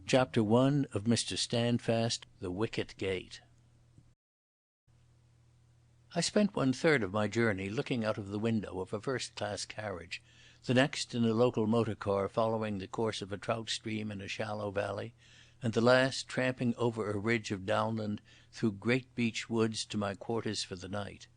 Chapter 1 of Mr. Standfast, The Wicket-Gate. I spent 1/3 of my journey looking out of the window of a first-class carriage, the next in a local motor car following the course of a trout stream in a shallow valley, and the last tramping over a ridge of downland through great beech woods to my quarters for the night.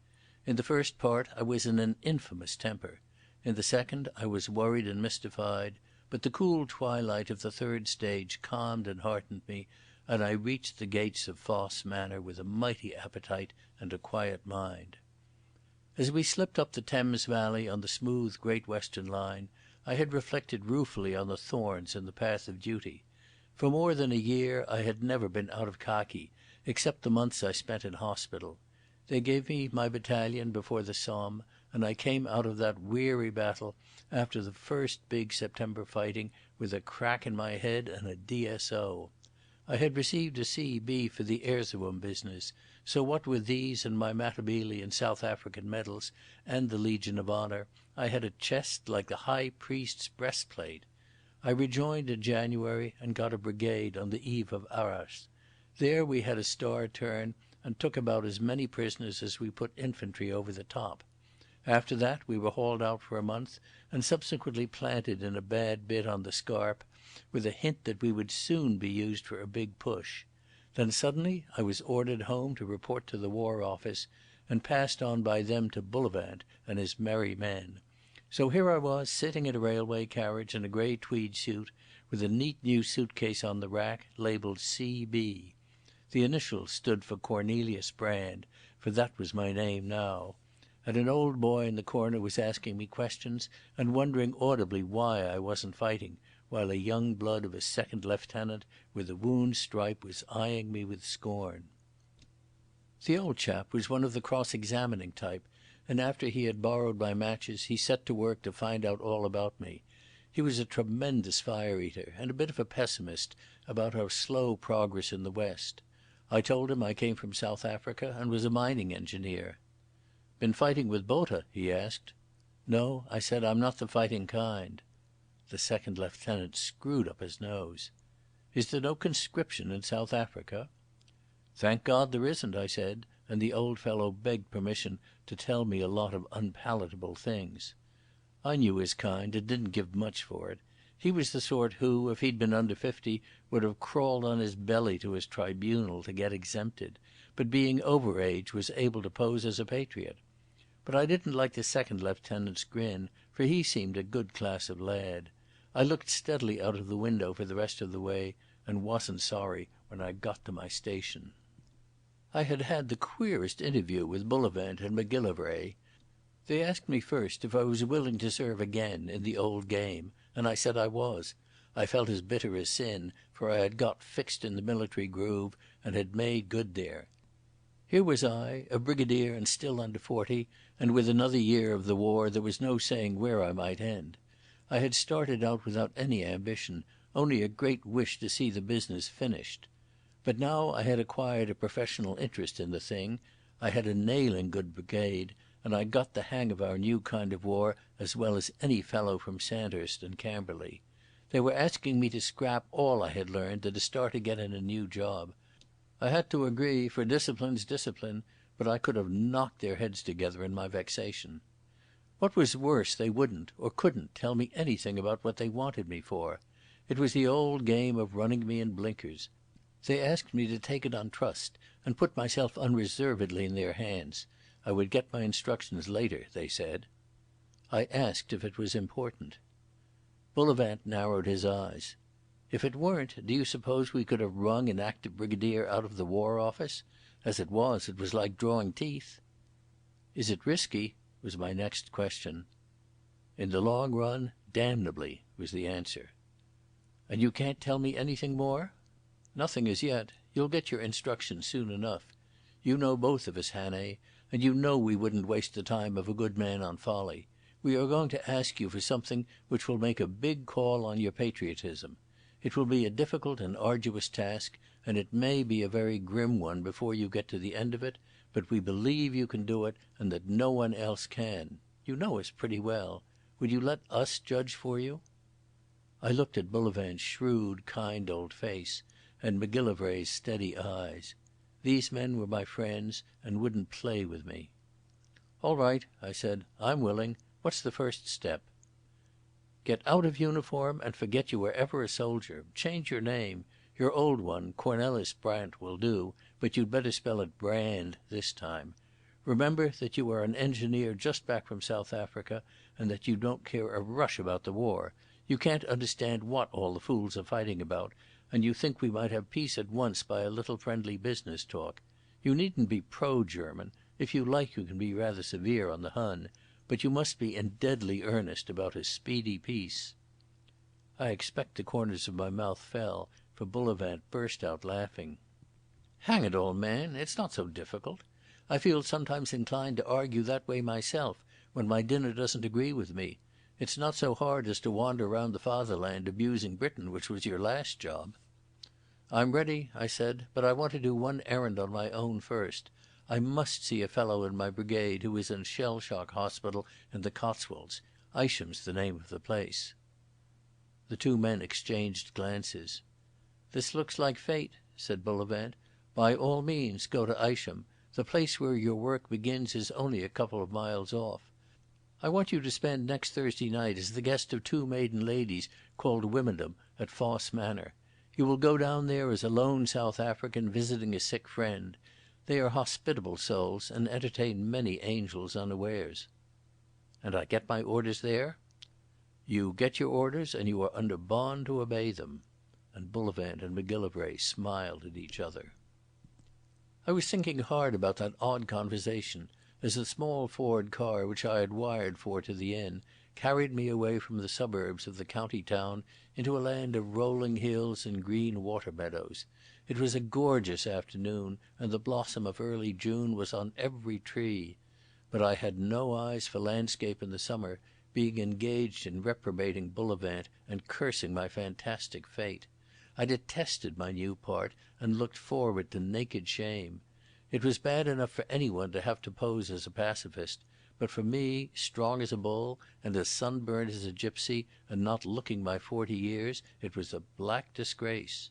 In the first part I was in an infamous temper. In the second I was worried and mystified, but the cool twilight of the third stage calmed and heartened me, and I reached the gates of Fosse Manor with a mighty appetite and a quiet mind. As we slipped up the Thames valley on the smooth Great Western line, I had reflected ruefully on the thorns in the path of duty. For more than a year I had never been out of khaki, except the months I spent in hospital. They gave me my battalion before the Somme, and I came out of that weary battle after the first big September fighting with a crack in my head and a DSO. I had received a C.B. for the Erzerum business, so what with these and my Matabele and South African medals and the Legion of Honour, I had a chest like the High Priest's breastplate. I rejoined in January and got a brigade on the eve of Arras. There we had a star turn and took about as many prisoners as we put infantry over the top. After that we were hauled out for a month and subsequently planted in a bad bit on the Scarpe with a hint that we would soon be used for a big push. Then suddenly I was ordered home to report to the War Office and passed on by them to Bullivant and his merry men. So here I was sitting in a railway carriage in a grey tweed suit with a neat new suitcase on the rack labelled C.B. The initials stood for Cornelius Brand, for that was my name now. And an old boy in the corner was asking me questions and wondering audibly why I wasn't fighting, while a young blood of a second lieutenant with a wound stripe was eyeing me with scorn. The old chap was one of the cross-examining type, and after he had borrowed my matches he set to work to find out all about me. He was a tremendous fire-eater and a bit of a pessimist about our slow progress in the West. I told him I came from South Africa and was a mining engineer. "Been fighting with Botha?" he asked. "No," I said, "I'm not the fighting kind." The second lieutenant screwed up his nose. "Is there no conscription in South Africa?" "Thank God there isn't," I said, and the old fellow begged permission to tell me a lot of unpalatable things. I knew his kind and didn't give much for it. He was the sort who, if he'd been under 50, would have crawled on his belly to his tribunal to get exempted, but being over age was able to pose as a patriot. But I didn't like the second lieutenant's grin, for he seemed a good class of lad. I looked steadily out of the window for the rest of the way and wasn't sorry when I got to my station. I had had the queerest interview with Bullivant and Macgillivray. They asked me first if I was willing to serve again in the old game, and I said I was. I felt as bitter as sin, for I had got fixed in the military groove and had made good there. Here was I, a brigadier and still under 40, and with another year of the war there was no saying where I might end. I had started out without any ambition, only a great wish to see the business finished. But now I had acquired a professional interest in the thing. I had a nailing good brigade, and I got the hang of our new kind of war as well as any fellow from Sandhurst and Camberley. They were asking me to scrap all I had learned and to start again in a new job. I had to agree, for discipline's discipline, but I could have knocked their heads together in my vexation. What was worse, they wouldn't, or couldn't, tell me anything about what they wanted me for. It was the old game of running me in blinkers. They asked me to take it on trust and put myself unreservedly in their hands. I would get my instructions later, they said. I asked if it was important. Bullivant narrowed his eyes. If it weren't, do you suppose we could have wrung an active brigadier out of the War Office? As it was like drawing teeth. "Is it risky?" was my next question. "In the long run, damnably," was the answer. "And you can't tell me anything more?" "Nothing as yet. You'll get your instructions soon enough. You know both of us, Hannay, and you know we wouldn't waste the time of a good man on folly. We are going to ask you for something which will make a big call on your patriotism. It will be a difficult and arduous task, and it may be a very grim one before you get to the end of it, but we believe you can do it and that no one else can. You know us pretty well. Would you let us judge for you?" I looked at Bullivant's shrewd, kind old face and Macgillivray's steady eyes. These men were my friends and wouldn't play with me. "All right," I said. "I'm willing. What's the first step?" "Get out of uniform and forget you were ever a soldier. Change your name. Your old one, Cornelis Brandt, will do, but you'd better spell it Brand this time. Remember that you are an engineer just back from South Africa and that you don't care a rush about the war. You can't understand what all the fools are fighting about, and you think we might have peace at once by a little friendly business talk. You needn't be pro-German. If you like you can be rather severe on the Hun, but you must be in deadly earnest about a speedy peace." I expect the corners of my mouth fell, for Bullivant burst out laughing. "Hang it all, man, it's not so difficult. I feel sometimes inclined to argue that way myself when my dinner doesn't agree with me. It's not so hard as to wander round the fatherland abusing Britain, which was your last job." "I'm ready," I said, "but I want to do one errand on my own first. I must see a fellow in my brigade who is in shell-shock hospital in the Cotswolds. Isham's the name of the place." The two men exchanged glances. "This looks like fate," said Bullivant. "By all means go to Isham. The place where your work begins is only a couple of miles off. I want you to spend next Thursday night as the guest of two maiden ladies called Wymondham at Fosse Manor. You will go down there as a lone South African visiting a sick friend. They are hospitable souls and entertain many angels unawares." "And I get my orders there?" "You get your orders and you are under bond to obey them." And Bullivant and Macgillivray smiled at each other. I was thinking hard about that odd conversation as the small Ford car which I had wired for to the inn carried me away from the suburbs of the county town into a land of rolling hills and green water meadows. It was a gorgeous afternoon and the blossom of early June was on every tree. But I had no eyes for landscape in the summer, being engaged in reprobating Bullivant and cursing my fantastic fate. I detested my new part and looked forward to naked shame. It was bad enough for anyone to have to pose as a pacifist, but for me, strong as a bull and as sunburnt as a gypsy and not looking my 40 years, it was a black disgrace.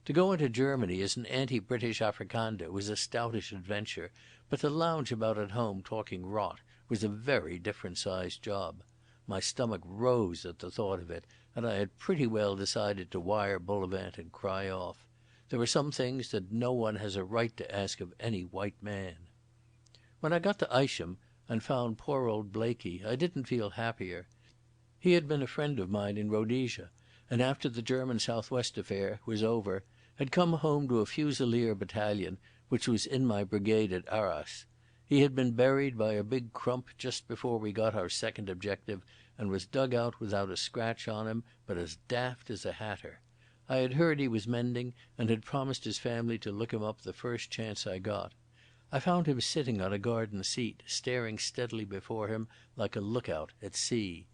To go into Germany as an anti-British Afrikander was a stoutish adventure, but to lounge about at home talking rot was a very different sized job. My stomach rose at the thought of it, and I had pretty well decided to wire Bullivant and cry off. There are some things that no one has a right to ask of any white man. When I got to Isham and found poor old Blakey, I didn't feel happier. He had been a friend of mine in Rhodesia, and after the German Southwest affair was over, had come home to a Fusilier battalion which was in my brigade at Arras. He had been buried by a big crump just before we got our second objective and was dug out without a scratch on him, but as daft as a hatter. I had heard he was mending and had promised his family to look him up the first chance I got. I found him sitting on a garden seat, staring steadily before him like a lookout at sea.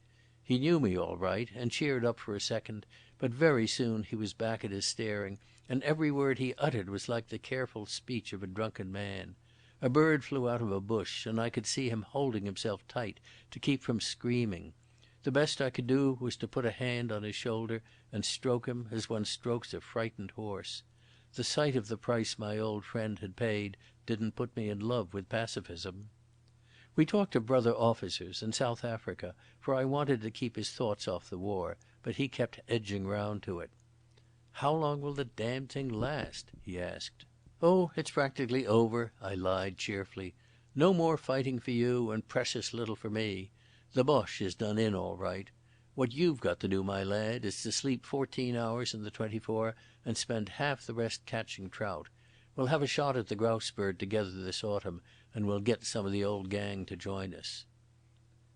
He knew me all right and cheered up for a second, but very soon he was back at his staring, and every word he uttered was like the careful speech of a drunken man. A bird flew out of a bush, and I could see him holding himself tight to keep from screaming. The best I could do was to put a hand on his shoulder and stroke him as one strokes a frightened horse. The sight of the price my old friend had paid didn't put me in love with pacifism. We talked of brother officers and South Africa, for I wanted to keep his thoughts off the war, but he kept edging round to it. "How long will the damned thing last?" he asked. "Oh, it's practically over," I lied cheerfully. "No more fighting for you and precious little for me. The Boche is done in all right. What you've got to do, my lad, is to sleep 14 hours in the 24 and spend half the rest catching trout. We'll have a shot at the grouse bird together this autumn, and we'll get some of the old gang to join us."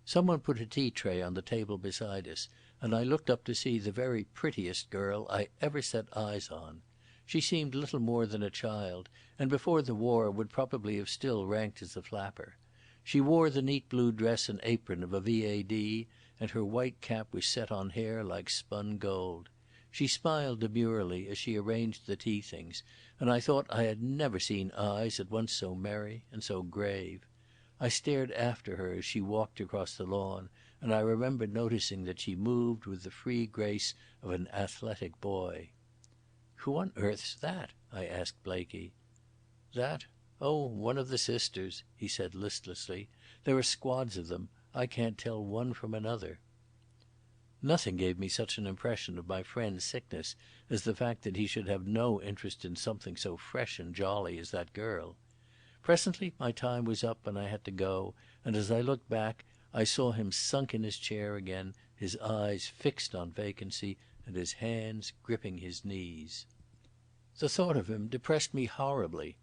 Someone put a tea tray on the table beside us, and I looked up to see the very prettiest girl I ever set eyes on. She seemed little more than a child, and before the war would probably have still ranked as a flapper. She wore the neat blue dress and apron of a V.A.D., and her white cap was set on hair like spun gold. She smiled demurely as she arranged the tea things, and I thought I had never seen eyes at once so merry and so grave. I stared after her as she walked across the lawn, and I remember noticing that she moved with the free grace of an athletic boy. "Who on earth's that?" I asked Blaikie. "That? Oh, one of the sisters," he said listlessly. "There are squads of them. I can't tell one from another." Nothing gave me such an impression of my friend's sickness as the fact that he should have no interest in something so fresh and jolly as that girl. Presently my time was up and I had to go, and as I looked back I saw him sunk in his chair again, his eyes fixed on vacancy and his hands gripping his knees. The thought of him depressed me horribly.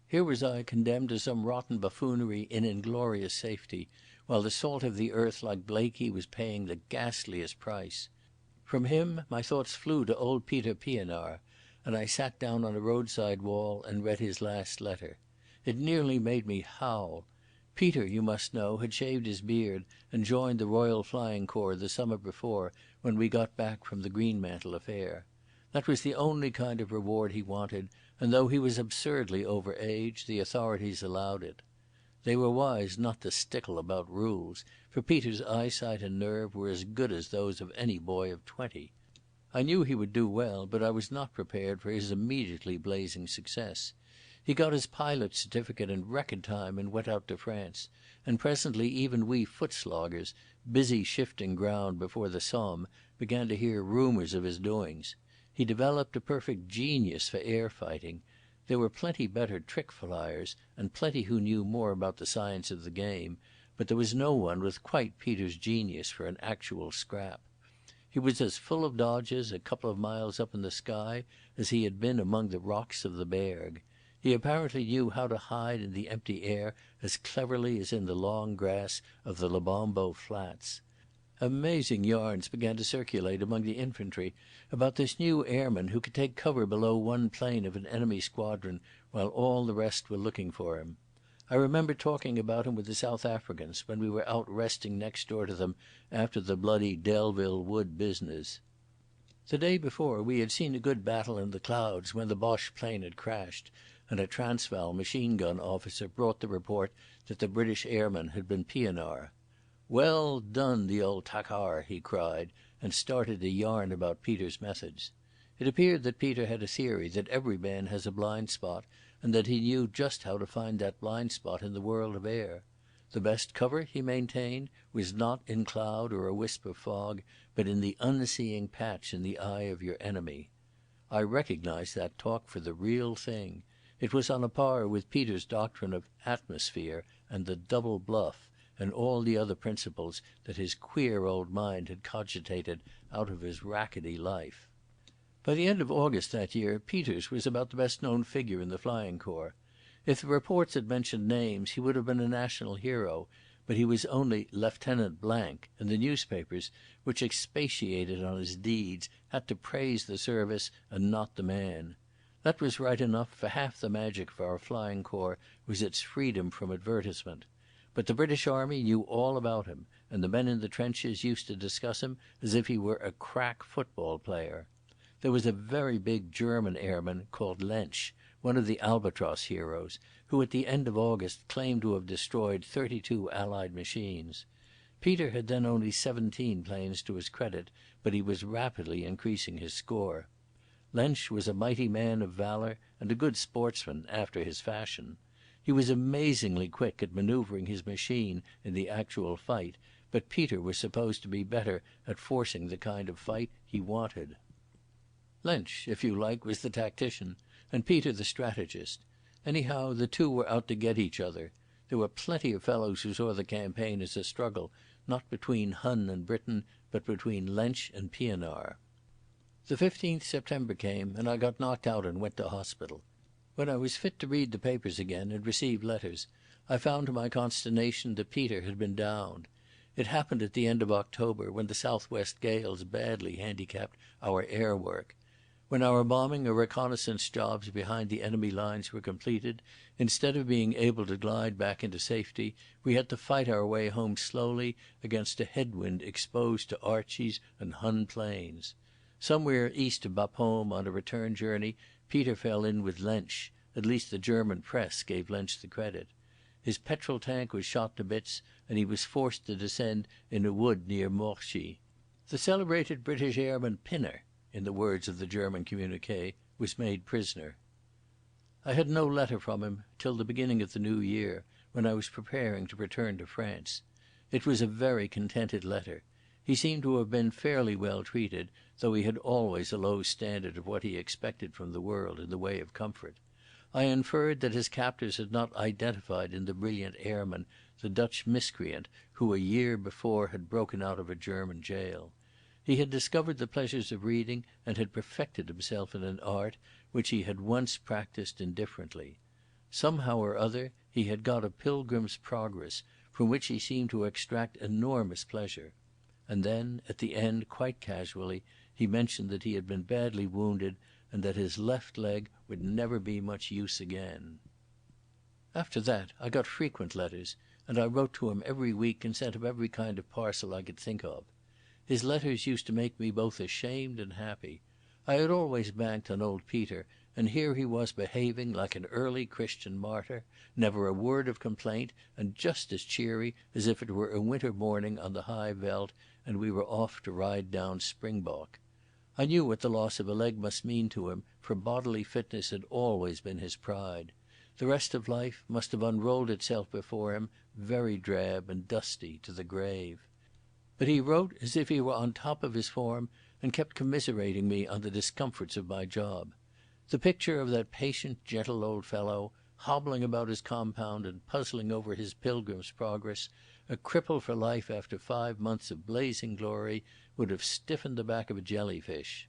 Here was I condemned to some rotten buffoonery in inglorious safety, while the salt of the earth like Blaikie was paying the ghastliest price. From him my thoughts flew to old Peter Pienaar, and I sat down on a roadside wall and read his last letter. It nearly made me howl. Peter, you must know, had shaved his beard and joined the Royal Flying Corps the summer before, when we got back from the Greenmantle affair. That was the only kind of reward he wanted, and though he was absurdly over-aged, the authorities allowed it. They were wise not to stickle about rules, for Peter's eyesight and nerve were as good as those of any boy of 20. I knew he would do well, but I was not prepared for his immediately blazing success. He got his pilot's certificate in record time and went out to France, and presently even we foot-sloggers, busy shifting ground before the Somme, began to hear rumours of his doings. He developed a perfect genius for air fighting. There were plenty better trick flyers, and plenty who knew more about the science of the game, but there was no one with quite Peter's genius for an actual scrap. He was as full of dodges a couple of miles up in the sky as he had been among the rocks of the Berg. He apparently knew how to hide in the empty air as cleverly as in the long grass of the Lebombo Flats. Amazing yarns began to circulate among the infantry about this new airman who could take cover below one plane of an enemy squadron while all the rest were looking for him. I remember talking about him with the South Africans when we were out resting next door to them after the bloody Delville Wood business. The day before we had seen a good battle in the clouds when the Boche plane had crashed, and a Transvaal machine-gun officer brought the report that the British airman had been Pienaar. "Well done, the old takar," he cried, and started a yarn about Peter's methods. It appeared that Peter had a theory that every man has a blind spot, and that he knew just how to find that blind spot in the world of air. The best cover, he maintained, was not in cloud or a wisp of fog, but in the unseeing patch in the eye of your enemy. I recognised that talk for the real thing. It was on a par with Peter's doctrine of atmosphere and the double bluff, and all the other principles that his queer old mind had cogitated out of his rackety life. By the end of August that year, Peters was about the best known figure in the Flying Corps. If the reports had mentioned names, he would have been a national hero, but he was only Lieutenant Blank, and the newspapers, which expatiated on his deeds, had to praise the service and not the man. That was right enough, for half the magic of our Flying Corps was its freedom from advertisement. But the British Army knew all about him, and the men in the trenches used to discuss him as if he were a crack football player. There was a very big German airman called Lensch, one of the Albatross heroes, who at the end of August claimed to have destroyed 32 Allied machines. Peter had then only 17 planes to his credit, but he was rapidly increasing his score. Lensch was a mighty man of valour and a good sportsman after his fashion. He was amazingly quick at manoeuvring his machine in the actual fight, but Peter was supposed to be better at forcing the kind of fight he wanted. Lensch, if you like, was the tactician, and Peter the strategist. Anyhow, the two were out to get each other. There were plenty of fellows who saw the campaign as a struggle, not between Hun and Britain, but between Lensch and Pienaar. The 15th September came, and I got knocked out and went to hospital. When I was fit to read the papers again and receive letters, I found to my consternation that Peter had been downed. It happened at the end of October, when the southwest gales badly handicapped our air work. When our bombing or reconnaissance jobs behind the enemy lines were completed, instead of being able to glide back into safety, we had to fight our way home slowly against a headwind exposed to Archies and Hun planes. Somewhere east of Bapaume on a return journey, Peter fell in with Lensch. At least the German press gave Lensch the credit. His petrol tank was shot to bits and he was forced to descend in a wood near Morchy. The celebrated British airman Pinner, in the words of the German communiqué, was made prisoner. I had no letter from him till the beginning of the new year, when I was preparing to return to France. It was a very contented letter. He seemed to have been fairly well treated, though he had always a low standard of what he expected from the world in the way of comfort. I inferred that his captors had not identified in the brilliant airman the Dutch miscreant who a year before had broken out of a German jail. He had discovered the pleasures of reading and had perfected himself in an art which he had once practised indifferently. Somehow or other he had got a Pilgrim's Progress, from which he seemed to extract enormous pleasure. And then, at the end, quite casually, he mentioned that he had been badly wounded and that his left leg would never be much use again. After that I got frequent letters, and I wrote to him every week and sent him every kind of parcel I could think of. His letters used to make me both ashamed and happy. I had always banked on old Peter, and here he was behaving like an early Christian martyr, never a word of complaint, and just as cheery as if it were a winter morning on the high veldt and we were off to ride down Springbok. I knew what the loss of a leg must mean to him, for bodily fitness had always been his pride. The rest of life must have unrolled itself before him, very drab and dusty, to the grave. But he wrote as if he were on top of his form and kept commiserating me on the discomforts of my job. The picture of that patient, gentle old fellow, hobbling about his compound and puzzling over his Pilgrim's Progress, a cripple for life after 5 months of blazing glory, would have stiffened the back of a jellyfish.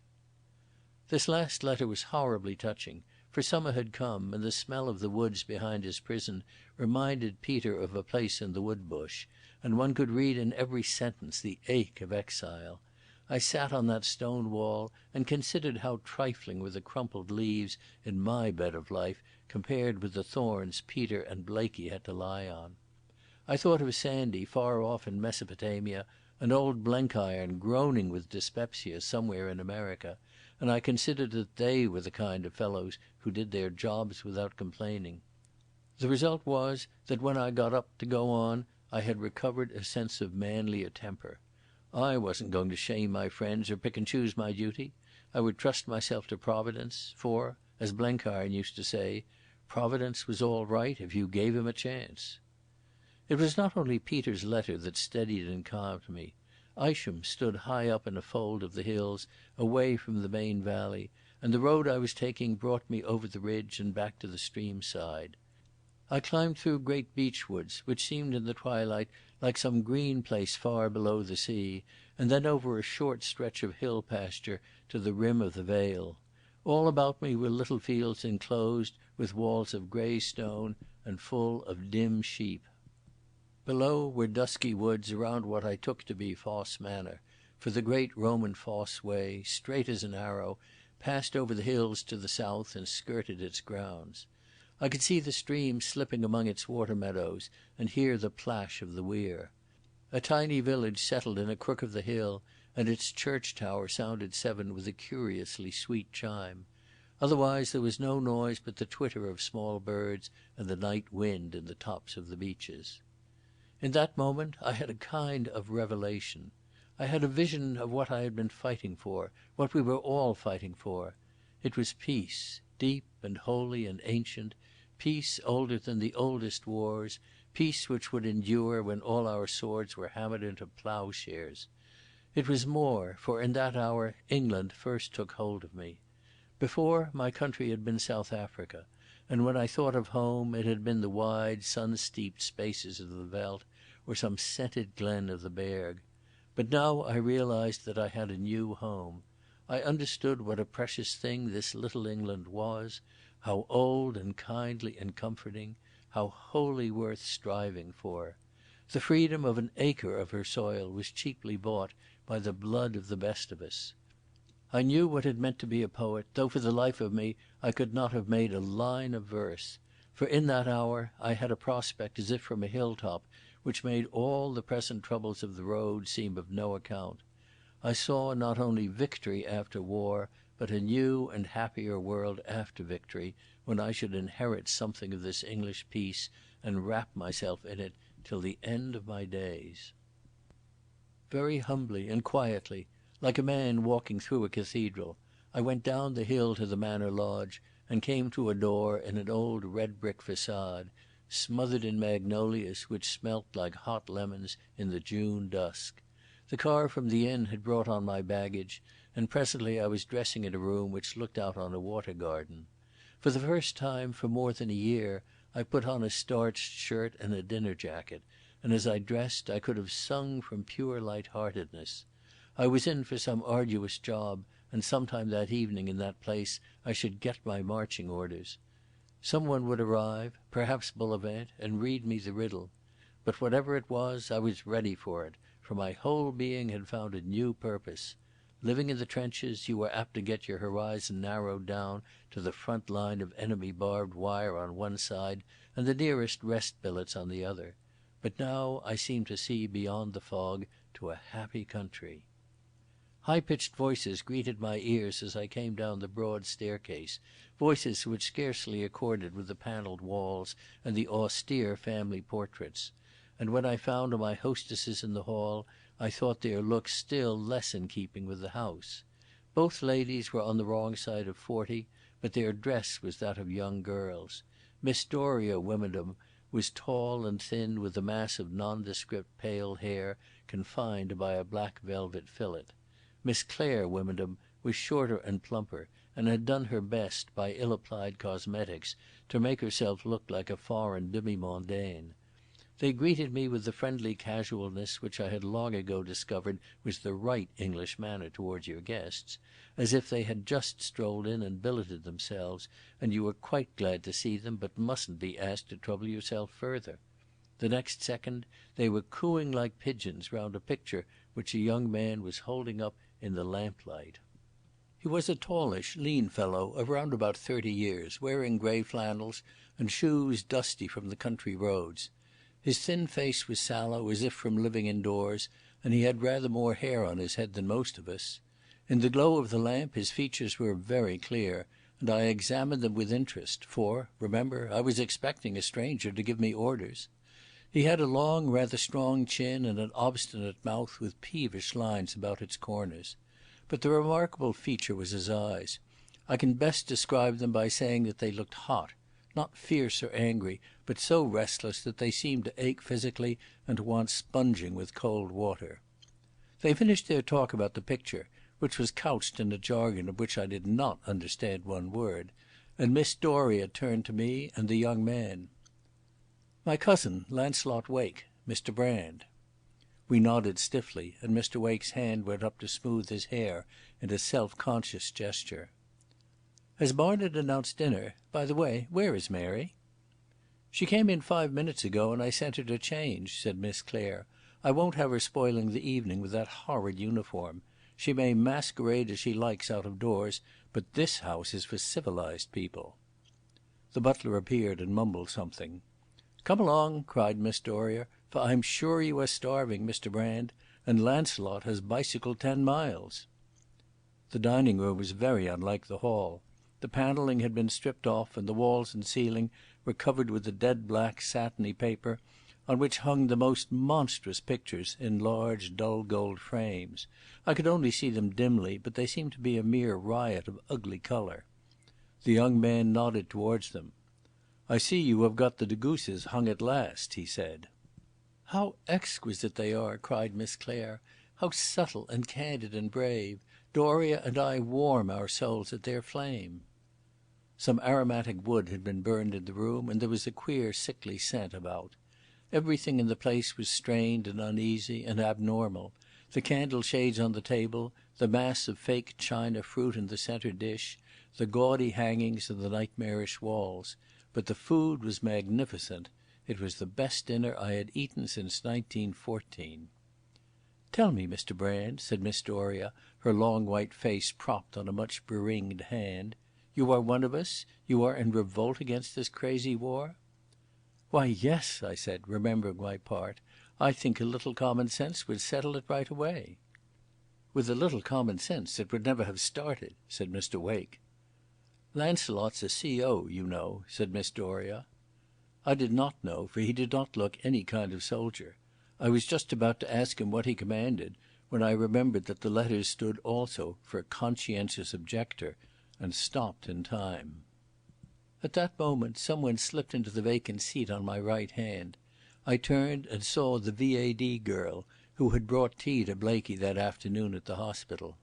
This last letter was horribly touching, for summer had come, and the smell of the woods behind his prison reminded Peter of a place in the wood-bush, and one could read in every sentence the ache of exile. I sat on that stone wall and considered how trifling were the crumpled leaves in my bed of life compared with the thorns Peter and Blakey had to lie on. I thought of Sandy far off in Mesopotamia, and old Blenkiron groaning with dyspepsia somewhere in America, and I considered that they were the kind of fellows who did their jobs without complaining. The result was that when I got up to go on I had recovered a sense of manlier temper. I wasn't going to shame my friends or pick and choose my duty. I would trust myself to Providence, for, as Blenkiron used to say, Providence was all right if you gave him a chance. It was not only Peter's letter that steadied and calmed me. Isham stood high up in a fold of the hills away from the main valley, and the road I was taking brought me over the ridge and back to the stream side. I climbed through great beech woods, which seemed in the twilight like some green place far below the sea, and then over a short stretch of hill pasture to the rim of the vale. All about me were little fields enclosed with walls of grey stone and full of dim sheep. Below were dusky woods around what I took to be Fosse Manor, for the great Roman Fosse way, straight as an arrow, passed over the hills to the south and skirted its grounds. I could see the stream slipping among its water meadows and hear the plash of the weir. A tiny village settled in a crook of the hill, and its church tower sounded 7 with a curiously sweet chime. Otherwise there was no noise but the twitter of small birds and the night wind in the tops of the beeches. In that moment I had a kind of revelation. I had a vision of what I had been fighting for, what we were all fighting for. It was peace, deep and holy and ancient, peace older than the oldest wars, peace which would endure when all our swords were hammered into ploughshares. It was more, for in that hour England first took hold of me. Before, my country had been South Africa, and when I thought of home it had been the wide sun-steeped spaces of the veldt or some scented glen of the Berg. But now I realised that I had a new home. I understood what a precious thing this little England was, how old and kindly and comforting, how wholly worth striving for. The freedom of an acre of her soil was cheaply bought by the blood of the best of us. I knew what it meant to be a poet, though for the life of me I could not have made a line of verse. For in that hour I had a prospect as if from a hilltop, which made all the present troubles of the road seem of no account. I saw not only victory after war, but a new and happier world after victory, when I should inherit something of this English peace and wrap myself in it till the end of my days. Very humbly and quietly, like a man walking through a cathedral, I went down the hill to the Manor Lodge and came to a door in an old red brick facade, smothered in magnolias which smelt like hot lemons in the June dusk. The car from the inn had brought on my baggage, and presently I was dressing in a room which looked out on a water garden. For the first time for more than a year I put on a starched shirt and a dinner jacket, and as I dressed I could have sung from pure light-heartedness. I was in for some arduous job, and sometime that evening in that place I should get my marching orders. Someone would arrive, perhaps Bullivant, and read me the riddle. But whatever it was, I was ready for it, for my whole being had found a new purpose. Living in the trenches, you were apt to get your horizon narrowed down to the front line of enemy barbed wire on one side and the nearest rest billets on the other. But now I seemed to see beyond the fog to a happy country. High-pitched voices greeted my ears as I came down the broad staircase, voices which scarcely accorded with the panelled walls and the austere family portraits. And when I found my hostesses in the hall, I thought their looks still less in keeping with the house. Both ladies were on the wrong side of 40, but their dress was that of young girls. Miss Doria Wymondham was tall and thin, with a mass of nondescript pale hair confined by a black velvet fillet. Miss Claire Wymondham was shorter and plumper, and had done her best, by ill-applied cosmetics, to make herself look like a foreign demi-mondaine. They greeted me with the friendly casualness which I had long ago discovered was the right English manner towards your guests, as if they had just strolled in and billeted themselves, and you were quite glad to see them but mustn't be asked to trouble yourself further. The next second they were cooing like pigeons round a picture which a young man was holding up in the lamplight. He was a tallish, lean fellow of round about 30 years, wearing grey flannels and shoes dusty from the country roads. His thin face was sallow as if from living indoors, and he had rather more hair on his head than most of us. In the glow of the lamp his features were very clear, and I examined them with interest, for, remember, I was expecting a stranger to give me orders. He had a long, rather strong chin and an obstinate mouth with peevish lines about its corners. But the remarkable feature was his eyes. I can best describe them by saying that they looked hot, not fierce or angry, but so restless that they seemed to ache physically and to want sponging with cold water. They finished their talk about the picture, which was couched in a jargon of which I did not understand one word, and Miss Doria turned to me and the young man. "My cousin, Lancelot Wake, Mr. Brand." We nodded stiffly, and Mr. Wake's hand went up to smooth his hair in a self-conscious gesture. "Has Barnard announced dinner? By the way, where is Mary?" "She came in 5 minutes ago and I sent her to change," said Miss Clare. "I won't have her spoiling the evening with that horrid uniform. She may masquerade as she likes out of doors, but this house is for civilized people." The butler appeared and mumbled something. "Come along," cried Miss Doria, "for I'm sure you are starving, Mr. Brand, and Lancelot has bicycled 10 miles." The dining room was very unlike the hall. The panelling had been stripped off, and the walls and ceiling were covered with a dead black satiny paper on which hung the most monstrous pictures in large dull gold frames. I could only see them dimly, but they seemed to be a mere riot of ugly colour. The young man nodded towards them. "I see you have got the Discourses hung at last," he said. "How exquisite they are!" cried Miss Clare. "How subtle and candid and brave! Doria and I warm our souls at their flame." Some aromatic wood had been burned in the room, and there was a queer sickly scent about. Everything in the place was strained and uneasy and abnormal. The candle shades on the table, the mass of fake china fruit in the centre dish, the gaudy hangings and the nightmarish walls. But the food was magnificent. It was the best dinner I had eaten since 1914. "Tell me, Mr. Brand," said Miss Doria, her long white face propped on a much beringed hand. "You are one of us? You are in revolt against this crazy war?" "Why, yes," I said, remembering my part. "I think a little common sense would settle it right away." "With a little common sense it would never have started," said Mr. Wake. "Lancelot's a C.O., you know," said Miss Doria. I did not know, for he did not look any kind of soldier. I was just about to ask him what he commanded, when I remembered that the letters stood also for conscientious objector, and stopped in time. At that moment someone slipped into the vacant seat on my right hand. I turned and saw the V.A.D. girl who had brought tea to Blaikie that afternoon at the hospital.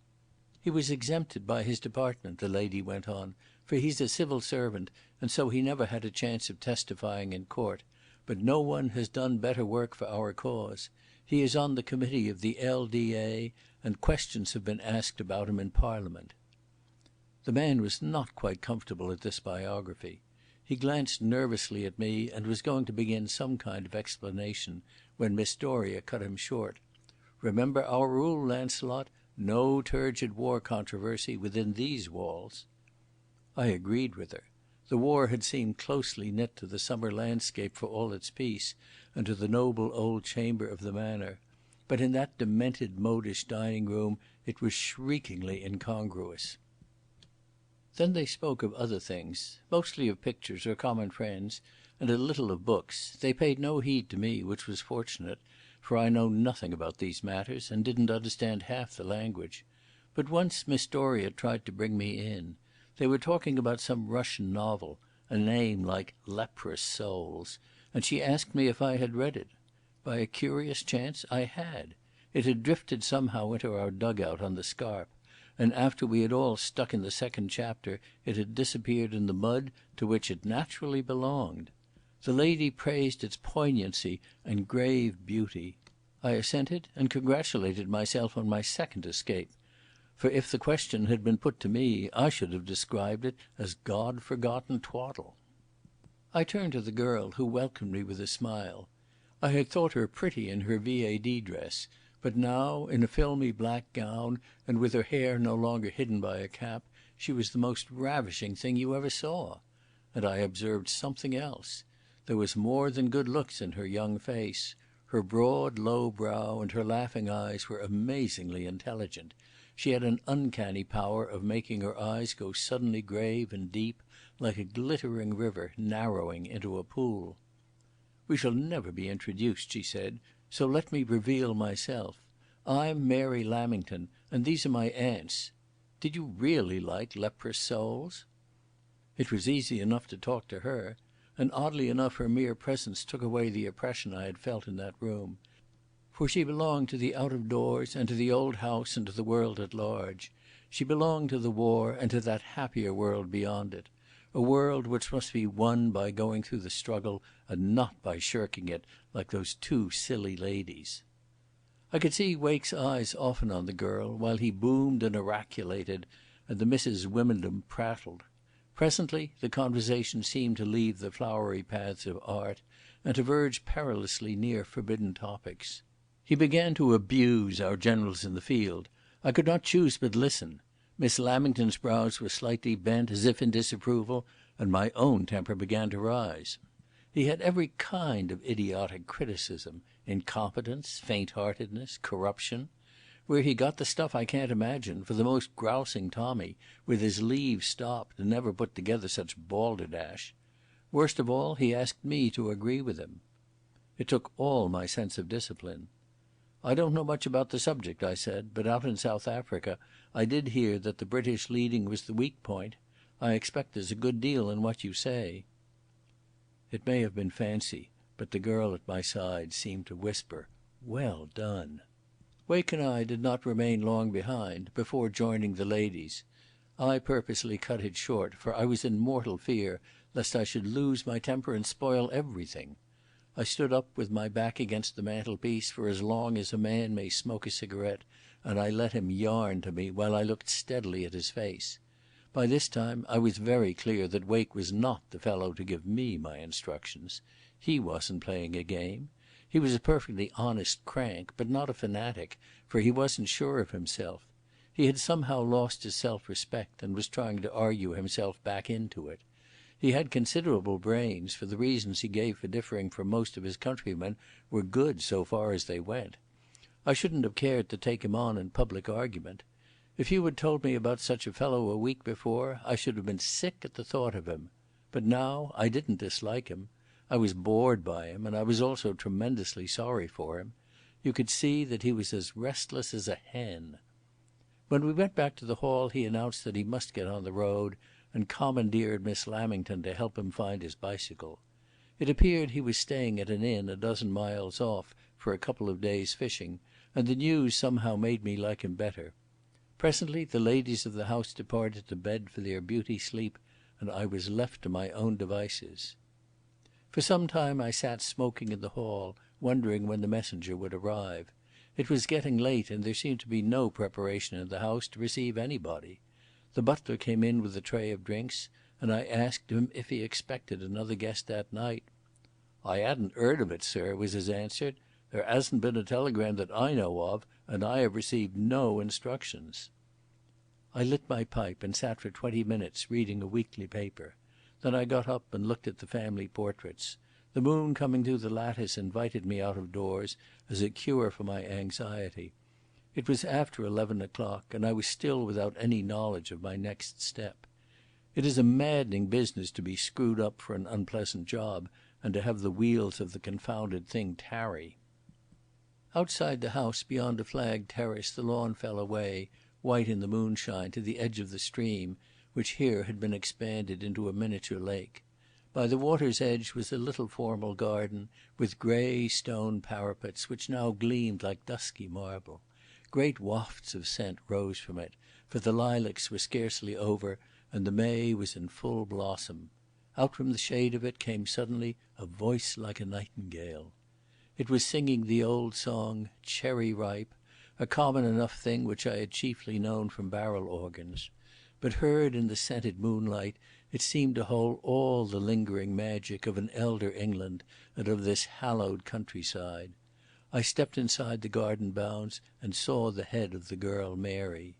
"He was exempted by his department," the lady went on, "for he's a civil servant, and so he never had a chance of testifying in court. But no one has done better work for our cause. He is on the committee of the L.D.A., and questions have been asked about him in Parliament." The man was not quite comfortable at this biography. He glanced nervously at me and was going to begin some kind of explanation when Miss Doria cut him short. "Remember our rule, Lancelot. No turgid war controversy within these walls." I agreed with her. The war had seemed closely knit to the summer landscape for all its peace, and to the noble old chamber of the manor. But in that demented modish dining room it was shriekingly incongruous. Then they spoke of other things, mostly of pictures or common friends, and a little of books. They paid no heed to me, which was fortunate, for I know nothing about these matters, and didn't understand half the language. But once Miss Doria tried to bring me in. They were talking about some Russian novel, a name like Leprous Souls, and she asked me if I had read it. By a curious chance I had. It had drifted somehow into our dugout on the Scarp, and after we had all stuck in the second chapter it had disappeared in the mud to which it naturally belonged. The lady praised its poignancy and grave beauty. I assented and congratulated myself on my second escape, for if the question had been put to me I should have described it as God-forgotten twaddle. I turned to the girl, who welcomed me with a smile. I had thought her pretty in her V.A.D. dress, but now, in a filmy black gown and with her hair no longer hidden by a cap, she was the most ravishing thing you ever saw. And I observed something else. There was more than good looks in her young face. Her broad, low brow and her laughing eyes were amazingly intelligent. She had an uncanny power of making her eyes go suddenly grave and deep, like a glittering river narrowing into a pool. "We shall never be introduced," she said, "so let me reveal myself. I'm Mary Lamington, and these are my aunts. Did you really like Leprous Souls?" It was easy enough to talk to her, and oddly enough her mere presence took away the oppression I had felt in that room. For she belonged to the out of doors and to the old house and to the world at large. She belonged to the war and to that happier world beyond it, a world which must be won by going through the struggle and not by shirking it like those two silly ladies. I could see Wake's eyes often on the girl while he boomed and oraculated and the Misses Wymondham prattled. Presently the conversation seemed to leave the flowery paths of art and to verge perilously near forbidden topics. He began to abuse our generals in the field. I could not choose but listen. Miss Lamington's brows were slightly bent as if in disapproval, and my own temper began to rise. He had every kind of idiotic criticism, incompetence, faint-heartedness, corruption. Where he got the stuff I can't imagine, for the most grousing Tommy, with his leaves stopped, and never put together such balderdash. Worst of all, he asked me to agree with him. It took all my sense of discipline. "I don't know much about the subject," I said, "but out in South Africa I did hear that the British leading was the weak point. I expect there's a good deal in what you say." It may have been fancy, but the girl at my side seemed to whisper, "Well done." Wake and I did not remain long behind before joining the ladies. I purposely cut it short, for I was in mortal fear lest I should lose my temper and spoil everything. I stood up with my back against the mantelpiece for as long as a man may smoke a cigarette, and I let him yarn to me while I looked steadily at his face. By this time I was very clear that Wake was not the fellow to give me my instructions. He wasn't playing a game. He was a perfectly honest crank, but not a fanatic, for he wasn't sure of himself. He had somehow lost his self-respect and was trying to argue himself back into it. He had considerable brains, for the reasons he gave for differing from most of his countrymen were good so far as they went. I shouldn't have cared to take him on in public argument. If you had told me about such a fellow a week before, I should have been sick at the thought of him. But now I didn't dislike him. I was bored by him, and I was also tremendously sorry for him. You could see that he was as restless as a hen. When we went back to the hall he announced that he must get on the road, and commandeered Miss Lamington to help him find his bicycle. It appeared he was staying at an inn a dozen miles off for a couple of days' fishing, and the news somehow made me like him better. Presently the ladies of the house departed to bed for their beauty sleep, and I was left to my own devices. For some time I sat smoking in the hall, wondering when the messenger would arrive. It was getting late, and there seemed to be no preparation in the house to receive anybody. The butler came in with a tray of drinks, and I asked him if he expected another guest that night. "I hadn't heard of it, sir," was his answer. "There hasn't been a telegram that I know of, and I have received no instructions." I lit my pipe and sat for 20 minutes reading a weekly paper. Then I got up and looked at the family portraits. The moon coming through the lattice invited me out of doors as a cure for my anxiety. It was after 11 o'clock, and I was still without any knowledge of my next step. It is a maddening business to be screwed up for an unpleasant job, and to have the wheels of the confounded thing tarry. Outside the house, beyond a flagged terrace, the lawn fell away, white in the moonshine, to the edge of the stream, which here had been expanded into a miniature lake. By the water's edge was a little formal garden, with grey stone parapets, which now gleamed like dusky marble. Great wafts of scent rose from it, for the lilacs were scarcely over, and the May was in full blossom. Out from the shade of it came suddenly a voice like a nightingale. It was singing the old song, "Cherry Ripe," a common enough thing which I had chiefly known from barrel organs. But heard in the scented moonlight, it seemed to hold all the lingering magic of an elder England and of this hallowed countryside. I stepped inside the garden bounds and saw the head of the girl Mary.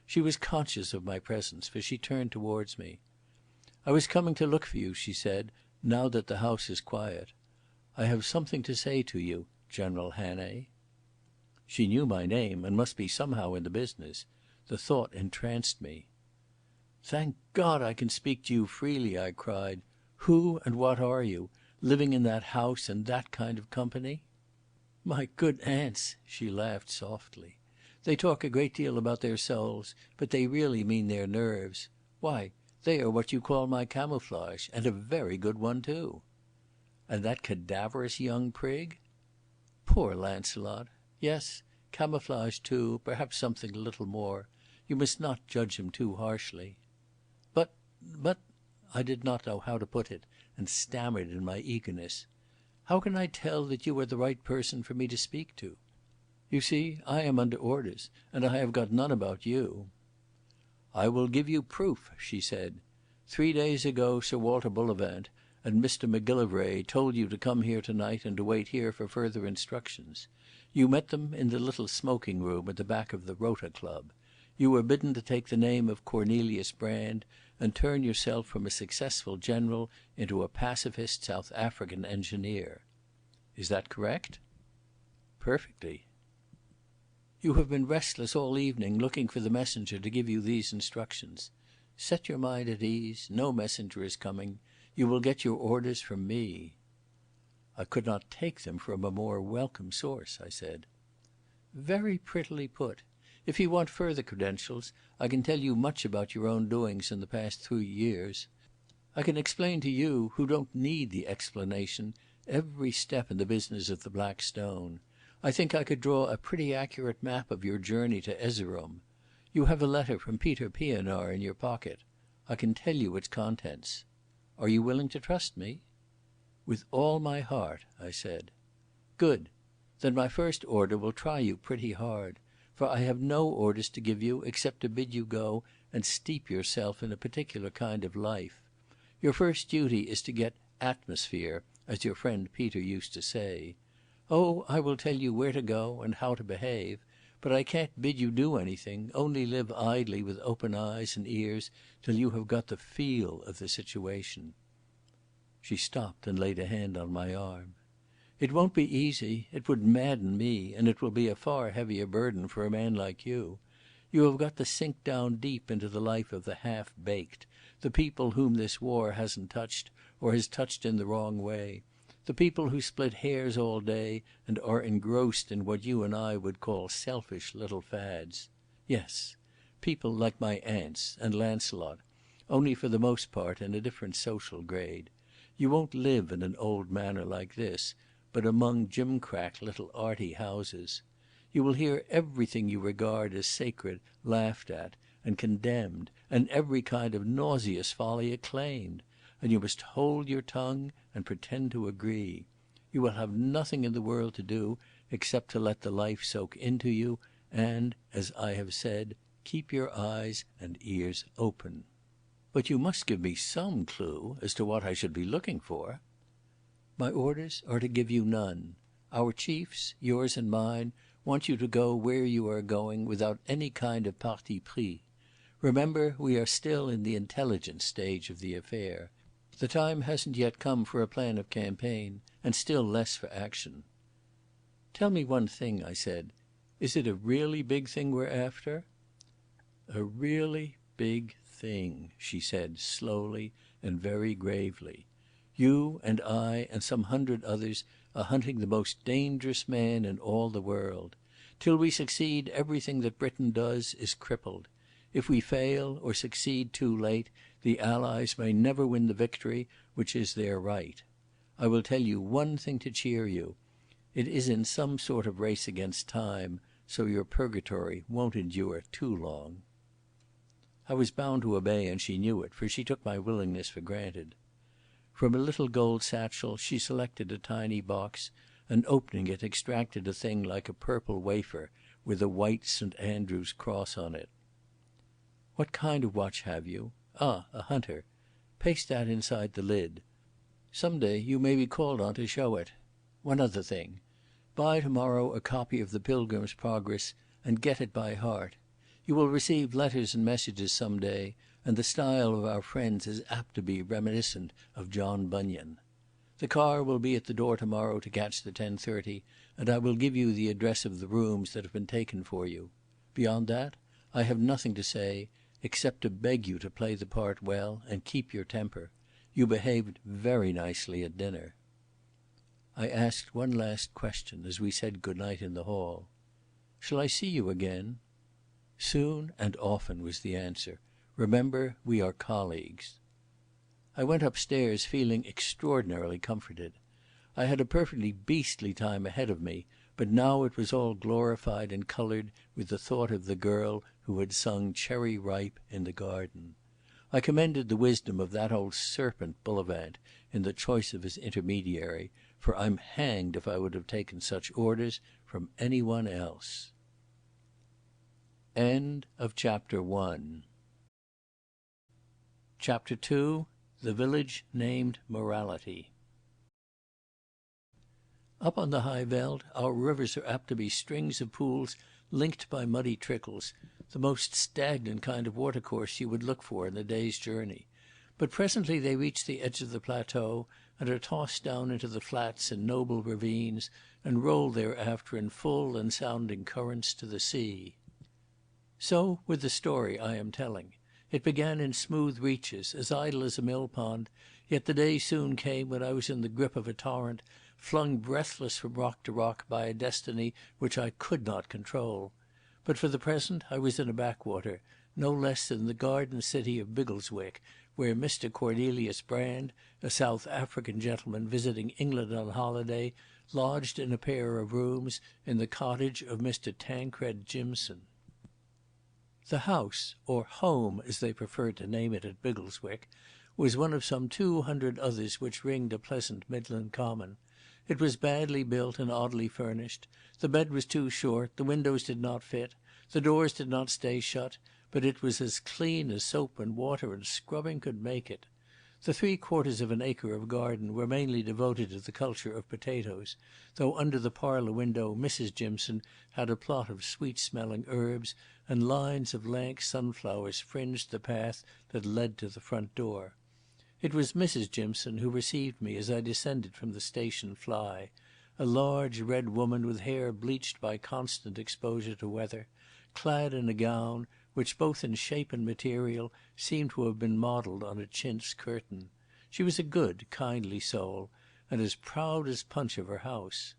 She was conscious of my presence, for she turned towards me. "I was coming to look for you," she said, "now that the house is quiet. I have something to say to you, General Hannay." She knew my name and must be somehow in the business. The thought entranced me. "Thank God I can speak to you freely," I cried. "Who and what are you, living in that house in that kind of company?" "My good aunts," she laughed softly. "They talk a great deal about their souls, but they really mean their nerves. Why, they are what you call my camouflage, and a very good one too." "And that cadaverous young prig?" "Poor Launcelot. Yes, camouflage too, perhaps something a little more. You must not judge him too harshly." But, I did not know how to put it, and stammered in my eagerness. "How can I tell that you are the right person for me to speak to? You see, I am under orders, and I have got none about you." "I will give you proof," she said. "3 days ago Sir Walter Bullivant and Mr Macgillivray told you to come here tonight and to wait here for further instructions. You met them in the little smoking room at the back of the Rota Club. You were bidden to take the name of Cornelius Brand and turn yourself from a successful general into a pacifist South African engineer. Is that correct?" "Perfectly." "You have been restless all evening looking for the messenger to give you these instructions. Set your mind at ease. No messenger is coming. You will get your orders from me." "I could not take them from a more welcome source," I said. "Very prettily put. If you want further credentials, I can tell you much about your own doings in the past 3 years. I can explain to you, who don't need the explanation, every step in the business of the Black Stone. I think I could draw a pretty accurate map of your journey to Erzerum. You have a letter from Peter Pienaar in your pocket. I can tell you its contents. Are you willing to trust me?" "With all my heart," I said. "Good. Then my first order will try you pretty hard. For I have no orders to give you except to bid you go and steep yourself in a particular kind of life. Your first duty is to get atmosphere, as your friend Peter used to say. Oh, I will tell you where to go and how to behave, but I can't bid you do anything, only live idly with open eyes and ears till you have got the feel of the situation." She stopped and laid a hand on my arm. "It won't be easy. It would madden me, and it will be a far heavier burden for a man like you. You have got to sink down deep into the life of the half-baked, the people whom this war hasn't touched or has touched in the wrong way. The people who split hairs all day and are engrossed in what you and I would call selfish little fads. Yes, people like my aunts and Lancelot, only for the most part in a different social grade. You won't live in an old manor like this, but among gimcrack little arty houses. You will hear everything you regard as sacred laughed at and condemned, and every kind of nauseous folly acclaimed, and you must hold your tongue and pretend to agree. You will have nothing in the world to do except to let the life soak into you and, as I have said, keep your eyes and ears open. But you must give me some clue as to what I should be looking for. My orders are to give you none. Our chiefs, yours and mine, want you to go where you are going without any kind of parti pris. Remember, we are still in the intelligence stage of the affair. The time hasn't yet come for a plan of campaign, and still less for action. Tell me one thing, I said. Is it a really big thing we're after? A really big thing, she said slowly and very gravely. You and I and some 100 others are hunting the most dangerous man in all the world. Till we succeed, everything that Britain does is crippled. If we fail or succeed too late, the Allies may never win the victory which is their right. I will tell you one thing to cheer you. It is in some sort of race against time, so your purgatory won't endure too long. I was bound to obey, and she knew it, for she took my willingness for granted. From a little gold satchel she selected a tiny box, and opening it extracted a thing like a purple wafer with a white St. Andrew's cross on it. What kind of watch have you? Ah, a hunter. Paste that inside the lid. Some day you may be called on to show it. One other thing. Buy tomorrow a copy of the Pilgrim's Progress and get it by heart. You will receive letters and messages some day, and the style of our friends is apt to be reminiscent of John Bunyan. The car will be at the door tomorrow to catch the 10:30, and I will give you the address of the rooms that have been taken for you. Beyond that, I have nothing to say, except to beg you to play the part well and keep your temper. You behaved very nicely at dinner. I asked one last question as we said good night in the hall. Shall I see you again? Soon and often, was the answer. Remember, we are colleagues. I went upstairs feeling extraordinarily comforted. I had a perfectly beastly time ahead of me, but now it was all glorified and coloured with the thought of the girl who had sung Cherry Ripe in the garden. I commended the wisdom of that old serpent Bullivant in the choice of his intermediary, for I'm hanged if I would have taken such orders from anyone else. End of Chapter 1. Chapter 2. The Village Named Morality. Up on the high veld our rivers are apt to be strings of pools linked by muddy trickles, the most stagnant kind of watercourse you would look for in a day's journey. But presently they reach the edge of the plateau and are tossed down into the flats in noble ravines and roll thereafter in full and sounding currents to the sea. So with the story I am telling. It began in smooth reaches, as idle as a mill pond, yet the day soon came when I was in the grip of a torrent, flung breathless from rock to rock by a destiny which I could not control. But for the present I was in a backwater, no less than the garden city of Biggleswick, where Mr. Cornelius Brand, a South African gentleman visiting England on holiday, lodged in a pair of rooms in the cottage of Mr. Tancred Jimson. The house, or home as they preferred to name it at Biggleswick, was one of some 200 others which ringed a pleasant midland common. It was badly built and oddly furnished. The bed was too short, the windows did not fit, the doors did not stay shut, but it was as clean as soap and water and scrubbing could make it. The 3/4 of an acre of garden were mainly devoted to the culture of potatoes, though under the parlour window Mrs. Jimson had a plot of sweet-smelling herbs, and lines of lank sunflowers fringed the path that led to the front door. It was Mrs. Jimson who received me as I descended from the station fly, a large red woman with hair bleached by constant exposure to weather, clad in a gown which both in shape and material seemed to have been modelled on a chintz curtain. She was a good, kindly soul, and as proud as Punch of her house.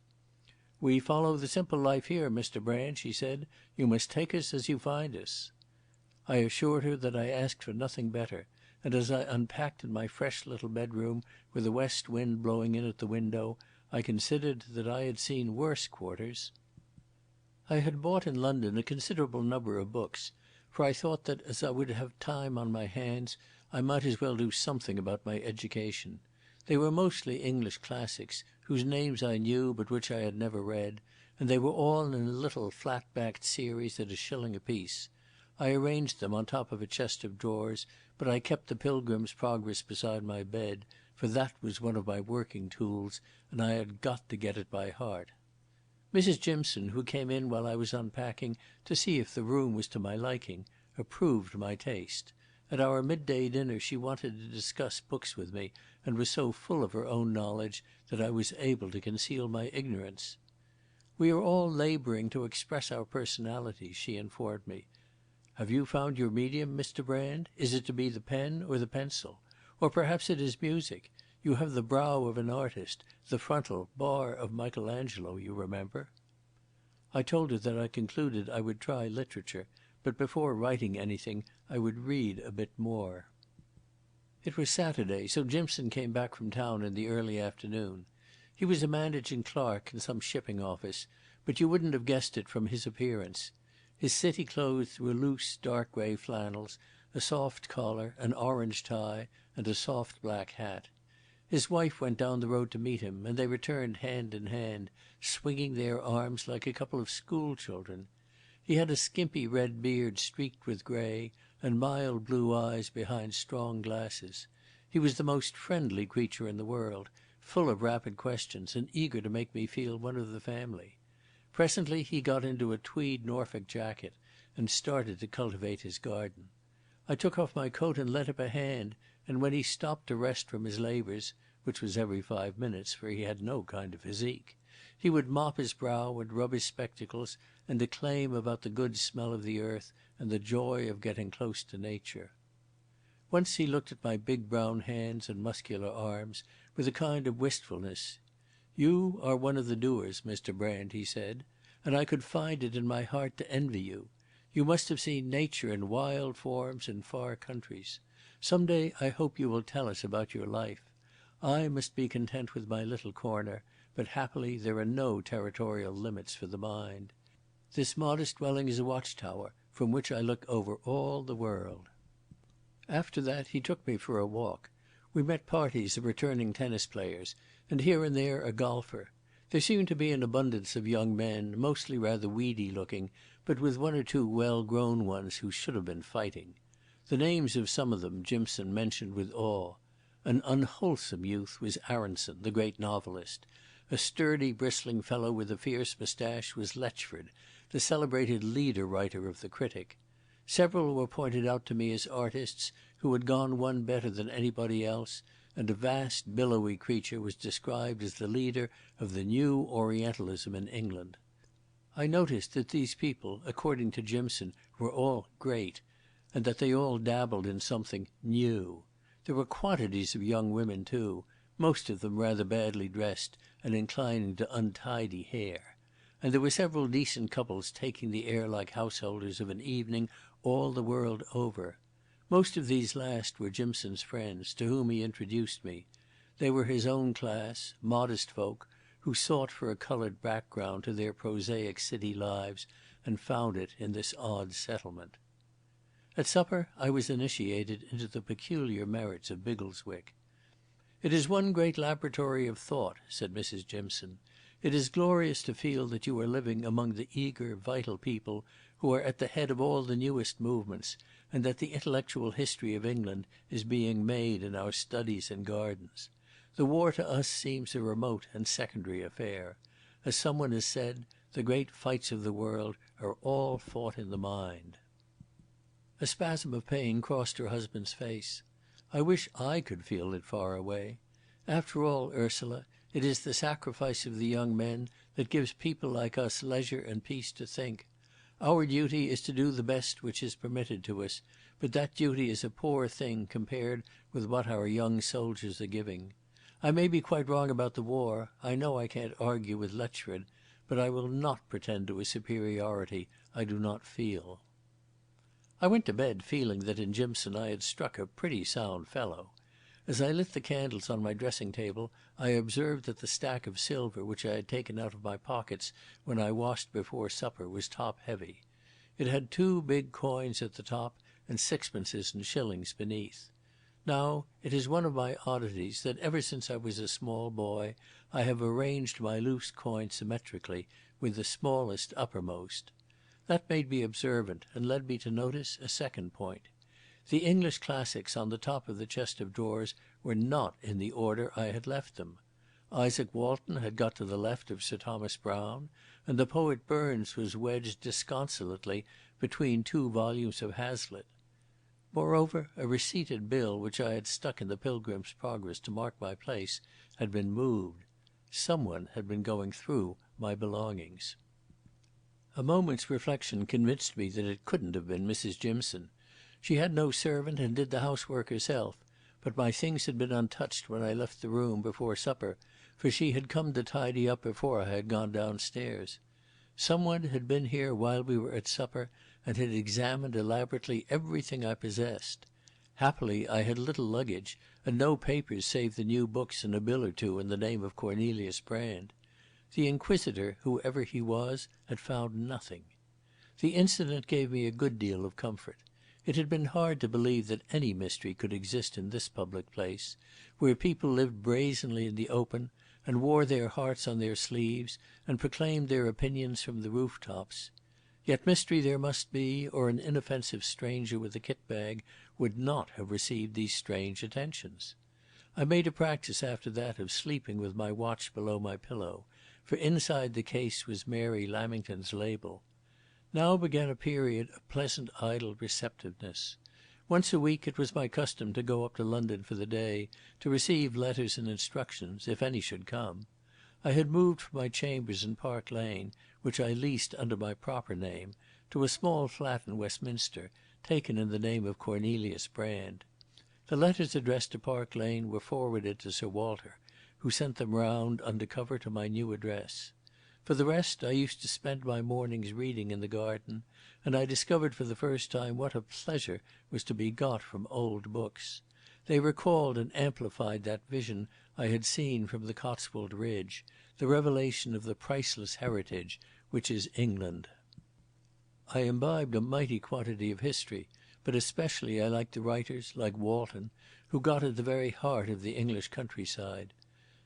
"We follow the simple life here, Mr Brand," she said. "You must take us as you find us." I assured her that I asked for nothing better, and as I unpacked in my fresh little bedroom, with a west wind blowing in at the window, I considered that I had seen worse quarters. I had bought in London a considerable number of books, for I thought that as I would have time on my hands I might as well do something about my education. They were mostly English classics, whose names I knew but which I had never read, and they were all in a little flat-backed series at £1 apiece. I arranged them on top of a chest of drawers, but I kept the Pilgrim's Progress beside my bed, for that was one of my working tools, and I had got to get it by heart. Mrs Jimson, who came in while I was unpacking to see if the room was to my liking, approved my taste. At our midday dinner she wanted to discuss books with me, and was so full of her own knowledge that I was able to conceal my ignorance. "We are all labouring to express our personalities," she informed me. "Have you found your medium, Mr Brand? Is it to be the pen or the pencil? Or perhaps it is music. You have the brow of an artist, the frontal bar of Michelangelo, you remember." I told her that I concluded I would try literature, but before writing anything I would read a bit more. It was Saturday, so Jimson came back from town in the early afternoon. He was a managing clerk in some shipping office, but you wouldn't have guessed it from his appearance. His city clothes were loose dark grey flannels, a soft collar, an orange tie, and a soft black hat. His wife went down the road to meet him, and they returned hand in hand, swinging their arms like a couple of school children. He had a skimpy red beard streaked with grey, and mild blue eyes behind strong glasses. He was the most friendly creature in the world, full of rapid questions and eager to make me feel one of the family. Presently he got into a tweed Norfolk jacket and started to cultivate his garden. I took off my coat and lent him a hand, and when he stopped to rest from his labours, which was every 5 minutes, for he had no kind of physique, he would mop his brow and rub his spectacles and declaim about the good smell of the earth and the joy of getting close to nature. Once he looked at my big brown hands and muscular arms with a kind of wistfulness. "You are one of the doers, Mr Brand," he said, "and I could find it in my heart to envy you. You must have seen nature in wild forms in far countries. Some day I hope you will tell us about your life. I must be content with my little corner, but happily there are no territorial limits for the mind. This modest dwelling is a watchtower from which I look over all the world." After that he took me for a walk. We met parties of returning tennis players, and here and there a golfer. There seemed to be an abundance of young men, mostly rather weedy looking, but with one or two well-grown ones who should have been fighting. The names of some of them Jimson mentioned with awe. An unwholesome youth was Aronson, the great novelist. A sturdy bristling fellow with a fierce moustache was Letchford, the celebrated leader writer of the Critic. Several were pointed out to me as artists who had gone one better than anybody else, and a vast billowy creature was described as the leader of the new Orientalism in England. I noticed that these people, according to Jimson, were all great, and that they all dabbled in something new. There were quantities of young women too, most of them rather badly dressed and inclining to untidy hair. And there were several decent couples taking the air like householders of an evening all the world over. Most of these last were Jimson's friends, to whom he introduced me. They were his own class, modest folk, who sought for a coloured background to their prosaic city lives and found it in this odd settlement. At supper I was initiated into the peculiar merits of Biggleswick. "It is one great laboratory of thought," said Mrs Jimson. "It is glorious to feel that you are living among the eager, vital people who are at the head of all the newest movements, and that the intellectual history of England is being made in our studies and gardens. The war to us seems a remote and secondary affair. As someone has said, the great fights of the world are all fought in the mind." A spasm of pain crossed her husband's face. "I wish I could feel it far away. After all, Ursula, it is the sacrifice of the young men that gives people like us leisure and peace to think. Our duty is to do the best which is permitted to us, but that duty is a poor thing compared with what our young soldiers are giving. I may be quite wrong about the war. I know I can't argue with Letchford, but I will not pretend to a superiority I do not feel. I went to bed feeling that in Jimson I had struck a pretty sound fellow. As I lit the candles on my dressing table, I observed that the stack of silver which I had taken out of my pockets when I washed before supper was top heavy. It had 2 big coins at the top and sixpences and shillings beneath. Now, it is one of my oddities that ever since I was a small boy I have arranged my loose coin symmetrically, with the smallest uppermost. That made me observant and led me to notice a second point. The English classics on the top of the chest of drawers were not in the order I had left them. Isaac Walton had got to the left of Sir Thomas Browne, and the poet Burns was wedged disconsolately between 2 volumes of Hazlitt. Moreover, a receipted bill which I had stuck in the Pilgrim's Progress to mark my place had been moved. Someone had been going through my belongings. A moment's reflection convinced me that it couldn't have been Mrs. Jimson. She had no servant and did the housework herself, but my things had been untouched when I left the room before supper, for she had come to tidy up before I had gone downstairs. Someone had been here while we were at supper and had examined elaborately everything I possessed. Happily I had little luggage and no papers save the new books and a bill or 2 in the name of Cornelius Brand. The inquisitor, whoever he was, had found nothing. The incident gave me a good deal of comfort. It had been hard to believe that any mystery could exist in this public place, where people lived brazenly in the open, and wore their hearts on their sleeves, and proclaimed their opinions from the roof-tops. Yet mystery there must be, or an inoffensive stranger with a kit-bag would not have received these strange attentions. I made a practice after that of sleeping with my watch below my pillow, for inside the case was Mary Lamington's label. Now began a period of pleasant idle receptiveness. Once a week it was my custom to go up to London for the day, to receive letters and instructions, if any should come. I had moved from my chambers in Park Lane, which I leased under my proper name, to a small flat in Westminster, taken in the name of Cornelius Brand. The letters addressed to Park Lane were forwarded to Sir Walter, who sent them round under cover to my new address. For the rest, I used to spend my mornings reading in the garden, and I discovered for the first time what a pleasure was to be got from old books. They recalled and amplified that vision I had seen from the Cotswold Ridge, the revelation of the priceless heritage which is England. I imbibed a mighty quantity of history, but especially I liked the writers, like Walton, who got at the very heart of the English countryside.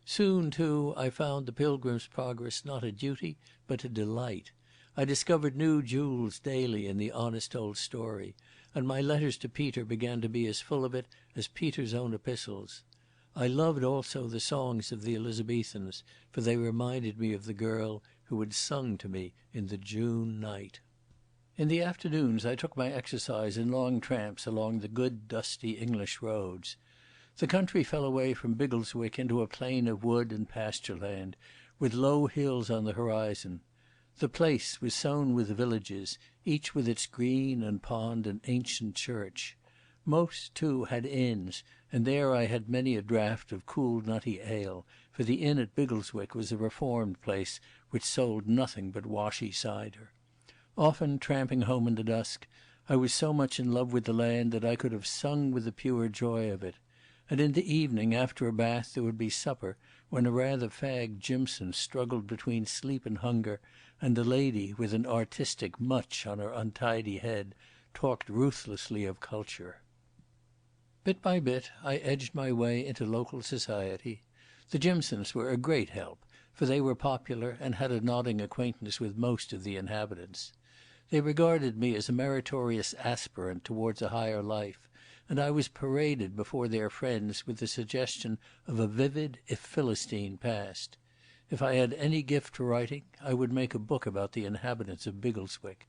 Soon, too, I found the Pilgrim's Progress not a duty, but a delight. I discovered new jewels daily in the honest old story, and my letters to Peter began to be as full of it as Peter's own epistles. I loved also the songs of the Elizabethans, for they reminded me of the girl who had sung to me in the June night. In the afternoons I took my exercise in long tramps along the good dusty English roads. The country fell away from Biggleswick into a plain of wood and pasture land, with low hills on the horizon. The place was sown with villages, each with its green and pond and ancient church. Most, too, had inns, and there I had many a draught of cool nutty ale, for the inn at Biggleswick was a reformed place which sold nothing but washy cider. Often, tramping home in the dusk, I was so much in love with the land that I could have sung with the pure joy of it. And in the evening, after a bath, there would be supper, when a rather fagged Jimson struggled between sleep and hunger, and the lady, with an artistic mutch on her untidy head, talked ruthlessly of culture. Bit by bit I edged my way into local society. The Jimsons were a great help, for they were popular and had a nodding acquaintance with most of the inhabitants. They regarded me as a meritorious aspirant towards a higher life, and I was paraded before their friends with the suggestion of a vivid, if Philistine, past. If I had any gift for writing, I would make a book about the inhabitants of Biggleswick.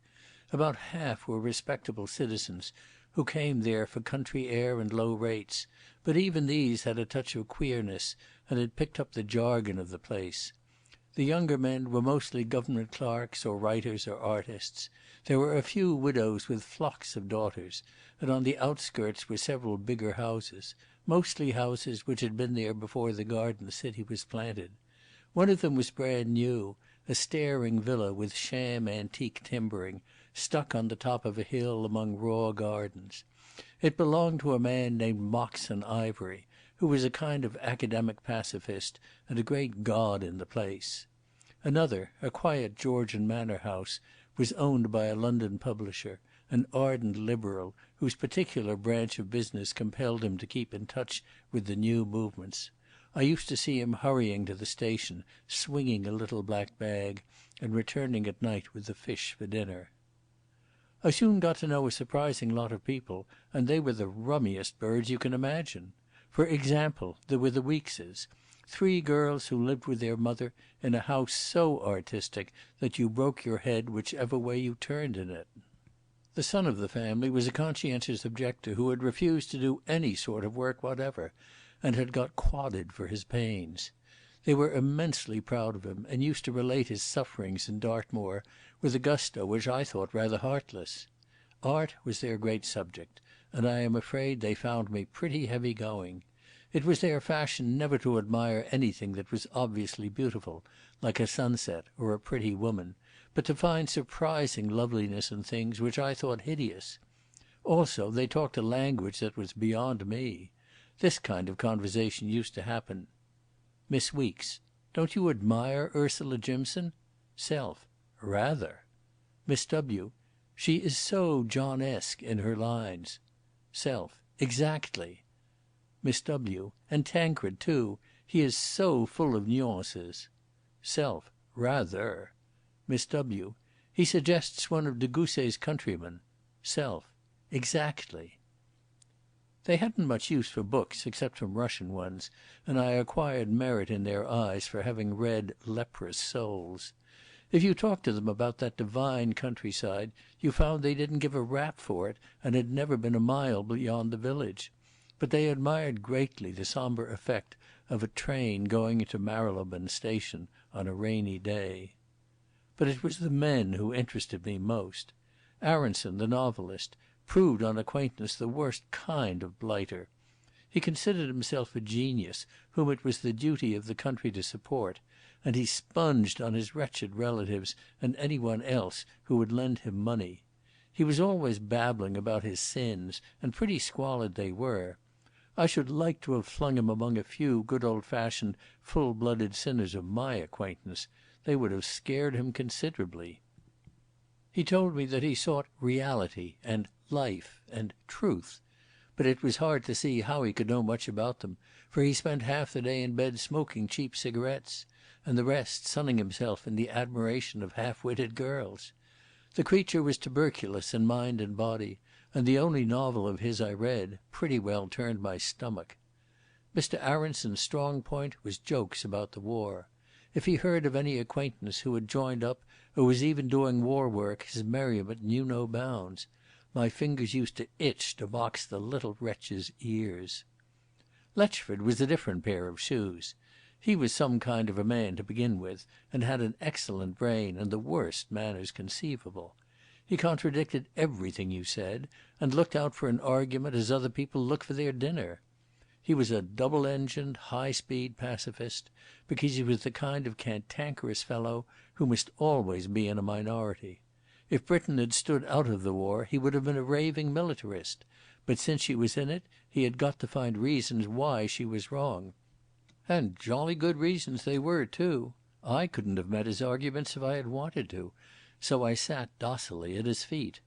About half were respectable citizens who came there for country air and low rates, but even these had a touch of queerness and had picked up the jargon of the place. The younger men were mostly government clerks or writers or artists. There were a few widows with flocks of daughters, and on the outskirts were several bigger houses, mostly houses which had been there before the garden city was planted. One of them was brand new, a staring villa with sham antique timbering, stuck on the top of a hill among raw gardens. It belonged to a man named Moxon Ivory, who was a kind of academic pacifist and a great god in the place. Another, a quiet Georgian manor house, was owned by a London publisher, an ardent liberal, whose particular branch of business compelled him to keep in touch with the new movements. I used to see him hurrying to the station, swinging a little black bag, and returning at night with the fish for dinner. I soon got to know a surprising lot of people, and they were the rummiest birds you can imagine. For example, there were the Weekses, 3 girls who lived with their mother in a house so artistic that you broke your head whichever way you turned in it. The son of the family was a conscientious objector who had refused to do any sort of work whatever, and had got quodded for his pains. They were immensely proud of him, and used to relate his sufferings in Dartmoor with a gusto which I thought rather heartless. Art was their great subject, and I am afraid they found me pretty heavy going. It was their fashion never to admire anything that was obviously beautiful, like a sunset or a pretty woman, but to find surprising loveliness in things which I thought hideous. Also, they talked a language that was beyond me. This kind of conversation used to happen. Miss Weeks: "Don't you admire Ursula Jimson?" Self: "Rather." Miss W.: "She is so John-esque in her lines." Self: "Exactly." Miss W.: "And Tancred too. He is so full of nuances." Self: "Rather." Miss W.: "He suggests one of Degusse's countrymen." Self: "Exactly." They hadn't much use for books, except some Russian ones, and I acquired merit in their eyes for having read Leprous Souls. If you talked to them about that divine countryside, you found they didn't give a rap for it, and had never been a mile beyond the village. But they admired greatly the sombre effect of a train going into Marylebone Station on a rainy day. But it was the men who interested me most. Aronson, the novelist, proved on acquaintance the worst kind of blighter. He considered himself a genius whom it was the duty of the country to support, and he sponged on his wretched relatives and any one else who would lend him money. He was always babbling about his sins, and pretty squalid they were. I should like to have flung him among a few good old-fashioned full-blooded sinners of my acquaintance. They would have scared him considerably. He told me that he sought reality and life and truth, but it was hard to see how he could know much about them, for he spent half the day in bed smoking cheap cigarettes, and the rest sunning himself in the admiration of half-witted girls. The creature was tuberculous in mind and body, and the only novel of his I read pretty well turned my stomach. Mr. Aronson's strong point was jokes about the war. If he heard of any acquaintance who had joined up or was even doing war work, his merriment knew no bounds. My fingers used to itch to box the little wretch's ears. Letchford was a different pair of shoes. He was some kind of a man to begin with, and had an excellent brain and the worst manners conceivable. He contradicted everything you said, and looked out for an argument as other people look for their dinner. He was a double-engined, high-speed pacifist, because he was the kind of cantankerous fellow who must always be in a minority. If Britain had stood out of the war, he would have been a raving militarist, but since she was in it, he had got to find reasons why she was wrong. And jolly good reasons they were, too. I couldn't have met his arguments if I had wanted to, so I sat docilely at his feet.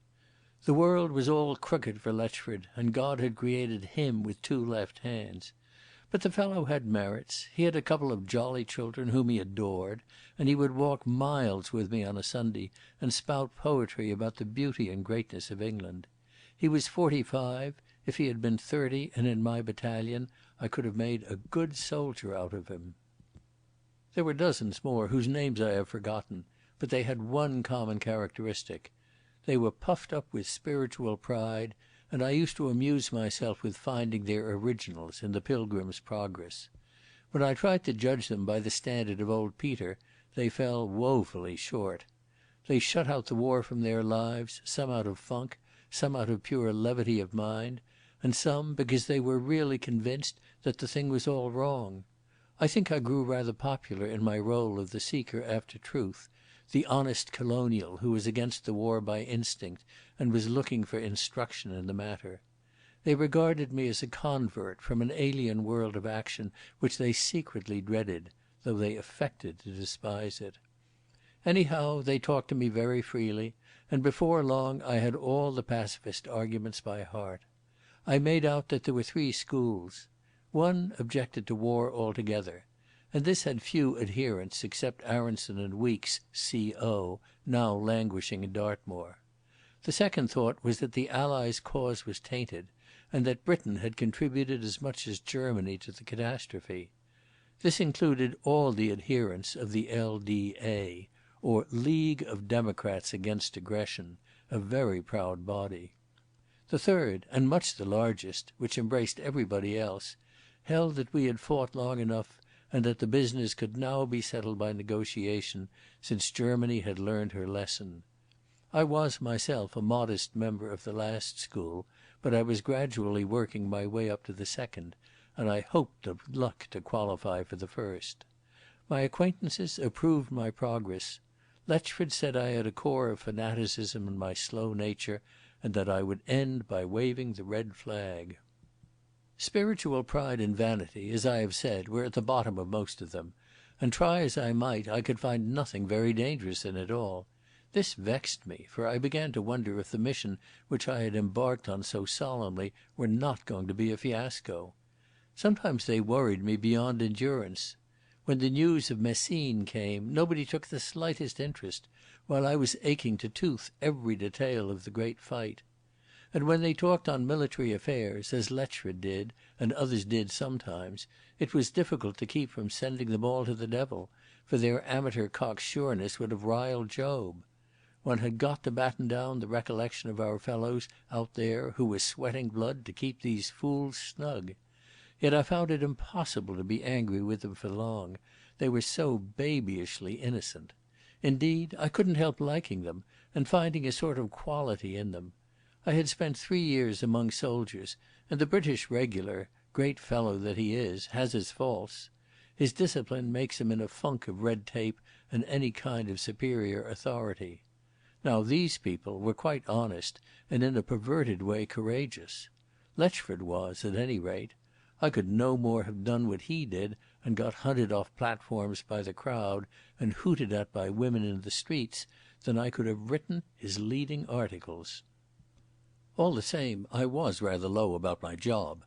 The world was all crooked for Letchford, and God had created him with 2 left hands. But the fellow had merits. He had a couple of jolly children whom he adored, and he would walk miles with me on a Sunday and spout poetry about the beauty and greatness of England. He was 45. If he had been 30 and in my battalion, I could have made a good soldier out of him. There were dozens more whose names I have forgotten, but they had one common characteristic. They were puffed up with spiritual pride, and I used to amuse myself with finding their originals in the Pilgrim's Progress. When I tried to judge them by the standard of old Peter, they fell woefully short. They shut out the war from their lives, some out of funk, some out of pure levity of mind, and some because they were really convinced that the thing was all wrong. I think I grew rather popular in my role of the seeker after truth, the honest colonial who was against the war by instinct and was looking for instruction in the matter. They regarded me as a convert from an alien world of action which they secretly dreaded, though they affected to despise it. Anyhow, they talked to me very freely, and before long I had all the pacifist arguments by heart. I made out that there were three schools. One objected to war altogether, and this had few adherents except Aronson and Weeks, C.O., now languishing in Dartmoor. The second thought was that the Allies' cause was tainted, and that Britain had contributed as much as Germany to the catastrophe. This included all the adherents of the L.D.A., or League of Democrats Against Aggression, a very proud body. The third, and much the largest, which embraced everybody else, held that we had fought long enough and that the business could now be settled by negotiation, since Germany had learned her lesson. I was myself a modest member of the last school, but I was gradually working my way up to the second, and I hoped of luck to qualify for the first. My acquaintances approved my progress. Letchford said I had a core of fanaticism in my slow nature, and that I would end by waving the red flag. Spiritual pride and vanity, as I have said, were at the bottom of most of them, and try as I might, I could find nothing very dangerous in it all. This vexed me, for I began to wonder if the mission which I had embarked on so solemnly were not going to be a fiasco. Sometimes they worried me beyond endurance. When the news of Messines came, nobody took the slightest interest, while I was aching to tooth every detail of the great fight. And when they talked on military affairs, as Letchford did, and others did sometimes, it was difficult to keep from sending them all to the devil, for their amateur cocksureness would have riled Job. One had got to batten down the recollection of our fellows out there who were sweating blood to keep these fools snug. Yet I found it impossible to be angry with them for long. They were so babyishly innocent. Indeed, I couldn't help liking them, and finding a sort of quality in them. I had spent 3 years among soldiers, and the British regular, great fellow that he is, has his faults. His discipline makes him in a funk of red tape and any kind of superior authority. Now these people were quite honest, and in a perverted way courageous. Letchford was, at any rate. I could no more have done what he did, and got hunted off platforms by the crowd and hooted at by women in the streets, than I could have written his leading articles. All the same, I was rather low about my job.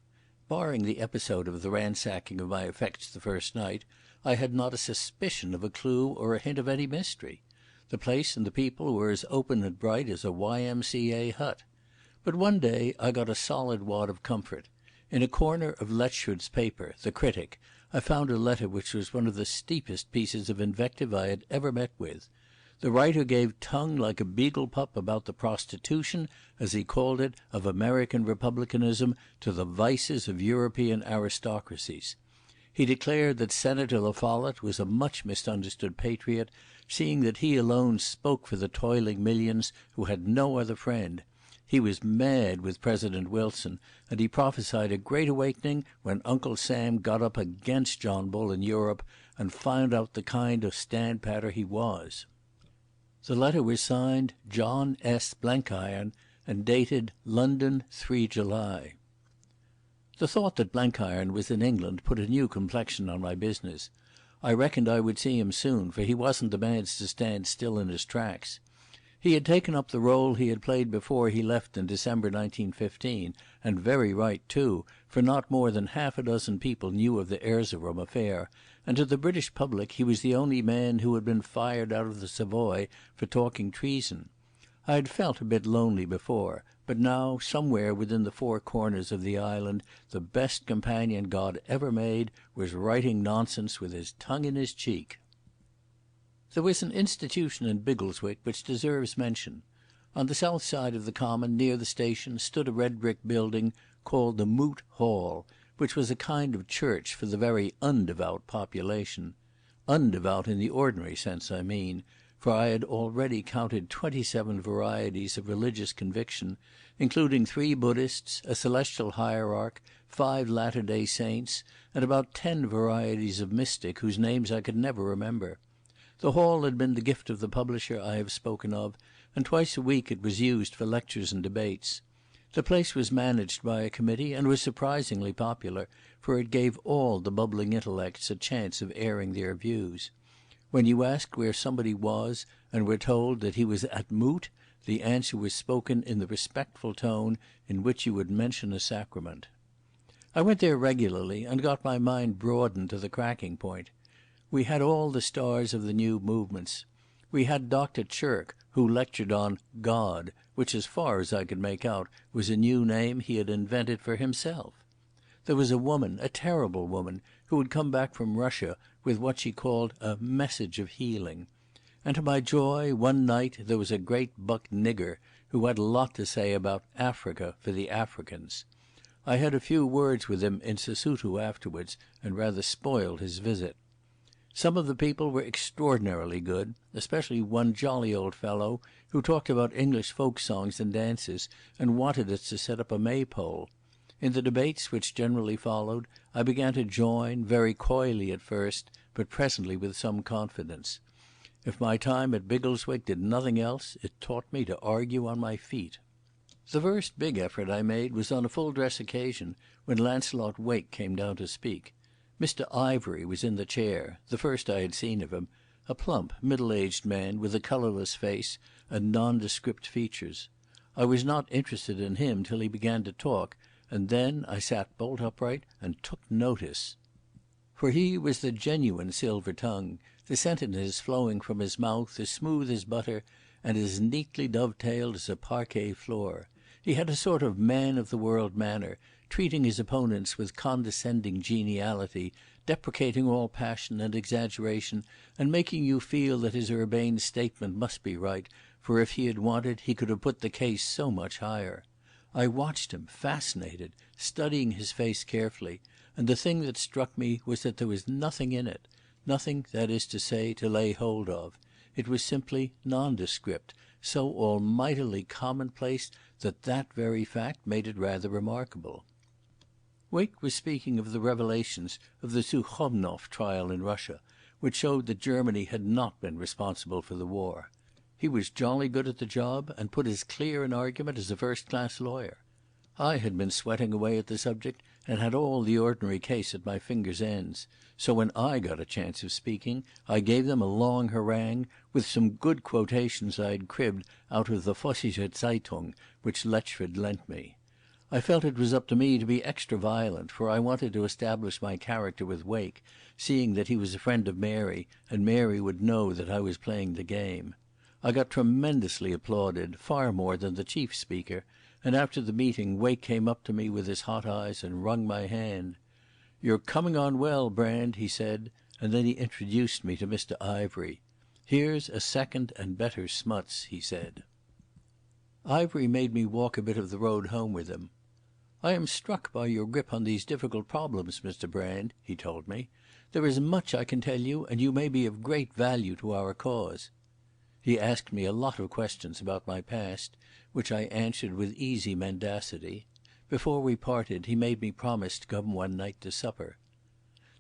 Barring the episode of the ransacking of my effects the first night, I had not a suspicion of a clue or a hint of any mystery. The place and the people were as open and bright as a Y.M.C.A. hut. But one day I got a solid wad of comfort. In a corner of Letchford's paper, The Critic, I found a letter which was one of the steepest pieces of invective I had ever met with. The writer gave tongue like a beagle pup about the prostitution, as he called it, of American republicanism to the vices of European aristocracies. He declared that Senator La Follette was a much misunderstood patriot, seeing that he alone spoke for the toiling millions who had no other friend. He was mad with President Wilson, and he prophesied a great awakening when Uncle Sam got up against John Bull in Europe and found out the kind of stand-patter he was. The letter was signed John S. Blenkiron and dated London, 3 July. The thought that Blenkiron was in England put a new complexion on my business. I reckoned I would see him soon, for he wasn't the man to stand still in his tracks. He had taken up the role he had played before he left in December 1915, and very right too, for not more than half a dozen people knew of the Erzurum affair, and to the British public he was the only man who had been fired out of the Savoy for talking treason. I had felt a bit lonely before, but now, somewhere within the four corners of the island, the best companion God ever made was writing nonsense with his tongue in his cheek. There was an institution in Biggleswick which deserves mention. On the south side of the common, near the station, stood a red brick building called the Moot Hall, which was a kind of church for the very undevout population. Undevout in the ordinary sense, I mean, for I had already counted 27 varieties of religious conviction, including 3 Buddhists, a celestial hierarch, 5 Latter-day Saints, and about 10 varieties of mystic whose names I could never remember. The hall had been the gift of the publisher I have spoken of, and twice a week it was used for lectures and debates. The place was managed by a committee and was surprisingly popular, for it gave all the bubbling intellects a chance of airing their views. When you asked where somebody was and were told that he was at Moot, the answer was spoken in the respectful tone in which you would mention a sacrament. I went there regularly and got my mind broadened to the cracking point. We had all the stars of the new movements. We had Dr. Chirk, who lectured on God, which, as far as I could make out, was a new name he had invented for himself. There was a woman, a terrible woman, who had come back from Russia with what she called a message of healing. And to my joy, one night there was a great buck nigger who had a lot to say about Africa for the Africans. I had a few words with him in Sesotho afterwards, and rather spoiled his visit. Some of the people were extraordinarily good, especially one jolly old fellow who talked about English folk songs and dances and wanted us to set up a maypole. In the debates which generally followed, I began to join, very coyly at first, but presently with some confidence. If my time at Biggleswick did nothing else, it taught me to argue on my feet. The first big effort I made was on a full-dress occasion, when Launcelot Wake came down to speak. Mr. Ivery was in the chair, the first I had seen of him, a plump, middle-aged man with a colourless face and nondescript features. I was not interested in him till he began to talk, and then I sat bolt upright and took notice. For he was the genuine silver tongue, the sentences flowing from his mouth as smooth as butter and as neatly dovetailed as a parquet floor. He had a sort of man-of-the-world manner, treating his opponents with condescending geniality, deprecating all passion and exaggeration, and making you feel that his urbane statement must be right, for if he had wanted he could have put the case so much higher. I watched him, fascinated, studying his face carefully, and the thing that struck me was that there was nothing in it, nothing, that is to say, to lay hold of. It was simply nondescript, so almightily commonplace that that very fact made it rather remarkable. Wake was speaking of the revelations of the Sukhomlinov trial in Russia, which showed that Germany had not been responsible for the war. He was jolly good at the job and put as clear an argument as a first-class lawyer. I had been sweating away at the subject and had all the ordinary case at my fingers' ends, so when I got a chance of speaking I gave them a long harangue with some good quotations I had cribbed out of the Vossische Zeitung which Letchford lent me. I felt it was up to me to be extra violent, for I wanted to establish my character with Wake, seeing that he was a friend of Mary, and Mary would know that I was playing the game. I got tremendously applauded, far more than the chief speaker, and after the meeting Wake came up to me with his hot eyes and wrung my hand. "You're coming on well, Brand," he said, and then he introduced me to Mr. Ivery. "Here's a second and better Smuts," he said. Ivery made me walk a bit of the road home with him. "I am struck by your grip on these difficult problems, Mr. Brand," he told me. "There is much I can tell you, and you may be of great value to our cause." He asked me a lot of questions about my past, which I answered with easy mendacity. Before we parted he made me promise to come one night to supper.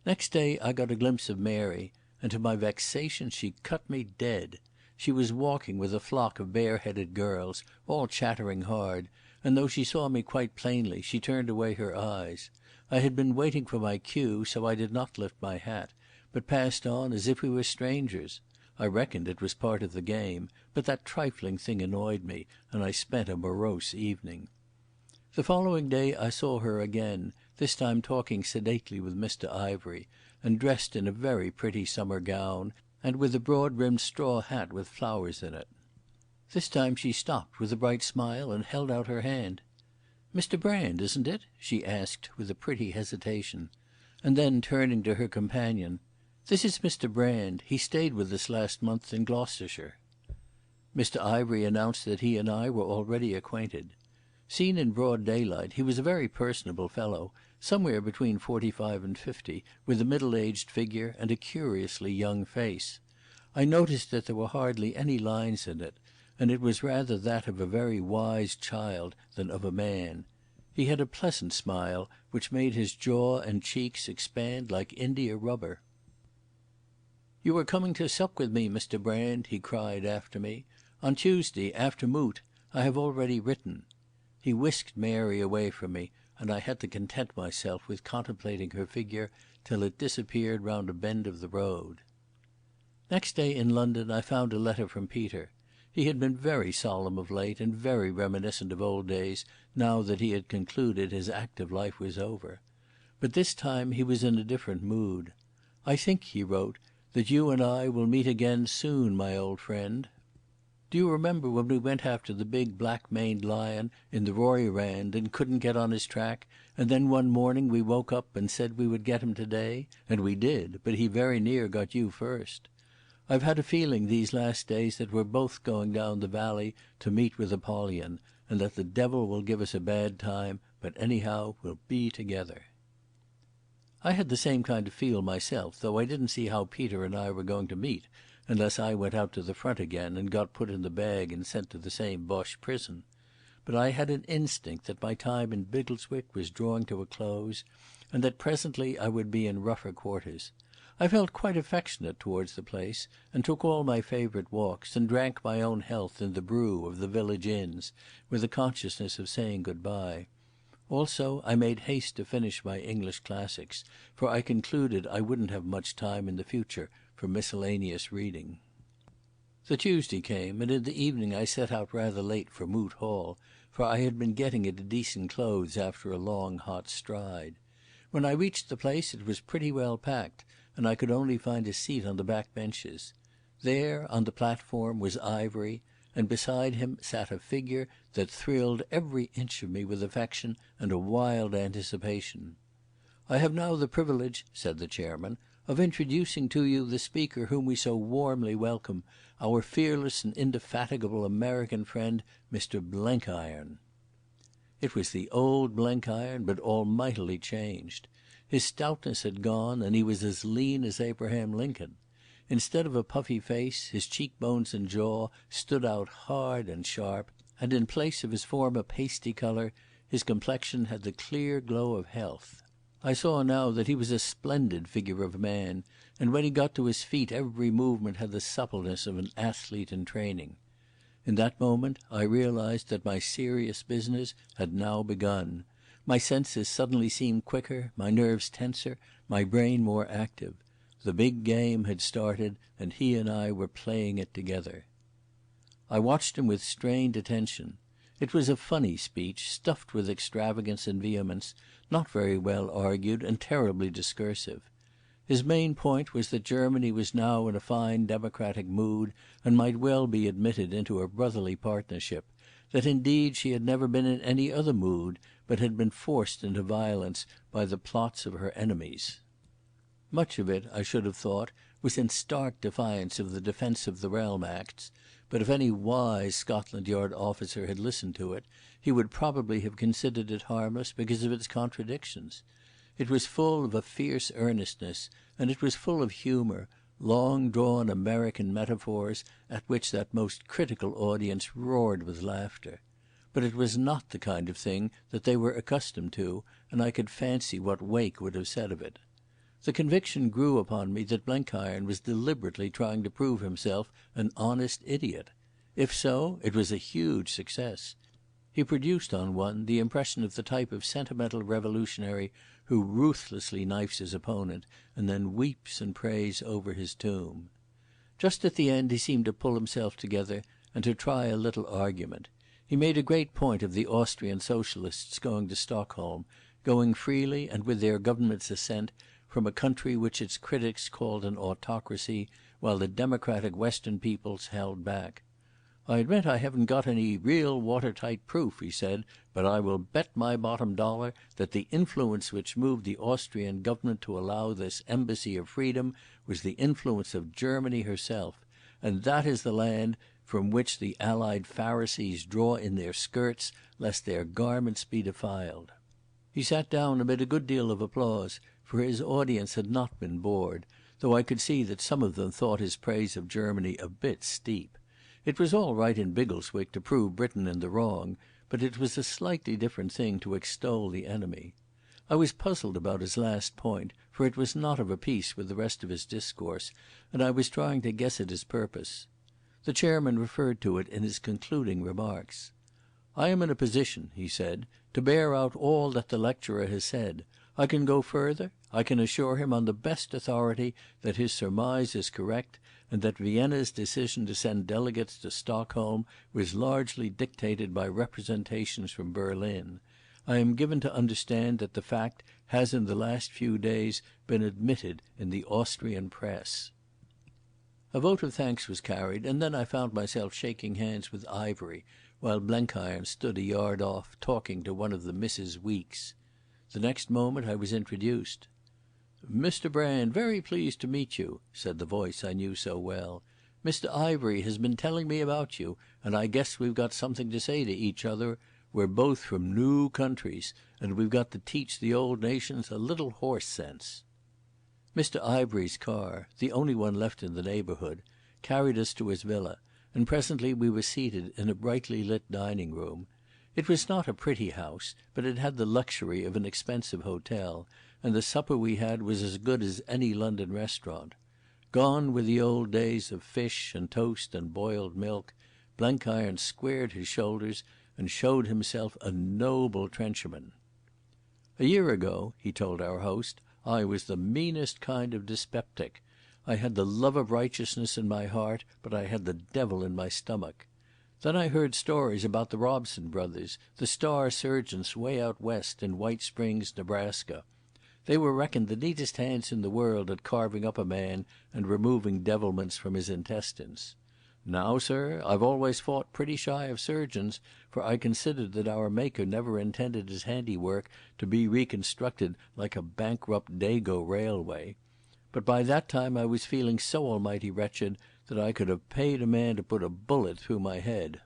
Next day I got a glimpse of Mary, and to my vexation she cut me dead. She was walking with a flock of bare-headed girls, all chattering hard, and though she saw me quite plainly, she turned away her eyes. I had been waiting for my cue, so I did not lift my hat, but passed on as if we were strangers. I reckoned it was part of the game, but that trifling thing annoyed me, and I spent a morose evening. The following day I saw her again, this time talking sedately with Mr. Ivery, and dressed in a very pretty summer gown, and with a broad-brimmed straw hat with flowers in it. This time she stopped with a bright smile and held out her hand. "Mr. Brand, isn't it?" she asked with a pretty hesitation, and then turning to her companion, "This is Mr. Brand. He stayed with us last month in Gloucestershire." Mr. Ivery announced that he and I were already acquainted. Seen in broad daylight, he was a very personable fellow, somewhere between 45 and 50, with a middle-aged figure and a curiously young face. I noticed that there were hardly any lines in it, and it was rather that of a very wise child than of a man. He had a pleasant smile, which made his jaw and cheeks expand like India rubber. "You are coming to sup with me, Mr Brand," he cried after me. "On Tuesday, after moot. I have already written." He whisked Mary away from me, and I had to content myself with contemplating her figure till it disappeared round a bend of the road. Next day in London I found a letter from Peter. He had been very solemn of late and very reminiscent of old days now that he had concluded his active life was over. But this time he was in a different mood. "I think," he wrote, "that you and I will meet again soon, my old friend. Do you remember when we went after the big black-maned lion in the Rooirand and couldn't get on his track, and then one morning we woke up and said we would get him today? And we did, but he very near got you first. I've had a feeling these last days that we're both going down the valley to meet with Apollyon, and that the devil will give us a bad time, but anyhow we'll be together." I had the same kind of feel myself, though I didn't see how Peter and I were going to meet, unless I went out to the front again and got put in the bag and sent to the same Boche prison. But I had an instinct that my time in Biggleswick was drawing to a close, and that presently I would be in rougher quarters. I felt quite affectionate towards the place, and took all my favourite walks, and drank my own health in the brew of the village inns, with the consciousness of saying good-bye. Also I made haste to finish my English classics, for I concluded I wouldn't have much time in the future for miscellaneous reading. The Tuesday came, and in the evening I set out rather late for Moot Hall, for I had been getting into decent clothes after a long hot stride. When I reached the place it was pretty well packed, and I could only find a seat on the back benches. There, on the platform, was Ivery, and beside him sat a figure that thrilled every inch of me with affection and a wild anticipation. "I have now the privilege," said the chairman, "of introducing to you the speaker whom we so warmly welcome, our fearless and indefatigable American friend, Mr Blenkiron." It was the old Blenkiron, but almightily changed. His stoutness had gone, and he was as lean as Abraham Lincoln. Instead of a puffy face, his cheekbones and jaw stood out hard and sharp, and in place of his former pasty colour, his complexion had the clear glow of health. I saw now that he was a splendid figure of a man, and when he got to his feet every movement had the suppleness of an athlete in training. In that moment I realised that my serious business had now begun. My senses suddenly seemed quicker, my nerves tenser, my brain more active. The big game had started, and he and I were playing it together. I watched him with strained attention. It was a funny speech, stuffed with extravagance and vehemence, not very well argued, and terribly discursive. His main point was that Germany was now in a fine democratic mood, and might well be admitted into a brotherly partnership, that indeed she had never been in any other mood, but had been forced into violence by the plots of her enemies. Much of it, I should have thought, was in stark defiance of the Defence of the Realm Acts, but if any wise Scotland Yard officer had listened to it, he would probably have considered it harmless because of its contradictions. It was full of a fierce earnestness, and it was full of humour, long-drawn American metaphors at which that most critical audience roared with laughter. But it was not the kind of thing that they were accustomed to, and I could fancy what Wake would have said of it. The conviction grew upon me that Blenkiron was deliberately trying to prove himself an honest idiot. If so, it was a huge success. He produced on one the impression of the type of sentimental revolutionary who ruthlessly knifes his opponent and then weeps and prays over his tomb. Just at the end he seemed to pull himself together and to try a little argument. He made a great point of the Austrian socialists going to Stockholm, going freely and with their government's assent from a country which its critics called an autocracy, while the democratic Western peoples held back. "I admit I haven't got any real watertight proof," he said, "but I will bet my bottom dollar that the influence which moved the Austrian government to allow this embassy of freedom was the influence of Germany herself. And that is the land from which the allied Pharisees draw in their skirts, lest their garments be defiled." He sat down amid a good deal of applause, for his audience had not been bored, though I could see that some of them thought his praise of Germany a bit steep. It was all right in Biggleswick to prove Britain in the wrong, but it was a slightly different thing to extol the enemy. I was puzzled about his last point, for it was not of a piece with the rest of his discourse, and I was trying to guess at his purpose. The chairman referred to it in his concluding remarks. "I am in a position," he said, "to bear out all that the lecturer has said. I can go further. I can assure him on the best authority that his surmise is correct, and that Vienna's decision to send delegates to Stockholm was largely dictated by representations from Berlin. I am given to understand that the fact has in the last few days been admitted in the Austrian press." A vote of thanks was carried, and then I found myself shaking hands with Ivery, while Blenkiron stood a yard off talking to one of the Misses Weeks. The next moment I was introduced. "Mr Brand, very pleased to meet you," said the voice I knew so well. "Mr Ivery has been telling me about you, and I guess we've got something to say to each other. We're both from new countries, and we've got to teach the old nations a little horse sense." Mr Ivery's car, the only one left in the neighbourhood, carried us to his villa, and presently we were seated in a brightly lit dining room. It was not a pretty house, but it had the luxury of an expensive hotel, and the supper we had was as good as any London restaurant. Gone were the old days of fish and toast and boiled milk. Blenkiron squared his shoulders and showed himself a noble trencherman. "A year ago," he told our host, "I was the meanest kind of dyspeptic. I had the love of righteousness in my heart, but I had the devil in my stomach. Then I heard stories about the Robson brothers, the star surgeons way out west in White Springs, Nebraska. They were reckoned the neatest hands in the world at carving up a man and removing devilments from his intestines. Now, sir, I've always fought pretty shy of surgeons, for I considered that our Maker never intended his handiwork to be reconstructed like a bankrupt Dago railway. But by that time I was feeling so almighty wretched that I could have paid a man to put a bullet through my head.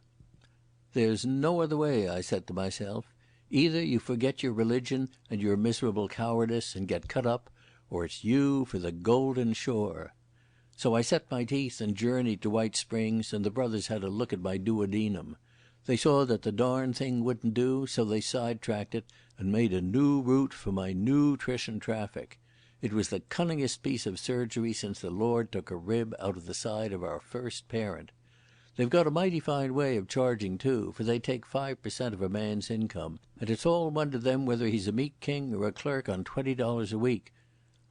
There's no other way, I said to myself. Either you forget your religion and your miserable cowardice and get cut up, or it's you for the golden shore. So I set my teeth and journeyed to White Springs, and the brothers had a look at my duodenum. They saw that the darn thing wouldn't do, so they sidetracked it and made a new route for my nutrition traffic. It was the cunningest piece of surgery since the Lord took a rib out of the side of our first parent. They've got a mighty fine way of charging too, for they take 5% of a man's income, and it's all one to them whether he's a meat king or a clerk on $20 a week.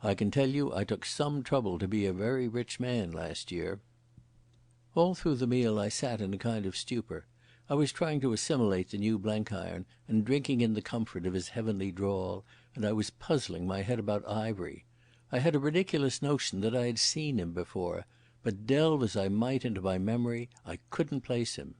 I can tell you I took some trouble to be a very rich man last year. All through the meal I sat in a kind of stupor. I was trying to assimilate the new Blenkiron and drinking in the comfort of his heavenly drawl, and I was puzzling my head about Ivery. I had a ridiculous notion that I had seen him before, but delve as I might into my memory, I couldn't place him.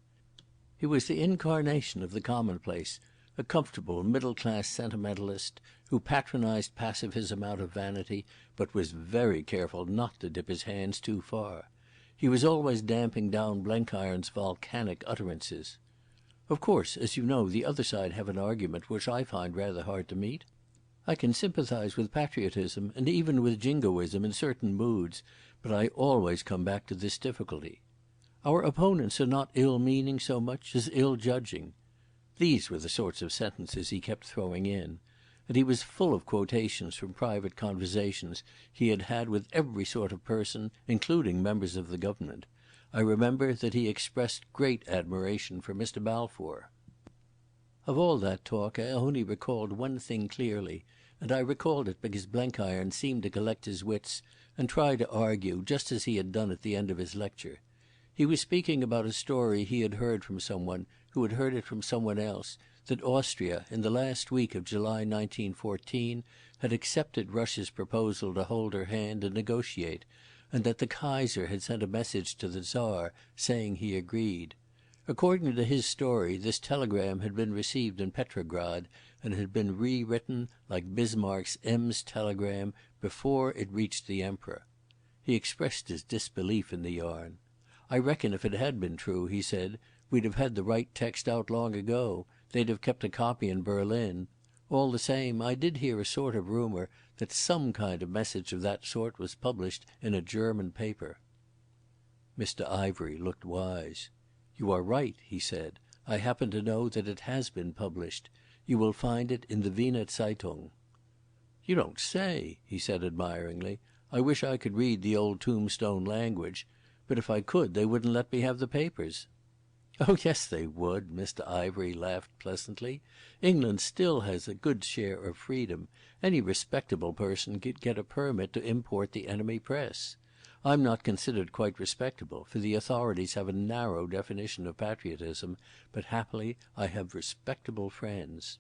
He was the incarnation of the commonplace, a comfortable middle-class sentimentalist who patronized pacifism out of vanity, but was very careful not to dip his hands too far. He was always damping down Blenkiron's volcanic utterances. Of course, as you know, the other side have an argument which I find rather hard to meet. I can sympathize with patriotism and even with jingoism in certain moods, but I always come back to this difficulty. Our opponents are not ill-meaning so much as ill-judging. These were the sorts of sentences he kept throwing in, and he was full of quotations from private conversations he had had with every sort of person, including members of the government. I remember that he expressed great admiration for Mr. Balfour. Of all that talk I only recalled one thing clearly, and I recalled it because Blenkiron seemed to collect his wits and try to argue, just as he had done at the end of his lecture. He was speaking about a story he had heard from someone, who had heard it from someone else, that Austria, in the last week of July 1914, had accepted Russia's proposal to hold her hand and negotiate, and that the Kaiser had sent a message to the Tsar saying he agreed. According to his story, this telegram had been received in Petrograd and had been rewritten, like Bismarck's Ems telegram, before it reached the Emperor. He expressed his disbelief in the yarn. "I reckon if it had been true," he said, "we'd have had the right text out long ago. They'd have kept a copy in Berlin. All the same, I did hear a sort of rumour that some kind of message of that sort was published in a German paper." Mr. Ivery looked wise. "You are right," he said. "I happen to know that it has been published. You will find it in the Wiener Zeitung." "You don't say," he said admiringly. "I wish I could read the old tombstone language. But if I could they wouldn't let me have the papers." "Oh yes they would," Mr. Ivery laughed pleasantly. "England still has a good share of freedom. Any respectable person could get a permit to import the enemy press. I'm not considered quite respectable, for the authorities have a narrow definition of patriotism, but happily I have respectable friends."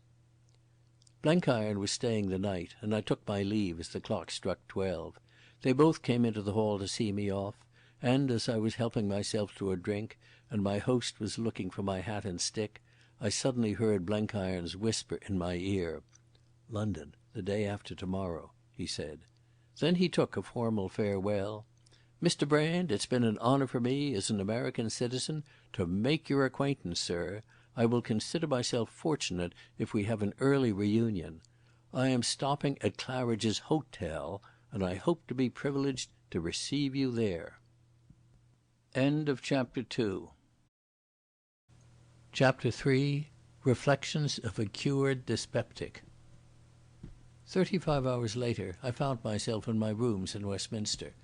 Blenkiron was staying the night, and I took my leave as the clock struck 12. They both came into the hall to see me off, and as I was helping myself to a drink, and my host was looking for my hat and stick, I suddenly heard Blenkiron's whisper in my ear. "London, the day after tomorrow," he said. Then he took a formal farewell. "Mr. Brand, it's been an honour for me, as an American citizen, to make your acquaintance, sir. I will consider myself fortunate if we have an early reunion. I am stopping at Claridge's Hotel, and I hope to be privileged to receive you there." End of Chapter 2. Chapter 3. Reflections of a Cured Dyspeptic. 35 hours later I found myself in my rooms in Westminster.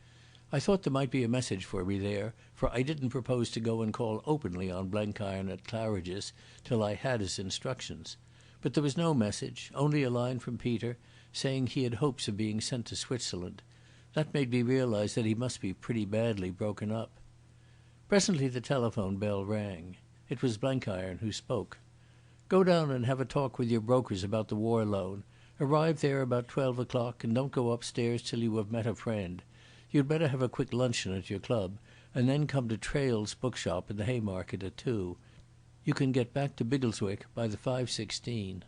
I thought there might be a message for me there, for I didn't propose to go and call openly on Blenkiron at Claridge's till I had his instructions. But there was no message, only a line from Peter, saying he had hopes of being sent to Switzerland. That made me realise that he must be pretty badly broken up. Presently the telephone bell rang. It was Blenkiron who spoke. "Go down and have a talk with your brokers about the war loan. Arrive there about 12 o'clock and don't go upstairs till you have met a friend. You'd better have a quick luncheon at your club, and then come to Traill's bookshop in the Haymarket at 2. You can get back to Biggleswick by the 5:16.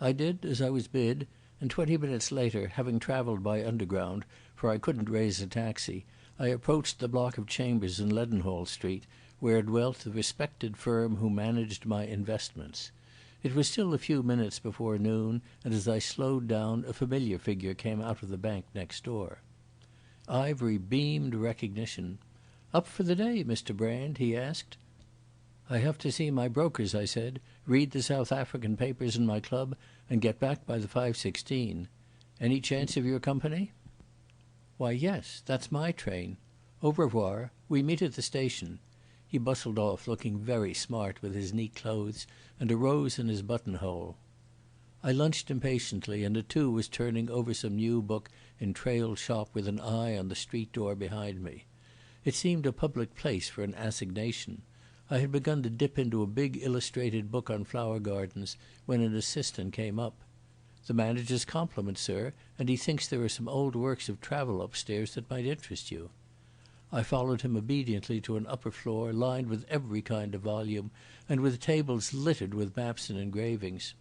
I did as I was bid, and 20 minutes later, having travelled by underground, for I couldn't raise a taxi, I approached the block of chambers in Leadenhall Street, where dwelt the respected firm who managed my investments. It was still a few minutes before noon, and as I slowed down, a familiar figure came out of the bank next door. Ivery beamed recognition. "Up for the day, Mr. Brand?" he asked. "I have to see my brokers," I said, "read the South African papers in my club, and get back by the 5:16. Any chance of your company?" "Why, yes. That's my train. Au revoir. We meet at the station." He bustled off, looking very smart with his neat clothes and a rose in his buttonhole. I lunched impatiently, and at 2 was turning over some new book in Traill's shop with an eye on the street door behind me. It seemed a public place for an assignation. I had begun to dip into a big illustrated book on flower gardens when an assistant came up. "The manager's compliments, sir, and he thinks there are some old works of travel upstairs that might interest you." I followed him obediently to an upper floor lined with every kind of volume, and with tables littered with maps and engravings.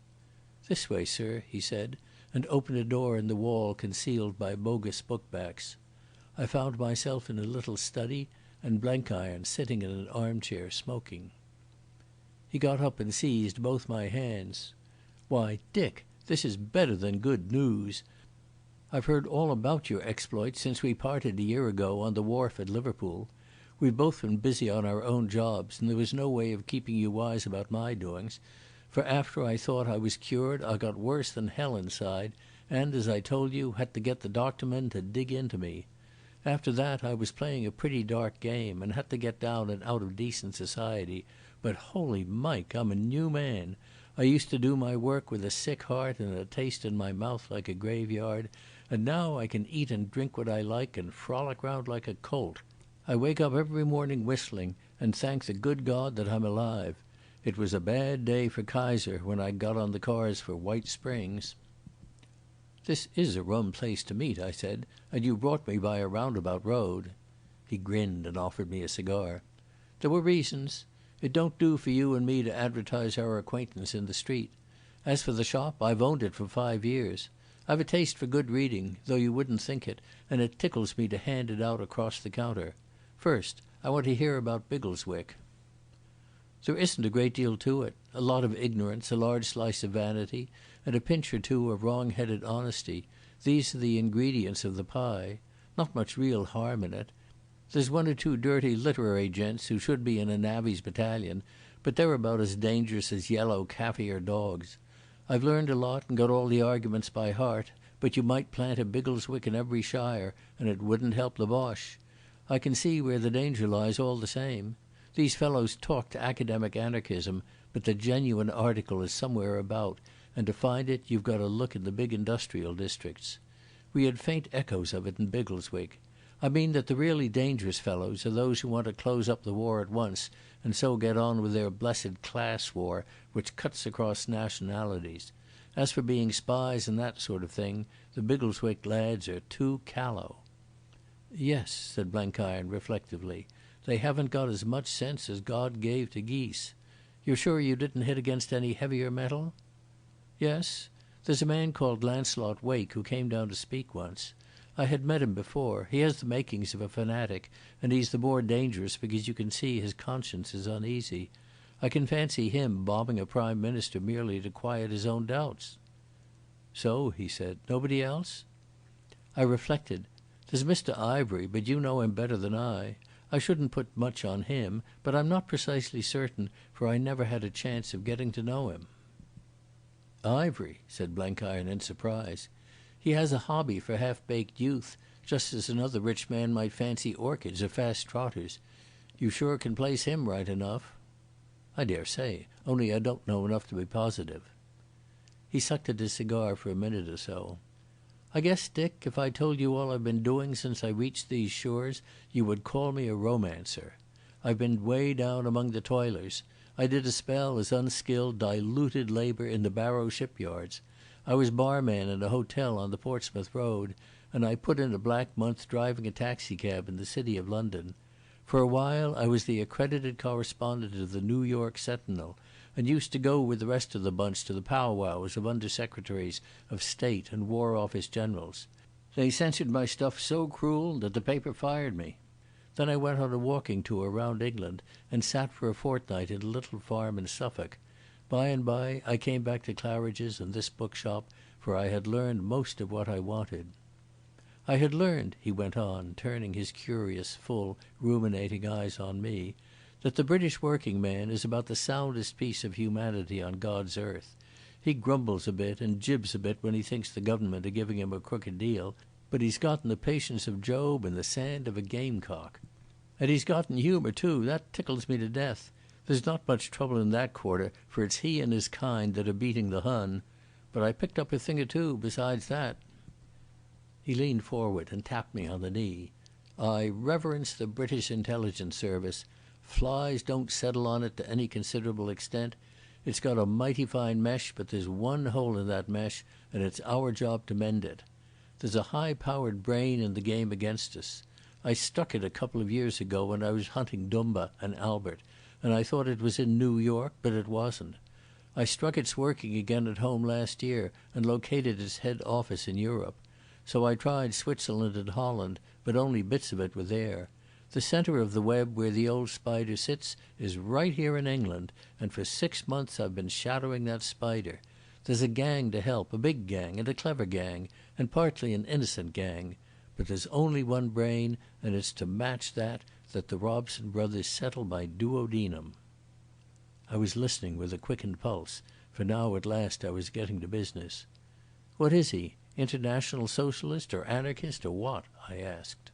"This way, sir," he said, and opened a door in the wall concealed by bogus bookbacks. I found myself in a little study, and Blenkiron sitting in an armchair smoking. He got up and seized both my hands. "Why, Dick, this is better than good news. I've heard all about your exploits since we parted a year ago on the wharf at Liverpool. We've both been busy on our own jobs, and there was no way of keeping you wise about my doings. For after I thought I was cured, I got worse than hell inside, and, as I told you, had to get the doctormen to dig into me. After that I was playing a pretty dark game, and had to get down and out of decent society. But holy Mike, I'm a new man. I used to do my work with a sick heart and a taste in my mouth like a graveyard, and now I can eat and drink what I like and frolic round like a colt. I wake up every morning whistling, and thank the good God that I'm alive. It was a bad day for Kaiser when I got on the cars for White Springs." "This is a rum place to meet," I said, "and you brought me by a roundabout road." He grinned and offered me a cigar. "There were reasons. It don't do for you and me to advertise our acquaintance in the street. As for the shop, I've owned it for 5 years. I've a taste for good reading, though you wouldn't think it, and it tickles me to hand it out across the counter. First, I want to hear about Biggleswick." "There isn't a great deal to it. A lot of ignorance, a large slice of vanity, and a pinch or two of wrong-headed honesty. These are the ingredients of the pie. Not much real harm in it. There's one or two dirty literary gents who should be in a navvy's battalion, but they're about as dangerous as yellow Kaffir dogs. I've learned a lot and got all the arguments by heart, but you might plant a Biggleswick in every shire and it wouldn't help the Boche. I can see where the danger lies all the same. These fellows talk academic anarchism, but the genuine article is somewhere about, and to find it you've got to look in the big industrial districts. We had faint echoes of it in Biggleswick. I mean that the really dangerous fellows are those who want to close up the war at once and so get on with their blessed class war which cuts across nationalities. As for being spies and that sort of thing, the Biggleswick lads are too callow." "Yes," said Blenkiron reflectively, "they haven't got as much sense as God gave to geese. You're sure you didn't hit against any heavier metal?" "Yes. There's a man called Lancelot Wake who came down to speak once. I had met him before. He has the makings of a fanatic, and he's the more dangerous because you can see his conscience is uneasy. I can fancy him bombing a Prime Minister merely to quiet his own doubts." "So," he said, "nobody else?" I reflected. "There's Mr. Ivery, but you know him better than I. I shouldn't put much on him, but I'm not precisely certain, for I never had a chance of getting to know him." "Ivery," said Blenkiron in surprise. "He has a hobby for half-baked youth, just as another rich man might fancy orchids or fast trotters. You sure can place him right enough." "I dare say, only I don't know enough to be positive." He sucked at his cigar for a minute or so. "I guess, Dick, if I told you all I've been doing since I reached these shores, you would call me a romancer. I've been way down among the toilers. I did a spell as unskilled, diluted labour in the Barrow shipyards. I was barman in a hotel on the Portsmouth Road, and I put in a black month driving a taxicab in the City of London. For a while I was the accredited correspondent of the New York Sentinel, and used to go with the rest of the bunch to the powwows of Under-Secretaries of State and War Office Generals. They censored my stuff so cruel that the paper fired me. Then I went on a walking tour round England and sat for a fortnight in a little farm in Suffolk. By and by I came back to Claridge's and this bookshop, for I had learned most of what I wanted. I had learned," he went on, turning his curious, full, ruminating eyes on me, "that the British working man is about the soundest piece of humanity on God's earth. He grumbles a bit and jibs a bit when he thinks the government are giving him a crooked deal, but he's gotten the patience of Job and the sand of a gamecock. And he's gotten humour too, that tickles me to death. There's not much trouble in that quarter, for it's he and his kind that are beating the Hun. But I picked up a thing or two besides that." He leaned forward and tapped me on the knee. "I reverence the British Intelligence Service. Flies don't settle on it to any considerable extent. It's got a mighty fine mesh, but there's one hole in that mesh, and it's our job to mend it. There's a high-powered brain in the game against us. I struck it a couple of years ago when I was hunting Dumba and Albert, and I thought it was in New York, but it wasn't. I struck its working again at home last year and located its head office in Europe. So I tried Switzerland and Holland, but only bits of it were there. The centre of the web where the old spider sits is right here in England, and for 6 months I've been shadowing that spider. There's a gang to help, a big gang and a clever gang, and partly an innocent gang. But there's only one brain, and it's to match that the Robson brothers settle by duodenum." I was listening with a quickened pulse, for now at last I was getting to business. "What is he? International Socialist or Anarchist or what?" I asked.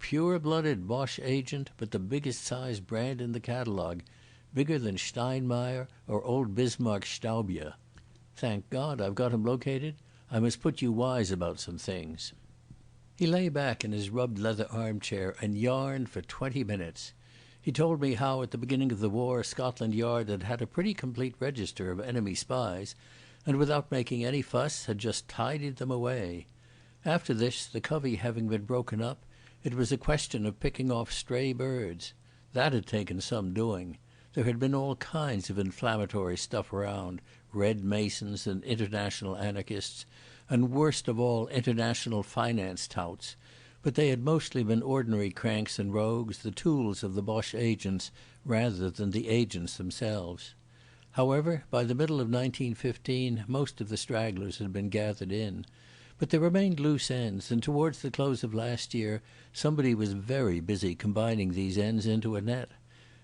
"Pure-blooded Boche agent, but the biggest size brand in the catalogue. Bigger than Steinmeier or old Bismarck's Staubier. Thank God I've got him located. I must put you wise about some things." He lay back in his rubbed leather armchair and yarned for 20 minutes. He told me how at the beginning of the war Scotland Yard had had a pretty complete register of enemy spies, and without making any fuss had just tidied them away. After this, the covey having been broken up, it was a question of picking off stray birds. That had taken some doing. There had been all kinds of inflammatory stuff around, Red Masons and international anarchists, and worst of all international finance touts, but they had mostly been ordinary cranks and rogues, the tools of the Boche agents rather than the agents themselves. However, by the middle of 1915 most of the stragglers had been gathered in. But there remained loose ends, and towards the close of last year somebody was very busy combining these ends into a net.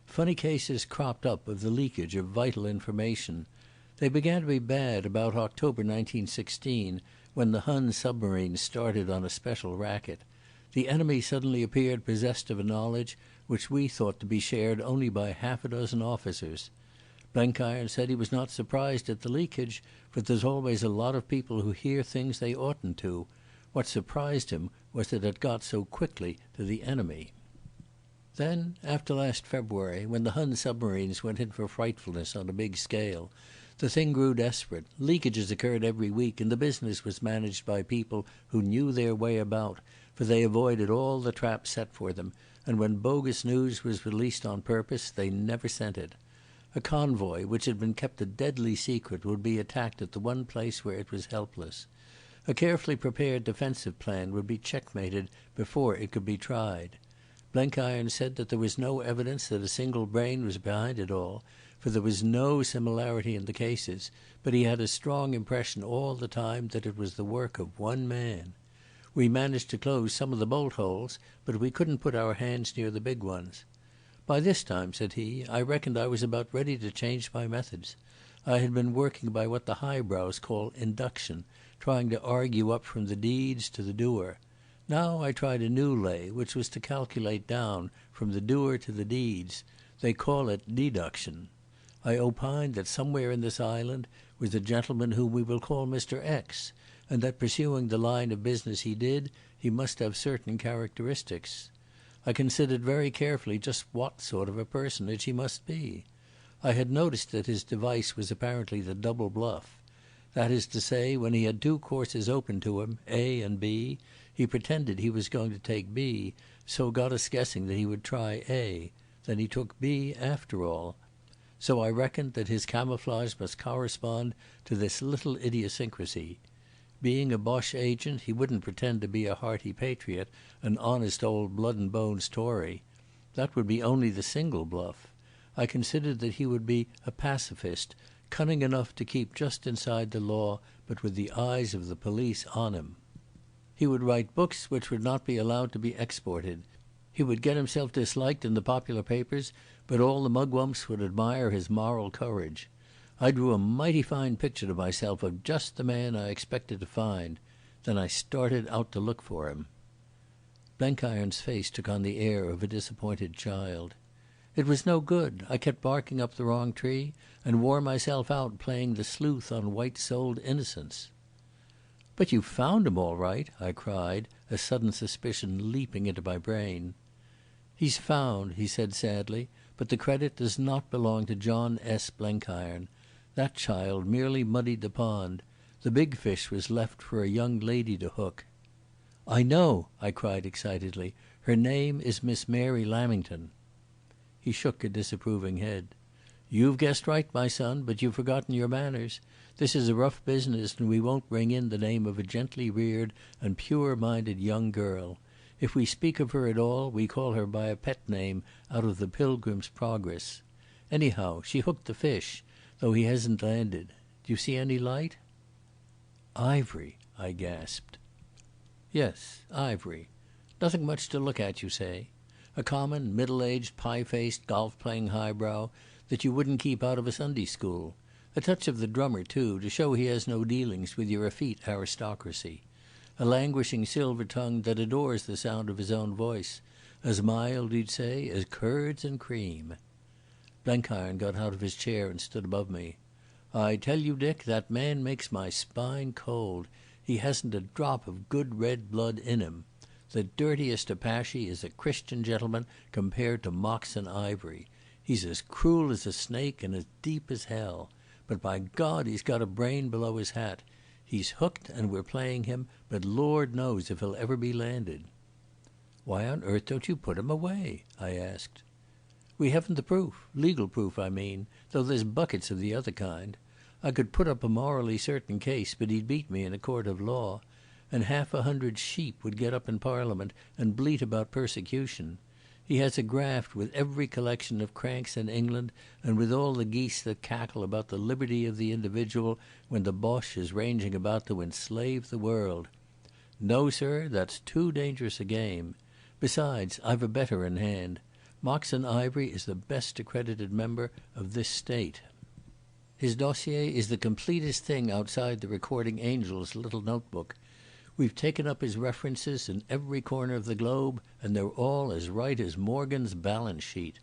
Funny cases cropped up of the leakage of vital information. They began to be bad about October 1916, when the Hun submarines started on a special racket. The enemy suddenly appeared possessed of a knowledge which we thought to be shared only by half a dozen officers. Blenkiron said he was not surprised at the leakage, but there's always a lot of people who hear things they oughtn't to. What surprised him was that it got so quickly to the enemy. Then, after last February, when the Hun submarines went in for frightfulness on a big scale, the thing grew desperate. Leakages occurred every week, and the business was managed by people who knew their way about, for they avoided all the traps set for them, and when bogus news was released on purpose, they never sent it. A convoy, which had been kept a deadly secret, would be attacked at the one place where it was helpless. A carefully prepared defensive plan would be checkmated before it could be tried. Blenkiron said that there was no evidence that a single brain was behind it all, for there was no similarity in the cases, but he had a strong impression all the time that it was the work of one man. We managed to close some of the bolt holes, but we couldn't put our hands near the big ones. By this time, said he, I reckoned I was about ready to change my methods. I had been working by what the highbrows call induction, trying to argue up from the deeds to the doer. Now I tried a new lay, which was to calculate down from the doer to the deeds. They call it deduction. I opined that somewhere in this island was a gentleman whom we will call Mr. X, and that pursuing the line of business he did, he must have certain characteristics. I considered very carefully just what sort of a personage he must be. I had noticed that his device was apparently the double bluff. That is to say, when he had two courses open to him, A and B, he pretended he was going to take B, so got us guessing that he would try A. Then he took B after all. So I reckoned that his camouflage must correspond to this little idiosyncrasy. Being a Boche agent, he wouldn't pretend to be a hearty patriot, an honest old blood-and-bones Tory. That would be only the single bluff. I considered that he would be a pacifist, cunning enough to keep just inside the law, but with the eyes of the police on him. He would write books which would not be allowed to be exported. He would get himself disliked in the popular papers, but all the mugwumps would admire his moral courage. I drew a mighty fine picture to myself of just the man I expected to find. Then I started out to look for him. Blenkiron's face took on the air of a disappointed child. It was no good. I kept barking up the wrong tree and wore myself out playing the sleuth on white-souled innocence. "But you found him all right," I cried, a sudden suspicion leaping into my brain. "He's found," he said sadly, "but the credit does not belong to John S. Blenkiron. That child merely muddied the pond. The big fish was left for a young lady to hook." "I know," I cried excitedly. "Her name is Miss Mary Lamington." He shook a disapproving head. "You've guessed right, my son, but you've forgotten your manners. This is a rough business, and we won't bring in the name of a gently reared and pure-minded young girl. If we speak of her at all, we call her by a pet name out of the Pilgrim's Progress. Anyhow, she hooked the fish, though he hasn't landed. Do you see any light?" "Ivory," I gasped. "Yes, ivory. Nothing much to look at, you say. A common, middle-aged, pie-faced, golf-playing highbrow that you wouldn't keep out of a Sunday school. A touch of the drummer, too, to show he has no dealings with your effete aristocracy. A languishing silver tongue that adores the sound of his own voice. As mild, you'd say, as curds and cream." Blenkiron got out of his chair and stood above me. "I tell you, Dick, that man makes my spine cold. He hasn't a drop of good red blood in him. The dirtiest Apache is a Christian gentleman compared to Moxon Ivory. He's as cruel as a snake and as deep as hell. But by God, he's got a brain below his hat. He's hooked and we're playing him, but Lord knows if he'll ever be landed." "Why on earth don't you put him away?" I asked. "We haven't the proof. Legal proof, I mean, though there's buckets of the other kind. I could put up a morally certain case, but he'd beat me in a court of law. and 100 sheep would get up in Parliament and bleat about persecution. He has a graft with every collection of cranks in England, and with all the geese that cackle about the liberty of the individual when the Boche is ranging about to enslave the world. No, sir, that's too dangerous a game. Besides, I've a better in hand. Moxon Ivery is the best accredited member of this state. His dossier is the completest thing outside the recording angel's little notebook. We've taken up his references in every corner of the globe, and they're all as right as Morgan's balance sheet.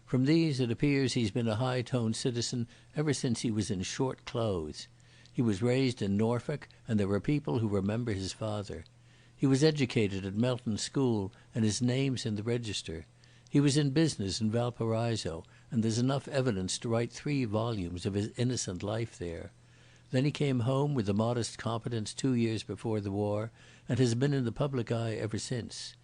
From these it appears he's been a high-toned citizen ever since he was in short clothes. He was raised in Norfolk, and there are people who remember his father. He was educated at Melton School, and his name's in the register. He was in business in Valparaiso, and there's enough evidence to write 3 volumes of his innocent life there. Then he came home with a modest competence 2 years before the war, and has been in the public eye ever since.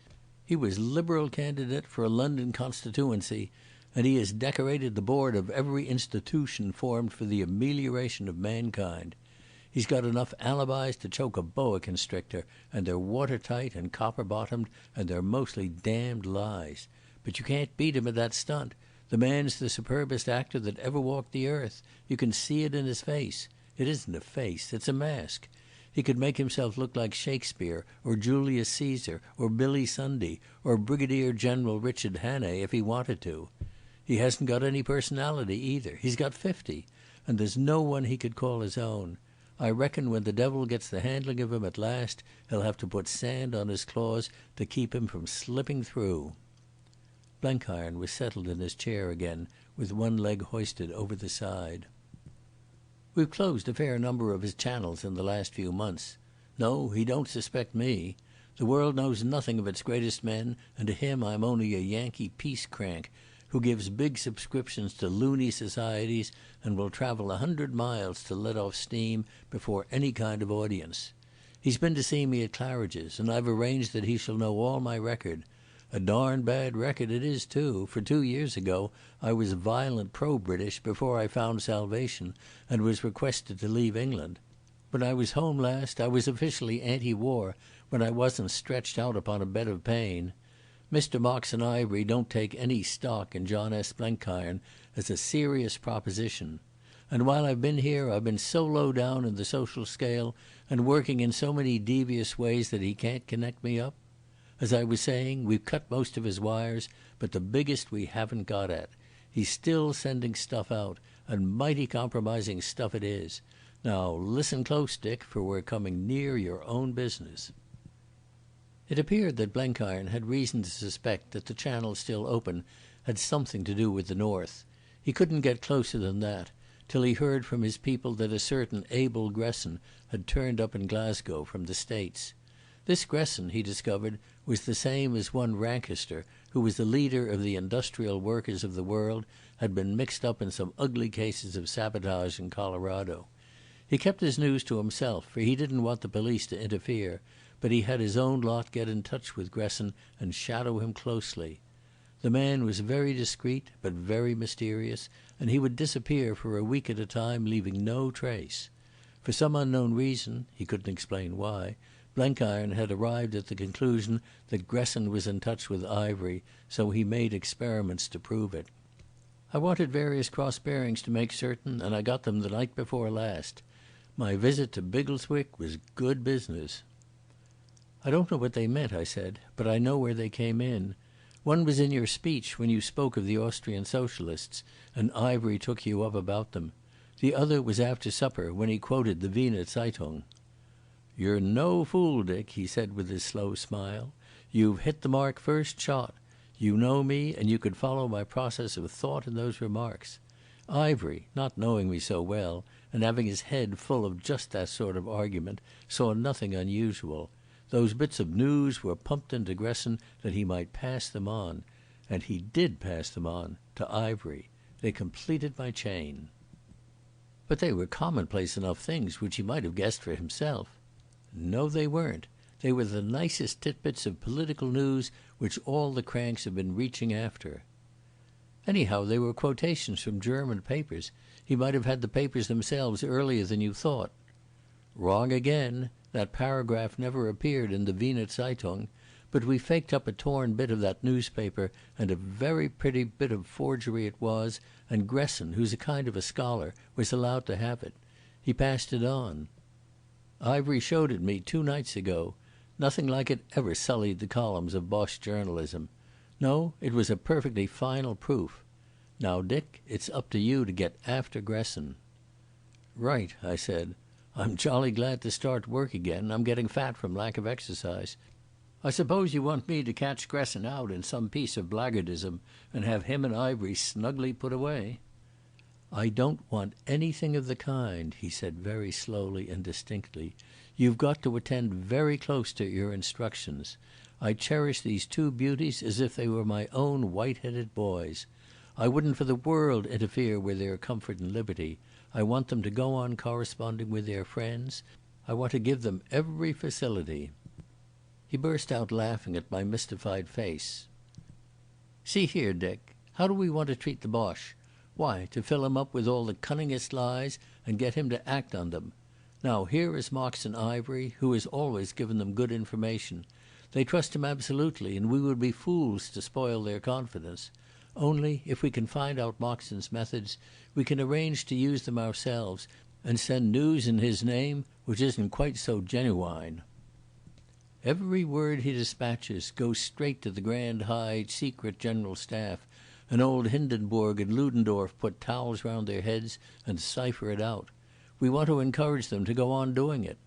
He was Liberal candidate for a London constituency, and he has decorated the board of every institution formed for the amelioration of mankind. He's got enough alibis to choke a boa constrictor, and they're watertight and copper-bottomed, and they're mostly damned lies. But you can't beat him at that stunt. The man's the superbest actor that ever walked the earth. You can see it in his face. It isn't a face, it's a mask. He could make himself look like Shakespeare, or Julius Caesar, or Billy Sunday, or Brigadier-General Richard Hannay if he wanted to. He hasn't got any personality either. He's got 50, and there's no one he could call his own. I reckon when the devil gets the handling of him at last, he'll have to put sand on his claws to keep him from slipping through. Blenkiron was settled in his chair again, with one leg hoisted over the side. We've closed a fair number of his channels in the last few months. No, he don't suspect me. The world knows nothing of its greatest men, and to him I'm only a Yankee peace crank who gives big subscriptions to loony societies and will travel 100 miles to let off steam before any kind of audience. He's been to see me at Claridge's, and I've arranged that he shall know all my record. A darn bad record it is, too, for 2 years ago I was violent pro-British before I found salvation and was requested to leave England. When I was home last I was officially anti-war when I wasn't stretched out upon a bed of pain. Mr. Moxon Ivery don't take any stock in John S. Blenkiron as a serious proposition. And while I've been here I've been so low down in the social scale and working in so many devious ways that he can't connect me up. As I was saying, we've cut most of his wires, but the biggest we haven't got at. He's still sending stuff out, and mighty compromising stuff it is. Now listen close, Dick, for we're coming near your own business. It appeared that Blenkiron had reason to suspect that the channel still open had something to do with the North. He couldn't get closer than that, till he heard from his people that a certain Abel Gresson had turned up in Glasgow from the States. This Gresson, he discovered, was the same as one Rancaster, who was the leader of the industrial workers of the world, had been mixed up in some ugly cases of sabotage in Colorado. He kept his news to himself, for he didn't want the police to interfere, but he had his own lot get in touch with Gresson and shadow him closely. The man was very discreet, but very mysterious, and he would disappear for a week at a time, leaving no trace. For some unknown reason, he couldn't explain why, Blenkiron had arrived at the conclusion that Gresson was in touch with Ivery, so he made experiments to prove it. I wanted various cross-bearings to make certain, and I got them the night before last. My visit to Biggleswick was good business. I don't know what they meant, I said, but I know where they came in. One was in your speech when you spoke of the Austrian socialists, and Ivery took you up about them. The other was after supper, when he quoted the Wiener Zeitung. "You're no fool, Dick," he said with his slow smile. "You've hit the mark first shot. You know me, and you could follow my process of thought in those remarks. Ivery, not knowing me so well, and having his head full of just that sort of argument, saw nothing unusual. Those bits of news were pumped into Gresson that he might pass them on. And he did pass them on, to Ivery. They completed my chain." But they were commonplace enough things which he might have guessed for himself. No, they weren't. They were the nicest titbits of political news which all the cranks have been reaching after. Anyhow, they were quotations from German papers. He might have had the papers themselves earlier than you thought. Wrong again. That paragraph never appeared in the Wiener Zeitung, but we faked up a torn bit of that newspaper, and a very pretty bit of forgery it was, and Gresson, who's a kind of a scholar, was allowed to have it. He passed it on. Ivery showed it me 2 nights ago. Nothing like it ever sullied the columns of Bosch journalism. No, it was a perfectly final proof. Now, Dick, it's up to you to get after Gresson." "Right," I said. "I'm jolly glad to start work again. I'm getting fat from lack of exercise. I suppose you want me to catch Gresson out in some piece of blackguardism and have him and Ivery snugly put away." "I don't want anything of the kind," he said very slowly and distinctly. "You've got to attend very close to your instructions. I cherish these 2 beauties as if they were my own white-headed boys. I wouldn't for the world interfere with their comfort and liberty. I want them to go on corresponding with their friends. I want to give them every facility." He burst out laughing at my mystified face. "See here, Dick. How do we want to treat the Boche? Why, to fill him up with all the cunningest lies and get him to act on them. Now here is Moxon Ivery, who has always given them good information. They trust him absolutely, and we would be fools to spoil their confidence. Only, if we can find out Moxon's methods, we can arrange to use them ourselves and send news in his name which isn't quite so genuine. Every word he dispatches goes straight to the Grand High Secret General Staff, and old Hindenburg and Ludendorff put towels round their heads and cipher it out. We want to encourage them to go on doing it.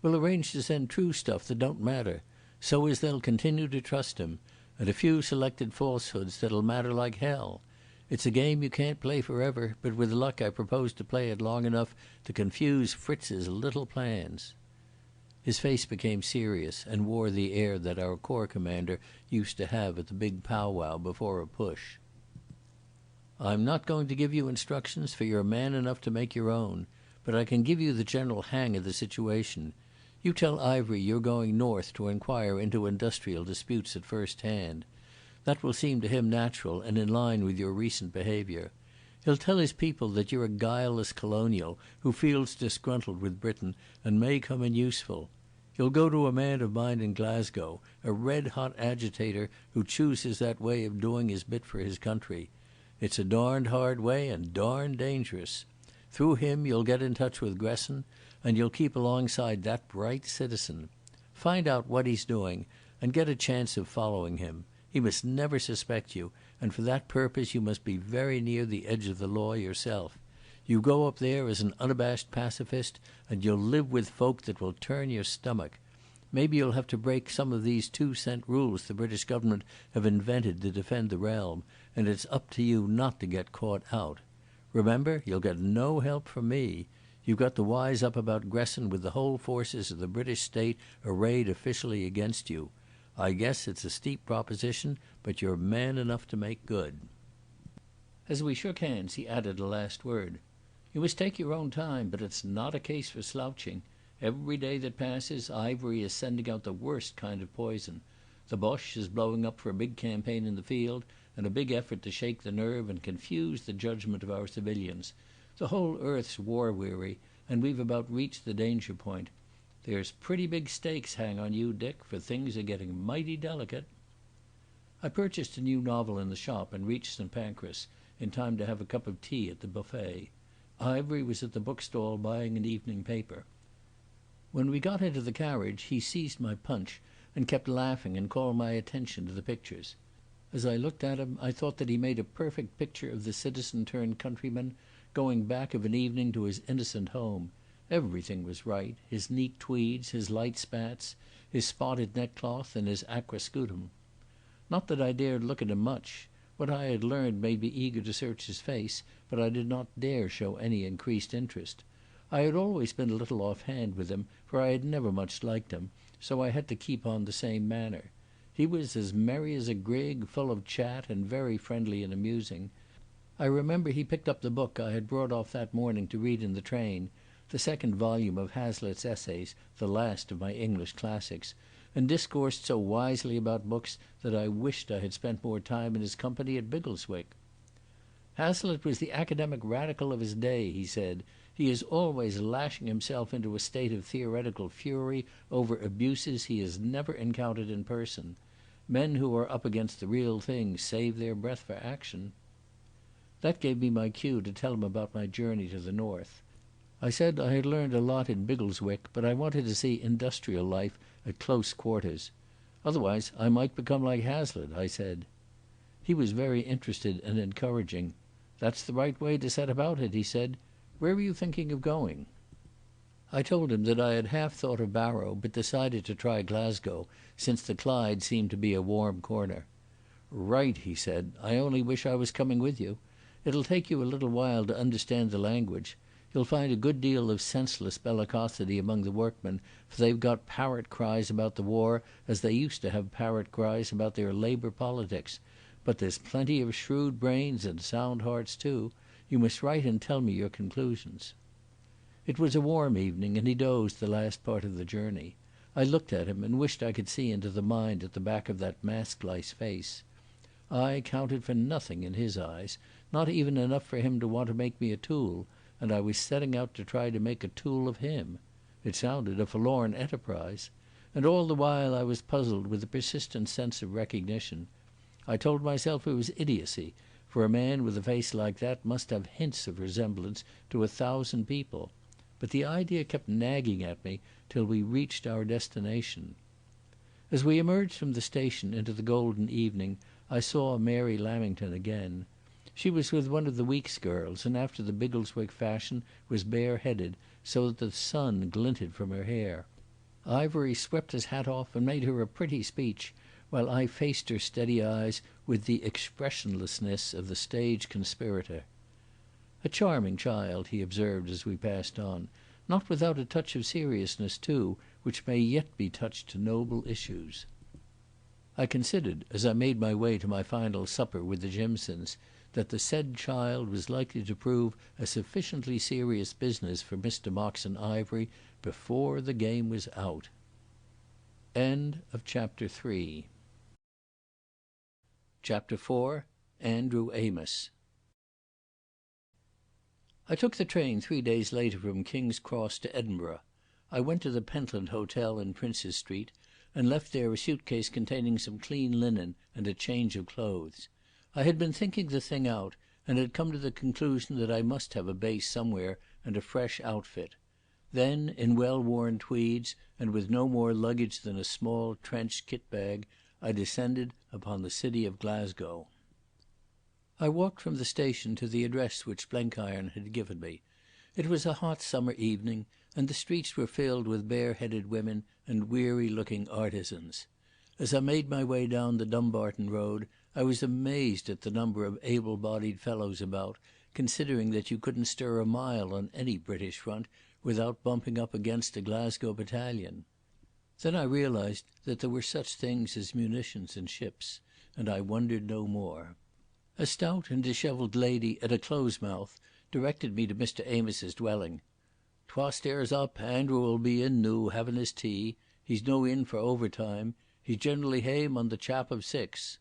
We'll arrange to send true stuff that don't matter, so as they'll continue to trust him, and a few selected falsehoods that'll matter like hell. It's a game you can't play forever, but with luck I propose to play it long enough to confuse Fritz's little plans." His face became serious and wore the air that our corps commander used to have at the big powwow before a push. "I'm not going to give you instructions, for you're man enough to make your own, but I can give you the general hang of the situation. You tell Ivery you're going north to inquire into industrial disputes at first hand. That will seem to him natural and in line with your recent behaviour. He'll tell his people that you're a guileless colonial who feels disgruntled with Britain and may come in useful. You'll go to a man of mine in Glasgow, a red-hot agitator who chooses that way of doing his bit for his country. It's a darned hard way and darned dangerous. Through him you'll get in touch with Gresson, and you'll keep alongside that bright citizen. Find out what he's doing, and get a chance of following him. He must never suspect you, and for that purpose you must be very near the edge of the law yourself. You go up there as an unabashed pacifist, and you'll live with folk that will turn your stomach. Maybe you'll have to break some of these 2-cent rules the British government have invented to defend the realm, and it's up to you not to get caught out. Remember, you'll get no help from me. You've got to wise up about Gresson with the whole forces of the British state arrayed officially against you. I guess it's a steep proposition, but you're man enough to make good." As we shook hands he added a last word. "You must take your own time, but it's not a case for slouching. Every day that passes Ivery is sending out the worst kind of poison. The Boche is blowing up for a big campaign in the field and a big effort to shake the nerve and confuse the judgment of our civilians. The whole earth's war-weary, and we've about reached the danger point. There's pretty big stakes hang on you, Dick, for things are getting mighty delicate." I purchased a new novel in the shop and reached St Pancras in time to have a cup of tea at the buffet. Ivery was at the bookstall buying an evening paper. When we got into the carriage he seized my punch and kept laughing and called my attention to the pictures. As I looked at him I thought that he made a perfect picture of the citizen turned countryman going back of an evening to his innocent home. Everything was right, his neat tweeds, his light spats, his spotted neckcloth and his aquascutum. Not that I dared look at him much. What I had learned made me eager to search his face, but I did not dare show any increased interest. I had always been a little off-hand with him, for I had never much liked him, so I had to keep on the same manner. He was as merry as a grig, full of chat and very friendly and amusing. I remember he picked up the book I had brought off that morning to read in the train, the second volume of Hazlitt's essays, the last of my English classics, and discoursed so wisely about books that I wished I had spent more time in his company at Biggleswick. Hazlitt was the academic radical of his day, he said. He is always lashing himself into a state of theoretical fury over abuses he has never encountered in person. Men who are up against the real thing save their breath for action. That gave me my cue to tell him about my journey to the north. I said I had learned a lot in Biggleswick, but I wanted to see industrial life at close quarters. Otherwise I might become like Hazlitt, I said. He was very interested and encouraging. "That's the right way to set about it," he said. "Where are you thinking of going?" I told him that I had half thought of Barrow, but decided to try Glasgow, since the Clyde seemed to be a warm corner. "Right," he said. "I only wish I was coming with you. It'll take you a little while to understand the language. You'll find a good deal of senseless bellicosity among the workmen, for they've got parrot cries about the war as they used to have parrot cries about their labour politics. But there's plenty of shrewd brains and sound hearts too. You must write and tell me your conclusions." It was a warm evening, and he dozed the last part of the journey. I looked at him and wished I could see into the mind at the back of that mask-like face. I counted for nothing in his eyes, not even enough for him to want to make me a tool, and I was setting out to try to make a tool of him. It sounded a forlorn enterprise. And all the while I was puzzled with a persistent sense of recognition. I told myself it was idiocy, for a man with a face like that must have hints of resemblance to 1,000 people. But the idea kept nagging at me till we reached our destination. As we emerged from the station into the golden evening, I saw Mary Lamington again. She was with one of the Weeks girls, and after the Biggleswick fashion was bareheaded, so that the sun glinted from her hair. Ivery swept his hat off and made her a pretty speech, while I faced her steady eyes with the expressionlessness of the stage conspirator. "A charming child," he observed as we passed on, "not without a touch of seriousness too, which may yet be touched to noble issues." I considered, as I made my way to my final supper with the Jimsons, that the said child was likely to prove a sufficiently serious business for Mr Moxon Ivery before the game was out. End of Chapter 3. Chapter 4. Andrew Amos. I took the train 3 days later from King's Cross to Edinburgh. I went to the Pentland Hotel in Princes Street and left there a suitcase containing some clean linen and a change of clothes. I had been thinking the thing out and had come to the conclusion that I must have a base somewhere and a fresh outfit. Then, in well-worn tweeds and with no more luggage than a small trench kit bag, I descended upon the city of Glasgow. I walked from the station to the address which Blenkiron had given me. It was a hot summer evening, and the streets were filled with bare-headed women and weary-looking artisans. As I made my way down the Dumbarton Road, I was amazed at the number of able-bodied fellows about, considering that you couldn't stir a mile on any British front without bumping up against a Glasgow battalion. Then I realised that there were such things as munitions in ships, and I wondered no more. A stout and dishevelled lady at a close-mouth directed me to Mr Amos's dwelling. "Twa stairs up, Andrew will be in noo, having his tea. He's no in for overtime. He's generally hame on the chap of 6.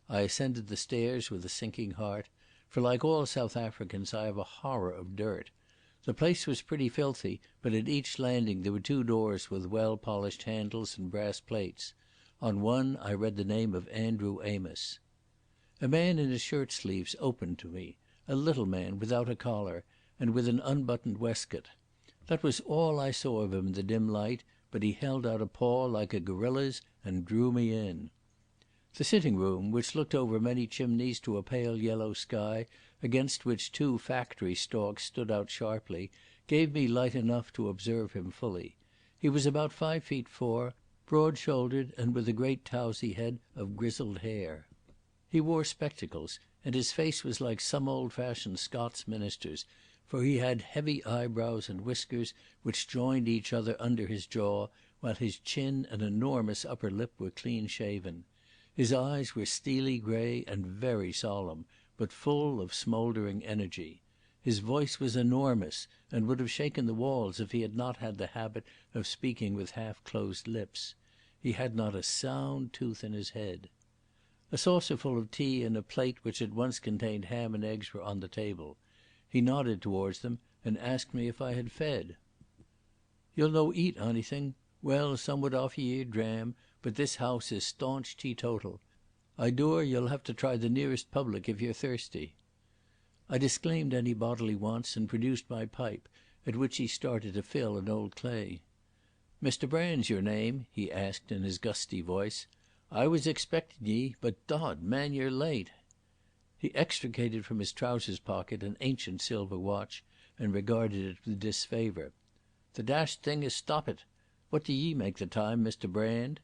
I ascended the stairs with a sinking heart, for like all South Africans I have a horror of dirt. The place was pretty filthy, but at each landing there were 2 doors with well-polished handles and brass plates. On one I read the name of Andrew Amos. A man in his shirt-sleeves opened to me, a little man without a collar and with an unbuttoned waistcoat. That was all I saw of him in the dim light, but he held out a paw like a gorilla's and drew me in. The sitting-room, which looked over many chimneys to a pale yellow sky against which 2 factory stalks stood out sharply, gave me light enough to observe him fully. He was about 5 feet 4, broad-shouldered and with a great towsy head of grizzled hair. He wore spectacles, and his face was like some old-fashioned Scots minister's, for he had heavy eyebrows and whiskers which joined each other under his jaw, while his chin and enormous upper lip were clean-shaven. His eyes were steely grey and very solemn, but full of smouldering energy. His voice was enormous, and would have shaken the walls if he had not had the habit of speaking with half-closed lips. He had not a sound tooth in his head. A saucerful of tea and a plate which had once contained ham and eggs were on the table. He nodded towards them and asked me if I had fed. "You'll no eat onything? Well, some would offer ye a dram, but this house is staunch teetotal. I dour you'll have to try the nearest public if you're thirsty." I disclaimed any bodily wants and produced my pipe, at which he started to fill an old clay. "Mr Brand's your name?" he asked in his gusty voice. "I was expecting ye, but dod, man, you're late." He extricated from his trousers pocket an ancient silver watch and regarded it with disfavour. "The dashed thing is stoppit. What do ye make the time, Mr Brand?"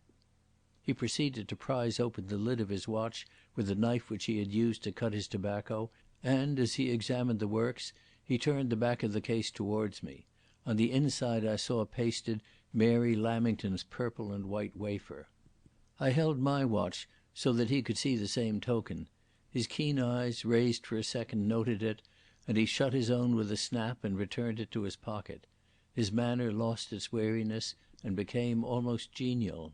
He proceeded to prise open the lid of his watch with the knife which he had used to cut his tobacco, and, as he examined the works, he turned the back of the case towards me. On the inside I saw pasted Mary Lamington's purple and white wafer. I held my watch so that he could see the same token. His keen eyes, raised for a second, noted it, and he shut his own with a snap and returned it to his pocket. His manner lost its wariness and became almost genial.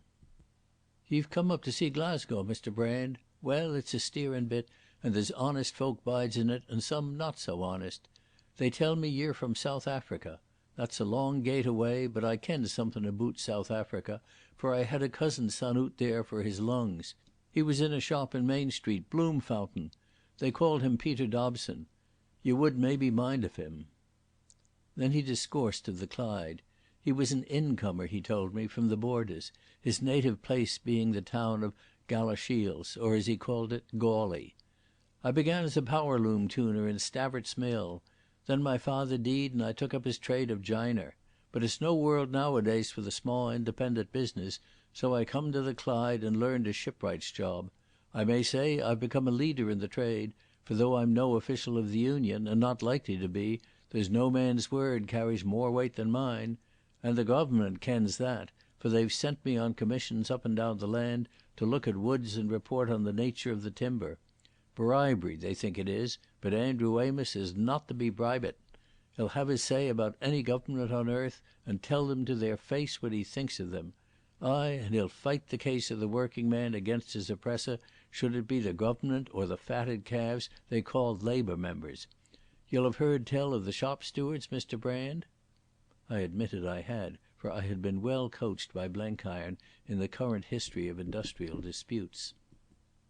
"Ye've come up to see Glasgow, Mr Brand? Well, it's a steerin' bit, and there's honest folk bides in it, and some not so honest. They tell me ye're from South Africa. That's a long gait away, but I ken somethin' aboot South Africa, for I had a cousin's son oot there for his lungs. He was in a shop in Main Street, Bloom Fountain. They called him Peter Dobson. Ye would maybe mind of him." Then he discoursed of the Clyde. He was an incomer, he told me, from the borders, his native place being the town of Galashiels, or as he called it, Gawley. "I began as a power loom tuner in Stavert's Mill. Then my father deed and I took up his trade of jiner. But it's no world nowadays for the sma' independent business, so I come to the Clyde and learned a shipwright's job. I may say I've become a leader in the trade, for though I'm no official of the Union, and not likely to be, there's no man's word carries more weight than mine. And the Government kens that, for they've sent me on commissions up and down the land to look at woods and report on the nature of the timber. Bribery they think it is, but Andrew Amos is not to be bribit. He'll have his say about any government on earth and tell them to their face what he thinks of them. Aye, and he'll fight the case of the working man against his oppressor, should it be the Government or the fatted calves they call Labour members. You'll have heard tell of the shop stewards, Mr Brand?" I admitted I had, for I had been well coached by Blenkiron in the current history of industrial disputes.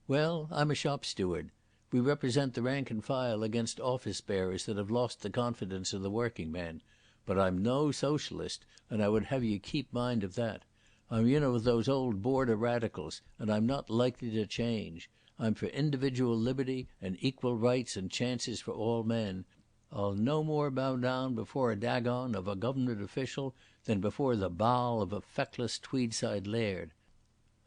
"Well, I'm a shop steward. We represent the rank and file against office bearers that have lost the confidence of the working man. But I'm no socialist, and I would have you keep mind of that. I'm one of those old border radicals, and I'm not likely to change. I'm for individual liberty and equal rights and chances for all men. I'll no more bow down before a dagon of a government official than before the bowl of a feckless Tweedside laird.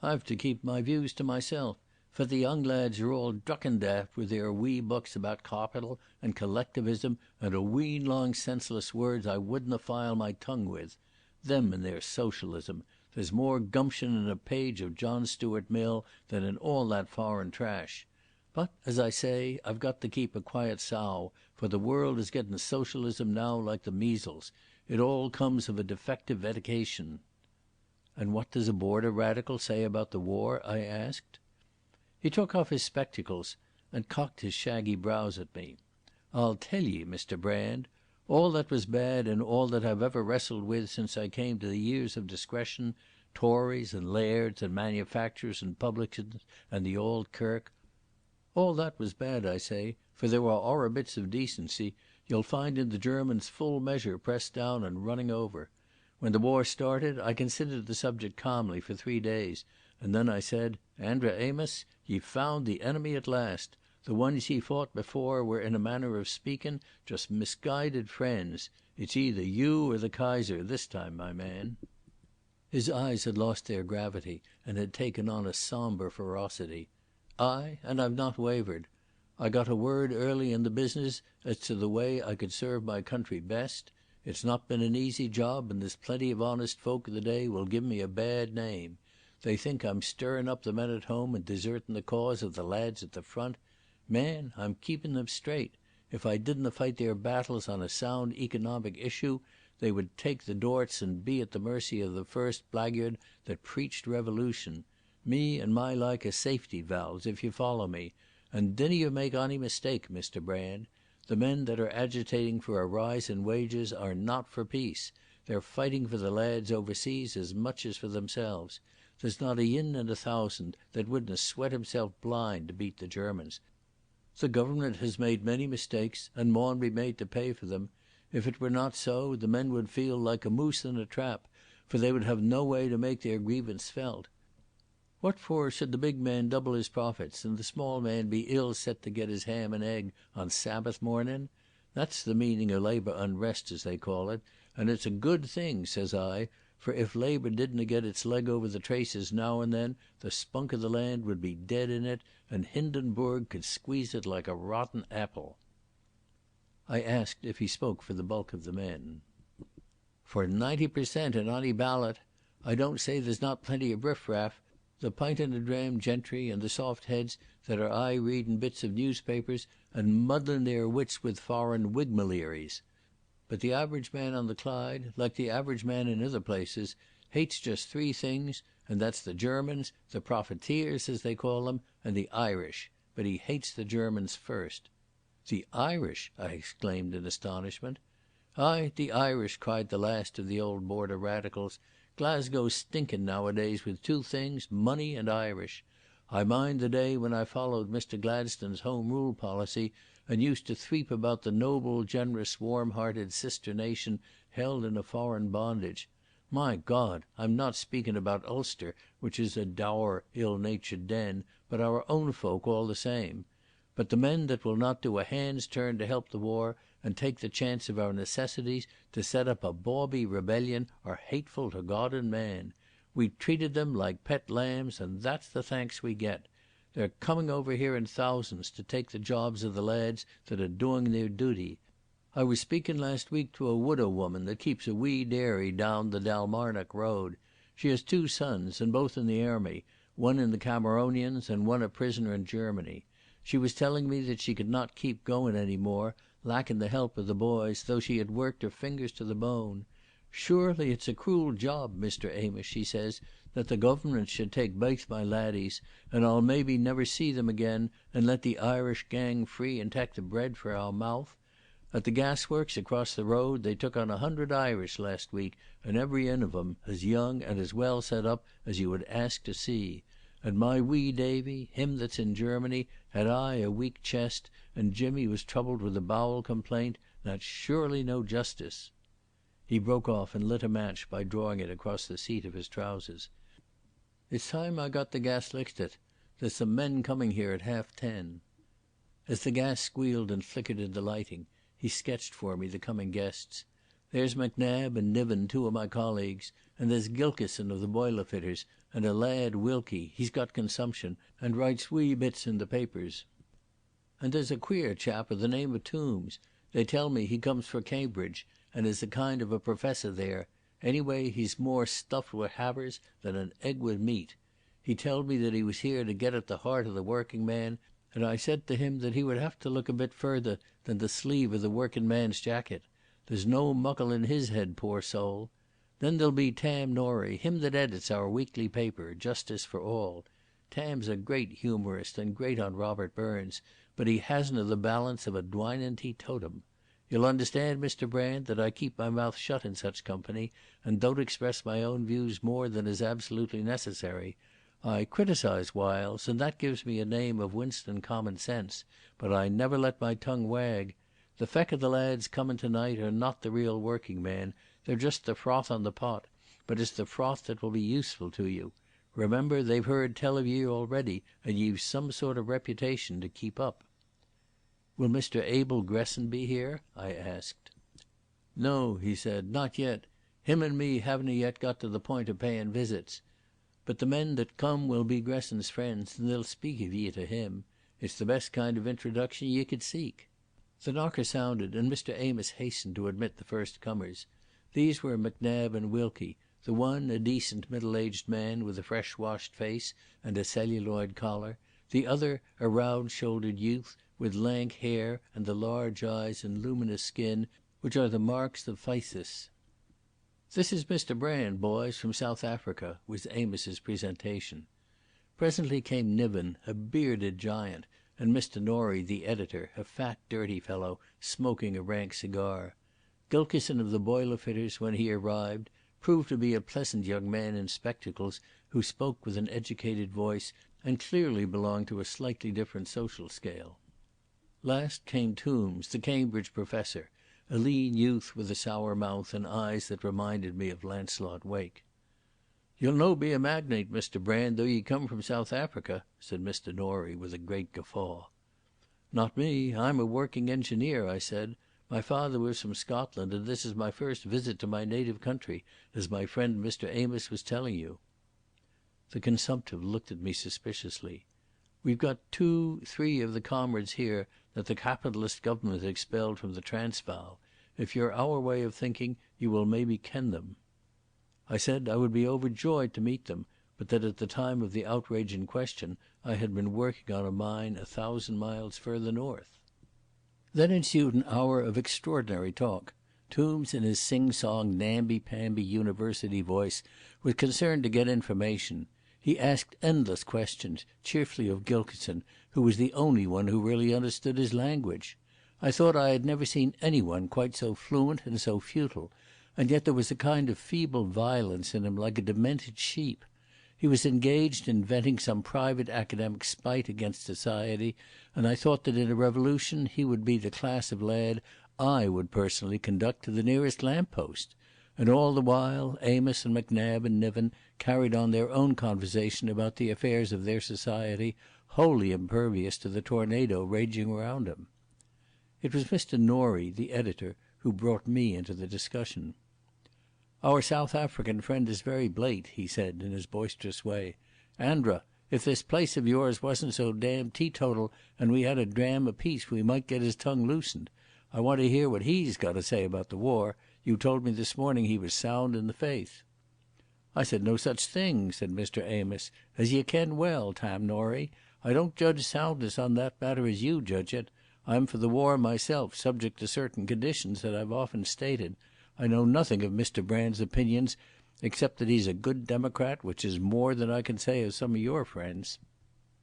I've to keep my views to myself, for the young lads are all drucken daft with their wee books about capital and collectivism and a wheen long senseless words I wouldna file my tongue with. Them and their socialism. There's more gumption in a page of John Stuart Mill than in all that foreign trash. But, as I say, I've got to keep a quiet sough, for the world is getting socialism now like the measles. It all comes of a defective edication." "And what does a border radical say about the war?" I asked. He took off his spectacles and cocked his shaggy brows at me. "I'll tell ye, Mr Brand. All that was bad in all that I've ever wrestled with since I came to the years of discretion, Tories and lairds and manufacturers and publicans and the old kirk, all that was bad, I say, for there were orra bits of decency you'll find in the Germans full measure pressed down and running over. When the war started I considered the subject calmly for 3 days, and then I said, 'Andra Amos, ye've found the enemy at last. The ones ye fought before were in a manner of speaking just misguided friends. It's either you or the Kaiser this time, my man.'" His eyes had lost their gravity and had taken on a sombre ferocity. "Aye, and I've not wavered. I got a word early in the business as to the way I could serve my country best. It's not been an easy job, and there's plenty of honest folk of the day will give me a bad name. They think I'm stirring up the men at home and deserting the cause of the lads at the front. Man, I'm keeping them straight. If I didna fight their battles on a sound economic issue, they would take the dorts and be at the mercy of the first blagyard that preached revolution. Me and my like are safety valves, if you follow me, and dinna you make ony mistake, Mr Brand. The men that are agitating for a rise in wages are not for peace. They're fighting for the lads overseas as much as for themselves. There's not a yin in 1,000 that wouldn't sweat himself blind to beat the Germans. The Government has made many mistakes, and maun be made to pay for them. If it were not so, the men would feel like a moose in a trap, for they would have no way to make their grievance felt. What for should the big man double his profits and the small man be ill set to get his ham and egg on Sabbath morning? That's the meaning of labour unrest, as they call it, and it's a good thing, says I, for if labour didna get its leg over the traces now and then, the spunk of the land would be dead in it, and Hindenburg could squeeze it like a rotten apple. I asked if he spoke for the bulk of the men. For 90% in ony ballot. I don't say there's not plenty of riff-raff, the pint and a dram gentry and the soft heads that are aye reading bits of newspapers and muddling their wits with foreign wigmaleeries. But the average man on the Clyde, like the average man in other places, hates just three things, and that's the Germans, the profiteers as they call them, and the Irish. But he hates the Germans first. The Irish! I exclaimed in astonishment. Aye, the Irish, cried the last of the old border radicals. Glasgow's stinking nowadays with two things, money and Irish. I mind the day when I followed Mr Gladstone's Home Rule policy and used to threep about the noble, generous, warm-hearted sister nation held in a foreign bondage. My God, I'm not speaking about Ulster, which is a dour, ill-natured den, but our own folk all the same. But the men that will not do a hand's turn to help the war and take the chance of our necessities to set up a bawbee rebellion are hateful to God and man. We treated them like pet lambs and that's the thanks we get. They're coming over here in thousands to take the jobs of the lads that are doing their duty. I was speaking last week to a widow woman that keeps a wee dairy down the Dalmarnock Road. She has two sons and both in the army, one in the Cameronians and one a prisoner in Germany. She was telling me that she could not keep going any more, lacking the help of the boys, though she had worked her fingers to the bone. Surely it's a cruel job, Mr Amos, she says, that the Government should take baith my laddies, and I'll maybe never see them again, and let the Irish gang free and tak the bread for our mouth. At the gasworks across the road they took on 100 Irish last week, and every ane of them as young and as well set up as you would ask to see. And my wee Davy, him that's in Germany, had aye a weak chest, and Jimmy was troubled with a bowel complaint. That's surely no justice." He broke off and lit a match by drawing it across the seat of his trousers. "It's time I got the gas lichted. There's some men coming here at 10:30. As the gas squealed and flickered in the lighting, he sketched for me the coming guests. "There's MacNab and Niven, two of my colleagues, and there's Gilkison of the boiler fitters, and a lad Wilkie, he's got consumption, and writes wee bits in the papers. And there's a queer chap of the name of Toombs. They tell me he comes fra Cambridge, and is a kind of a professor there. Anyway, he's more stuffed with havers than an egg with meat. He told me that he was here to get at the heart of the working man, and I said to him that he would have to look a bit further than the sleeve of the working man's jacket. There's no muckle in his head, poor soul. Then there'll be Tam Norrie, him that edits our weekly paper, Justice for All. Tam's a great humorist and great on Robert Burns, but he hasna the balance of a dwining teetotum. You'll understand, Mr Brand, that I keep my mouth shut in such company and don't express my own views more than is absolutely necessary. I criticise whiles, and that gives me a name of Winston common sense, but I never let my tongue wag. The feck of the lads coming tonight are not the real working man, they're just the froth on the pot, but it's the froth that will be useful to you. Remember, they've heard tell of ye already, and ye've some sort of reputation to keep up." "Will Mr Abel Gresson be here?" I asked. "No," he said, "not yet. Him and me havena yet got to the point of paying visits. But the men that come will be Gresson's friends, and they'll speak of ye to him. It's the best kind of introduction ye could seek." The knocker sounded, and Mr Amos hastened to admit the first comers. These were MacNab and Wilkie, the one a decent middle-aged man with a fresh-washed face and a celluloid collar, the other a round-shouldered youth with lank hair and the large eyes and luminous skin which are the marks of phthisis. "This is Mr Brand, boys, from South Africa," was Amos's presentation. Presently came Niven, a bearded giant, and Mr. Norrie, the editor, a fat, dirty fellow, smoking a rank cigar. Gilkison of the boiler fitters, when he arrived, proved to be a pleasant young man in spectacles who spoke with an educated voice and clearly belonged to a slightly different social scale. Last came Tombs, the Cambridge professor, a lean youth with a sour mouth and eyes that reminded me of Lancelot Wake. "You'll no be a magnate, Mr. Brand, though ye come from South Africa," said Mr. Norrie with a great guffaw. "Not me. I'm a working engineer," I said. "My father was from Scotland, and this is my first visit to my native country, as my friend Mr. Amos was telling you." The consumptive looked at me suspiciously. "We've got 2-3 of the comrades here that the capitalist government expelled from the Transvaal. If you're our way of thinking, you will maybe ken them." I said I would be overjoyed to meet them, but that at the time of the outrage in question I had been working on a mine 1,000 miles further north. Then ensued an hour of extraordinary talk. Tombs in his sing-song, namby-pamby university voice was concerned to get information. He asked endless questions, chiefly of Gilkison, who was the only one who really understood his language. I thought I had never seen anyone quite so fluent and so futile, and yet there was a kind of feeble violence in him, like a demented sheep. He was engaged in venting some private academic spite against society, and I thought that in a revolution he would be the class of lad I would personally conduct to the nearest lamp-post. And all the while Amos and MacNab and Niven carried on their own conversation about the affairs of their society, wholly impervious to the tornado raging around him. It was Mr. Norrie, the editor, who brought me into the discussion. "Our South African friend is very blate," he said in his boisterous way. "Andra, if this place of yours wasn't so damned teetotal and we had a dram apiece we might get his tongue loosened. I want to hear what he's got to say about the war. You told me this morning he was sound in the faith." "I said no such thing," said Mr. Amos. "As ye ken well, Tam Norrie, I don't judge soundness on that matter as you judge it. I'm for the war myself, subject to certain conditions that I've often stated. I know nothing of Mr. Brand's opinions, except that he's a good Democrat, which is more than I can say of some of your friends."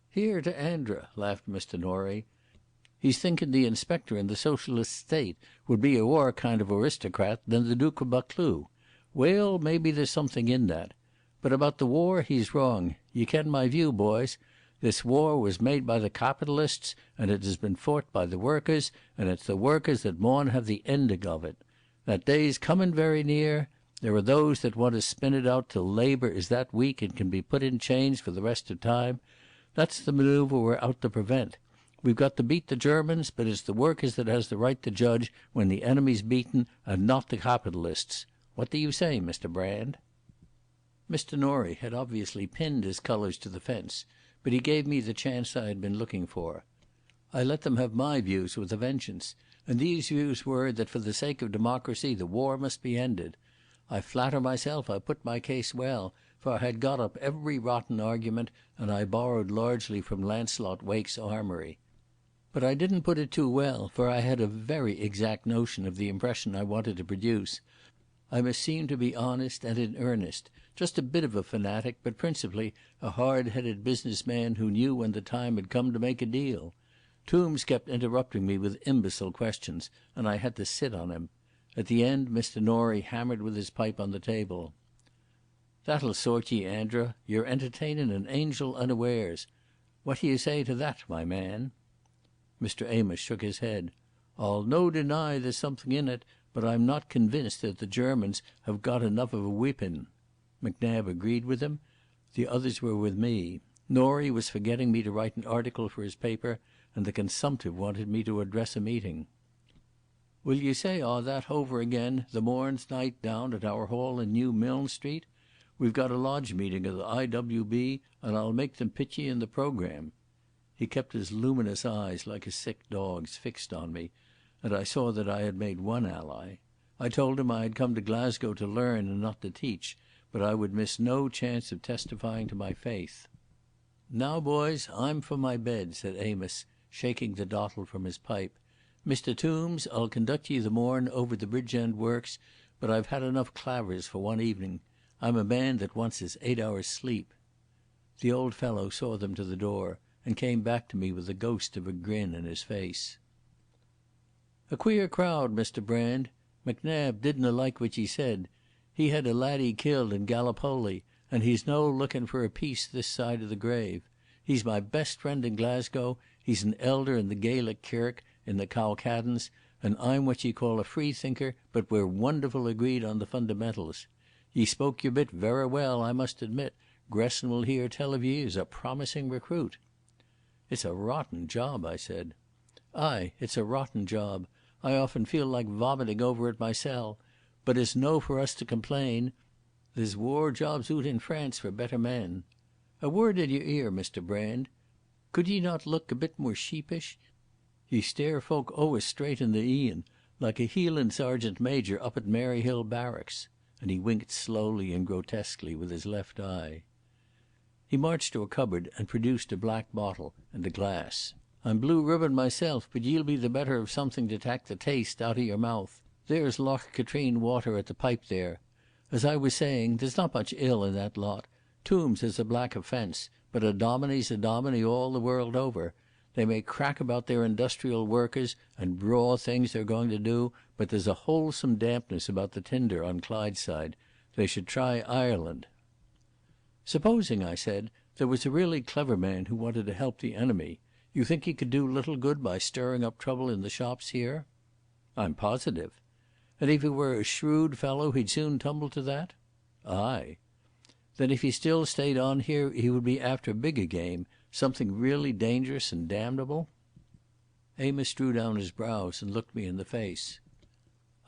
"Hear to Andra," laughed Mr. Norrie. "He's thinking the inspector in the Socialist State would be a waur kind of aristocrat than the Duke of Buccleuch. Well, maybe there's something in that. But about the war he's wrong. Ye ken my view, boys. This war was made by the capitalists, and it has been fought by the workers, and it's the workers that maun have the ending of it. That day's coming very near. There are those that want to spin it out till labour is that weak it can be put in chains for the rest of time. That's the manoeuvre we're out to prevent. We've got to beat the Germans, but it's the workers that has the right to judge when the enemy's beaten, and not the capitalists. What do you say, Mr. Brand?" Mr. Norrie had obviously pinned his colours to the fence, but he gave me the chance I had been looking for. I let them have my views with a vengeance, and these views were that for the sake of democracy the war must be ended. I flatter myself I put my case well, for I had got up every rotten argument, and I borrowed largely from Lancelot Wake's armoury. But I didn't put it too well, for I had a very exact notion of the impression I wanted to produce. I must seem to be honest and in earnest, just a bit of a fanatic, but principally a hard-headed businessman who knew when the time had come to make a deal. Tombs kept interrupting me with imbecile questions, and I had to sit on him. At the end Mr. Norrie hammered with his pipe on the table. "That'll sort ye, Andra. You're entertainin' an angel unawares. What do you say to that, my man?" Mr. Amos shook his head. "I'll no deny there's something in it, but I'm not convinced that the Germans have got enough of a weepon." MacNab agreed with him. The others were with me. Norrie was for getting me to write an article for his paper, and the consumptive wanted me to address a meeting. "Will ye say a' that over again the morn's night down at our hall in New Milne Street? We've got a lodge meeting of the I.W.B. and I'll make them pit ye in the programme." He kept his luminous eyes like a sick dog's fixed on me, and I saw that I had made one ally. I told him I had come to Glasgow to learn and not to teach, but I would miss no chance of testifying to my faith. "Now, boys, I'm for my bed," said Amos, shaking the dottle from his pipe. "Mr. Tombs, I'll conduct ye the morn over the Bridgend works, but I've had enough clavers for one evening. I'm a man that wants his 8 hours sleep." The old fellow saw them to the door and came back to me with the ghost of a grin in his face. "A queer crowd, Mr Brand. Macnab didna like what ye said. He had a laddie killed in Gallipoli, and he's no looking for a peace this side of the grave. He's my best friend in Glasgow, he's an elder in the Gaelic kirk in the Cowcaddens, and I'm what ye call a free thinker, but we're wonderful agreed on the fundamentals. Ye spoke your bit verra well, I must admit. Gresson will hear tell of ye as a promising recruit." "It's a rotten job," I said. "Ay, it's a rotten job. I often feel like vomiting over it mysel. But it's no for us to complain. There's war jobs oot in France for better men. A word in your ear, Mr Brand. Could ye not look a bit more sheepish? Ye stare folk always straight in the e'en, like a Hieland sergeant major up at Maryhill Barracks." And he winked slowly and grotesquely with his left eye. He marched to a cupboard and produced a black bottle and a glass. "I'm blue ribbon myself, but ye'll be the better of something to tak the taste out of your mouth. There's Loch Katrine water at the pipe there. As I was saying, there's not much ill in that lot. Tombs is a black offence, but a dominie's a dominie all the world over. They may crack about their industrial workers and braw things they're going to do, but there's a wholesome dampness about the tinder on Clydeside. They should try Ireland." "Supposing," I said, "there was a really clever man who wanted to help the enemy. You think he could do little good by stirring up trouble in the shops here?" "I'm positive." "And if he were a shrewd fellow he'd soon tumble to that?" "Aye." "Then if he still stayed on here he would be after bigger game, something really dangerous and damnable?" Amos drew down his brows and looked me in the face.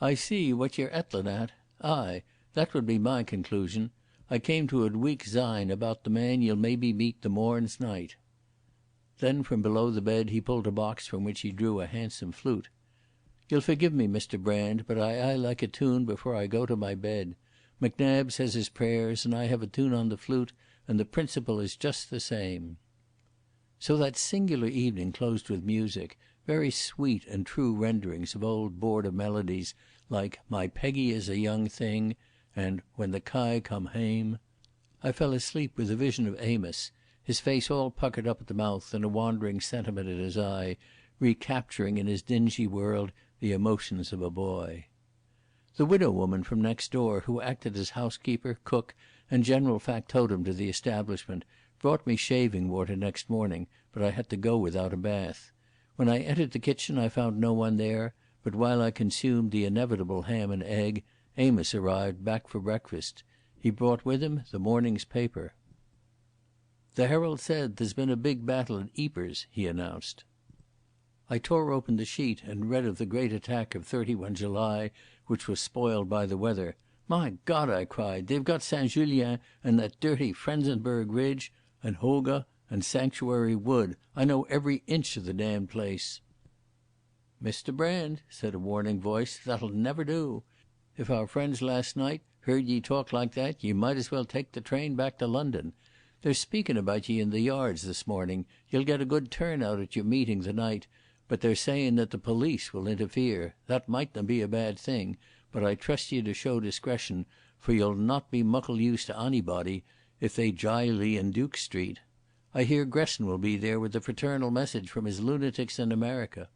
"I see what ye're ettlin' at. Aye, that would be my conclusion. I came to a weak zine about the man ye'll maybe meet the morn's night." Then from below the bed he pulled a box from which he drew a handsome flute. "You'll forgive me, Mr Brand, but I aye like a tune before I go to my bed. Macnab says his prayers, and I have a tune on the flute, and the principle is just the same." So that singular evening closed with music, very sweet and true renderings of old Border melodies like "My Peggy is a Young Thing" and "When the Kye Come Hame." I fell asleep with a vision of Amos, his face all puckered up at the mouth and a wandering sentiment in his eye, recapturing in his dingy world the emotions of a boy. The widow woman from next door, who acted as housekeeper, cook, and general factotum to the establishment, brought me shaving water next morning, but I had to go without a bath. When I entered the kitchen I found no one there, but while I consumed the inevitable ham and egg, Amos arrived back for breakfast. He brought with him the morning's paper. "The Herald said there's been a big battle at Ypres," he announced. I tore open the sheet and read of the great attack of 31 July, which was spoiled by the weather. "My God," I cried, "they've got Saint Julien and that dirty Frenzenberg Ridge, and Hoga and Sanctuary Wood. I know every inch of the damned place." "Mr Brand," said a warning voice, "that'll never do. If our friends last night heard ye talk like that, ye might as well take the train back to London. They're speaking about ye in the yards this morning. You'll get a good turnout at your meeting the night, but they're saying that the police will interfere. That mightna be a bad thing, but I trust ye to show discretion, for you'll not be muckle use to onybody if they jyle ye in Duke Street. I hear Gresson will be there with a fraternal message from his lunatics in America.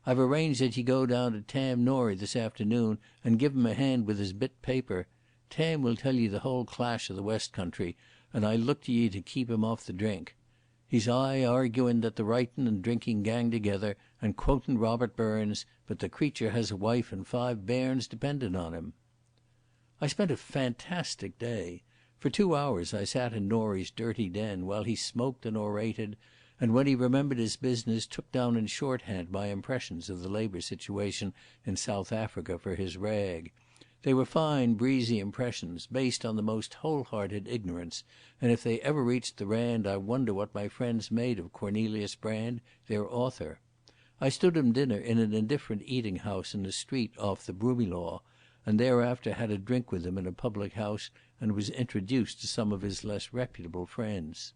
I've arranged that ye go down to Tam Norie this afternoon and give him a hand with his bit paper. Tam will tell ye the whole clash of the West Country, and I look to ye to keep him off the drink. He's aye arguing that the writing and drinking gang together, and quoting Robert Burns, but the creature has a wife and 5 bairns dependent on him." I spent a fantastic day. For 2 hours I sat in Norrie's dirty den while he smoked and orated, and when he remembered his business took down in shorthand my impressions of the labour situation in South Africa for his rag. They were fine breezy impressions, based on the most wholehearted ignorance, and if they ever reached the Rand I wonder what my friends made of Cornelius Brand, their author. I stood him dinner in an indifferent eating house in a street off the Broomielaw, and thereafter had a drink with him in a public house and was introduced to some of his less reputable friends.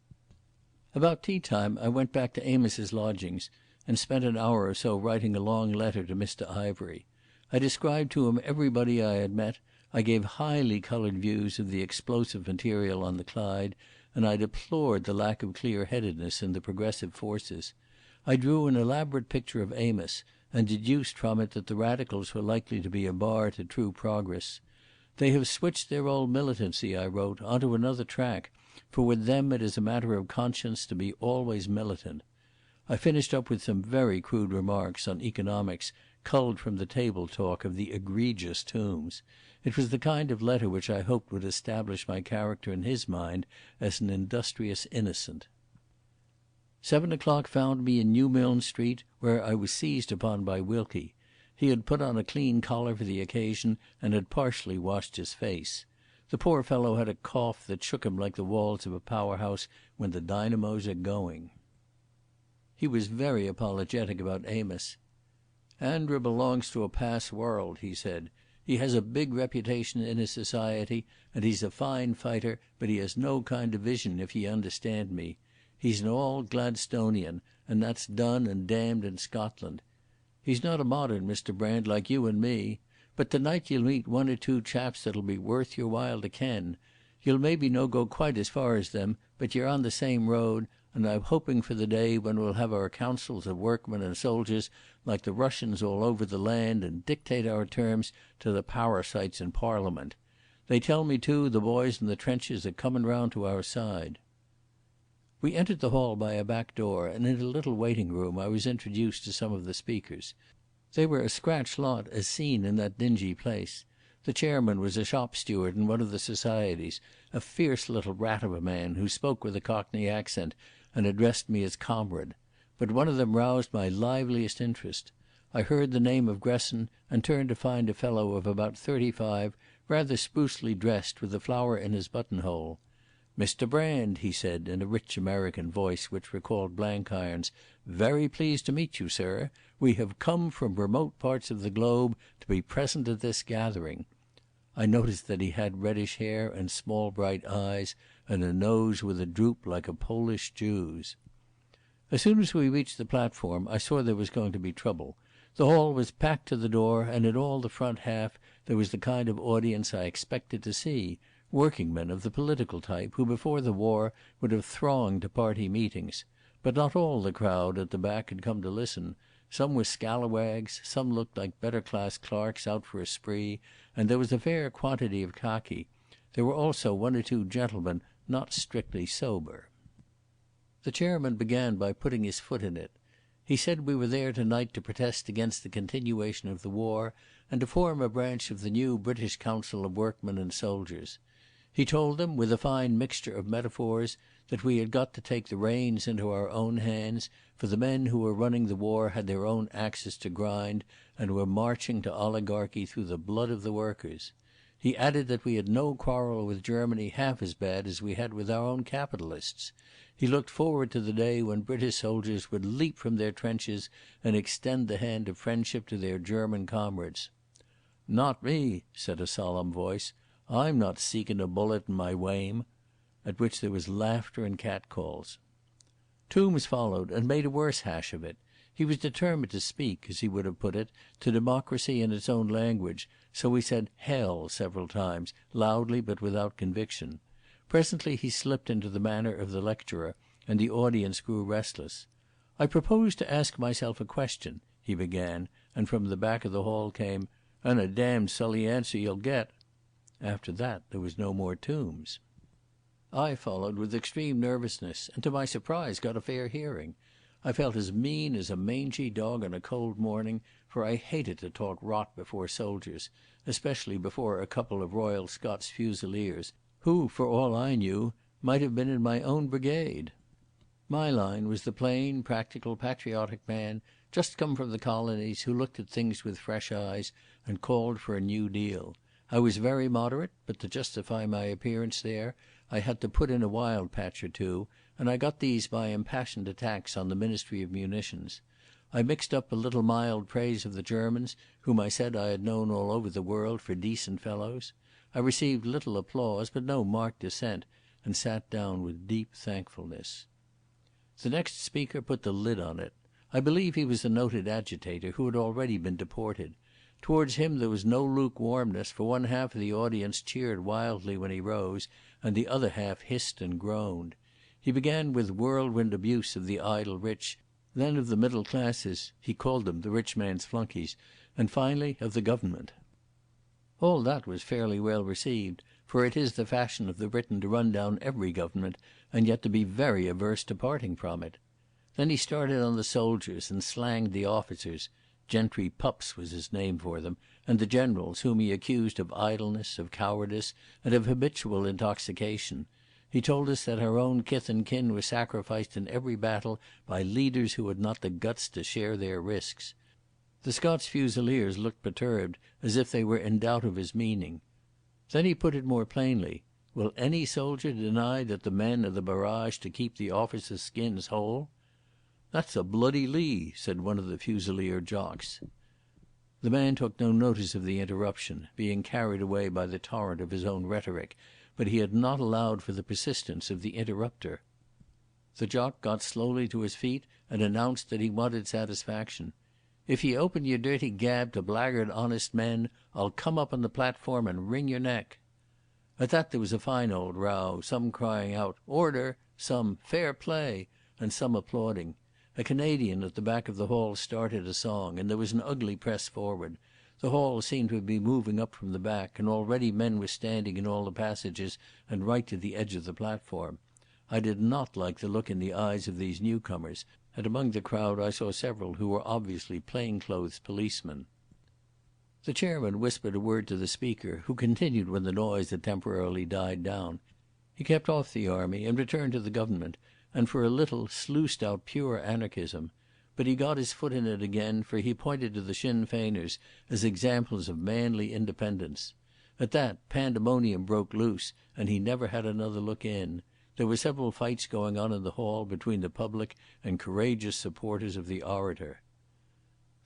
About tea time I went back to Amos's lodgings and spent an hour or so writing a long letter to Mr Ivory. I described to him everybody I had met, I gave highly coloured views of the explosive material on the Clyde, and I deplored the lack of clear-headedness in the progressive forces. I drew an elaborate picture of Amos, and deduced from it that the radicals were likely to be a bar to true progress. They have switched their old militancy, I wrote, onto another track, for with them it is a matter of conscience to be always militant. I finished up with some very crude remarks on economics culled from the table talk of the egregious Tombs. It was the kind of letter which I hoped would establish my character in his mind as an industrious innocent. 7 o'clock found me in New Milne Street, where I was seized upon by Wilkie. He had put on a clean collar for the occasion and had partially washed his face. The poor fellow had a cough that shook him like the walls of a powerhouse when the dynamos are going. He was very apologetic about Amos. "Andra belongs to a past world," he said. "He has a big reputation in his society, and he's a fine fighter, but he has no kind of vision, if ye understand me. He's an all Gladstonian, and that's done and damned in Scotland. He's not a modern, Mr Brand, like you and me. But tonight ye'll meet one or two chaps that'll be worth your while to ken. Ye'll maybe no go quite as far as them, but ye're on the same road, and I'm hoping for the day when we'll have our councils of workmen and soldiers like the Russians all over the land and dictate our terms to the parasites in Parliament. They tell me too the boys in the trenches are coming round to our side." We entered the hall by a back door, and in a little waiting room I was introduced to some of the speakers. They were a scratch lot as seen in that dingy place. The chairman was a shop steward in one of the societies, a fierce little rat of a man who spoke with a Cockney accent and addressed me as comrade. But one of them roused my liveliest interest. I heard the name of Gresson and turned to find a fellow of about 35, rather sprucely dressed, with a flower in his buttonhole. "Mr Brand," he said in a rich American voice which recalled Blenkiron's, "very pleased to meet you, sir. We have come from remote parts of the globe to be present at this gathering." I noticed that he had reddish hair and small bright eyes, and a nose with a droop like a Polish Jew's. As soon as we reached the platform I saw there was going to be trouble. The hall was packed to the door, and in all the front half there was the kind of audience I expected to see. Working-men of the political type who before the war would have thronged to party meetings. But not all the crowd at the back had come to listen. Some were scalawags, some looked like better-class clerks out for a spree, and there was a fair quantity of khaki. There were also one or two gentlemen not strictly sober. The chairman began by putting his foot in it. He said we were there tonight to protest against the continuation of the war and to form a branch of the new British Council of Workmen and Soldiers. He told them, with a fine mixture of metaphors, that we had got to take the reins into our own hands, for the men who were running the war had their own axes to grind and were marching to oligarchy through the blood of the workers. He added that we had no quarrel with Germany half as bad as we had with our own capitalists. He looked forward to the day when British soldiers would leap from their trenches and extend the hand of friendship to their German comrades. "Not me," said a solemn voice. "I'm not seeking a bullet in my wame," at which there was laughter and catcalls. Tombs followed and made a worse hash of it. He was determined to speak, as he would have put it, to democracy in its own language, so he said hell several times, loudly but without conviction. Presently he slipped into the manner of the lecturer, and the audience grew restless. "I propose to ask myself a question," he began, and from the back of the hall came, "And a damned sully answer you'll get." After that there was no more Tombs. I followed with extreme nervousness, and to my surprise got a fair hearing. I felt as mean as a mangy dog on a cold morning, for I hated to talk rot before soldiers, especially before a couple of Royal Scots Fusiliers, who, for all I knew, might have been in my own brigade. My line was the plain, practical, patriotic man, just come from the colonies, who looked at things with fresh eyes and called for a new deal. I was very moderate, but to justify my appearance there I had to put in a wild patch or two, and I got these by impassioned attacks on the Ministry of Munitions. I mixed up a little mild praise of the Germans, whom I said I had known all over the world for decent fellows. I received little applause, but no marked dissent, and sat down with deep thankfulness. The next speaker put the lid on it. I believe he was a noted agitator who had already been deported. Towards him there was no lukewarmness, for one half of the audience cheered wildly when he rose, and the other half hissed and groaned. He began with whirlwind abuse of the idle rich, then of the middle classes, he called them the rich man's flunkies, and finally of the government. All that was fairly well received, for it is the fashion of the Briton to run down every government, and yet to be very averse to parting from it. Then he started on the soldiers and slanged the officers, gentry pups was his name for them, and the generals, whom he accused of idleness, of cowardice, and of habitual intoxication. He told us that our own kith and kin were sacrificed in every battle by leaders who had not the guts to share their risks. The Scots Fusiliers looked perturbed, as if they were in doubt of his meaning. Then he put it more plainly. Will any soldier deny that the men are the barrage to keep the officers' skins whole? "That's a bloody lee," said one of the Fusilier jocks. The man took no notice of the interruption, being carried away by the torrent of his own rhetoric, but he had not allowed for the persistence of the interrupter. The jock got slowly to his feet and announced that he wanted satisfaction. "If ye open your dirty gab to blackguard honest men, I'll come up on the platform and wring your neck." At that there was a fine old row, some crying out "Order!" some "Fair play!" and some applauding. A Canadian at the back of the hall started a song, and there was an ugly press forward. The hall seemed to be moving up from the back, and already men were standing in all the passages and right to the edge of the platform. I did not like the look in the eyes of these newcomers, and among the crowd I saw several who were obviously plainclothes policemen. The chairman whispered a word to the speaker, who continued when the noise had temporarily died down. He kept off the army and returned to the government, and for a little sluiced out pure anarchism. But he got his foot in it again, for he pointed to the Sinn Feiners as examples of manly independence. At that, pandemonium broke loose, and he never had another look in. There were several fights going on in the hall between the public and courageous supporters of the orator.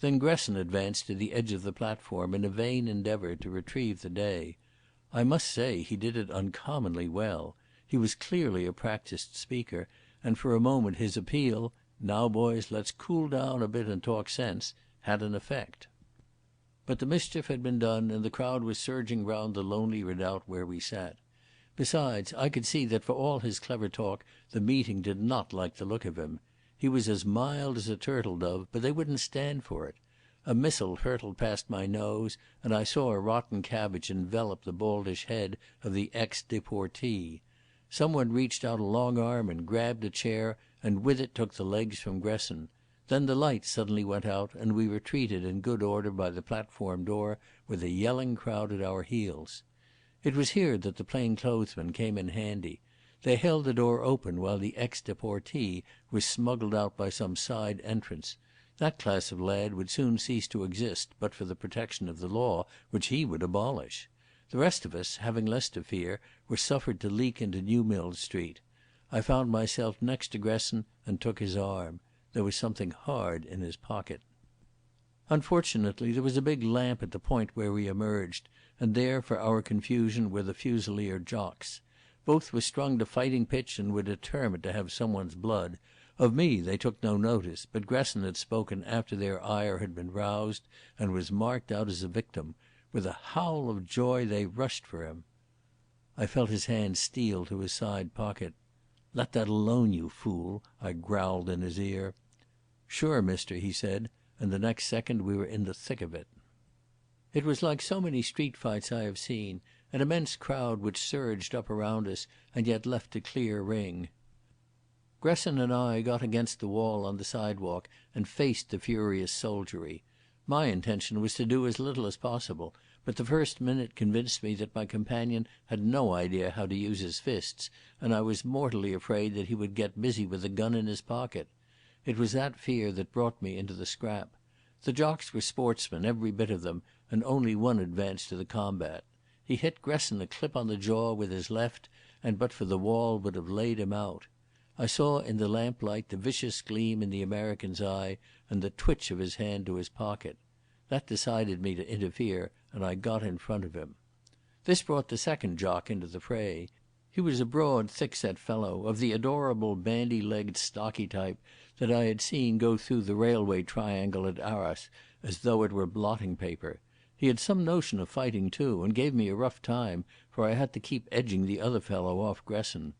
Then Gresson advanced to the edge of the platform in a vain endeavour to retrieve the day. I must say he did it uncommonly well. He was clearly a practised speaker, and for a moment his appeal, "Now, boys, let's cool down a bit and talk sense," had an effect. But the mischief had been done, and the crowd was surging round the lonely redoubt where we sat. Besides, I could see that for all his clever talk the meeting did not like the look of him. He was as mild as a turtle dove, but they wouldn't stand for it. A missile hurtled past my nose, and I saw a rotten cabbage envelop the baldish head of the ex-deportee. Someone reached out a long arm and grabbed a chair, and with it took the legs from Gresson. Then the light suddenly went out, and we retreated in good order by the platform door, with a yelling crowd at our heels. It was here that the plainclothesmen came in handy. They held the door open while the ex-deportee was smuggled out by some side entrance. That class of lad would soon cease to exist but for the protection of the law, which he would abolish. The rest of us, having less to fear, were suffered to leak into Newmilns Street. I found myself next to Gresson and took his arm. There was something hard in his pocket. Unfortunately there was a big lamp at the point where we emerged, and there, for our confusion, were the Fusilier jocks. Both were strung to fighting pitch and were determined to have someone's blood. Of me they took no notice, but Gresson had spoken after their ire had been roused and was marked out as a victim. With a howl of joy they rushed for him. I felt his hand steal to his side pocket. "Let that alone, you fool," I growled in his ear. "Sure, mister," he said, and the next second we were in the thick of it. It was like so many street fights I have seen, an immense crowd which surged up around us and yet left a clear ring. Gresson and I got against the wall on the sidewalk and faced the furious soldiery. My intention was to do as little as possible, but the first minute convinced me that my companion had no idea how to use his fists, and I was mortally afraid that he would get busy with a gun in his pocket. It was that fear that brought me into the scrap. The jocks were sportsmen, every bit of them, and only one advanced to the combat. He hit Gresson a clip on the jaw with his left, and but for the wall would have laid him out. I saw in the lamplight the vicious gleam in the American's eye and the twitch of his hand to his pocket. That decided me to interfere, and I got in front of him. This brought the second jock into the fray. He was a broad, thick-set fellow, of the adorable bandy-legged, stocky type that I had seen go through the railway triangle at Arras as though it were blotting paper. He had some notion of fighting too, and gave me a rough time, for I had to keep edging the other fellow off Gresson.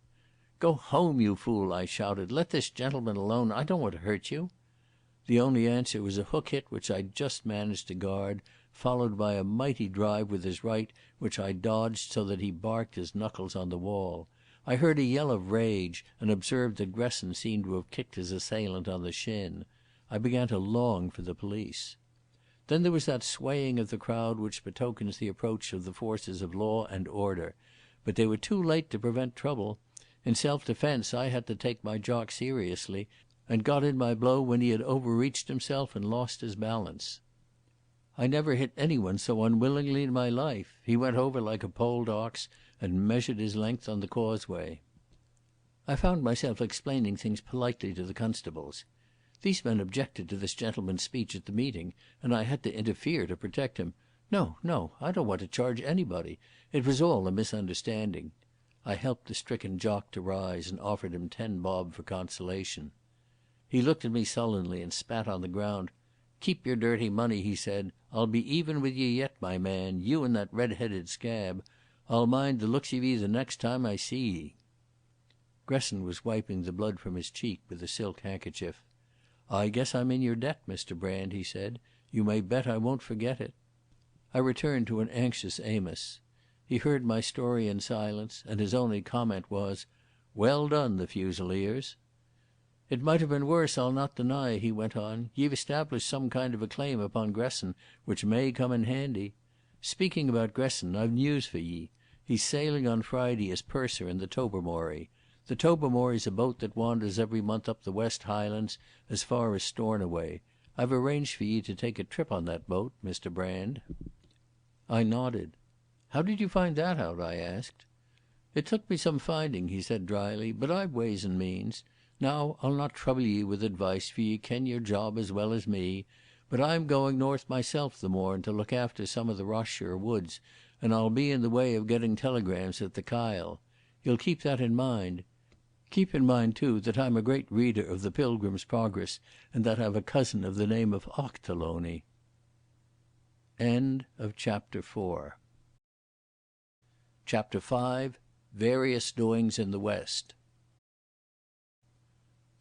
"Go home, you fool," I shouted. "Let this gentleman alone. I don't want to hurt you." The only answer was a hook hit which I just managed to guard, followed by a mighty drive with his right which I dodged so that he barked his knuckles on the wall. I heard a yell of rage and observed that Gresson seemed to have kicked his assailant on the shin. I began to long for the police. Then there was that swaying of the crowd which betokens the approach of the forces of law and order. But they were too late to prevent trouble. In self-defence I had to take my jock seriously, and got in my blow when he had overreached himself and lost his balance. I never hit anyone so unwillingly in my life. He went over like a polled ox and measured his length on the causeway. I found myself explaining things politely to the constables. These men objected to this gentleman's speech at the meeting, and I had to interfere to protect him. No, I don't want to charge anybody. It was all a misunderstanding. I helped the stricken jock to rise and offered him 10 bob for consolation. He looked at me sullenly and spat on the ground. "Keep your dirty money," he said. "I'll be even with ye yet, my man, you and that red-headed scab. I'll mind the looks of ye the next time I see ye." Gresson was wiping the blood from his cheek with a silk handkerchief. "I guess I'm in your debt, Mr Brand," he said. "You may bet I won't forget it." I returned to an anxious Amos. He heard my story in silence, and his only comment was, "Well done, the Fusiliers." "It might have been worse, I'll not deny," he went on. "Ye've established some kind of a claim upon Gresson, which may come in handy. Speaking about Gresson, I've news for ye. He's sailing on Friday as purser in the Tobermory. The Tobermory's a boat that wanders every month up the West Highlands as far as Stornoway. I've arranged for ye to take a trip on that boat, Mr Brand." I nodded. "How did you find that out?" I asked. "It took me some finding," he said dryly, "but I've ways and means. Now I'll not trouble ye with advice, for ye ken your job as well as me, but I'm going north myself the morn to look after some of the Rossshire woods, and I'll be in the way of getting telegrams at the Kyle. You'll keep that in mind. Keep in mind too that I'm a great reader of the Pilgrim's Progress, and that I've a cousin of the name of Ochterlony. End of Chapter 4. Chapter 5. Various Doings in the West.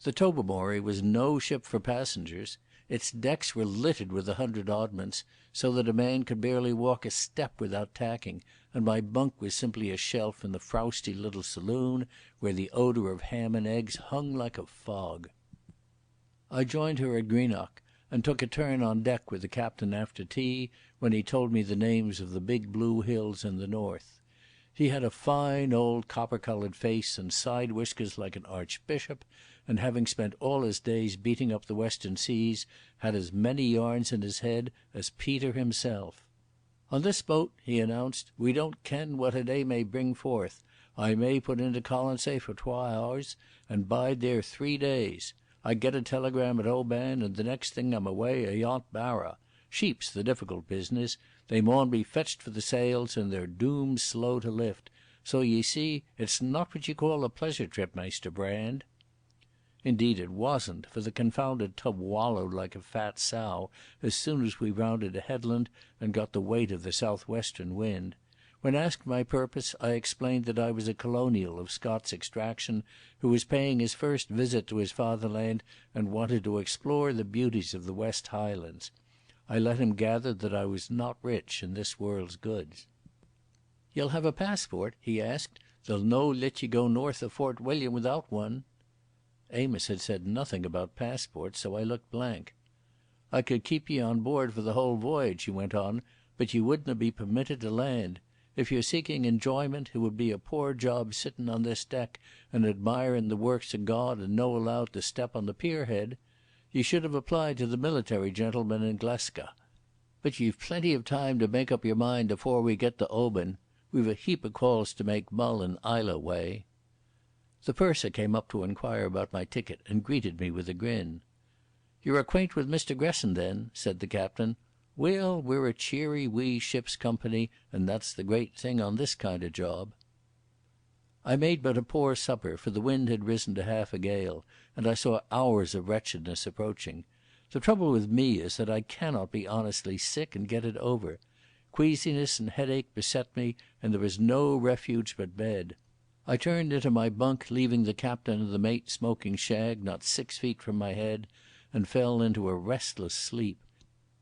The Tobermory was no ship for passengers. Its decks were littered with 100 oddments, so that a man could barely walk a step without tacking, and my bunk was simply a shelf in the frowsty little saloon, where the odour of ham and eggs hung like a fog. I joined her at Greenock, and took a turn on deck with the captain after tea, when he told me the names of the big blue hills in the north. He had a fine old copper-coloured face and side whiskers like an archbishop, and having spent all his days beating up the western seas, had as many yarns in his head as Peter himself. "On this boat," he announced, "we don't ken what a day may bring forth. I may put into Colonsay for 2 hours, and bide there 3 days. I get a telegram at Oban, and the next thing I'm away ayont Barra. Sheep's the difficult business. They maun be fetched for the sails, and they're doomed slow to lift. So ye see, it's not what ye call a pleasure trip, Maister Brand." Indeed it wasn't, for the confounded tub wallowed like a fat sow as soon as we rounded a headland and got the weight of the southwestern wind. When asked my purpose, I explained that I was a colonial of Scots extraction, who was paying his first visit to his fatherland and wanted to explore the beauties of the West Highlands. I let him gather that I was not rich in this world's goods. "Ye'll have a passport?" he asked. "They'll no let ye go north of Fort William without one." Amos had said nothing about passports, so I looked blank. "I could keep ye on board for the whole voyage," he went on, "but ye wouldna be permitted to land. If you're seeking enjoyment, it would be a poor job sitting on this deck and admiring the works of God and no allowed to step on the pierhead. Ye should have applied to the military gentlemen in Gleska. But ye've plenty of time to make up your mind afore we get to Oban. We've a heap of calls to make Mull and Isla way." The purser came up to inquire about my ticket and greeted me with a grin. "You're acquaint with Mr Gresson then?" said the captain. "Well, we're a cheery wee ship's company, and that's the great thing on this kind of job." I made but a poor supper, for the wind had risen to half a gale, and I saw hours of wretchedness approaching. The trouble with me is that I cannot be honestly sick and get it over. Queasiness and headache beset me, and there was no refuge but bed. I turned into my bunk, leaving the captain and the mate smoking shag not 6 feet from my head, and fell into a restless sleep.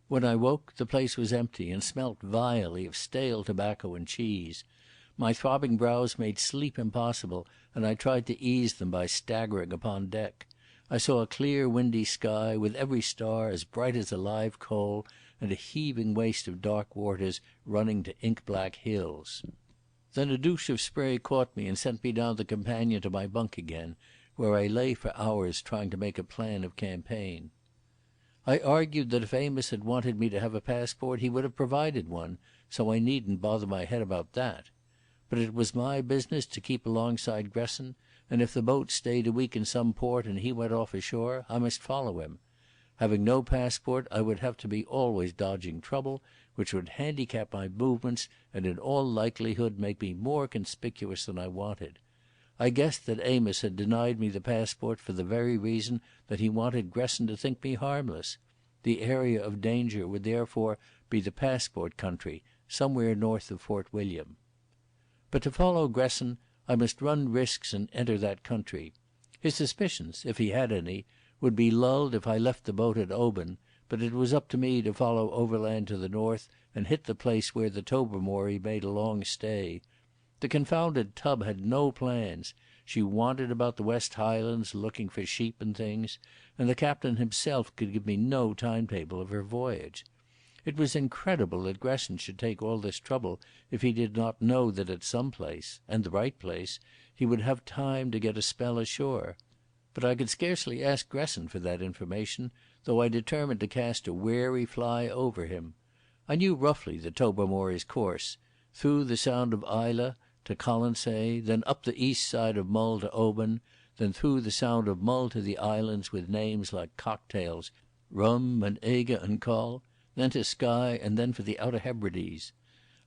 When I woke, the place was empty and smelt vilely of stale tobacco and cheese. My throbbing brows made sleep impossible, and I tried to ease them by staggering upon deck. I saw a clear windy sky, with every star as bright as a live coal, and a heaving waste of dark waters running to ink-black hills. Then a douche of spray caught me and sent me down the companion to my bunk again, where I lay for hours trying to make a plan of campaign. I argued that if Amos had wanted me to have a passport he would have provided one, so I needn't bother my head about that. But it was my business to keep alongside Gresson, and if the boat stayed a week in some port and he went off ashore, I must follow him. Having no passport, I would have to be always dodging trouble, which would handicap my movements and in all likelihood make me more conspicuous than I wanted. I guessed that Amos had denied me the passport for the very reason that he wanted Gresson to think me harmless. The area of danger would therefore be the passport country, somewhere north of Fort William. But to follow Gresson, I must run risks and enter that country. His suspicions, if he had any, would be lulled if I left the boat at Oban, but it was up to me to follow overland to the north and hit the place where the Tobermory made a long stay. The confounded tub had no plans. She wandered about the West Highlands looking for sheep and things, and the captain himself could give me no timetable of her voyage. It was incredible that Gresson should take all this trouble if he did not know that at some place, and the right place, he would have time to get a spell ashore. But I could scarcely ask Gresson for that information, though I determined to cast a wary fly over him. I knew roughly the Tobermory's course, through the Sound of Islay to Colonsay, then up the east side of Mull to Oban, then through the Sound of Mull to the islands with names like cocktails, Rum and Eiga and Coll, then to Skye, and then for the Outer Hebrides.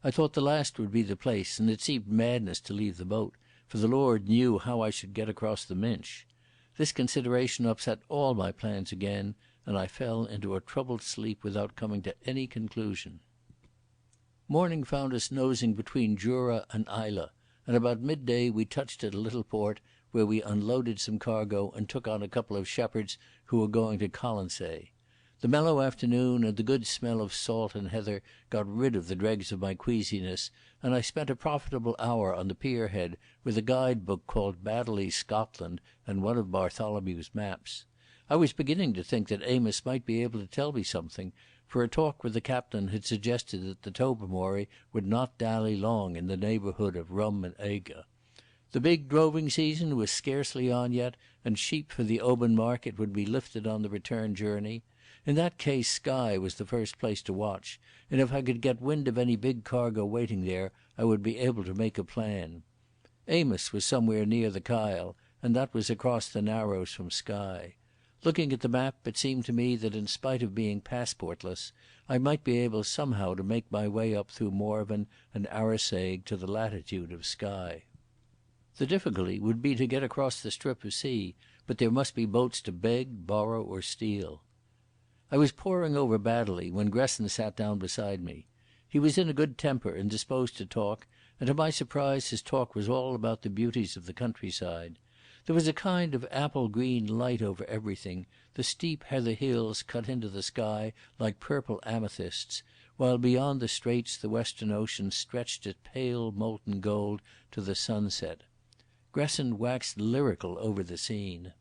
I thought the last would be the place, and it seemed madness to leave the boat, for the Lord knew how I should get across the Minch. This consideration upset all my plans again, and I fell into a troubled sleep without coming to any conclusion. Morning found us nosing between Jura and Islay, and about midday we touched at a little port where we unloaded some cargo and took on a couple of shepherds who were going to Colonsay. The mellow afternoon and the good smell of salt and heather got rid of the dregs of my queasiness, and I spent a profitable hour on the pier head with a guide book called Baddeley's Scotland and one of Bartholomew's maps. I was beginning to think that Amos might be able to tell me something, for a talk with the captain had suggested that the Tobermory would not dally long in the neighbourhood of Rum and Eiga. The big droving season was scarcely on yet, and sheep for the Oban market would be lifted on the return journey. In that case Skye was the first place to watch, and if I could get wind of any big cargo waiting there, I would be able to make a plan. Amos was somewhere near the Kyle, and that was across the Narrows from Skye. Looking at the map, it seemed to me that in spite of being passportless, I might be able somehow to make my way up through Morven and Arisaig to the latitude of Skye. The difficulty would be to get across the strip of sea, but there must be boats to beg, borrow or steal. I was poring over Baddeley when Gresson sat down beside me. He was in a good temper and disposed to talk, and to my surprise his talk was all about the beauties of the countryside. There was a kind of apple-green light over everything, the steep heather hills cut into the sky like purple amethysts, while beyond the straits the western ocean stretched its pale molten gold to the sunset. Gresson waxed lyrical over the scene.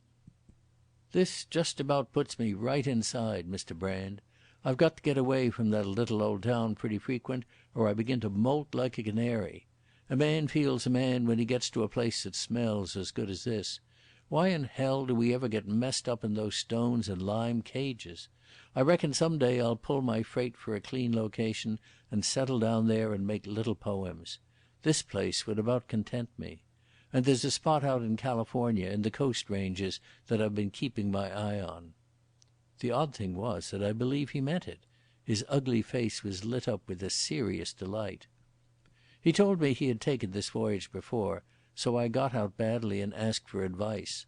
"This just about puts me right inside, Mr Brand. I've got to get away from that little old town pretty frequent, or I begin to molt like a canary. A man feels a man when he gets to a place that smells as good as this. Why in hell do we ever get messed up in those stones and lime cages? I reckon some day I'll pull my freight for a clean location and settle down there and make little poems. This place would about content me. And there's a spot out in California in the Coast Ranges that I've been keeping my eye on." The odd thing was that I believe he meant it. His ugly face was lit up with a serious delight. He told me he had taken this voyage before, so I got out Baddeley and asked for advice.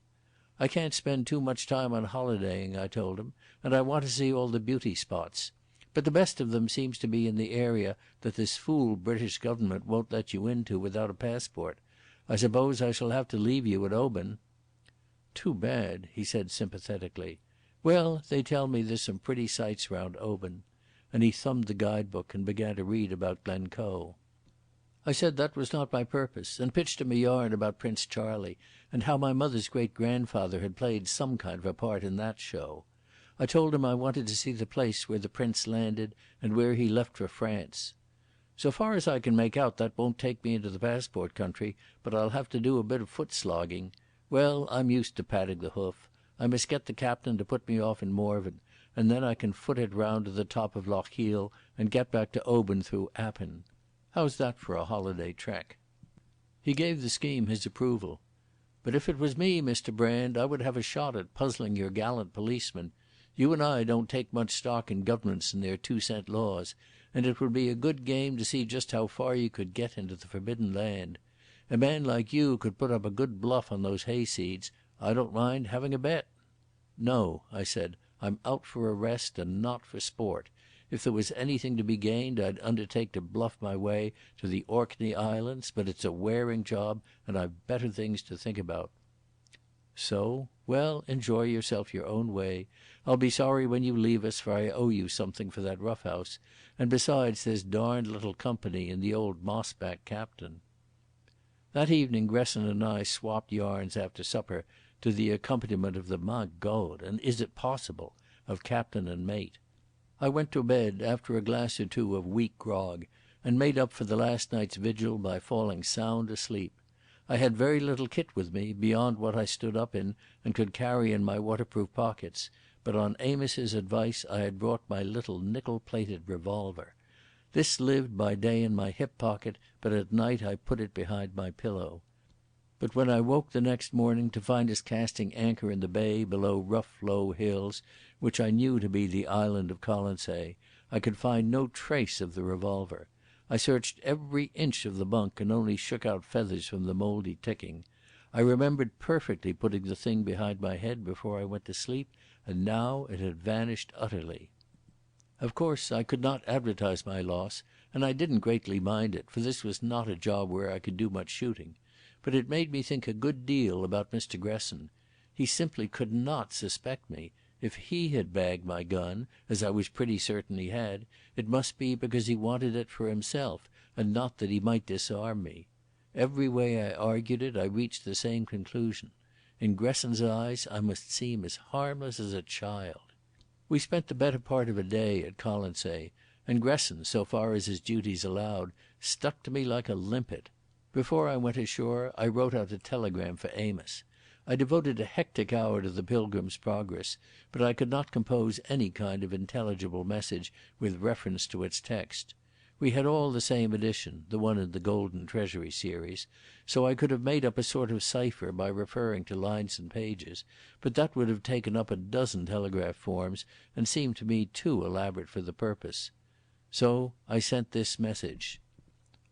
"I can't spend too much time on holidaying," I told him, "and I want to see all the beauty spots. but the best of them seems to be in the area that this fool British government won't let you into without a passport. I suppose I shall have to leave you at Oban." "Too bad," he said sympathetically. "Well, they tell me there's some pretty sights round Oban." And he thumbed the guide-book and began to read about Glencoe. I said that was not my purpose, and pitched him a yarn about Prince Charlie, and how my mother's great-grandfather had played some kind of a part in that show. I told him I wanted to see the place where the Prince landed and where he left for France. "So far as I can make out, that won't take me into the passport country, but I'll have to do a bit of foot slogging. Well, I'm used to padding the hoof. I must get the captain to put me off in Morven, and then I can foot it round to the top of Lochiel and get back to Oban through Appin. How's that for a holiday trek?" He gave the scheme his approval. "But if it was me, Mr Brand, I would have a shot at puzzling your gallant policeman. You and I don't take much stock in governments and their 2-cent laws, and it would be a good game to see just how far you could get into the forbidden land. A man like you could put up a good bluff on those hayseeds. I don't mind having a bet." "No," I said, "I'm out for a rest and not for sport. If there was anything to be gained I'd undertake to bluff my way to the Orkney Islands, but it's a wearing job and I've better things to think about." "So? Well, enjoy yourself your own way. I'll be sorry when you leave us, for I owe you something for that rough house, and besides there's darned little company in the old mossback captain." That evening Gresson and I swapped yarns after supper to the accompaniment of the "My God, and is it possible?" of captain and mate. I went to bed after a glass or two of weak grog, and made up for the last night's vigil by falling sound asleep. I had very little kit with me, beyond what I stood up in and could carry in my waterproof pockets, but on Amos's advice I had brought my little nickel-plated revolver. This lived by day in my hip pocket, but at night I put it behind my pillow. But when I woke the next morning to find us casting anchor in the bay below rough low hills, which I knew to be the island of Colonsay, I could find no trace of the revolver. I searched every inch of the bunk and only shook out feathers from the mouldy ticking. I remembered perfectly putting the thing behind my head before I went to sleep, and now it had vanished utterly. Of course I could not advertise my loss, and I didn't greatly mind it, for this was not a job where I could do much shooting. But it made me think a good deal about Mr Gresson. He simply could not suspect me. If he had bagged my gun, as I was pretty certain he had, it must be because he wanted it for himself, and not that he might disarm me. Every way I argued it I reached the same conclusion. In Gresson's eyes I must seem as harmless as a child. We spent the better part of a day at Colonsay, and Gresson, so far as his duties allowed, stuck to me like a limpet. Before I went ashore I wrote out a telegram for Amos. I devoted a hectic hour to the Pilgrim's Progress, but I could not compose any kind of intelligible message with reference to its text. We had all the same edition, the one in the Golden Treasury series, so I could have made up a sort of cipher by referring to lines and pages, but that would have taken up a dozen telegraph forms and seemed to me too elaborate for the purpose. So I sent this message.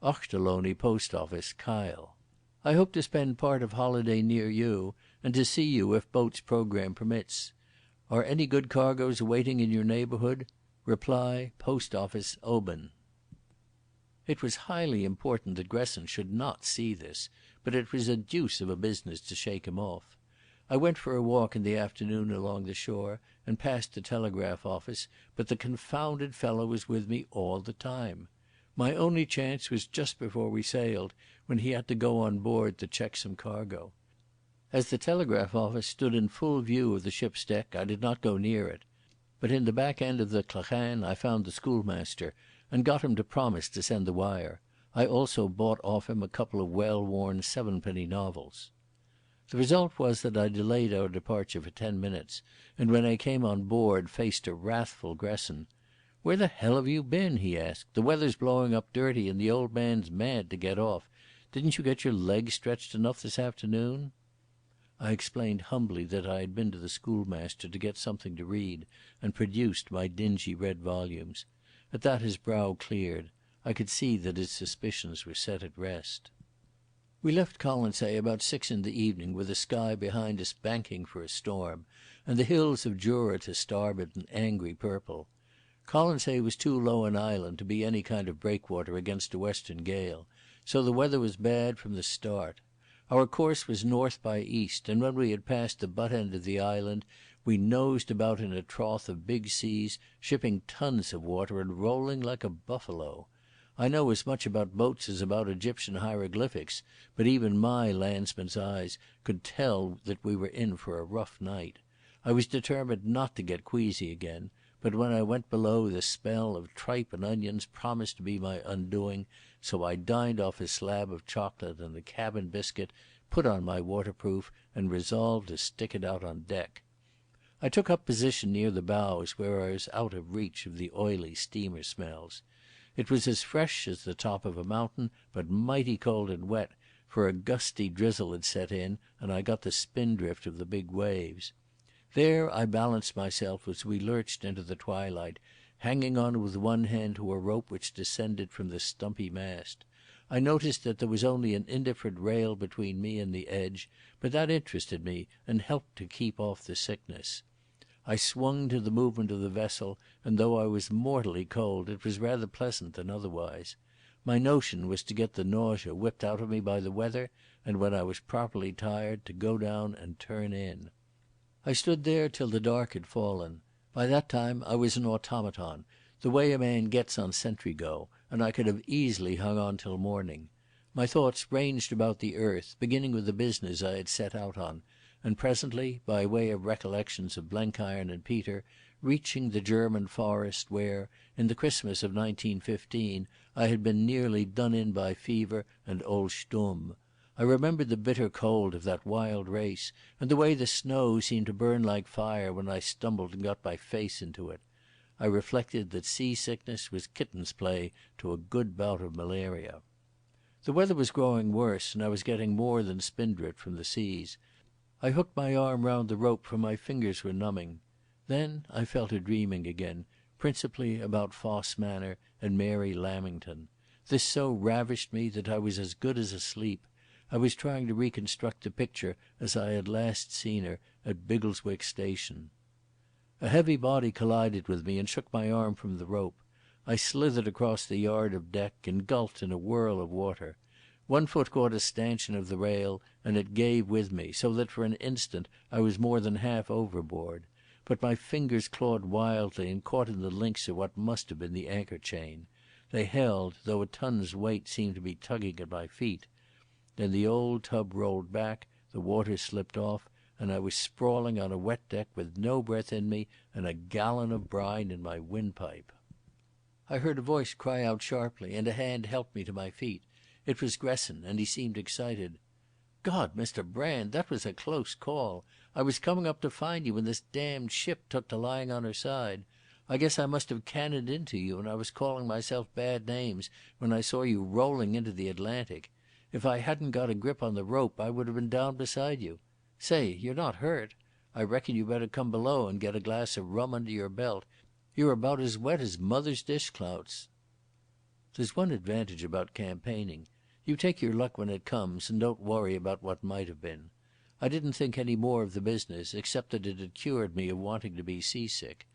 Ochterlony Post Office, Kyle. I hope to spend part of holiday near you, and to see you if boat's programme permits. Are any good cargoes awaiting in your neighbourhood? Reply, Post Office, Oban. It was highly important that Gresson should not see this, but it was a deuce of a business to shake him off. I went for a walk in the afternoon along the shore and passed the telegraph office, but the confounded fellow was with me all the time. My only chance was just before we sailed, when he had to go on board to check some cargo. As the telegraph office stood in full view of the ship's deck, I did not go near it. But in the back end of the clachan I found the schoolmaster, and got him to promise to send the wire. I also bought off him a couple of well-worn 7-penny novels. The result was that I delayed our departure for 10 minutes, and when I came on board faced a wrathful Gresson. "Where the hell have you been?" he asked. "The weather's blowing up dirty and the old man's mad to get off. Didn't you get your legs stretched enough this afternoon?" I explained humbly that I had been to the schoolmaster to get something to read, and produced my dingy red volumes. At that his brow cleared. I could see that his suspicions were set at rest. We left Colonsay about 6 in the evening, with the sky behind us banking for a storm, and the hills of Jura to starboard an angry purple. Colonsay was too low an island to be any kind of breakwater against a western gale, so the weather was bad from the start. Our course was north by east, and when we had passed the butt end of the island we nosed about in a trough of big seas, shipping tons of water and rolling like a buffalo. I know as much about boats as about Egyptian hieroglyphics, but even my landsman's eyes could tell that we were in for a rough night. I was determined not to get queasy again, but when I went below the smell of tripe and onions promised to be my undoing, so I dined off a slab of chocolate and a cabin biscuit, put on my waterproof, and resolved to stick it out on deck. I took up position near the bows where I was out of reach of the oily steamer smells. It was as fresh as the top of a mountain, but mighty cold and wet, for a gusty drizzle had set in and I got the spindrift of the big waves. There I balanced myself as we lurched into the twilight, hanging on with one hand to a rope which descended from the stumpy mast. I noticed that there was only an indifferent rail between me and the edge, but that interested me and helped to keep off the sickness. I swung to the movement of the vessel, and though I was mortally cold, it was rather pleasant than otherwise. My notion was to get the nausea whipped out of me by the weather, and when I was properly tired to go down and turn in. I stood there till the dark had fallen. By that time I was an automaton, the way a man gets on sentry go, and I could have easily hung on till morning. My thoughts ranged about the earth, beginning with the business I had set out on, and presently, by way of recollections of Blenkiron and Peter, reaching the German forest where, in the Christmas of 1915, I had been nearly done in by fever and old Stumm. I remembered the bitter cold of that wild race, and the way the snow seemed to burn like fire when I stumbled and got my face into it. I reflected that seasickness was kitten's play to a good bout of malaria. The weather was growing worse, and I was getting more than spindrift from the seas. I hooked my arm round the rope, for my fingers were numbing. Then I fell to dreaming again, principally about Fosse Manor and Mary Lamington. This so ravished me that I was as good as asleep. I was trying to reconstruct the picture as I had last seen her at Biggleswick Station. A heavy body collided with me and shook my arm from the rope. I slithered across the yard of deck, engulfed in a whirl of water. One foot caught a stanchion of the rail and it gave with me, so that for an instant I was more than half overboard. But my fingers clawed wildly and caught in the links of what must have been the anchor chain. They held, though a ton's weight seemed to be tugging at my feet. Then the old tub rolled back, the water slipped off, and I was sprawling on a wet deck with no breath in me and a gallon of brine in my windpipe. I heard a voice cry out sharply, and a hand helped me to my feet. It was Gresson, and he seemed excited. "God, Mr. Brand, that was a close call. I was coming up to find you when this damned ship took to lying on her side. I guess I must have cannoned into you, and I was calling myself bad names when I saw you rolling into the Atlantic. If I hadn't got a grip on the rope I would have been down beside you. Say, you're not hurt? I reckon you better come below and get a glass of rum under your belt. You're about as wet as mother's dishclouts." There's one advantage about campaigning. You take your luck when it comes and don't worry about what might have been. I didn't think any more of the business, except that it had cured me of wanting to be seasick.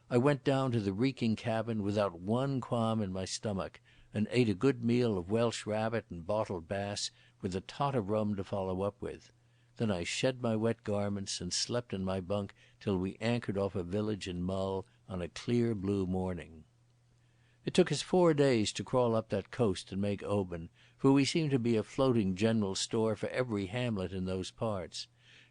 I went down to the reeking cabin without one qualm in my stomach, and ate a good meal of Welsh rabbit and bottled Bass, with a tot of rum to follow up with. Then I shed my wet garments and slept in my bunk till we anchored off a village in Mull on a clear blue morning. It took us 4 days to crawl up that coast and make Oban, for we seemed to be a floating general store for every hamlet in those parts.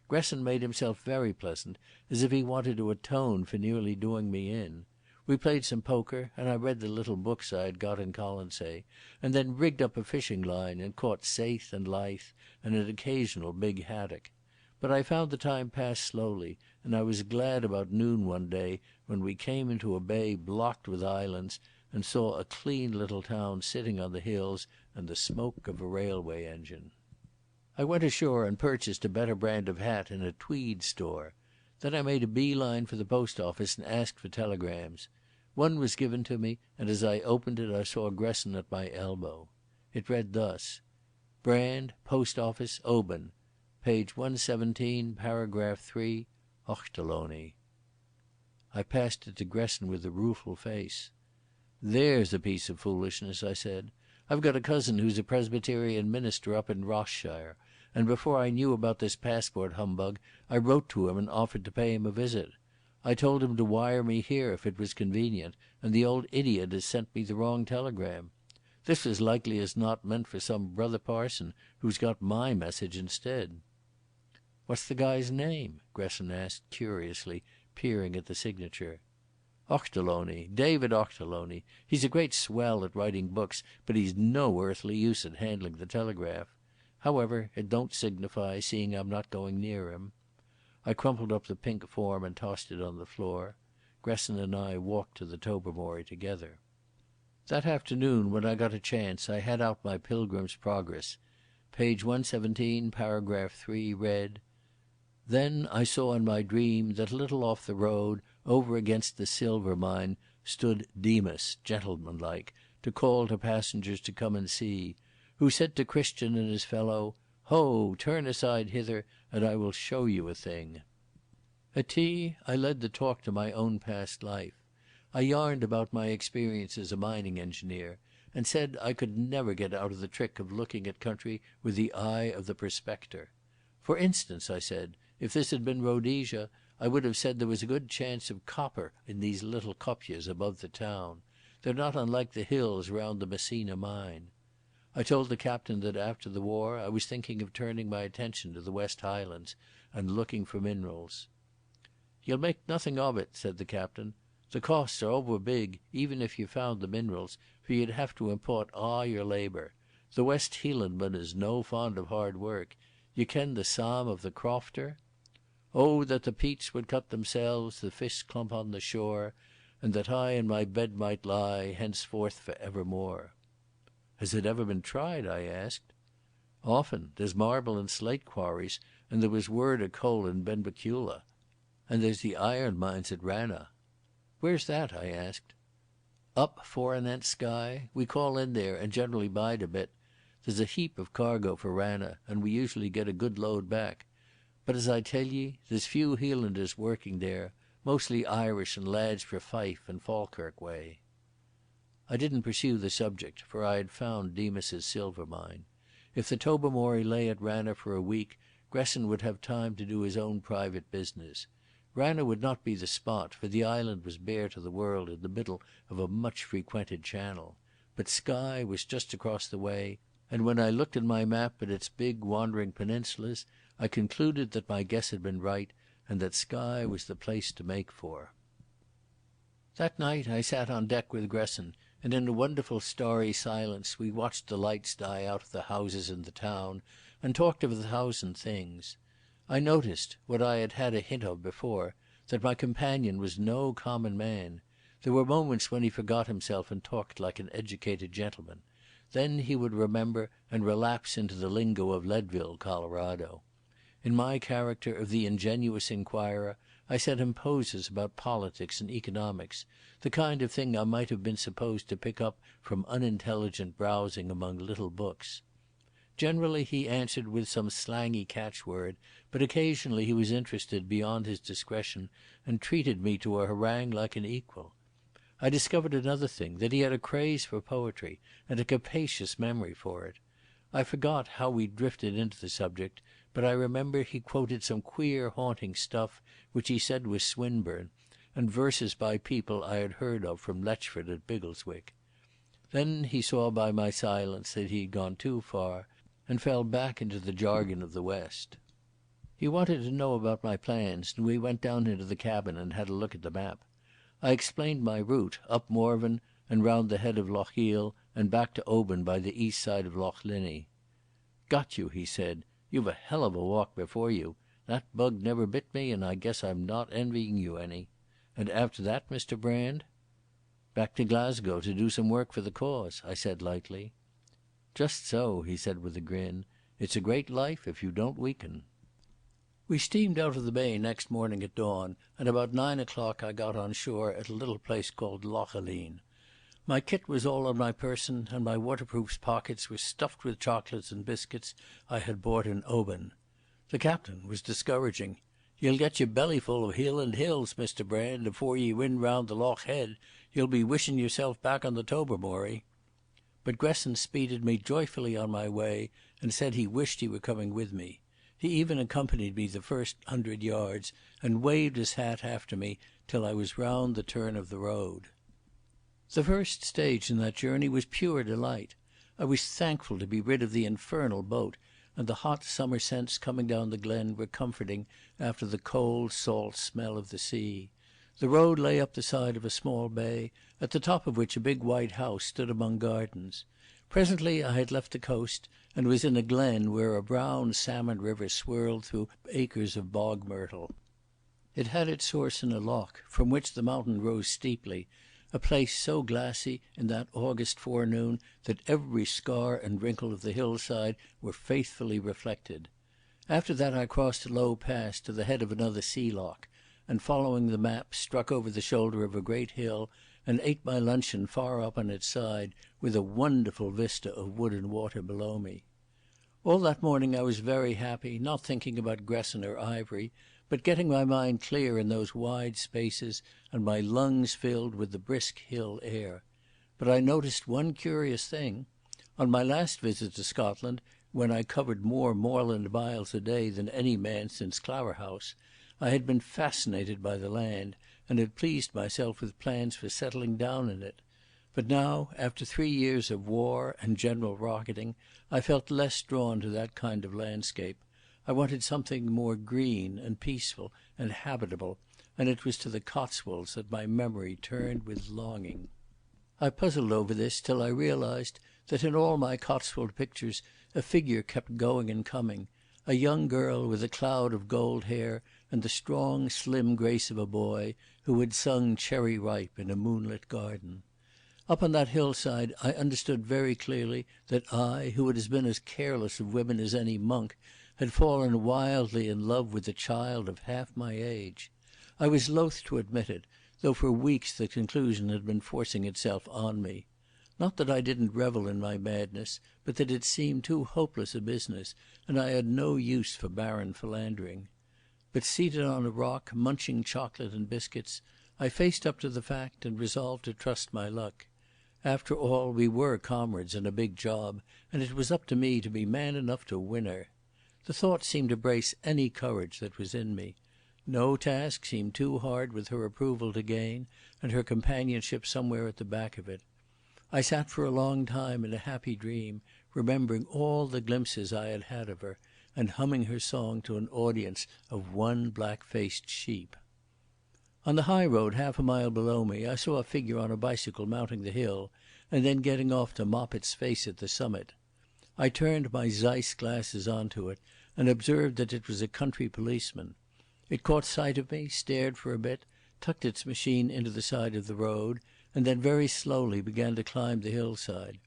Gresson made himself very pleasant, as if he wanted to atone for nearly doing me in. We played some poker, and I read the little books I had got in Colonsay, and then rigged up a fishing line and caught saithe and lythe and an occasional big haddock. But I found the time pass slowly, and I was glad about noon one day when we came into a bay blocked with islands and saw a clean little town sitting on the hills and the smoke of a railway engine. I went ashore and purchased a better brand of hat in a tweed store. Then I made a bee-line for the post office and asked for telegrams. One was given to me, and as I opened it I saw Gresson at my elbow. It read thus: Brand, Post Office, Oban, page 117, paragraph 3, Ochterlony. I passed it to Gresson with a rueful face. "There's a piece of foolishness," I said. "I've got a cousin who's a Presbyterian minister up in Ross-shire, and before I knew about this passport humbug I wrote to him and offered to pay him a visit. I told him to wire me here if it was convenient, and the old idiot has sent me the wrong telegram. This was likely as not meant for some brother parson who's got my message instead." "What's the guy's name?" Gresson asked curiously, peering at the signature. "Ochterlony, David Ochterlony. He's a great swell at writing books, but he's no earthly use at handling the telegraph. However, it don't signify, seeing I'm not going near him." I crumpled up the pink form and tossed it on the floor. Gresson and I walked to the Tobermory together. That afternoon, when I got a chance, I had out my Pilgrim's Progress. Page 117, paragraph 3 read: "Then I saw in my dream that a little off the road, over against the silver mine, stood Demas, gentlemanlike, to call to passengers to come and see, who said to Christian and his fellow, 'Ho, turn aside hither, and I will show you a thing.'" At tea I led the talk to my own past life. I yarned about my experience as a mining engineer, and said I could never get out of the trick of looking at country with the eye of the prospector. "For instance," I said, "if this had been Rhodesia, I would have said there was a good chance of copper in these little kopjes above the town. They're not unlike the hills round the Messina mine." I told the captain that after the war I was thinking of turning my attention to the West Highlands and looking for minerals. "You'll make nothing of it," said the captain. "The costs are over big, even if you found the minerals, for you'd have to import a' your labour. The West Hielandman is no fond of hard work. You ken the psalm of the crofter? "Oh, that the peats would cut themselves, the fish clump on the shore, and that I in my bed might lie, henceforth for evermore." "Has it ever been tried?" I asked. "Often. There's marble and slate quarries, and there was word o' coal in Benbecula. And there's the iron mines at Ranna." "Where's that?" I asked. "Up Forenent Sky. We call in there and generally bide a bit. There's a heap of cargo for Ranna, and we usually get a good load back. But as I tell ye, there's few Hielanders working there, mostly Irish and lads for Fife and Falkirk way." I didn't pursue the subject, for I had found Demas's silver mine. If the Tobermory lay at Ranna for a week, Gresson would have time to do his own private business. Ranna would not be the spot, for the island was bare to the world in the middle of a much frequented channel. But Skye was just across the way, and when I looked in my map at its big wandering peninsulas, I concluded that my guess had been right, and that Skye was the place to make for. That night I sat on deck with Gresson, and in a wonderful starry silence we watched the lights die out of the houses in the town and talked of 1,000 things. I noticed, what I had had a hint of before, that my companion was no common man. There were moments when he forgot himself and talked like an educated gentleman. Then he would remember and relapse into the lingo of Leadville, Colorado. In my character of the ingenuous inquirer, I sent him poses about politics and economics, the kind of thing I might have been supposed to pick up from unintelligent browsing among little books. Generally he answered with some slangy catchword, but occasionally he was interested beyond his discretion and treated me to a harangue like an equal. I discovered another thing, that he had a craze for poetry and a capacious memory for it. I forgot how we drifted into the subject, but I remember he quoted some queer haunting stuff which he said was Swinburne, and verses by people I had heard of from Letchford at Biggleswick. Then he saw by my silence that he had gone too far, and fell back into the jargon of the West. He wanted to know about my plans, and we went down into the cabin and had a look at the map. I explained my route, up Morven and round the head of Lough Gill and back to Oban by the east side of Lough Linney. "Got you," he said. "You've a hell of a walk before you. That bug never bit me, and I guess I'm not envying you any. And after that, Mr Brand?" "Back to Glasgow to do some work for the cause," I said lightly. "Just so," he said with a grin. "It's a great life if you don't weaken." We steamed out of the bay next morning at dawn, and about 9 o'clock I got on shore at a little place called Lochaline. My kit was all on my person, and my waterproof pockets were stuffed with chocolates and biscuits I had bought in Oban. The captain was discouraging. Ye'll get your bellyful of Hieland Hills, Mr Brand, afore ye win round the Loch Head. Ye'll be wishing yourself back on the Tobermory." But Gresson speeded me joyfully on my way and said he wished he were coming with me. He even accompanied me the first 100 yards and waved his hat after me till I was round the turn of the road. The first stage in that journey was pure delight. I was thankful to be rid of the infernal boat, and the hot summer scents coming down the glen were comforting after the cold salt smell of the sea. The road lay up the side of a small bay, at the top of which a big white house stood among gardens. Presently I had left the coast and was in a glen where a brown salmon river swirled through acres of bog myrtle. It had its source in a loch, from which the mountain rose steeply, a place so glassy in that August forenoon that every scar and wrinkle of the hillside were faithfully reflected. After that I crossed a low pass to the head of another sea loch, and following the map struck over the shoulder of a great hill and ate my luncheon far up on its side with a wonderful vista of wood and water below me. All that morning I was very happy, not thinking about Gresson or Ivery, but getting my mind clear in those wide spaces and my lungs filled with the brisk hill air. But I noticed one curious thing. On my last visit to Scotland, when I covered more moorland miles a day than any man since Claverhouse, I had been fascinated by the land, and had pleased myself with plans for settling down in it. But now, after 3 years of war and general rocketing, I felt less drawn to that kind of landscape. I wanted something more green and peaceful and habitable, and it was to the Cotswolds that my memory turned with longing. I puzzled over this till I realized that in all my Cotswold pictures a figure kept going and coming, a young girl with a cloud of gold hair and the strong slim grace of a boy who had sung Cherry Ripe in a moonlit garden. Up on that hillside I understood very clearly that I, who had been as careless of women as any monk, had fallen wildly in love with a child of half my age. I was loath to admit it, though for weeks the conclusion had been forcing itself on me. Not that I didn't revel in my madness, but that it seemed too hopeless a business, and I had no use for barren philandering. But seated on a rock, munching chocolate and biscuits, I faced up to the fact and resolved to trust my luck. After all, we were comrades in a big job, and it was up to me to be man enough to win her. The thought seemed to brace any courage that was in me. No task seemed too hard with her approval to gain, and her companionship somewhere at the back of it. I sat for a long time in a happy dream, remembering all the glimpses I had had of her, and humming her song to an audience of one black-faced sheep. On the high road half a mile below me I saw a figure on a bicycle mounting the hill, and then getting off to mop its face at the summit. I turned my Zeiss glasses onto it, and observed that it was a country policeman. It caught sight of me, stared for a bit, tucked its machine into the side of the road, and then very slowly began to climb the hillside.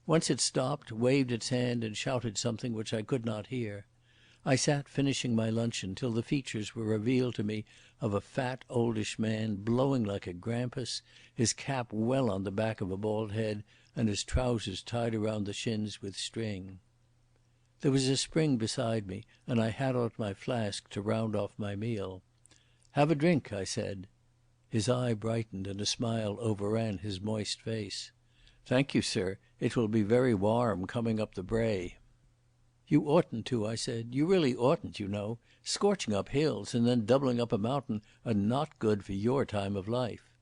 Once it stopped, waved its hand and shouted something which I could not hear. I sat finishing my luncheon till the features were revealed to me of a fat oldish man blowing like a grampus, his cap well on the back of a bald head and his trousers tied around the shins with string. There was a spring beside me, and I had out my flask to round off my meal. "Have a drink," I said. His eye brightened and a smile overran his moist face. "Thank you, sir. It will be very warm coming up the brae." "You oughtn't to," I said. "You really oughtn't, you know. Scorching up hills and then doubling up a mountain are not good for your time of life."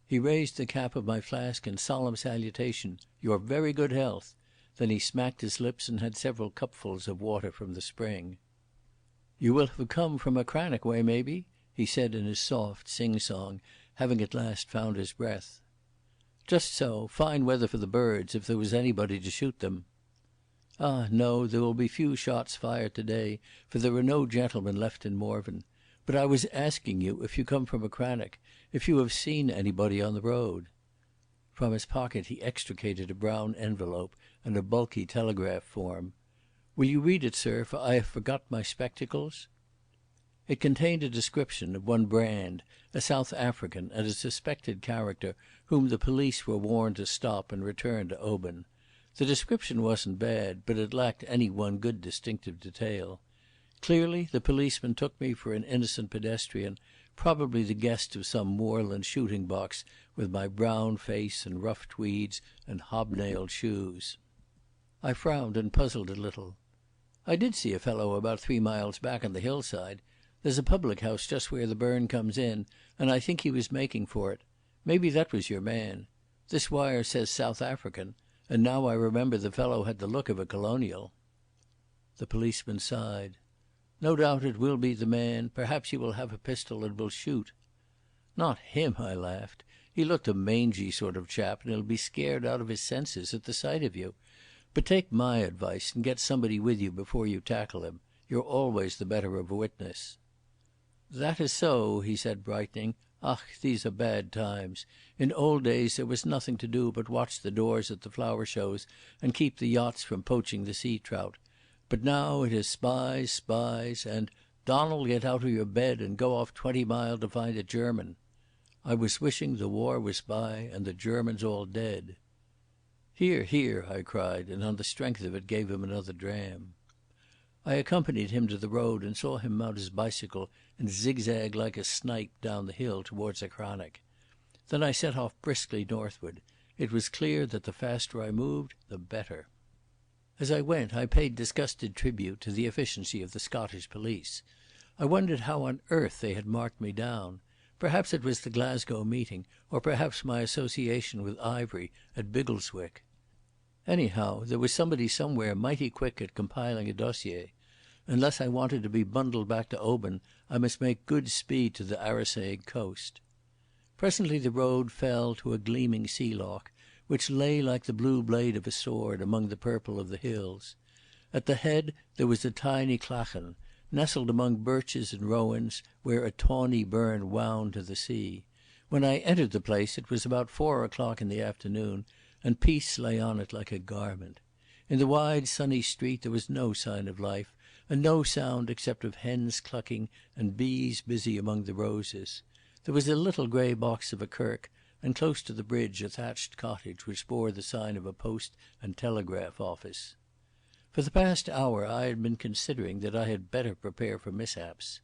He raised the cap of my flask in solemn salutation. "Your very good health." Then he smacked his lips and had several cupfuls of water from the spring. "You will have come from a Crannock way, maybe?" he said in his soft sing-song, having at last found his breath. "Just so. Fine weather for the birds, if there was anybody to shoot them." "Ah, no, there will be few shots fired today, for there are no gentlemen left in Morven. But I was asking you if you come from a Crannock, if you have seen anybody on the road." From his pocket he extricated a brown envelope and a bulky telegraph form. "Will you read it, sir, for I have forgot my spectacles?" It contained a description of one Brand, a South African and a suspected character whom the police were warned to stop and return to Oban. The description wasn't bad, but it lacked any one good distinctive detail. Clearly the policeman took me for an innocent pedestrian, probably the guest of some moorland shooting box, with my brown face and rough tweeds and hobnailed shoes. I frowned and puzzled a little. "I did see a fellow about 3 miles back on the hillside. There's a public house just where the burn comes in, and I think he was making for it. Maybe that was your man. This wire says South African, and now I remember the fellow had the look of a colonial." The policeman sighed. "No doubt it will be the man. Perhaps he will have a pistol and will shoot." "Not him," I laughed. "He looked a mangy sort of chap, and he'll be scared out of his senses at the sight of you. But take my advice and get somebody with you before you tackle him. You're always the better of a witness." "That is so," he said, brightening. "Ach, these are bad times. In old days there was nothing to do but watch the doors at the flower shows and keep the yachts from poaching the sea trout. But now it is spies, spies, and 'Donald, get out of your bed and go off 20 mile to find a German.' I was wishing the war was by and the Germans all dead." "Hear, hear," I cried, and on the strength of it gave him another dram. I accompanied him to the road and saw him mount his bicycle and zigzag like a snipe down the hill towards Achranich. Then I set off briskly northward. It was clear that the faster I moved, the better. As I went I paid disgusted tribute to the efficiency of the Scottish police. I wondered how on earth they had marked me down. Perhaps it was the Glasgow meeting, or perhaps my association with Ivery at Biggleswick. Anyhow, there was somebody somewhere mighty quick at compiling a dossier. Unless I wanted to be bundled back to Oban, I must make good speed to the Arisaig coast. Presently the road fell to a gleaming sea loch, which lay like the blue blade of a sword among the purple of the hills. At the head there was a tiny clachan, nestled among birches and rowans, where a tawny burn wound to the sea. When I entered the place it was about 4 o'clock in the afternoon, and peace lay on it like a garment. In the wide sunny street there was no sign of life, and no sound except of hens clucking and bees busy among the roses. There was a little grey box of a kirk, and close to the bridge a thatched cottage which bore the sign of a post and telegraph office. For the past hour I had been considering that I had better prepare for mishaps.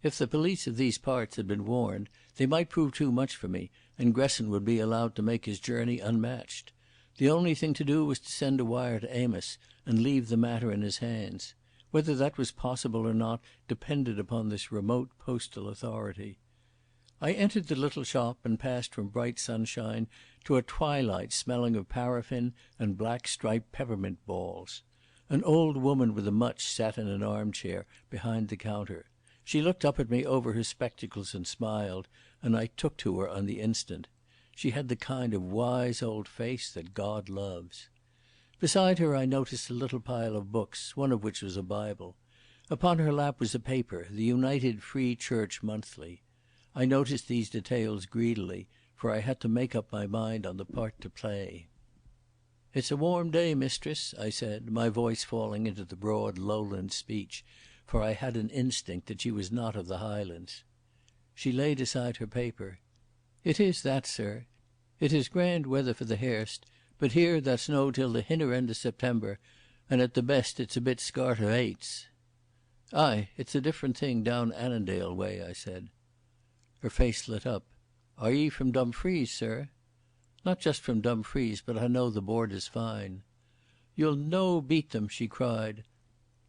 If the police of these parts had been warned, they might prove too much for me, and Gresson would be allowed to make his journey unmatched. The only thing to do was to send a wire to Amos and leave the matter in his hands. Whether that was possible or not depended upon this remote postal authority. I entered the little shop and passed from bright sunshine to a twilight smelling of paraffin and black-striped peppermint balls. An old woman with a mutch sat in an armchair behind the counter. She looked up at me over her spectacles and smiled, and I took to her on the instant. She had the kind of wise old face that God loves. Beside her I noticed a little pile of books, one of which was a Bible. Upon her lap was a paper, the United Free Church Monthly. I noticed these details greedily, for I had to make up my mind on the part to play. "It's a warm day, mistress," I said, my voice falling into the broad lowland speech, for I had an instinct that she was not of the Highlands. She laid aside her paper. "It is that, sir. It is grand weather for the hairst, but here that's no till the hinner end of September, and at the best it's a bit scart of eights." "Ay, it's a different thing down Annandale way," I said. Her face lit up. "Are ye from Dumfries, sir?" "Not just from Dumfries, but I know the borders fine." "You'll no beat them," she cried.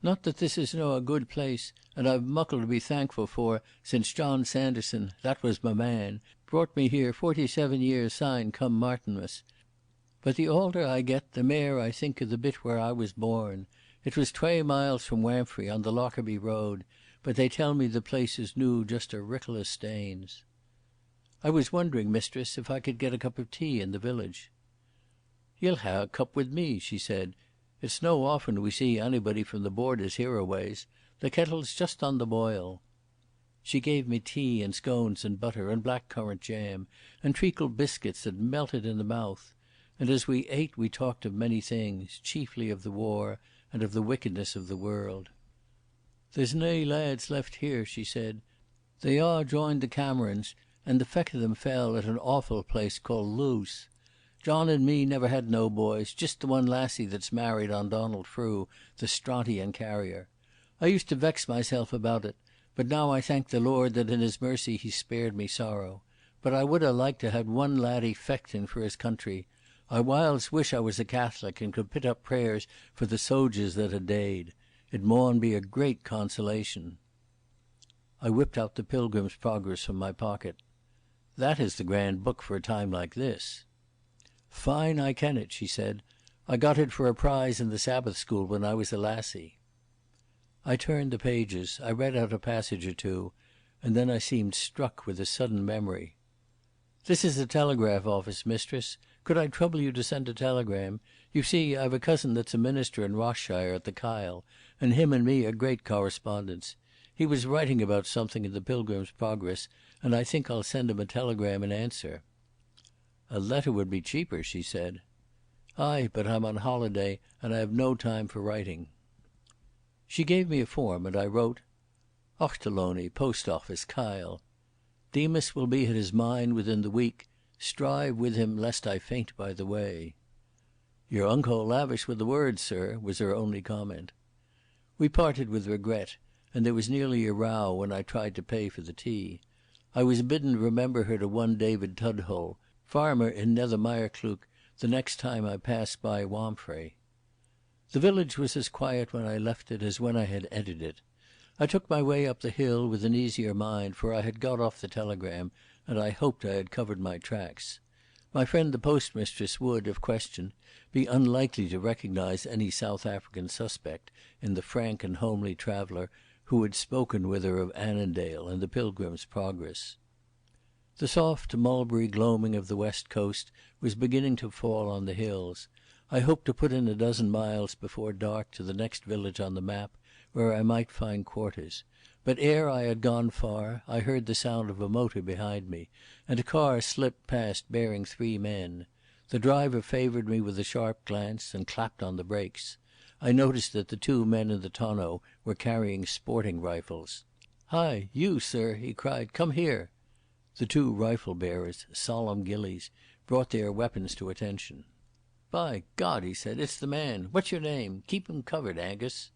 "Not that this is no a good place, and I've muckle to be thankful for since John Sanderson, that was my man, brought me here 47 years syne come Martinmas. But the older I get, the mair I think of the bit where I was born. It was 2 miles from Wamphray on the Lockerbie Road, but they tell me the place is noo just a rickle of stains." "I was wondering, mistress, if I could get a cup of tea in the village." "Ye'll hae a cup with me," she said. "It's no often we see anybody from the borders hereaways. The kettle's just on the boil." She gave me tea and scones and butter and blackcurrant jam and treacle biscuits that melted in the mouth. And as we ate we talked of many things, chiefly of the war and of the wickedness of the world. "There's nae lads left here," she said. "They a' joined the Camerons, and the feck of them fell at an awful place called Luce. John and me never had no boys, just the one lassie that's married on Donald Frew, the Strontian carrier. I used to vex myself about it, but now I thank the Lord that in his mercy he spared me sorrow. But I would ha' liked to had one laddie fechting for his country. I whiles wish I was a Catholic and could pit up prayers for the sojers that ha' died. It maun be a great consolation." I whipped out the Pilgrim's Progress from my pocket. "That is the grand book for a time like this." "Fine I ken it," she said. "I got it for a prize in the Sabbath school when I was a lassie." I turned the pages, I read out a passage or two, and then I seemed struck with a sudden memory. "This is the telegraph office, mistress. Could I trouble you to send a telegram? You see, I've a cousin that's a minister in Rossshire at the Kyle, and him and me are great correspondents. He was writing about something in the Pilgrim's Progress, and I think I'll send him a telegram in answer." "A letter would be cheaper," she said. "Ay, but I'm on holiday, and I have no time for writing." She gave me a form, and I wrote, "Ochterlony, Post Office, Kyle. Demas will be at his mine within the week. Strive with him lest I faint by the way." "You're unco lavish with the words, sir," was her only comment. We parted with regret, and there was nearly a row when I tried to pay for the tea. I was bidden remember her to one David Tudhole, farmer in Nether Mirecleuch, the next time I passed by Wamphray. The village was as quiet when I left it as when I had entered it. I took my way up the hill with an easier mind, for I had got off the telegram, and I hoped I had covered my tracks. My friend the postmistress would, if questioned, be unlikely to recognise any South African suspect in the frank and homely traveller who had spoken with her of Annandale and the Pilgrim's Progress. The soft mulberry gloaming of the west coast was beginning to fall on the hills. I hoped to put in a dozen miles before dark to the next village on the map, where I might find quarters. But ere I had gone far, I heard the sound of a motor behind me, and a car slipped past bearing 3 men. The driver favoured me with a sharp glance and clapped on the brakes. I noticed that the 2 men in the tonneau were carrying sporting rifles. "Hi, you, sir," he cried, "come here." The 2 rifle bearers, solemn gillies, brought their weapons to attention. "By God," he said, "it's the man. What's your name? Keep him covered, Angus."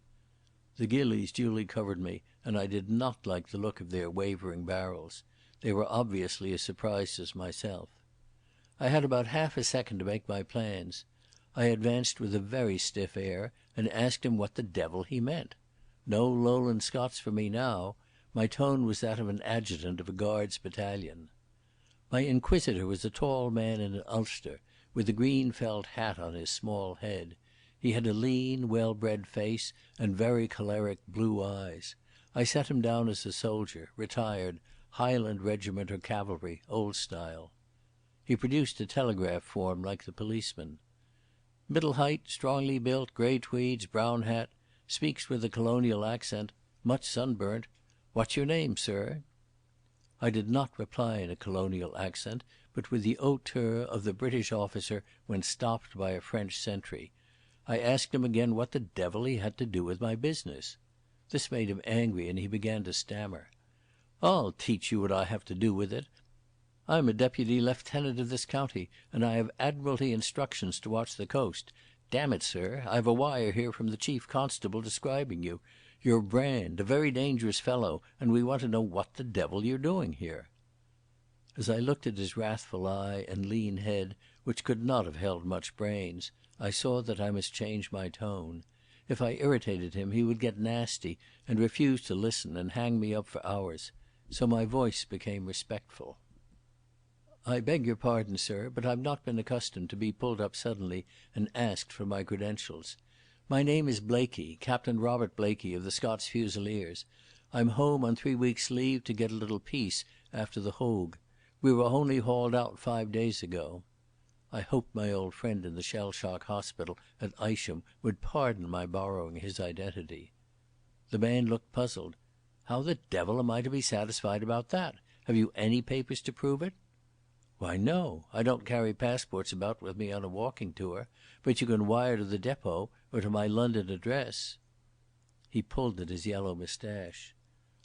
The gillies duly covered me, and I did not like the look of their wavering barrels. They were obviously as surprised as myself. I had about half a second to make my plans. I advanced with a very stiff air and asked him what the devil he meant. No Lowland Scots for me now. My tone was that of an adjutant of a Guards battalion. My inquisitor was a tall man in an ulster, with a green felt hat on his small head. He had a lean, well-bred face and very choleric blue eyes. I set him down as a soldier, retired, Highland regiment or cavalry, old style. He produced a telegraph form like the policeman. "Middle height, strongly built, grey tweeds, brown hat, speaks with a colonial accent, much sunburnt. What's your name, sir?" I did not reply in a colonial accent, but with the hauteur of the British officer when stopped by a French sentry. I asked him again what the devil he had to do with my business. This made him angry and he began to stammer. "I'll teach you what I have to do with it. I'm a deputy lieutenant of this county, and I have Admiralty instructions to watch the coast. Damn it, sir, I've a wire here from the Chief Constable describing you. You're Brand, a very dangerous fellow, and we want to know what the devil you're doing here." As I looked at his wrathful eye and lean head, which could not have held much brains, I saw that I must change my tone. If I irritated him he would get nasty and refuse to listen and hang me up for hours. So my voice became respectful. "I beg your pardon, sir, but I've not been accustomed to be pulled up suddenly and asked for my credentials. My name is Blakey, Captain Robert Blakey of the Scots Fusiliers. I'm home on 3 weeks' leave to get a little peace after the Hogue. We were only hauled out 5 days ago." I hoped my old friend in the shell shock hospital at Isham would pardon my borrowing his identity. The man looked puzzled. "How the devil am I to be satisfied about that? Have you any papers to prove it?" "Why, no. I don't carry passports about with me on a walking tour, but you can wire to the depot or to my London address." He pulled at his yellow moustache.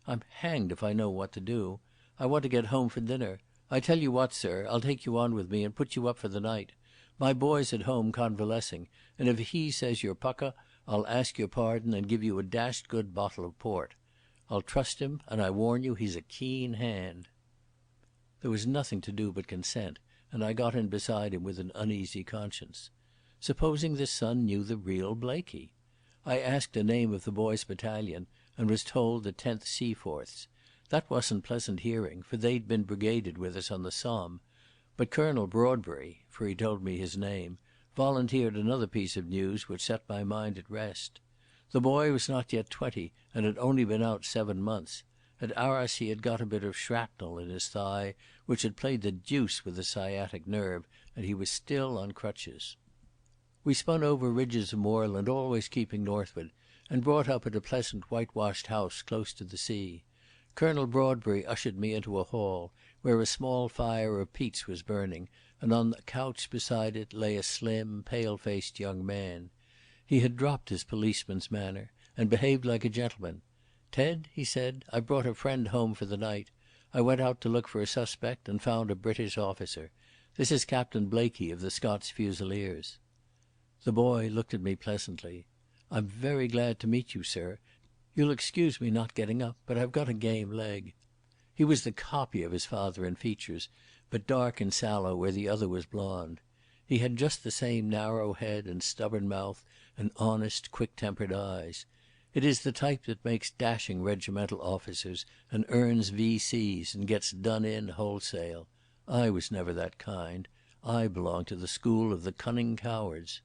"I'm hanged if I know what to do. I want to get home for dinner. I tell you what, sir, I'll take you on with me and put you up for the night. My boy's at home convalescing, and if he says you're pukka, I'll ask your pardon and give you a dashed good bottle of port. I'll trust him, and I warn you he's a keen hand." There was nothing to do but consent, and I got in beside him with an uneasy conscience. Supposing the son knew the real Blaikie? I asked the name of the boy's battalion and was told the 10th Seaforths. That wasn't pleasant hearing, for they'd been brigaded with us on the Somme. But Colonel Broadbury, for he told me his name, volunteered another piece of news which set my mind at rest. The boy was not yet 20 and had only been out 7 months. At Arras he had got a bit of shrapnel in his thigh, which had played the deuce with the sciatic nerve, and he was still on crutches. We spun over ridges of moorland, always keeping northward, and brought up at a pleasant whitewashed house close to the sea. Colonel Broadbury ushered me into a hall, where a small fire of peats was burning, and on the couch beside it lay a slim, pale-faced young man. He had dropped his policeman's manner, and behaved like a gentleman. "Ted," he said, "I've brought a friend home for the night. I went out to look for a suspect and found a British officer. This is Captain Blaikie of the Scots Fusiliers." The boy looked at me pleasantly. "I'm very glad to meet you, sir. You'll excuse me not getting up, but I've got a game leg." He was the copy of his father in features, but dark and sallow where the other was blonde. He had just the same narrow head and stubborn mouth and honest, quick-tempered eyes. It is the type that makes dashing regimental officers and earns V.C.s and gets done in wholesale. I was never that kind. I belonged to the school of the cunning cowards.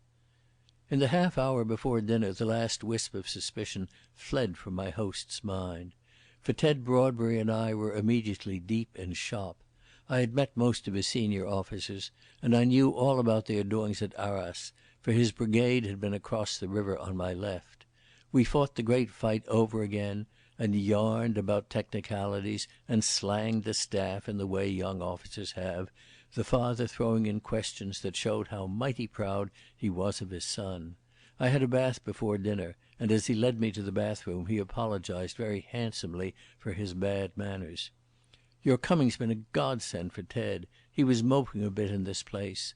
In the half hour before dinner the last wisp of suspicion fled from my host's mind. For Ted Broadbury and I were immediately deep in shop. I had met most of his senior officers, and I knew all about their doings at Arras, for his brigade had been across the river on my left. We fought the great fight over again, and yarned about technicalities and slanged the staff in the way young officers have, the father throwing in questions that showed how mighty proud he was of his son. I had a bath before dinner, and as he led me to the bathroom he apologised very handsomely for his bad manners. "Your coming's been a godsend for Ted. He was moping a bit in this place,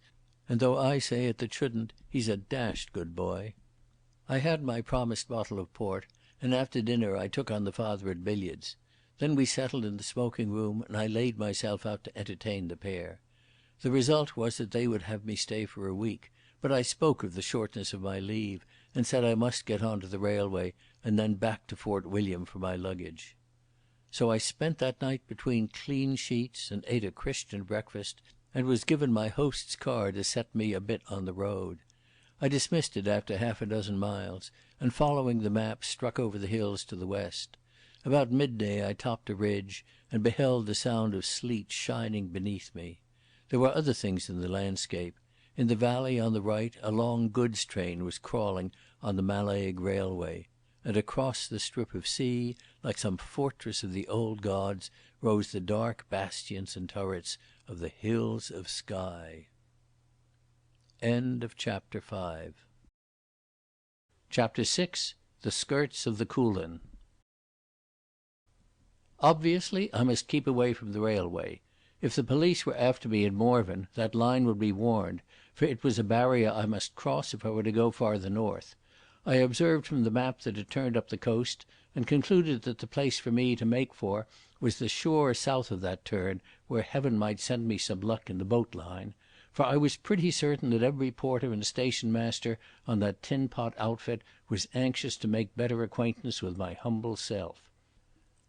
and though I say it that shouldn't, he's a dashed good boy." I had my promised bottle of port, and after dinner I took on the father at billiards. Then we settled in the smoking room, and I laid myself out to entertain the pair. The result was that they would have me stay for a week, but I spoke of the shortness of my leave, and said I must get on to the railway and then back to Fort William for my luggage. So I spent that night between clean sheets and ate a Christian breakfast, and was given my host's car to set me a bit on the road. I dismissed it after half a dozen miles, and following the map struck over the hills to the west. About midday I topped a ridge and beheld the sound of sleet shining beneath me. There were other things in the landscape. In the valley on the right a long goods train was crawling on the Mallaig railway, and across the strip of sea, like some fortress of the old gods, rose the dark bastions and turrets of the hills of Skye. End of Chapter 5. Chapter 6. The Skirts of the Coolin. Obviously I must keep away from the railway. If the police were after me in Morven, that line would be warned, for it was a barrier I must cross if I were to go farther north. I observed from the map that it turned up the coast, and concluded that the place for me to make for was the shore south of that turn, where heaven might send me some luck in the boat line, for I was pretty certain that every porter and station master on that tin pot outfit was anxious to make better acquaintance with my humble self.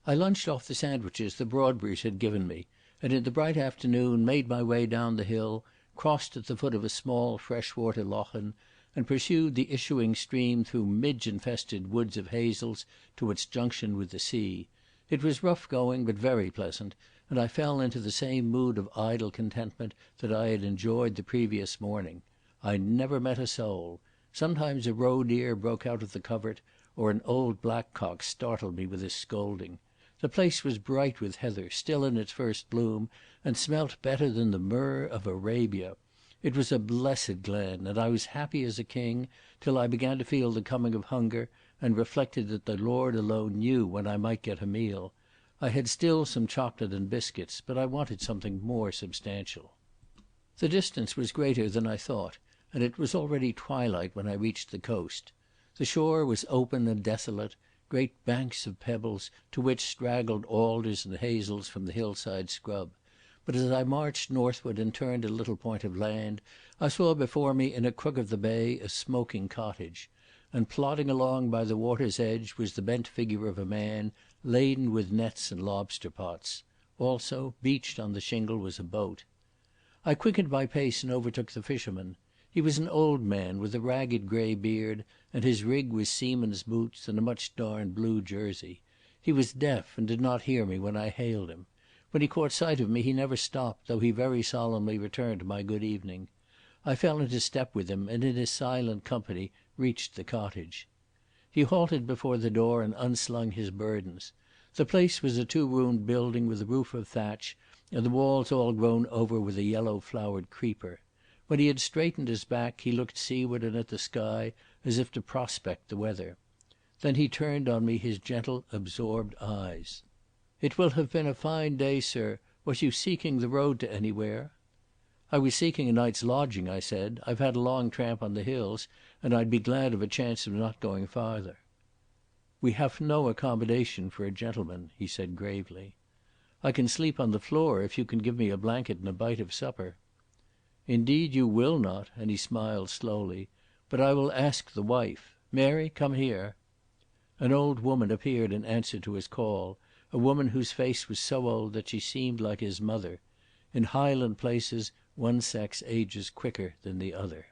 I lunched off the sandwiches the Broadburys had given me, and in the bright afternoon made my way down the hill, crossed at the foot of a small freshwater lochan, and pursued the issuing stream through midge-infested woods of hazels to its junction with the sea. It was rough going, but very pleasant, and I fell into the same mood of idle contentment that I had enjoyed the previous morning. I never met a soul. Sometimes a roe deer broke out of the covert, or an old blackcock startled me with his scolding. The place was bright with heather, still in its first bloom, and smelt better than the myrrh of Arabia. It was a blessed glen, and I was happy as a king, till I began to feel the coming of hunger, and reflected that the Lord alone knew when I might get a meal. I had still some chocolate and biscuits, but I wanted something more substantial. The distance was greater than I thought, and it was already twilight when I reached the coast. The shore was open and desolate, great banks of pebbles to which straggled alders and hazels from the hillside scrub. But as I marched northward and turned a little point of land, I saw before me in a crook of the bay a smoking cottage, and plodding along by the water's edge was the bent figure of a man laden with nets and lobster pots. Also, beached on the shingle was a boat. I quickened my pace and overtook the fisherman. He was an old man with a ragged grey beard, and his rig was seaman's boots and a much darned blue jersey. He was deaf and did not hear me when I hailed him. When he caught sight of me he never stopped, though he very solemnly returned my good evening. I fell into step with him, and in his silent company reached the cottage. He halted before the door and unslung his burdens. The place was a two-roomed building with a roof of thatch, and the walls all grown over with a yellow-flowered creeper. When he had straightened his back he looked seaward and at the sky as if to prospect the weather. Then he turned on me his gentle, absorbed eyes. "It will have been a fine day, sir. Was you seeking the road to anywhere?" "I was seeking a night's lodging," I said. "I've had a long tramp on the hills, and I'd be glad of a chance of not going farther." "We have no accommodation for a gentleman," he said gravely. "I can sleep on the floor if you can give me a blanket and a bite of supper." "Indeed you will not," and he smiled slowly, "but I will ask the wife. Mary, come here." An old woman appeared in answer to his call, a woman whose face was so old that she seemed like his mother. In Highland places one sex ages quicker than the other.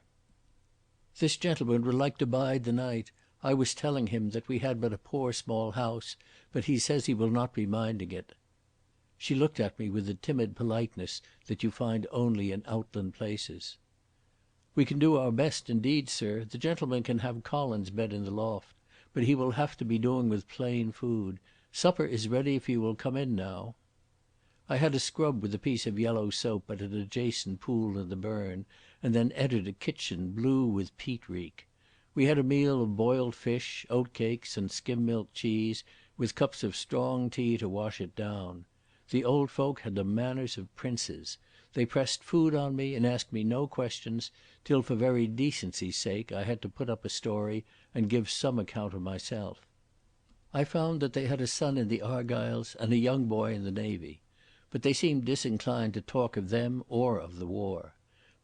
"This gentleman would like to bide the night. I was telling him that we had but a poor small house, but he says he will not be minding it." She looked at me with the timid politeness that you find only in outland places. "We can do our best indeed, sir. The gentleman can have Colin's bed in the loft, but he will have to be doing with plain food. Supper is ready if you will come in now." I had a scrub with a piece of yellow soap at an adjacent pool in the burn, and then entered a kitchen blue with peat reek. We had a meal of boiled fish, oatcakes and skim milk cheese, with cups of strong tea to wash it down. The old folk had the manners of princes. They pressed food on me and asked me no questions, till for very decency's sake I had to put up a story and give some account of myself. I found that they had a son in the Argylls and a young boy in the Navy, but they seemed disinclined to talk of them or of the war.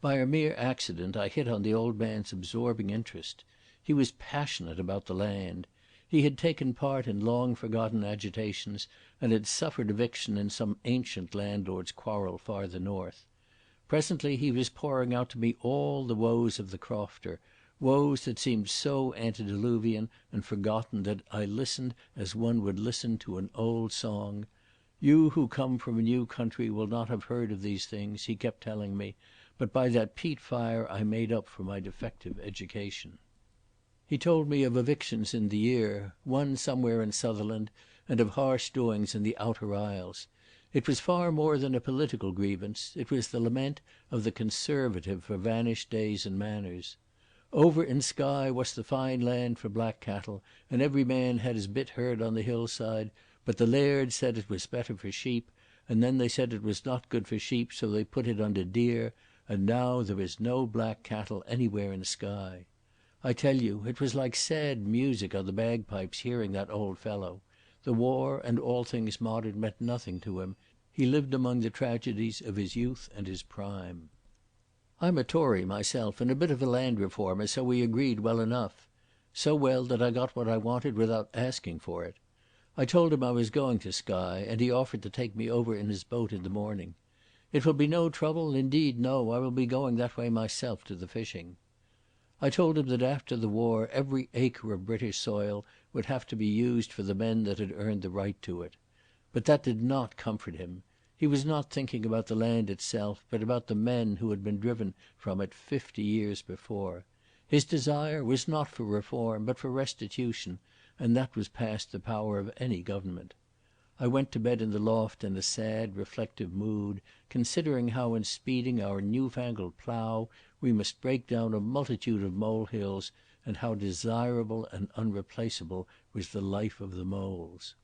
By a mere accident I hit on the old man's absorbing interest. He was passionate about the land. He had taken part in long-forgotten agitations and had suffered eviction in some ancient landlord's quarrel farther north. Presently he was pouring out to me all the woes of the crofter, woes that seemed so antediluvian and forgotten that I listened as one would listen to an old song. "You who come from a new country will not have heard of these things," he kept telling me, but by that peat fire I made up for my defective education. He told me of evictions in the year, one somewhere in Sutherland, and of harsh doings in the Outer Isles. It was far more than a political grievance, it was the lament of the conservative for vanished days and manners. Over in Skye was the fine land for black cattle, and every man had his bit herd on the hillside, but the laird said it was better for sheep, and then they said it was not good for sheep, so they put it under deer, and now there is no black cattle anywhere in Skye. I tell you, it was like sad music on the bagpipes hearing that old fellow. The war and all things modern meant nothing to him. He lived among the tragedies of his youth and his prime. I'm a Tory myself and a bit of a land reformer, so we agreed well enough. So well that I got what I wanted without asking for it. I told him I was going to Skye, and he offered to take me over in his boat in the morning. "It will be no trouble, indeed no, I will be going that way myself to the fishing." I told him that after the war every acre of British soil would have to be used for the men that had earned the right to it. But that did not comfort him. He was not thinking about the land itself, but about the men who had been driven from it 50 years before. His desire was not for reform, but for restitution, and that was past the power of any government. I went to bed in the loft in a sad, reflective mood, considering how in speeding our newfangled plough we must break down a multitude of molehills, and how desirable and unreplaceable was the life of the moles.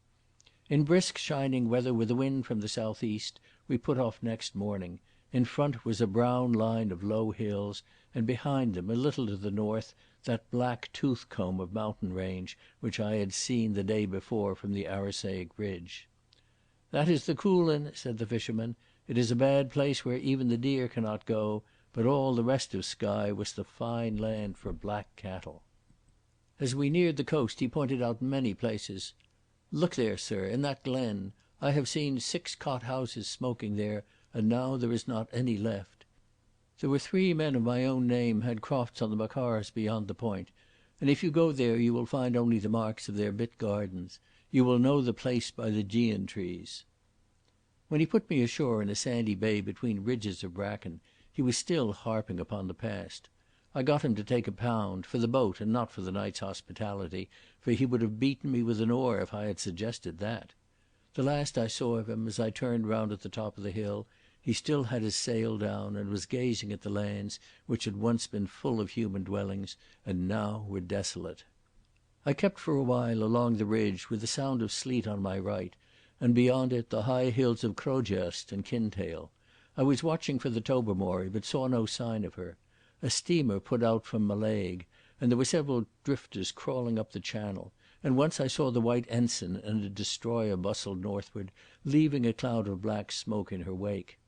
In brisk shining weather with a wind from the southeast, we put off next morning. In front was a brown line of low hills, and behind them, a little to the north, that black tooth comb of mountain range which I had seen the day before from the Arisaic ridge. "That is the Coolin," said the fisherman. "It is a bad place where even the deer cannot go, but all the rest of Skye was the fine land for black cattle." As we neared the coast he pointed out many places. "Look there, sir, in that glen. I have seen 6 cot houses smoking there, and now there is not any left. There were 3 men of my own name had crofts on the Macars beyond the point, and if you go there you will find only the marks of their bit gardens. You will know the place by the gean trees." When he put me ashore in a sandy bay between ridges of bracken, he was still harping upon the past. I got him to take £1, for the boat and not for the night's hospitality, for he would have beaten me with an oar if I had suggested that. The last I saw of him, as I turned round at the top of the hill, he still had his sail down and was gazing at the lands which had once been full of human dwellings and now were desolate. I kept for a while along the ridge with the sound of sleet on my right, and beyond it the high hills of Crowjerst and Kintail. I was watching for the Tobermory, but saw no sign of her. A steamer put out from Mallaig, and there were several drifters crawling up the channel, and once I saw the white ensign and a destroyer bustled northward, leaving a cloud of black smoke in her wake.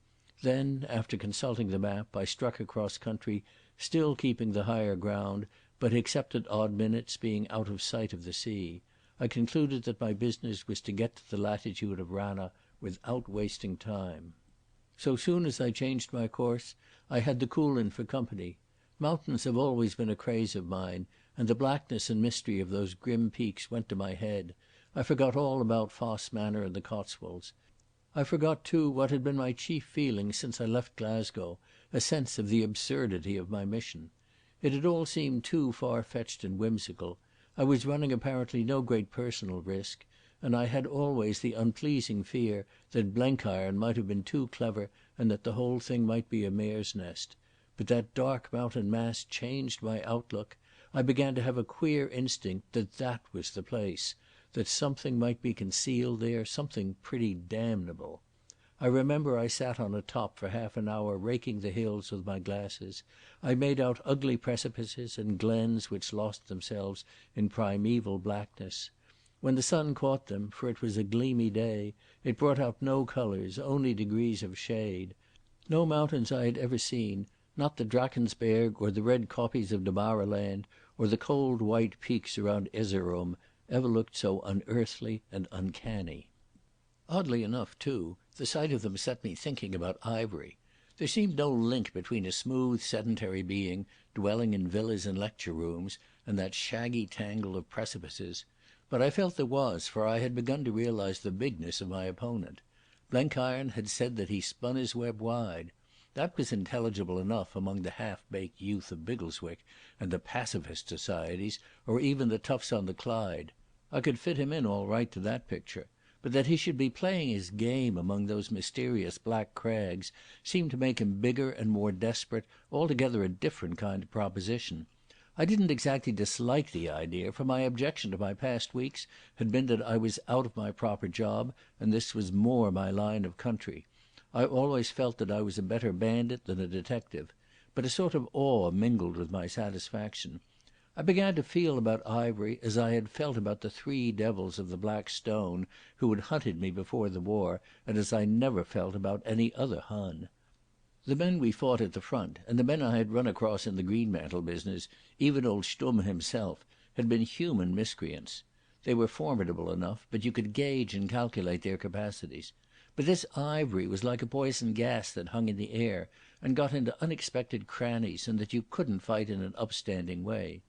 Then, after consulting the map, I struck across country, still keeping the higher ground, but except at odd minutes being out of sight of the sea. I concluded that my business was to get to the latitude of Ranna without wasting time. So soon as I changed my course, I had the Coolin for company. Mountains have always been a craze of mine, and the blackness and mystery of those grim peaks went to my head. I forgot all about Foss Manor and the Cotswolds. I forgot, too, what had been my chief feeling since I left Glasgow, a sense of the absurdity of my mission. It had all seemed too far-fetched and whimsical. I was running apparently no great personal risk, and I had always the unpleasing fear that Blenkiron might have been too clever and that the whole thing might be a mare's nest. But that dark mountain mass changed my outlook. I began to have a queer instinct that that was the place, that something might be concealed there, something pretty damnable. I remember I sat on a top for half an hour raking the hills with my glasses. I made out ugly precipices and glens which lost themselves in primeval blackness. When the sun caught them, for it was a gleamy day, it brought out no colours, only degrees of shade. No mountains I had ever seen, not the Drakensberg or the red kopjes of Damaraland or the cold white peaks around Erzurum, ever looked so unearthly and uncanny. Oddly enough, too, the sight of them set me thinking about Ivery. There seemed no link between a smooth sedentary being dwelling in villas and lecture rooms and that shaggy tangle of precipices. But I felt there was, for I had begun to realise the bigness of my opponent. Blenkiron had said that he spun his web wide. That was intelligible enough among the half-baked youth of Biggleswick and the pacifist societies, or even the toughs on the Clyde. I could fit him in all right to that picture. But that he should be playing his game among those mysterious black crags seemed to make him bigger and more desperate, altogether a different kind of proposition. I didn't exactly dislike the idea, for my objection to my past weeks had been that I was out of my proper job, and this was more my line of country. I always felt that I was a better bandit than a detective, but a sort of awe mingled with my satisfaction. I began to feel about Ivery as I had felt about the 3 devils of the Black Stone who had hunted me before the war, and as I never felt about any other Hun. The men we fought at the front, and the men I had run across in the Greenmantle business, even old Stumm himself, had been human miscreants. They were formidable enough, but you could gauge and calculate their capacities. But this Ivery was like a poison gas that hung in the air and got into unexpected crannies and that you couldn't fight in an upstanding way.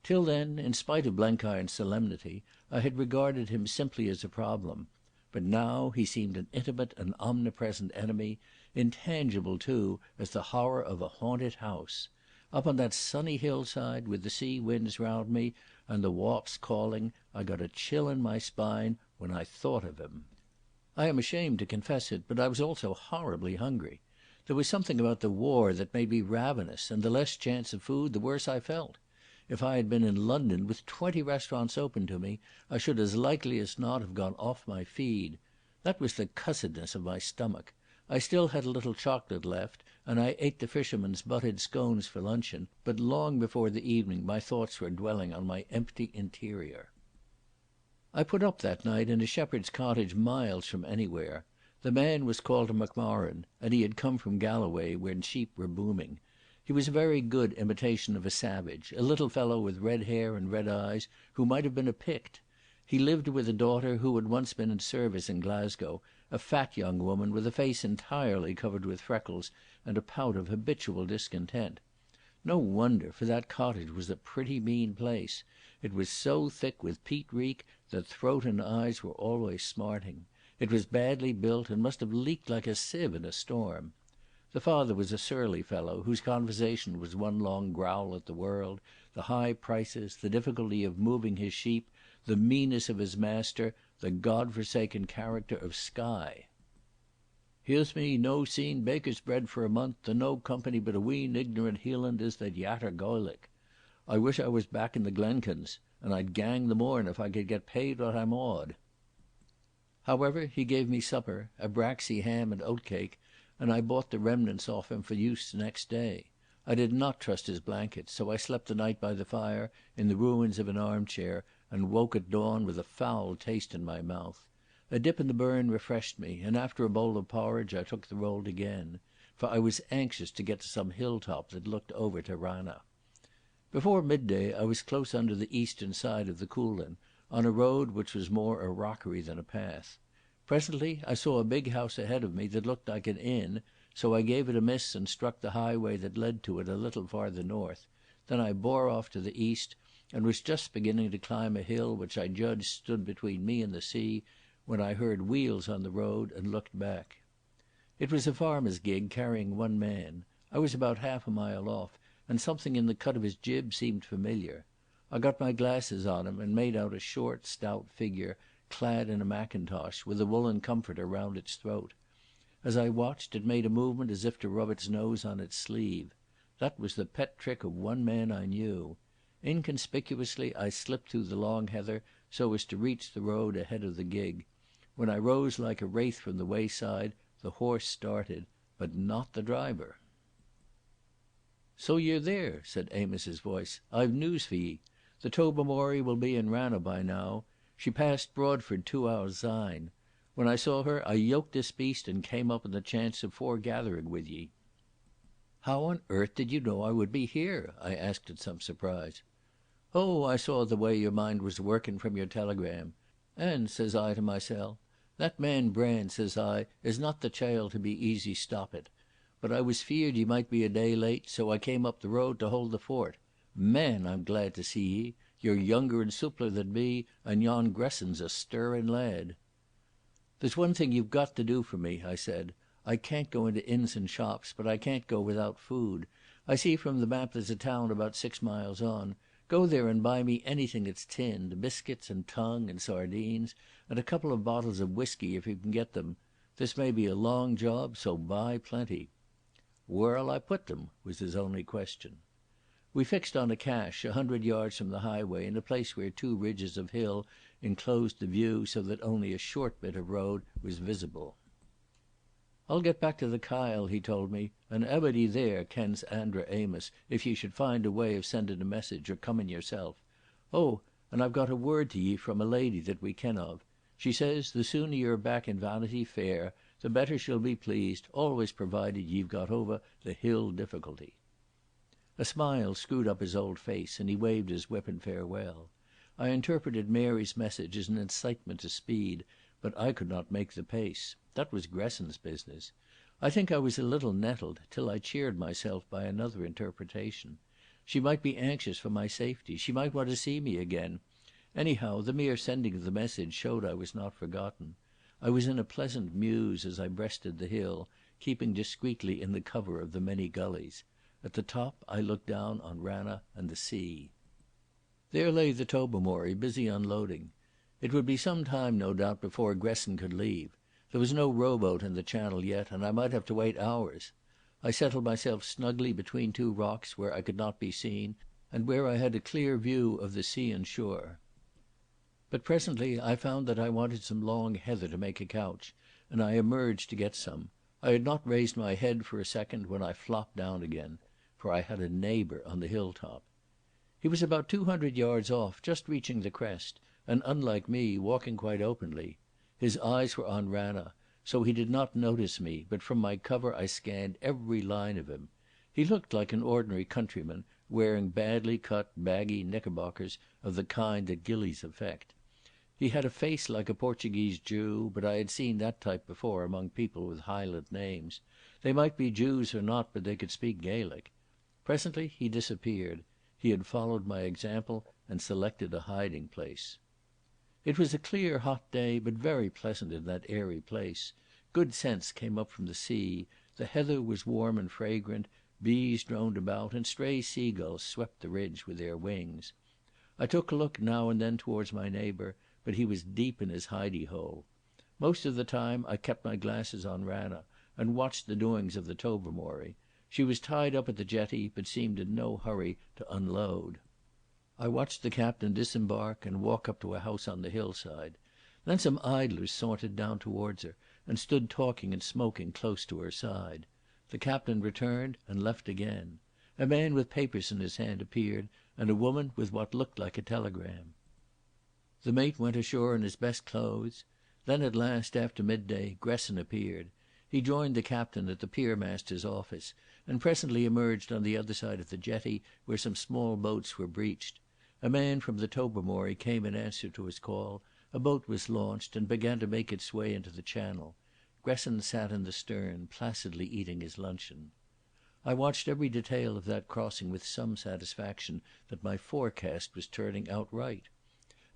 Till then, in spite of Blenkiron's solemnity, I had regarded him simply as a problem. But now he seemed an intimate and omnipresent enemy, intangible too as the horror of a haunted house. Up on that sunny hillside, with the sea winds round me and the whaups calling, I got a chill in my spine when I thought of him. I am ashamed to confess it, but I was also horribly hungry. There was something about the war that made me ravenous, and the less chance of food, the worse I felt. If I had been in London with 20 restaurants open to me, I should as likely as not have gone off my feed. That was the cussedness of my stomach. I still had a little chocolate left, and I ate the fishermen's buttered scones for luncheon, but long before the evening my thoughts were dwelling on my empty interior. I put up that night in a shepherd's cottage miles from anywhere. The man was called Macmorran, and he had come from Galloway when sheep were booming. He was a very good imitation of a savage, a little fellow with red hair and red eyes who might have been a Pict. He lived with a daughter who had once been in service in Glasgow, a fat young woman with a face entirely covered with freckles and a pout of habitual discontent. No wonder, for that cottage was a pretty mean place. It was so thick with peat reek that throat and eyes were always smarting. It was badly built and must have leaked like a sieve in a storm. The father was a surly fellow whose conversation was one long growl at the world, the high prices, the difficulty of moving his sheep, the meanness of his master, the God-forsaken character of Skye. "Here's me no seen baker's bread for a month, and no company but a wheen ignorant Hielanders that yatter Gaelic. I wish I was back in the Glenkens, and I'd gang the morn if I could get paid what I'm awed." However, he gave me supper, a braxy ham and oatcake, and I bought the remnants off him for use next day. I did not trust his blankets, so I slept the night by the fire in the ruins of an armchair, and woke at dawn with a foul taste in my mouth. A dip in the burn refreshed me, and after a bowl of porridge I took the road again, for I was anxious to get to some hilltop that looked over to Ranna. Before midday I was close under the eastern side of the Coolin, on a road which was more a rockery than a path. Presently I saw a big house ahead of me that looked like an inn, so I gave it a miss and struck the highway that led to it a little farther north. Then I bore off to the east, and was just beginning to climb a hill which I judged stood between me and the sea, when I heard wheels on the road and looked back. It was a farmer's gig carrying one man. I was about half a mile off, and something in the cut of his jib seemed familiar. I got my glasses on him and made out a short, stout figure, clad in a mackintosh, with a woolen comforter round its throat. As I watched, it made a movement as if to rub its nose on its sleeve. That was the pet trick of one man I knew. Inconspicuously I slipped through the long heather so as to reach the road ahead of the gig. When I rose like a wraith from the wayside, the horse started, but not the driver. "So you're there," said Amos's voice. "I've news for ye. The Tobermory will be in Ranna by now. She passed Broadford 2 hours syne. When I saw her I yoked this beast and came up on the chance of foregathering with ye." "How on earth did you know I would be here?" I asked in some surprise. "Oh, I saw the way your mind was working from your telegram. And, says I to mysel, that man Brand, says I, is not the chiel to be easy stoppit. But I was feared ye might be a day late, so I came up the road to hold the fort. Man, I'm glad to see ye. You're younger and soopler than me, and yon Gresson's a stirring lad." "There's one thing you've got to do for me," I said. "I can't go into inns and shops, but I can't go without food. I see from the map there's a town about 6 miles on. Go there and buy me anything that's tinned, biscuits and tongue and sardines, and a couple of bottles of whisky if you can get them. This may be a long job, so buy plenty." "Where'll I put them?" was his only question. We fixed on a cache 100 yards from the highway, in a place where 2 ridges of hill enclosed the view so that only a short bit of road was visible. "I'll get back to the Kyle," he told me, "and everybody there kens Andra Amos if ye should find a way of sending a message or coming yourself. Oh, and I've got a word to ye from a lady that we ken of. She says the sooner you're back in Vanity Fair, the better she'll be pleased, always provided ye've got over the hill difficulty." A smile screwed up his old face, and he waved his whip in farewell. I interpreted Mary's message as an incitement to speed, but I could not make the pace. That was Gresson's business. I think I was a little nettled, till I cheered myself by another interpretation. She might be anxious for my safety. She might want to see me again. Anyhow, the mere sending of the message showed I was not forgotten. I was in a pleasant muse as I breasted the hill, keeping discreetly in the cover of the many gullies. At the top I looked down on Ranna and the sea. There lay the Tobermory, busy unloading. It would be some time, no doubt, before Gresson could leave. There was no rowboat in the channel yet, and I might have to wait hours. I settled myself snugly between 2 rocks where I could not be seen, and where I had a clear view of the sea and shore. But presently I found that I wanted some long heather to make a couch, and I emerged to get some. I had not raised my head for a second when I flopped down again, for I had a neighbour on the hilltop. He was about 200 yards off, just reaching the crest, and unlike me, walking quite openly. His eyes were on Ranna, so he did not notice me, but from my cover I scanned every line of him. He looked like an ordinary countryman, wearing badly cut, baggy knickerbockers of the kind that gillies affect. He had a face like a Portuguese Jew, but I had seen that type before among people with Highland names. They might be Jews or not, but they could speak Gaelic. Presently he disappeared. He had followed my example and selected a hiding place. It was a clear, hot day, but very pleasant in that airy place. Good scents came up from the sea. The heather was warm and fragrant. Bees droned about, and stray seagulls swept the ridge with their wings. I took a look now and then towards my neighbour, but he was deep in his hidey-hole. Most of the time I kept my glasses on Ranna and watched the doings of the Tobermory. She was tied up at the jetty, but seemed in no hurry to unload. I watched the captain disembark and walk up to a house on the hillside. Then some idlers sauntered down towards her and stood talking and smoking close to her side. The captain returned and left again. A man with papers in his hand appeared, and a woman with what looked like a telegram. The mate went ashore in his best clothes. Then at last, after midday, Gresson appeared. He joined the captain at the piermaster's office, and presently emerged on the other side of the jetty, where some small boats were breached. A man from the Tobermory came in answer to his call. A boat was launched and began to make its way into the channel. Gresson sat in the stern, placidly eating his luncheon. I watched every detail of that crossing with some satisfaction that my forecast was turning out right.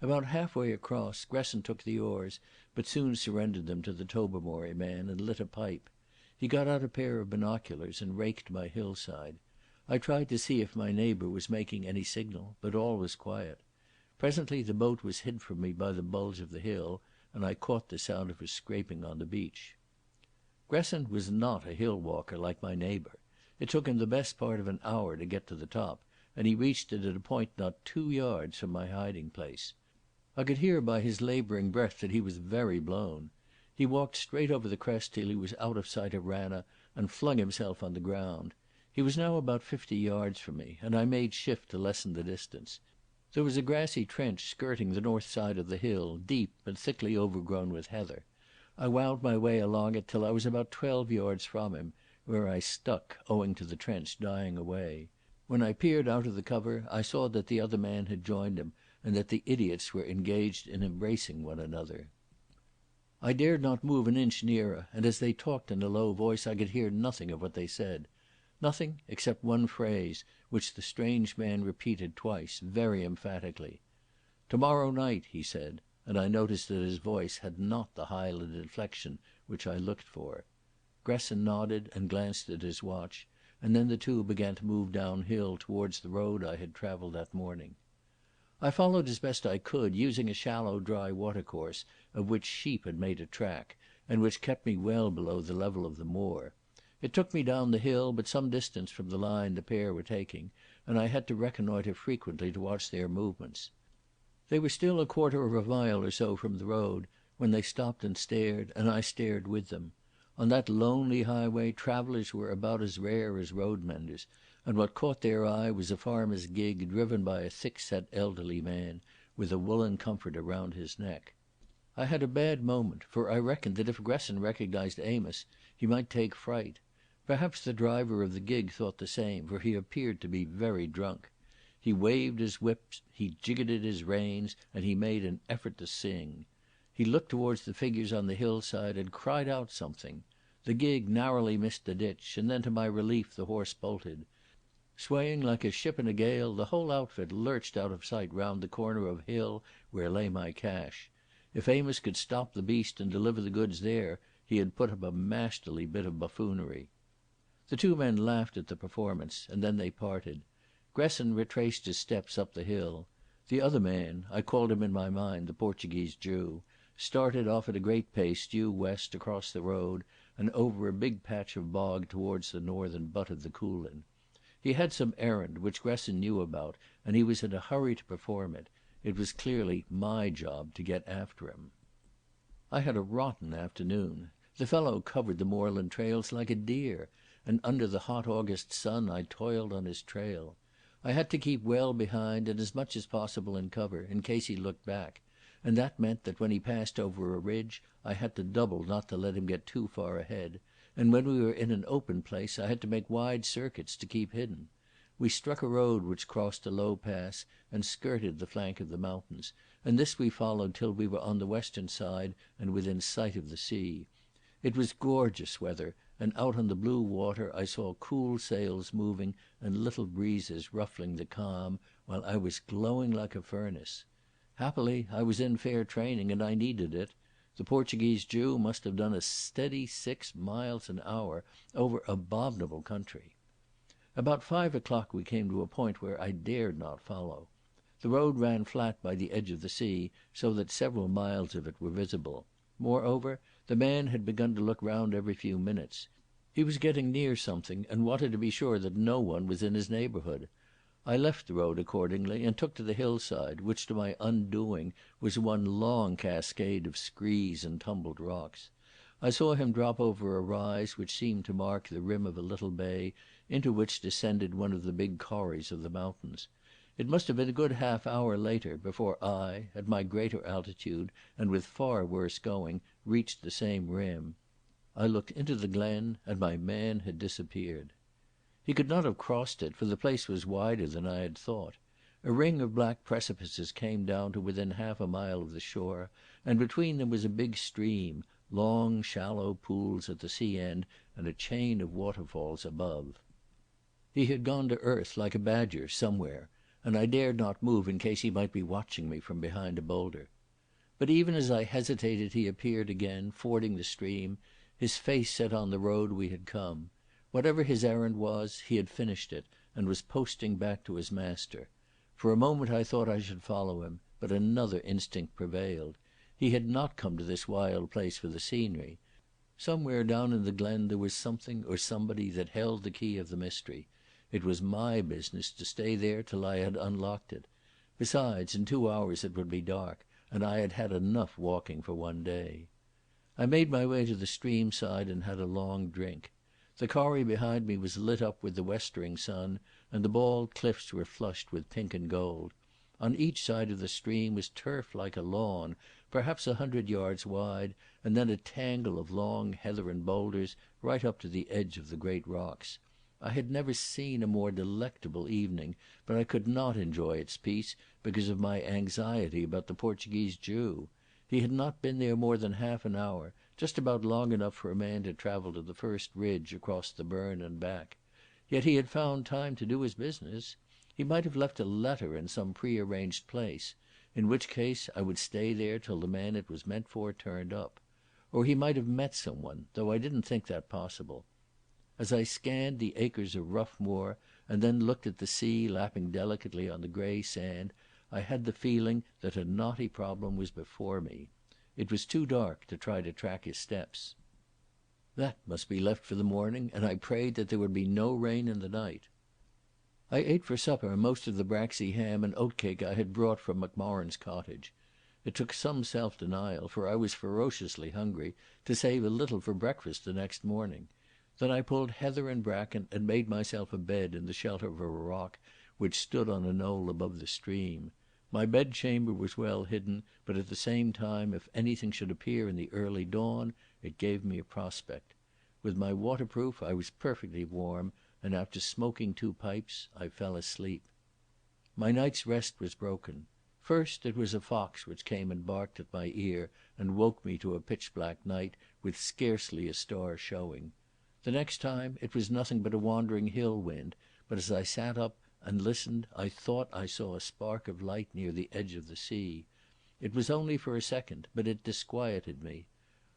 About halfway across, Gresson took the oars, but soon surrendered them to the Tobermory man and lit a pipe. He got out a pair of binoculars and raked my hillside. I tried to see if my neighbour was making any signal, but all was quiet. Presently the boat was hid from me by the bulge of the hill, and I caught the sound of her scraping on the beach. Gresson was not a hill walker like my neighbour. It took him the best part of an hour to get to the top, and he reached it at a point not 2 yards from my hiding place. I could hear by his labouring breath that he was very blown. He walked straight over the crest till he was out of sight of Ranna and flung himself on the ground. He was now about 50 yards from me, and I made shift to lessen the distance. There was a grassy trench skirting the north side of the hill, deep but thickly overgrown with heather. I wound my way along it till I was about 12 yards from him, where I stuck, owing to the trench dying away. When I peered out of the cover, I saw that the other man had joined him, and that the idiots were engaged in embracing one another. I dared not move an inch nearer, and as they talked in a low voice I could hear nothing of what they said. Nothing except one phrase, which the strange man repeated twice, very emphatically. "Tomorrow night," he said, and I noticed that his voice had not the Highland inflection which I looked for. Gresson nodded and glanced at his watch, and then the two began to move downhill towards the road I had travelled that morning. I followed as best I could, using a shallow dry watercourse of which sheep had made a track, and which kept me well below the level of the moor. It took me down the hill, but some distance from the line the pair were taking, and I had to reconnoitre frequently to watch their movements. They were still a quarter of a mile or so from the road when they stopped and stared, and I stared with them. On that lonely highway travellers were about as rare as road menders, and what caught their eye was a farmer's gig driven by a thick-set elderly man with a woolen comforter round his neck. I had a bad moment, for I reckoned that if Gresson recognised Amos he might take fright. Perhaps the driver of the gig thought the same, for he appeared to be very drunk. He waved his whip, he jiggetted his reins, and he made an effort to sing. He looked towards the figures on the hillside and cried out something. The gig narrowly missed the ditch, and then to my relief the horse bolted. Swaying like a ship in a gale, the whole outfit lurched out of sight round the corner of hill where lay my cache. If Amos could stop the beast and deliver the goods there, he had put up a masterly bit of buffoonery. The two men laughed at the performance, and then they parted. Gresson retraced his steps up the hill. The other man, I called him in my mind the Portuguese Jew, started off at a great pace due west across the road and over a big patch of bog towards the northern butt of the Coolin. He had some errand which Gresson knew about, and he was in a hurry to perform it. It was clearly my job to get after him. I had a rotten afternoon. The fellow covered the moorland trails like a deer, and under the hot August sun I toiled on his trail. I had to keep well behind and as much as possible in cover, in case he looked back, and that meant that when he passed over a ridge I had to double not to let him get too far ahead, and when we were in an open place I had to make wide circuits to keep hidden. We struck a road which crossed a low pass and skirted the flank of the mountains, and this we followed till we were on the western side and within sight of the sea. It was gorgeous weather, and out on the blue water I saw cool sails moving and little breezes ruffling the calm, while I was glowing like a furnace. Happily I was in fair training, and I needed it. The Portuguese Jew must have done a steady 6 miles an hour over abominable country. About 5 o'clock we came to a point where I dared not follow. The road ran flat by the edge of the sea, so that several miles of it were visible. Moreover, the man had begun to look round every few minutes. He was getting near something and wanted to be sure that no one was in his neighbourhood. I left the road accordingly and took to the hillside, which to my undoing was one long cascade of screes and tumbled rocks. I saw him drop over a rise which seemed to mark the rim of a little bay into which descended one of the big corries of the mountains. It must have been a good half hour later before I, at my greater altitude and with far worse going, reached the same rim. I looked into the glen and my man had disappeared. He could not have crossed it, for the place was wider than I had thought. A ring of black precipices came down to within half a mile of the shore, and between them was a big stream, long shallow pools at the sea end and a chain of waterfalls above. He had gone to earth like a badger somewhere, and I dared not move in case he might be watching me from behind a boulder. But even as I hesitated he appeared again, fording the stream, his face set on the road we had come. Whatever his errand was, he had finished it and was posting back to his master. For a moment I thought I should follow him, but another instinct prevailed. He had not come to this wild place for the scenery. Somewhere down in the glen there was something or somebody that held the key of the mystery. It was my business to stay there till I had unlocked it. Besides, in 2 hours it would be dark, and I had had enough walking for one day. I made my way to the stream side and had a long drink. The corrie behind me was lit up with the westering sun, and the bald cliffs were flushed with pink and gold. On each side of the stream was turf like a lawn, perhaps 100 yards wide, and then a tangle of long heather and boulders right up to the edge of the great rocks. I had never seen a more delectable evening, but I could not enjoy its peace because of my anxiety about the Portuguese Jew. He had not been there more than half an hour, just about long enough for a man to travel to the first ridge across the burn and back. Yet he had found time to do his business. He might have left a letter in some pre-arranged place, in which case I would stay there till the man it was meant for turned up. Or he might have met someone, though I didn't think that possible. As I scanned the acres of rough moor and then looked at the sea lapping delicately on the grey sand, I had the feeling that a knotty problem was before me. It was too dark to try to track his steps. That must be left for the morning, and I prayed that there would be no rain in the night. I ate for supper most of the braxy ham and oatcake I had brought from Macmorran's cottage. It took some self-denial, for I was ferociously hungry, to save a little for breakfast the next morning. Then I pulled heather and bracken and made myself a bed in the shelter of a rock which stood on a knoll above the stream. My bedchamber was well hidden, but at the same time, if anything should appear in the early dawn, it gave me a prospect. With my waterproof I was perfectly warm, and after smoking 2 pipes I fell asleep. My night's rest was broken. First it was a fox which came and barked at my ear and woke me to a pitch-black night with scarcely a star showing. The next time it was nothing but a wandering hill wind, but as I sat up and listened I thought I saw a spark of light near the edge of the sea. It was only for a second, but it disquieted me.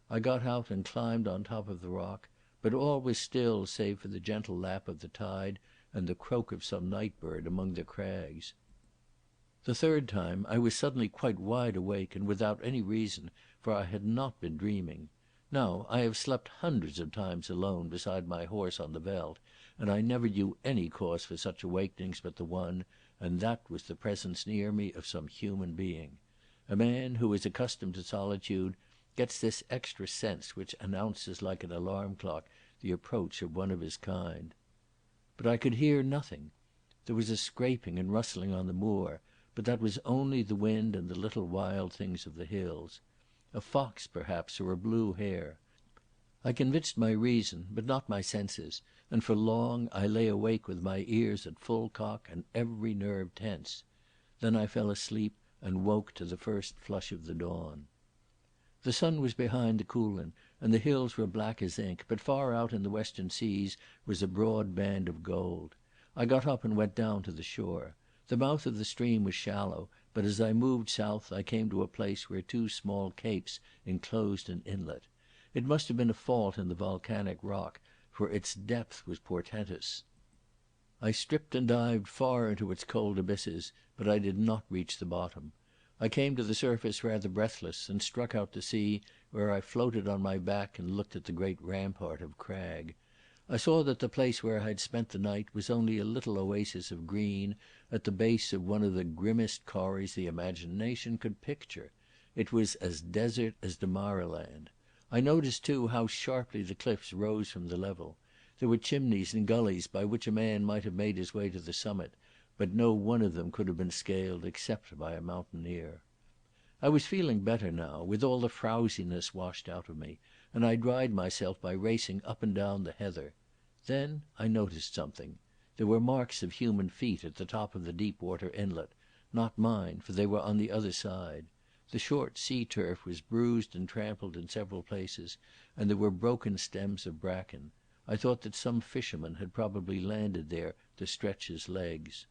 I got out and climbed on top of the rock, but all was still save for the gentle lap of the tide and the croak of some night bird among the crags. The third time I was suddenly quite wide awake and without any reason, for I had not been dreaming. Now, I have slept hundreds of times alone beside my horse on the veldt, and I never knew any cause for such awakenings but the one, and that was the presence near me of some human being. A man who is accustomed to solitude gets this extra sense which announces like an alarm clock the approach of one of his kind. But I could hear nothing. There was a scraping and rustling on the moor, but that was only the wind and the little wild things of the hills. A fox, perhaps, or a blue hare. I convinced my reason, but not my senses, and for long I lay awake with my ears at full cock and every nerve tense. Then I fell asleep and woke to the first flush of the dawn. The sun was behind the Coolin, and the hills were black as ink, but far out in the western seas was a broad band of gold. I got up and went down to the shore. The mouth of the stream was shallow, but as I moved south I came to a place where two small capes enclosed an inlet. It must have been a fault in the volcanic rock, for its depth was portentous. I stripped and dived far into its cold abysses, but I did not reach the bottom. I came to the surface rather breathless and struck out to sea, where I floated on my back and looked at the great rampart of crag. I saw that the place where I had spent the night was only a little oasis of green at the base of one of the grimmest corries the imagination could picture. It was as desert as Damaraland. I noticed too how sharply the cliffs rose from the level. There were chimneys and gullies by which a man might have made his way to the summit, but no one of them could have been scaled except by a mountaineer. I was feeling better now, with all the frowsiness washed out of me, and I dried myself by racing up and down the heather. Then I noticed something. There were marks of human feet at the top of the deep water inlet, not mine, for they were on the other side. The short sea turf was bruised and trampled in several places, and there were broken stems of bracken. I thought that some fisherman had probably landed there to stretch his legs.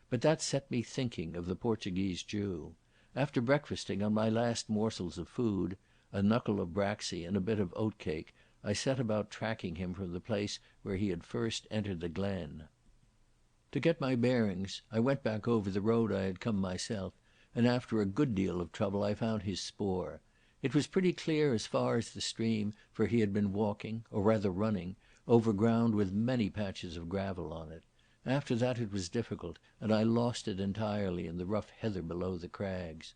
But that set me thinking of the Portuguese Jew. After breakfasting on my last morsels of food, a knuckle of braxy and a bit of oatcake, I set about tracking him from the place where he had first entered the glen. To get my bearings, I went back over the road I had come myself, and after a good deal of trouble I found his spoor. It was pretty clear as far as the stream, for he had been walking, or rather running, over ground with many patches of gravel on it. After that it was difficult, and I lost it entirely in the rough heather below the crags.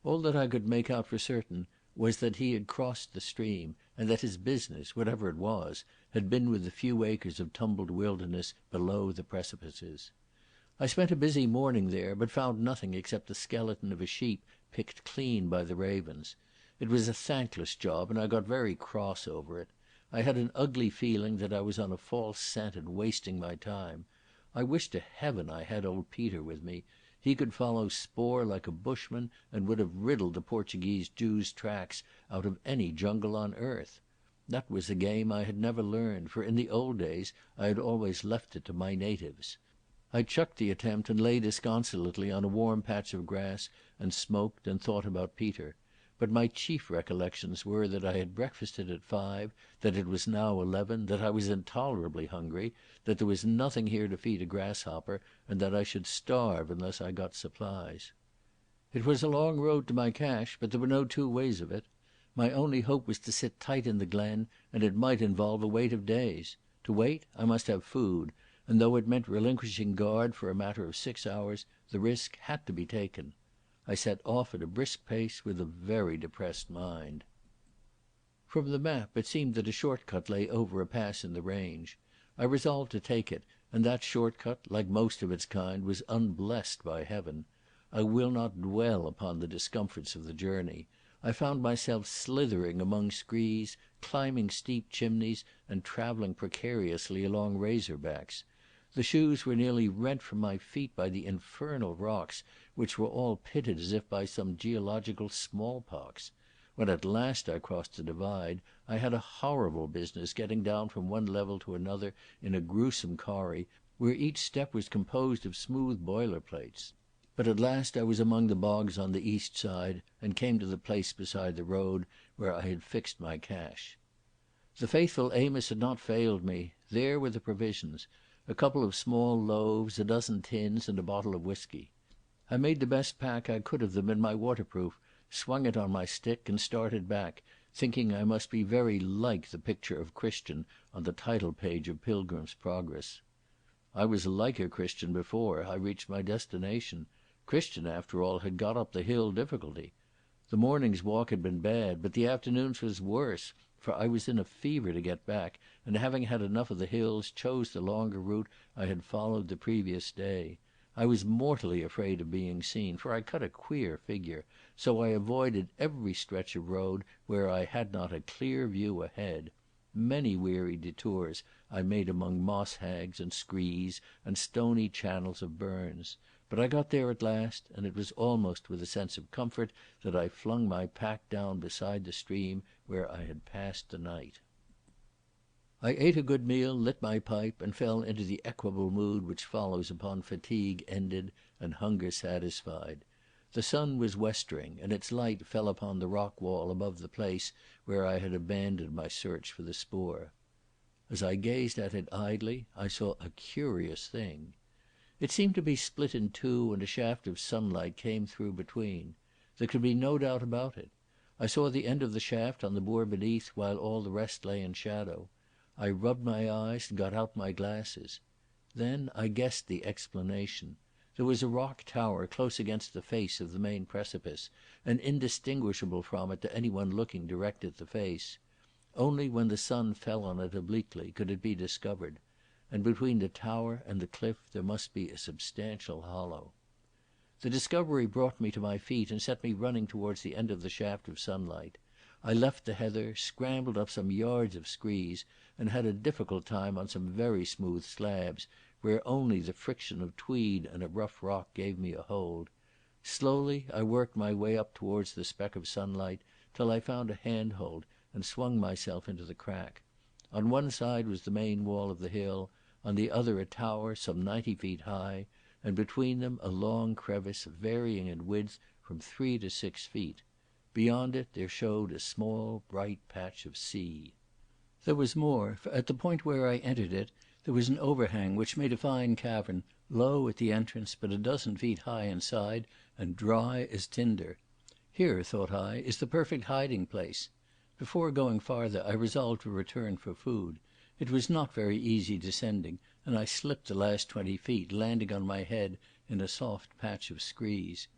All that I could make out for certain was that he had crossed the stream, and that his business, whatever it was, had been with the few acres of tumbled wilderness below the precipices. I spent a busy morning there, but found nothing except the skeleton of a sheep picked clean by the ravens. It was a thankless job, and I got very cross over it. I had an ugly feeling that I was on a false scent and wasting my time. I wished to heaven I had old Peter with me. He could follow spoor like a bushman and would have riddled the Portuguese Jew's tracks out of any jungle on earth. That was a game I had never learned, for in the old days I had always left it to my natives. I chucked the attempt and lay disconsolately on a warm patch of grass and smoked and thought about Peter. But my chief recollections were that I had breakfasted at 5, that it was now 11, that I was intolerably hungry, that there was nothing here to feed a grasshopper, and that I should starve unless I got supplies. It was a long road to my cache, but there were no two ways of it. My only hope was to sit tight in the glen, and it might involve a wait of days. To wait, I must have food, and though it meant relinquishing guard for a matter of 6 hours, the risk had to be taken. I set off at a brisk pace with a very depressed mind. From the map it seemed that a short cut lay over a pass in the range. I resolved to take it, and that short cut, like most of its kind, was unblessed by heaven. I will not dwell upon the discomforts of the journey. I found myself slithering among screes, climbing steep chimneys, and travelling precariously along razorbacks. The shoes were nearly rent from my feet by the infernal rocks, which were all pitted as if by some geological smallpox. When at last I crossed the divide, I had a horrible business getting down from one level to another in a gruesome corrie, where each step was composed of smooth boiler plates. But at last I was among the bogs on the east side, and came to the place beside the road where I had fixed my cache. The faithful Amos had not failed me. There were the provisions: a couple of small loaves, a dozen tins, and a bottle of whisky. I made the best pack I could of them in my waterproof, swung it on my stick, and started back, thinking I must be very like the picture of Christian on the title page of Pilgrim's Progress. I was like a Christian before I reached my destination. Christian, after all, had got up the hill difficulty. The morning's walk had been bad, but the afternoon's was worse, for I was in a fever to get back, and having had enough of the hills, chose the longer route I had followed the previous day. I was mortally afraid of being seen, for I cut a queer figure, so I avoided every stretch of road where I had not a clear view ahead. Many weary detours I made among moss hags and screes and stony channels of burns. But I got there at last, and it was almost with a sense of comfort that I flung my pack down beside the stream where I had passed the night. I ate a good meal, lit my pipe, and fell into the equable mood which follows upon fatigue ended and hunger satisfied. The sun was westering, and its light fell upon the rock wall above the place where I had abandoned my search for the spoor. As I gazed at it idly, I saw a curious thing. It seemed to be split in two, and a shaft of sunlight came through between. There could be no doubt about it. I saw the end of the shaft on the moor beneath, while all the rest lay in shadow. I rubbed my eyes and got out my glasses. Then I guessed the explanation. There was a rock tower close against the face of the main precipice, and indistinguishable from it to anyone looking direct at the face. Only when the sun fell on it obliquely could it be discovered, and between the tower and the cliff there must be a substantial hollow. The discovery brought me to my feet and set me running towards the end of the shaft of sunlight. I left the heather, scrambled up some yards of screes, and had a difficult time on some very smooth slabs, where only the friction of tweed and a rough rock gave me a hold. Slowly I worked my way up towards the speck of sunlight, till I found a handhold and swung myself into the crack. On one side was the main wall of the hill, on the other a tower some 90 feet high, and between them a long crevice varying in width from 3 to 6 feet. Beyond it there showed a small bright patch of sea. There was more, for at the point where I entered it there was an overhang which made a fine cavern, low at the entrance but a dozen feet high inside and dry as tinder. Here, thought I, is the perfect hiding place. Before going farther I resolved to return for food. It was not very easy descending, and I slipped the last 20 feet, landing on my head in a soft patch of screes.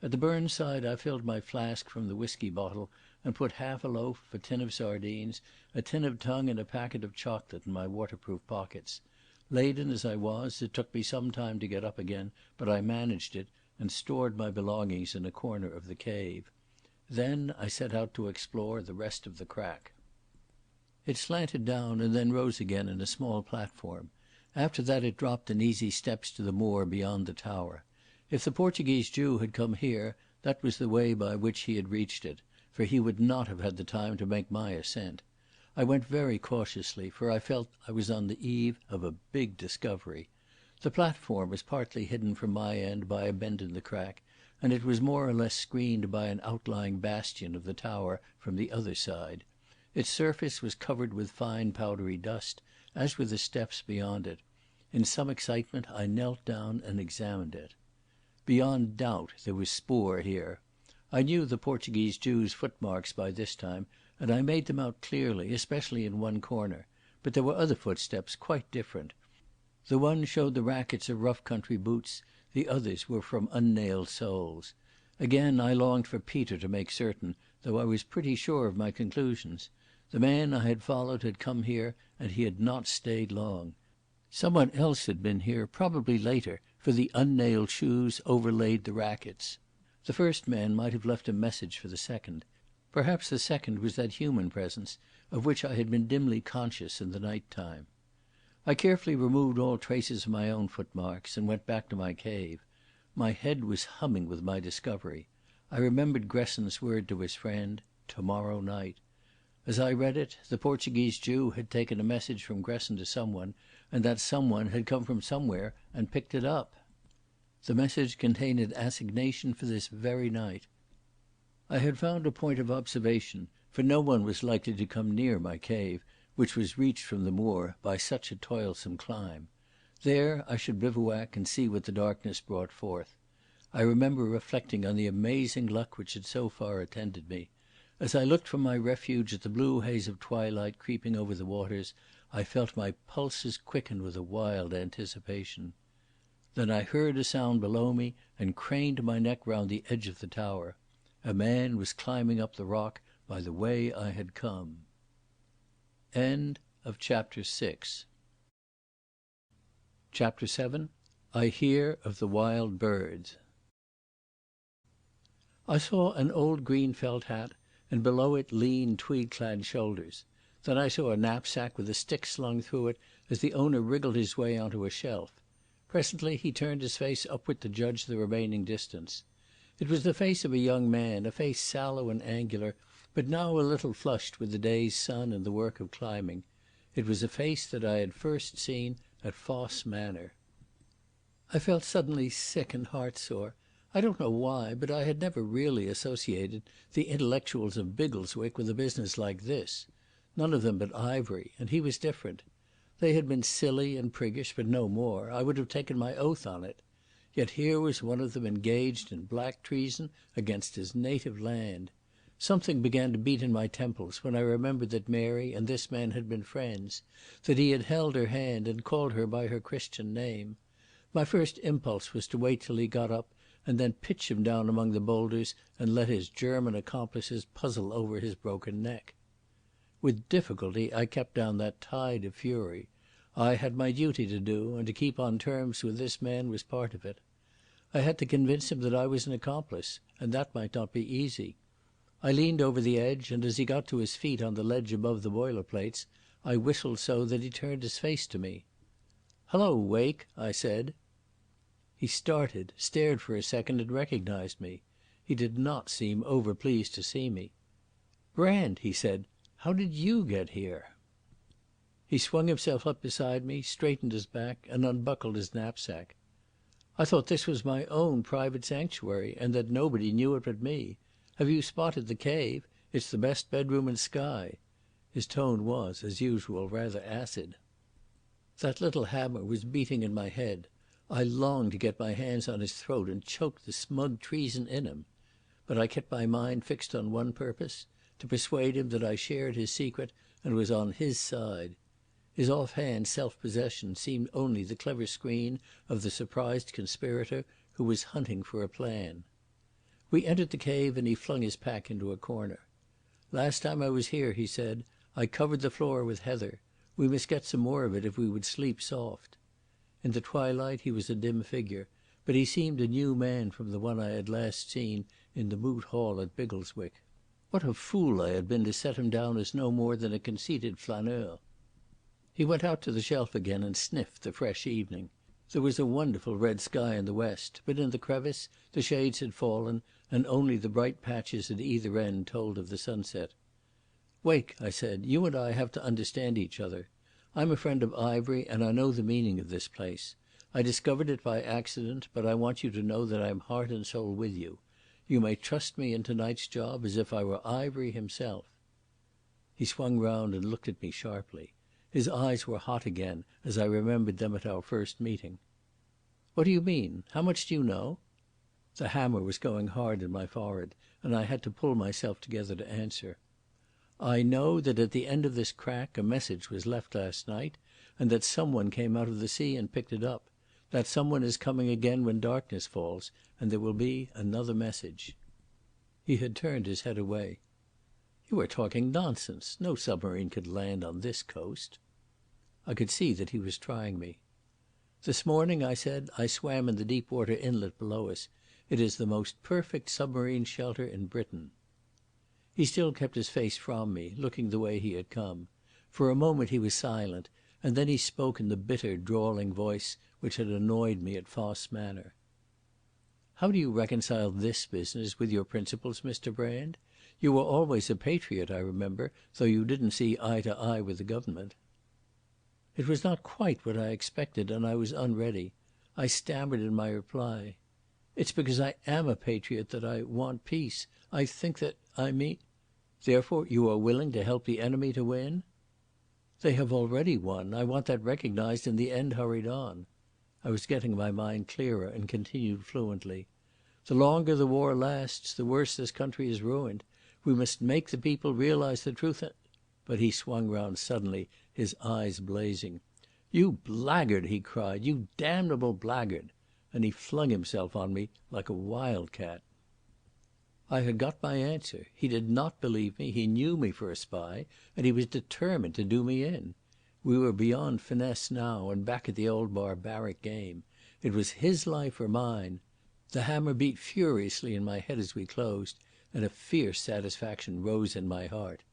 At the burn side I filled my flask from the whisky bottle and put half a loaf, a tin of sardines, a tin of tongue and a packet of chocolate in my waterproof pockets. Laden as I was, it took me some time to get up again, but I managed it and stored my belongings in a corner of the cave. Then I set out to explore the rest of the crack. It slanted down and then rose again in a small platform. After that it dropped in easy steps to the moor beyond the tower. If the Portuguese Jew had come here, that was the way by which he had reached it, for he would not have had the time to make my ascent. I went very cautiously, for I felt I was on the eve of a big discovery. The platform was partly hidden from my end by a bend in the crack, and it was more or less screened by an outlying bastion of the tower from the other side. Its surface was covered with fine powdery dust, as were the steps beyond it. In some excitement I knelt down and examined it. Beyond doubt there was spoor here. I knew the Portuguese Jew's footmarks by this time, and I made them out clearly, especially in one corner. But there were other footsteps quite different. The one showed the rackets of rough country boots, the others were from unnailed soles. Again I longed for Peter to make certain, though I was pretty sure of my conclusions. The man I had followed had come here, and he had not stayed long. Someone else had been here, probably later, for the unnailed shoes overlaid the rackets. The first man might have left a message for the second. Perhaps the second was that human presence of which I had been dimly conscious in the night time. I carefully removed all traces of my own footmarks and went back to my cave. My head was humming with my discovery. I remembered Gresson's word to his friend, "Tomorrow night." As I read it, the Portuguese Jew had taken a message from Gresson to someone, and that someone had come from somewhere and picked it up. The message contained an assignation for this very night. I had found a point of observation, for no one was likely to come near my cave, which was reached from the moor by such a toilsome climb. There I should bivouac and see what the darkness brought forth. I remember reflecting on the amazing luck which had so far attended me. As I looked from my refuge at the blue haze of twilight creeping over the waters, I felt my pulses quicken with a wild anticipation. Then I heard a sound below me and craned my neck round the edge of the tower. A man was climbing up the rock by the way I had come. End of chapter 6. Chapter 7. I hear of the wild birds. I saw an old green felt hat, and below it lean tweed-clad shoulders. Then I saw a knapsack with a stick slung through it as the owner wriggled his way onto a shelf. Presently he turned his face upward to judge the remaining distance. It was the face of a young man, a face sallow and angular, but now a little flushed with the day's sun and the work of climbing. It was a face that I had first seen at Fosse Manor. I felt suddenly sick and heartsore. I don't know why, but I had never really associated the intellectuals of Biggleswick with a business like this. None of them but Ivery, and he was different. They had been silly and priggish, but no more. I would have taken my oath on it. Yet here was one of them engaged in black treason against his native land. Something began to beat in my temples when I remembered that Mary and this man had been friends, that he had held her hand and called her by her Christian name. My first impulse was to wait till he got up and then pitch him down among the boulders and let his German accomplices puzzle over his broken neck. With difficulty I kept down that tide of fury. I had my duty to do, and to keep on terms with this man was part of it. I had to convince him that I was an accomplice, and that might not be easy. I leaned over the edge, and as he got to his feet on the ledge above the boiler plates, I whistled so that he turned his face to me. "Hullo, Wake," I said. He started, stared for a second and recognized me. He did not seem over-pleased to see me. "Brand," he said, "how did you get here?" He swung himself up beside me, straightened his back, and unbuckled his knapsack. "I thought this was my own private sanctuary, and that nobody knew it but me. Have you spotted the cave? It's the best bedroom in Skye." His tone was, as usual, rather acid. That little hammer was beating in my head. I longed to get my hands on his throat and choke the smug treason in him. But I kept my mind fixed on one purpose, to persuade him that I shared his secret and was on his side. His offhand self-possession seemed only the clever screen of the surprised conspirator who was hunting for a plan. We entered the cave and he flung his pack into a corner. "Last time I was here," he said, "I covered the floor with heather. We must get some more of it if we would sleep soft." In the twilight he was a dim figure, but he seemed a new man from the one I had last seen in the Moot Hall at Biggleswick. What a fool I had been to set him down as no more than a conceited flaneur. He went out to the shelf again and sniffed the fresh evening. There was a wonderful red sky in the west, but in the crevice the shades had fallen and only the bright patches at either end told of the sunset. "Wake," I said, "you and I have to understand each other. I'm a friend of Ivery and I know the meaning of this place. I discovered it by accident, but I want you to know that I'm heart and soul with you. You may trust me in tonight's job as if I were Ivery himself." He swung round and looked at me sharply. His eyes were hot again as I remembered them at our first meeting. "What do you mean? How much do you know?" The hammer was going hard in my forehead and I had to pull myself together to answer. "I know that at the end of this crack a message was left last night, and that someone came out of the sea and picked it up. That someone is coming again when darkness falls, and there will be another message." He had turned his head away. "You are talking nonsense. No submarine could land on this coast." I could see that he was trying me. "This morning," I said, "I swam in the deep water inlet below us. It is the most perfect submarine shelter in Britain." He still kept his face from me, looking the way he had come. For a moment he was silent, and then he spoke in the bitter, drawling voice which had annoyed me at Fosse Manor. "How do you reconcile this business with your principles, Mr Brand? You were always a patriot, I remember, though you didn't see eye to eye with the government." It was not quite what I expected, and I was unready. I stammered in my reply. "It's because I am a patriot that I want peace. I think that—I mean—" "Therefore you are willing to help the enemy to win?" "They have already won. I want that recognised and the end hurried on." I was getting my mind clearer and continued fluently. "The longer the war lasts, the worse this country is ruined. We must make the people realise the truth." But he swung round suddenly, his eyes blazing. "You blackguard!" he cried. "You damnable blackguard!" And he flung himself on me like a wildcat. I had got my answer. He did not believe me, he knew me for a spy, and he was determined to do me in. We were beyond finesse now and back at the old barbaric game. It was his life or mine. The hammer beat furiously in my head as we closed, and a fierce satisfaction rose in my heart.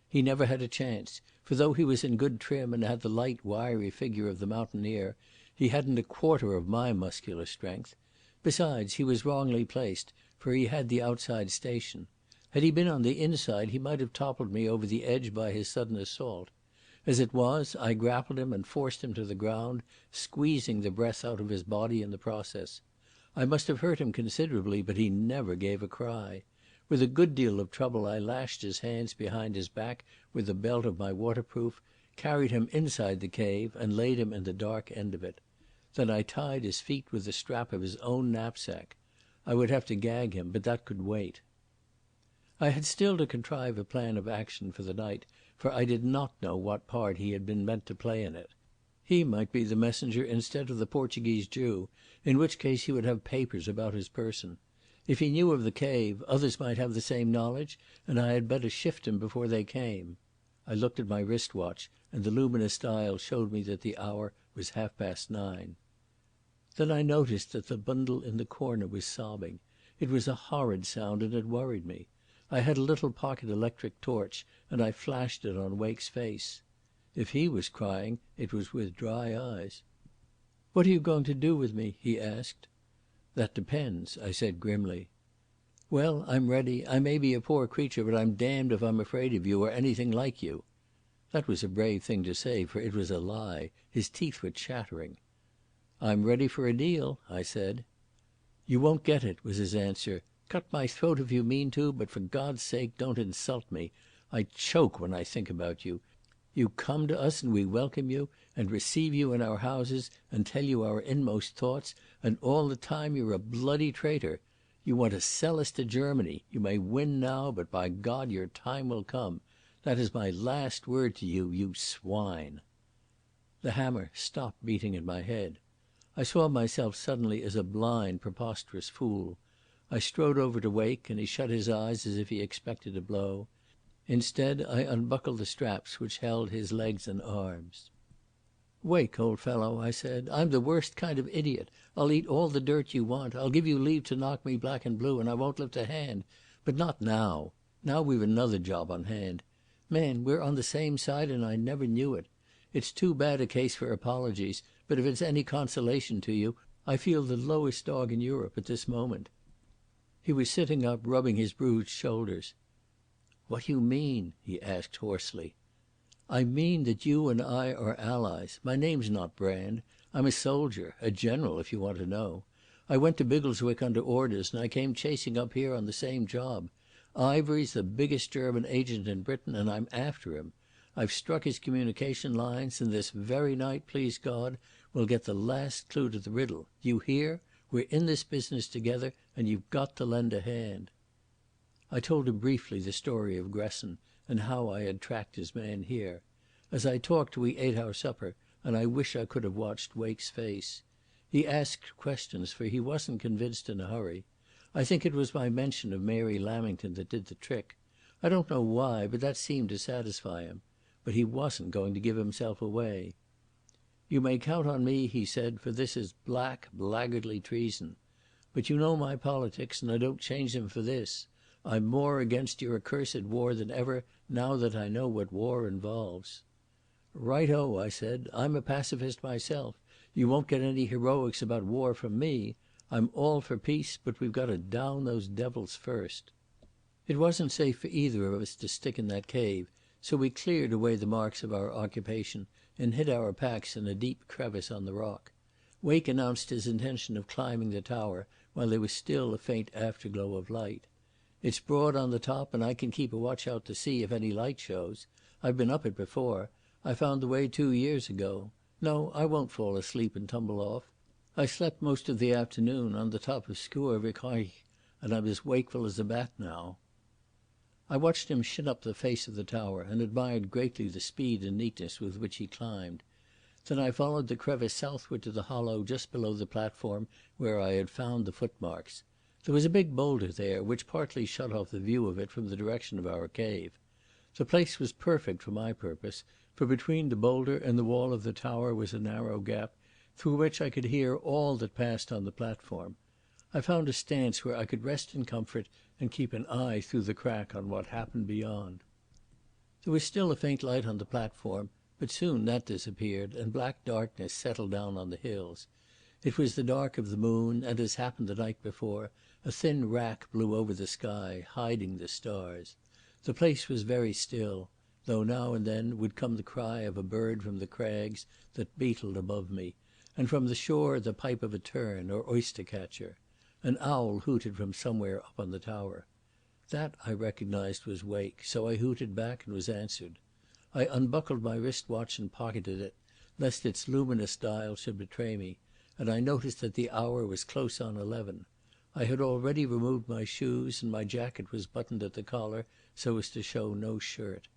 He never had a chance, for though he was in good trim and had the light, wiry figure of the mountaineer, he hadn't a quarter of my muscular strength. Besides, he was wrongly placed, for he had the outside station. Had he been on the inside, he might have toppled me over the edge by his sudden assault. As it was, I grappled him and forced him to the ground, squeezing the breath out of his body in the process. I must have hurt him considerably, but he never gave a cry. With a good deal of trouble I lashed his hands behind his back with the belt of my waterproof, carried him inside the cave and laid him in the dark end of it. Then I tied his feet with the strap of his own knapsack. I would have to gag him, but that could wait. I had still to contrive a plan of action for the night, for I did not know what part he had been meant to play in it. He might be the messenger instead of the Portuguese Jew, in which case he would have papers about his person. If he knew of the cave, others might have the same knowledge, and I had better shift him before they came. I looked at my wrist watch, and the luminous dial showed me that the hour was 9:30. Then I noticed that the bundle in the corner was sobbing. It was a horrid sound and it worried me. I had a little pocket electric torch and I flashed it on Wake's face. If he was crying, it was with dry eyes. "What are you going to do with me?" he asked. "That depends," I said grimly. "Well, I'm ready. I may be a poor creature, but I'm damned if I'm afraid of you or anything like you." That was a brave thing to say, for it was a lie. His teeth were chattering. "I'm ready for a deal," I said. "You won't get it," was his answer. "Cut my throat if you mean to, but for God's sake don't insult me. I choke when I think about you. You come to us and we welcome you, and receive you in our houses, and tell you our inmost thoughts, and all the time you're a bloody traitor. You want to sell us to Germany. You may win now, but by God your time will come. That is my last word to you, you swine." The hammer stopped beating in my head. I saw myself suddenly as a blind, preposterous fool. I strode over to Wake, and he shut his eyes as if he expected a blow. Instead, I unbuckled the straps which held his legs and arms. "Wake, old fellow," I said, "I'm the worst kind of idiot. I'll eat all the dirt you want. I'll give you leave to knock me black and blue, and I won't lift a hand. But not now. Now we've another job on hand. Man, we're on the same side and I never knew it. It's too bad a case for apologies, but if it's any consolation to you, I feel the lowest dog in Europe at this moment." He was sitting up, rubbing his bruised shoulders. "What do you mean?" he asked hoarsely. "I mean that you and I are allies. My name's not Brand. I'm a soldier, a general if you want to know. I went to Biggleswick under orders and I came chasing up here on the same job. Ivery's the biggest German agent in Britain and I'm after him. I've struck his communication lines and this very night, please God, we'll get the last clue to the riddle. Do you hear? We're in this business together and you've got to lend a hand." I told him briefly the story of Gresson and how I had tracked his man here. As I talked we ate our supper, and I wish I could have watched Wake's face. He asked questions, for he wasn't convinced in a hurry. I think it was my mention of Mary Lamington that did the trick. I don't know why, but that seemed to satisfy him. But he wasn't going to give himself away. "You may count on me," he said, "for this is black, blackguardly treason. But you know my politics, and I don't change them for this. I'm more against your accursed war than ever, now that I know what war involves." "Right-o," I said. "I'm a pacifist myself. You won't get any heroics about war from me. I'm all for peace, but we've got to down those devils first." It wasn't safe for either of us to stick in that cave, so we cleared away the marks of our occupation and hid our packs in a deep crevice on the rock. Wake announced his intention of climbing the tower while there was still a faint afterglow of light. "It's broad on the top and I can keep a watch out to see if any light shows. I've been up it before. I found the way 2 years ago. No, I won't fall asleep and tumble off. I slept most of the afternoon on the top of Vicardy, and I'm as wakeful as a bat now." I watched him shin up the face of the tower and admired greatly the speed and neatness with which he climbed. Then I followed the crevice southward to the hollow just below the platform where I had found the footmarks. There was a big boulder there, which partly shut off the view of it from the direction of our cave. The place was perfect for my purpose, for between the boulder and the wall of the tower was a narrow gap through which I could hear all that passed on the platform. I found a stance where I could rest in comfort and keep an eye through the crack on what happened beyond. There was still a faint light on the platform, but soon that disappeared, and black darkness settled down on the hills. It was the dark of the moon, and, as happened the night before, a thin wrack blew over the sky, hiding the stars. The place was very still, though now and then would come the cry of a bird from the crags that beetled above me, and from the shore the pipe of a tern or oyster-catcher. An owl hooted from somewhere up on the tower. That I recognised was Wake, so I hooted back and was answered. I unbuckled my wrist-watch and pocketed it, lest its luminous dial should betray me, and I noticed that the hour was close on 11. I had already removed my shoes, and my jacket was buttoned at the collar so as to show no shirt.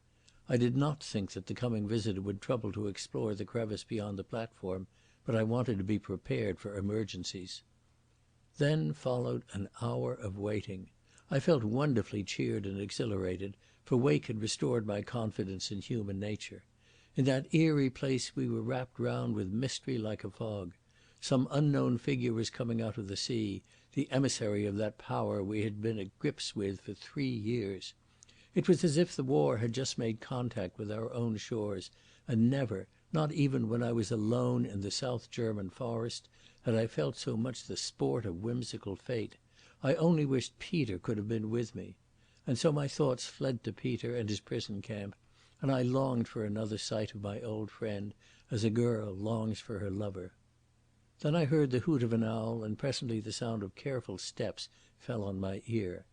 I did not think that the coming visitor would trouble to explore the crevice beyond the platform, but I wanted to be prepared for emergencies. Then followed an hour of waiting. I felt wonderfully cheered and exhilarated, for Wake had restored my confidence in human nature. In that eerie place we were wrapped round with mystery like a fog. Some unknown figure was coming out of the sea, the emissary of that power we had been at grips with for 3 years. It was as if the war had just made contact with our own shores, and never, not even when I was alone in the South German forest, had I felt so much the sport of whimsical fate. I only wished Peter could have been with me. And so my thoughts fled to Peter and his prison camp, and I longed for another sight of my old friend, as a girl longs for her lover. Then I heard the hoot of an owl, and presently the sound of careful steps fell on my ear.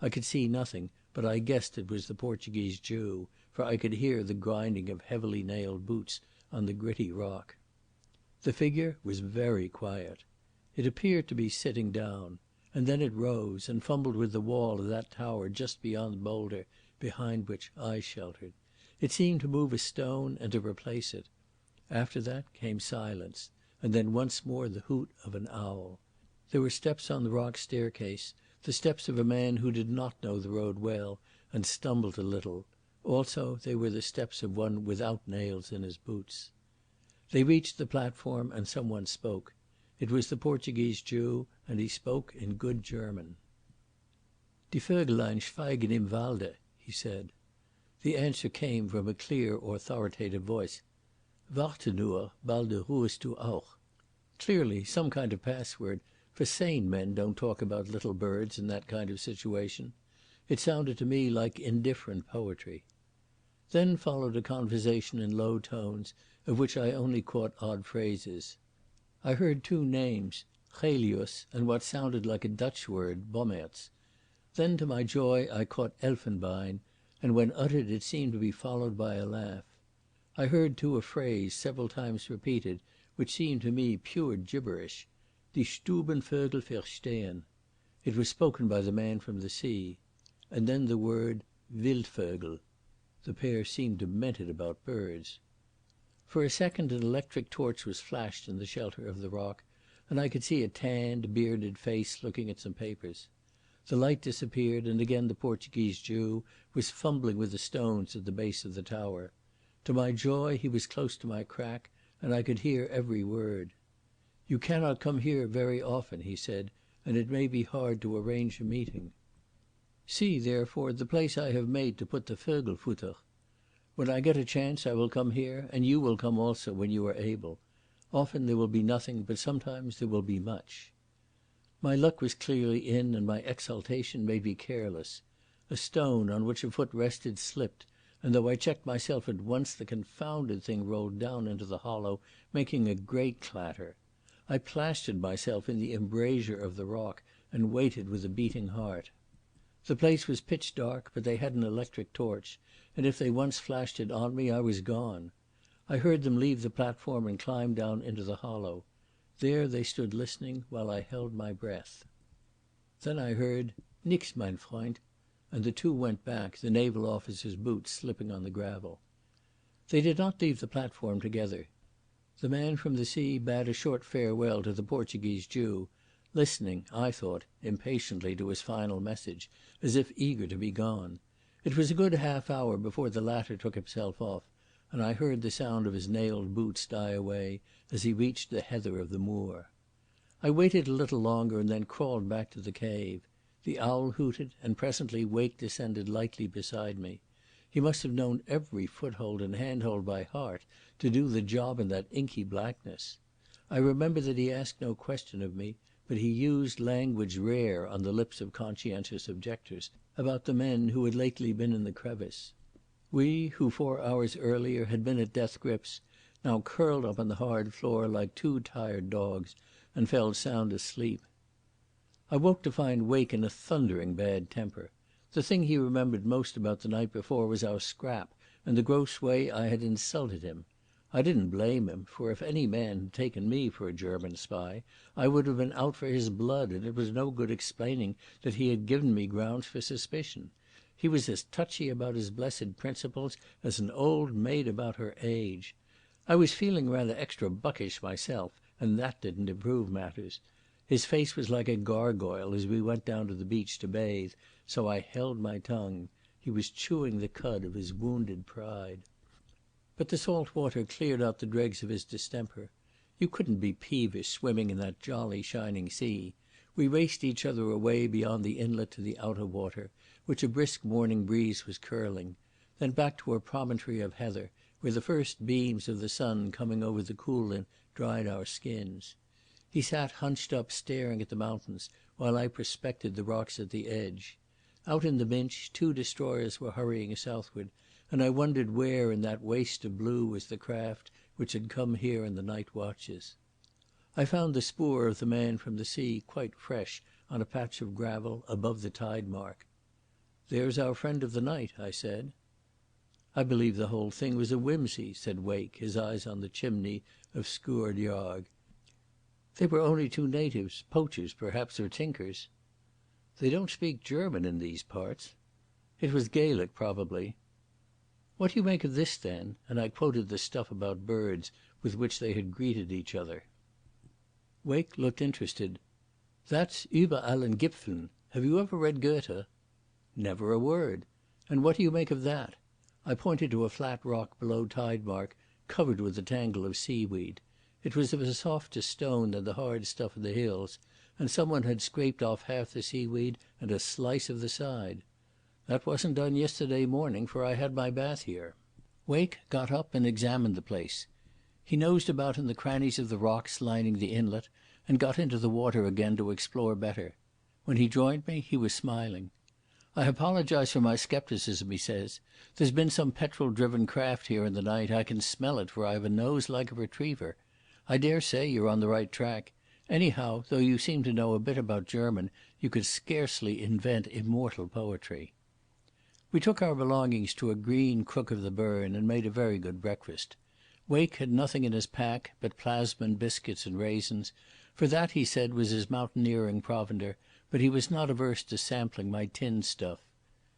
I could see nothing, but I guessed it was the Portuguese Jew, for I could hear the grinding of heavily nailed boots on the gritty rock. The figure was very quiet. It appeared to be sitting down, and then it rose and fumbled with the wall of that tower just beyond the boulder behind which I sheltered. It seemed to move a stone and to replace it. After that came silence, and then once more the hoot of an owl. There were steps on the rock staircase, the steps of a man who did not know the road well and stumbled a little. Also they were the steps of one without nails in his boots. They reached the platform and someone spoke. It was the Portuguese Jew, and he spoke in good German. "Die Vögelein schweigen im Walde," he said. The answer came from a clear, authoritative voice. "Warte nur, balde ruhest du auch." Clearly some kind of password, for sane men don't talk about little birds in that kind of situation. It sounded to me like indifferent poetry. Then followed a conversation in low tones, of which I only caught odd phrases. I heard 2 names, Chelius and what sounded like a Dutch word, Bommerts. Then to my joy I caught Elfenbein, and when uttered it seemed to be followed by a laugh. I heard too a phrase, several times repeated, which seemed to me pure gibberish. Die Stubenvögel verstehen. It was spoken by the man from the sea. And then the word Wildvögel. The pair seemed demented about birds. For a second an electric torch was flashed in the shelter of the rock, and I could see a tanned, bearded face looking at some papers. The light disappeared, and again the Portuguese Jew was fumbling with the stones at the base of the tower. To my joy he was close to my crack, and I could hear every word. "You cannot come here very often," he said, "and it may be hard to arrange a meeting. See, therefore, the place I have made to put the Vögelfutter. When I get a chance I will come here, and you will come also when you are able. Often there will be nothing, but sometimes there will be much." My luck was clearly in, and my exultation made me careless. A stone on which a foot rested slipped, and though I checked myself at once, the confounded thing rolled down into the hollow, making a great clatter. I plastered myself in the embrasure of the rock and waited with a beating heart. The place was pitch dark, but they had an electric torch, and if they once flashed it on me I was gone. I heard them leave the platform and climb down into the hollow. There they stood listening while I held my breath. Then I heard "Nix, mein Freund," and the 2 went back, the naval officer's boots slipping on the gravel. They did not leave the platform together. The man from the sea bade a short farewell to the Portuguese Jew, listening, I thought, impatiently to his final message, as if eager to be gone. It was a good half hour before the latter took himself off, and I heard the sound of his nailed boots die away as he reached the heather of the moor. I waited a little longer and then crawled back to the cave. The owl hooted, and presently Wake descended lightly beside me. He must have known every foothold and handhold by heart to do the job in that inky blackness. I remember that he asked no question of me, but he used language rare on the lips of conscientious objectors about the men who had lately been in the crevice. We, who 4 hours earlier had been at death grips, now curled up on the hard floor like two tired dogs and fell sound asleep. I woke to find Wake in a thundering bad temper. The thing he remembered most about the night before was our scrap and the gross way I had insulted him. I didn't blame him, for if any man had taken me for a German spy, I would have been out for his blood, and it was no good explaining that he had given me grounds for suspicion. He was as touchy about his blessed principles as an old maid about her age. I was feeling rather extra buckish myself, and that didn't improve matters. His face was like a gargoyle as we went down to the beach to bathe, so I held my tongue. He was chewing the cud of his wounded pride. But the salt water cleared out the dregs of his distemper. You couldn't be peevish swimming in that jolly shining sea. We raced each other away beyond the inlet to the outer water, which a brisk morning breeze was curling, then back to a promontory of heather, where the first beams of the sun coming over the Coolin dried our skins. He sat hunched up staring at the mountains while I prospected the rocks at the edge. Out in the Minch 2 destroyers were hurrying southward, and I wondered where in that waste of blue was the craft which had come here in the night watches. I found the spoor of the man from the sea quite fresh on a patch of gravel above the tide mark. "There's our friend of the night," I said. "I believe the whole thing was a whimsy," said Wake, his eyes on the chimney of Sgurr Dearg. "They were only 2 natives, poachers perhaps, or tinkers." "They don't speak German in these parts." "It was Gaelic probably." "What do you make of this then?" and I quoted the stuff about birds with which they had greeted each other. Wake looked interested. "That's Über allen Gipfeln. Have you ever read Goethe?" "Never a word. And what do you make of that?" I pointed to a flat rock below tide mark covered with a tangle of seaweed. It was of a softer stone than the hard stuff of the hills, and someone had scraped off half the seaweed and a slice of the side. "That wasn't done yesterday morning, for I had my bath here." Wake got up and examined the place. He nosed about in the crannies of the rocks lining the inlet and got into the water again to explore better. When he joined me he was smiling. "I apologise for my scepticism," he says. "There's been some petrol-driven craft here in the night. I can smell it, for I have a nose like a retriever. I dare say you're on the right track. Anyhow, though you seem to know a bit about German, you could scarcely invent immortal poetry." We took our belongings to a green crook of the burn and made a very good breakfast. Wake had nothing in his pack but plasmon biscuits and raisins, for that, he said, was his mountaineering provender, but he was not averse to sampling my tinned stuff.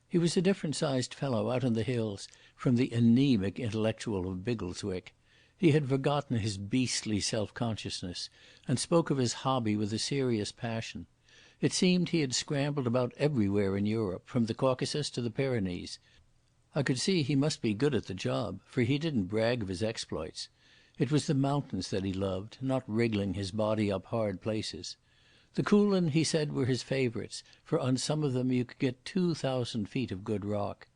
He was a different-sized fellow out in the hills from the anaemic intellectual of Biggleswick. He had forgotten his beastly self-consciousness and spoke of his hobby with a serious passion. It seemed he had scrambled about everywhere in Europe, from the Caucasus to the Pyrenees. I could see he must be good at the job, for he didn't brag of his exploits. It was the mountains that he loved, not wriggling his body up hard places. The Coolin, he said, were his favourites, for on some of them you could get 2,000 feet of good rock.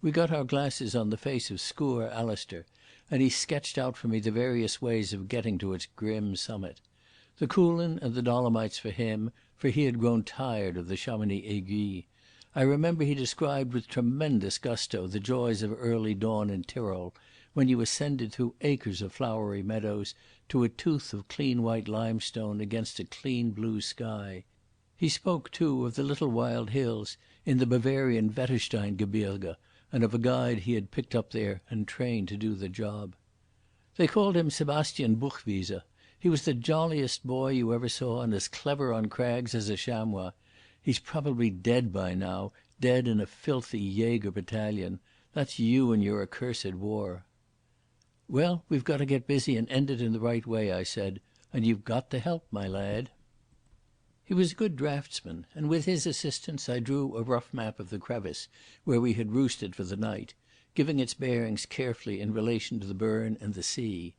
We got our glasses on the face of Sgurr Alister, and he sketched out for me the various ways of getting to its grim summit. The Coolin and the Dolomites for him, for he had grown tired of the Chamonix Aiguilles. I remember he described with tremendous gusto the joys of early dawn in Tyrol, when you ascended through acres of flowery meadows to a tooth of clean white limestone against a clean blue sky. He spoke, too, of the little wild hills in the Bavarian Wettersteingebirge, and of a guide he had picked up there and trained to do the job. They called him Sebastian Buchwieser. He was the jolliest boy you ever saw and as clever on crags as a chamois. He's probably dead by now, dead in a filthy Jaeger battalion. That's you and your accursed war. "Well, we've got to get busy and end it in the right way," I said, "and you've got to help, my lad." He was a good draftsman, and with his assistance I drew a rough map of the crevice where we had roosted for the night, giving its bearings carefully in relation to the burn and the sea.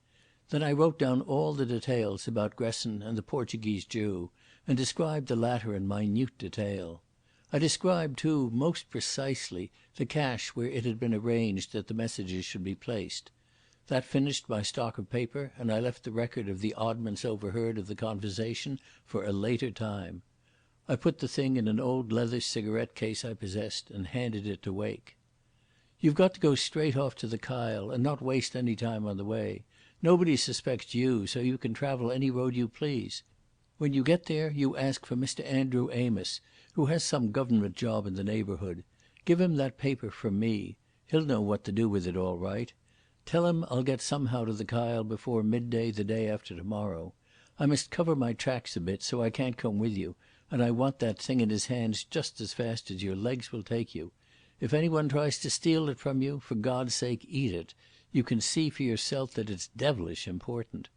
Then I wrote down all the details about Gresson and the Portuguese Jew, and described the latter in minute detail. I described, too, most precisely, the cache where it had been arranged that the messages should be placed. That finished my stock of paper, and I left the record of the oddments overheard of the conversation for a later time. I put the thing in an old leather cigarette case I possessed and handed it to Wake. "You've got to go straight off to the Kyle and not waste any time on the way. Nobody suspects you, so you can travel any road you please. When you get there you ask for Mr. Andrew Amos, who has some government job in the neighbourhood. Give him that paper from me. He'll know what to do with it all right. Tell him I'll get somehow to the Kyle before midday the day after tomorrow. I must cover my tracks a bit, so I can't come with you, and I want that thing in his hands just as fast as your legs will take you. If anyone tries to steal it from you, for God's sake eat it. You can see for yourself that it's devilish important."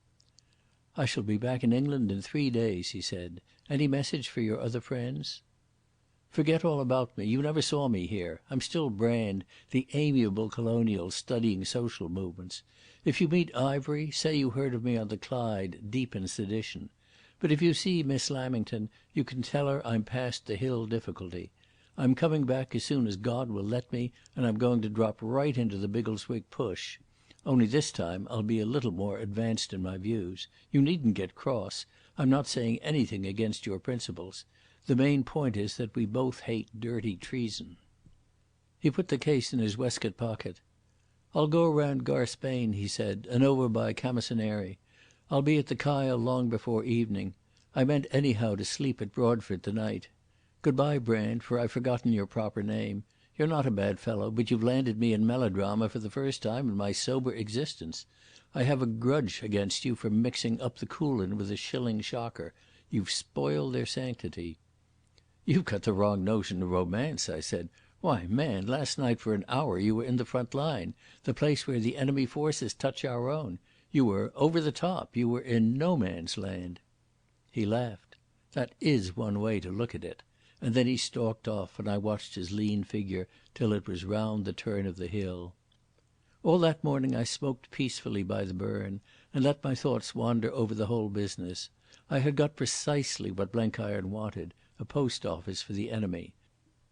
"I shall be back in England in 3 days," he said. "Any message for your other friends?" "Forget all about me. You never saw me here. I'm still Brand, the amiable colonial studying social movements. If you meet Ivery, say you heard of me on the Clyde, deep in sedition. But if you see Miss Lamington, you can tell her I'm past the Hill difficulty. I'm coming back as soon as God will let me, and I'm going to drop right into the Biggleswick push. Only this time I'll be a little more advanced in my views. You needn't get cross. I'm not saying anything against your principles. The main point is that we both hate dirty treason." He put the case in his waistcoat pocket. "I'll go round Garsbane," he said, "and over by Camasunary. I'll be at the Kyle long before evening. I meant anyhow to sleep at Broadford tonight. Goodbye, Brand, for I've forgotten your proper name. You're not a bad fellow, but you've landed me in melodrama for the first time in my sober existence. I have a grudge against you for mixing up the Coolin with a shilling shocker. You've spoiled their sanctity." "You've got the wrong notion of romance," I said. "Why, man, last night for an hour you were in the front line, the place where the enemy forces touch our own. You were over the top. You were in no man's land." He laughed. "That is one way to look at it." And then he stalked off, and I watched his lean figure till it was round the turn of the hill. All that morning I smoked peacefully by the burn, and let my thoughts wander over the whole business. I had got precisely what Blenkiron wanted, a post office for the enemy.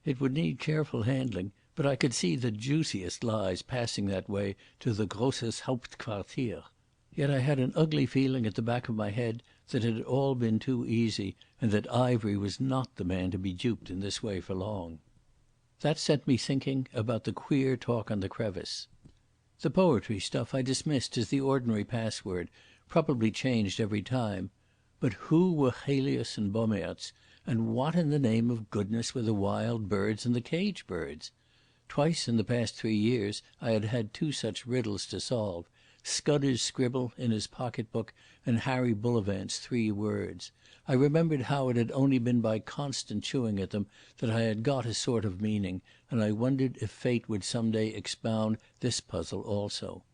It would need careful handling, but I could see the juiciest lies passing that way to the Grosses Hauptquartier. Yet I had an ugly feeling at the back of my head that it had all been too easy, and that Ivery was not the man to be duped in this way for long. That set me thinking about the queer talk on the crevice. The poetry stuff I dismissed as the ordinary password, probably changed every time. But who were Helios and Bomertz, and what in the name of goodness were the wild birds and the cage birds? Twice in the past 3 years I had had 2 such riddles to solve. Scudder's scribble in his pocket-book and Harry Bullivant's 3 words. I remembered how it had only been by constant chewing at them that I had got a sort of meaning, and I wondered if fate would some day expound this puzzle also.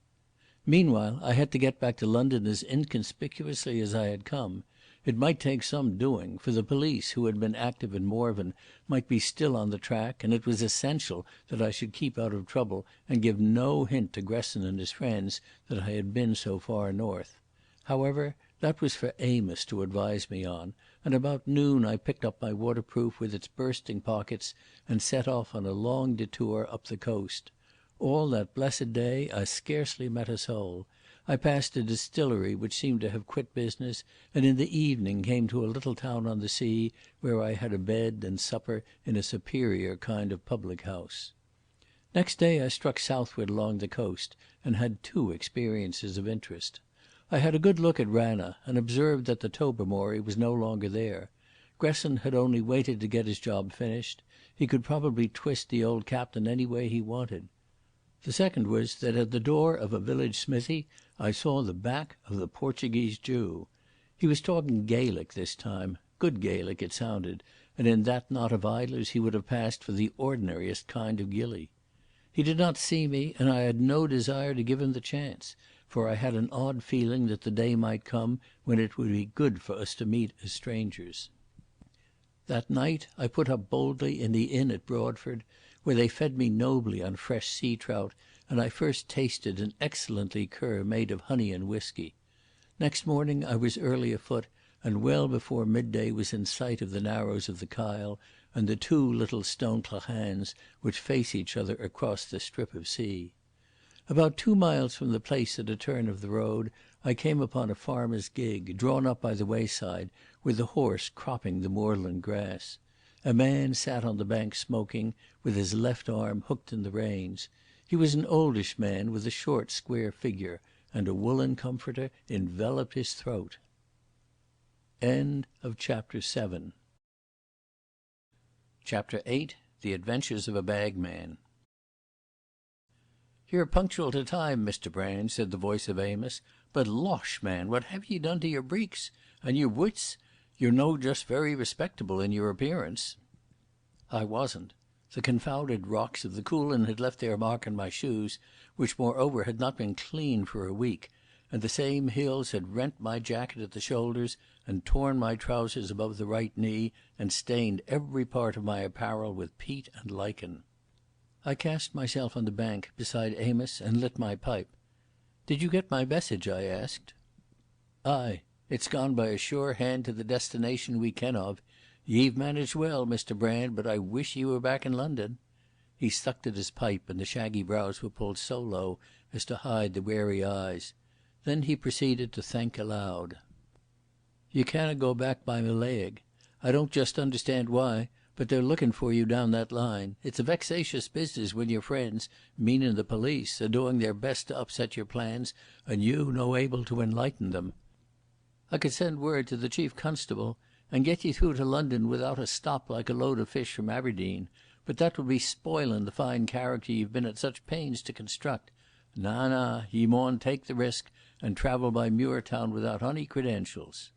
Meanwhile I had to get back to London as inconspicuously as I had come. It might take some doing, for the police, who had been active in Morven, might be still on the track, and it was essential that I should keep out of trouble and give no hint to Gresson and his friends that I had been so far north. However, that was for Amos to advise me on, and about noon I picked up my waterproof with its bursting pockets and set off on a long detour up the coast. All that blessed day I scarcely met a soul. I passed a distillery which seemed to have quit business, and in the evening came to a little town on the sea where I had a bed and supper in a superior kind of public house. Next day I struck southward along the coast and had 2 experiences of interest. I had a good look at Ranna and observed that the Tobermory was no longer there. Gresson had only waited to get his job finished. He could probably twist the old captain any way he wanted. The second was that at the door of a village smithy I saw the back of the Portuguese Jew. He was talking Gaelic this time, good Gaelic it sounded, and in that knot of idlers he would have passed for the ordinariest kind of gillie. He did not see me, and I had no desire to give him the chance, for I had an odd feeling that the day might come when it would be good for us to meet as strangers. That night I put up boldly in the inn at Broadford, where they fed me nobly on fresh sea trout, and I first tasted an excellent liqueur made of honey and whisky. Next morning I was early afoot, and well before midday was in sight of the narrows of the Kyle and the two little stone clachans which face each other across the strip of sea. About 2 miles from the place at a turn of the road I came upon a farmer's gig, drawn up by the wayside, with the horse cropping the moorland grass. A man sat on the bank smoking, with his left arm hooked in the reins. He was an oldish man with a short square figure, and a woollen comforter enveloped his throat. Chapter 8. The Adventures of a Bagman. "You're punctual to time, Mr Brand," said the voice of Amos, "but losh, man, what have ye done to your breeks? And your boots? You're no just very respectable in your appearance." I wasn't. The confounded rocks of the Coolin had left their mark on my shoes, which moreover had not been cleaned for a week, and the same hills had rent my jacket at the shoulders and torn my trousers above the right knee and stained every part of my apparel with peat and lichen. I cast myself on the bank beside Amos and lit my pipe. "Did you get my message?" I asked. "Ay. It's gone by a sure hand to the destination we ken of. Ye've managed well, Mr Brand, but I wish ye were back in London." He sucked at his pipe, and the shaggy brows were pulled so low as to hide the wary eyes. Then he proceeded to think aloud. "You canna go back by Mallaig. I don't just understand why, but they're looking for you down that line. It's a vexatious business when your friends, meaning the police, are doing their best to upset your plans and you no able to enlighten them. I could send word to the Chief Constable and get ye through to London without a stop like a load of fish from Aberdeen, but that would be spoiling the fine character ye've been at such pains to construct. Na, ye maun take the risk and travel by Muirtown without any credentials."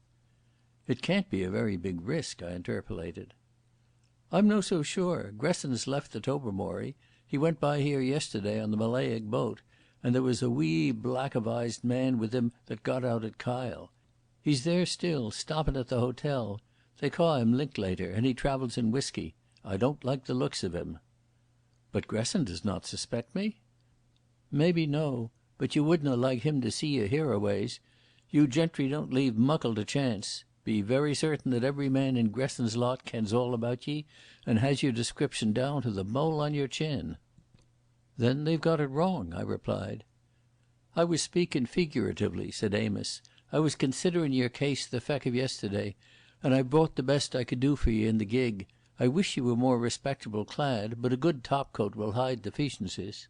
"It can't be a very big risk," I interpolated. "I'm no so sure. Gresson's left the Tobermory. He went by here yesterday on the Mallaig boat, and there was a wee black-avised man with him that got out at Kyle. He's there still, stopping at the hotel. They ca' him Linklater, and he travels in whisky. I don't like the looks of him." "But Gresson does not suspect me?" "Maybe no, but you wouldna like him to see you hereaways. You gentry don't leave muckle to chance. Be very certain that every man in Gresson's lot kens all about ye, and has your description down to the mole on your chin." "Then they've got it wrong," I replied. "I was speaking figuratively," said Amos. "I was considering your case the feck of yesterday, and I brought the best I could do for ye in the gig. I wish ye were more respectable clad, but a good topcoat will hide deficiencies."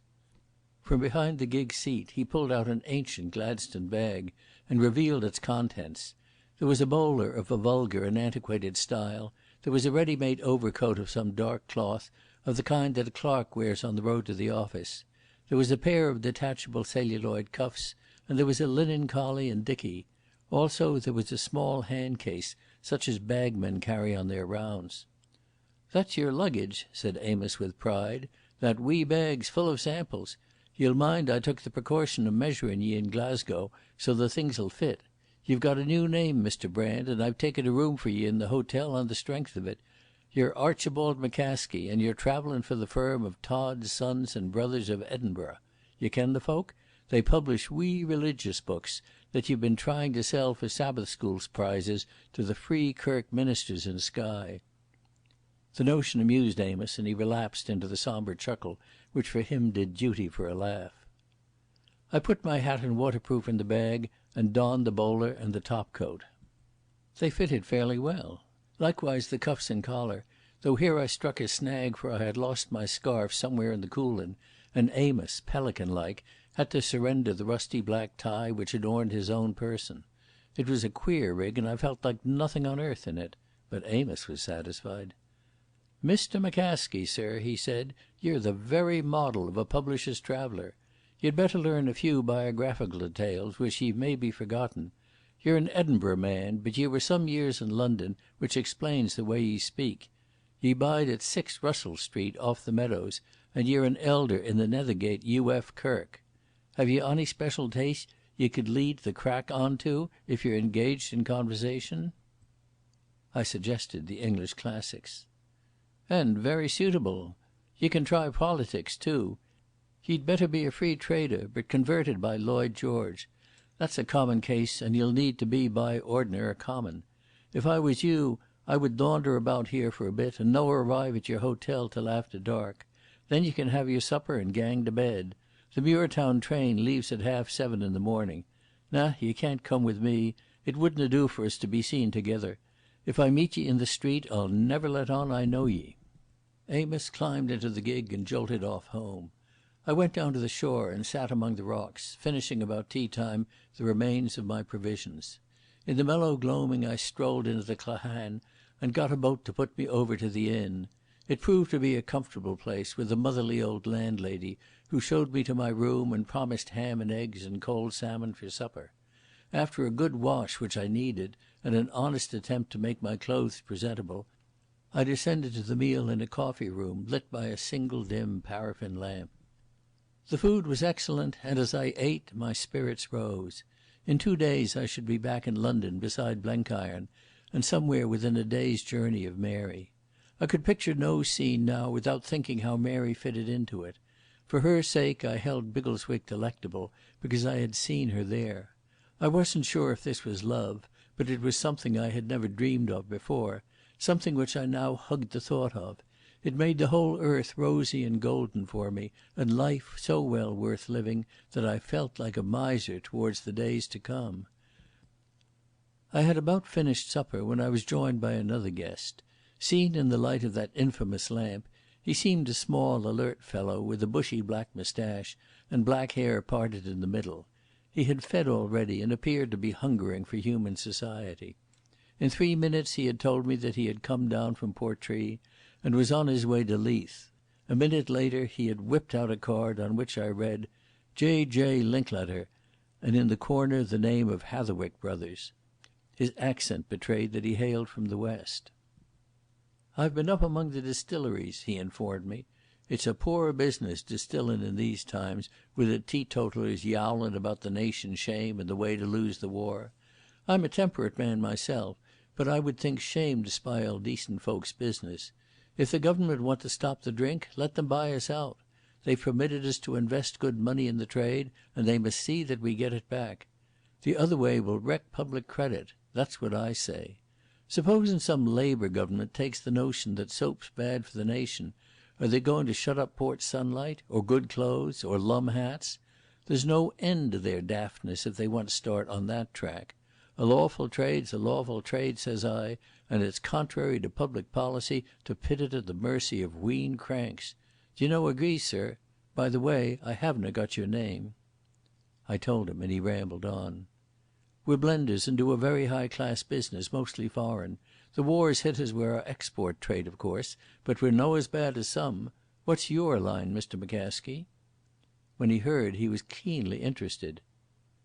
From behind the gig seat he pulled out an ancient Gladstone bag and revealed its contents. There was a bowler of a vulgar and antiquated style, there was a ready-made overcoat of some dark cloth, of the kind that a clerk wears on the road to the office. There was a pair of detachable celluloid cuffs, and there was a linen collie and dicky. Also there was a small hand case, such as bagmen carry on their rounds. "That's your luggage," said Amos with pride. "That wee bag's full of samples. Ye'll mind I took the precaution of measuring ye in Glasgow, so the things'll fit. You've got a new name, Mr Brand, and I've taken a room for ye in the hotel on the strength of it. You're Archibald McCaskey, and you're travelling for the firm of Todd, Sons and Brothers of Edinburgh. You ken the folk? They publish wee religious books that you've been trying to sell for Sabbath schools prizes to the Free Kirk ministers in Skye." The notion amused Amos, and he relapsed into the sombre chuckle which for him did duty for a laugh. I put my hat and waterproof in the bag and donned the bowler and the topcoat. They fitted fairly well. Likewise the cuffs and collar, though here I struck a snag, for I had lost my scarf somewhere in the Coolin, and Amos, pelican-like, had to surrender the rusty black tie which adorned his own person. It was a queer rig, and I felt like nothing on earth in it, but Amos was satisfied. "Mr McCaskey, sir," he said, "you're the very model of a publisher's traveller. You'd better learn a few biographical details which ye may be forgotten. You're an Edinburgh man, but ye were some years in London, which explains the way ye speak. Ye bide at 6 Russell Street off the Meadows, and ye're an elder in the Nethergate UF Kirk. Have ye ony special taste ye could lead the crack on to if you're engaged in conversation?" I suggested the English classics. "And very suitable. Ye can try politics too. Ye'd better be a free trader, but converted by Lloyd George. That's a common case, and ye'll need to be by ordinary common. If I was you, I would daunder about here for a bit, and no arrive at your hotel till after dark. Then ye can have your supper and gang to bed. The Muirtown train leaves at 7:30 in the morning. Nah, ye can't come with me. It wouldna do for us to be seen together. If I meet ye in the street, I'll never let on I know ye." Amos climbed into the gig and jolted off home. I went down to the shore and sat among the rocks, finishing about tea time the remains of my provisions. In the mellow gloaming I strolled into the clachan and got a boat to put me over to the inn. It proved to be a comfortable place, with a motherly old landlady who showed me to my room and promised ham and eggs and cold salmon for supper. After a good wash, which I needed, and an honest attempt to make my clothes presentable, I descended to the meal in a coffee room lit by a single dim paraffin lamp. The food was excellent, and as I ate my spirits rose. In 2 days I should be back in London beside Blenkiron, and somewhere within a day's journey of Mary. I could picture no scene now without thinking how Mary fitted into it. For her sake I held Biggleswick delectable, because I had seen her there. I wasn't sure if this was love, but it was something I had never dreamed of before, something which I now hugged the thought of. It made the whole earth rosy and golden for me, and life so well worth living that I felt like a miser towards the days to come. I had about finished supper when I was joined by another guest. Seen in the light of that infamous lamp, he seemed a small, alert fellow with a bushy black moustache and black hair parted in the middle. He had fed already and appeared to be hungering for human society. In 3 minutes he had told me that he had come down from Portree and was on his way to Leith. A minute later he had whipped out a card on which I read J. Linklater, and in the corner the name of Hatherwick Brothers. His accent betrayed that he hailed from the west. "I've been up among the distilleries," he informed me. "It's a poor business distillin' in these times, with the teetotallers yowlin' about the nation's shame and the way to lose the war. I'm a temperate man myself, but I would think shame to spile decent folks' business. If the government want to stop the drink, let them buy us out. They've permitted us to invest good money in the trade, and they must see that we get it back. The other way will wreck public credit. That's what I say. Supposin' some Labour government takes the notion that soap's bad for the nation, are they going to shut up port sunlight, or good clothes, or lum hats? There's no end to their daftness if they want to start on that track. A lawful trade's a lawful trade, says I, and it's contrary to public policy to pit it at the mercy of wheen cranks. D'ye no agree, sir? By the way, I haven't got your name." I told him, and he rambled on. "We're blenders and do a very high-class business, mostly foreign. The war's hit us with our export trade, of course, but we're no as bad as some. What's your line, Mr. McCaskie?" When he heard, he was keenly interested.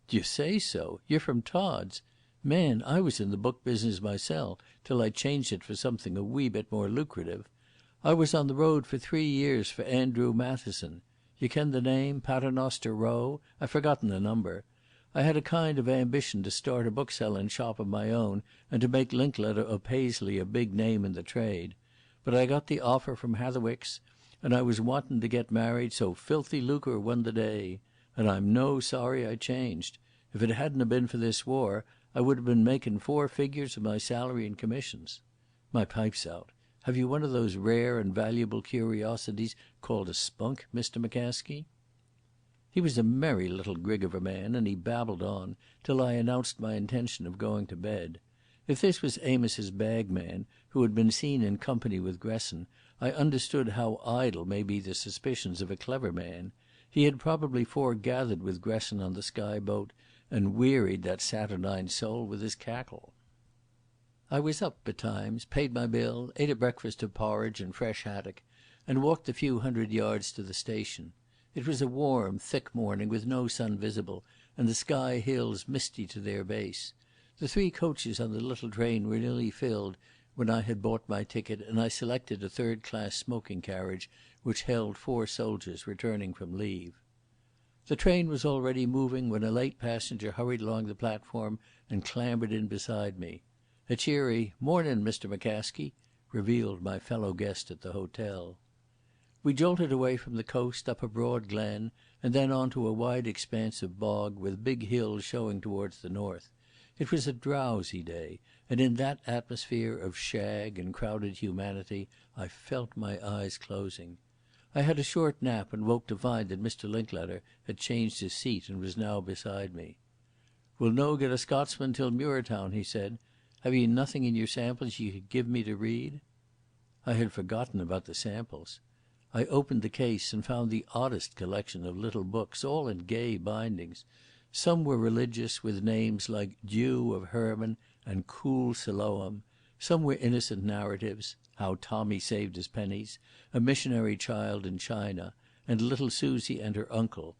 "D'ye say so? You're from Todd's? Man, I was in the book business myself, till I changed it for something a wee bit more lucrative. I was on the road for 3 years for Andrew Matheson. You ken the name, Paternoster Row? I've forgotten the number. I had a kind of ambition to start a bookselling shop of my own and to make Linklater of Paisley a big name in the trade. But I got the offer from Hatherwick's, and I was wanting to get married, so filthy lucre won the day. And I'm no sorry I changed. If it hadn't have been for this war, I would have been making 4 figures of my salary and commissions. My pipe's out. Have you one of those rare and valuable curiosities called a spunk, Mr. McCaskie?" He was a merry little grig of a man, and he babbled on, till I announced my intention of going to bed. If this was Amos's bagman, who had been seen in company with Gresson, I understood how idle may be the suspicions of a clever man. He had probably foregathered with Gresson on the Skye boat, and wearied that saturnine soul with his cackle. I was up betimes, paid my bill, ate a breakfast of porridge and fresh haddock, and walked the few hundred yards to the station. It was a warm, thick morning with no sun visible, and the Skye hills misty to their base. The 3 coaches on the little train were nearly filled when I had bought my ticket, and I selected a 3rd-class smoking carriage which held 4 soldiers returning from leave. The train was already moving when a late passenger hurried along the platform and clambered in beside me. A cheery "Mornin', Mr McCaskie," revealed my fellow guest at the hotel. We jolted away from the coast, up a broad glen, and then on to a wide expanse of bog with big hills showing towards the north. It was a drowsy day, and in that atmosphere of shag and crowded humanity I felt my eyes closing. I had a short nap and woke to find that Mr Linklater had changed his seat and was now beside me. "We'll no get a Scotsman till Muirtown," he said. "Have ye nothing in your samples ye could give me to read?" I had forgotten about the samples. I opened the case and found the oddest collection of little books, all in gay bindings. Some were religious, with names like Dew of Hermon and Cool Siloam. Some were innocent narratives, How Tommy Saved His Pennies, A Missionary Child in China, and Little Susie and Her Uncle.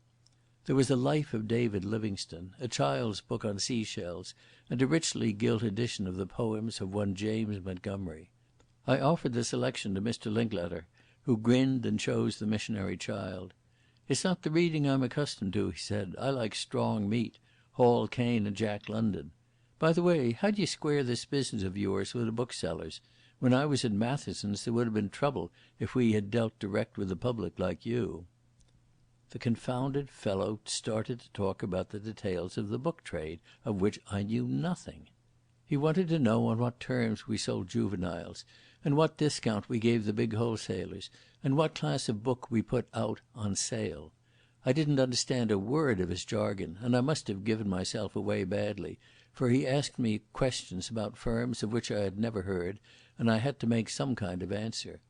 There was a Life of David Livingstone, a child's book on seashells, and a richly gilt edition of the poems of one James Montgomery. I offered the selection to Mr Linklater, who grinned and chose the Missionary Child. "It's not the reading I'm accustomed to," he said. "I like strong meat, Hall Caine and Jack London. By the way, how d'ye square this business of yours with the booksellers? When I was at Matheson's there would have been trouble if we had dealt direct with the public like you." The confounded fellow started to talk about the details of the book trade, of which I knew nothing. He wanted to know on what terms we sold juveniles, and what discount we gave the big wholesalers, and what class of book we put out on sale. I didn't understand a word of his jargon, and I must have given myself away badly, for he asked me questions about firms of which I had never heard, and I had to make some kind of answer.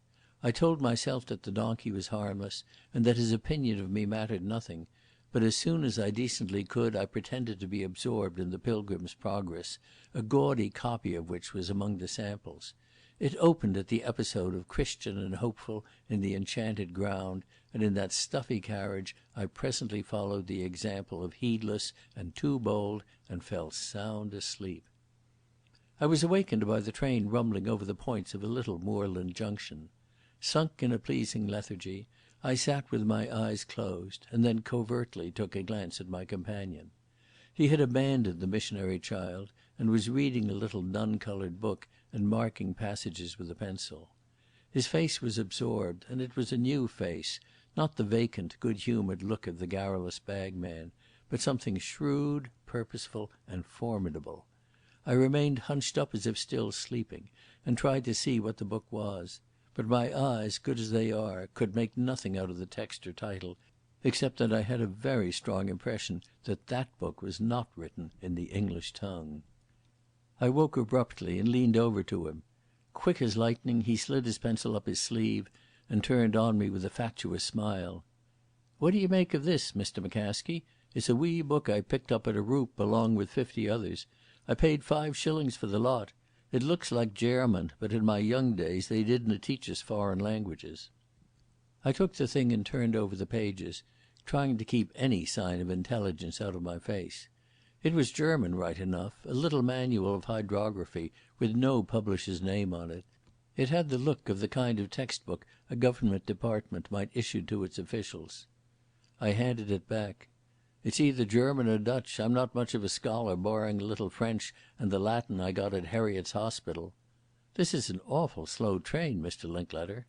I told myself that the donkey was harmless, and that his opinion of me mattered nothing, but as soon as I decently could I pretended to be absorbed in the Pilgrim's Progress, a gaudy copy of which was among the samples. It opened at the episode of Christian and Hopeful in the Enchanted Ground, and in that stuffy carriage I presently followed the example of Heedless and Too Bold and fell sound asleep. I was awakened by the train rumbling over the points of a little moorland junction. Sunk in a pleasing lethargy, I sat with my eyes closed, and then covertly took a glance at my companion. He had abandoned the Missionary Child, and was reading a little dun-coloured book and marking passages with a pencil. His face was absorbed, and it was a new face, not the vacant, good-humoured look of the garrulous bagman, but something shrewd, purposeful, and formidable. I remained hunched up as if still sleeping, and tried to see what the book was. But my eyes, good as they are, could make nothing out of the text or title, except that I had a very strong impression that that book was not written in the English tongue. I woke abruptly and leaned over to him. Quick as lightning he slid his pencil up his sleeve and turned on me with a fatuous smile. "What do you make of this, Mr McCaskie? It's a wee book I picked up at a roup along with 50 others. I paid 5 shillings for the lot. It looks like German, but in my young days they didna teach us foreign languages." I took the thing and turned over the pages, trying to keep any sign of intelligence out of my face. It was German right enough, a little manual of hydrography with no publisher's name on it. It had the look of the kind of textbook a government department might issue to its officials. I handed it back. "It's either German or Dutch. I'm not much of a scholar, barring a little French and the Latin I got at Heriot's Hospital." "This is an awful slow train, Mr Linklater."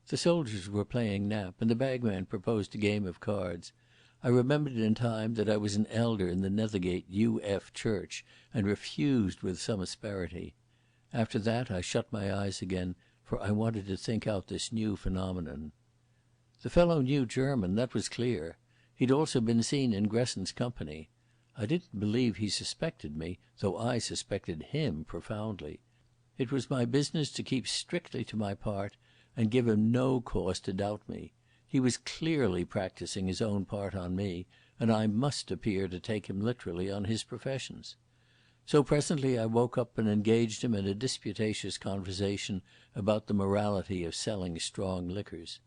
The soldiers were playing nap, and the bagman proposed a game of cards. I remembered in time that I was an elder in the Nethergate U.F. Church, and refused with some asperity. After that I shut my eyes again, for I wanted to think out this new phenomenon. The fellow knew German, that was clear. He'd also been seen in Gresson's company. I didn't believe he suspected me, though I suspected him profoundly. It was my business to keep strictly to my part, and give him no cause to doubt me. He was clearly practising his own part on me, and I must appear to take him literally on his professions. So presently I woke up and engaged him in a disputatious conversation about the morality of selling strong liquors.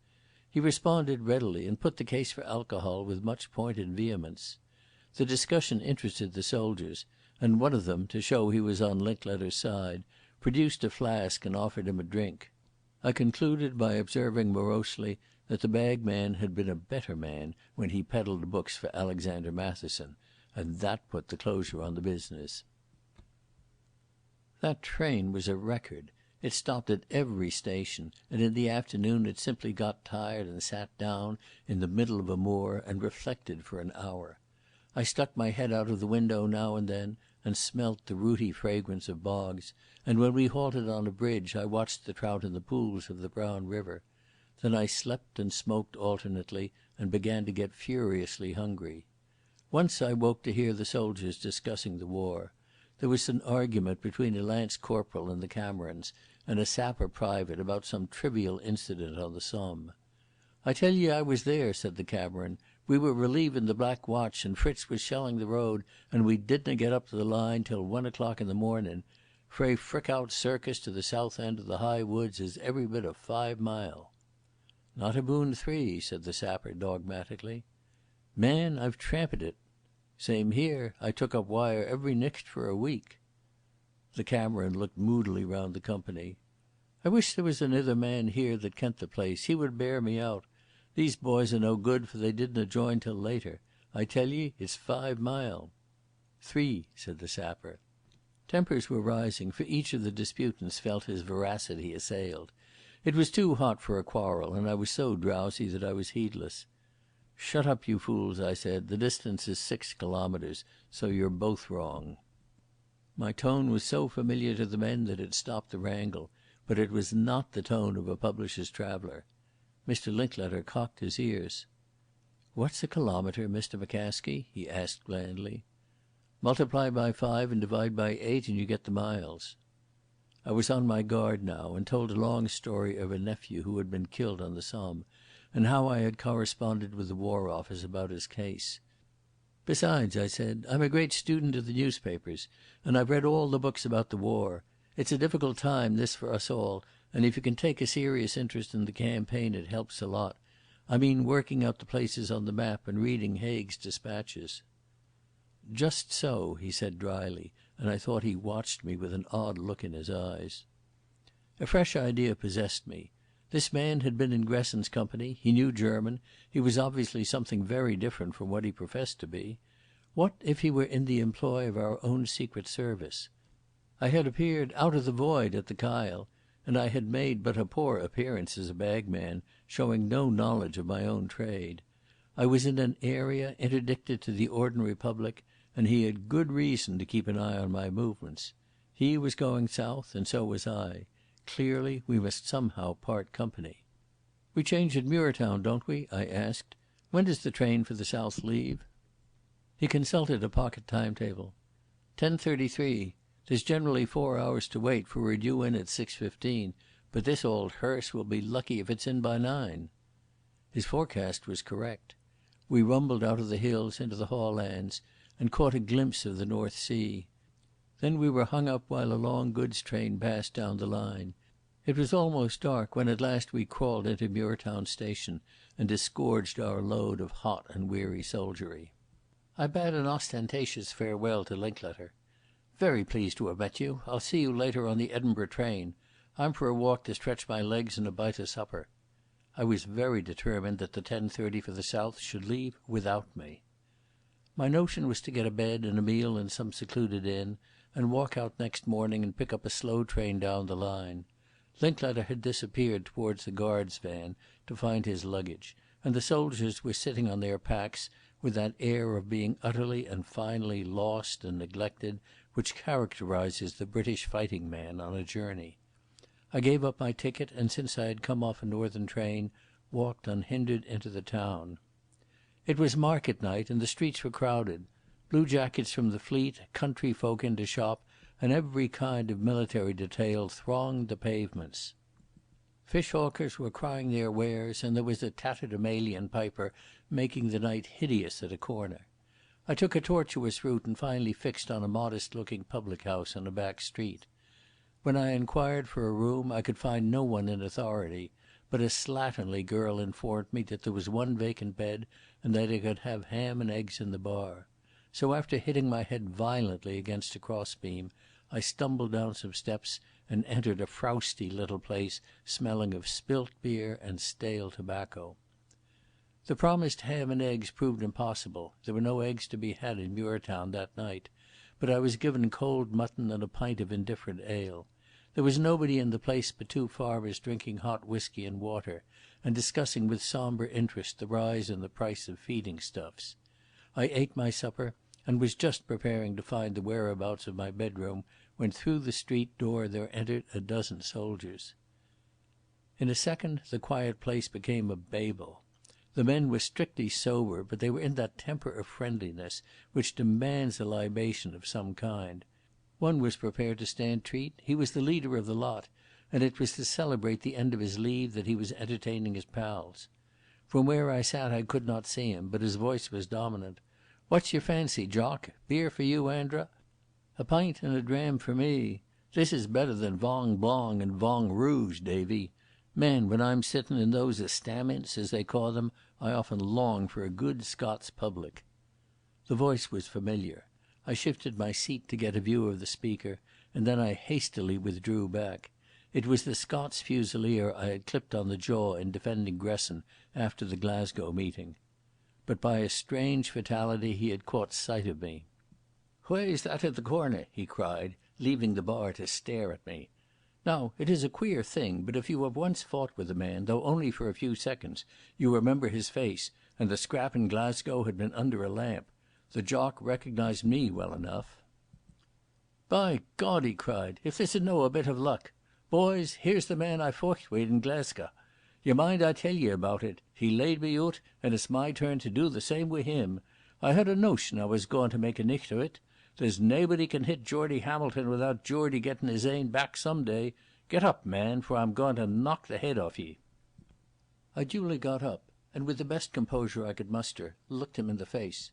He responded readily, and put the case for alcohol with much pointed vehemence. The discussion interested the soldiers, and one of them, to show he was on Linklater's side, produced a flask and offered him a drink. I concluded by observing morosely that the bagman had been a better man when he peddled books for Alexander Matheson, and that put the closure on the business. That train was a record. It stopped at every station, and in the afternoon it simply got tired and sat down in the middle of a moor and reflected for an hour. I stuck my head out of the window now and then and smelt the rooty fragrance of bogs, and when we halted on a bridge I watched the trout in the pools of the brown river. Then I slept and smoked alternately and began to get furiously hungry. Once I woke to hear the soldiers discussing the war. There was an argument between a lance corporal and the Camerons and a sapper private about some trivial incident on the Somme. "I tell ye I was there," said the Cameron. "We were relieving the Black Watch and Fritz was shelling the road and we didna get up to the line till 1 o'clock in the morning. Frae Frickout Circus to the south end of the High Woods is every bit of 5 mile." "Not aboon 3," said the sapper dogmatically. "Man, I've tramped it." "Same here. I took up wire every nicht for a week." The Cameron looked moodily round the company. "I wish there was anither man here that kent the place. He would bear me out. These boys are no good for they didna join till later. I tell ye, it's 5 mile." "3," said the sapper. Tempers were rising, for each of the disputants felt his veracity assailed. It was too hot for a quarrel, and I was so drowsy that I was heedless. "Shut up, you fools," I said. "The distance is 6 kilometres, so you're both wrong." My tone was so familiar to the men that it stopped the wrangle, but it was not the tone of a publisher's traveller. Mr. Linklater cocked his ears. "What's a kilometre, Mr. McCaskie?" he asked blandly. "Multiply by 5 and divide by 8 and you get the miles." I was on my guard now and told a long story of a nephew who had been killed on the Somme, and how I had corresponded with the War Office about his case. "Besides," I said, "I'm a great student of the newspapers, and I've read all the books about the war. It's a difficult time, this, for us all, and if you can take a serious interest in the campaign it helps a lot. I mean working out the places on the map and reading Haig's dispatches." "Just so," he said dryly, and I thought he watched me with an odd look in his eyes. A fresh idea possessed me. This man had been in Gresson's company, he knew German, he was obviously something very different from what he professed to be. What if he were in the employ of our own secret service? I had appeared out of the void at the Kyle, and I had made but a poor appearance as a bagman, showing no knowledge of my own trade. I was in an area interdicted to the ordinary public, and he had good reason to keep an eye on my movements. He was going south, and so was I. Clearly we must somehow part company. "We change at Muirtown, don't we?" I asked. "When does the train for the south leave?" He consulted a pocket timetable. 10:33. There's generally 4 hours to wait, for we're due in at 6:15, but this old hearse will be lucky if it's in by 9. His forecast was correct. We rumbled out of the hills into the haughlands and caught a glimpse of the North Sea. Then we were hung up while a long goods train passed down the line. It was almost dark when at last we crawled into Muirtown station and disgorged our load of hot and weary soldiery. I bade an ostentatious farewell to Linklater. "Very pleased to have met you. I'll see you later on the Edinburgh train. I'm for a walk to stretch my legs and a bite of supper." I was very determined that the 10:30 for the south should leave without me. My notion was to get a bed and a meal in some secluded inn, and walk out next morning and pick up a slow train down the line. Linklater had disappeared towards the guard's van to find his luggage, and the soldiers were sitting on their packs with that air of being utterly and finally lost and neglected which characterises the British fighting man on a journey. I gave up my ticket, and since I had come off a northern train, walked unhindered into the town. It was market night and the streets were crowded. Blue jackets from the fleet, country folk in to shop, and every kind of military detail thronged the pavements. Fish hawkers were crying their wares, and there was a tatterdemalion piper making the night hideous at a corner. I took a tortuous route and finally fixed on a modest-looking public house on a back street. When I inquired for a room I could find no one in authority, but a slatternly girl informed me that there was one vacant bed and that I could have ham and eggs in the bar. So after hitting my head violently against a crossbeam, I stumbled down some steps and entered a frowsty little place smelling of spilt beer and stale tobacco. The promised ham and eggs proved impossible. There were no eggs to be had in Muirtown that night, but I was given cold mutton and a pint of indifferent ale. There was nobody in the place but two farmers drinking hot whisky and water, and discussing with sombre interest the rise in the price of feeding stuffs. I ate my supper, and was just preparing to find the whereabouts of my bedroom when through the street door there entered a dozen soldiers. In a second the quiet place became a Babel. The men were strictly sober, but they were in that temper of friendliness which demands a libation of some kind. One was prepared to stand treat. He was the leader of the lot, and it was to celebrate the end of his leave that he was entertaining his pals. From where I sat I could not see him, but his voice was dominant. "What's your fancy, Jock? Beer for you, Andra?" "A pint and a dram for me. This is better than Vong Blanc and Vong Rouge, Davy. Man, when I'm sitting in those estamints, as they call them, I often long for a good Scots public." The voice was familiar. I shifted my seat to get a view of the speaker, and then I hastily withdrew back. It was the Scots Fusilier I had clipped on the jaw in defending Gresson after the Glasgow meeting. But by a strange fatality he had caught sight of me. "Wha's that at the corner?" he cried, leaving the bar to stare at me. Now, it is a queer thing, but if you have once fought with a man, though only for a few seconds, you remember his face, and the scrap in Glasgow had been under a lamp. The Jock recognised me well enough. "By God," he cried, "if this is no a bit of luck. Boys, here's the man I fought with in Glasgow. You mind I tell ye about it. He laid me out, and it's my turn to do the same with him. I had a notion I was going to make a nicht of it. There's naebody can hit Geordie Hamilton without Geordie getting his ain back some day. Get up, man, for I'm going to knock the head off ye." I duly got up, and with the best composure I could muster, looked him in the face.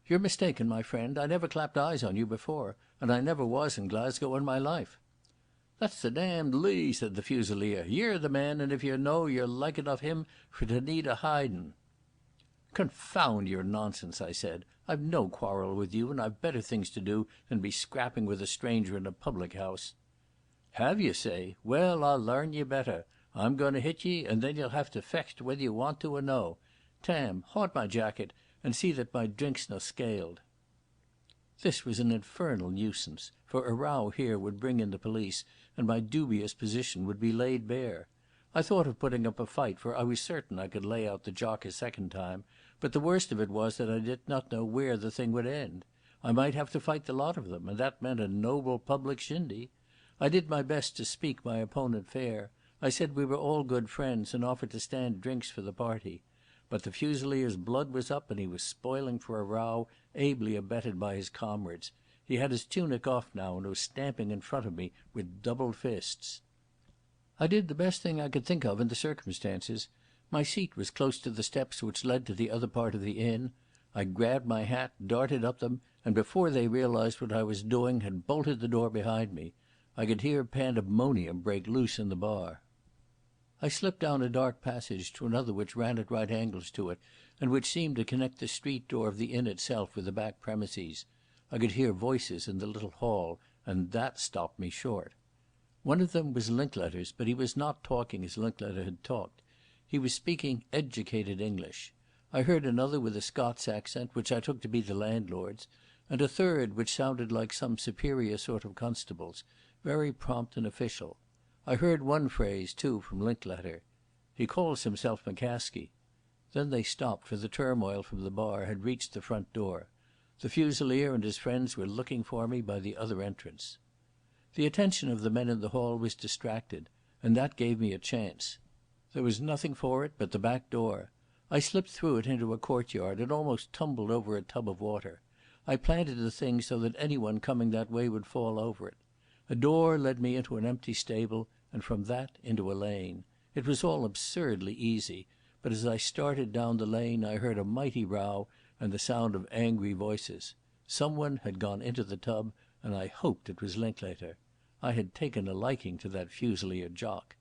"You're mistaken, my friend. I never clapped eyes on you before, and I never was in Glasgow in my life." "That's the damned lee," said the Fusilier. "You're the man, and if you're no, you're like enough him for to need a hiding." "Confound your nonsense," I said. "I've no quarrel with you, and I've better things to do than be scrapping with a stranger in a public house." "Have you, say? Well, I'll larn ye better. I'm going to hit ye, and then you'll have to fecht whether you want to or no. Tam, haud my jacket, and see that my drink's no scaled." This was an infernal nuisance, for a row here would bring in the police, and my dubious position would be laid bare. I thought of putting up a fight, for I was certain I could lay out the Jock a second time, but the worst of it was that I did not know where the thing would end. I might have to fight the lot of them, and that meant a noble public shindy. I did my best to speak my opponent fair. I said we were all good friends, and offered to stand drinks for the party. But the Fusilier's blood was up, and he was spoiling for a row, ably abetted by his comrades. He had his tunic off now, and was stamping in front of me with doubled fists. I did the best thing I could think of in the circumstances. My seat was close to the steps which led to the other part of the inn. I grabbed my hat, darted up them, and before they realised what I was doing had bolted the door behind me. I could hear pandemonium break loose in the bar. I slipped down a dark passage to another which ran at right angles to it, and which seemed to connect the street door of the inn itself with the back premises. I could hear voices in the little hall, and that stopped me short. One of them was Linkletter's, but he was not talking as Linkletter had talked. He was speaking educated English. I heard another with a Scots accent, which I took to be the landlord's, and a third which sounded like some superior sort of constable's, very prompt and official. I heard one phrase, too, from Linkletter. "He calls himself McCaskey." Then they stopped, for the turmoil from the bar had reached the front door. The Fusilier and his friends were looking for me by the other entrance. The attention of the men in the hall was distracted, and that gave me a chance. There was nothing for it but the back door. I slipped through it into a courtyard and almost tumbled over a tub of water. I planted the thing so that anyone coming that way would fall over it. A door led me into an empty stable, and from that into a lane. It was all absurdly easy, but as I started down the lane I heard a mighty row and the sound of angry voices. Someone had gone into the tub, and I hoped it was Linklater. I had taken a liking to that Fusilier Jock.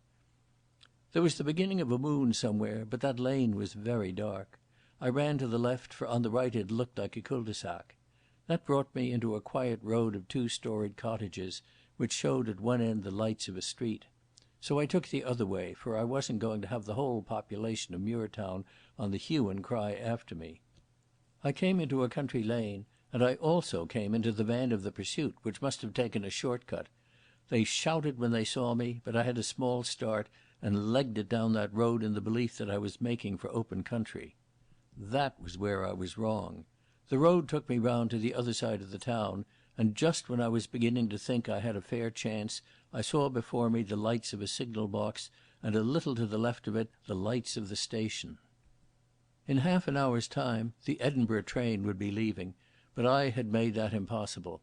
There was the beginning of a moon somewhere, but that lane was very dark. I ran to the left, for on the right it looked like a cul-de-sac. That brought me into a quiet road of two-storied cottages, which showed at one end the lights of a street. So I took the other way, for I wasn't going to have the whole population of Muirtown on the hue and cry after me. I came into a country lane, and I also came into the van of the pursuit, which must have taken a short cut. They shouted when they saw me, but I had a small start and legged it down that road in the belief that I was making for open country. That was where I was wrong. The road took me round to the other side of the town, and just when I was beginning to think I had a fair chance, I saw before me the lights of a signal box, and a little to the left of it the lights of the station. In half an hour's time the Edinburgh train would be leaving, but I had made that impossible.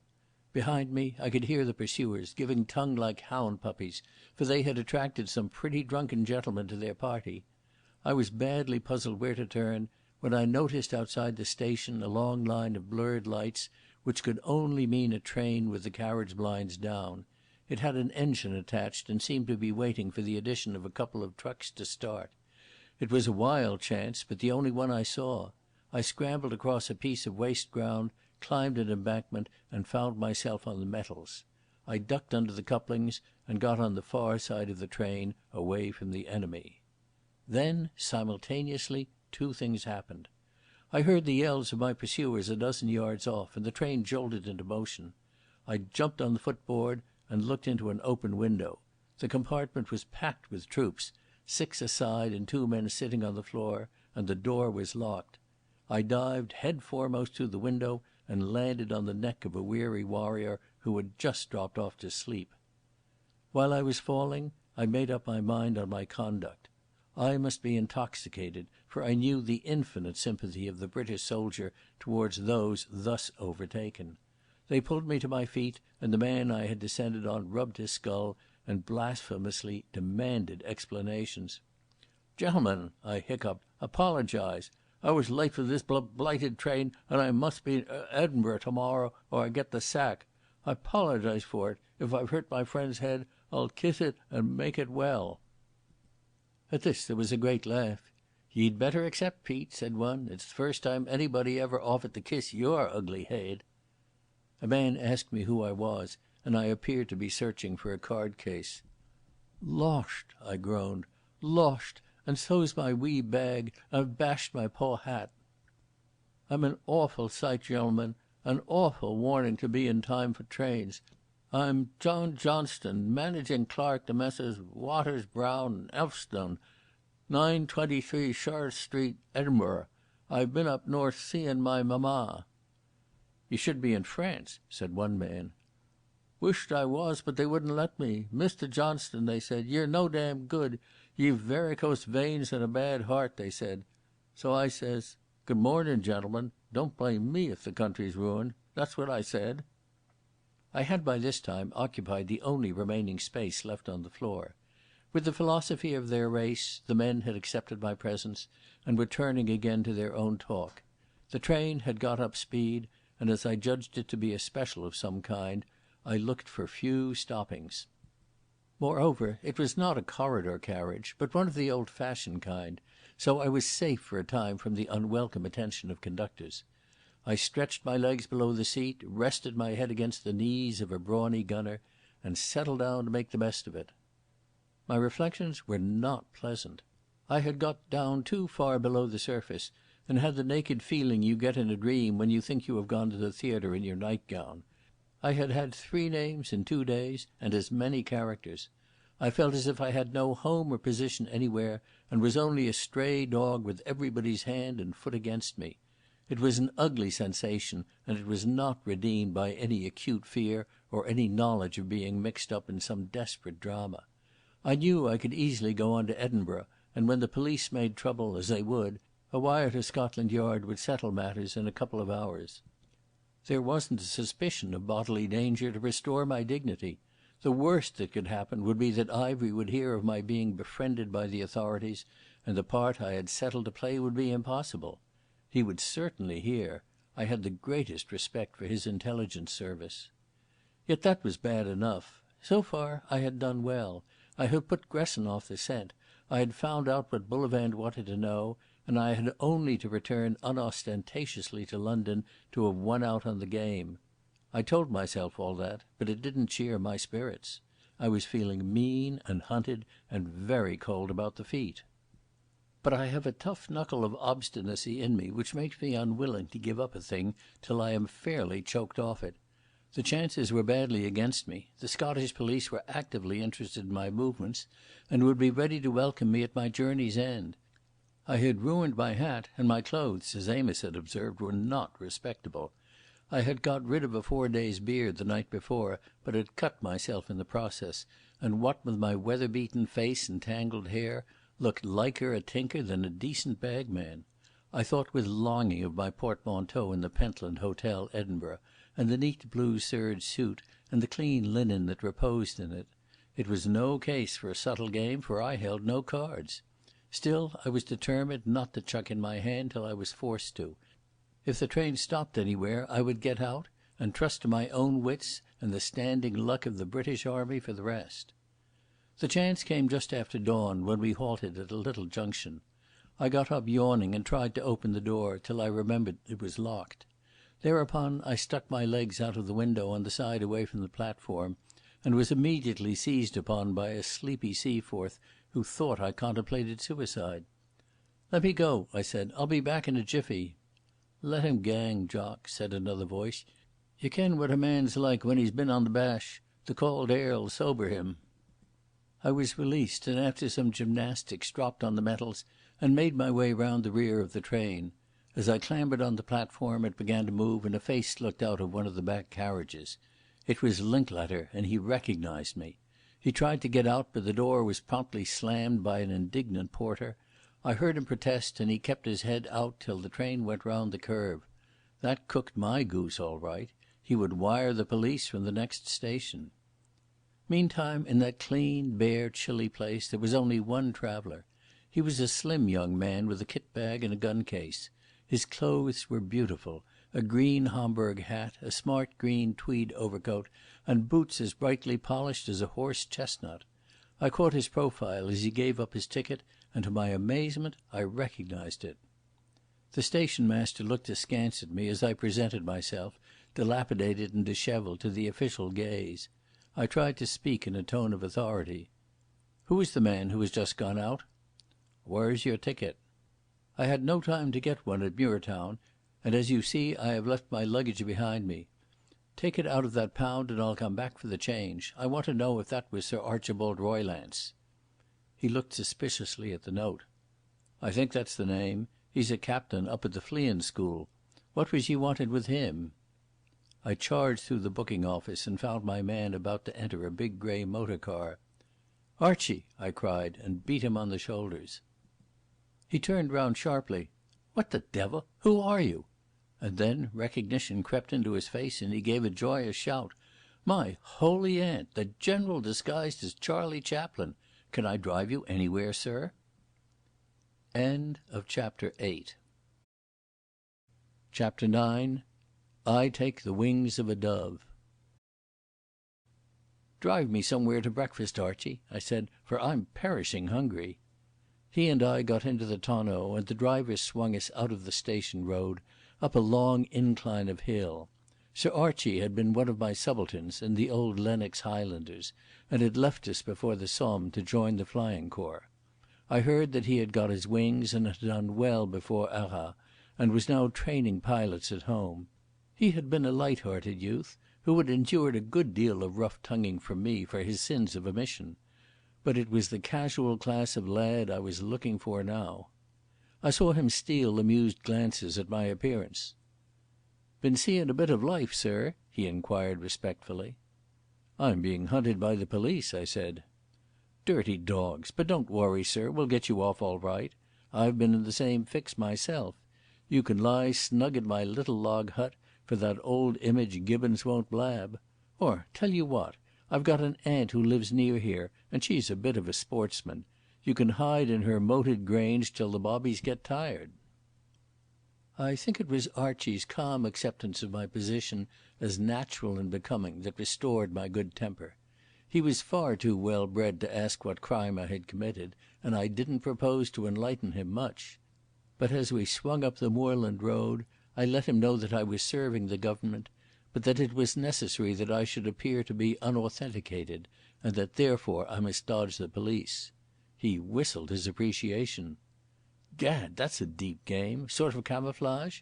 Behind me I could hear the pursuers, giving tongue like hound puppies, for they had attracted some pretty drunken gentlemen to their party. I was badly puzzled where to turn, when I noticed outside the station a long line of blurred lights, which could only mean a train with the carriage blinds down. It had an engine attached and seemed to be waiting for the addition of a couple of trucks to start. It was a wild chance, but the only one I saw. I scrambled across a piece of waste ground, climbed an embankment, and found myself on the metals. I ducked under the couplings and got on the far side of the train, away from the enemy. Then, simultaneously, two things happened. I heard the yells of my pursuers a dozen yards off, and the train jolted into motion. I jumped on the footboard and looked into an open window. The compartment was packed with troops, 6 aside and 2 men sitting on the floor, and the door was locked. I dived head foremost through the window and landed on the neck of a weary warrior who had just dropped off to sleep. While I was falling, I made up my mind on my conduct. I must be intoxicated, for I knew the infinite sympathy of the British soldier towards those thus overtaken. They pulled me to my feet, and the man I had descended on rubbed his skull and blasphemously demanded explanations. "Gentlemen," I hiccuped, "apologise. I was late for this blighted train, and I must be in Edinburgh tomorrow or I get the sack. I apologise for it. If I've hurt my friend's head, I'll kiss it and make it well." At this there was a great laugh. "Ye'd better accept, Pete," said one. "It's the first time anybody ever offered to kiss your ugly head." A man asked me who I was, and I appeared to be searching for a card case. "Losht," I groaned. "Losht, and so's my wee bag. I've bashed my poor hat. I'm an awful sight, gentlemen, an awful warning to be in time for trains. I'm John Johnston, managing clerk to Messrs. Waters, Brown and Elphinstone, 923 Charles Street, Edinburgh. I've been up north seeing my mamma." "You should be in France," said one man. "Wished I was, but they wouldn't let me. Mr. Johnston, they said, you're no damn good. Ye've varicose veins and a bad heart, they said. So I says, good morning, gentlemen. Don't blame me if the country's ruined. That's what I said." I had by this time occupied the only remaining space left on the floor. With the philosophy of their race, the men had accepted my presence and were turning again to their own talk. The train had got up speed, and as I judged it to be a special of some kind, I looked for few stoppings. Moreover, it was not a corridor carriage, but one of the old-fashioned kind, so I was safe for a time from the unwelcome attention of conductors. I stretched my legs below the seat, rested my head against the knees of a brawny gunner, and settled down to make the best of it. My reflections were not pleasant. I had got down too far below the surface, and had the naked feeling you get in a dream when you think you have gone to the theatre in your nightgown. I had had 3 names in 2 days, and as many characters. I felt as if I had no home or position anywhere, and was only a stray dog with everybody's hand and foot against me. It was an ugly sensation, and it was not redeemed by any acute fear or any knowledge of being mixed up in some desperate drama. I knew I could easily go on to Edinburgh, and when the police made trouble, as they would, a wire to Scotland Yard would settle matters in a couple of hours. There wasn't a suspicion of bodily danger to restore my dignity. The worst that could happen would be that Ivery would hear of my being befriended by the authorities, and the part I had settled to play would be impossible. He would certainly hear. I had the greatest respect for his intelligence service. Yet that was bad enough. So far I had done well. I had put Gresson off the scent. I had found out what Bullivant wanted to know, and I had only to return unostentatiously to London to have won out on the game. I told myself all that, but it didn't cheer my spirits. I was feeling mean and hunted and very cold about the feet. But I have a tough knuckle of obstinacy in me which makes me unwilling to give up a thing till I am fairly choked off it. The chances were badly against me. The Scottish police were actively interested in my movements and would be ready to welcome me at my journey's end. I had ruined my hat, and my clothes, as Amos had observed, were not respectable. I had got rid of a 4 days' beard the night before, but had cut myself in the process, and what with my weather-beaten face and tangled hair, looked liker a tinker than a decent bagman. I thought with longing of my portmanteau in the Pentland Hotel, Edinburgh, and the neat blue serge suit, and the clean linen that reposed in it. It was no case for a subtle game, for I held no cards. Still, I was determined not to chuck in my hand till I was forced to. If the train stopped anywhere, I would get out, and trust to my own wits and the standing luck of the British Army for the rest. The chance came just after dawn, when we halted at a little junction. I got up yawning and tried to open the door, till I remembered it was locked. Thereupon I stuck my legs out of the window on the side away from the platform, and was immediately seized upon by a sleepy Seaforth who thought I contemplated suicide. "Let me go," I said. "I'll be back in a jiffy." "Let him gang, Jock," said another voice. "You ken what a man's like when he's been on the bash. The cold air'll sober him." I was released, and after some gymnastics dropped on the metals and made my way round the rear of the train. As I clambered on the platform it began to move, and a face looked out of one of the back carriages. It was Linklater, and he recognised me. He tried to get out, but the door was promptly slammed by an indignant porter. I heard him protest, and he kept his head out till the train went round the curve. That cooked my goose all right. He would wire the police from the next station. Meantime, in that clean, bare, chilly place there was only one traveller. He was a slim young man with a kit bag and a gun case. His clothes were beautiful, a green Homburg hat, a smart green tweed overcoat, and boots as brightly polished as a horse chestnut. I caught his profile as he gave up his ticket, and to my amazement I recognised it. The station master looked askance at me as I presented myself, dilapidated and dishevelled, to the official gaze. I tried to speak in a tone of authority. "Who is the man who has just gone out?" "Where's your ticket?" "I had no time to get one at Muirtown, and as you see I have left my luggage behind me. Take it out of that pound and I'll come back for the change. I want to know if that was Sir Archibald Roylance." He looked suspiciously at the note. "I think that's the name. He's a captain up at the Fleein' School. What was ye wanted with him?" I charged through the booking office and found my man about to enter a big grey motor car. "Archie!" I cried, and beat him on the shoulders. He turned round sharply. "What the devil? Who are you?" And then recognition crept into his face and he gave a joyous shout. "My holy aunt! The General disguised as Charlie Chaplin! Can I drive you anywhere, sir?" End of Chapter 8. Chapter 9. I Take the Wings of a Dove. "Drive me somewhere to breakfast, Archie," I said, "for I'm perishing hungry." He and I got into the tonneau, and the driver swung us out of the station road, up a long incline of hill. Sir Archie had been one of my subalterns in the old Lennox Highlanders, and had left us before the Somme to join the Flying Corps. I heard that he had got his wings and had done well before Arras, and was now training pilots at home. He had been a light-hearted youth, who had endured a good deal of rough tonguing from me for his sins of omission. But it was the casual class of lad I was looking for now. I saw him steal amused glances at my appearance. "Been seeing a bit of life, sir?" he inquired respectfully. "I'm being hunted by the police," I said. "Dirty dogs! But don't worry, sir, we'll get you off all right. I've been in the same fix myself. You can lie snug in my little log hut, for that old image Gibbons won't blab. Or, tell you what, I've got an aunt who lives near here, and she's a bit of a sportsman. You can hide in her moated grange till the bobbies get tired." I think it was Archie's calm acceptance of my position as natural and becoming that restored my good temper. He was far too well bred to ask what crime I had committed, and I didn't propose to enlighten him much. But as we swung up the moorland road, I let him know that I was serving the government, but that it was necessary that I should appear to be unauthenticated, and that therefore I must dodge the police. He whistled his appreciation. Gad, that's a deep game. Sort of camouflage?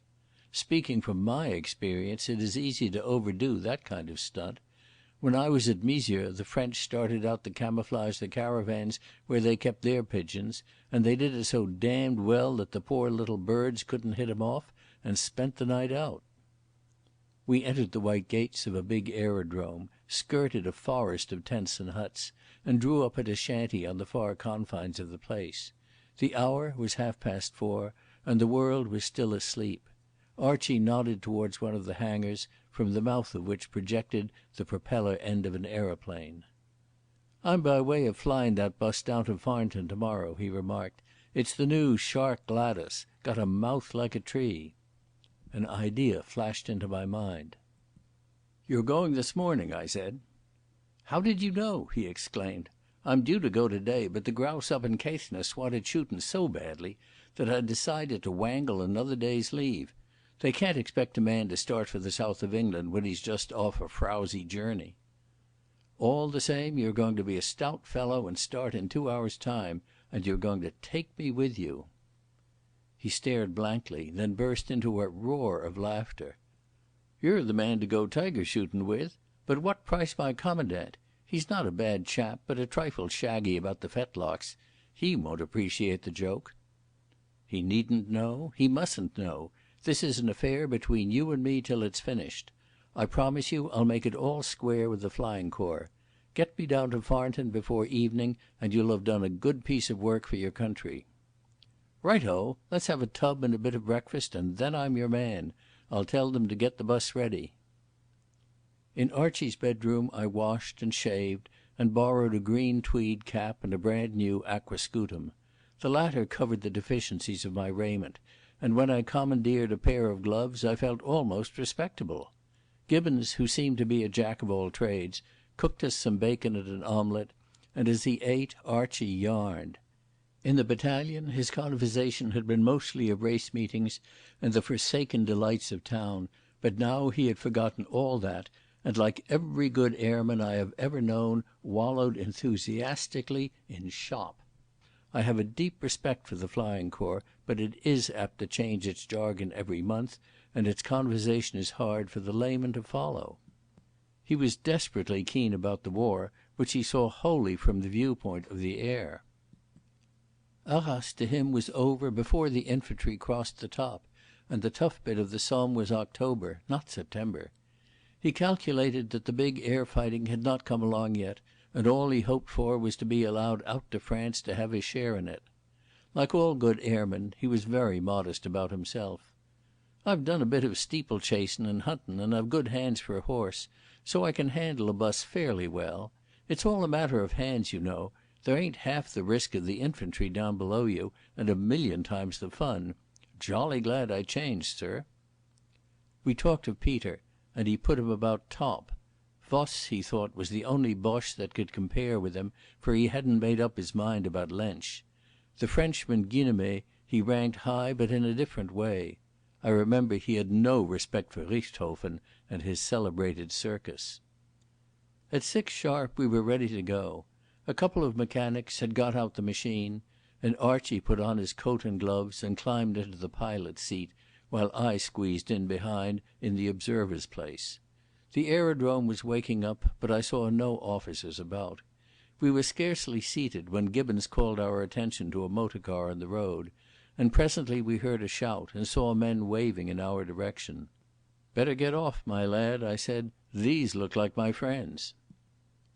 Speaking from my experience, it is easy to overdo that kind of stunt. When I was at Misieux, the French started out to camouflage the caravans where they kept their pigeons, and they did it so damned well that the poor little birds couldn't hit 'em off, and spent the night out. We entered the white gates of a big aerodrome, skirted a forest of tents and huts, and drew up at a shanty on the far confines of the place. The hour was 4:30, and the world was still asleep. Archie nodded towards one of the hangars, from the mouth of which projected the propeller end of an aeroplane. "I'm by way of flying that bus down to Farnton tomorrow," he remarked. "It's the new Shark Gladys. Got a mouth like a tree." An idea flashed into my mind. "You're going this morning," I said. "How did you know?" he exclaimed. "I'm due to go today, but the grouse up in Caithness wanted shooting so badly that I decided to wangle another day's leave. They can't expect a man to start for the south of England when he's just off a frowsy journey." "All the same, you're going to be a stout fellow and start in 2 hours' time, and you're going to take me with you." He stared blankly, then burst into a roar of laughter. "You're the man to go tiger shooting with. But what price my commandant? He's not a bad chap, but a trifle shaggy about the fetlocks. He won't appreciate the joke." "He needn't know. He mustn't know. This is an affair between you and me till it's finished. I promise you I'll make it all square with the Flying Corps. Get me down to Farnton before evening and you'll have done a good piece of work for your country." "Right-o. Let's have a tub and a bit of breakfast and then I'm your man. I'll tell them to get the bus ready." In Archie's bedroom I washed and shaved and borrowed a green tweed cap and a brand new aquascutum. The latter covered the deficiencies of my raiment, and when I commandeered a pair of gloves I felt almost respectable. Gibbons, who seemed to be a jack of all trades, cooked us some bacon and an omelette, and as he ate Archie yarned. In the battalion his conversation had been mostly of race meetings and the forsaken delights of town, but now he had forgotten all that, and like every good airman I have ever known, wallowed enthusiastically in shop. I have a deep respect for the Flying Corps, but it is apt to change its jargon every month, and its conversation is hard for the layman to follow. He was desperately keen about the war, which he saw wholly from the viewpoint of the air. Arras to him was over before the infantry crossed the top, and the tough bit of the Somme was October, not September. He calculated that the big air fighting had not come along yet, and all he hoped for was to be allowed out to France to have his share in it. Like all good airmen, he was very modest about himself. "I've done a bit of steeplechasing and hunting, and I've good hands for a horse, so I can handle a bus fairly well. It's all a matter of hands, you know. There ain't half the risk of the infantry down below you, and 1,000,000 times the fun. Jolly glad I changed, sir." We talked of Peter, and he put him about top. Voss, he thought, was the only Boche that could compare with him, for he hadn't made up his mind about Lensch. The Frenchman Guillemet he ranked high, but in a different way. I remember he had no respect for Richthofen and his celebrated circus. At 6 sharp we were ready to go. A couple of mechanics had got out the machine, and Archie put on his coat and gloves and climbed into the pilot's seat, while I squeezed in behind in the observer's place. The aerodrome was waking up, but I saw no officers about. We were scarcely seated when Gibbons called our attention to a motor car on the road, and presently we heard a shout and saw men waving in our direction. "Better get off, my lad," I said. "These look like my friends."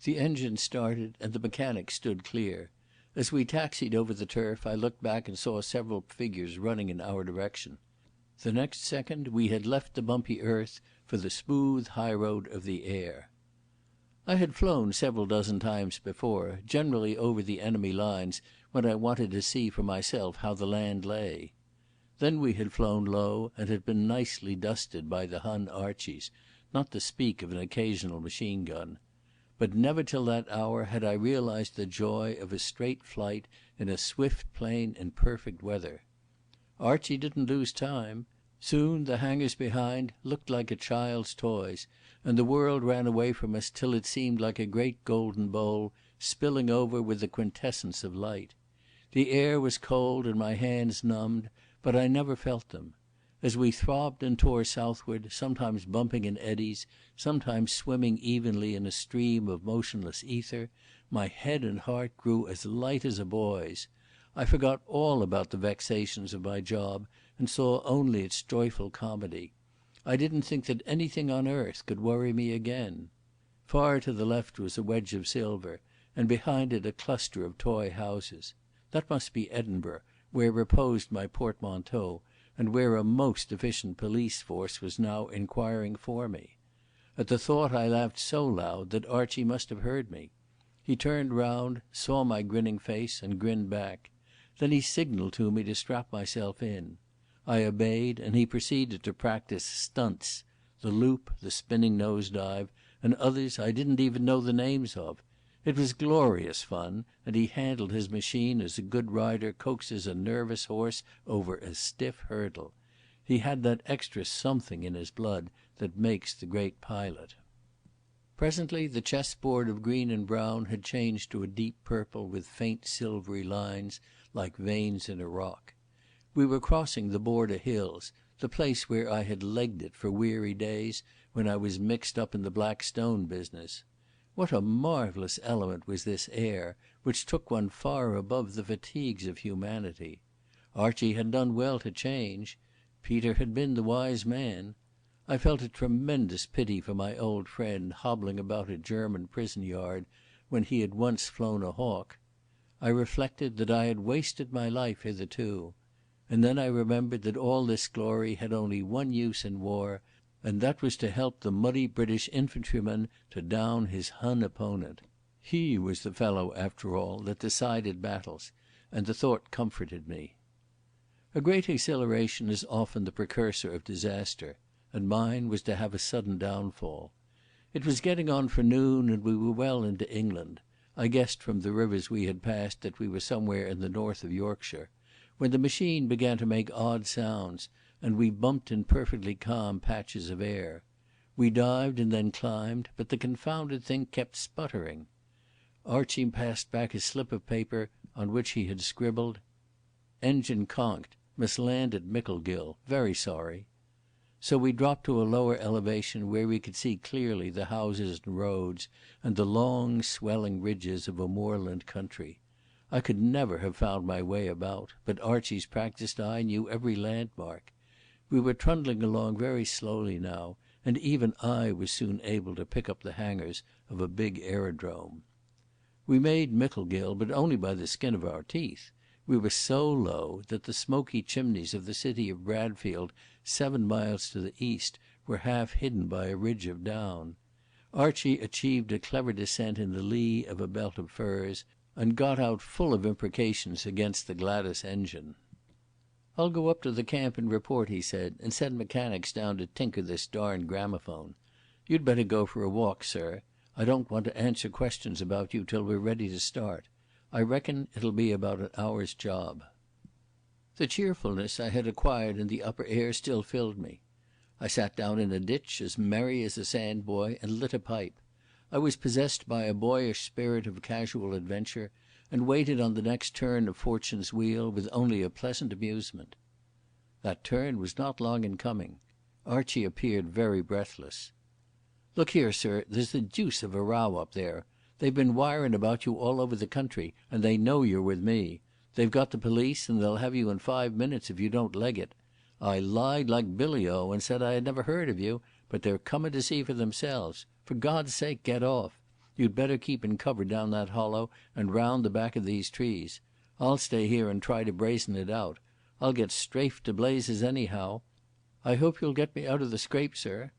The engine started and the mechanics stood clear. As we taxied over the turf I looked back and saw several figures running in our direction. The next second we had left the bumpy earth for the smooth highroad of the air. I had flown several dozen times before, generally over the enemy lines when I wanted to see for myself how the land lay. Then we had flown low and had been nicely dusted by the Hun Archies, not to speak of an occasional machine gun. But never till that hour had I realised the joy of a straight flight in a swift plane in perfect weather. Archie didn't lose time. Soon the hangars behind looked like a child's toys, and the world ran away from us till it seemed like a great golden bowl spilling over with the quintessence of light. The air was cold and my hands numbed, but I never felt them. As we throbbed and tore southward, sometimes bumping in eddies, sometimes swimming evenly in a stream of motionless ether, my head and heart grew as light as a boy's. I forgot all about the vexations of my job and saw only its joyful comedy. I didn't think that anything on earth could worry me again. Far to the left was a wedge of silver, and behind it a cluster of toy houses. That must be Edinburgh, where reposed my portmanteau, and where a most efficient police force was now inquiring for me. At the thought I laughed so loud that Archie must have heard me. He turned round, saw my grinning face, and grinned back. Then he signalled to me to strap myself in. I obeyed, and he proceeded to practise stunts, the loop, the spinning nosedive, and others I didn't even know the names of. It was glorious fun, and he handled his machine as a good rider coaxes a nervous horse over a stiff hurdle. He had that extra something in his blood that makes the great pilot. Presently the chessboard of green and brown had changed to a deep purple with faint silvery lines like veins in a rock. We were crossing the Border Hills, the place where I had legged it for weary days when I was mixed up in the Black Stone business. What a marvellous element was this air, which took one far above the fatigues of humanity. Archie had done well to change. Peter had been the wise man. I felt a tremendous pity for my old friend hobbling about a German prison yard when he had once flown a hawk. I reflected that I had wasted my life hitherto. And then I remembered that all this glory had only one use in war, and that was to help the muddy British infantryman to down his Hun opponent. He was the fellow, after all, that decided battles, and the thought comforted me. A great exhilaration is often the precursor of disaster, and mine was to have a sudden downfall. It was getting on for noon, and we were well into England. I guessed from the rivers we had passed that we were somewhere in the north of Yorkshire, when the machine began to make odd sounds, and we bumped in perfectly calm patches of air. We dived and then climbed, but the confounded thing kept sputtering. Archie passed back a slip of paper on which he had scribbled, "Engine conked. Must land at Micklegill. Very sorry." So we dropped to a lower elevation where we could see clearly the houses and roads and the long swelling ridges of a moorland country. I could never have found my way about, but Archie's practised eye knew every landmark. We were trundling along very slowly now, and even I was soon able to pick up the hangars of a big aerodrome. We made Micklegill, but only by the skin of our teeth. We were so low that the smoky chimneys of the city of Bradfield, 7 miles to the east, were half hidden by a ridge of down. Archie achieved a clever descent in the lee of a belt of firs, and got out full of imprecations against the Gladys engine. "I'll go up to the camp and report," he said, "and send mechanics down to tinker this darned gramophone. You'd better go for a walk, sir. I don't want to answer questions about you till we're ready to start. I reckon it'll be about an hour's job." The cheerfulness I had acquired in the upper air still filled me. I sat down in a ditch as merry as a sandboy and lit a pipe. I was possessed by a boyish spirit of casual adventure, and waited on the next turn of fortune's wheel with only a pleasant amusement. That turn was not long in coming. Archie appeared very breathless. "Look here, sir, there's the deuce of a row up there. They've been wiring about you all over the country, and they know you're with me. They've got the police, and they'll have you in 5 minutes if you don't leg it. I lied like Billy-O and said I had never heard of you, but they're coming to see for themselves. For God's sake, get off. You'd better keep in cover down that hollow and round the back of these trees. I'll stay here and try to brazen it out. I'll get strafed to blazes anyhow. I hope you'll get me out of the scrape, sir."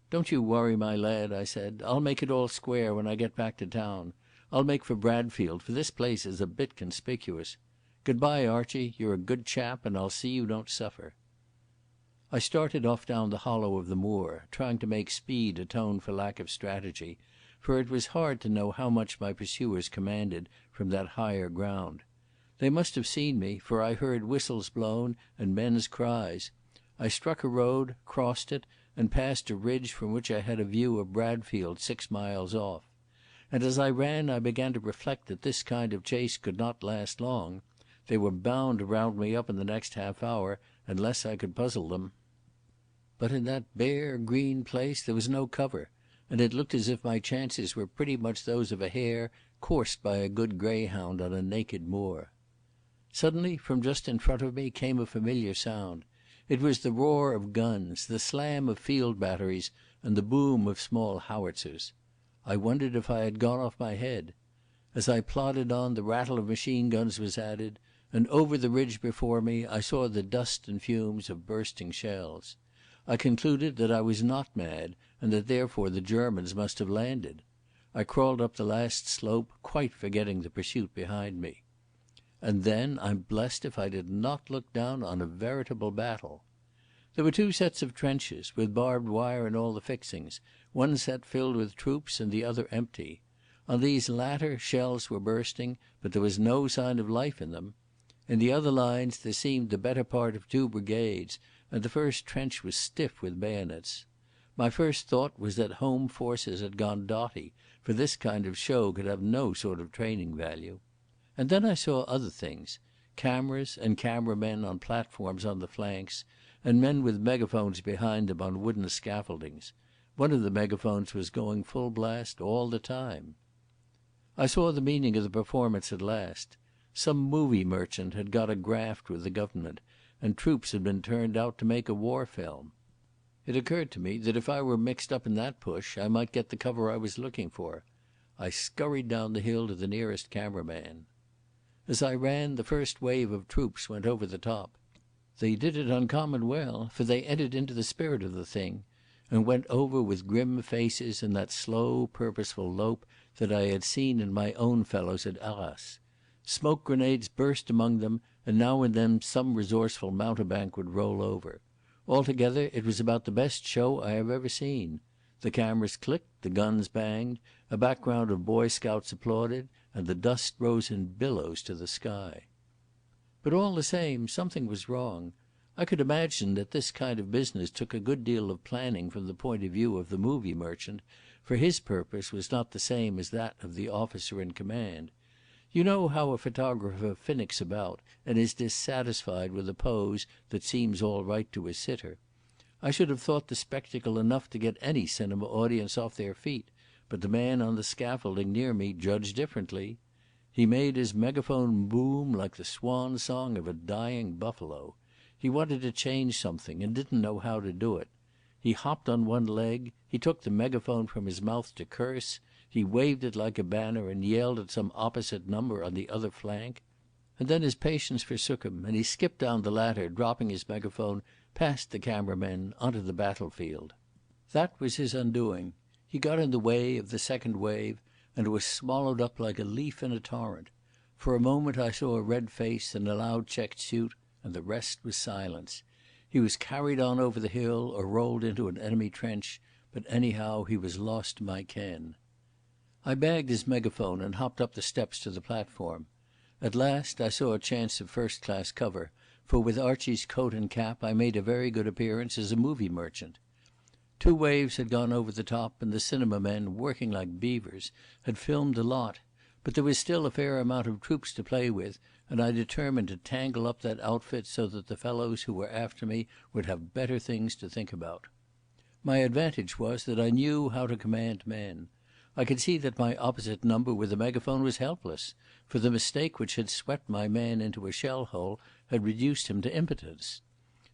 "Don't you worry, my lad," I said. "I'll make it all square when I get back to town. I'll make for Bradfield, for this place is a bit conspicuous. Goodbye, Archie. You're a good chap, and I'll see you don't suffer." I started off down the hollow of the moor, trying to make speed atone for lack of strategy, for it was hard to know how much my pursuers commanded from that higher ground. They must have seen me, for I heard whistles blown and men's cries. I struck a road, crossed it, and passed a ridge from which I had a view of Bradfield 6 miles off. and as I ran I began to reflect that this kind of chase could not last long. They were bound to round me up in the next half hour unless I could puzzle them. But in that bare, green place there was no cover, and it looked as if my chances were pretty much those of a hare coursed by a good greyhound on a naked moor. Suddenly, from just in front of me, came a familiar sound. It was the roar of guns, the slam of field batteries, and the boom of small howitzers. I wondered if I had gone off my head. As I plodded on, the rattle of machine guns was added, and over the ridge before me I saw the dust and fumes of bursting shells. I concluded that I was not mad, and that therefore the Germans must have landed. I crawled up the last slope, quite forgetting the pursuit behind me. And then I'm blessed if I did not look down on a veritable battle. There were two sets of trenches, with barbed wire and all the fixings, one set filled with troops and the other empty. On these latter shells were bursting, but there was no sign of life in them. In the other lines there seemed the better part of 2 brigades, and the first trench was stiff with bayonets. My first thought was that home forces had gone dotty, for this kind of show could have no sort of training value. And then I saw other things, cameras and cameramen on platforms on the flanks, and men with megaphones behind them on wooden scaffoldings. One of the megaphones was going full blast all the time. I saw the meaning of the performance at last. Some movie merchant had got a graft with the government, and troops had been turned out to make a war film. It occurred to me that if I were mixed up in that push I might get the cover I was looking for. I scurried down the hill to the nearest cameraman. As I ran, the first wave of troops went over the top. They did it uncommon well, for they entered into the spirit of the thing, and went over with grim faces in that slow, purposeful lope that I had seen in my own fellows at Arras. Smoke grenades burst among them, and now and then some resourceful mountebank would roll over. Altogether it was about the best show I have ever seen. The cameras clicked, the guns banged, a background of Boy Scouts applauded, and the dust rose in billows to the sky. But all the same, something was wrong. I could imagine that this kind of business took a good deal of planning from the point of view of the movie merchant, for his purpose was not the same as that of the officer in command. You know how a photographer finicks about and is dissatisfied with a pose that seems all right to his sitter. I should have thought the spectacle enough to get any cinema audience off their feet, but the man on the scaffolding near me judged differently. He made his megaphone boom like the swan song of a dying buffalo. He wanted to change something and didn't know how to do it. He hopped on one leg, he took the megaphone from his mouth to curse, he waved it like a banner and yelled at some opposite number on the other flank. And then his patience forsook him, and he skipped down the ladder, dropping his megaphone past the cameramen onto the battlefield. That was his undoing. He got in the way of the second wave and was swallowed up like a leaf in a torrent. For a moment I saw a red face and a loud checked suit, and the rest was silence. He was carried on over the hill or rolled into an enemy trench, but anyhow he was lost to my ken. I bagged his megaphone and hopped up the steps to the platform. At last I saw a chance of first-class cover, for with Archie's coat and cap I made a very good appearance as a movie merchant. 2 waves had gone over the top, and the cinema men, working like beavers, had filmed the lot. But there was still a fair amount of troops to play with, and I determined to tangle up that outfit so that the fellows who were after me would have better things to think about. My advantage was that I knew how to command men. I could see that my opposite number with the megaphone was helpless, for the mistake which had swept my man into a shell hole had reduced him to impotence.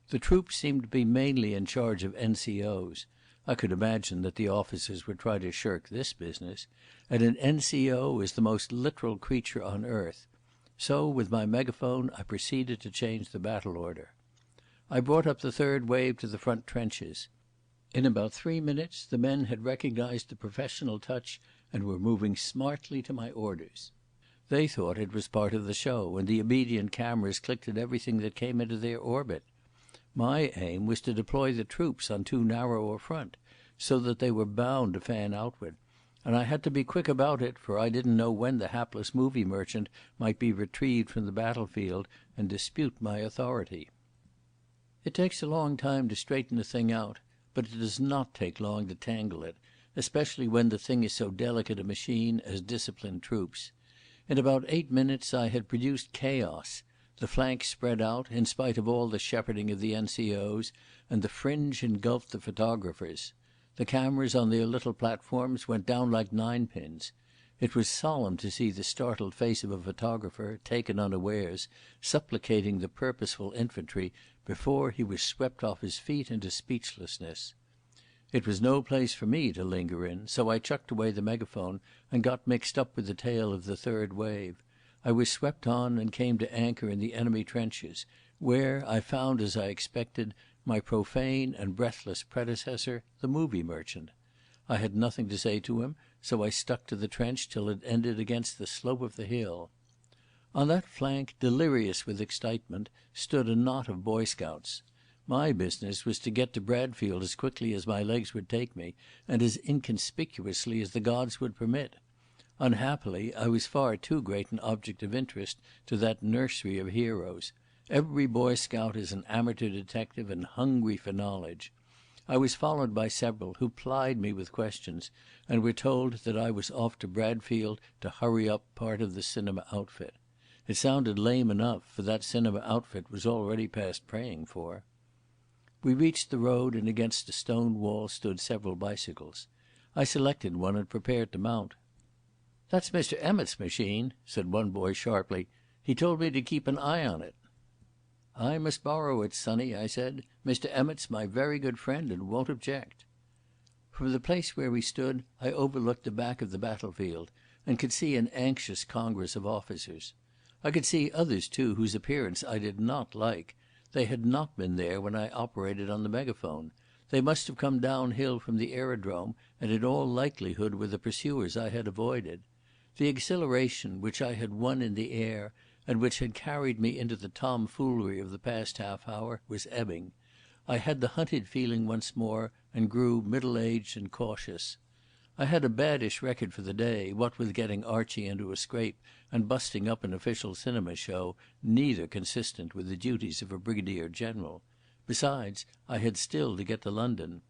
The troops seemed to be mainly in charge of NCOs. I could imagine that the officers would try to shirk this business, and an NCO is the most literal creature on earth. So with my megaphone I proceeded to change the battle order. I brought up the third wave to the front trenches. In about 3 minutes the men had recognized the professional touch and were moving smartly to my orders. They thought it was part of the show, and the obedient cameras clicked at everything that came into their orbit. My aim was to deploy the troops on too narrow a front, so that they were bound to fan outward, and I had to be quick about it, for I didn't know when the hapless movie merchant might be retrieved from the battlefield and dispute my authority. It takes a long time to straighten a thing out, but it does not take long to tangle it, especially when the thing is so delicate a machine as disciplined troops. In about 8 minutes I had produced chaos. The flanks spread out, in spite of all the shepherding of the NCOs, and the fringe engulfed the photographers. The cameras on their little platforms went down like ninepins. It was solemn to see the startled face of a photographer, taken unawares, supplicating the purposeful infantry before he was swept off his feet into speechlessness. It was no place for me to linger in, so I chucked away the megaphone and got mixed up with the tail of the third wave. I was swept on and came to anchor in the enemy trenches, where I found, as I expected, my profane and breathless predecessor, the movie merchant. I had nothing to say to him, so I stuck to the trench till it ended against the slope of the hill. On that flank, delirious with excitement, stood a knot of Boy Scouts. My business was to get to Bradfield as quickly as my legs would take me, and as inconspicuously as the gods would permit. Unhappily, I was far too great an object of interest to that nursery of heroes. Every Boy Scout is an amateur detective and hungry for knowledge. I was followed by several who plied me with questions and were told that I was off to Bradfield to hurry up part of the cinema outfit. It sounded lame enough, for that cinema outfit was already past praying for. We reached the road, and against a stone wall stood several bicycles. I selected one and prepared to mount. "That's Mr. Emmett's machine," said one boy sharply. "He told me to keep an eye on it." "I must borrow it, sonny," I said. "Mr. Emmett's my very good friend and won't object." From the place where we stood I overlooked the back of the battlefield and could see an anxious congress of officers. I could see others too whose appearance I did not like. They had not been there when I operated on the megaphone. They must have come downhill from the aerodrome, and in all likelihood were the pursuers I had avoided. The exhilaration which I had won in the air, and which had carried me into the tomfoolery of the past half hour, was ebbing. I had the hunted feeling once more, and grew middle-aged and cautious. I had a baddish record for the day, what with getting Archie into a scrape and busting up an official cinema show, neither consistent with the duties of a brigadier-general. Besides, I had still to get to London.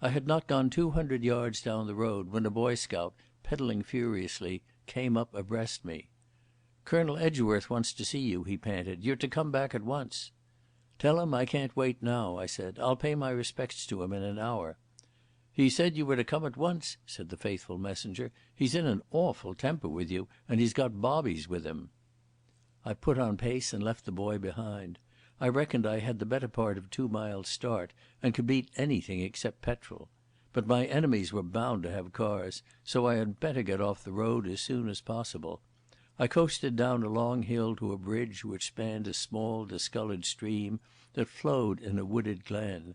I had not gone 200 yards down the road when a Boy Scout, pedalling furiously, came up abreast me. "Colonel Edgeworth wants to see you," he panted. "You're to come back at once." "Tell him I can't wait now," I said. "I'll pay my respects to him in an hour." "He said you were to come at once," said the faithful messenger. "He's in an awful temper with you, and he's got bobbies with him." I put on pace and left the boy behind. I reckoned I had the better part of 2 miles start, and could beat anything except petrol. But my enemies were bound to have cars, so I had better get off the road as soon as possible. I coasted down a long hill to a bridge which spanned a small discoloured stream that flowed in a wooded glen.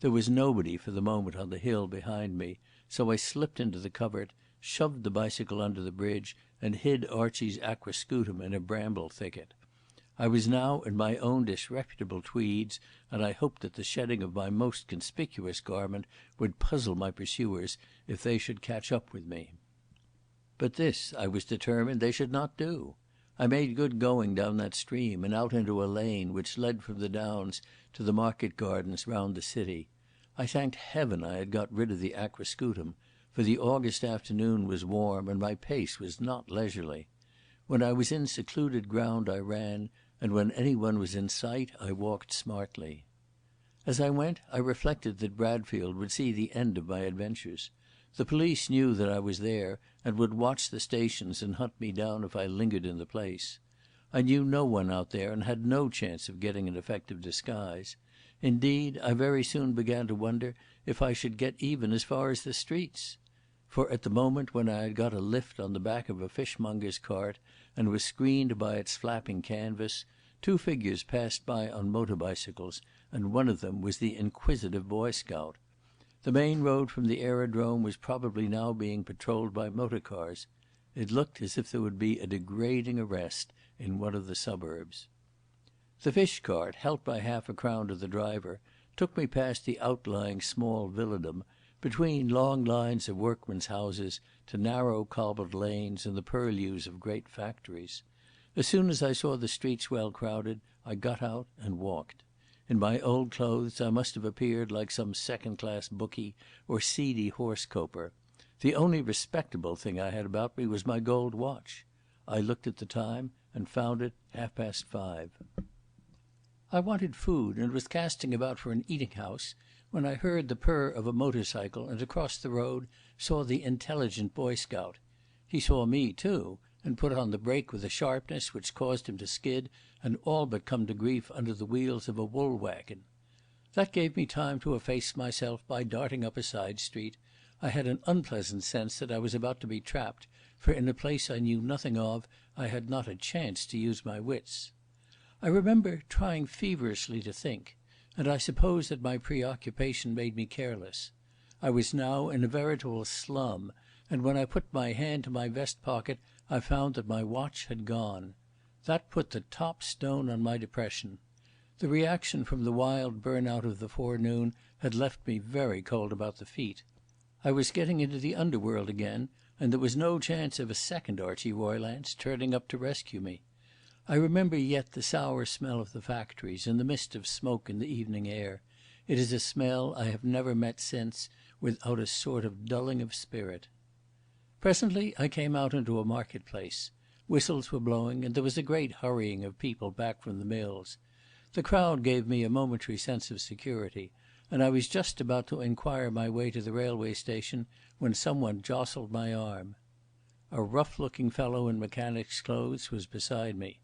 There was nobody for the moment on the hill behind me, so I slipped into the covert, shoved the bicycle under the bridge, and hid Archie's aquascutum in a bramble thicket. I was now in my own disreputable tweeds, and I hoped that the shedding of my most conspicuous garment would puzzle my pursuers if they should catch up with me. But this I was determined they should not do. I made good going down that stream and out into a lane which led from the downs to the market gardens round the city. I thanked heaven I had got rid of the aquascutum, for the August afternoon was warm and my pace was not leisurely. When I was in secluded ground I ran, and when anyone was in sight I walked smartly. As I went I reflected that Bradfield would see the end of my adventures. The police knew that I was there and would watch the stations and hunt me down if I lingered in the place. I knew no one out there and had no chance of getting an effective disguise. Indeed, I very soon began to wonder if I should get even as far as the streets. For at the moment when I had got a lift on the back of a fishmonger's cart and was screened by its flapping canvas, 2 figures passed by on motor bicycles, and one of them was the inquisitive Boy Scout. The main road from the aerodrome was probably now being patrolled by motor cars. It looked as if there would be a degrading arrest in one of the suburbs. The fish cart, helped by half a crown to the driver, took me past the outlying small villadom, between long lines of workmen's houses, to narrow cobbled lanes and the purlieus of great factories. As soon as I saw the streets well crowded, I got out and walked. In my old clothes I must have appeared like some second-class bookie or seedy horse-coper. The only respectable thing I had about me was my gold watch. I looked at the time and found it 5:30. I wanted food and was casting about for an eating-house when I heard the purr of a motorcycle and across the road saw the intelligent Boy Scout. He saw me too and put on the brake with a sharpness which caused him to skid and all but come to grief under the wheels of a wool wagon. That gave me time to efface myself by darting up a side street. I had an unpleasant sense that I was about to be trapped, for in a place I knew nothing of I had not a chance to use my wits. I remember trying feverishly to think, and I suppose that my preoccupation made me careless. I was now in a veritable slum, and when I put my hand to my vest pocket I found that my watch had gone. That put the top stone on my depression. The reaction from the wild burnout of the forenoon had left me very cold about the feet. I was getting into the underworld again, and there was no chance of a second Archie Roylance turning up to rescue me. I remember yet the sour smell of the factories and the mist of smoke in the evening air. It is a smell I have never met since without a sort of dulling of spirit. Presently I came out into a marketplace. Whistles were blowing and there was a great hurrying of people back from the mills. The crowd gave me a momentary sense of security, and I was just about to inquire my way to the railway station when someone jostled my arm. A rough-looking fellow in mechanic's clothes was beside me.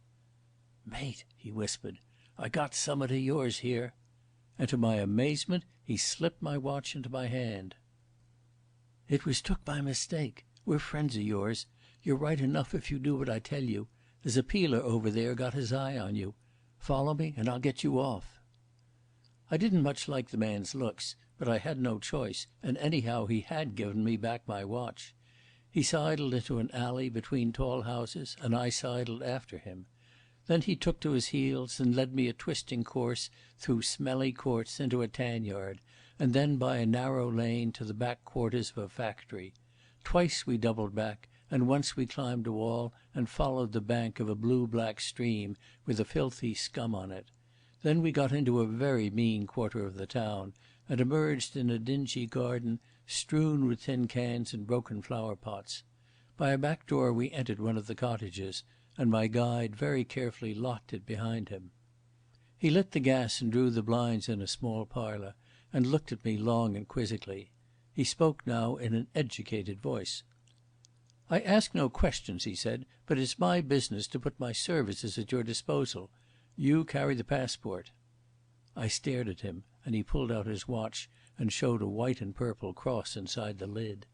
"Mate," he whispered, "I got summat of yours here." And to my amazement he slipped my watch into my hand. "It was took by mistake. We're friends of yours. You're right enough if you do what I tell you. There's a peeler over there got his eye on you. Follow me and I'll get you off." I didn't much like the man's looks, but I had no choice, and anyhow he had given me back my watch. He sidled into an alley between tall houses and I sidled after him. Then he took to his heels and led me a twisting course through smelly courts into a tan yard, and then by a narrow lane to the back quarters of a factory. Twice we doubled back, and once we climbed a wall and followed the bank of a blue-black stream with a filthy scum on it. Then we got into a very mean quarter of the town, and emerged in a dingy garden strewn with tin cans and broken flower-pots. By a back door we entered one of the cottages, and my guide very carefully locked it behind him. He lit the gas and drew the blinds in a small parlour, and looked at me long and quizzically. He spoke now in an educated voice. "I ask no questions," he said, "but it's my business to put my services at your disposal. You carry the passport." I stared at him, and he pulled out his watch and showed a white and purple cross inside the lid.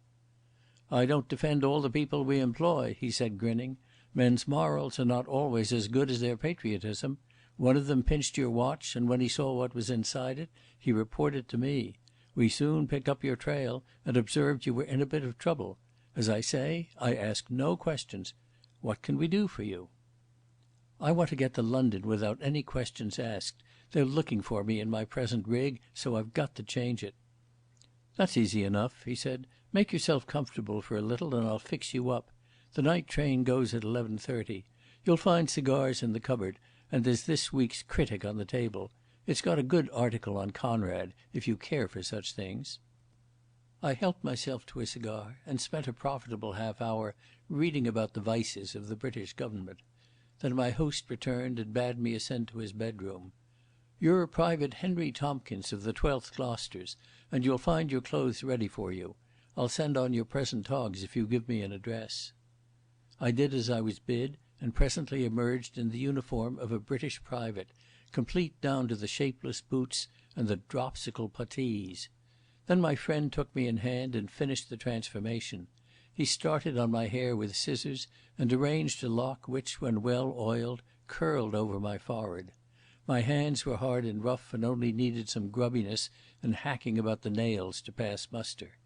"I don't defend all the people we employ," he said, grinning. "Men's morals are not always as good as their patriotism. One of them pinched your watch, and when he saw what was inside it, he reported to me. We soon picked up your trail and observed you were in a bit of trouble. As I say, I ask no questions. What can we do for you?" "I want to get to London without any questions asked. They're looking for me in my present rig, so I've got to change it." "That's easy enough," he said. "Make yourself comfortable for a little and I'll fix you up. The night train goes at 11:30. You'll find cigars in the cupboard, and there's this week's Critic on the table. It's got a good article on Conrad, if you care for such things." I helped myself to a cigar and spent a profitable half hour reading about the vices of the British government. Then my host returned and bade me ascend to his bedroom. "You're Private Henry Tompkins of the 12th Gloucesters, and you'll find your clothes ready for you. I'll send on your present togs if you give me an address." I did as I was bid, and presently emerged in the uniform of a British private, complete down to the shapeless boots and the dropsical puttees. Then my friend took me in hand and finished the transformation. He started on my hair with scissors and arranged a lock which, when well oiled, curled over my forehead. My hands were hard and rough and only needed some grubbiness and hacking about the nails to pass muster.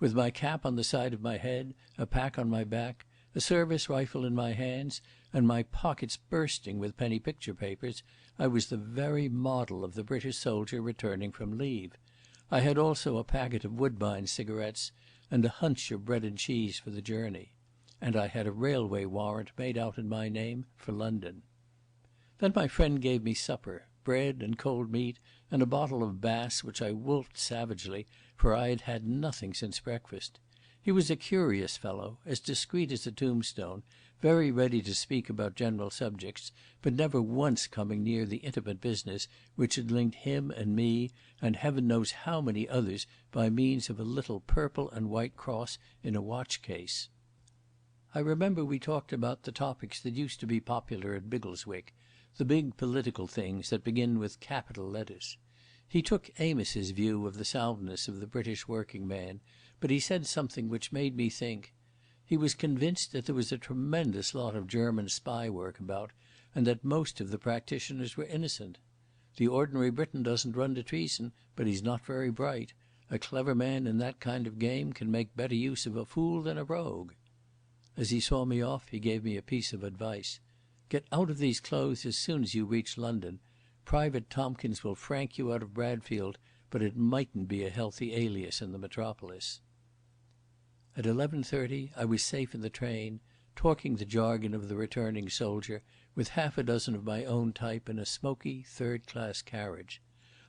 With my cap on the side of my head, a pack on my back, a service rifle in my hands, and my pockets bursting with penny picture papers, I was the very model of the British soldier returning from leave. I had also a packet of Woodbine cigarettes and a hunch of bread and cheese for the journey. And I had a railway warrant made out in my name for London. Then my friend gave me supper, bread and cold meat, and a bottle of Bass which I wolfed savagely, for I had had nothing since breakfast. He was a curious fellow, as discreet as a tombstone, very ready to speak about general subjects, but never once coming near the intimate business which had linked him and me, and heaven knows how many others, by means of a little purple and white cross in a watch case. I remember we talked about the topics that used to be popular at Biggleswick, the big political things that begin with capital letters. He took Amos's view of the soundness of the British working man, but he said something which made me think. He was convinced that there was a tremendous lot of German spy work about, and that most of the practitioners were innocent. The ordinary Briton doesn't run to treason, but he's not very bright. A clever man in that kind of game can make better use of a fool than a rogue. As he saw me off, he gave me a piece of advice. Get out of these clothes as soon as you reach London. Private Tompkins will frank you out of Bradfield, but it mightn't be a healthy alias in the metropolis. At 11:30 I was safe in the train, talking the jargon of the returning soldier, with half a dozen of my own type in a smoky third-class carriage.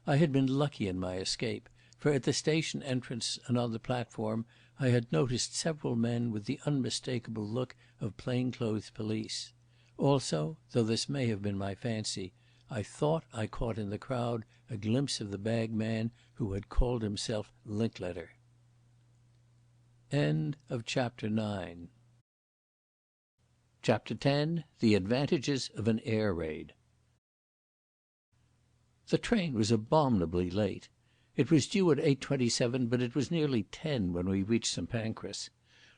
I had been lucky in my escape, for at the station entrance and on the platform I had noticed several men with the unmistakable look of plainclothes police. Also, though this may have been my fancy, I thought I caught in the crowd a glimpse of the Bagman who had called himself Linkletter. End of Chapter 9. Chapter 10. The Advantages of an Air Raid. The train was abominably late. It was due at 8:27, but it was nearly 10 when we reached St Pancras.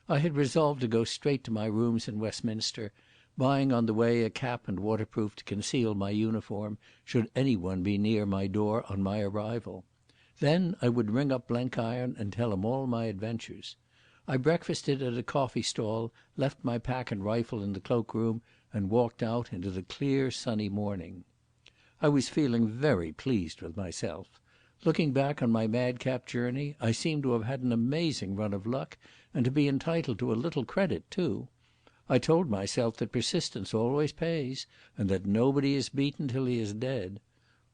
I had resolved to go straight to my rooms in Westminster, buying on the way a cap and waterproof to conceal my uniform should anyone be near my door on my arrival. Then I would ring up Blenkiron and tell him all my adventures. I breakfasted at a coffee stall, left my pack and rifle in the cloakroom, and walked out into the clear sunny morning. I was feeling very pleased with myself. Looking back on my madcap journey, I seemed to have had an amazing run of luck, and to be entitled to a little credit too. I told myself that persistence always pays, and that nobody is beaten till he is dead.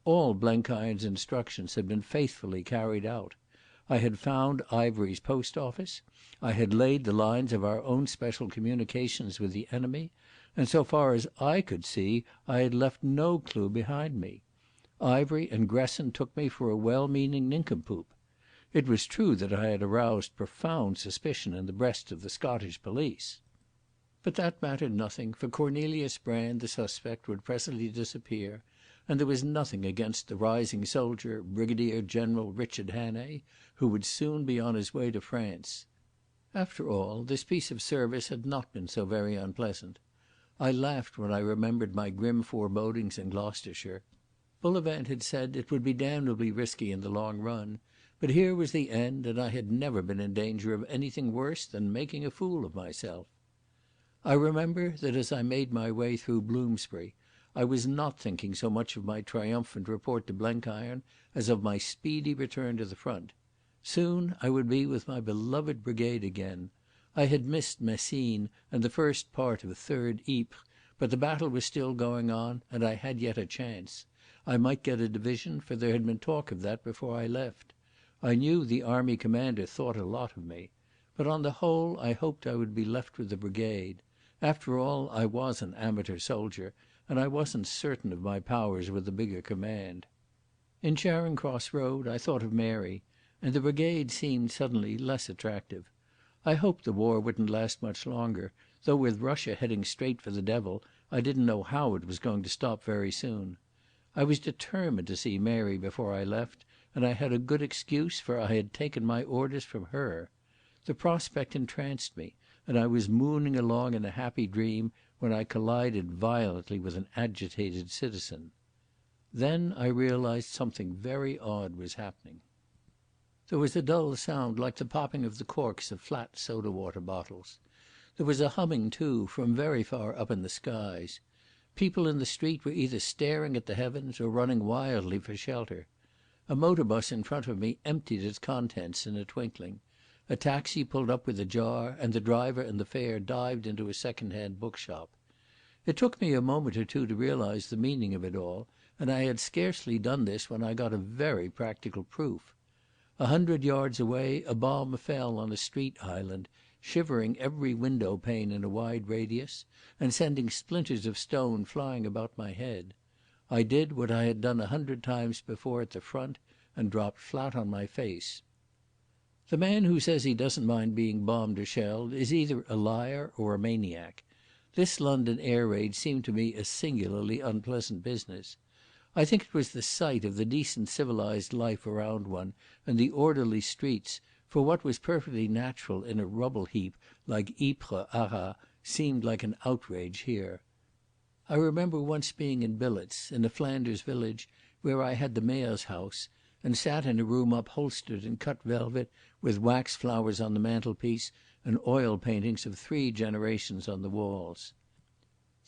All Blenkiron's instructions had been faithfully carried out. I had found Ivory's post office, I had laid the lines of our own special communications with the enemy, and so far as I could see I had left no clue behind me. Ivory and Gresson took me for a well-meaning nincompoop. It was true that I had aroused profound suspicion in the breasts of the Scottish police. But that mattered nothing, for Cornelius Brand, the suspect, would presently disappear, and there was nothing against the rising soldier, Brigadier-General Richard Hannay, who would soon be on his way to France. After all, this piece of service had not been so very unpleasant. I laughed when I remembered my grim forebodings in Gloucestershire. Bullivant had said it would be damnably risky in the long run, but here was the end, and I had never been in danger of anything worse than making a fool of myself. I remember that as I made my way through Bloomsbury, I was not thinking so much of my triumphant report to Blenkiron as of my speedy return to the front. Soon I would be with my beloved brigade again. I had missed Messines and the first part of 3rd Ypres, but the battle was still going on, and I had yet a chance. I might get a division, for there had been talk of that before I left. I knew the army commander thought a lot of me. But on the whole I hoped I would be left with the brigade. After all, I was an amateur soldier, and I wasn't certain of my powers with a bigger command. In Charing Cross Road I thought of Mary, and the brigade seemed suddenly less attractive. I hoped the war wouldn't last much longer, though with Russia heading straight for the devil, I didn't know how it was going to stop very soon. I was determined to see Mary before I left, and I had a good excuse, for I had taken my orders from her. The prospect entranced me, and I was mooning along in a happy dream when I collided violently with an agitated citizen. Then I realised something very odd was happening. There was a dull sound like the popping of the corks of flat soda-water bottles. There was a humming, too, from very far up in the skies. People in the street were either staring at the heavens or running wildly for shelter. A motor bus in front of me emptied its contents in a twinkling. A taxi pulled up with a jar, and the driver and the fare dived into a second-hand bookshop. It took me a moment or two to realise the meaning of it all, and I had scarcely done this when I got a very practical proof. 100 yards away a bomb fell on a street island, shivering every window pane in a wide radius, and sending splinters of stone flying about my head. I did what I had done 100 times before at the front, and dropped flat on my face. The man who says he doesn't mind being bombed or shelled is either a liar or a maniac. This London air raid seemed to me a singularly unpleasant business. I think it was the sight of the decent civilised life around one and the orderly streets, for what was perfectly natural in a rubble heap like Ypres, Arras, seemed like an outrage here. I remember once being in billets in a Flanders village where I had the mayor's house, and sat in a room upholstered in cut velvet with wax flowers on the mantelpiece and oil paintings of 3 generations on the walls.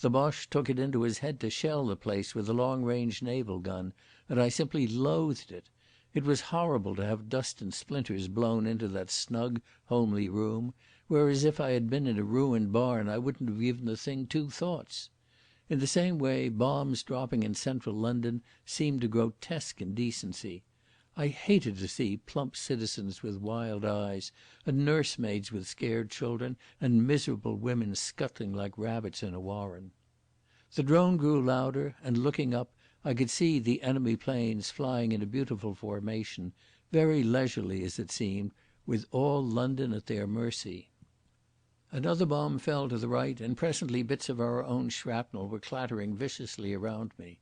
The Boche took it into his head to shell the place with a long-range naval gun, and I simply loathed it. It was horrible to have dust and splinters blown into that snug, homely room, whereas if I had been in a ruined barn I wouldn't have given the thing 2 thoughts. In the same way, bombs dropping in central London seemed a grotesque indecency. I hated to see plump citizens with wild eyes, and nursemaids with scared children, and miserable women scuttling like rabbits in a warren. The drone grew louder, and looking up I could see the enemy planes flying in a beautiful formation, very leisurely as it seemed, with all London at their mercy. Another bomb fell to the right, and presently bits of our own shrapnel were clattering viciously around me.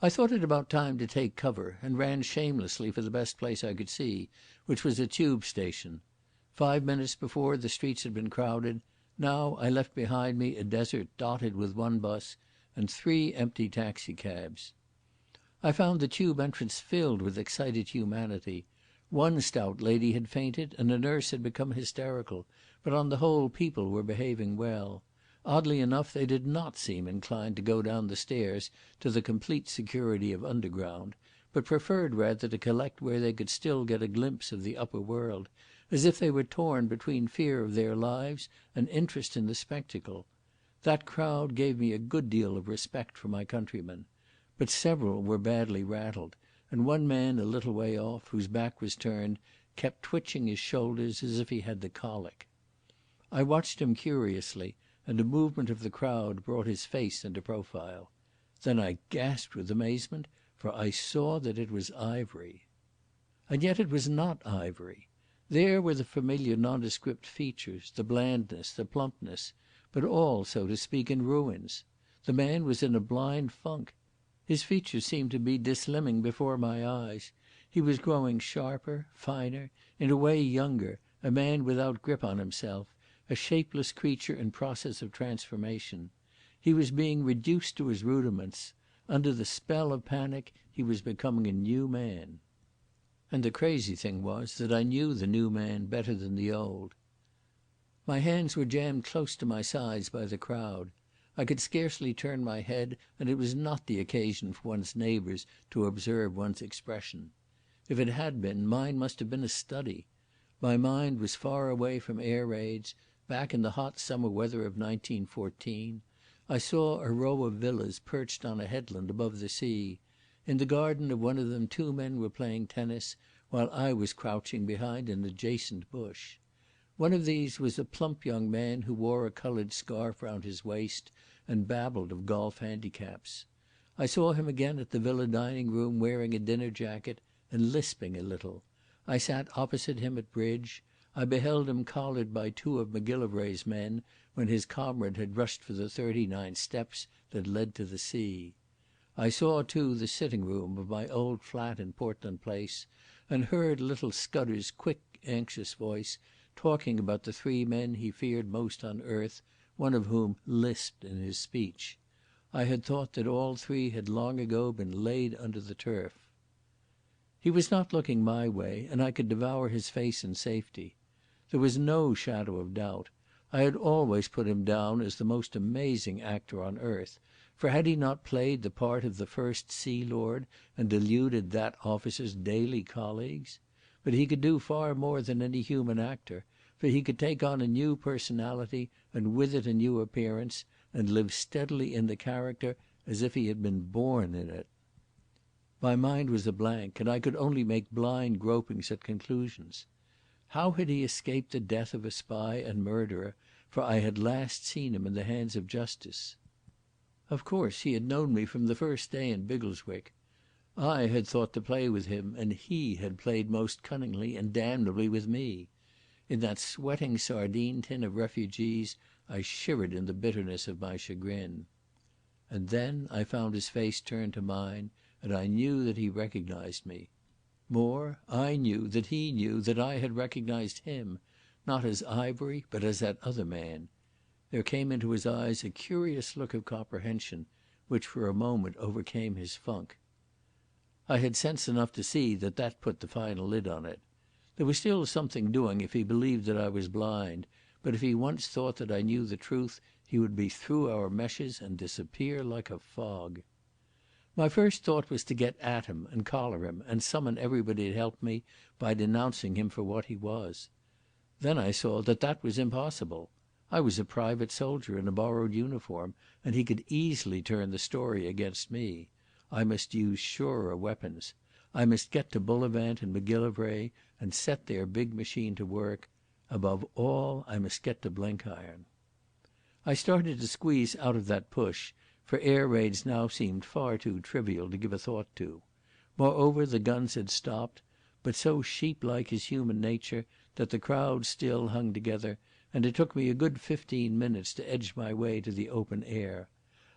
I thought it about time to take cover, and ran shamelessly for the best place I could see, which was a tube station. 5 minutes before the streets had been crowded. Now I left behind me a desert dotted with 1 bus and 3 empty taxicabs. I found the tube entrance filled with excited humanity. 1 stout lady had fainted and a nurse had become hysterical, but on the whole people were behaving well. Oddly enough, they did not seem inclined to go down the stairs to the complete security of underground, but preferred rather to collect where they could still get a glimpse of the upper world, as if they were torn between fear of their lives and interest in the spectacle. That crowd gave me a good deal of respect for my countrymen. But several were badly rattled, and 1 man a little way off, whose back was turned, kept twitching his shoulders as if he had the colic. I watched him curiously, and a movement of the crowd brought his face into profile. Then I gasped with amazement, for I saw that it was Ivery. And yet it was not Ivery. There were the familiar nondescript features, the blandness, the plumpness, but all, so to speak, in ruins. The man was in a blind funk. His features seemed to be dislimning before my eyes. He was growing sharper, finer, in a way younger, a man without grip on himself, a shapeless creature in process of transformation. He was being reduced to his rudiments. Under the spell of panic he was becoming a new man. And the crazy thing was that I knew the new man better than the old. My hands were jammed close to my sides by the crowd. I could scarcely turn my head, and it was not the occasion for one's neighbours to observe one's expression. If it had been, mine must have been a study. My mind was far away from air raids, back in the hot summer weather of 1914. I saw a row of villas perched on a headland above the sea. In the garden of one of them 2 men were playing tennis, while I was crouching behind an adjacent bush. One of these was a plump young man who wore a coloured scarf round his waist and babbled of golf handicaps. I saw him again at the villa dining room wearing a dinner jacket and lisping a little. I sat opposite him at bridge. I beheld him collared by 2 of Macgillivray's men when his comrade had rushed for the 39 steps that led to the sea. I saw too the sitting room of my old flat in Portland Place, and heard little Scudder's quick, anxious voice talking about the 3 men he feared most on earth, one of whom lisped in his speech. I had thought that all 3 had long ago been laid under the turf. He was not looking my way, and I could devour his face in safety. There was no shadow of doubt. I had always put him down as the most amazing actor on earth, for had he not played the part of the First Sea Lord and deluded that officer's daily colleagues? But he could do far more than any human actor, for he could take on a new personality and with it a new appearance, and live steadily in the character as if he had been born in it. My mind was a blank, and I could only make blind gropings at conclusions. How had he escaped the death of a spy and murderer, for I had last seen him in the hands of justice? Of course he had known me from the first day in Biggleswick. I had thought to play with him, and he had played most cunningly and damnably with me. In that sweating sardine tin of refugees I shivered in the bitterness of my chagrin. And then I found his face turned to mine, and I knew that he recognised me. More, I knew that he knew that I had recognised him, not as Ivery, but as that other man. There came into his eyes a curious look of comprehension, which for a moment overcame his funk. I had sense enough to see that that put the final lid on it. There was still something doing if he believed that I was blind, but if he once thought that I knew the truth, he would be through our meshes and disappear like a fog. My first thought was to get at him and collar him and summon everybody to help me by denouncing him for what he was. Then I saw that that was impossible. I was a private soldier in a borrowed uniform, and he could easily turn the story against me. I must use surer weapons. I must get to Bullivant and Macgillivray and set their big machine to work. Above all, I must get to Blenkiron. I started to squeeze out of that push, for air raids now seemed far too trivial to give a thought to. Moreover, the guns had stopped, but so sheep-like is human nature that the crowd still hung together, and it took me a good 15 minutes to edge my way to the open air.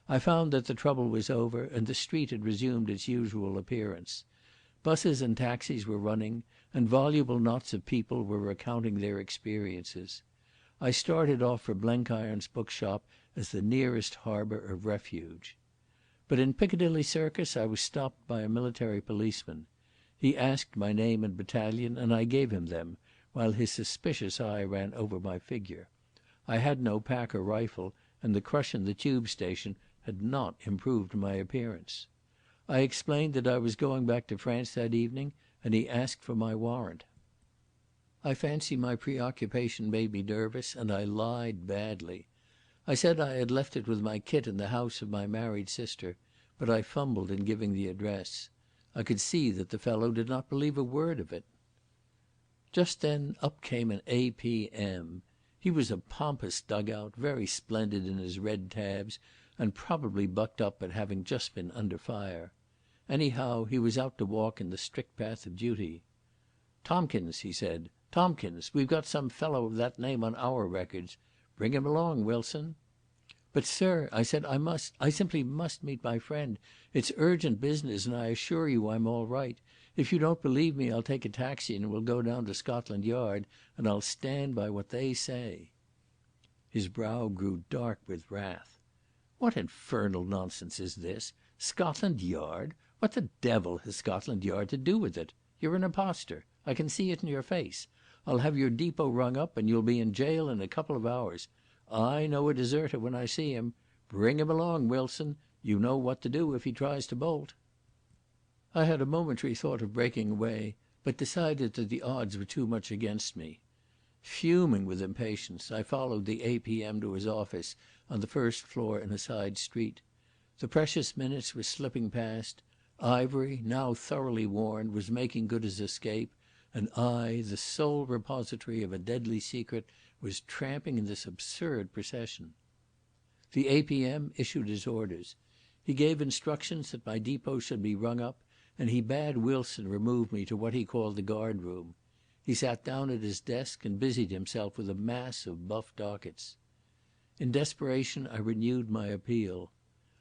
I found that the trouble was over and the street had resumed its usual appearance. Buses and taxis were running, and voluble knots of people were recounting their experiences. I started off for Blenkiron's bookshop as the nearest harbour of refuge. But in Piccadilly Circus I was stopped by a military policeman. He asked my name and battalion, and I gave him them, while his suspicious eye ran over my figure. I had no pack or rifle, and the crush in the tube station had not improved my appearance. I explained that I was going back to France that evening, and he asked for my warrant. I fancy my preoccupation made me nervous, and I lied badly. I said I had left it with my kit in the house of my married sister, but I fumbled in giving the address. I could see that the fellow did not believe a word of it. Just then up came an APM. He was a pompous dugout, very splendid in his red tabs, and probably bucked up at having just been under fire. Anyhow, he was out to walk in the strict path of duty. "Tompkins," he said. "Tompkins, we've got some fellow of that name on our records. Bring him along, Wilson." "But, sir," I said, I simply must meet my friend. It's urgent business, and I assure you I'm all right. If you don't believe me, I'll take a taxi and we'll go down to Scotland Yard, and I'll stand by what they say." His brow grew dark with wrath. "What infernal nonsense is this? Scotland Yard? What the devil has Scotland Yard to do with it? You're an impostor. I can see it in your face. I'll have your depot rung up and you'll be in jail in a couple of hours. I know a deserter when I see him. Bring him along, Wilson. You know what to do if he tries to bolt." I had a momentary thought of breaking away, but decided that the odds were too much against me. Fuming with impatience, I followed the APM to his office on the first floor in a side street. The precious minutes were slipping past. Ivery, now thoroughly warned, was making good his escape, and I, the sole repository of a deadly secret, was tramping in this absurd procession. The APM issued his orders. He gave instructions that my depot should be rung up, and he bade Wilson remove me to what he called the guard room. He sat down at his desk and busied himself with a mass of buff dockets. In desperation I renewed my appeal.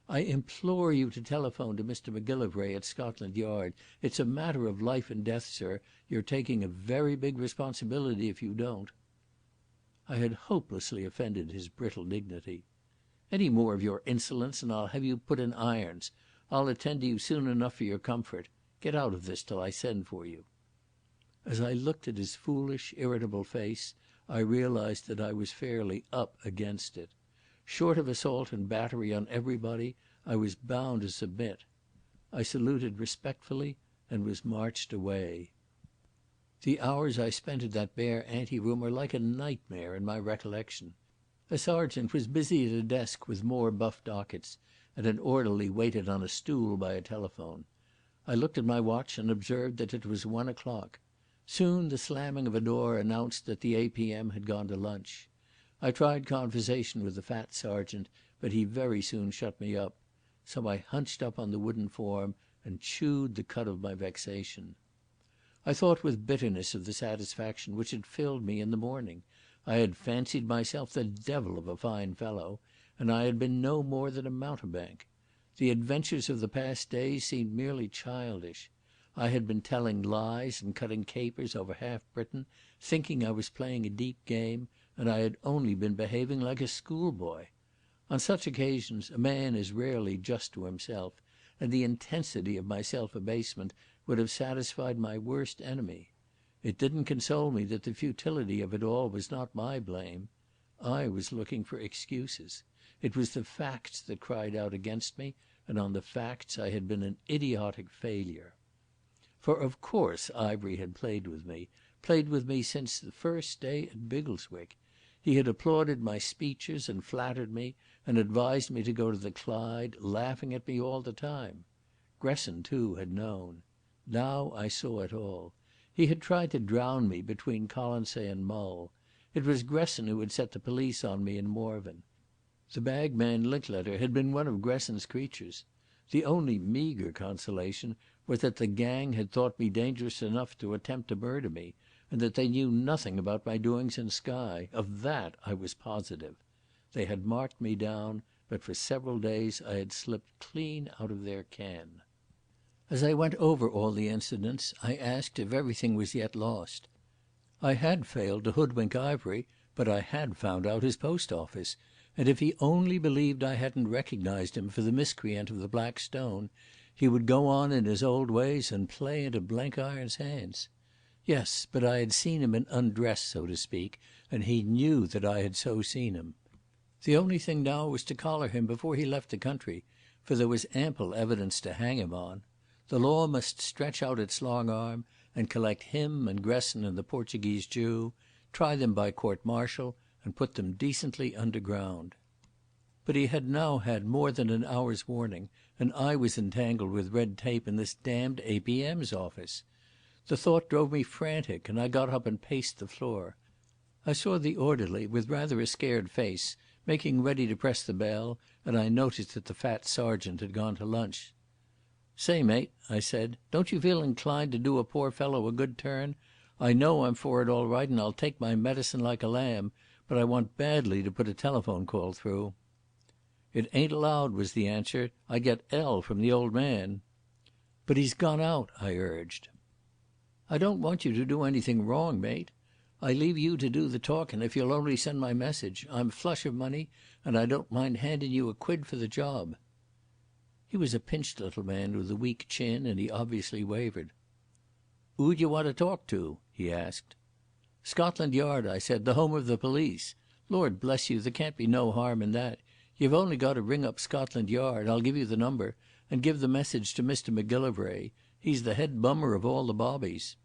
"I implore you to telephone to Mr Macgillivray at Scotland Yard. It's a matter of life and death, sir. You're taking a very big responsibility if you don't." I had hopelessly offended his brittle dignity. "Any more of your insolence and I'll have you put in irons. I'll attend to you soon enough for your comfort. Get out of this till I send for you." As I looked at his foolish, irritable face, I realised that I was fairly up against it. Short of assault and battery on everybody, I was bound to submit. I saluted respectfully and was marched away. The hours I spent in that bare ante-room are like a nightmare in my recollection. A sergeant was busy at a desk with more buff dockets, and an orderly waited on a stool by a telephone. I looked at my watch and observed that it was 1 o'clock. Soon the slamming of a door announced that the APM had gone to lunch. I tried conversation with the fat sergeant, but he very soon shut me up. So I hunched up on the wooden form and chewed the cud of my vexation. I thought with bitterness of the satisfaction which had filled me in the morning. I had fancied myself the devil of a fine fellow, and I had been no more than a mountebank. The adventures of the past days seemed merely childish. I had been telling lies and cutting capers over half Britain, thinking I was playing a deep game, and I had only been behaving like a schoolboy. On such occasions a man is rarely just to himself, and the intensity of my self-abasement would have satisfied my worst enemy. It didn't console me that the futility of it all was not my blame. I was looking for excuses. It was the facts that cried out against me, and on the facts I had been an idiotic failure. For of course Ivery had played with me since the first day at Biggleswick. He had applauded my speeches and flattered me and advised me to go to the Clyde, laughing at me all the time. Gresson, too, had known. Now I saw it all. He had tried to drown me between Colonsay and Mull. It was Gresson who had set the police on me in Morven. The Bagman Linklater had been one of Gresson's creatures. The only meagre consolation was that the gang had thought me dangerous enough to attempt to murder me, and that they knew nothing about my doings in Skye. Of that I was positive. They had marked me down, but for several days I had slipped clean out of their ken. As I went over all the incidents, I asked if everything was yet lost. I had failed to hoodwink Ivery, but I had found out his post office, and if he only believed I hadn't recognised him for the miscreant of the Black Stone, he would go on in his old ways and play into Blenkiron's hands. Yes, but I had seen him in undress, so to speak, and he knew that I had so seen him. The only thing now was to collar him before he left the country, for there was ample evidence to hang him on. The law must stretch out its long arm and collect him and Gresson and the Portuguese Jew, try them by court-martial and put them decently underground. But he had now had more than an hour's warning, and I was entangled with red tape in this damned APM's office. The thought drove me frantic, and I got up and paced the floor. I saw the orderly, with rather a scared face, making ready to press the bell, and I noticed that the fat sergeant had gone to lunch. "Say, mate," I said, "don't you feel inclined to do a poor fellow a good turn? I know I'm for it all right and I'll take my medicine like a lamb, but I want badly to put a telephone call through." "It ain't allowed," was the answer. "I get L from the old man." "But he's gone out," I urged. "I don't want you to do anything wrong, mate. I leave you to do the talking if you'll only send my message. I'm flush of money and I don't mind handing you a quid for the job." He was a pinched little man with a weak chin, and he obviously wavered. "Who d'you want to talk to?" he asked. "Scotland Yard," I said, "the home of the police. Lord bless you, there can't be no harm in that. You've only got to ring up Scotland Yard, I'll give you the number, and give the message to Mr Macgillivray. He's the head bummer of all the bobbies."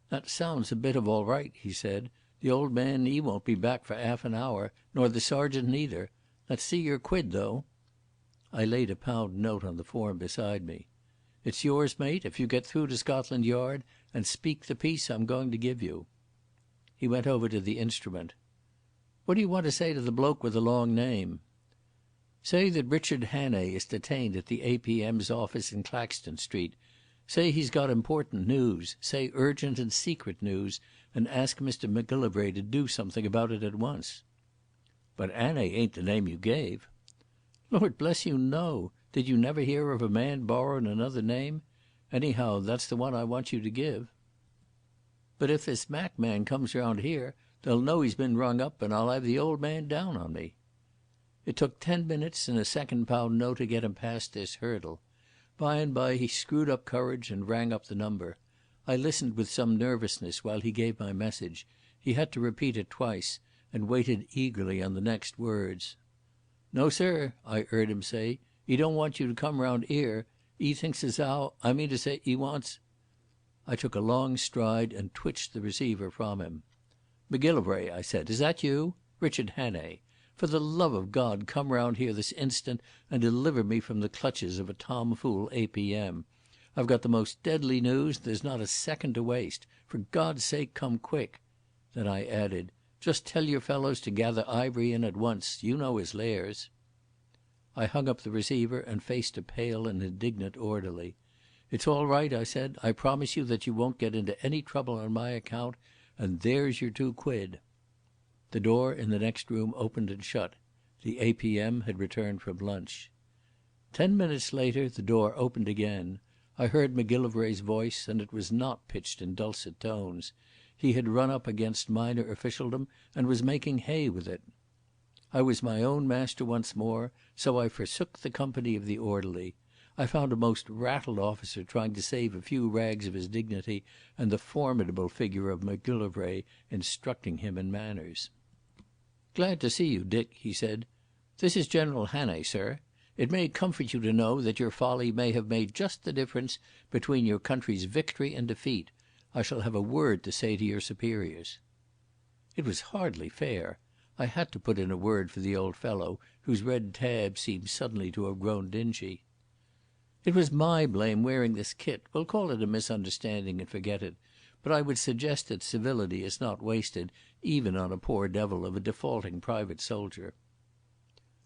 "That sounds a bit of all right," he said. "The old man, he won't be back for 'alf an hour, nor the sergeant neither. Let's see your quid, though." I laid a pound note on the form beside me. "It's yours, mate, if you get through to Scotland Yard and speak the piece I'm going to give you." He went over to the instrument. "What do you want to say to the bloke with the long name?" "Say that Richard Hannay is detained at the APM's office in Claxton Street. Say he's got important news. Say urgent and secret news, and ask Mr Macgillivray to do something about it at once." "But Hannay ain't the name you gave." "Lord bless you, no. Did you never hear of a man borrowing another name? Anyhow, that's the one I want you to give." "But if this Mac man comes round here, they'll know he's been rung up, and I'll have the old man down on me." It took 10 minutes and a £2 note to get him past this hurdle. By and by he screwed up courage and rang up the number. I listened with some nervousness while he gave my message. He had to repeat it twice, and waited eagerly on the next words. "No, sir," I heard him say. "He don't want you to come round here. He thinks as how, I mean to say, he wants—" I took a long stride and twitched the receiver from him. "Macgillivray," I said, "is that you? Richard Hannay. For the love of God, come round here this instant and deliver me from the clutches of a tomfool APM. I've got the most deadly news and there's not a second to waste. For God's sake, come quick." Then I added, "Just tell your fellows to gather Ivery in at once. You know his lairs." I hung up the receiver and faced a pale and indignant orderly. "It's all right," I said. "I promise you that you won't get into any trouble on my account, and there's your £2." The door in the next room opened and shut. The APM had returned from lunch. 10 minutes later the door opened again. I heard Macgillivray's voice, and it was not pitched in dulcet tones. He had run up against minor officialdom and was making hay with it. I was my own master once more, so I forsook the company of the orderly. I found a most rattled officer trying to save a few rags of his dignity, and the formidable figure of Macgillivray instructing him in manners. "Glad to see you, Dick," he said. "This is General Hannay, sir. It may comfort you to know that your folly may have made just the difference between your country's victory and defeat. I shall have a word to say to your superiors." It was hardly fair. I had to put in a word for the old fellow, whose red tab seemed suddenly to have grown dingy. "It was my blame wearing this kit. We'll call it a misunderstanding and forget it, but I would suggest that civility is not wasted even on a poor devil of a defaulting private soldier."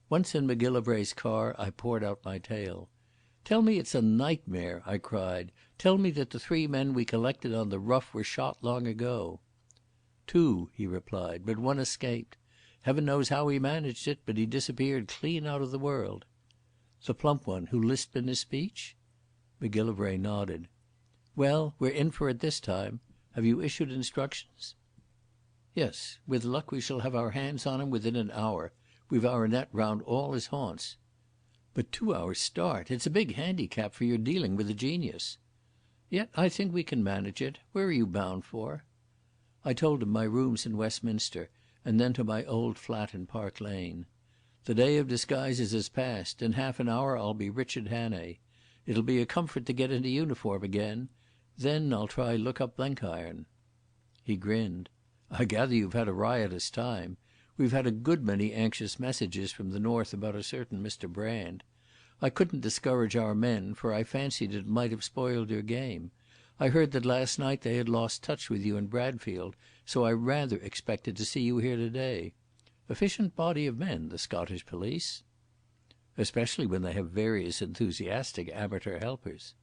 Once in Macgillivray's car I poured out my tale. "Tell me it's a nightmare," I cried. "Tell me that the 3 men we collected on the Ruff were shot long ago." "2," he replied, "but 1 escaped. Heaven knows how he managed it, but he disappeared clean out of the world." "The plump one who lisped in his speech?" Macgillivray nodded. "Well, we're in for it this time. Have you issued instructions?" "Yes. With luck we shall have our hands on him within an hour. We've our net round all his haunts." "But 2 hours' start! It's a big handicap, for you're dealing with a genius." "Yet I think we can manage it. Where are you bound for?" I told him my rooms in Westminster, and then to my old flat in Park Lane. "The day of disguises has passed. In half an hour I'll be Richard Hannay. It'll be a comfort to get into uniform again. Then I'll try look up Blenkiron." He grinned. "I gather you've had a riotous time. We've had a good many anxious messages from the north about a certain Mr Brand. I couldn't discourage our men, for I fancied it might have spoiled your game. I heard that last night they had lost touch with you in Bradfield, so I rather expected to see you here today. Efficient body of men, the Scottish police." "Especially when they have various enthusiastic amateur helpers."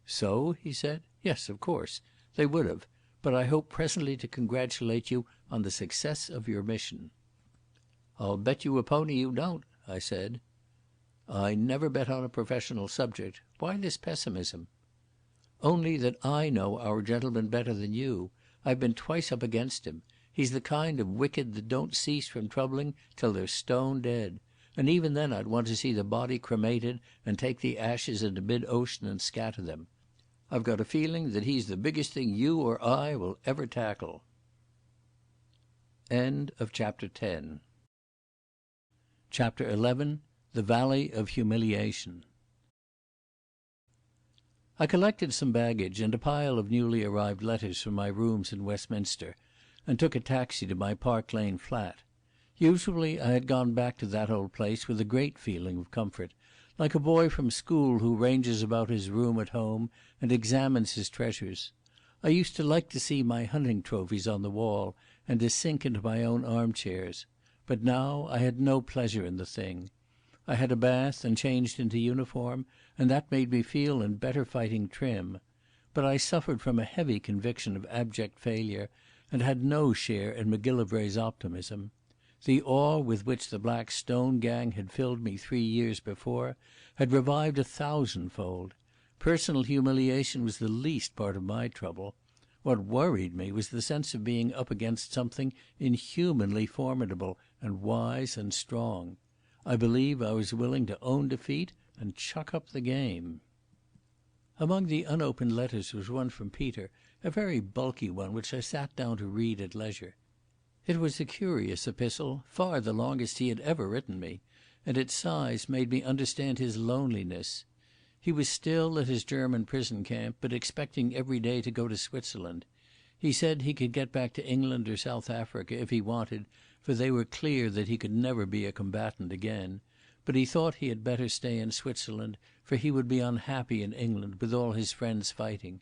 "So?" he said. "Yes, of course. They would have. But I hope presently to congratulate you on the success of your mission." "I'll bet you a pony you don't," I said. "I never bet on a professional subject. Why this pessimism?" "Only that I know our gentleman better than you. I've been twice up against him. He's the kind of wicked that don't cease from troubling till they're stone dead. And even then I'd want to see the body cremated and take the ashes into mid-ocean and scatter them. I've got a feeling that he's the biggest thing you or I will ever tackle." End of Chapter 10. Chapter 11. The Valley of Humiliation. I collected some baggage and a pile of newly arrived letters from my rooms in Westminster, and took a taxi to my Park Lane flat. Usually I had gone back to that old place with a great feeling of comfort, like a boy from school who ranges about his room at home and examines his treasures. I used to like to see my hunting trophies on the wall and to sink into my own armchairs. But now I had no pleasure in the thing. I had a bath and changed into uniform, and that made me feel in better fighting trim. But I suffered from a heavy conviction of abject failure, and had no share in Macgillivray's optimism. The awe with which the Black Stone gang had filled me 3 years before had revived 1,000-fold. Personal humiliation was the least part of my trouble. What worried me was the sense of being up against something inhumanly formidable and wise and strong. I believe I was willing to own defeat and chuck up the game. Among the unopened letters was one from Peter, a very bulky one which I sat down to read at leisure. It was a curious epistle, far the longest he had ever written me, and its size made me understand his loneliness. He was still at his German prison camp, but expecting every day to go to Switzerland. He said he could get back to England or South Africa if he wanted, for they were clear that he could never be a combatant again, but he thought he had better stay in Switzerland, for he would be unhappy in England with all his friends fighting.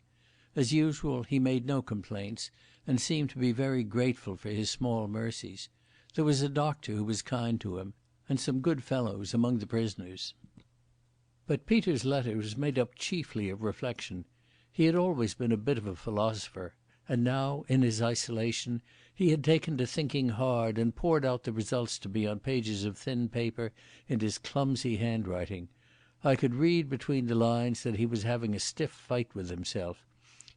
As usual, he made no complaints, and seemed to be very grateful for his small mercies. There was a doctor who was kind to him, and some good fellows among the prisoners. But Peter's letter was made up chiefly of reflection. He had always been a bit of a philosopher, and now, in his isolation, he had taken to thinking hard and poured out the results to me on pages of thin paper in his clumsy handwriting. I could read between the lines that he was having a stiff fight with himself.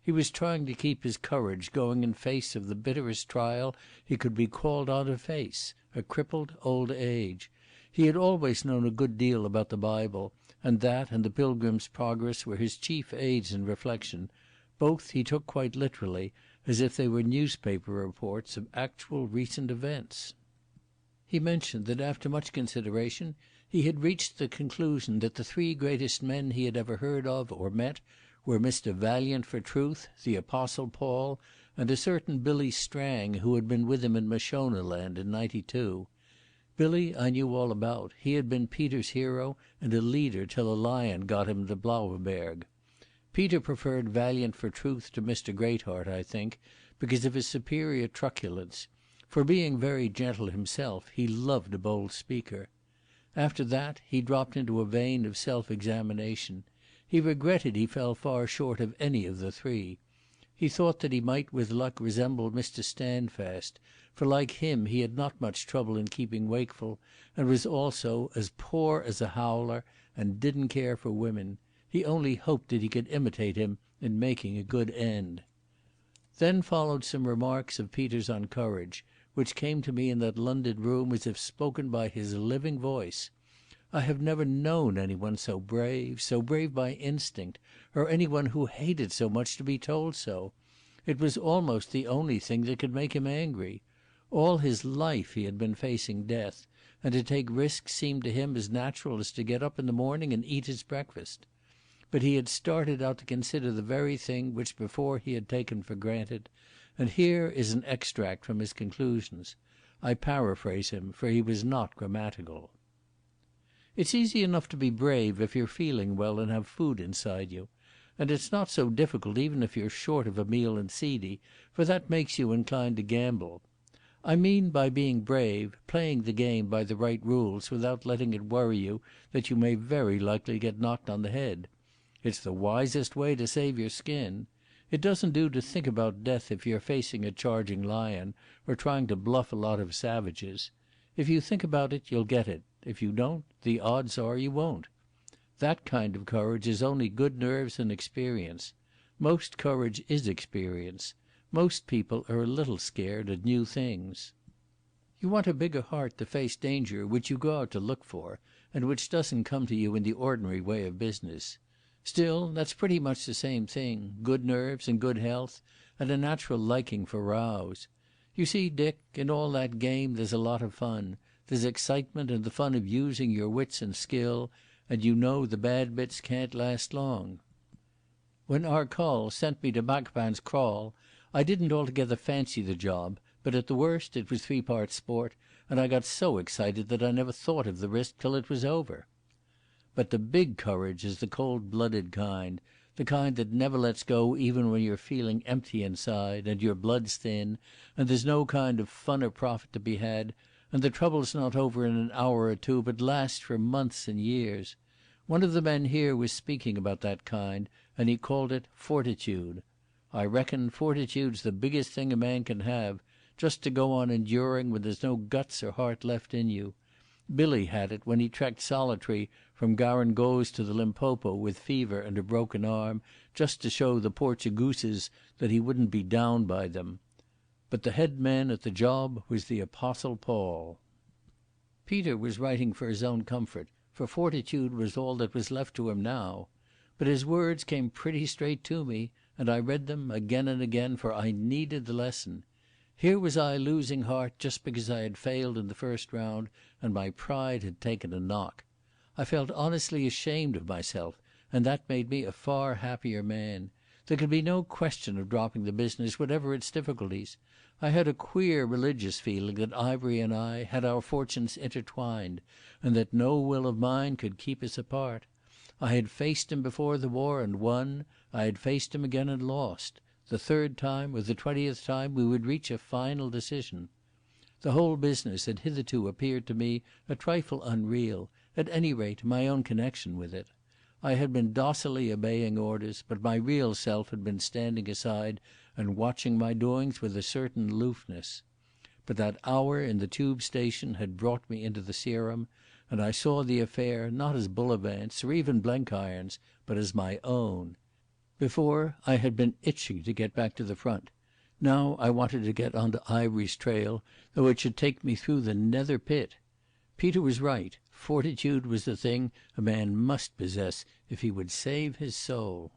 He was trying to keep his courage going in face of the bitterest trial he could be called on to face, a crippled old age. He had always known a good deal about the Bible, and that and the Pilgrim's Progress were his chief aids in reflection. Both he took quite literally, as if they were newspaper reports of actual recent events. He mentioned that after much consideration he had reached the conclusion that the three greatest men he had ever heard of or met were Mr. Valiant for Truth, the Apostle Paul, and a certain Billy Strang who had been with him in Mashonaland in '92. Billy I knew all about. He had been Peter's hero and a leader till a lion got him to Blauenberg. Peter preferred Valiant for Truth to Mr. Greatheart, I think, because of his superior truculence. For being very gentle himself, he loved a bold speaker. After that he dropped into a vein of self-examination. He regretted he fell far short of any of the three. He thought that he might with luck resemble Mr. Standfast, for like him he had not much trouble in keeping wakeful, and was also as poor as a howler, and didn't care for women. He only hoped that he could imitate him in making a good end. Then followed some remarks of Peter's on courage, which came to me in that London room as if spoken by his living voice. I have never known anyone so brave by instinct, or anyone who hated so much to be told so. It was almost the only thing that could make him angry. All his life he had been facing death, and to take risks seemed to him as natural as to get up in the morning and eat his breakfast. But he had started out to consider the very thing which before he had taken for granted, and here is an extract from his conclusions. I paraphrase him, for he was not grammatical. It's easy enough to be brave if you're feeling well and have food inside you. And it's not so difficult even if you're short of a meal and seedy, for that makes you inclined to gamble. I mean by being brave, playing the game by the right rules without letting it worry you that you may very likely get knocked on the head. It's the wisest way to save your skin. It doesn't do to think about death if you're facing a charging lion or trying to bluff a lot of savages. If you think about it, you'll get it. If you don't, the odds are you won't. That kind of courage is only good nerves and experience. Most courage is experience. Most people are a little scared at new things. You want a bigger heart to face danger which you go out to look for, and which doesn't come to you in the ordinary way of business. Still, that's pretty much the same thing, good nerves and good health, and a natural liking for rows. You see, Dick, in all that game there's a lot of fun. There's excitement and the fun of using your wits and skill, and you know the bad bits can't last long. When our Col sent me to Bagman's kraal, I didn't altogether fancy the job, but at the worst it was 3 parts sport, and I got so excited that I never thought of the risk till it was over. But the big courage is the cold-blooded kind, the kind that never lets go even when you're feeling empty inside, and your blood's thin, and there's no kind of fun or profit to be had, and the trouble's not over in an hour or two, but lasts for months and years. One of the men here was speaking about that kind, and he called it fortitude. I reckon fortitude's the biggest thing a man can have, just to go on enduring when there's no guts or heart left in you. Billy had it when he trekked solitary from Garangos to the Limpopo with fever and a broken arm, just to show the Portugooses that he wouldn't be down by them. But the head man at the job was the Apostle Paul. Peter was writing for his own comfort, for fortitude was all that was left to him now. But his words came pretty straight to me, and I read them again and again, for I needed the lesson. Here was I losing heart just because I had failed in the first round, and my pride had taken a knock. I felt honestly ashamed of myself, and that made me a far happier man. There could be no question of dropping the business, whatever its difficulties. I had a queer religious feeling that Ivery and I had our fortunes intertwined, and that no will of mine could keep us apart. I had faced him before the war and won. I had faced him again and lost. The third time or the 20th time we would reach a final decision. The whole business had hitherto appeared to me a trifle unreal, at any rate my own connection with it. I had been docilely obeying orders, but my real self had been standing aside and watching my doings with a certain aloofness. But that hour in the tube station had brought me into the serum, and I saw the affair not as Bullivant's or even Blenkiron's, but as my own. Before, I had been itching to get back to the front. Now I wanted to get onto Ivery's trail, though it should take me through the nether pit. Peter was right. Fortitude was the thing a man must possess if he would save his soul.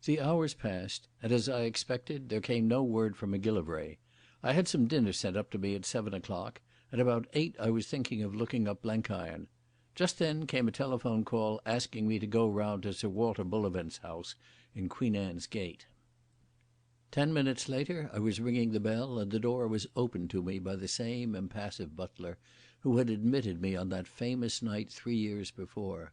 The hours passed, and as I expected, there came no word from Macgillivray. I had some dinner sent up to me at 7 o'clock, and about 8 I was thinking of looking up Blenkiron. Just then came a telephone call asking me to go round to Sir Walter Bullivant's house in Queen Anne's Gate. 10 minutes later I was ringing the bell, and the door was opened to me by the same impassive butler who had admitted me on that famous night 3 years before.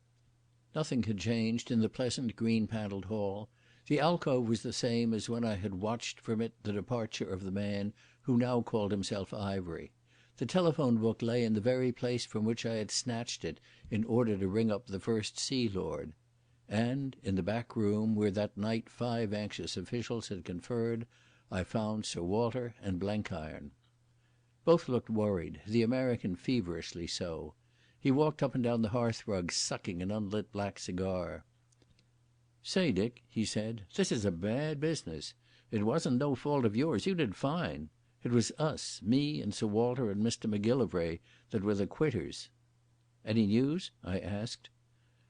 Nothing had changed in the pleasant green-panelled hall. The alcove was the same as when I had watched from it the departure of the man who now called himself Ivery. The telephone book lay in the very place from which I had snatched it in order to ring up the First Sea Lord. And in the back room, where that night 5 anxious officials had conferred, I found Sir Walter and Blenkiron. Both looked worried, the American feverishly so. He walked up and down the hearthrug sucking an unlit black cigar. "Say, Dick," he said, "this is a bad business. It wasn't no fault of yours. You did fine. It was us, me and Sir Walter and Mr Macgillivray, that were the quitters." "Any news?" I asked.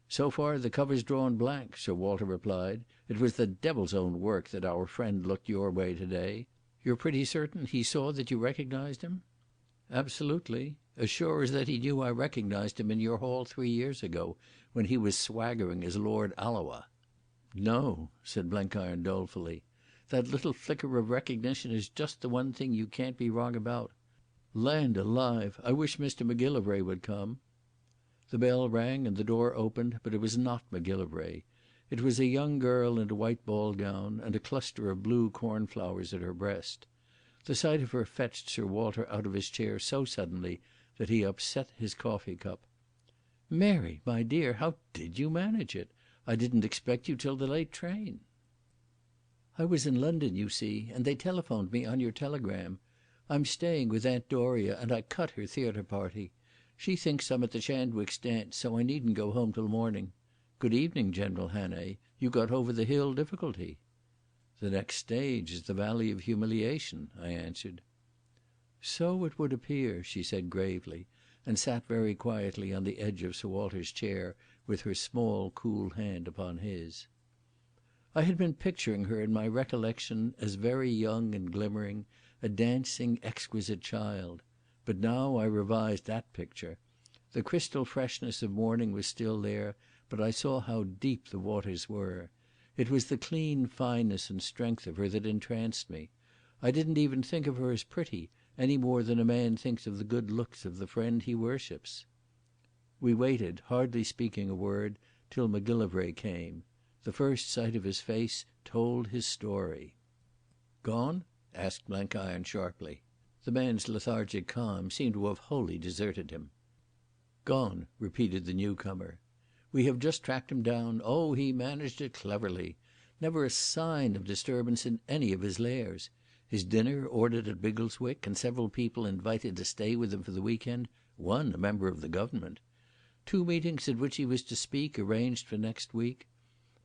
"So far the cover's drawn blank," Sir Walter replied. "It was the devil's own work that our friend looked your way today. You're pretty certain he saw that you recognised him?" "Absolutely. As sure as that he knew I recognised him in your hall 3 years ago, when he was swaggering as Lord Alloa." "No," said Blenkiron dolefully. "That little flicker of recognition is just the one thing you can't be wrong about. Land alive, I wish Mr Macgillivray would come." The bell rang and the door opened, but it was not Macgillivray. It was a young girl in a white ball gown and a cluster of blue cornflowers at her breast. The sight of her fetched Sir Walter out of his chair so suddenly that he upset his coffee cup. "Mary, my dear, how did you manage it? I didn't expect you till the late train." "I was in London, you see, and they telephoned me on your telegram. I'm staying with Aunt Doria, and I cut her theatre party. She thinks I'm at the Shandwicks dance, so I needn't go home till morning. Good evening, General Hannay. You got over the hill difficulty." "The next stage is the Valley of Humiliation," I answered. "So it would appear," she said gravely, and sat very quietly on the edge of Sir Walter's chair with her small cool hand upon his. I had been picturing her in my recollection as very young and glimmering, a dancing, exquisite child. But now I revised that picture. The crystal freshness of morning was still there, but I saw how deep the waters were. It was the clean fineness and strength of her that entranced me. I didn't even think of her as pretty, any more than a man thinks of the good looks of the friend he worships. We waited, hardly speaking a word, till Macgillivray came. The first sight of his face told his story. "Gone?" asked Blenkiron sharply. The man's lethargic calm seemed to have wholly deserted him. "Gone," repeated the newcomer. "We have just tracked him down. Oh, he managed it cleverly. Never a sign of disturbance in any of his lairs. His dinner ordered at Biggleswick, and several people invited to stay with him for the weekend, one a member of the Government. 2 meetings at which he was to speak arranged for next week.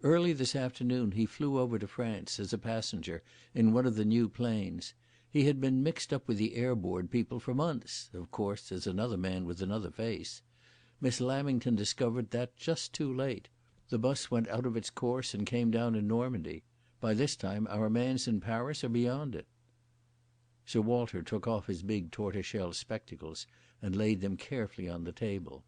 Early this afternoon he flew over to France as a passenger in one of the new planes. He had been mixed up with the Air Board people for months, of course as another man with another face. Miss Lamington discovered that just too late. The bus went out of its course and came down in Normandy. By this time our man's in Paris or beyond it." Sir Walter took off his big tortoiseshell spectacles and laid them carefully on the table.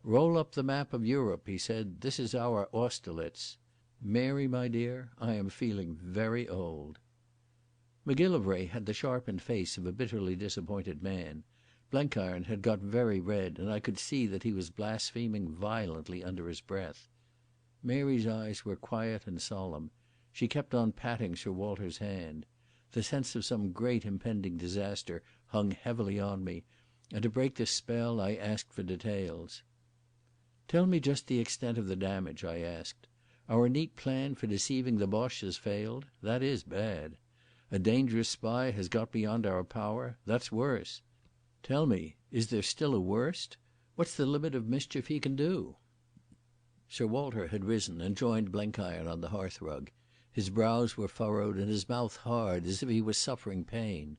"Roll up the map of Europe," he said. "This is our Austerlitz. Mary, my dear, I am feeling very old." Macgillivray had the sharpened face of a bitterly disappointed man. Blenkiron had got very red, and I could see that he was blaspheming violently under his breath. Mary's eyes were quiet and solemn. She kept on patting Sir Walter's hand. The sense of some great impending disaster hung heavily on me, and to break the spell I asked for details. "Tell me just the extent of the damage," I asked. "Our neat plan for deceiving the Boche has failed. That is bad. A dangerous spy has got beyond our power. That's worse. Tell me, is there still a worst? What's the limit of mischief he can do?" Sir Walter had risen and joined Blenkiron on the hearthrug. His brows were furrowed and his mouth hard, as if he was suffering pain.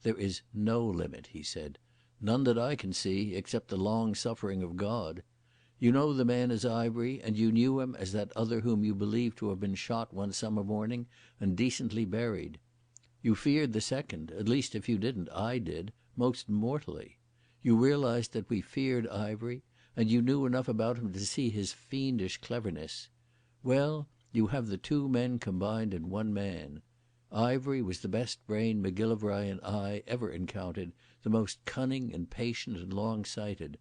"There is no limit," he said. "None that I can see, except the long suffering of God. You know the man as Ivery, and you knew him as that other whom you believed to have been shot one summer morning and decently buried. You feared the second, at least if you didn't I did, most mortally. You realised that we feared Ivery, and you knew enough about him to see his fiendish cleverness. Well, you have the two men combined in one man. Ivery was the best brain Macgillivray and I ever encountered, the most cunning and patient and long-sighted.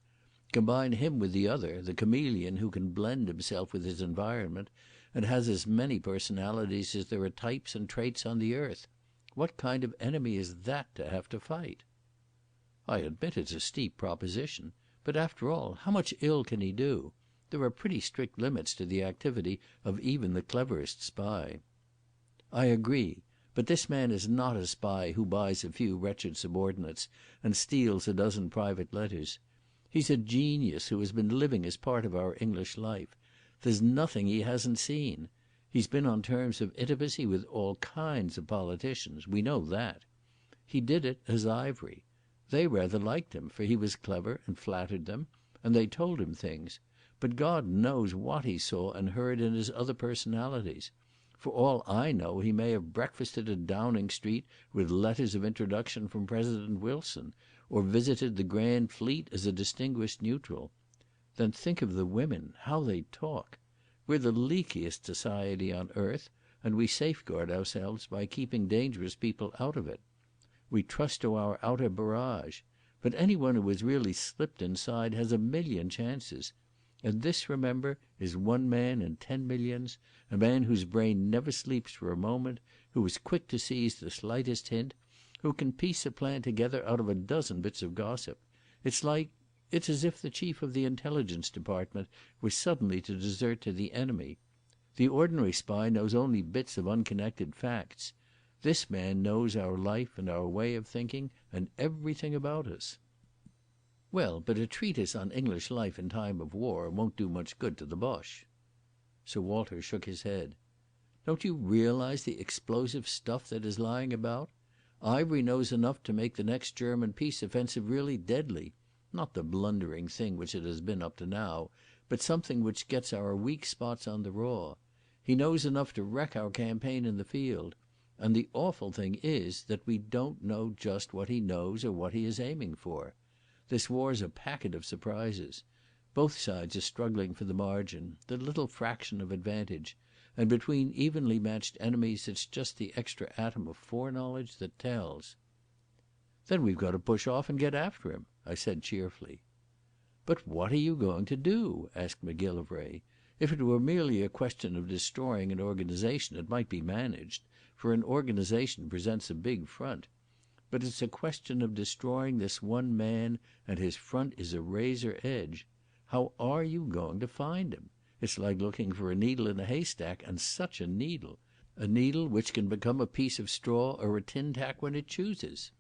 Combine him with the other, the chameleon who can blend himself with his environment and has as many personalities as there are types and traits on the earth. What kind of enemy is that to have to fight?" "I admit it's a steep proposition. But after all, how much ill can he do? There are pretty strict limits to the activity of even the cleverest spy." "I agree. But this man is not a spy who buys a few wretched subordinates and steals a dozen private letters. He's a genius who has been living as part of our English life. There's nothing he hasn't seen. He's been on terms of intimacy with all kinds of politicians. We know that. He did it as Ivery. They rather liked him, for he was clever and flattered them, and they told him things. But God knows what he saw and heard in his other personalities. For all I know, he may have breakfasted at Downing Street with letters of introduction from President Wilson, or visited the Grand Fleet as a distinguished neutral. Then think of the women, how they talk. We're the leakiest society on earth, and we safeguard ourselves by keeping dangerous people out of it. We trust to our outer barrage. But anyone who has really slipped inside has a million chances. And this, remember, is one man in 10 millions, a man whose brain never sleeps for a moment, who is quick to seize the slightest hint, who can piece a plan together out of a dozen bits of gossip. It's as if the chief of the intelligence department was suddenly to desert to the enemy. The ordinary spy knows only bits of unconnected facts. This man knows our life and our way of thinking and everything about us." "Well, but a treatise on English life in time of war won't do much good to the Boche." Sir Walter shook his head. "Don't you realise the explosive stuff that is lying about? Ivery knows enough to make the next German peace offensive really deadly. Not the blundering thing which it has been up to now, but something which gets our weak spots on the raw. He knows enough to wreck our campaign in the field. And the awful thing is that we don't know just what he knows or what he is aiming for. This war's a packet of surprises. Both sides are struggling for the margin, the little fraction of advantage, and between evenly matched enemies it's just the extra atom of foreknowledge that tells." "Then we've got to push off and get after him," I said cheerfully. "But what are you going to do?" asked Macgillivray. "If it were merely a question of destroying an organisation it might be managed, for an organisation presents a big front. But it's a question of destroying this one man, and his front is a razor edge. How are you going to find him? It's like looking for a needle in a haystack, and such a needle. A needle which can become a piece of straw or a tin tack when it chooses."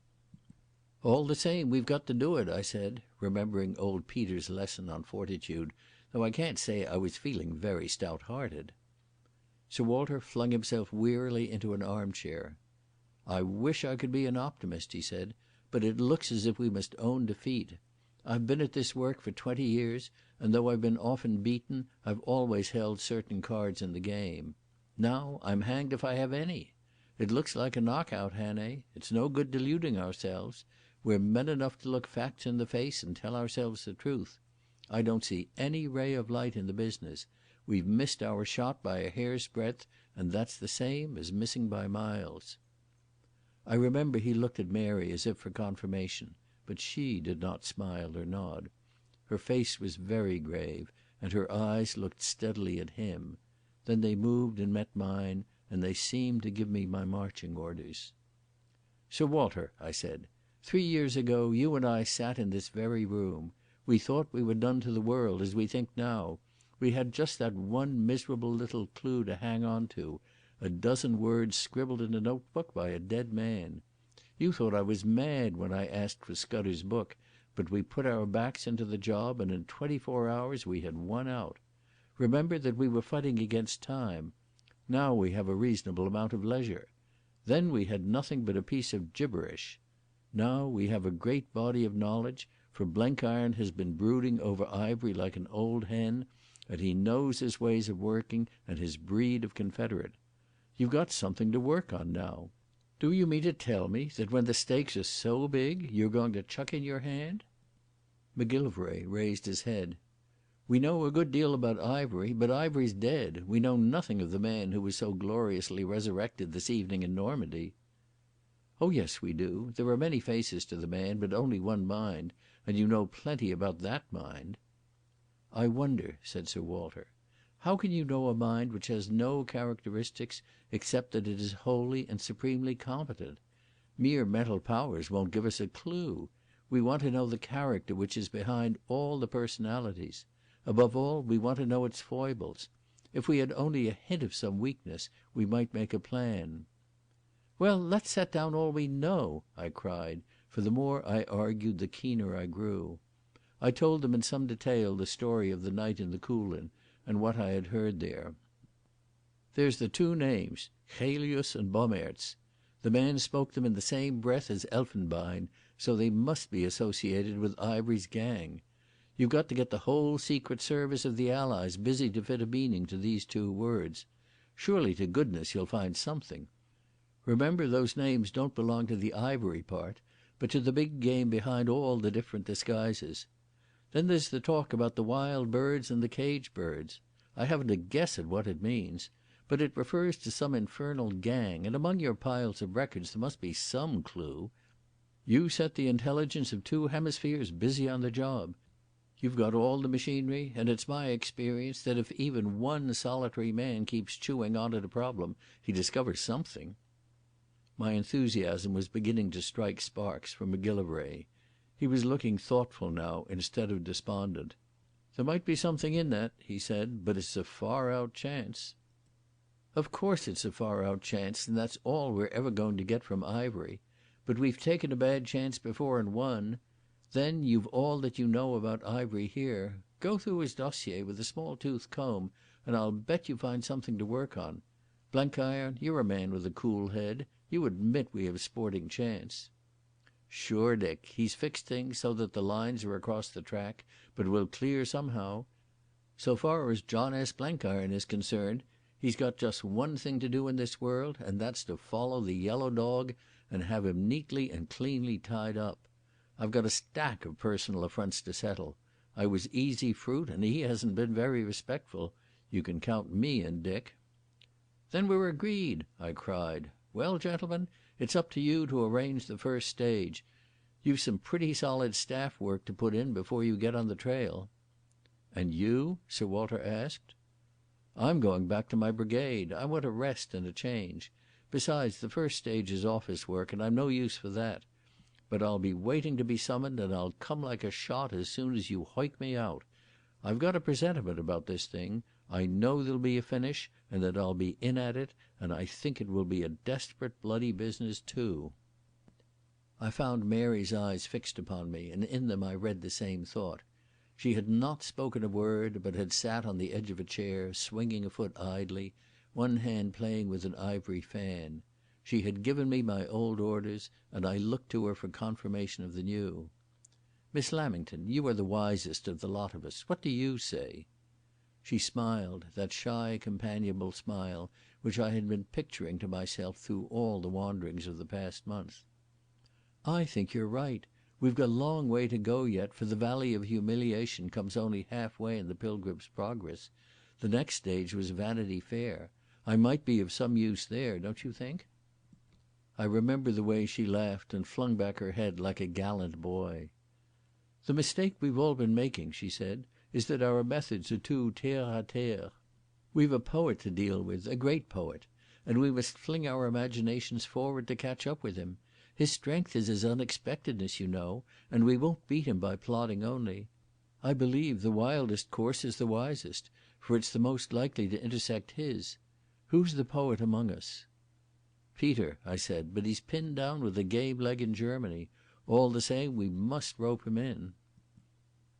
"All the same, we've got to do it," I said, remembering old Peter's lesson on fortitude, though I can't say I was feeling very stout-hearted. Sir Walter flung himself wearily into an armchair. "I wish I could be an optimist," he said, "but it looks as if we must own defeat. I've been at this work for 20 years, and though I've been often beaten, I've always held certain cards in the game. Now I'm hanged if I have any. It looks like a knockout, Hannay. It's no good deluding ourselves. We're men enough to look facts in the face and tell ourselves the truth. I don't see any ray of light in the business. We've missed our shot by a hair's breadth, and that's the same as missing by miles." I remember he looked at Mary as if for confirmation, but she did not smile or nod. Her face was very grave, and her eyes looked steadily at him. Then they moved and met mine, and they seemed to give me my marching orders. "Sir Walter," I said, "3 years ago you and I sat in this very room. We thought we were done to the world, as we think now. We had just that one miserable little clue to hang on to, a dozen words scribbled in a notebook by a dead man. You thought I was mad when I asked for Scudder's book, but we put our backs into the job and in 24 hours we had won out. Remember that we were fighting against time. Now we have a reasonable amount of leisure. Then we had nothing but a piece of gibberish. Now we have a great body of knowledge, for Blenkiron has been brooding over Ivery like an old hen, and he knows his ways of working and his breed of confederate. You've got something to work on now. Do you mean to tell me that when the stakes are so big you're going to chuck in your hand?" Macgillivray raised his head. "We know a good deal about Ivery, but Ivery's dead. We know nothing of the man who was so gloriously resurrected this evening in Normandy." "Oh yes, we do. There are many faces to the man, but only one mind, and you know plenty about that mind." "I wonder," said Sir Walter. "How can you know a mind which has no characteristics except that it is wholly and supremely competent? Mere mental powers won't give us a clue. We want to know the character which is behind all the personalities. Above all, we want to know its foibles. If we had only a hint of some weakness, we might make a plan." "Well, let's set down all we know," I cried, for the more I argued the keener I grew. I told them in some detail the story of the night in the Coolin and what I had heard there. "There's the two names, Chelius and Bommaerts. The man spoke them in the same breath as Elfenbein, so they must be associated with Ivery's gang. You've got to get the whole Secret Service of the Allies busy to fit a meaning to these two words. Surely to goodness you'll find something. Remember, those names don't belong to the Ivory part, but to the big game behind all the different disguises. Then there's the talk about the wild birds and the cage birds. I haven't a guess at what it means, but it refers to some infernal gang, and among your piles of records there must be some clue. You set the intelligence of 2 hemispheres busy on the job. You've got all the machinery, and it's my experience that if even one solitary man keeps chewing on at a problem, he discovers something." My enthusiasm was beginning to strike sparks from Macgillivray. He was looking thoughtful now instead of despondent. "There might be something in that," he said, "but it's a far out chance." "Of course it's a far out chance, and that's all we're ever going to get from Ivery. But we've taken a bad chance before and won. Then you've all that you know about Ivery here. Go through his dossier with a small tooth comb and I'll bet you find something to work on. Blenkiron, you're a man with a cool head. You admit we have sporting chance." "Sure, Dick. He's fixed things so that the lines are across the track, but we'll clear somehow. So far as John S. Blenkiron is concerned, he's got just one thing to do in this world, and that's to follow the yellow dog and have him neatly and cleanly tied up. I've got a stack of personal affronts to settle. I was easy fruit and he hasn't been very respectful. You can count me in, Dick." "Then we're agreed," I cried. "Well, gentlemen, it's up to you to arrange the first stage. You've some pretty solid staff work to put in before you get on the trail." "And you?" Sir Walter asked. "I'm going back to my brigade. I want a rest and a change. Besides, the first stage is office work, and I'm no use for that. But I'll be waiting to be summoned, and I'll come like a shot as soon as you hoik me out. I've got a presentiment about this thing. I know there'll be a finish, and that I'll be in at it, and I think it will be a desperate bloody business too." I found Mary's eyes fixed upon me, and in them I read the same thought. She had not spoken a word, but had sat on the edge of a chair, swinging a foot idly, one hand playing with an ivory fan. She had given me my old orders, and I looked to her for confirmation of the new. "Miss Lamington, you are the wisest of the lot of us. What do you say?" She smiled, that shy, companionable smile which I had been picturing to myself through all the wanderings of the past month. "I think you're right. We've got a long way to go yet, for the Valley of Humiliation comes only halfway in the Pilgrim's Progress. The next stage was Vanity Fair. I might be of some use there, don't you think?" I remember the way she laughed and flung back her head like a gallant boy. "The mistake we've all been making," she said, "is that our methods are too terre-à-terre. We've a poet to deal with, a great poet, and we must fling our imaginations forward to catch up with him. His strength is his unexpectedness, you know, and we won't beat him by plodding only. I believe the wildest course is the wisest, for it's the most likely to intersect his. Who's the poet among us?" "Peter," I said, "but he's pinned down with a game leg in Germany. All the same, we must rope him in."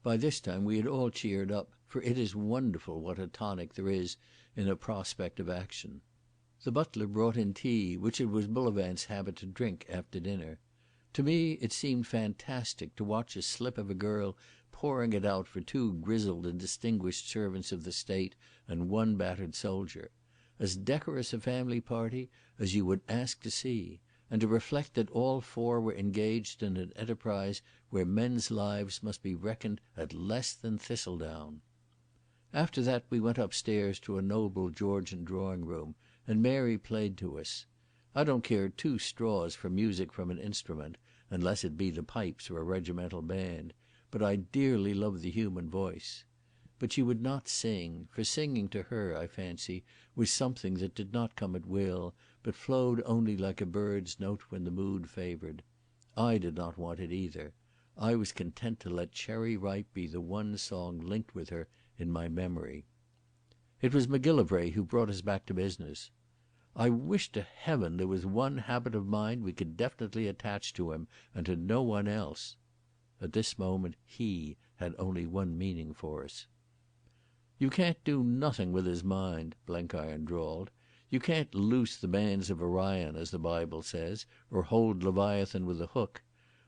By this time we had all cheered up, for it is wonderful what a tonic there is in a prospect of action. The butler brought in tea, which it was Bullivant's habit to drink after dinner. To me it seemed fantastic to watch a slip of a girl pouring it out for 2 grizzled and distinguished servants of the state and 1 battered soldier. As decorous a family party as you would ask to see, and to reflect that all 4 were engaged in an enterprise where men's lives must be reckoned at less than thistledown. After that we went upstairs to a noble Georgian drawing room, and Mary played to us. I don't care 2 straws for music from an instrument, unless it be the pipes or a regimental band, but I dearly love the human voice. But she would not sing, for singing to her, I fancy, was something that did not come at will, but flowed only like a bird's note when the mood favoured. I did not want it either. I was content to let Cherry Ripe be the one song linked with her in my memory. It was Macgillivray who brought us back to business. "I wish to heaven there was one habit of mind we could definitely attach to him, and to no one else." At this moment "he" had only one meaning for us. "You can't do nothing with his mind," Blenkiron drawled. "You can't loose the bands of Orion, as the Bible says, or hold Leviathan with a hook.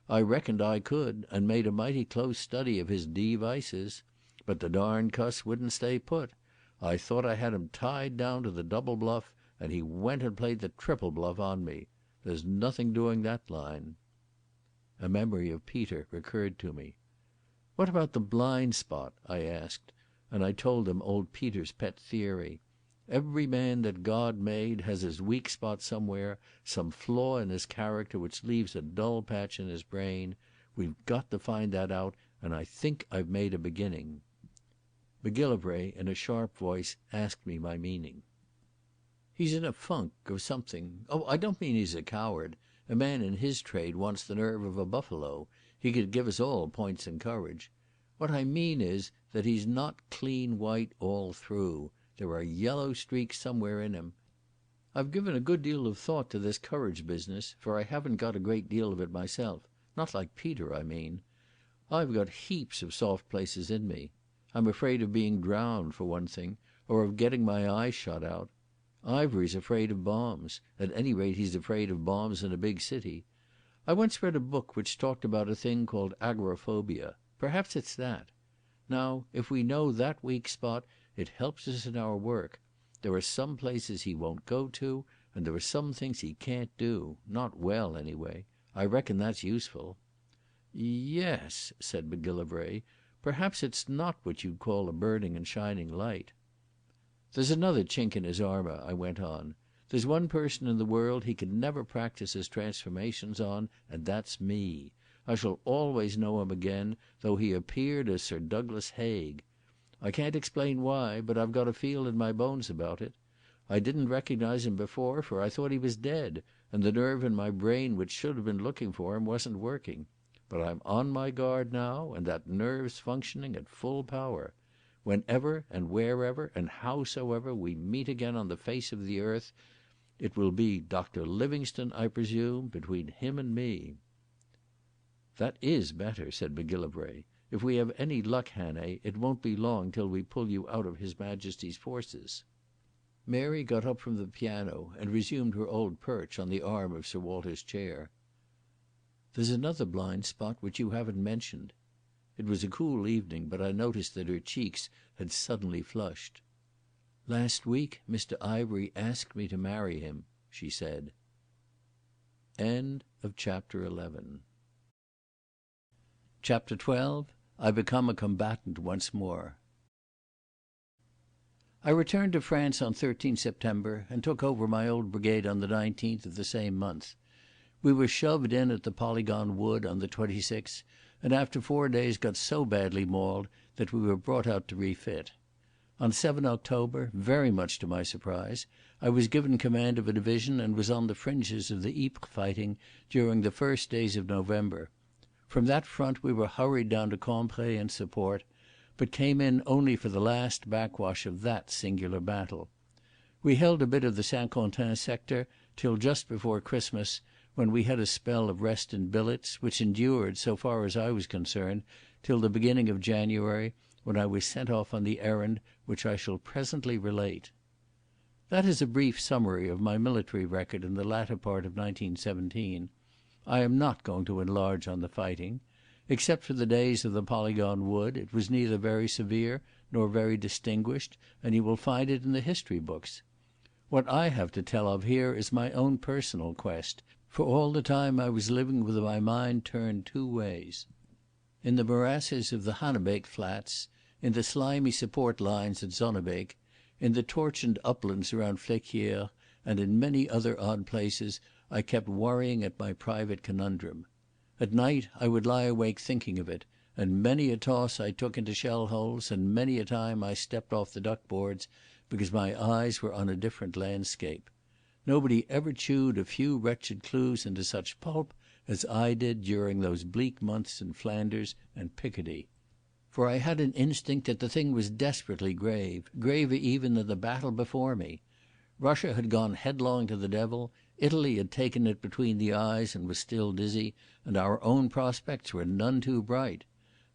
I reckoned I could, and made a mighty close study of his devices. But the darned cuss wouldn't stay put. I thought I had him tied down to the double bluff, and he went and played the triple bluff on me. There's nothing doing that line." A memory of Peter recurred to me. "What about the blind spot?" I asked, and I told them old Peter's pet theory. Every man that God made has his weak spot somewhere, some flaw in his character which leaves a dull patch in his brain. We've got to find that out, and I think I've made a beginning. Macgillivray, in a sharp voice, asked me my meaning. "He's in a funk of something. Oh, I don't mean he's a coward. A man in his trade wants the nerve of a buffalo. He could give us all points and courage. What I mean is that he's not clean white all through. There are yellow streaks somewhere in him. I've given a good deal of thought to this courage business, for I haven't got a great deal of it myself. Not like Peter, I mean. I've got heaps of soft places in me. I'm afraid of being drowned, for one thing, or of getting my eyes shot out. Ivery's afraid of bombs. At any rate he's afraid of bombs in a big city. I once read a book which talked about a thing called agoraphobia. Perhaps it's that. Now, if we know that weak spot, it helps us in our work. There are some places he won't go to, and there are some things he can't do. Not well, anyway. I reckon that's useful." "Yes," said Macgillivray. "Perhaps it's not what you'd call a burning and shining light." "There's another chink in his armour," I went on. "There's one person in the world he can never practise his transformations on, and that's me. I shall always know him again, though he appeared as Sir Douglas Haig. I can't explain why, but I've got a feel in my bones about it. I didn't recognise him before, for I thought he was dead, and the nerve in my brain which should have been looking for him wasn't working. But I'm on my guard now, and that nerve's functioning at full power. Whenever and wherever and howsoever we meet again on the face of the earth, it will be Dr. Livingstone, I presume, between him and me." "That is better," said Macgillivray. "If we have any luck, Hannay, it won't be long till we pull you out of His Majesty's forces." Mary got up from the piano and resumed her old perch on the arm of Sir Walter's chair. "There's another blind spot which you haven't mentioned." It was a cool evening, but I noticed that her cheeks had suddenly flushed. "Last week Mr. Ivery asked me to marry him," she said. End of chapter 11. Chapter 12. I become a combatant once more. I returned to France on 13 September and took over my old brigade on the 19th of the same month. We were shoved in at the Polygon Wood on the 26th, and after 4 days got so badly mauled that we were brought out to refit. On 7 October, very much to my surprise, I was given command of a division and was on the fringes of the Ypres fighting during the first days of November. From that front we were hurried down to Cambrai in support, but came in only for the last backwash of that singular battle. We held a bit of the Saint-Quentin sector till just before Christmas, when we had a spell of rest in billets, which endured, so far as I was concerned, till the beginning of January, when I was sent off on the errand which I shall presently relate. That is a brief summary of my military record in the latter part of 1917. I am not going to enlarge on the fighting. Except for the days of the Polygon Wood, it was neither very severe nor very distinguished, and you will find it in the history books. What I have to tell of here is my own personal quest, for all the time I was living with my mind turned two ways. In the morasses of the Hannay flats, in the slimy support lines at Zonnebeek, in the tortured uplands around Flequières, and in many other odd places, I kept worrying at my private conundrum. At night I would lie awake thinking of it, and many a toss I took into shell holes, and many a time I stepped off the duck boards, because my eyes were on a different landscape. Nobody ever chewed a few wretched clues into such pulp as I did during those bleak months in Flanders and Picardy. For I had an instinct that the thing was desperately grave, graver even than the battle before me. Russia had gone headlong to the devil, Italy had taken it between the eyes and was still dizzy, and our own prospects were none too bright.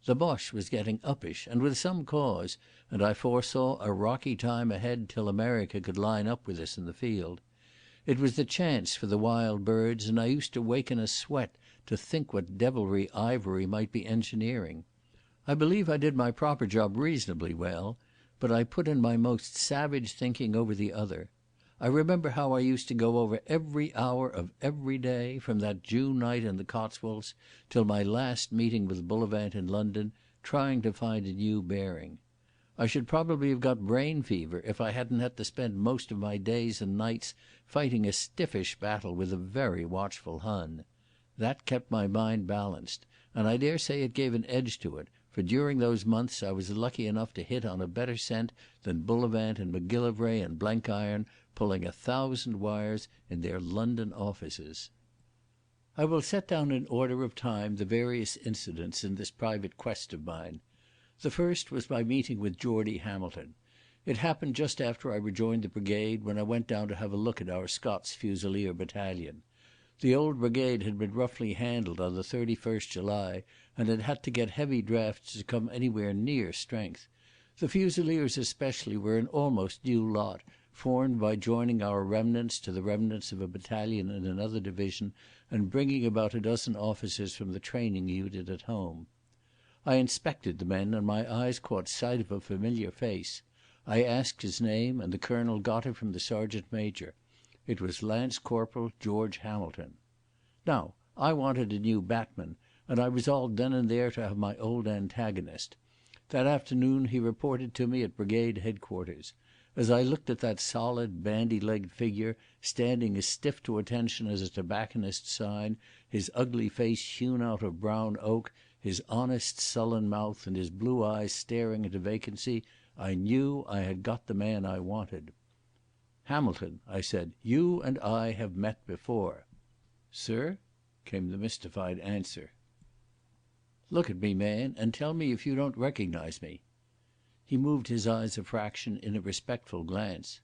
The Boche was getting uppish, and with some cause, and I foresaw a rocky time ahead till America could line up with us in the field. It was the chance for the wild birds, and I used to wake in a sweat to think what devilry Ivory might be engineering. I believe I did my proper job reasonably well, but I put in my most savage thinking over the other. I remember how I used to go over every hour of every day, from that June night in the Cotswolds till my last meeting with Bullivant in London, trying to find a new bearing. I should probably have got brain fever if I hadn't had to spend most of my days and nights fighting a stiffish battle with a very watchful Hun. That kept my mind balanced, and I dare say it gave an edge to it, for during those months I was lucky enough to hit on a better scent than Bullivant and Macgillivray and Blenkiron pulling 1,000 wires in their London offices. I will set down in order of time the various incidents in this private quest of mine. The first was my meeting with Geordie Hamilton. It happened just after I rejoined the brigade, when I went down to have a look at our Scots Fusilier battalion. The old brigade had been roughly handled on the 31st July and had had to get heavy drafts to come anywhere near strength. The Fusiliers especially were an almost new lot, formed by joining our remnants to the remnants of a battalion in another division and bringing about a dozen officers from the training unit at home. I inspected the men and my eyes caught sight of a familiar face. I asked his name and the colonel got it from the sergeant major. It was Lance Corporal George Hamilton. Now, I wanted a new batman, and I resolved then and there to have my old antagonist. That afternoon he reported to me at brigade headquarters. As I looked at that solid, bandy-legged figure, standing as stiff to attention as a tobacconist's sign, his ugly face hewn out of brown oak, his honest, sullen mouth, and his blue eyes staring into vacancy, I knew I had got the man I wanted. "Hamilton," I said, "you and I have met before." "Sir?" came the mystified answer. "Look at me, man, and tell me if you don't recognise me." He moved his eyes a fraction in a respectful glance.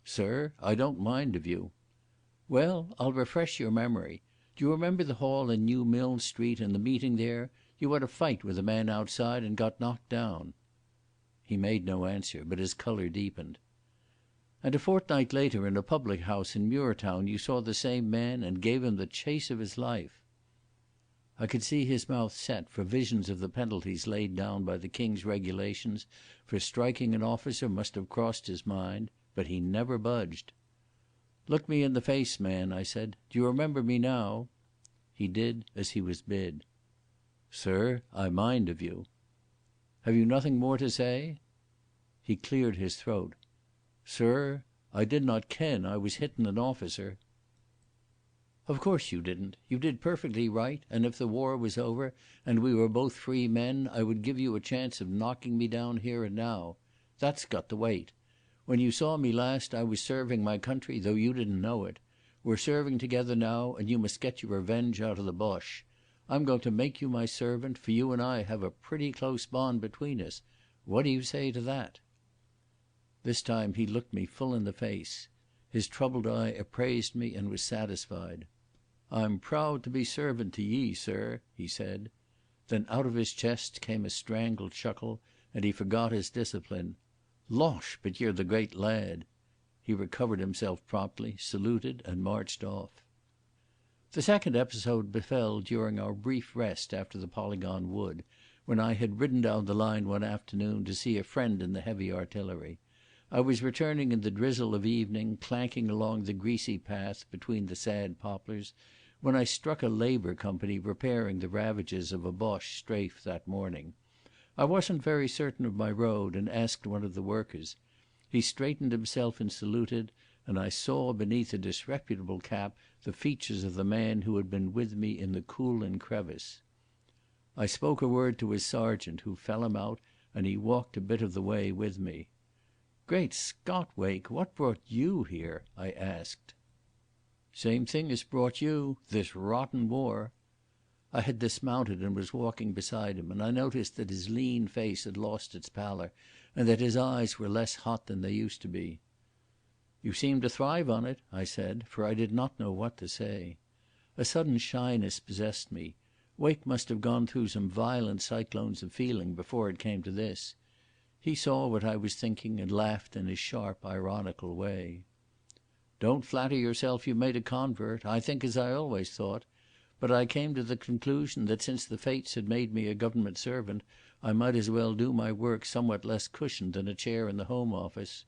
"Sir, I don't mind of you." "Well, I'll refresh your memory. Do you remember the hall in New Mill Street and the meeting there? You had a fight with a man outside and got knocked down." He made no answer, but his colour deepened. "And a fortnight later in a public house in Muirtown you saw the same man and gave him the chase of his life." I could see his mouth set, for visions of the penalties laid down by the King's regulations for striking an officer must have crossed his mind, but he never budged. "Look me in the face, man," I said. "Do you remember me now?" He did as he was bid. "Sir, I mind of you." "Have you nothing more to say?" He cleared his throat. "Sir, I did not ken I was hittin' an officer." Of course you didn't. You did perfectly right, and if the war was over and we were both free men, I would give you a chance of knocking me down here and now. That's got to wait. When you saw me last I was serving my country, though you didn't know it. We're serving together now, and you must get your revenge out of the Boche. I'm going to make you my servant, for you and I have a pretty close bond between us. What do you say to that?" This time he looked me full in the face. His troubled eye appraised me and was satisfied. "I'm proud to be servant to ye, sir," he said. Then out of his chest came a strangled chuckle, and he forgot his discipline. "Losh, but you're the great lad." He recovered himself promptly, saluted, and marched off. The second episode befell during our brief rest after the Polygon Wood, when I had ridden down the line one afternoon to see a friend in the heavy artillery. I was returning in the drizzle of evening, clanking along the greasy path between the sad poplars, when I struck a Labour company repairing the ravages of a Boche strafe that morning. I wasn't very certain of my road and asked one of the workers. He straightened himself and saluted, and I saw beneath a disreputable cap the features of the man who had been with me in the Coolin crevice. I spoke a word to his sergeant, who fell him out, and he walked a bit of the way with me. "Great Scott, Wake, what brought you here?" I asked. "Same thing as brought you, this rotten war." I had dismounted and was walking beside him, and I noticed that his lean face had lost its pallor and that his eyes were less hot than they used to be. "You seem to thrive on it," I said, for I did not know what to say. A sudden shyness possessed me. Wake must have gone through some violent cyclones of feeling before it came to this. He saw what I was thinking and laughed in his sharp, ironical way. "Don't flatter yourself you've made a convert. I think as I always thought. But I came to the conclusion that since the fates had made me a government servant, I might as well do my work somewhat less cushioned than a chair in the Home Office.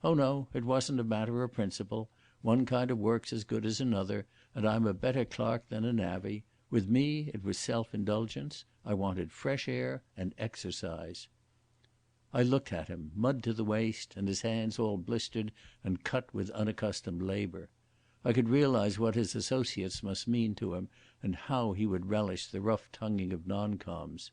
Oh no, it wasn't a matter of principle. One kind of work's as good as another, and I'm a better clerk than a navvy. With me it was self-indulgence. I wanted fresh air and exercise." I looked at him, mud to the waist, and his hands all blistered and cut with unaccustomed labour. I could realise what his associates must mean to him, and how he would relish the rough tonguing of non-coms.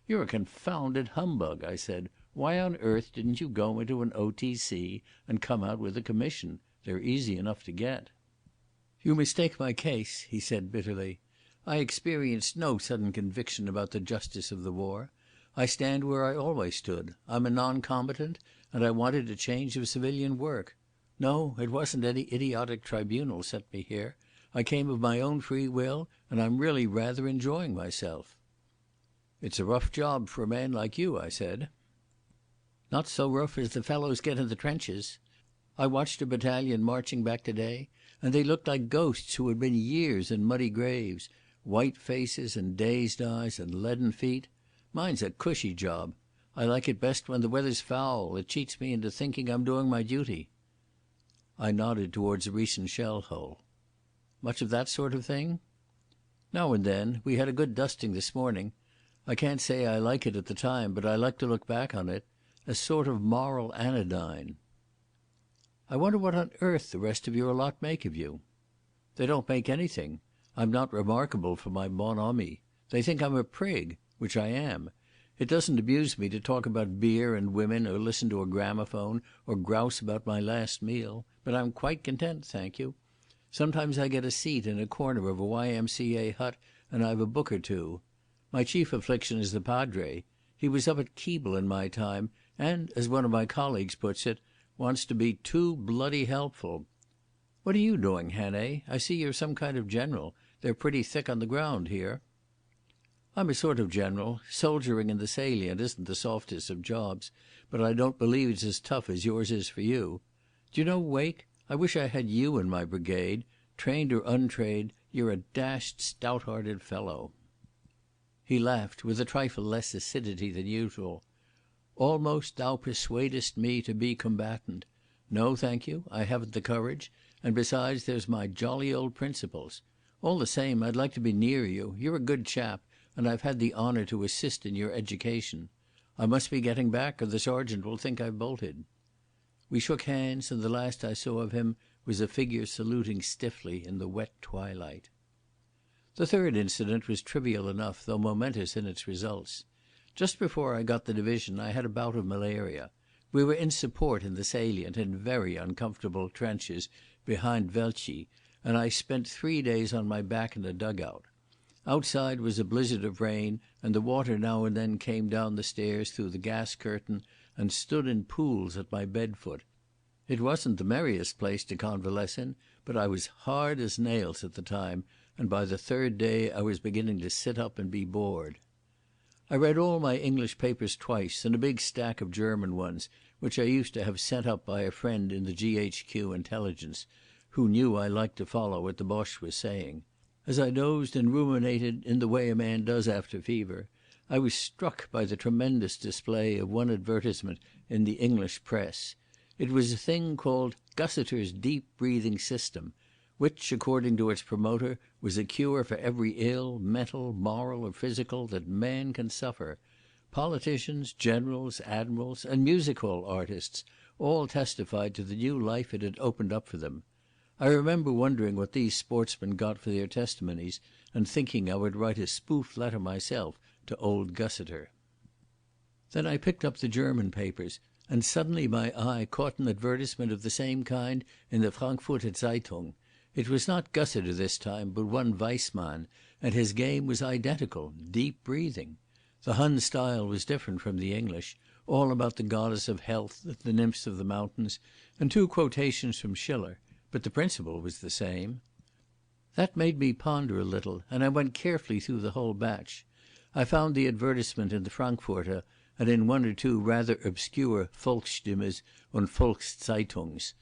"You're a confounded humbug," I said. "Why on earth didn't you go into an OTC and come out with a commission? They're easy enough to get." "You mistake my case," he said bitterly. "I experienced no sudden conviction about the justice of the war. I stand where I always stood. I'm a non-combatant, and I wanted a change of civilian work. No, it wasn't any idiotic tribunal sent me here. I came of my own free will, and I'm really rather enjoying myself." "It's a rough job for a man like you," I said. "Not so rough as the fellows get in the trenches. I watched a battalion marching back today, and they looked like ghosts who had been years in muddy graves. White faces and dazed eyes and leaden feet. Mine's a cushy job. I like it best when the weather's foul. It cheats me into thinking I'm doing my duty." I nodded towards a recent shell hole. "Much of that sort of thing?" "Now and then. We had a good dusting this morning. I can't say I like it at the time, but I like to look back on it. A sort of moral anodyne." "I wonder what on earth the rest of your lot make of you?" "They don't make anything. I'm not remarkable for my bonhomie. They think I'm a prig, which I am. It doesn't amuse me to talk about beer and women or listen to a gramophone or grouse about my last meal. But I'm quite content, thank you. Sometimes I get a seat in a corner of a YMCA hut and I've a book or two. My chief affliction is the Padre. He was up at Keble in my time and, as one of my colleagues puts it, wants to be too bloody helpful. What are you doing, Hannay? I see you're some kind of general. They're pretty thick on the ground here." "I'm a sort of general. Soldiering in the salient isn't the softest of jobs, but I don't believe it's as tough as yours is for you. Do you know, Wake, I wish I had you in my brigade. Trained or untrained, you're a dashed stout-hearted fellow." He laughed with a trifle less acidity than usual. "Almost thou persuadest me to be combatant. No, thank you, I haven't the courage, and besides there's my jolly old principles. All the same, I'd like to be near you. You're a good chap, and I've had the honour to assist in your education. I must be getting back, or the sergeant will think I've bolted." We shook hands, and the last I saw of him was a figure saluting stiffly in the wet twilight. The third incident was trivial enough, though momentous in its results. Just before I got the division I had a bout of malaria. We were in support in the salient in very uncomfortable trenches behind Velchy, and I spent 3 days on my back in a dugout. Outside was a blizzard of rain, and the water now and then came down the stairs through the gas curtain and stood in pools at my bed foot. It wasn't the merriest place to convalesce in, but I was hard as nails at the time, and by the third day I was beginning to sit up and be bored. I read all my English papers twice, and a big stack of German ones, which I used to have sent up by a friend in the G.H.Q. intelligence, who knew I liked to follow what the Boche was saying. As I dozed and ruminated in the way a man does after fever, I was struck by the tremendous display of one advertisement in the English press. It was a thing called Gussiter's Deep Breathing System, which, according to its promoter, was a cure for every ill, mental, moral or physical, that man can suffer. Politicians, generals, admirals and music hall artists all testified to the new life it had opened up for them. I remember wondering what these sportsmen got for their testimonies, and thinking I would write a spoof letter myself to old Gussiter. Then I picked up the German papers, and suddenly my eye caught an advertisement of the same kind in the Frankfurter Zeitung. It was not Gussiter this time, but one Weissmann, and his game was identical, deep breathing. The Hun style was different from the English, all about the goddess of health, the nymphs of the mountains, and 2 quotations from Schiller, but the principle was the same. That made me ponder a little, and I went carefully through the whole batch. I found the advertisement in the Frankfurter and in 1 or 2 rather obscure Volksstimmes und Volkszeitungs.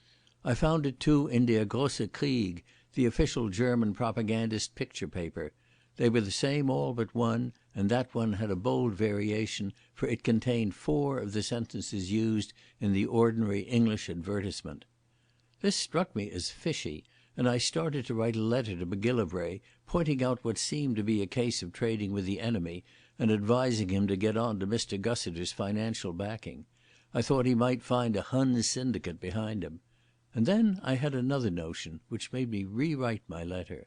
I found it too in Der Grosse Krieg, the official German propagandist picture paper. They were the same all but one, and that one had a bold variation, for it contained 4 of the sentences used in the ordinary English advertisement. This struck me as fishy, and I started to write a letter to Macgillivray, pointing out what seemed to be a case of trading with the enemy, and advising him to get on to Mr. Gussiter's financial backing. I thought he might find a Hun syndicate behind him. And then I had another notion, which made me rewrite my letter.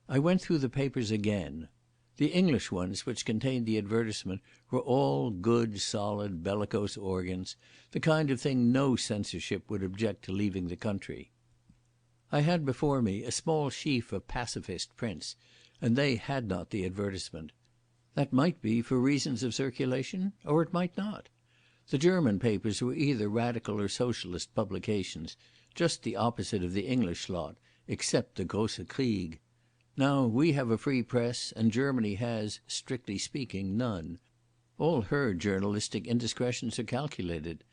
I went through the papers again. The English ones, which contained the advertisement, were all good, solid, bellicose organs, the kind of thing no censorship would object to leaving the country. I had before me a small sheaf of pacifist prints, and they had not the advertisement. That might be for reasons of circulation, or it might not. The German papers were either radical or socialist publications, just the opposite of the English lot, except the Grosse Krieg. Now we have a free press, and Germany has, strictly speaking, none. All her journalistic indiscretions are calculated.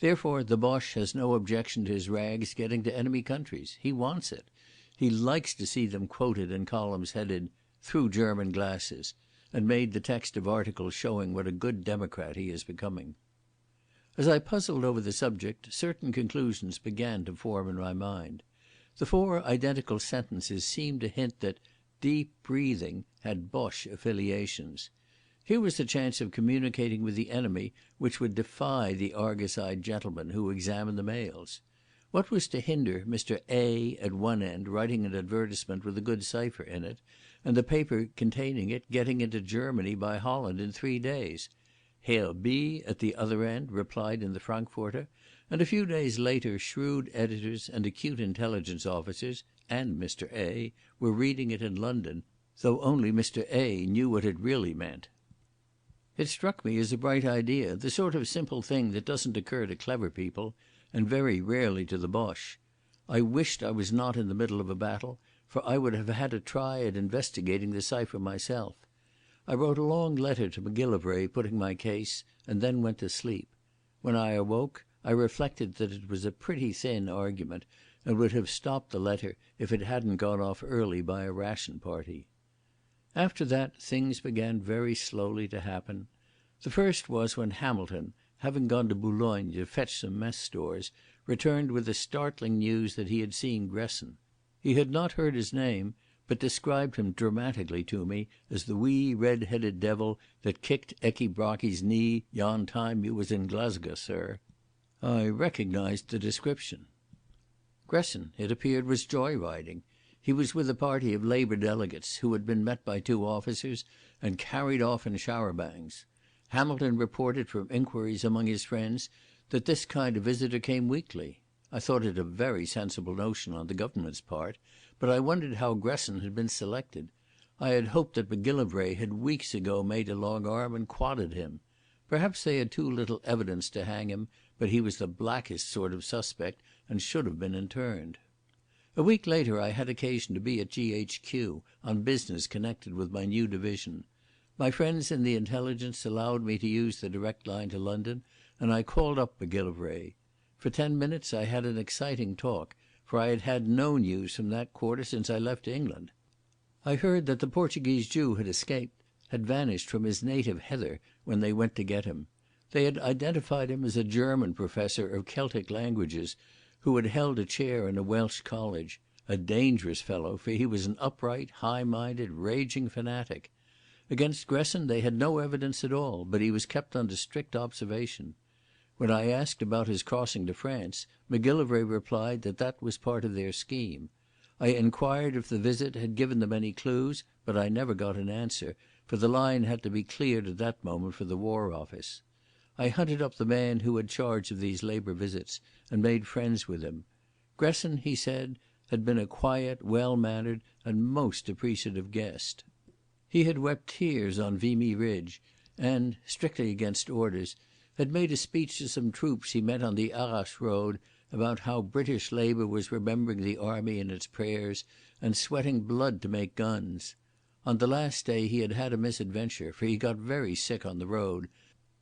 Therefore the Boche has no objection to his rags getting to enemy countries. He wants it. He likes to see them quoted in columns headed "Through German Glasses," and made the text of articles showing what a good democrat he is becoming. As I puzzled over the subject, certain conclusions began to form in my mind. The 4 identical sentences seemed to hint that deep breathing had Boche affiliations. Here was a chance of communicating with the enemy which would defy the argus-eyed gentleman who examined the mails. What was to hinder Mr. A at one end writing an advertisement with a good cipher in it, and the paper containing it getting into Germany by Holland in 3 days? Herr B at the other end replied in the Frankfurter, and a few days later shrewd editors and acute intelligence officers, and Mr. A, were reading it in London, though only Mr. A knew what it really meant. It struck me as a bright idea, the sort of simple thing that doesn't occur to clever people, and very rarely to the Boche. I wished I was not in the middle of a battle, for I would have had a try at investigating the cipher myself. I wrote a long letter to Macgillivray putting my case, and then went to sleep. When I awoke, I reflected that it was a pretty thin argument, and would have stopped the letter if it hadn't gone off early by a ration party. After that things began very slowly to happen. The first was when Hamilton, having gone to Boulogne to fetch some mess stores, returned with the startling news that he had seen Gresson. He had not heard his name, but described him dramatically to me as the wee red-headed devil that kicked Eccy Brocky's knee yon time you was in Glasgow, sir. I recognised the description. Gresson, it appeared, was joy-riding. He was with a party of Labour delegates who had been met by two officers and carried off in charabancs. Hamilton reported from inquiries among his friends that this kind of visitor came weekly. I thought it a very sensible notion on the government's part, but I wondered how Gresson had been selected. I had hoped that Macgillivray had weeks ago made a long arm and quadded him. Perhaps they had too little evidence to hang him, but he was the blackest sort of suspect and should have been interned. A week later I had occasion to be at GHQ on business connected with my new division. My friends in the intelligence allowed me to use the direct line to London, and I called up Macgillivray. For 10 minutes I had an exciting talk, for I had had no news from that quarter since I left England. I heard that the Portuguese Jew had escaped, had vanished from his native heather when they went to get him. They had identified him as a German professor of Celtic languages who had held a chair in a Welsh college, a dangerous fellow, for he was an upright, high-minded, raging fanatic. Against Gresson they had no evidence at all, but he was kept under strict observation. When I asked about his crossing to France, Macgillivray replied that that was part of their scheme. I inquired if the visit had given them any clues, but I never got an answer, for the line had to be cleared at that moment for the War Office. I hunted up the man who had charge of these Labour visits and made friends with him. Gresson, he said, had been a quiet, well-mannered and most appreciative guest. He had wept tears on Vimy Ridge and, strictly against orders, had made a speech to some troops he met on the Arras road about how British Labour was remembering the army in its prayers and sweating blood to make guns. On the last day he had had a misadventure, for he got very sick on the road,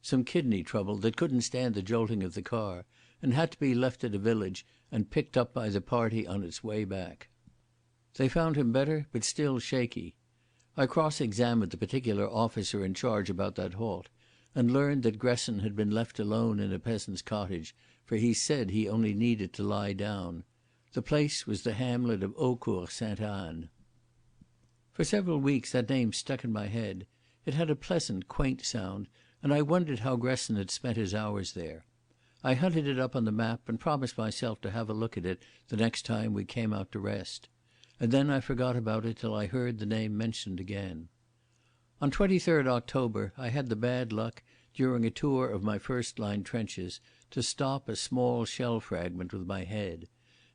some kidney trouble that couldn't stand the jolting of the car, and had to be left at a village and picked up by the party on its way back. They found him better, but still shaky. I cross-examined the particular officer in charge about that halt, and learned that Gresson had been left alone in a peasant's cottage, for he said he only needed to lie down. The place was the hamlet of Eaucourt-Sainte-Anne. For several weeks that name stuck in my head. It had a pleasant, quaint sound, and I wondered how Gresson had spent his hours there. I hunted it up on the map and promised myself to have a look at it the next time we came out to rest. And then I forgot about it till I heard the name mentioned again. On 23rd October I had the bad luck, during a tour of my first-line trenches, to stop a small shell fragment with my head.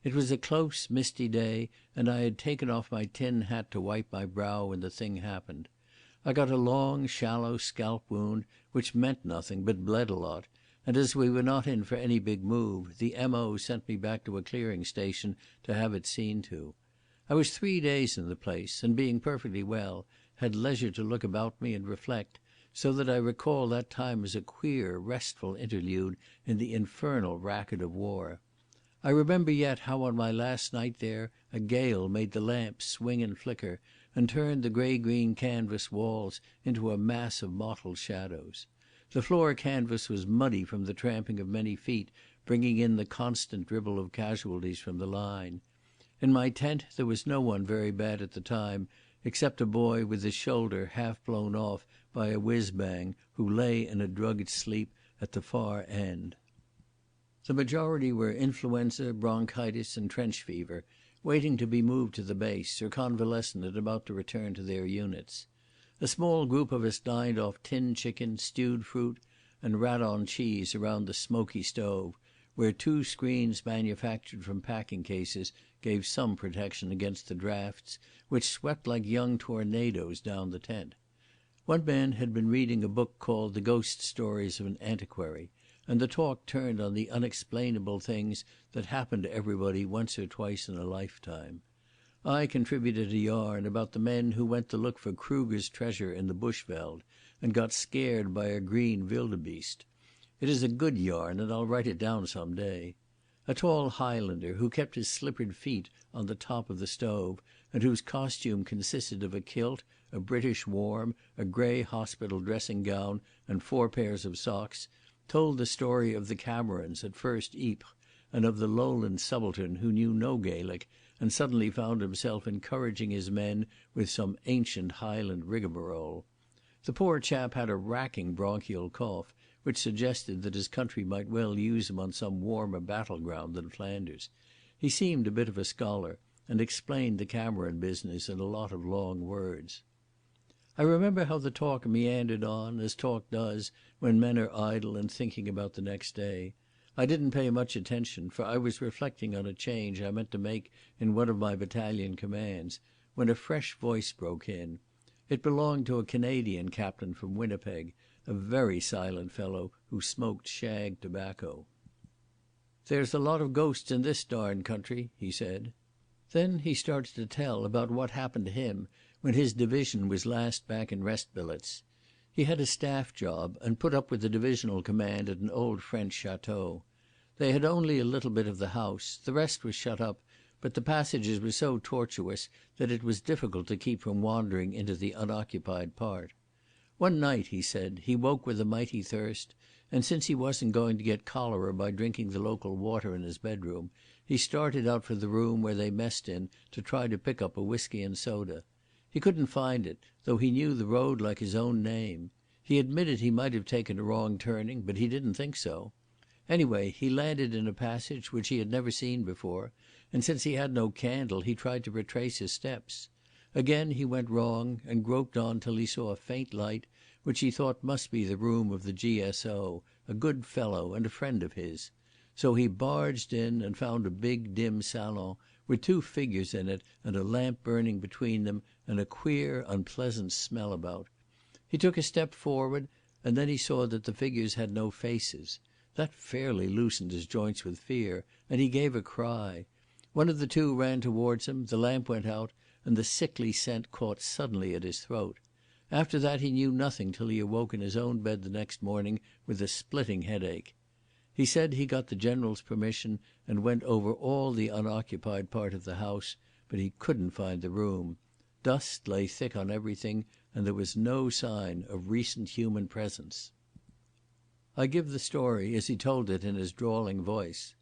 It was a close, misty day, and I had taken off my tin hat to wipe my brow when the thing happened. I got a long, shallow scalp wound, which meant nothing, but bled a lot, and as we were not in for any big move, the M.O. sent me back to a clearing station to have it seen to. I was 3 days in the place, and being perfectly well, had leisure to look about me and reflect, so that I recall that time as a queer, restful interlude in the infernal racket of war. I remember yet how on my last night there a gale made the lamps swing and flicker and turned the grey-green canvas walls into a mass of mottled shadows. The floor canvas was muddy from the tramping of many feet, bringing in the constant dribble of casualties from the line. In my tent there was no one very bad at the time, except a boy with his shoulder half blown off by a whiz-bang who lay in a drugged sleep at the far end. The majority were influenza, bronchitis and trench fever, waiting to be moved to the base, or convalescent and about to return to their units. A small group of us dined off tinned chicken, stewed fruit and rat-on cheese around the smoky stove, where 2 screens manufactured from packing cases gave some protection against the draughts, which swept like young tornadoes down the tent. One man had been reading a book called The Ghost Stories of an Antiquary, and the talk turned on the unexplainable things that happen to everybody once or twice in a lifetime. I contributed a yarn about the men who went to look for Kruger's treasure in the Bushveld and got scared by a green wildebeest. It is a good yarn, and I'll write it down some day. A tall Highlander who kept his slippered feet on the top of the stove, and whose costume consisted of a kilt, a British warm, a grey hospital dressing-gown and 4 pairs of socks, told the story of the Camerons at First Ypres, and of the lowland subaltern who knew no Gaelic and suddenly found himself encouraging his men with some ancient Highland rigmarole. The poor chap had a racking bronchial cough, which suggested that his country might well use him on some warmer battleground than Flanders. He seemed a bit of a scholar, and explained the Cameron business in a lot of long words. I remember how the talk meandered on, as talk does when men are idle and thinking about the next day. I didn't pay much attention, for I was reflecting on a change I meant to make in one of my battalion commands, when a fresh voice broke in. It belonged to a Canadian captain from Winnipeg, a very silent fellow who smoked shag tobacco. "There's a lot of ghosts in this darned country," he said. Then he started to tell about what happened to him when his division was last back in rest billets. He had a staff job and put up with the divisional command at an old French chateau. They had only a little bit of the house. The rest was shut up, but the passages were so tortuous that it was difficult to keep from wandering into the unoccupied part. One night, he said, he woke with a mighty thirst, and since he wasn't going to get cholera by drinking the local water in his bedroom, he started out for the room where they messed in to try to pick up a whisky and soda. He couldn't find it, though he knew the road like his own name. He admitted he might have taken a wrong turning, but he didn't think so. Anyway, he landed in a passage which he had never seen before, and since he had no candle he tried to retrace his steps. Again he went wrong, and groped on till he saw a faint light, which he thought must be the room of the GSO, a good fellow and a friend of his. So he barged in and found a big dim salon with two figures in it and a lamp burning between them and a queer unpleasant smell about. He took a step forward and then he saw that the figures had no faces. That fairly loosened his joints with fear, and he gave a cry. One of the two ran towards him, the lamp went out, and the sickly scent caught suddenly at his throat. After that he knew nothing till he awoke in his own bed the next morning with a splitting headache. He said he got the General's permission and went over all the unoccupied part of the house, but he couldn't find the room. Dust lay thick on everything, and there was no sign of recent human presence. I give the story as he told it in his drawling voice.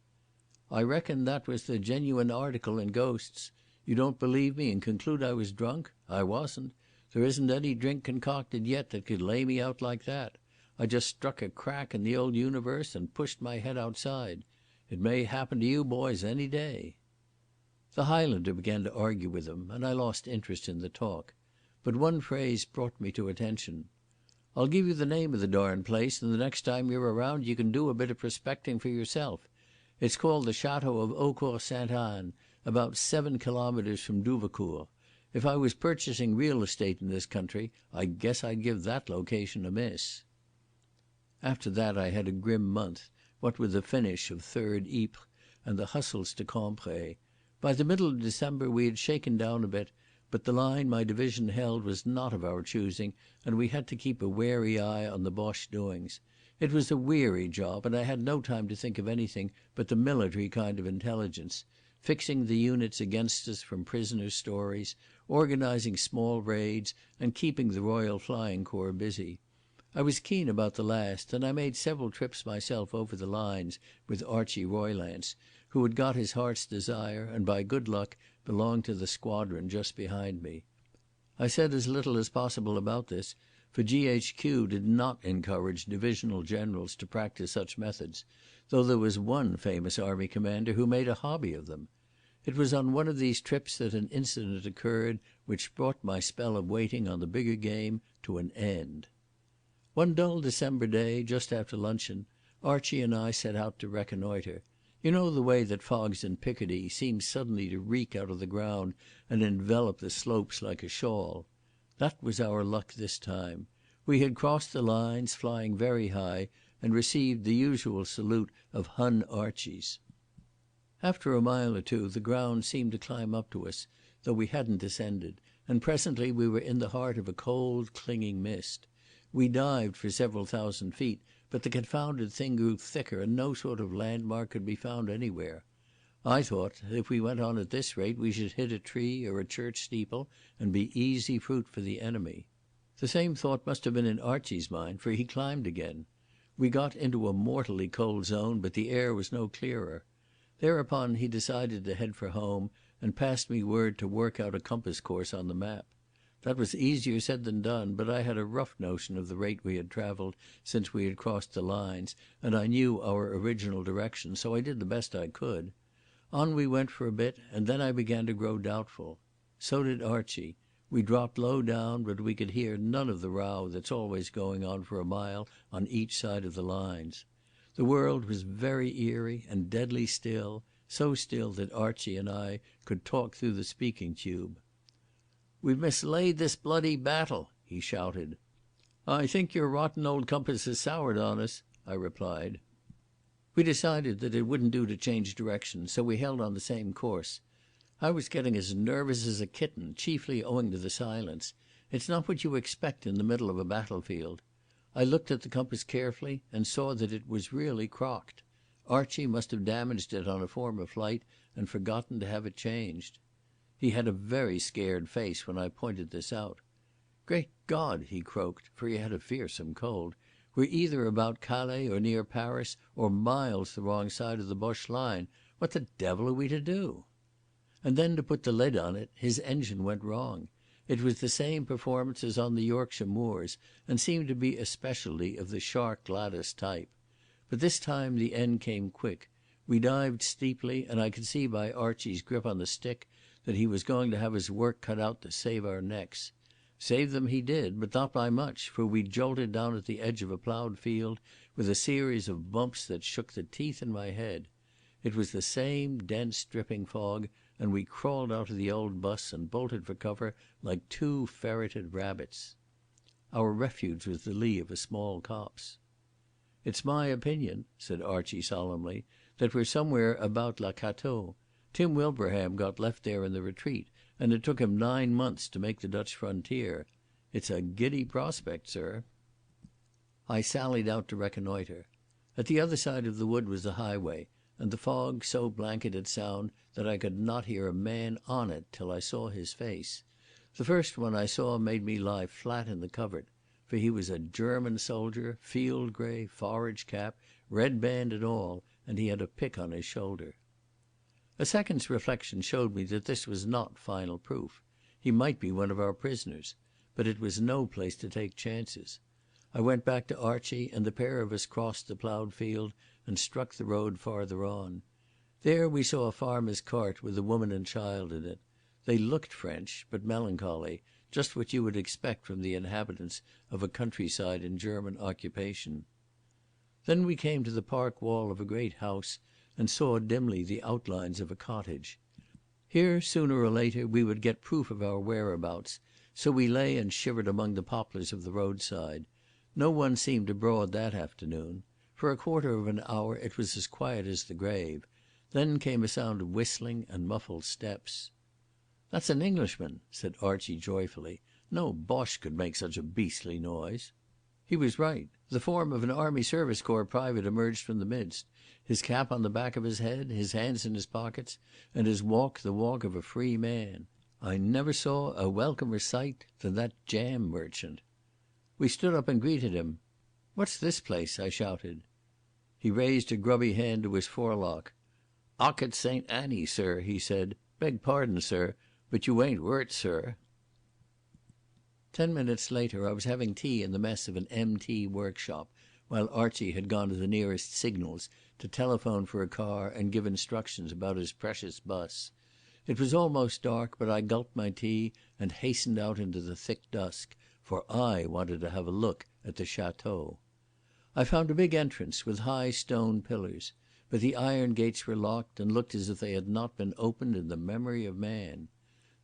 "I reckon that was the genuine article in Ghosts. You don't believe me and conclude I was drunk? I wasn't. There isn't any drink concocted yet that could lay me out like that. I just struck a crack in the old universe and pushed my head outside. It may happen to you boys any day." The Highlander began to argue with him, and I lost interest in the talk. But one phrase brought me to attention. "I'll give you the name of the darned place, and the next time you're around you can do a bit of prospecting for yourself. It's called the Chateau of Eaucourt-Sainte-Anne, about 7 kilometres from Douvecourt. If I was purchasing real estate in this country, I guess I'd give that location a miss." After that I had a grim month, what with the finish of 3rd Ypres and the hustles to Cambrai. By the middle of December we had shaken down a bit, but the line my division held was not of our choosing, and we had to keep a wary eye on the Boche doings. It was a weary job, and I had no time to think of anything but the military kind of intelligence, fixing the units against us from prisoners' stories, organising small raids, and keeping the Royal Flying Corps busy. I was keen about the last, and I made several trips myself over the lines with Archie Roylance, who had got his heart's desire and by good luck belonged to the squadron just behind me. I said as little as possible about this, for GHQ did not encourage divisional generals to practice such methods, though there was one famous army commander who made a hobby of them. It was on one of these trips that an incident occurred which brought my spell of waiting on the bigger game to an end. One dull December day, just after luncheon, Archie and I set out to reconnoitre. You know the way that fogs in Picardy seem suddenly to reek out of the ground and envelop the slopes like a shawl. That was our luck this time. We had crossed the lines, flying very high, and received the usual salute of Hun Archies. After a mile or two the ground seemed to climb up to us, though we hadn't descended, and presently we were in the heart of a cold, clinging mist. We dived for several thousand feet, but the confounded thing grew thicker and no sort of landmark could be found anywhere. I thought that if we went on at this rate we should hit a tree or a church steeple and be easy fruit for the enemy. The same thought must have been in Archie's mind, for he climbed again. We got into a mortally cold zone, but the air was no clearer. Thereupon he decided to head for home and passed me word to work out a compass course on the map. That was easier said than done, but I had a rough notion of the rate we had travelled since we had crossed the lines, and I knew our original direction, so I did the best I could. On we went for a bit, and then I began to grow doubtful. So did Archie. We dropped low down, but we could hear none of the row that's always going on for a mile on each side of the lines. The world was very eerie and deadly still, so still that Archie and I could talk through the speaking tube. "We've mislaid this bloody battle," he shouted. "I think your rotten old compass has soured on us," I replied. We decided that it wouldn't do to change direction, so we held on the same course. I was getting as nervous as a kitten, chiefly owing to the silence. It's not what you expect in the middle of a battlefield. I looked at the compass carefully and saw that it was really crocked. Archie must have damaged it on a former flight and forgotten to have it changed. He had a very scared face when I pointed this out. "Great God," he croaked, for he had a fearsome cold. "We're either about Calais or near Paris or miles the wrong side of the Boche line. What the devil are we to do?" And then, to put the lid on it, his engine went wrong. It was the same performance as on the Yorkshire moors, and seemed to be a specialty of the Shark Gladys type. But this time the end came quick. We dived steeply, and I could see by Archie's grip on the stick that he was going to have his work cut out to save our necks. Save them he did, but not by much, for we jolted down at the edge of a ploughed field with a series of bumps that shook the teeth in my head. It was the same dense dripping fog, and we crawled out of the old bus and bolted for cover like two ferreted rabbits. Our refuge was the lee of a small copse. "It's my opinion," said Archie solemnly, "that we're somewhere about La Chateau. Tim Wilbraham got left there in the retreat, and it took him 9 months to make the Dutch frontier. It's a giddy prospect, sir." I sallied out to reconnoitre. At the other side of the wood was a highway, and the fog so blanketed sound that I could not hear a man on it till I saw his face. The first one I saw made me lie flat in the covert, for he was a German soldier, field grey, forage cap, red band and all, and he had a pick on his shoulder. A second's reflection showed me that this was not final proof. He might be one of our prisoners, but it was no place to take chances. I went back to Archie, and the pair of us crossed the ploughed field and struck the road farther on. There we saw a farmer's cart with a woman and child in it. They looked French, but melancholy, just what you would expect from the inhabitants of a countryside in German occupation. Then we came to the park wall of a great house and saw dimly the outlines of a cottage. Here, sooner or later, we would get proof of our whereabouts, so we lay and shivered among the poplars of the roadside. No one seemed abroad that afternoon. For a quarter of an hour it was as quiet as the grave. Then came a sound of whistling and muffled steps. "That's an Englishman," said Archie joyfully. "No Boche could make such a beastly noise." He was right. The form of an Army Service Corps private emerged from the midst, his cap on the back of his head, his hands in his pockets, and his walk the walk of a free man. I never saw a welcomer sight than that jam merchant. We stood up and greeted him. "What's this place?" I shouted. He raised a grubby hand to his forelock. "Ockett St Annie, sir," he said. "Beg pardon, sir, but you ain't wurt, sir." 10 minutes later I was having tea in the mess of an MT workshop, while Archie had gone to the nearest signals to telephone for a car and give instructions about his precious bus. It was almost dark, but I gulped my tea and hastened out into the thick dusk, for I wanted to have a look at the Chateau. I found a big entrance with high stone pillars, but the iron gates were locked and looked as if they had not been opened in the memory of man.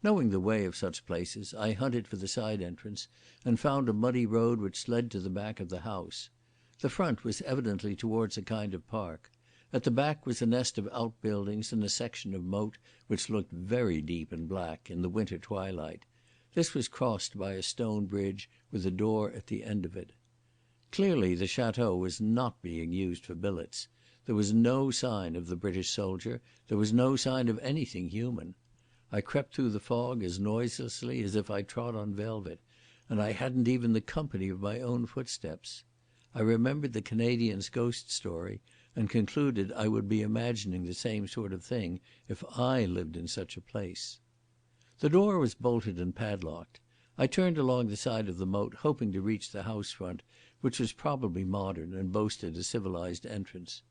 Knowing the way of such places, I hunted for the side entrance and found a muddy road which led to the back of the house. The front was evidently towards a kind of park. At the back was a nest of outbuildings and a section of moat which looked very deep and black in the winter twilight. This was crossed by a stone bridge with a door at the end of it. Clearly the chateau was not being used for billets. There was no sign of the British soldier. There was no sign of anything human. I crept through the fog as noiselessly as if I trod on velvet, and I hadn't even the company of my own footsteps. I remembered the Canadian's ghost story and concluded I would be imagining the same sort of thing if I lived in such a place. The door was bolted and padlocked. I turned along the side of the moat, hoping to reach the house front, which was probably modern and boasted a civilised entrance.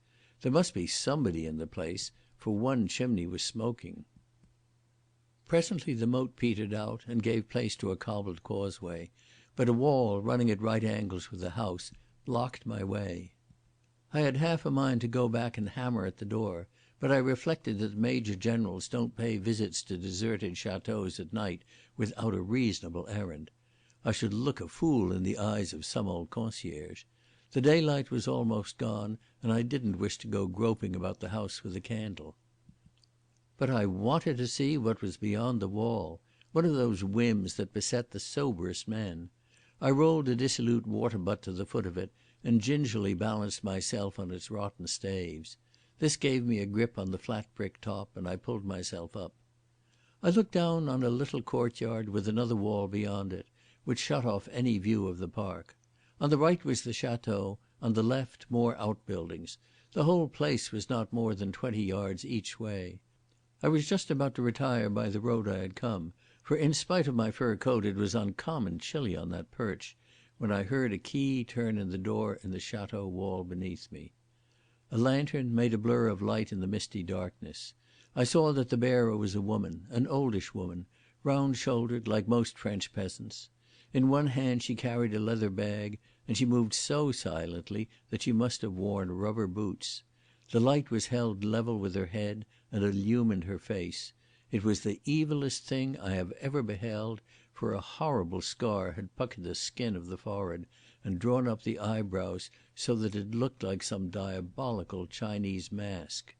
There must be somebody in the place, for one chimney was smoking. Presently the moat petered out and gave place to a cobbled causeway, but a wall running at right angles with the house blocked my way. I had half a mind to go back and hammer at the door, but I reflected that the major generals don't pay visits to deserted chateaux at night without a reasonable errand. I should look a fool in the eyes of some old concierge. The daylight was almost gone, and I didn't wish to go groping about the house with a candle. But I wanted to see what was beyond the wall, one of those whims that beset the soberest men. I rolled a dissolute water butt to the foot of it and gingerly balanced myself on its rotten staves. This gave me a grip on the flat brick top, and I pulled myself up. I looked down on a little courtyard with another wall beyond it, which shut off any view of the park. On the right was the chateau, on the left more outbuildings. The whole place was not more than 20 yards each way. I was just about to retire by the road I had come, for in spite of my fur coat it was uncommon chilly on that perch, when I heard a key turn in the door in the chateau wall beneath me. A lantern made a blur of light in the misty darkness. I saw that the bearer was a woman, an oldish woman, round-shouldered like most French peasants. In one hand she carried a leather bag, and she moved so silently that she must have worn rubber boots. The light was held level with her head and illumined her face. It was the evilest thing I have ever beheld, for a horrible scar had puckered the skin of the forehead and drawn up the eyebrows so that it looked like some diabolical Chinese mask.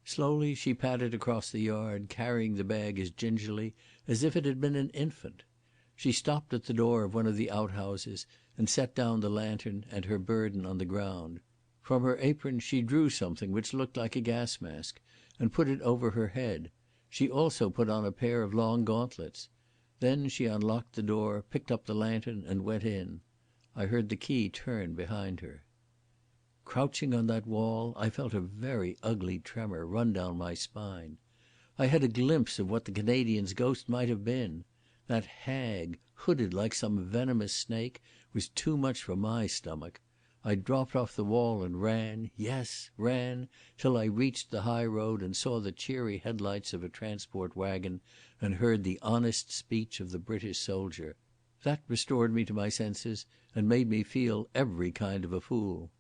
Slowly she padded across the yard, carrying the bag as gingerly as if it had been an infant. She stopped at the door of one of the outhouses and set down the lantern and her burden on the ground. From her apron she drew something which looked like a gas mask and put it over her head. She also put on a pair of long gauntlets. Then she unlocked the door, picked up the lantern and went in. I heard the key turn behind her. Crouching on that wall, I felt a very ugly tremor run down my spine. I had a glimpse of what the Canadian's ghost might have been. That hag, hooded like some venomous snake, was too much for my stomach. I dropped off the wall and ran, yes, ran, till I reached the high road and saw the cheery headlights of a transport wagon and heard the honest speech of the British soldier. That restored me to my senses and made me feel every kind of a fool.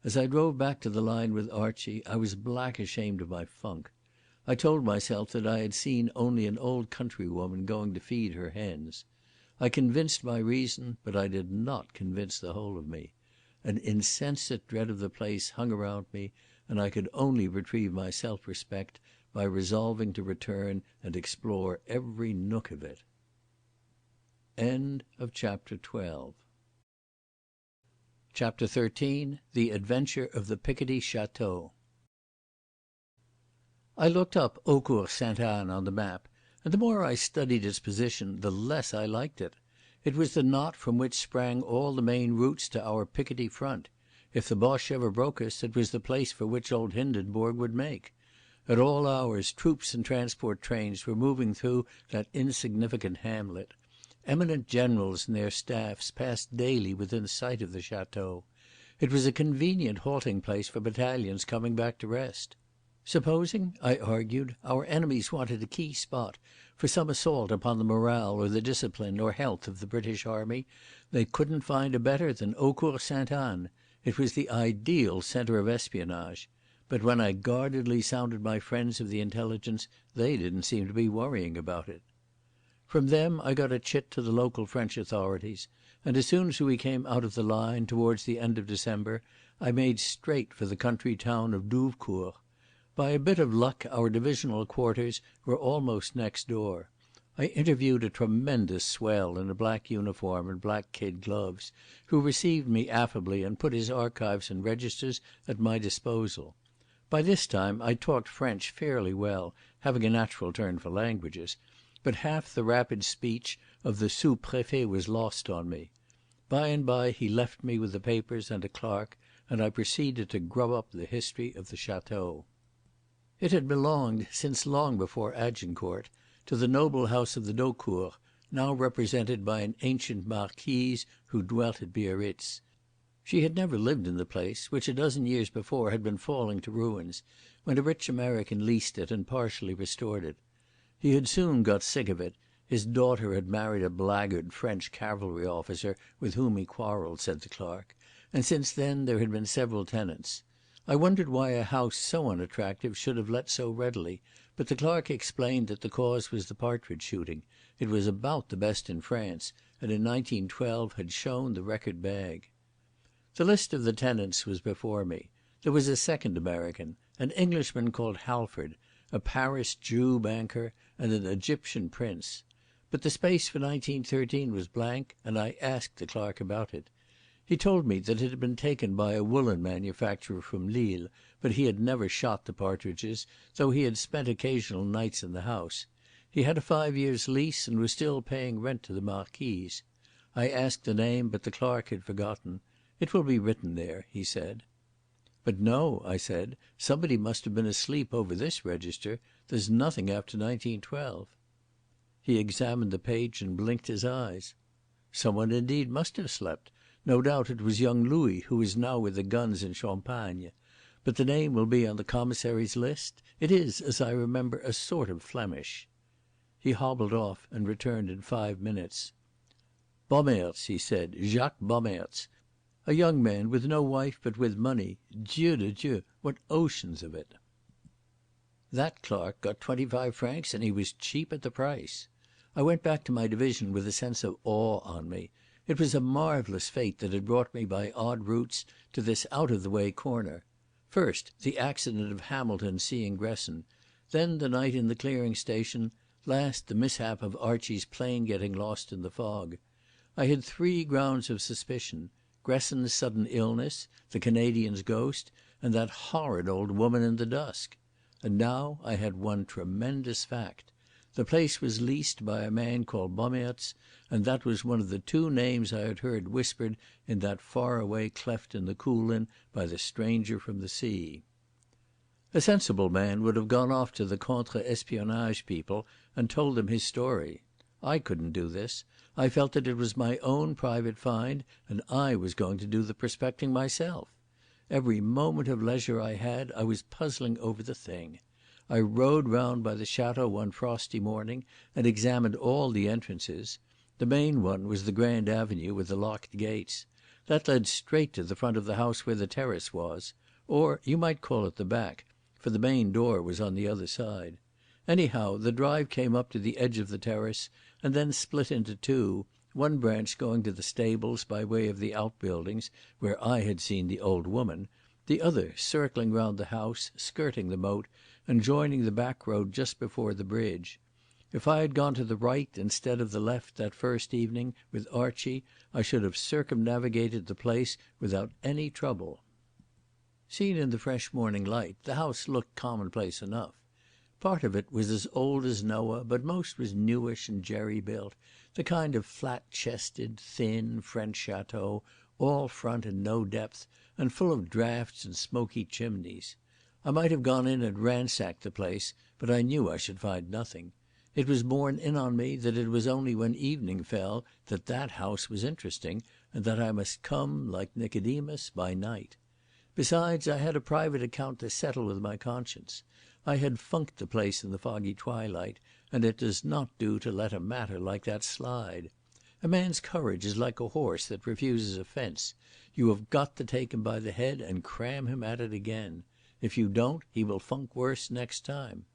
As I drove back to the line with Archie, I was black ashamed of my funk. I told myself that I had seen only an old countrywoman going to feed her hens. I convinced my reason, but I did not convince the whole of me. An insensate dread of the place hung around me, and I could only retrieve my self-respect by resolving to return and explore every nook of it. End of Chapter 12. Chapter 13. The Adventure of the Picardy Chateau. I looked up Eaucourt Sainte-Anne on the map, and the more I studied its position, the less I liked it. It was the knot from which sprang all the main routes to our Picardy front. If the Boche ever broke us, it was the place for which old Hindenburg would make. At all hours, troops and transport trains were moving through that insignificant hamlet. Eminent generals and their staffs passed daily within sight of the chateau. It was a convenient halting place for battalions coming back to rest. Supposing, I argued, our enemies wanted a key spot for some assault upon the morale or the discipline or health of the British Army, they couldn't find a better than Eaucourt Sainte-Anne. It was the ideal centre of espionage. But when I guardedly sounded my friends of the intelligence, they didn't seem to be worrying about it. From them I got a chit to the local French authorities, and as soon as we came out of the line, towards the end of December, I made straight for the country town of Douvecourt. By a bit of luck our divisional quarters were almost next door. I interviewed a tremendous swell in a black uniform and black kid gloves, who received me affably and put his archives and registers at my disposal. By this time I talked French fairly well, having a natural turn for languages, but half the rapid speech of the sous-préfet was lost on me. By and by he left me with the papers and a clerk, and I proceeded to grub up the history of the chateau. It had belonged, since long before Agincourt, to the noble house of the d'Eaucourt, now represented by an ancient marquise who dwelt at Biarritz. She had never lived in the place, which a dozen years before had been falling to ruins, when a rich American leased it and partially restored it. He had soon got sick of it. His daughter had married a blackguard French cavalry officer with whom he quarrelled, said the clerk, and since then there had been several tenants. I wondered why a house so unattractive should have let so readily, but the clerk explained that the cause was the partridge shooting. It was about the best in France, and in 1912 had shown the record bag. The list of the tenants was before me. There was a second American, an Englishman called Halford, a Paris Jew banker, and an Egyptian prince. But the space for 1913 was blank, and I asked the clerk about it. He told me that it had been taken by a woolen manufacturer from Lille, but he had never shot the partridges, though he had spent occasional nights in the house. He had a 5 years' lease and was still paying rent to the Marquise. I asked the name, but the clerk had forgotten. "It will be written there," he said. "But no," I said, "somebody must have been asleep over this register. There's nothing after 1912." He examined the page and blinked his eyes. "Someone indeed must have slept. No doubt it was young Louis, who is now with the guns in Champagne. But the name will be on the commissary's list. It is, as I remember, a sort of Flemish." He hobbled off and returned in 5 minutes. "Bommaerts," he said, "Jacques Bommaerts. A young man with no wife but with money. Dieu de Dieu, what oceans of it!" That clerk got 25 francs and he was cheap at the price. I went back to my division with a sense of awe on me. It was a marvellous fate that had brought me by odd routes to this out-of-the-way corner. First, the accident of Hamilton seeing Gresson, then the night in the clearing station, last the mishap of Archie's plane getting lost in the fog. I had 3 grounds of suspicion: Gresson's sudden illness, the Canadian's ghost, and that horrid old woman in the dusk. And now I had one tremendous fact. The place was leased by a man called Bommaerts, and that was one of the 2 names I had heard whispered in that far-away cleft in the Coolin by the stranger from the sea. A sensible man would have gone off to the contre-espionnage people and told them his story. I couldn't do this. I felt that it was my own private find, and I was going to do the prospecting myself. Every moment of leisure I had I was puzzling over the thing. I rode round by the Chateau one frosty morning and examined all the entrances. The main one was the grand avenue with the locked gates. That led straight to the front of the house where the terrace was, or you might call it the back, for the main door was on the other side. Anyhow, the drive came up to the edge of the terrace and then split into 2, one branch going to the stables by way of the outbuildings where I had seen the old woman, the other circling round the house, skirting the moat, and joining the back road just before the bridge. If I had gone to the right instead of the left that first evening with Archie, I should have circumnavigated the place without any trouble. Seen in the fresh morning light, the house looked commonplace enough. Part of it was as old as Noah, but most was newish and jerry-built, the kind of flat-chested, thin French chateau, all front and no depth, and full of draughts and smoky chimneys. I might have gone in and ransacked the place, but I knew I should find nothing. It was borne in on me that it was only when evening fell that that house was interesting, and that I must come, like Nicodemus, by night. Besides, I had a private account to settle with my conscience. I had funked the place in the foggy twilight, and it does not do to let a matter like that slide. A man's courage is like a horse that refuses a fence. You have got to take him by the head and cram him at it again. If you don't, he will funk worse next time.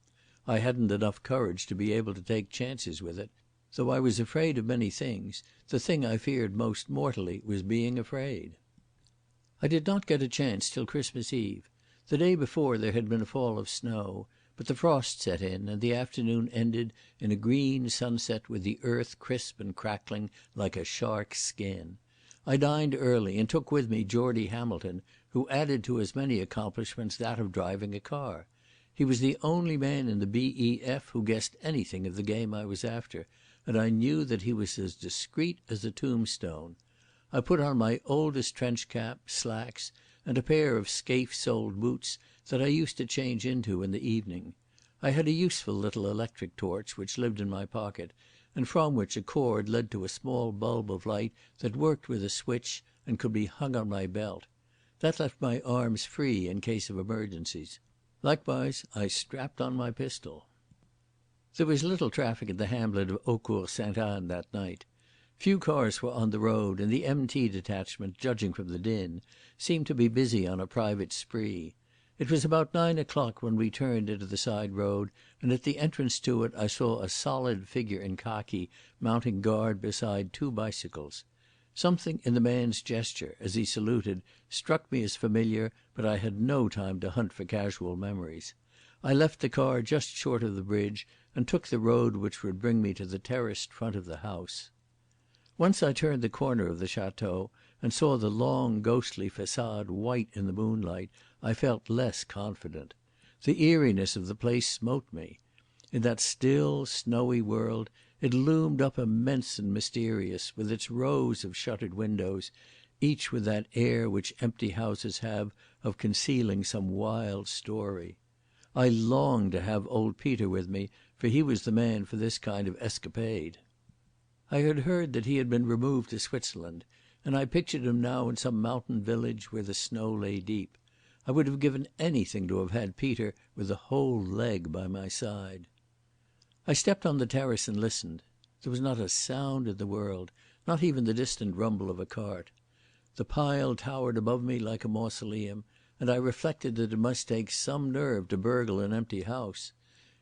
I hadn't enough courage to be able to take chances with it. Though I was afraid of many things, the thing I feared most mortally was being afraid. I did not get a chance till Christmas Eve. The day before there had been a fall of snow, but the frost set in and the afternoon ended in a green sunset with the earth crisp and crackling like a shark's skin. I dined early and took with me Geordie Hamilton, who added to his many accomplishments that of driving a car. He was the only man in the B.E.F. who guessed anything of the game I was after, and I knew that he was as discreet as a tombstone. I put on my oldest trench cap, slacks, and a pair of scaife-soled boots that I used to change into in the evening. I had a useful little electric torch which lived in my pocket, and from which a cord led to a small bulb of light that worked with a switch and could be hung on my belt. That left my arms free in case of emergencies. Likewise, I strapped on my pistol. There was little traffic in the hamlet of Eaucourt Sainte Anne that night. Few cars were on the road, and the MT detachment, judging from the din, seemed to be busy on a private spree. It was about 9 o'clock when we turned into the side road, and at the entrance to it I saw a solid figure in khaki mounting guard beside two bicycles. Something in the man's gesture, as he saluted, struck me as familiar, but I had no time to hunt for casual memories. I left the car just short of the bridge and took the road which would bring me to the terraced front of the house. Once I turned the corner of the Chateau and saw the long ghostly façade white in the moonlight, I felt less confident. The eeriness of the place smote me. In that still, snowy world it loomed up immense and mysterious, with its rows of shuttered windows, each with that air which empty houses have of concealing some wild story. I longed to have old Peter with me, for he was the man for this kind of escapade. I had heard that he had been removed to Switzerland, and I pictured him now in some mountain village where the snow lay deep. I would have given anything to have had Peter with a whole leg by my side. I stepped on the terrace and listened. There was not a sound in the world, not even the distant rumble of a cart. The pile towered above me like a mausoleum, and I reflected that it must take some nerve to burgle an empty house.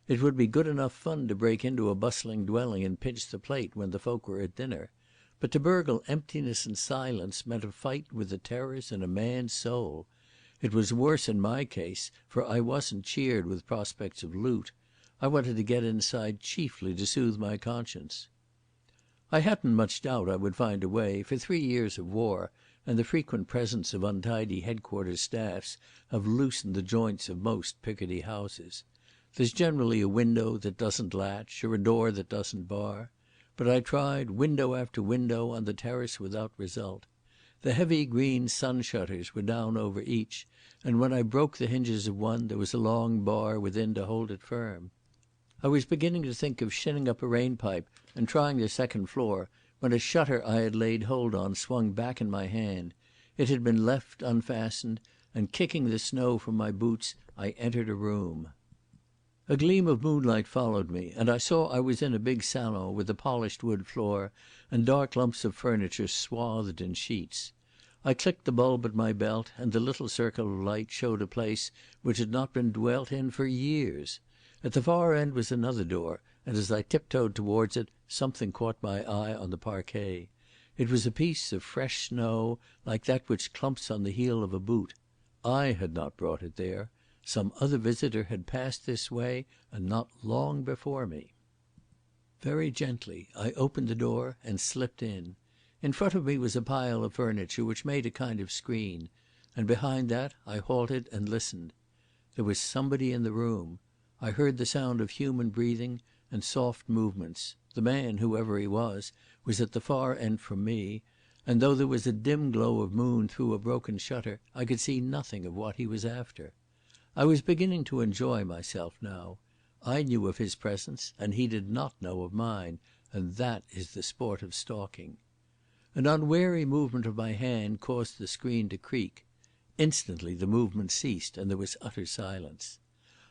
It would be good enough fun to break into a bustling dwelling and pinch the plate when the folk were at dinner, but to burgle emptiness and silence meant a fight with the terrors in a man's soul. It was worse in my case, for I wasn't cheered with prospects of loot. I wanted to get inside chiefly to soothe my conscience. I hadn't much doubt I would find a way, for 3 years of war and the frequent presence of untidy headquarters staffs have loosened the joints of most Picardy houses. There's generally a window that doesn't latch or a door that doesn't bar. But I tried window after window on the terrace without result. The heavy green sun shutters were down over each, and when I broke the hinges of one there was a long bar within to hold it firm. I was beginning to think of shinning up a rainpipe and trying the second floor when a shutter I had laid hold on swung back in my hand. It had been left unfastened, and kicking the snow from my boots I entered a room. A gleam of moonlight followed me, and I saw I was in a big salon with a polished wood floor and dark lumps of furniture swathed in sheets. I clicked the bulb at my belt, and the little circle of light showed a place which had not been dwelt in for years. At the far end was another door, and as I tiptoed towards it, something caught my eye on the parquet. It was a piece of fresh snow, like that which clumps on the heel of a boot. I had not brought it there. Some other visitor had passed this way, and not long before me. Very gently I opened the door and slipped in. In front of me was a pile of furniture which made a kind of screen, and behind that I halted and listened. There was somebody in the room. I heard the sound of human breathing and soft movements. The man, whoever he was at the far end from me, and though there was a dim glow of moon through a broken shutter, I could see nothing of what he was after. I was beginning to enjoy myself now. I knew of his presence, and he did not know of mine, and that is the sport of stalking. An unwary movement of my hand caused the screen to creak. Instantly the movement ceased, and there was utter silence.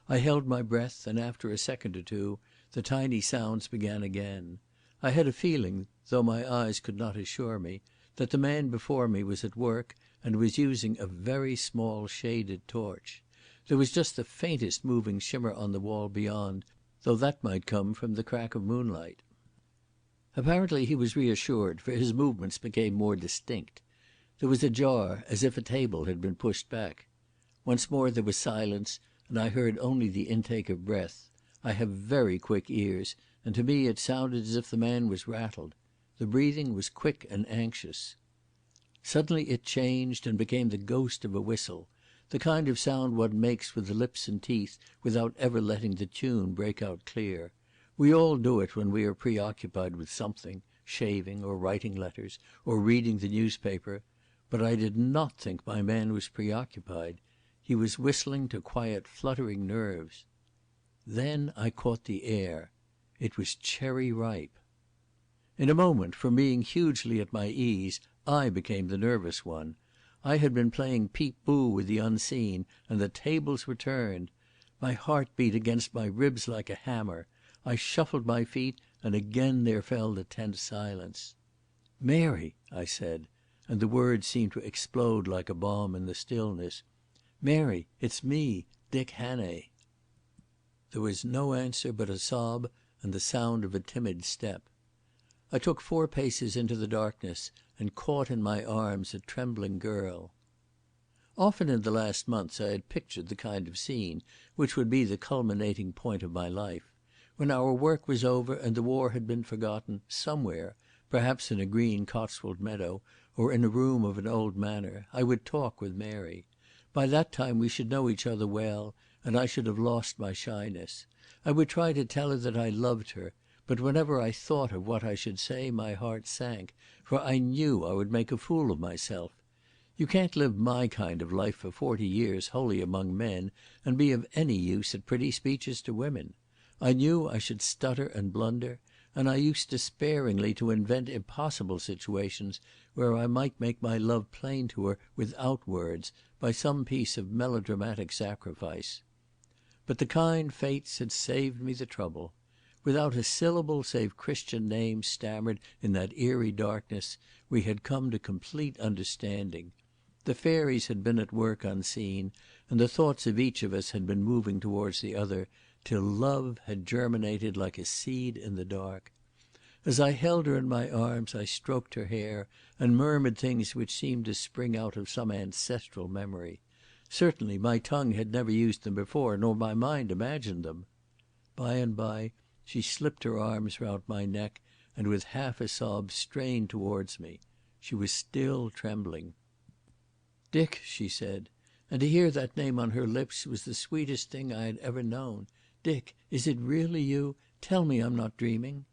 I held my breath, and after a second or two the tiny sounds began again. I had a feeling, though my eyes could not assure me, that the man before me was at work and was using a very small shaded torch. There was just the faintest moving shimmer on the wall beyond, though that might come from the crack of moonlight. Apparently he was reassured, for his movements became more distinct. There was a jar, as if a table had been pushed back. Once more there was silence, and I heard only the intake of breath. I have very quick ears, and to me it sounded as if the man was rattled. The breathing was quick and anxious. Suddenly it changed and became the ghost of a whistle, the kind of sound one makes with the lips and teeth without ever letting the tune break out clear. We all do it when we are preoccupied with something, shaving or writing letters or reading the newspaper. But I did not think my man was preoccupied. He was whistling to quiet fluttering nerves. Then I caught the air. It was cherry ripe. In a moment, from being hugely at my ease, I became the nervous one. I had been playing peep-boo with the unseen, and the tables were turned. My heart beat against my ribs like a hammer. I shuffled my feet, and again there fell the tense silence. "Mary," I said, and the words seemed to explode like a bomb in the stillness. "Mary, it's me, Dick Hannay." There was no answer but a sob and the sound of a timid step. I took 4 paces into the darkness and caught in my arms a trembling girl. Often in the last months I had pictured the kind of scene which would be the culminating point of my life. When our work was over and the war had been forgotten, somewhere, perhaps in a green Cotswold meadow or in a room of an old manor, I would talk with Mary. By that time we should know each other well, and I should have lost my shyness. I would try to tell her that I loved her, but whenever I thought of what I should say my heart sank, for I knew I would make a fool of myself. You can't live my kind of life for 40 years wholly among men and be of any use at pretty speeches to women. I knew I should stutter and blunder, and I used despairingly to invent impossible situations where I might make my love plain to her without words, by some piece of melodramatic sacrifice. But the kind fates had saved me the trouble. Without a syllable save Christian names stammered in that eerie darkness, we had come to complete understanding. The fairies had been at work unseen, and the thoughts of each of us had been moving towards the other, till love had germinated like a seed in the dark. As I held her in my arms I stroked her hair and murmured things which seemed to spring out of some ancestral memory. Certainly my tongue had never used them before, nor my mind imagined them. By and by she slipped her arms round my neck and with half a sob strained towards me. She was still trembling. "Dick," she said, and to hear that name on her lips was the sweetest thing I had ever known. "Dick, is it really you? Tell me I'm not dreaming."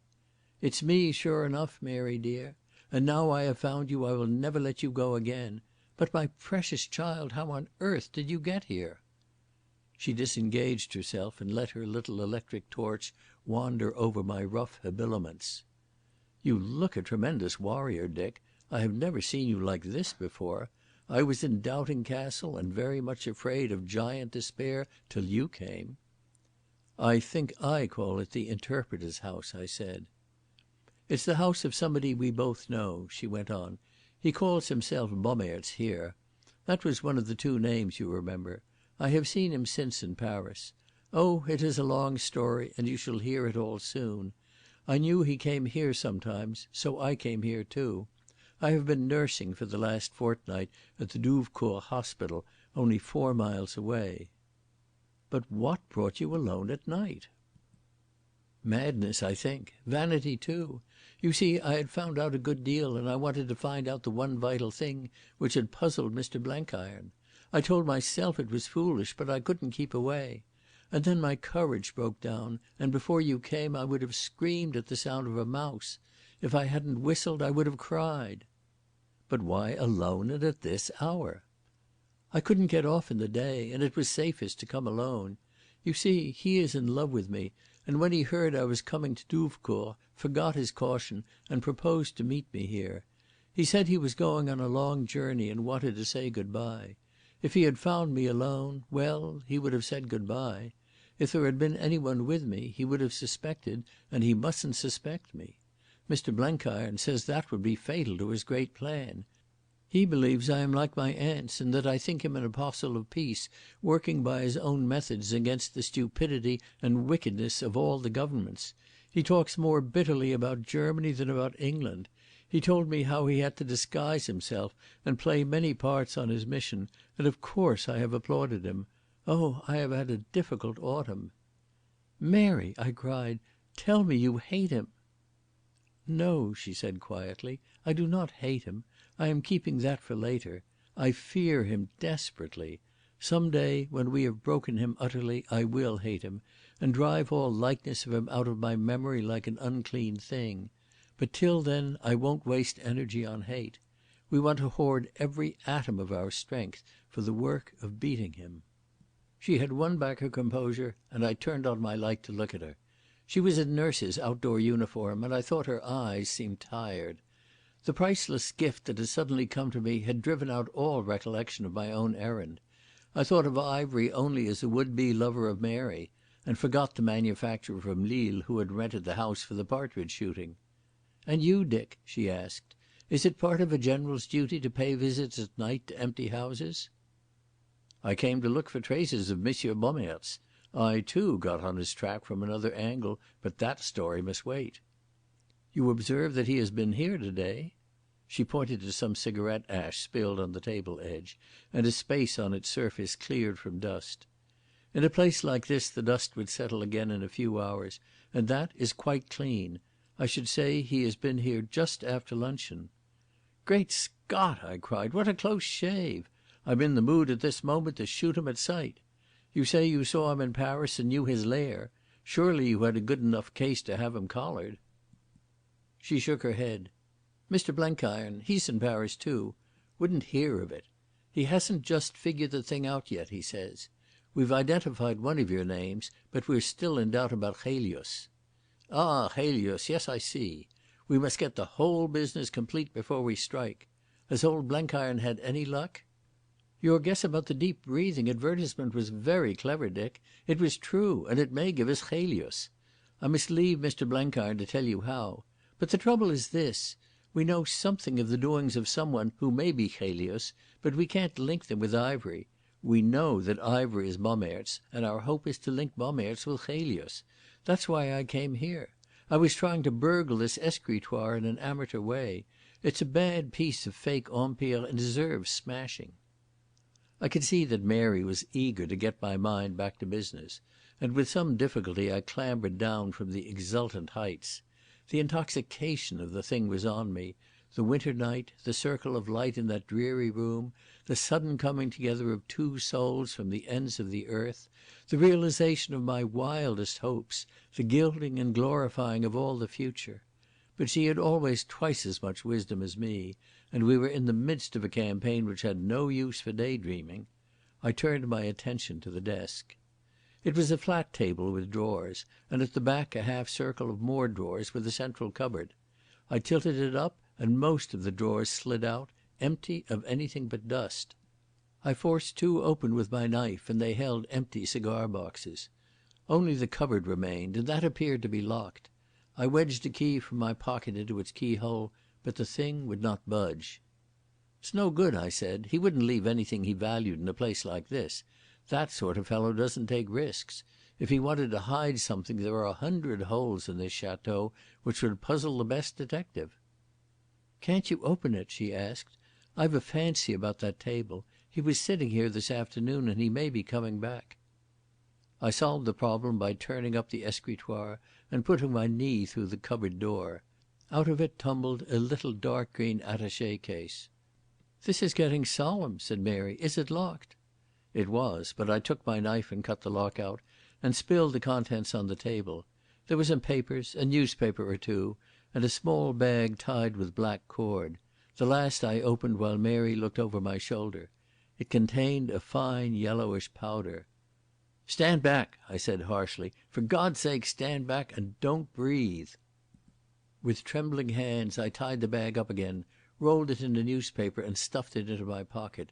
"It's me, sure enough, Mary dear. And now I have found you I will never let you go again. But my precious child, how on earth did you get here?" She disengaged herself and let her little electric torch wander over my rough habiliments. "You look a tremendous warrior, Dick. I have never seen you like this before. I was in Doubting Castle and very much afraid of giant despair till you came." "I think I call it the Interpreter's House," I said. "It's the house of somebody we both know," she went on. "He calls himself Bommaerts here. That was one of the 2 names, you remember. I have seen him since in Paris. Oh, it is a long story, and you shall hear it all soon. I knew he came here sometimes, so I came here too. I have been nursing for the last fortnight at the Douvecourt Hospital, only 4 miles away." "But what brought you alone at night?" "Madness, I think. Vanity too. You see, I had found out a good deal, and I wanted to find out the one vital thing which had puzzled Mr Blenkiron. I told myself it was foolish, but I couldn't keep away. And then my courage broke down, and before you came I would have screamed at the sound of a mouse. If I hadn't whistled I would have cried." "But why alone and at this hour?" "I couldn't get off in the day, and it was safest to come alone. You see, he is in love with me, and when he heard I was coming to Douvecourt, forgot his caution and proposed to meet me here. He said he was going on a long journey and wanted to say good-bye. If he had found me alone, well, he would have said good-bye. If there had been anyone with me, he would have suspected, and he mustn't suspect me. Mr Blenkiron says that would be fatal to his great plan. He believes I am like my aunts, and that I think him an apostle of peace, working by his own methods against the stupidity and wickedness of all the governments. He talks more bitterly about Germany than about England. He told me how he had to disguise himself and play many parts on his mission, and of course I have applauded him. Oh, I have had a difficult autumn." "Mary," I cried, "tell me you hate him." "No," she said quietly, "I do not hate him. I am keeping that for later. I fear him desperately. Some day, when we have broken him utterly, I will hate him, and drive all likeness of him out of my memory like an unclean thing. But till then I won't waste energy on hate. We want to hoard every atom of our strength for the work of beating him." She had won back her composure, and I turned on my light to look at her. She was in nurse's outdoor uniform, and I thought her eyes seemed tired. The priceless gift that had suddenly come to me had driven out all recollection of my own errand. I thought of Ivery only as a would-be lover of Mary, and forgot the manufacturer from Lille who had rented the house for the partridge shooting. "And you, Dick?" she asked. "Is it part of a general's duty to pay visits at night to empty houses?" "I came to look for traces of Monsieur Bommaerts. I, too, got on his track from another angle, but that story must wait." "You observe that he has been here today?" She pointed to some cigarette ash spilled on the table edge, and a space on its surface cleared from dust. "In a place like this the dust would settle again in a few hours, and that is quite clean. I should say he has been here just after luncheon." "Great Scott!" I cried. "What a close shave! I'm in the mood at this moment to shoot him at sight. You say you saw him in Paris and knew his lair. Surely you had a good enough case to have him collared." She shook her head. "Mr Blenkiron, he's in Paris too. Wouldn't hear of it. He hasn't just figured the thing out yet, he says. We've identified one of your names, but we're still in doubt about Chelius." "Ah, Chelius, yes, I see. We must get the whole business complete before we strike. Has old Blenkiron had any luck?" "Your guess about the deep breathing advertisement was very clever, Dick. It was true, and it may give us Chelius. I must leave Mr Blenkiron to tell you how. But the trouble is this. We know something of the doings of someone who may be Chelius, but we can't link them with Ivery. We know that Ivery is Bommaerts, and our hope is to link Bommaerts with Chelius. That's why I came here. I was trying to burgle this escritoire in an amateur way. It's a bad piece of fake Empire and deserves smashing." I could see that Mary was eager to get my mind back to business, and with some difficulty I clambered down from the exultant heights. The intoxication of the thing was on me. The winter night, the circle of light in that dreary room, the sudden coming together of two souls from the ends of the earth, the realization of my wildest hopes, the gilding and glorifying of all the future. But she had always twice as much wisdom as me, and we were in the midst of a campaign which had no use for daydreaming. I turned my attention to the desk. It was a flat table with drawers, and at the back a half circle of more drawers with a central cupboard. I tilted it up and most of the drawers slid out, empty of anything but dust. I forced two open with my knife and they held empty cigar boxes. Only the cupboard remained, and that appeared to be locked. I wedged a key from my pocket into its keyhole, but the thing would not budge. "It's no good," I said. "He wouldn't leave anything he valued in a place like this. That sort of fellow doesn't take risks. If he wanted to hide something, there are 100 holes in this chateau which would puzzle the best detective." "Can't you open it?" she asked. "I've a fancy about that table. He was sitting here this afternoon and he may be coming back." I solved the problem by turning up the escritoire and putting my knee through the cupboard door. Out of it tumbled a little dark green attaché case. "This is getting solemn," said Mary. "Is it locked?" It was, but I took my knife and cut the lock out and spilled the contents on the table. There were some papers, a newspaper or two, and a small bag tied with black cord. The last I opened while Mary looked over my shoulder. It contained a fine yellowish powder. "Stand back," I said harshly. "For God's sake, stand back and don't breathe." With trembling hands I tied the bag up again, rolled it in a newspaper and stuffed it into my pocket.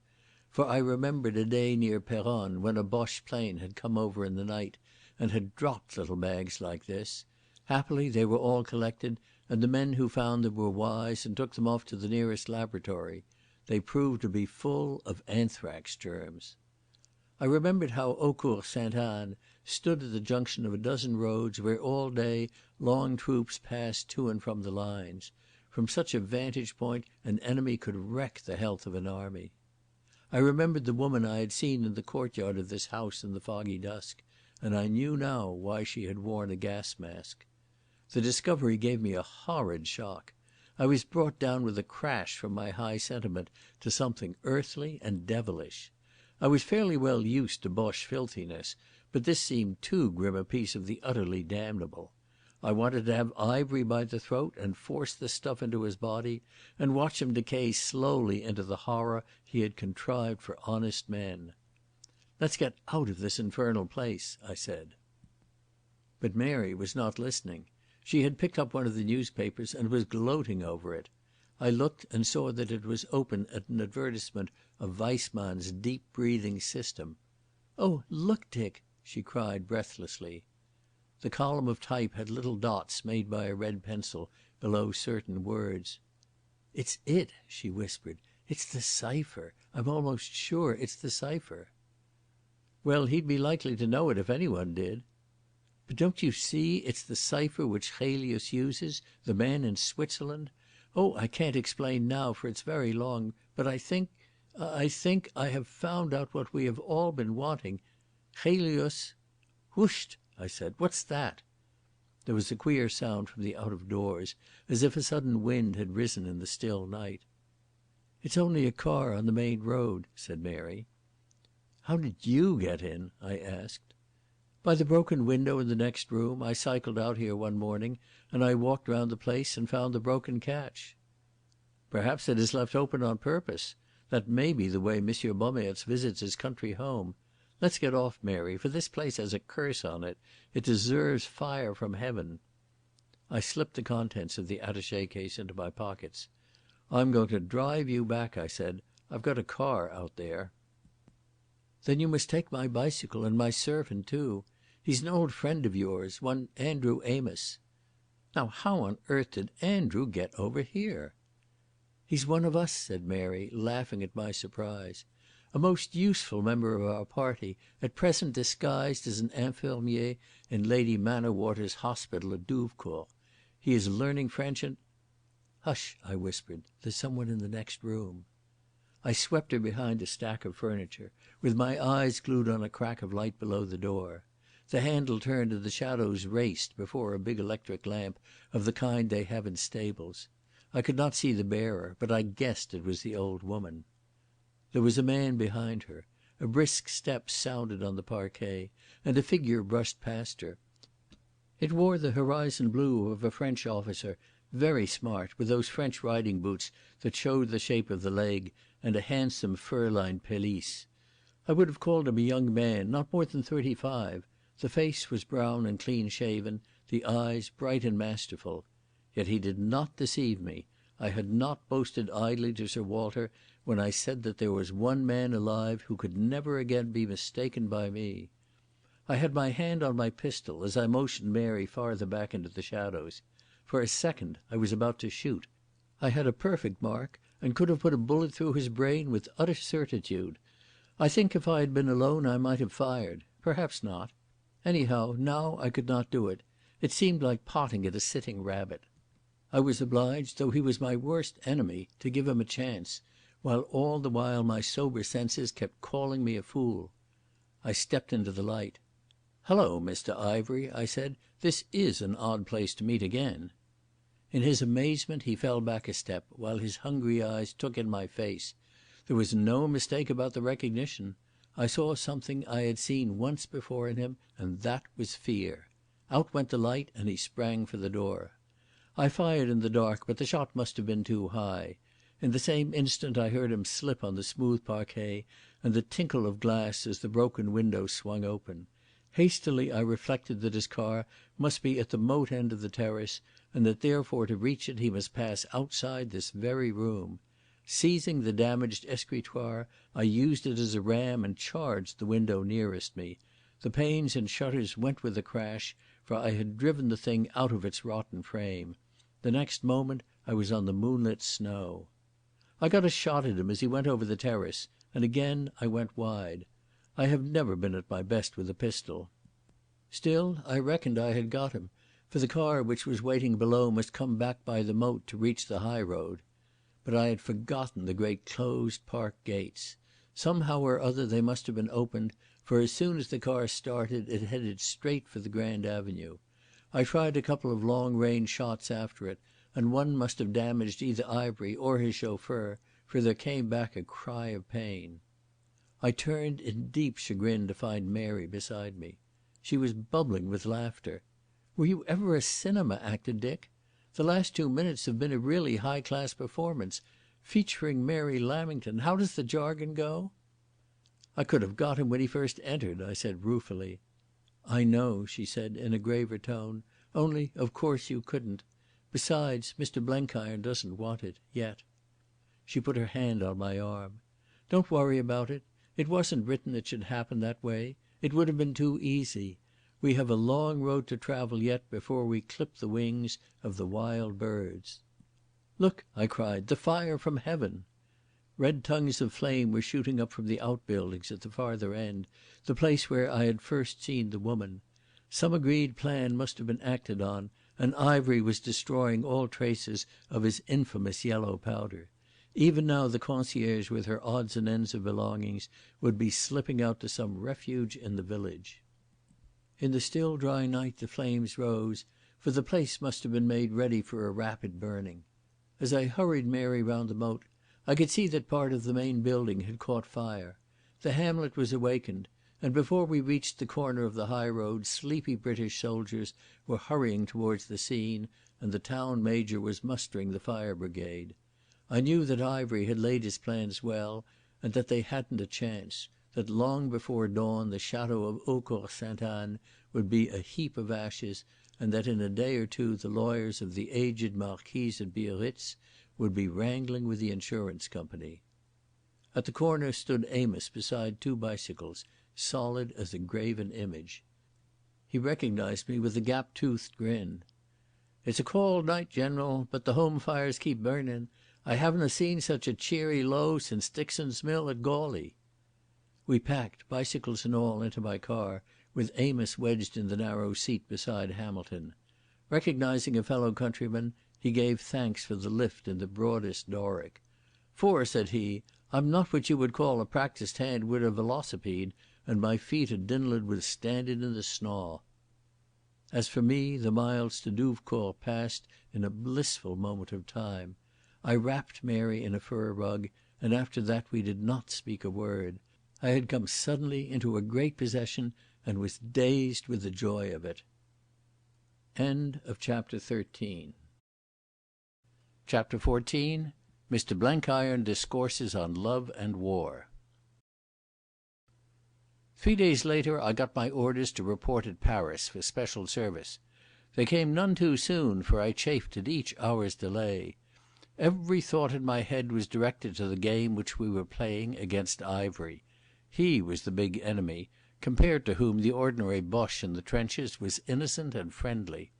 For I remembered a day near Peronne when a Boche plane had come over in the night and had dropped little bags like this. Happily they were all collected, and the men who found them were wise and took them off to the nearest laboratory. They proved to be full of anthrax germs. I remembered how Eaucourt Sainte Anne stood at the junction of a dozen roads where all day long troops passed to and from the lines. From such a vantage point an enemy could wreck the health of an army. I remembered the woman I had seen in the courtyard of this house in the foggy dusk, and I knew now why she had worn a gas mask. The discovery gave me a horrid shock. I was brought down with a crash from my high sentiment to something earthly and devilish. I was fairly well used to Boche filthiness, but this seemed too grim a piece of the utterly damnable. I wanted to have Ivery by the throat and force the stuff into his body and watch him decay slowly into the horror he had contrived for honest men. "Let's get out of this infernal place," I said. But Mary was not listening. She had picked up one of the newspapers and was gloating over it. I looked and saw that it was open at an advertisement of Weissmann's deep breathing system. "Oh, look, Dick!" she cried breathlessly. The column of type had little dots made by a red pencil below certain words. "It's it," she whispered. "It's the cipher. I'm almost sure it's the cipher." "Well, he'd be likely to know it if anyone did." "But don't you see? It's the cipher which Chelius uses, the man in Switzerland. Oh, I can't explain now, for it's very long, but I think I have found out what we have all been wanting. Chelius—" "Whoosht!" I said. "What's that?" There was a queer sound from the out of doors, as if a sudden wind had risen in the still night. "It's only a car on the main road," said Mary. "How did you get in?" I asked. "By the broken window in the next room. I cycled out here one morning, and I walked round the place and found the broken catch." "Perhaps it is left open on purpose. That may be the way Monsieur Bommaerts visits his country home. Let's get off, Mary, for this place has a curse on it. It deserves fire from heaven." I slipped the contents of the attaché case into my pockets. "I'm going to drive you back," I said. "I've got a car out there." "Then you must take my bicycle, and my servant too. He's an old friend of yours, one Andrew Amos." "Now how on earth did Andrew get over here?" "He's one of us," said Mary, laughing at my surprise. "A most useful member of our party, at present disguised as an infirmier in Lady Manorwater's hospital at Douvecourt. He is learning French and—" "Hush," I whispered. "There's someone in the next room." I swept her behind a stack of furniture, with my eyes glued on a crack of light below the door. The handle turned and the shadows raced before a big electric lamp of the kind they have in stables. I could not see the bearer, but I guessed it was the old woman. There was a man behind her. A brisk step sounded on the parquet, and a figure brushed past her. It wore the horizon blue of a French officer, very smart, with those French riding boots that showed the shape of the leg, and a handsome fur-lined pelisse. I would have called him a young man, not more than 35. The face was brown and clean-shaven, the eyes bright and masterful. Yet he did not deceive me. I had not boasted idly to Sir Walter when I said that there was one man alive who could never again be mistaken by me. I had my hand on my pistol as I motioned Mary farther back into the shadows. For a second I was about to shoot. I had a perfect mark and could have put a bullet through his brain with utter certitude. I think if I had been alone I might have fired. Perhaps not. Anyhow, now I could not do it. It seemed like potting at a sitting rabbit. I was obliged, though he was my worst enemy, to give him a chance, while all the while my sober senses kept calling me a fool. I stepped into the light. "Hello, Mr. Ivery," I said. "This is an odd place to meet again." In his amazement he fell back a step, while his hungry eyes took in my face. There was no mistake about the recognition. I saw something I had seen once before in him, and that was fear. Out went the light and he sprang for the door. I fired in the dark, but the shot must have been too high. In the same instant I heard him slip on the smooth parquet and the tinkle of glass as the broken window swung open. Hastily I reflected that his car must be at the moat end of the terrace, and that therefore to reach it he must pass outside this very room. Seizing the damaged escritoire, I used it as a ram and charged the window nearest me. The panes and shutters went with a crash, for I had driven the thing out of its rotten frame. The next moment I was on the moonlit snow. I got a shot at him as he went over the terrace, and again I went wide. I have never been at my best with a pistol. Still, I reckoned I had got him, for the car which was waiting below must come back by the moat to reach the high road. But I had forgotten the great closed park gates. Somehow or other they must have been opened, for as soon as the car started it headed straight for the Grand Avenue. I tried a couple of long-range shots after it, and one must have damaged either Ivery or his chauffeur, for there came back a cry of pain. I turned in deep chagrin to find Mary beside me. She was bubbling with laughter. "Were you ever a cinema actor, Dick? The last 2 minutes have been a really high-class performance, featuring Mary Lamington. How does the jargon go?" "I could have got him when he first entered," I said ruefully. "I know," she said in a graver tone, "only of course you couldn't. Besides, Mr. Blenkiron doesn't want it, yet." She put her hand on my arm. "Don't worry about it. It wasn't written it should happen that way. It would have been too easy. We have a long road to travel yet before we clip the wings of the wild birds." "Look!" I cried. "The fire from heaven!" Red tongues of flame were shooting up from the outbuildings at the farther end, the place where I had first seen the woman. Some agreed plan must have been acted on, and Ivery was destroying all traces of his infamous yellow powder. Even now the concierge with her odds and ends of belongings would be slipping out to some refuge in the village. In the still dry night the flames rose, for the place must have been made ready for a rapid burning. As I hurried Mary round the moat, I could see that part of the main building had caught fire. The hamlet was awakened, and before we reached the corner of the high road sleepy British soldiers were hurrying towards the scene, and the town major was mustering the fire brigade. I knew that Ivery had laid his plans well, and that they hadn't a chance, that long before dawn the Chateau of Eaucourt-Sainte-Anne would be a heap of ashes, and that in a day or two the lawyers of the aged Marquise at Biarritz would be wrangling with the insurance company. At the corner stood Amos beside two bicycles, solid as a graven image. He recognised me with a gap-toothed grin. "It's a cauld night, General, but the home fires keep burning. I haven't seen such a cheery low since Dixon's mill at Gawley." We packed, bicycles and all, into my car, with Amos wedged in the narrow seat beside Hamilton. Recognising a fellow countryman, he gave thanks for the lift in the broadest Doric. "For," said he, "I'm not what you would call a practised hand wid a velocipede, and my feet are dinled with standing in the snaw." As for me, the miles to Douvecourt passed in a blissful moment of time. I wrapped Mary in a fur rug, and after that we did not speak a word. I had come suddenly into a great possession and was dazed with the joy of it. End of Chapter 13. Chapter 14. Mr. Blenkiron Discourses on Love and War. 3 days later I got my orders to report at Paris for special service. They came none too soon, for I chafed at each hour's delay. Every thought in my head was directed to the game which we were playing against Ivery. He was the big enemy, compared to whom the ordinary Boche in the trenches was innocent and friendly.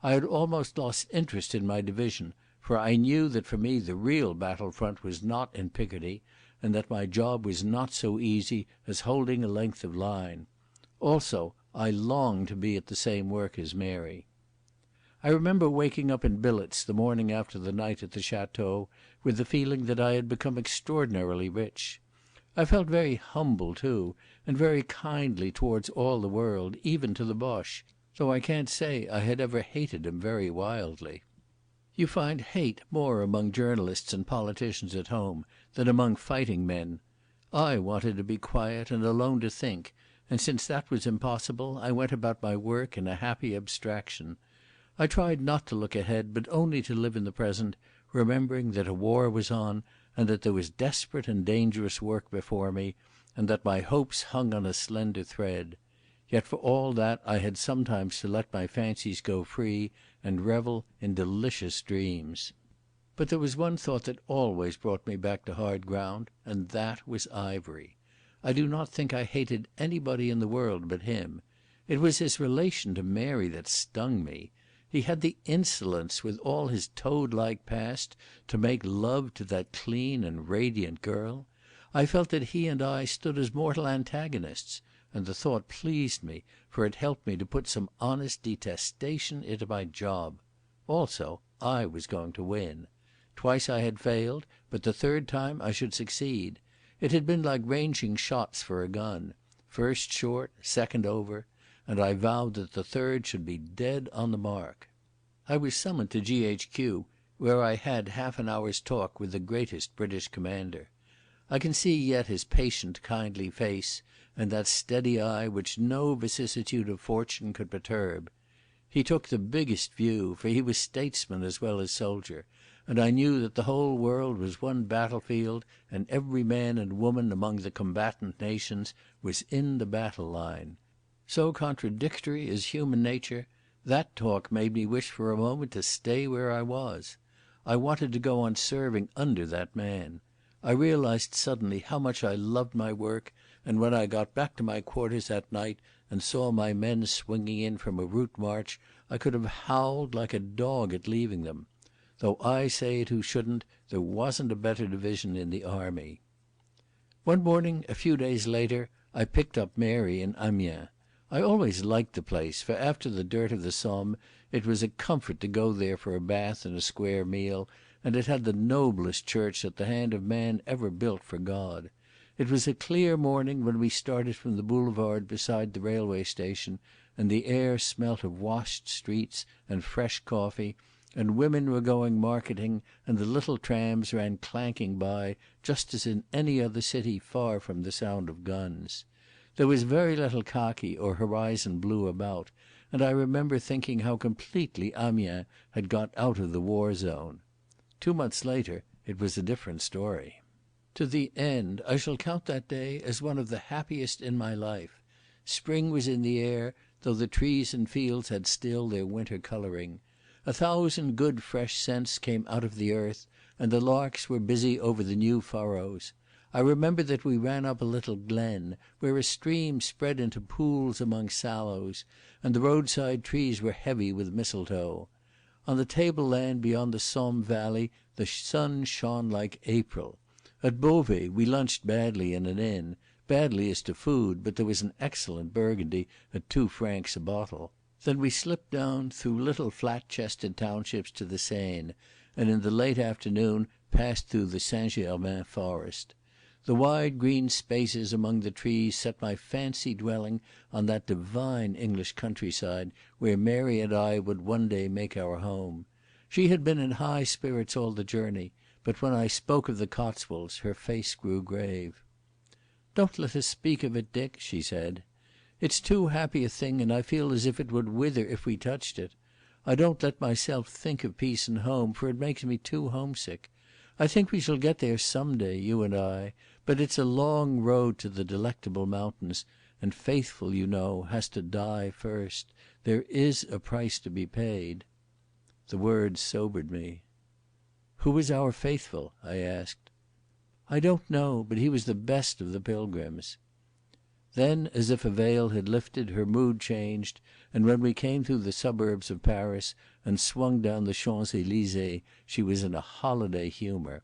I had almost lost interest in my division, for I knew that for me the real battlefront was not in Picardy, and that my job was not so easy as holding a length of line. Also, I longed to be at the same work as Mary. I remember waking up in billets the morning after the night at the Chateau with the feeling that I had become extraordinarily rich. I felt very humble too, and very kindly towards all the world, even to the Boche, though I can't say I had ever hated him very wildly. You find hate more among journalists and politicians at home than among fighting men. I wanted to be quiet and alone to think, and since that was impossible, I went about my work in a happy abstraction. I tried not to look ahead, but only to live in the present, remembering that a war was on, and that there was desperate and dangerous work before me, and that my hopes hung on a slender thread. Yet for all that I had sometimes to let my fancies go free and revel in delicious dreams. But there was one thought that always brought me back to hard ground, and that was Ivery. I do not think I hated anybody in the world but him. It was his relation to Mary that stung me. He had the insolence, with all his toad-like past, to make love to that clean and radiant girl. I felt that he and I stood as mortal antagonists, and the thought pleased me, for it helped me to put some honest detestation into my job. Also, I was going to win. Twice I had failed, but the third time I should succeed. It had been like ranging shots for a gun. First short, second over, and I vowed that the third should be dead on the mark. I was summoned to G.H.Q., where I had half an hour's talk with the greatest British commander. I can see yet his patient, kindly face, and that steady eye which no vicissitude of fortune could perturb. He took the biggest view, for he was statesman as well as soldier, and I knew that the whole world was one battlefield, and every man and woman among the combatant nations was in the battle line. So contradictory is human nature That talk made me wish for a moment to stay where I was. I wanted to go on serving under that man. I realised suddenly how much I loved my work, and when I got back to my quarters that night and saw my men swinging in from a route march, I could have howled like a dog at leaving them. Though I say it who shouldn't, there wasn't a better division in the army. One morning, a few days later, I picked up Mary in Amiens. I always liked the place, for after the dirt of the Somme it was a comfort to go there for a bath and a square meal, and it had the noblest church that the hand of man ever built for God. It was a clear morning when we started from the boulevard beside the railway station, and the air smelt of washed streets and fresh coffee, and women were going marketing, and the little trams ran clanking by, just as in any other city far from the sound of guns. There was very little khaki or horizon blue about, and I remember thinking how completely Amiens had got out of the war zone. 2 months later it was a different story. To the end I shall count that day as one of the happiest in my life. Spring was in the air, though the trees and fields had still their winter colouring. 1,000 good fresh scents came out of the earth, and the larks were busy over the new furrows. I remember that we ran up a little glen, where a stream spread into pools among sallows, and the roadside trees were heavy with mistletoe. On the tableland beyond the Somme valley the sun shone like April. At Beauvais we lunched badly in an inn, badly as to food, but there was an excellent Burgundy at 2 francs a bottle. Then we slipped down through little flat-chested townships to the Seine, and in the late afternoon passed through the Saint-Germain forest. The wide green spaces among the trees set my fancy dwelling on that divine English countryside where Mary and I would one day make our home. She had been in high spirits all the journey, but when I spoke of the Cotswolds her face grew grave. "Don't let us speak of it, Dick," she said. "It's too happy a thing, and I feel as if it would wither if we touched it. I don't let myself think of peace and home, for it makes me too homesick. I think we shall get there some day, you and I, but it's a long road to the Delectable Mountains, and Faithful, you know, has to die first. There is a price to be paid." The words sobered me. "Who was our Faithful?" I asked. "I don't know, but he was the best of the pilgrims." Then, as if a veil had lifted, her mood changed, and when we came through the suburbs of Paris and swung down the Champs-Élysées, she was in a holiday humour.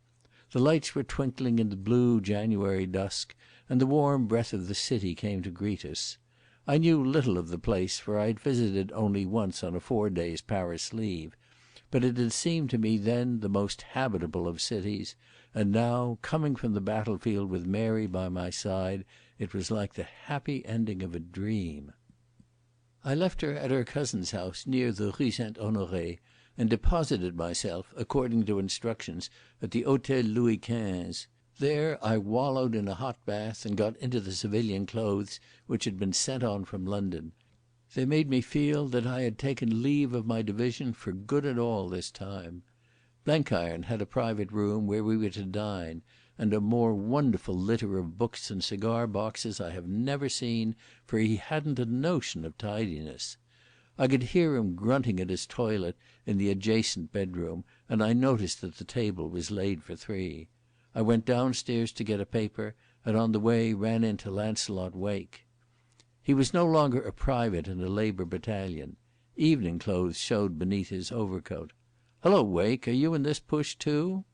The lights were twinkling in the blue January dusk, and the warm breath of the city came to greet us. I knew little of the place, for I had visited only once on a 4 days' Paris leave, but it had seemed to me then the most habitable of cities, and now, coming from the battlefield with Mary by my side, it was like the happy ending of a dream. I left her at her cousin's house near the Rue Saint-Honoré, and deposited myself, according to instructions, at the Hôtel Louis XV. There I wallowed in a hot bath and got into the civilian clothes which had been sent on from London. They made me feel that I had taken leave of my division for good and all this time. Blenkiron had a private room where we were to dine, and a more wonderful litter of books and cigar boxes I have never seen, for he hadn't a notion of tidiness. I could hear him grunting at his toilet in the adjacent bedroom, and I noticed that the table was laid for 3. I went downstairs to get a paper, and on the way ran into Lancelot Wake. He was no longer a private in a Labour battalion. Evening clothes showed beneath his overcoat. "Hello, Wake, are you in this push too?"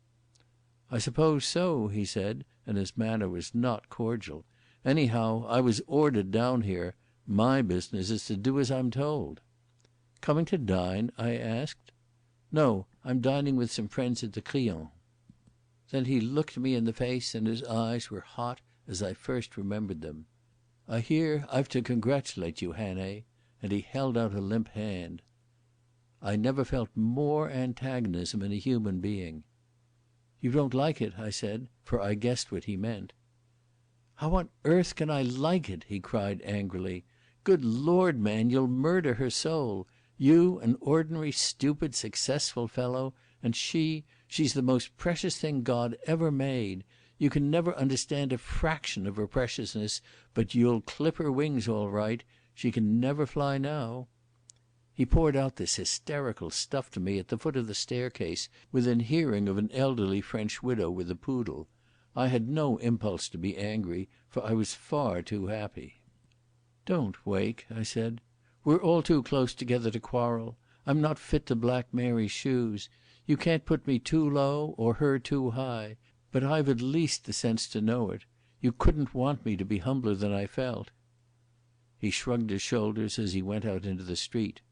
"I suppose so," he said, and his manner was not cordial. "Anyhow, I was ordered down here. My business is to do as I'm told." "Coming to dine?" I asked. "No, I'm dining with some friends at the Crillon." Then he looked me in the face, and his eyes were hot as I first remembered them. "I hear I've to congratulate you, Hannay," and he held out a limp hand. I never felt more antagonism in a human being. "You don't like it?" I said, for I guessed what he meant. "How on earth can I like it?" he cried angrily. "Good Lord, man, you'll murder her soul. You, an ordinary, stupid, successful fellow, and she's the most precious thing God ever made. You can never understand a fraction of her preciousness, but you'll clip her wings all right. She can never fly now." He poured out this hysterical stuff to me at the foot of the staircase, within hearing of an elderly French widow with a poodle. I had no impulse to be angry, for I was far too happy. "Don't, Wake," I said. "We're all too close together to quarrel. I'm not fit to Black Mary's shoes. You can't put me too low or her too high. But I've at least the sense to know it. You couldn't want me to be humbler than I felt." He shrugged his shoulders as he went out into the street.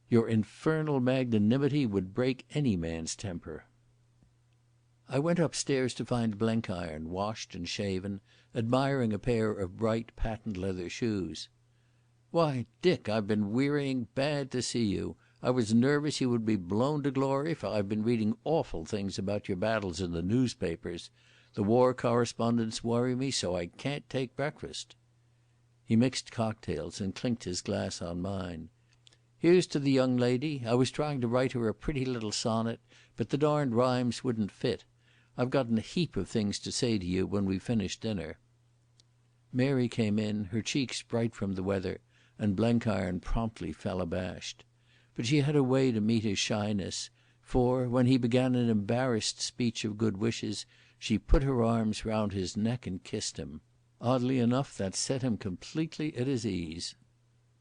"Your infernal magnanimity would break any man's temper." I went upstairs to find Blenkiron, washed and shaven, admiring a pair of bright patent leather shoes. "Why, Dick, I've been wearying bad to see you. I was nervous you would be blown to glory, for I've been reading awful things about your battles in the newspapers. The war correspondents worry me so I can't take breakfast." He mixed cocktails and clinked his glass on mine. "Here's to the young lady. I was trying to write her a pretty little sonnet, but the darned rhymes wouldn't fit. I've got a heap of things to say to you when we've finished dinner." Mary came in, her cheeks bright from the weather, and Blenkiron promptly fell abashed. But she had a way to meet his shyness, for, when he began an embarrassed speech of good wishes, she put her arms round his neck and kissed him. Oddly enough, that set him completely at his ease.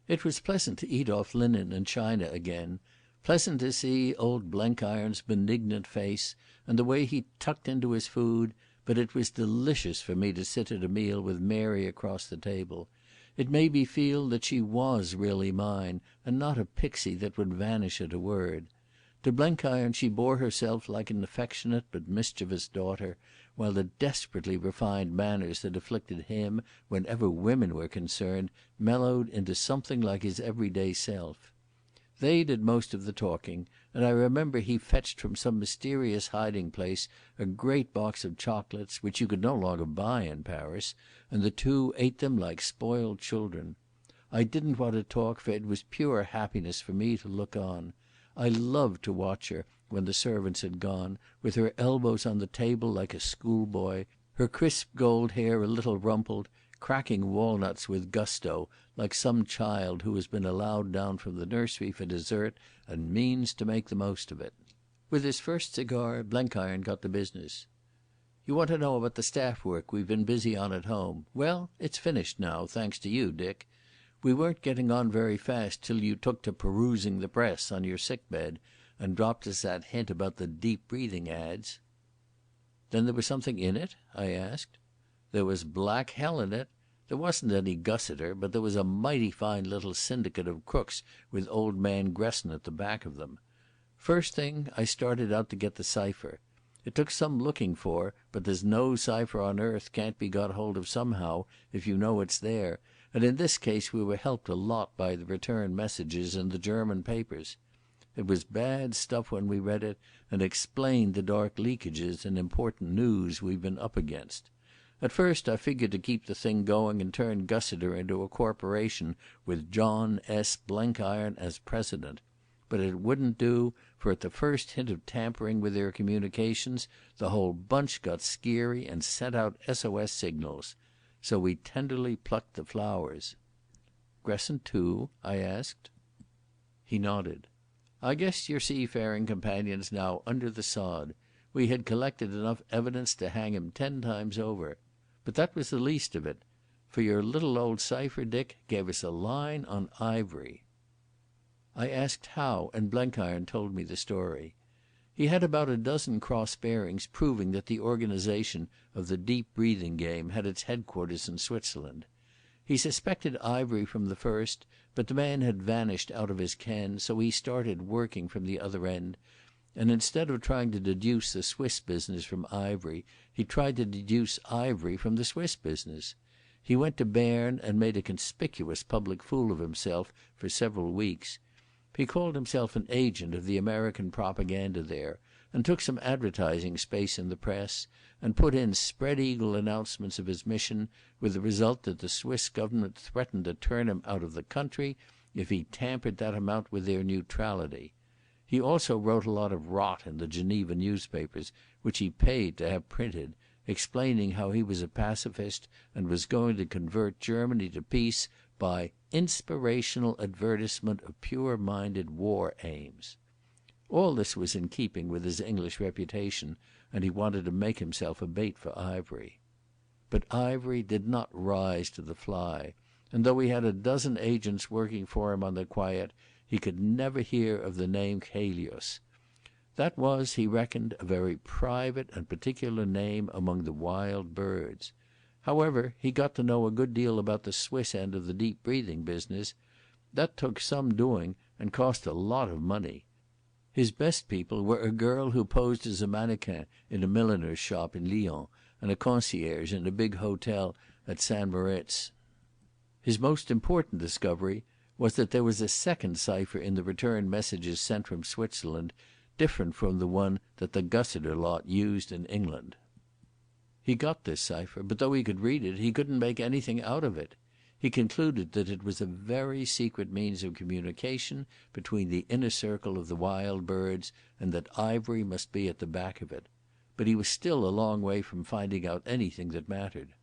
It was pleasant to eat off linen and china again, pleasant to see old Blenkiron's benignant face and the way he tucked into his food, but it was delicious for me to sit at a meal with Mary across the table. It made me feel that she was really mine, and not a pixie that would vanish at a word. To Blenkiron she bore herself like an affectionate but mischievous daughter, while the desperately refined manners that afflicted him whenever women were concerned mellowed into something like his everyday self. They did most of the talking, and I remember he fetched from some mysterious hiding place a great box of chocolates, which you could no longer buy in Paris, and the two ate them like spoiled children. I didn't want to talk, for it was pure happiness for me to look on. I loved to watch her, when the servants had gone, with her elbows on the table like a schoolboy, her crisp gold hair a little rumpled, cracking walnuts with gusto, like some child who has been allowed down from the nursery for dessert and means to make the most of it. With his first cigar, Blenkiron got to business. "You want to know about the staff work we've been busy on at home. Well, it's finished now, thanks to you, Dick. We weren't getting on very fast till you took to perusing the press on your sick bed and dropped us that hint about the deep breathing ads." "Then there was something in it?" I asked. "There was black hell in it. There wasn't any Gussiter, but there was a mighty fine little syndicate of crooks with old man Gresson at the back of them. First thing, I started out to get the cipher. It took some looking for, but there's no cipher on earth can't be got hold of somehow if you know it's there, and in this case we were helped a lot by the return messages in the German papers. It was bad stuff when we read it, and explained the dark leakages in important news we've been up against. At first I figured to keep the thing going and turn Gussiter into a corporation with John S. Blenkiron as president. But it wouldn't do, for at the first hint of tampering with their communications, the whole bunch got skeery and sent out SOS signals. So we tenderly plucked the flowers." "Gresson too?" I asked. He nodded. "I guess your seafaring companion's now under the sod. We had collected enough evidence to hang him 10 times over. But that was the least of it. For your little old cipher, Dick, gave us a line on ivory." I asked how, and Blenkiron told me the story. He had about a dozen cross bearings proving that the organisation of the deep breathing game had its headquarters in Switzerland. He suspected Ivory from the first, but the man had vanished out of his ken, so he started working from the other end, and instead of trying to deduce the Swiss business from Ivory, he tried to deduce Ivory from the Swiss business. He went to Berne and made a conspicuous public fool of himself for several weeks. He called himself an agent of the American propaganda there, and took some advertising space in the press, and put in spread-eagle announcements of his mission, with the result that the Swiss government threatened to turn him out of the country if he tampered that amount with their neutrality. He also wrote a lot of rot in the Geneva newspapers, which he paid to have printed, explaining how he was a pacifist and was going to convert Germany to peace by inspirational advertisement of pure-minded war aims. All this was in keeping with his English reputation, and he wanted to make himself a bait for Ivery. But Ivery did not rise to the fly, and though he had a dozen agents working for him on the quiet, he could never hear of the name Chelius. That was, he reckoned, a very private and particular name among the wild birds. However, he got to know a good deal about the Swiss end of the deep breathing business. That took some doing and cost a lot of money. His best people were a girl who posed as a mannequin in a milliner's shop in Lyons and a concierge in a big hotel at St. Moritz. His most important discovery was that there was a second cipher in the return messages sent from Switzerland, different from the one that the Gussiter lot used in England. He got this cipher, but though he could read it, he couldn't make anything out of it. He concluded that it was a very secret means of communication between the inner circle of the wild birds, and that Ivery must be at the back of it. But he was still a long way from finding out anything that mattered.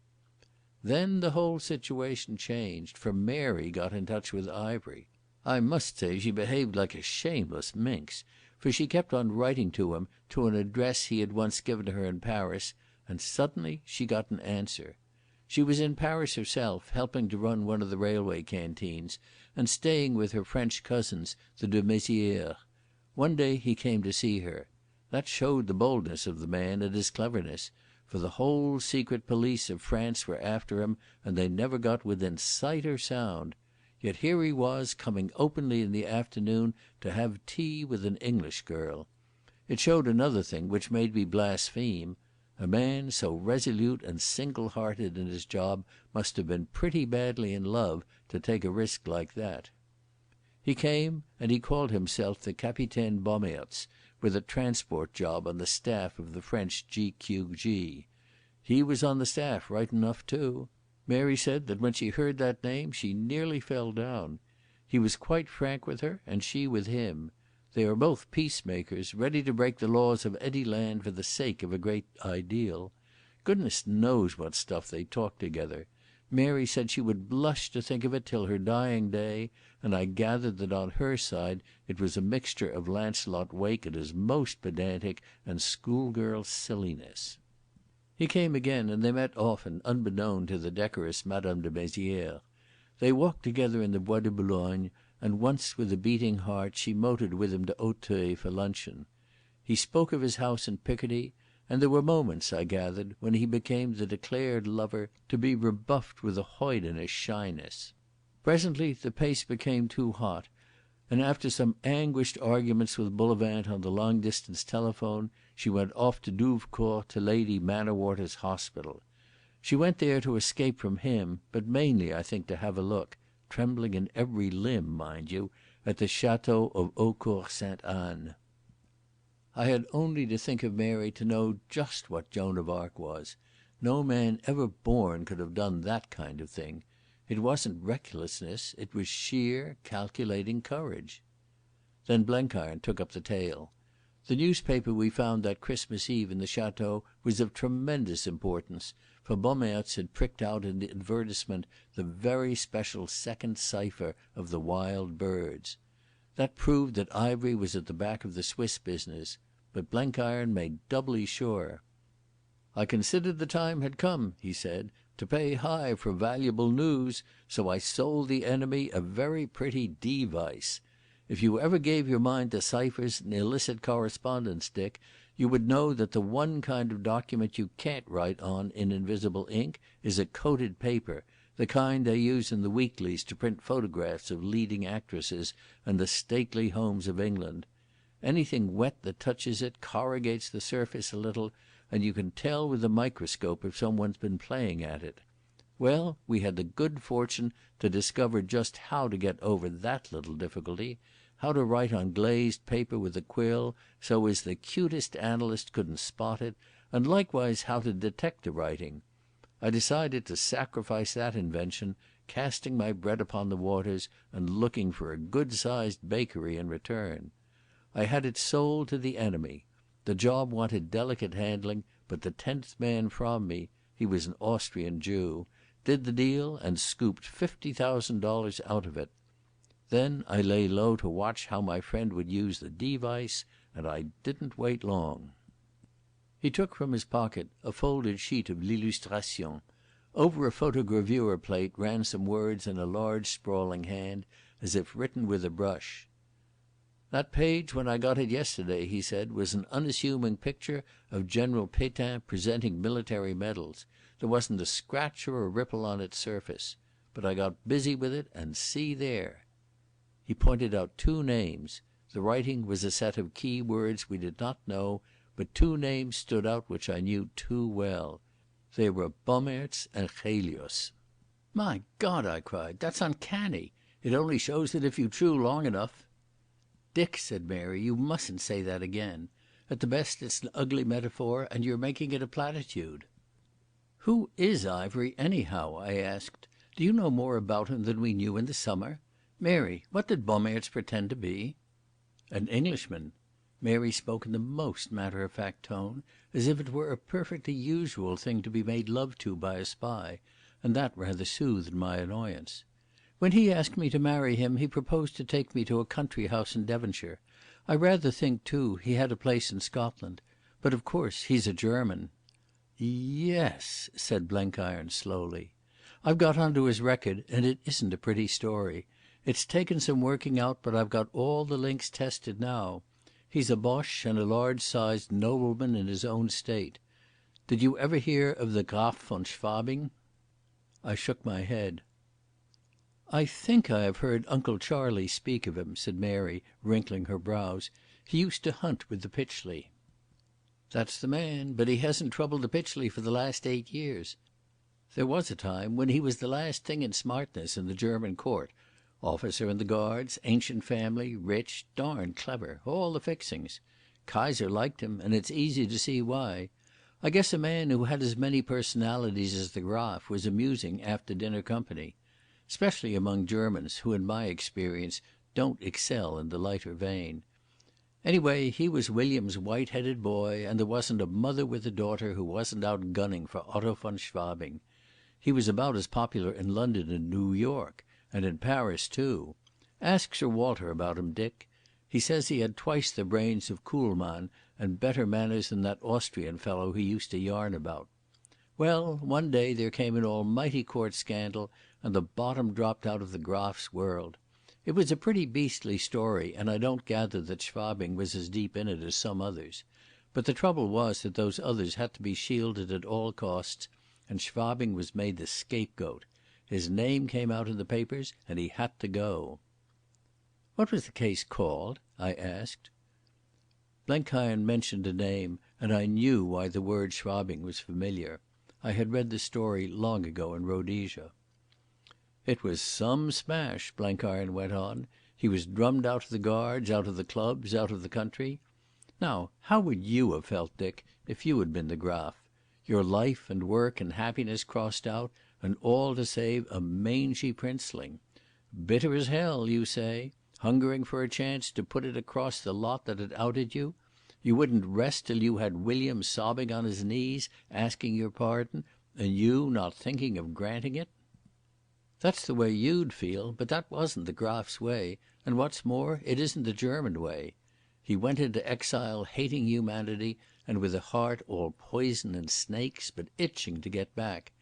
Then the whole situation changed, for Mary got in touch with Ivery. I must say she behaved like a shameless minx, for she kept on writing to him to an address he had once given her in Paris, and suddenly she got an answer. She was in Paris herself, helping to run one of the railway canteens, and staying with her French cousins, the de Mézières. One day he came to see her. That showed the boldness of the man and his cleverness, for the whole secret police of France were after him, and they never got within sight or sound. Yet here he was, coming openly in the afternoon to have tea with an English girl. It showed another thing which made me blaspheme. A man so resolute and single-hearted in his job must have been pretty badly in love to take a risk like that. He came, and he called himself the Capitaine Bommaerts, with a transport job on the staff of the French GQG. He was on the staff right enough too. Mary said that when she heard that name she nearly fell down. He was quite frank with her, and she with him. They are both peacemakers, ready to break the laws of any land for the sake of a great ideal. Goodness knows what stuff they talk together. Mary said she would blush to think of it till her dying day, and I gathered that on her side it was a mixture of Lancelot Wake at his most pedantic and schoolgirl silliness. He came again, and they met often, unbeknown to the decorous Madame de Mézières. They walked together in the Bois de Boulogne, and once with a beating heart she motored with him to Auteuil for luncheon. He spoke of his house in Picardy, and there were moments, I gathered, when he became the declared lover to be rebuffed with a hoydenish shyness. Presently the pace became too hot, and after some anguished arguments with Bullivant on the long-distance telephone, she went off to Douvecourt to Lady Manorwater's hospital. She went there to escape from him, but mainly, I think, to have a look, trembling in every limb, mind you, at the Chateau of Eaucourt-Sainte-Anne. I had only to think of Mary to know just what Joan of Arc was. No man ever born could have done that kind of thing. It wasn't recklessness, it was sheer, calculating courage. Then Blenkiron took up the tale. The newspaper we found that Christmas Eve in the Chateau was of tremendous importance, for Bommaerts had pricked out in the advertisement the very special second cipher of the wild birds. That proved that Ivery was at the back of the Swiss business, but Blenkiron made doubly sure. "I considered the time had come," he said, "to pay high for valuable news, so I sold the enemy a very pretty device. If you ever gave your mind to ciphers and illicit correspondence, Dick, you would know that the one kind of document you can't write on in invisible ink is a coated paper, the kind they use in the weeklies to print photographs of leading actresses and the stately homes of England. Anything wet that touches it corrugates the surface a little, and you can tell with the microscope if someone's been playing at it. Well, we had the good fortune to discover just how to get over that little difficulty, how to write on glazed paper with a quill so as the cutest analyst couldn't spot it, and likewise how to detect the writing. I decided to sacrifice that invention, casting my bread upon the waters and looking for a good-sized bakery in return. I had it sold to the enemy. The job wanted delicate handling, but the 10th man from me, he was an Austrian Jew, did the deal, and scooped $50,000 out of it. Then I lay low to watch how my friend would use the device, and I didn't wait long. He took from his pocket a folded sheet of l'illustration. Over a photogravure plate ran some words in a large sprawling hand, as if written with a brush. "That page when I got it yesterday," he said, "was an unassuming picture of General Pétain presenting military medals. There wasn't a scratch or a ripple on its surface. But I got busy with it, and see there." He pointed out two names. The writing was a set of key words we did not know, but two names stood out which I knew too well. They were Bommaerts and Chelius. "My God!" I cried. "That's uncanny. It only shows that if you chew long enough—" "Dick," said Mary, "you mustn't say that again. At the best it's an ugly metaphor, and you're making it a platitude." "Who is Ivery, anyhow?" I asked. "Do you know more about him than we knew in the summer? Mary, what did Bommaerts pretend to be?" "An Englishman." Mary spoke in the most matter-of-fact tone, as if it were a perfectly usual thing to be made love to by a spy, and that rather soothed my annoyance. "When he asked me to marry him he proposed to take me to a country house in Devonshire. I rather think, too, he had a place in Scotland. But of course he's a German." "Yes," said Blenkiron slowly. "I've got on to his record, and it isn't a pretty story. It's taken some working out, but I've got all the links tested now. He's a Boche and a large-sized nobleman in his own state. Did you ever hear of the Graf von Schwabing?" I shook my head. "I think I have heard Uncle Charlie speak of him," said Mary, wrinkling her brows. "He used to hunt with the Pytchley." "That's the man, but he hasn't troubled the Pytchley for the last 8 years. There was a time when he was the last thing in smartness in the German court. Officer in the Guards, ancient family, rich, darned clever, all the fixings. Kaiser liked him, and it's easy to see why. I guess a man who had as many personalities as the Graf was amusing after dinner company. Especially among Germans, who in my experience don't excel in the lighter vein. Anyway, he was William's white-headed boy, and there wasn't a mother with a daughter who wasn't out gunning for Otto von Schwabing. He was about as popular in London and New York, and in Paris too. Ask Sir Walter about him, Dick. He says he had twice the brains of Kuhlmann and better manners than that Austrian fellow he used to yarn about. Well, one day there came an almighty court scandal, and the bottom dropped out of the Graf's world. It was a pretty beastly story, and I don't gather that Schwabing was as deep in it as some others. But the trouble was that those others had to be shielded at all costs, and Schwabing was made the scapegoat. His name came out in the papers, and he had to go." "What was the case called?" I asked. Blenkiron mentioned a name, and I knew why the word Schwabing was familiar. I had read the story long ago in Rhodesia. "It was some smash," Blenkiron went on. "He was drummed out of the Guards, out of the clubs, out of the country. Now, how would you have felt, Dick, if you had been the Graf? Your life and work and happiness crossed out, and all to save a mangy princeling. Bitter as hell, you say, hungering for a chance to put it across the lot that had outed you. You wouldn't rest till you had William sobbing on his knees, asking your pardon, and you not thinking of granting it. That's the way you'd feel, but that wasn't the Graf's way, and what's more, it isn't the German way. He went into exile hating humanity, and with a heart all poison and snakes, but itching to get back.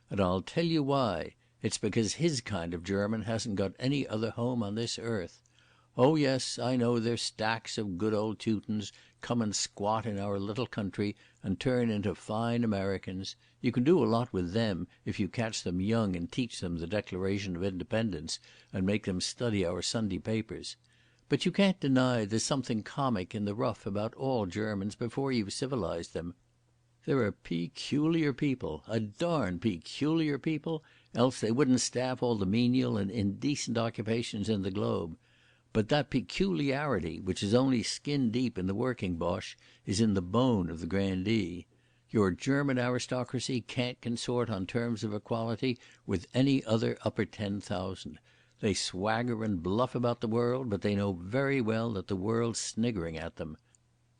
And I'll tell you why. It's because his kind of German hasn't got any other home on this earth. Oh yes, I know there's stacks of good old Teutons come and squat in our little country and turn into fine Americans. You can do a lot with them if you catch them young and teach them the Declaration of Independence and make them study our Sunday papers. But you can't deny there's something comic in the rough about all Germans before you've civilised them. They're a peculiar people, a darn peculiar people, else they wouldn't staff all the menial and indecent occupations in the globe. But that peculiarity, which is only skin deep in the working Boche, is in the bone of the grandee. Your German aristocracy can't consort on terms of equality with any other upper 10,000. They swagger and bluff about the world, but they know very well that the world's sniggering at them.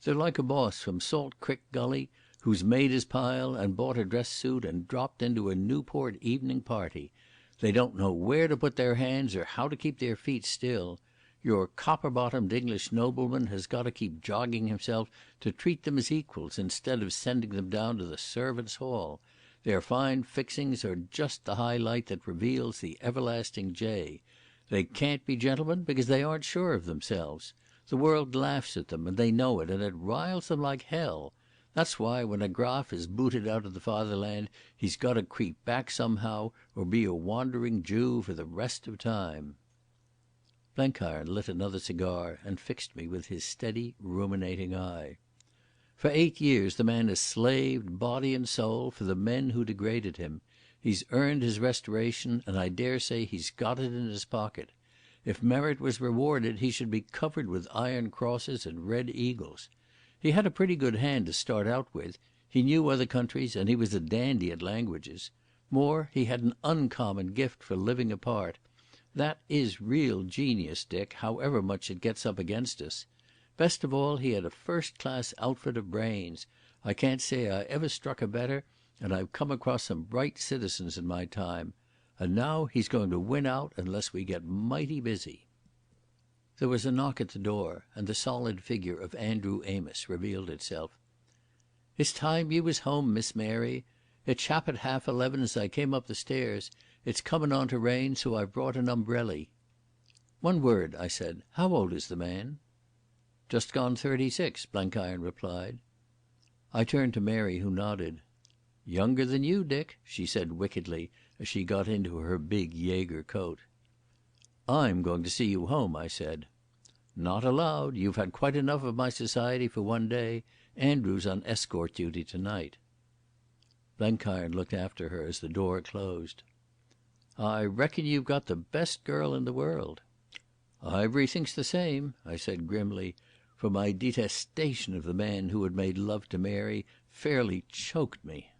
They're like a boss from Salt Creek Gully who's made his pile and bought a dress suit and dropped into a Newport evening party. They don't know where to put their hands or how to keep their feet still. Your copper-bottomed English nobleman has got to keep jogging himself to treat them as equals instead of sending them down to the servants' hall. Their fine fixings are just the high light that reveals the everlasting J. They can't be gentlemen because they aren't sure of themselves. The world laughs at them, and they know it, and it riles them like hell. That's why when a Graf is booted out of the fatherland, he's got to creep back somehow, or be a wandering Jew for the rest of time." Blenkiron lit another cigar and fixed me with his steady, ruminating eye. "For 8 years the man has slaved, body and soul, for the men who degraded him. He's earned his restoration, and I dare say he's got it in his pocket. If merit was rewarded, he should be covered with iron crosses and red eagles. He had a pretty good hand to start out with. He knew other countries, and he was a dandy at languages. More, he had an uncommon gift for living apart. That is real genius, Dick, however much it gets up against us. Best of all, he had a first-class outfit of brains. I can't say I ever struck a better, and I've come across some bright citizens in my time. And now he's going to win out unless we get mighty busy." There was a knock at the door, and the solid figure of Andrew Amos revealed itself. "It's time you was home, Miss Mary. It chapped 11:30 as I came up the stairs. It's coming on to rain, so I've brought an umbrelly." "One word," I said. "How old is the man?" "Just gone 36, Blenkiron replied. I turned to Mary, who nodded. "Younger than you, Dick," she said wickedly as she got into her big Jaeger coat. "I'm going to see you home," I said. "Not allowed. You've had quite enough of my society for one day. Andrew's on escort duty tonight." Blenkiron looked after her as the door closed. "I reckon you've got the best girl in the world." "Ivery thinks the same," I said grimly, for my detestation of the man who had made love to Mary fairly choked me.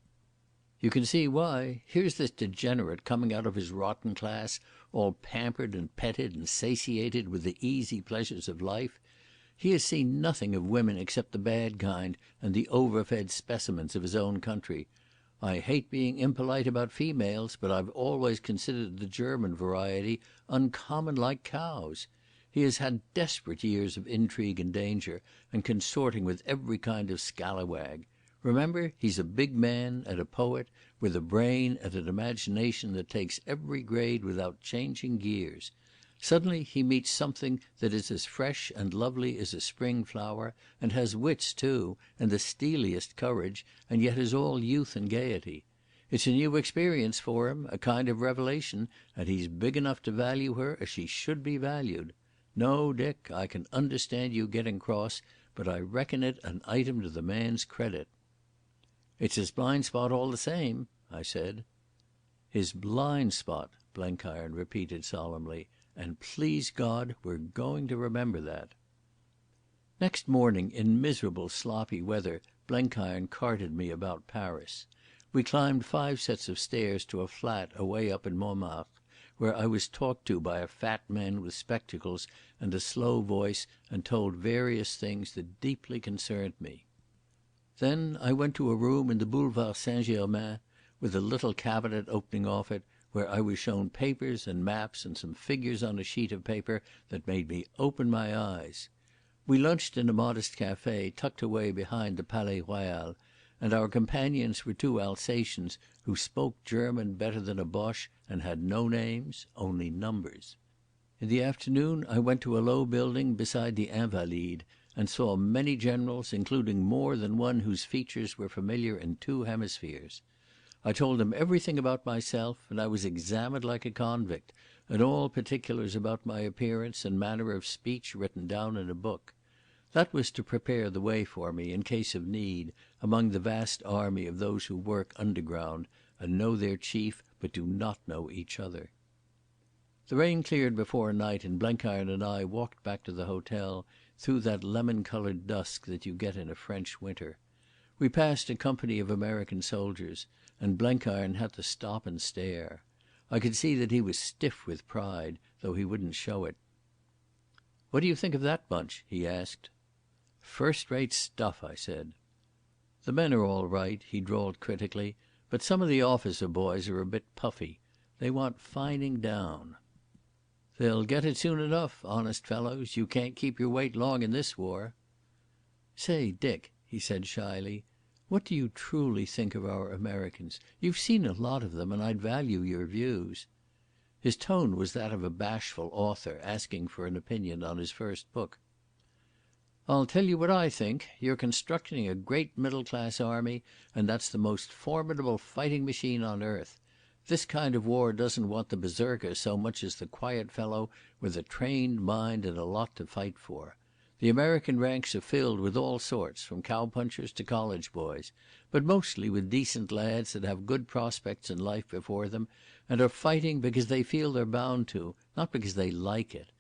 "You can see why. Here's this degenerate coming out of his rotten class, all pampered and petted and satiated with the easy pleasures of life. He has seen nothing of women except the bad kind and the overfed specimens of his own country. I hate being impolite about females, but I've always considered the German variety uncommon like cows. He has had desperate years of intrigue and danger, and consorting with every kind of scalawag. Remember, he's a big man and a poet, with a brain and an imagination that takes every grade without changing gears. Suddenly he meets something that is as fresh and lovely as a spring flower, and has wits too, and the steeliest courage, and yet is all youth and gaiety. It's a new experience for him, a kind of revelation, and he's big enough to value her as she should be valued. No, Dick, I can understand you getting cross, but I reckon it an item to the man's credit." "It's his blind spot all the same," I said. "His blind spot," Blenkiron repeated solemnly, "and please God we're going to remember that." Next morning, in miserable sloppy weather, Blenkiron carted me about Paris. We climbed 5 sets of stairs to a flat away up in Montmartre, where I was talked to by a fat man with spectacles and a slow voice and told various things that deeply concerned me. Then I went to a room in the Boulevard Saint-Germain, with a little cabinet opening off it, where I was shown papers and maps and some figures on a sheet of paper that made me open my eyes. We lunched in a modest cafe tucked away behind the Palais Royal, and our companions were 2 Alsatians who spoke German better than a Boche and had no names, only numbers. In the afternoon I went to a low building beside the Invalides and saw many generals, including more than one whose features were familiar in 2 hemispheres. I told them everything about myself, and I was examined like a convict, and all particulars about my appearance and manner of speech written down in a book. That was to prepare the way for me, in case of need, among the vast army of those who work underground and know their chief but do not know each other. The rain cleared before night, and Blenkiron and I walked back to the hotel through that lemon-coloured dusk that you get in a French winter. We passed a company of American soldiers, and Blenkiron had to stop and stare. I could see that he was stiff with pride, though he wouldn't show it. "What do you think of that bunch?" he asked. "First-rate stuff," I said. "The men are all right," he drawled critically, "but some of the officer boys are a bit puffy. They want fining down." "They'll get it soon enough, honest fellows. You can't keep your weight long in this war." "Say, Dick," he said shyly, "what do you truly think of our Americans? You've seen a lot of them, and I'd value your views." His tone was that of a bashful author asking for an opinion on his first book. "I'll tell you what I think. You're constructing a great middle class army, and that's the most formidable fighting machine on earth. This kind of war doesn't want the berserker so much as the quiet fellow with a trained mind and a lot to fight for. The American ranks are filled with all sorts, from cowpunchers to college boys, but mostly with decent lads that have good prospects in life before them, and are fighting because they feel they're bound to, not because they like it.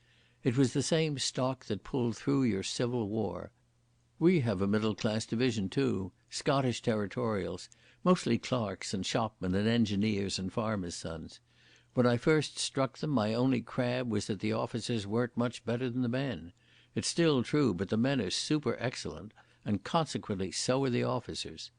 It was the same stock that pulled through your Civil War. We have a middle class division too, Scottish territorials, mostly clerks and shopmen and engineers and farmers' sons. When I first struck them my only crab was that the officers weren't much better than the men. It's still true, but the men are super excellent, and consequently so are the officers.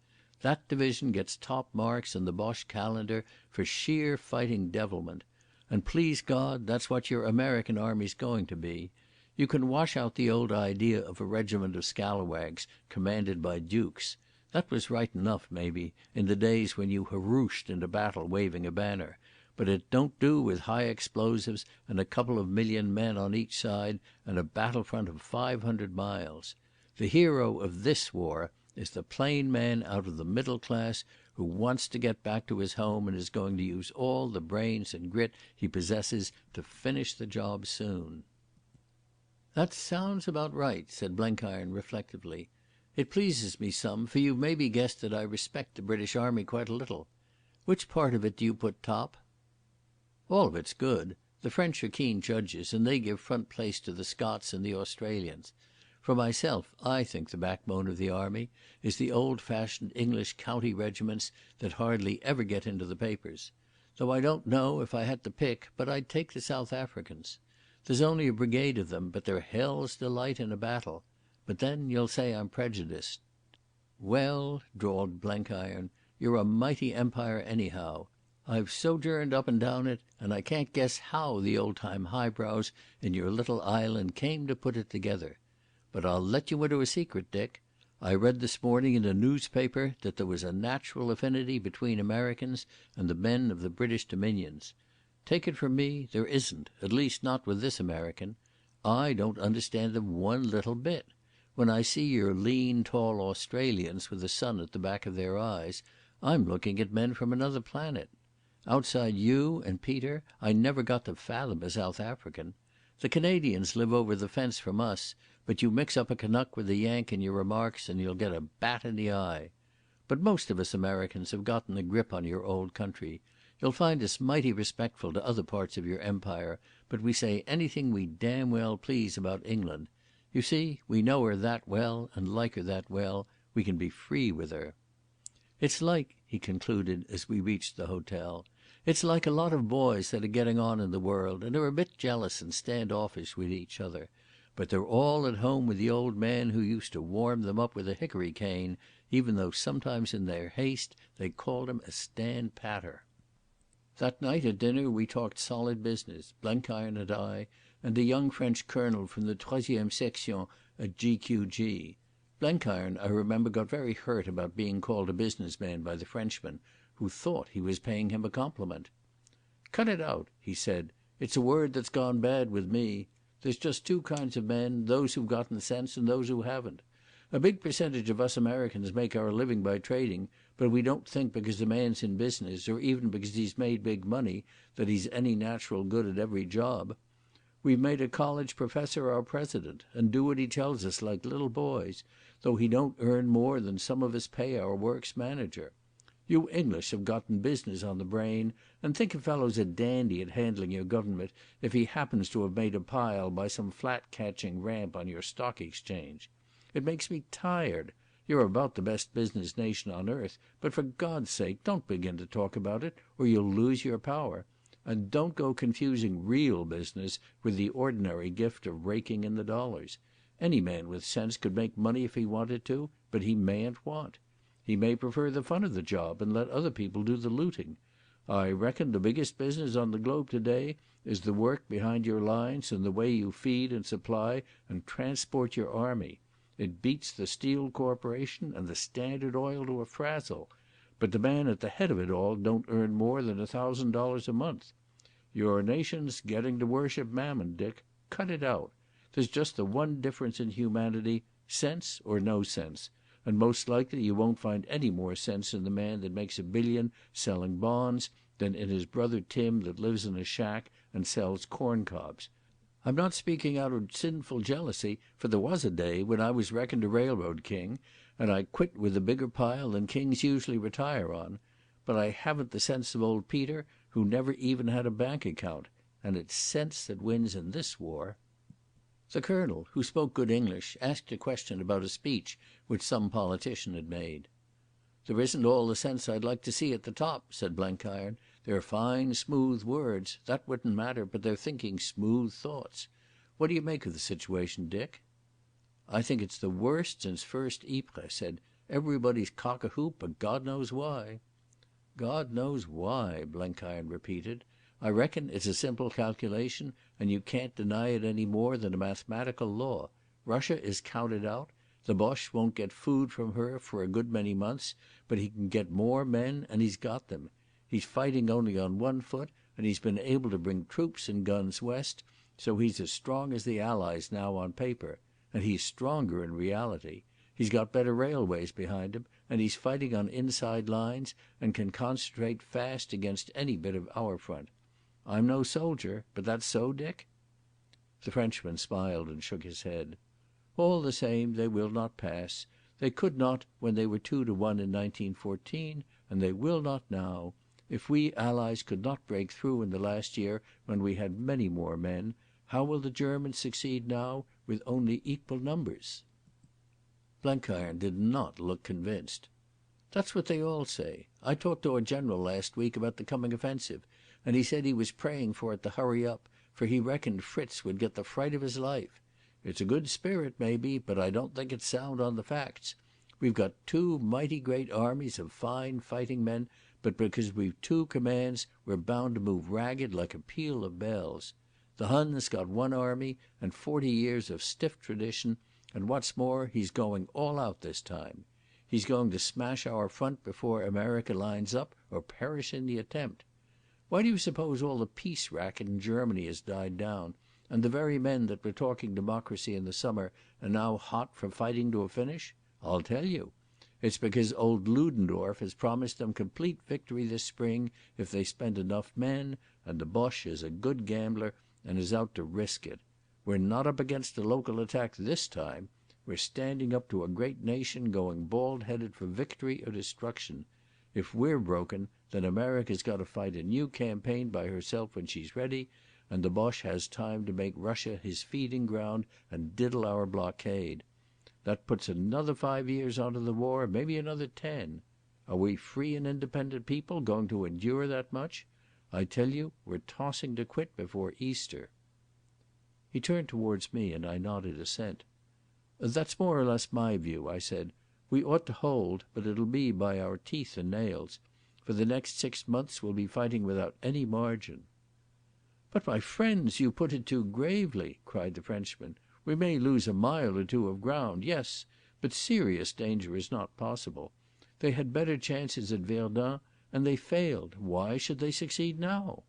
That division gets top marks in the Boche calendar for sheer fighting devilment. And please God, that's what your American army's going to be. You can wash out the old idea of a regiment of scalawags commanded by dukes. That was right enough, maybe, in the days when you hurrooshed into battle waving a banner, but it don't do with high explosives and a couple of million men on each side and a battlefront of 500 miles. The hero of this war is the plain man out of the middle class who wants to get back to his home and is going to use all the brains and grit he possesses to finish the job soon." "That sounds about right," said Blenkiron reflectively. "It pleases me some, for you've maybe guessed that I respect the British Army quite a little. Which part of it do you put top?" "All of it's good. The French are keen judges, and they give front place to the Scots and the Australians. For myself, I think the backbone of the army is the old-fashioned English county regiments that hardly ever get into the papers. Though I don't know, if I had to pick, but I'd take the South Africans. There's only a brigade of them, but they're hell's delight in a battle. But then you'll say I'm prejudiced." "Well," drawled Blenkiron, "you're a mighty empire anyhow. I've sojourned up and down it, and I can't guess how the old-time highbrows in your little island came to put it together. But I'll let you into a secret, Dick. I read this morning in a newspaper that there was a natural affinity between Americans and the men of the British Dominions. Take it from me, there isn't, at least not with this American. I don't understand them one little bit. When I see your lean, tall Australians with the sun at the back of their eyes, I'm looking at men from another planet. Outside you and Peter, I never got to fathom a South African. The Canadians live over the fence from us, but you mix up a Canuck with a Yank in your remarks and you'll get a bat in the eye. But most of us Americans have gotten a grip on your old country. You'll find us mighty respectful to other parts of your empire, but we say anything we damn well please about England. You see, we know her that well and like her that well, we can be free with her. It's like," he concluded as we reached the hotel, "it's like a lot of boys that are getting on in the world and are a bit jealous and standoffish with each other. But they're all at home with the old man who used to warm them up with a hickory cane, even though sometimes in their haste they called him a stand patter." That night at dinner we talked solid business, Blenkiron and I, and a young French colonel from the 3e Section at GQG. Blenkiron, I remember, got very hurt about being called a businessman by the Frenchman, who thought he was paying him a compliment. "Cut it out," he said. "It's a word that's gone bad with me. There's just two kinds of men, those who've gotten sense and those who haven't. A big percentage of us Americans make our living by trading, but we don't think because a man's in business, or even because he's made big money, that he's any natural good at every job. We've made a college professor our president, and do what he tells us like little boys, though he don't earn more than some of us pay our works manager. You English have gotten business on the brain, and think a fellow's a dandy at handling your government if he happens to have made a pile by some flat-catching ramp on your stock exchange. It makes me tired. You're about the best business nation on earth, but for God's sake don't begin to talk about it, or you'll lose your power. And don't go confusing real business with the ordinary gift of raking in the dollars. Any man with sense could make money if he wanted to, but he mayn't want. He may prefer the fun of the job and let other people do the looting. I reckon the biggest business on the globe today is the work behind your lines and the way you feed and supply and transport your army. It beats the Steel Corporation and the Standard Oil to a frazzle. But the man at the head of it all don't earn more than $1,000 a month. Your nation's getting to worship Mammon, Dick. Cut it out. There's just the one difference in humanity, sense or no sense. And most likely you won't find any more sense in the man that makes $1 billion selling bonds than in his brother Tim that lives in a shack and sells corn cobs. I'm not speaking out of sinful jealousy, for there was a day when I was reckoned a railroad king, and I quit with a bigger pile than kings usually retire on. But I haven't the sense of old Peter, who never even had a bank account, and it's sense that wins in this war. The colonel, who spoke good English, asked a question about a speech which some politician had made. "There isn't all the sense I'd like to see at the top," said Blenkiron. "They're fine, smooth words. That wouldn't matter, but they're thinking smooth thoughts. What do you make of the situation, Dick?" "I think it's the worst since first Ypres," said. "Everybody's cock-a-hoop, but God knows why." "God knows why," Blenkiron repeated. "I reckon it's a simple calculation, and you can't deny it any more than a mathematical law. Russia is counted out. The Boche won't get food from her for a good many months, but he can get more men, and he's got them. He's fighting only on one foot, and he's been able to bring troops and guns west, so he's as strong as the Allies now on paper. And he's stronger in reality. He's got better railways behind him, and he's fighting on inside lines and can concentrate fast against any bit of our front. I'm no soldier, but that's so, Dick?" The Frenchman smiled and shook his head. "All the same, they will not pass. They could not when they were 2-1 in 1914, and they will not now. If we Allies could not break through in the last year when we had many more men, how will the Germans succeed now with only equal numbers?" Blenkiron did not look convinced. "That's what they all say. I talked to a general last week about the coming offensive, and he said he was praying for it to hurry up, for he reckoned Fritz would get the fright of his life. It's a good spirit, maybe, but I don't think it's sound on the facts. We've got two mighty great armies of fine fighting men, but because we've two commands, we're bound to move ragged like a peal of bells. The Hun's got one army and 40 years of stiff tradition, and what's more, he's going all out this time. He's going to smash our front before America lines up or perish in the attempt. Why do you suppose all the peace racket in Germany has died down, and the very men that were talking democracy in the summer are now hot for fighting to a finish? I'll tell you. It's because old Ludendorff has promised them complete victory this spring if they spend enough men, and the Boche is a good gambler and is out to risk it. We're not up against a local attack this time. We're standing up to a great nation going bald-headed for victory or destruction. If we're broken, then America's got to fight a new campaign by herself when she's ready, and the Boche has time to make Russia his feeding ground and diddle our blockade. That puts another 5 years onto the war, maybe another 10. Are we free and independent people going to endure that much? I tell you, we're tossing to quit before Easter." He turned towards me and I nodded assent. "That's more or less my view," I said. "We ought to hold, but it'll be by our teeth and nails. For the next 6 months we'll be fighting without any margin." "But, my friends, you put it too gravely," cried the Frenchman. "We may lose a mile or two of ground, yes, but serious danger is not possible. They had better chances at Verdun, and they failed. Why should they succeed now?"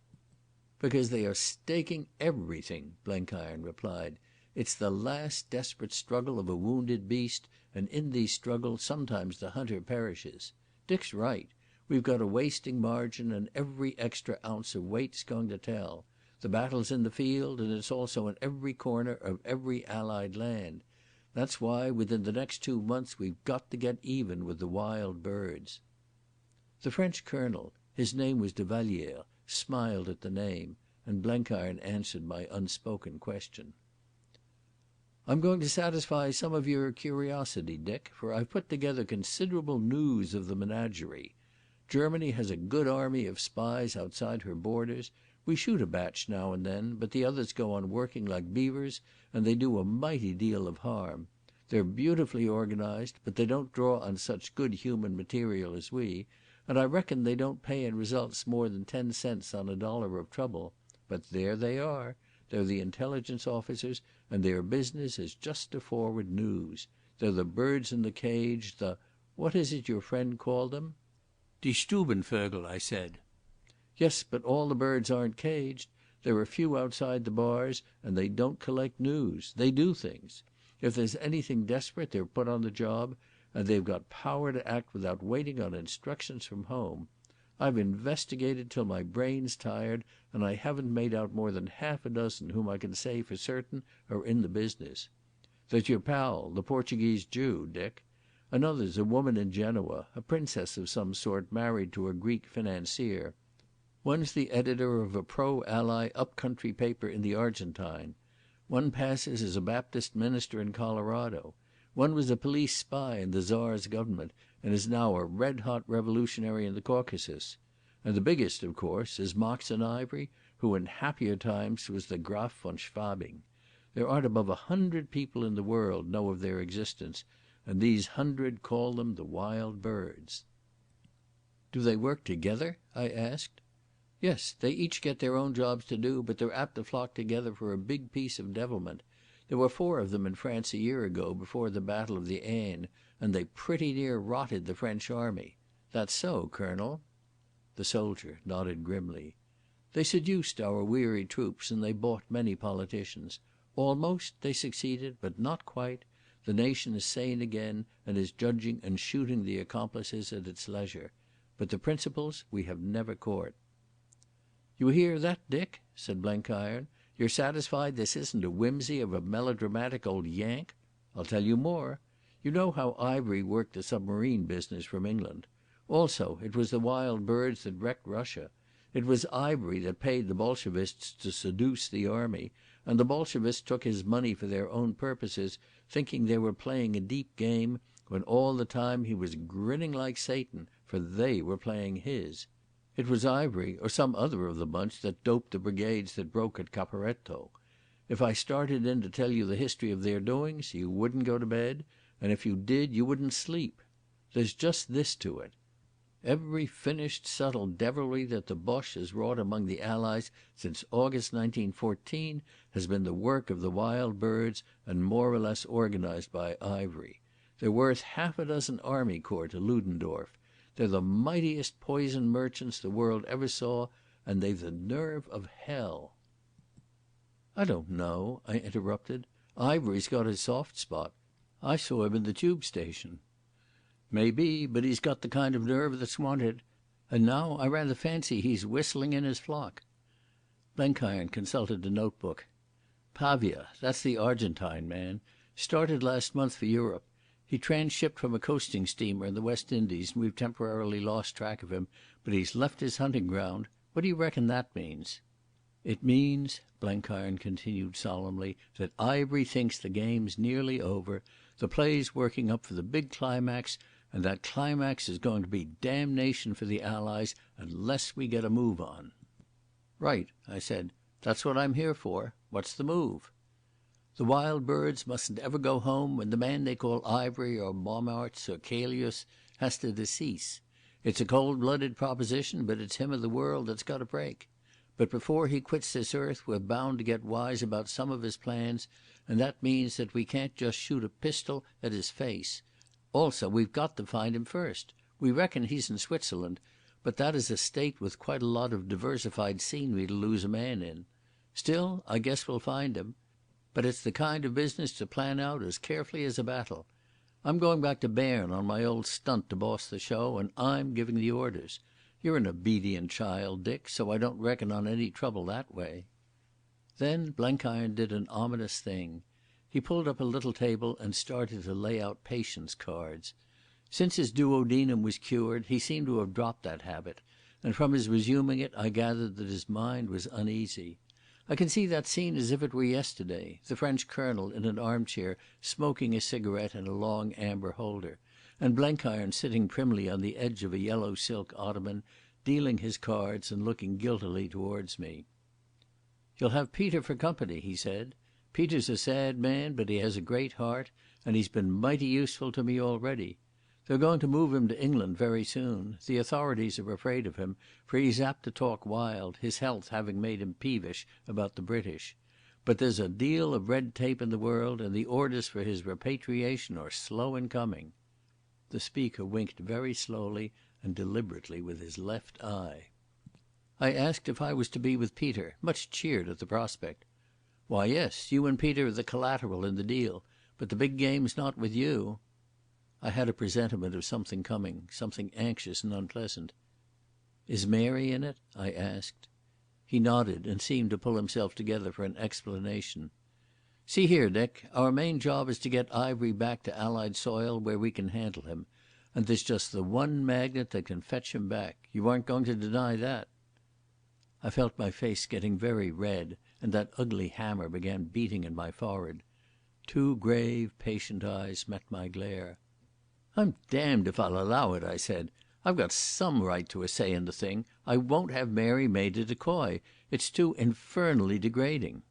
"Because they are staking everything," Blenkiron replied. "It's the last desperate struggle of a wounded beast, and in these struggles sometimes the hunter perishes. Dick's right. We've got a wasting margin, and every extra ounce of weight's going to tell. The battle's in the field, and it's also in every corner of every Allied land. That's why within the next 2 months we've got to get even with the wild birds." The French colonel, his name was de Vallière, smiled at the name, and Blenkiron answered my unspoken question. "I'm going to satisfy some of your curiosity, Dick, for I've put together considerable news of the menagerie. Germany has a good army of spies outside her borders. We shoot a batch now and then, but the others go on working like beavers, and they do a mighty deal of harm. They're beautifully organized, but they don't draw on such good human material as we, and I reckon they don't pay in results more than 10 cents on a dollar of trouble. But there they are. They're the intelligence officers, and their business is just to forward news. They're the birds in the cage, what is it your friend called them?" "Die Stubenvögel," I said. "Yes, but all the birds aren't caged. There are few outside the bars, and they don't collect news. They do things. If there's anything desperate, they're put on the job, and they've got power to act without waiting on instructions from home. I've investigated till my brain's tired, and I haven't made out more than half a dozen whom I can say for certain are in the business. There's your pal, the Portuguese Jew, Dick. Another's a woman in Genoa, a princess of some sort married to a Greek financier. One's the editor of a pro-Ally up-country paper in the Argentine. One passes as a Baptist minister in Colorado. One was a police spy in the Tsar's government and is now a red-hot revolutionary in the Caucasus. And the biggest, of course, is Moxon Ivory, who in happier times was the Graf von Schwabing. There aren't above 100 people in the world know of their existence, and these 100 call them the Wild Birds." "Do they work together?" I asked. "Yes, they each get their own jobs to do, but they're apt to flock together for a big piece of devilment. There were 4 of them in France a year ago before the Battle of the Aisne, and they pretty near rotted the French army. That's so, Colonel?" The soldier nodded grimly. "They seduced our weary troops, and they bought many politicians. Almost they succeeded, but not quite. The nation is sane again, and is judging and shooting the accomplices at its leisure. But the principals we have never caught." "You hear that, Dick?" said Blenkiron. "You're satisfied this isn't a whimsy of a melodramatic old Yank? I'll tell you more. You know how Ivory worked the submarine business from England. Also, it was the Wild Birds that wrecked Russia. It was Ivory that paid the Bolshevists to seduce the army, and the Bolshevists took his money for their own purposes, thinking they were playing a deep game, when all the time he was grinning like Satan, for they were playing his. It was Ivory, or some other of the bunch, that doped the brigades that broke at Caporetto. If I started in to tell you the history of their doings, you wouldn't go to bed, and if you did, you wouldn't sleep. There's just this to it. Every finished subtle devilry that the Boche has wrought among the Allies since August 1914 has been the work of the Wild Birds and more or less organised by Ivory. They're worth half a dozen army corps to Ludendorff. They're the mightiest poison merchants the world ever saw, and they've the nerve of hell." "I don't know," I interrupted. "Ivory's got his soft spot. I saw him in the tube station." "Maybe, but he's got the kind of nerve that's wanted. And now I rather fancy he's whistling in his flock." Blenkiron consulted a notebook. "Pavia, that's the Argentine man. Started last month for Europe. He transshipped from a coasting steamer in the West Indies, and we've temporarily lost track of him, but he's left his hunting ground. What do you reckon that means?" "It means," Blenkiron continued solemnly, "that Ivory thinks the game's nearly over. The play's working up for the big climax, and that climax is going to be damnation for the Allies unless we get a move on." "Right," I said. "That's what I'm here for. What's the move?" "The Wild Birds mustn't ever go home when the man they call Ivory or Montmartre or Caelius has to decease. It's a cold-blooded proposition, but it's him or the world that's got to break. But before he quits this earth we're bound to get wise about some of his plans, and that means that we can't just shoot a pistol at his face. Also, we've got to find him first. We reckon he's in Switzerland, but that is a state with quite a lot of diversified scenery to lose a man in. Still, I guess we'll find him. But it's the kind of business to plan out as carefully as a battle. I'm going back to Bern on my old stunt to boss the show, and I'm giving the orders. You're an obedient child, Dick, so I don't reckon on any trouble that way." Then Blenkiron did an ominous thing. He pulled up a little table and started to lay out patience cards. Since his duodenum was cured, he seemed to have dropped that habit, and from his resuming it I gathered that his mind was uneasy. I can see that scene as if it were yesterday, the French colonel in an armchair smoking a cigarette in a long amber holder, and Blenkiron sitting primly on the edge of a yellow silk ottoman, dealing his cards and looking guiltily towards me. "You'll have Peter for company," he said. Peter's a sad man, but he has a great heart, and he's been mighty useful to me already. They're going to move him to England very soon. The authorities are afraid of him, for he's apt to talk wild, his health having made him peevish about the British. But there's a deal of red tape in the world, and the orders for his repatriation are slow in coming." The speaker winked very slowly and deliberately with his left eye. I asked if I was to be with Peter, much cheered at the prospect. "Why, yes, you and Peter are the collateral in the deal, but the big game's not with you." I had a presentiment of something coming, something anxious and unpleasant. "Is Mary in it?" I asked. He nodded and seemed to pull himself together for an explanation. "See here, Dick, our main job is to get Ivery back to Allied soil where we can handle him. And there's just the one magnet that can fetch him back. You aren't going to deny that." I felt my face getting very red, and that ugly hammer began beating in my forehead. Two grave, patient eyes met my glare. "I'm damned if I'll allow it," I said. "I've got some right to a say in the thing. I won't have Mary made a decoy. It's too infernally degrading."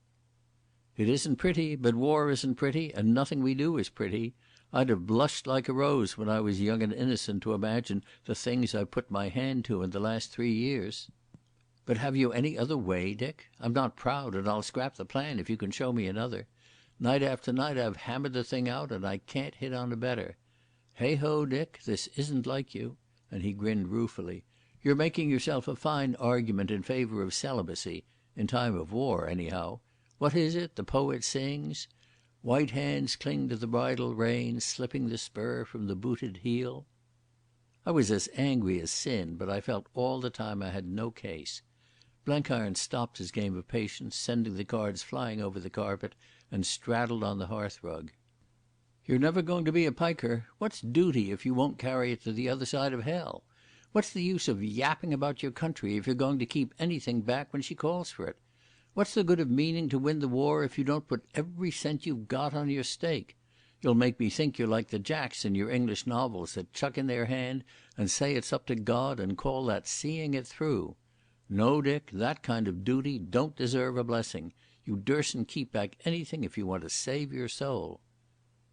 "It isn't pretty, but war isn't pretty, and nothing we do is pretty. I'd have blushed like a rose when I was young and innocent to imagine the things I've put my hand to in the last 3 years. But have you any other way, Dick? I'm not proud, and I'll scrap the plan if you can show me another. Night after night I've hammered the thing out, and I can't hit on a better. Hey-ho, Dick, this isn't like you," and he grinned ruefully. "You're making yourself a fine argument in favour of celibacy, in time of war anyhow. What is it the poet sings? White hands cling to the bridle rein, slipping the spur from the booted heel." I was as angry as sin, but I felt all the time I had no case. Blenkiron stopped his game of patience, sending the cards flying over the carpet, and straddled on the hearthrug. "You're never going to be a piker. What's duty if you won't carry it to the other side of hell? What's the use of yapping about your country if you're going to keep anything back when she calls for it? What's the good of meaning to win the war if you don't put every cent you've got on your stake? You'll make me think you're like the Jacks in your English novels that chuck in their hand and say it's up to God and call that seeing it through. No, Dick, that kind of duty don't deserve a blessing. You dursn't keep back anything if you want to save your soul.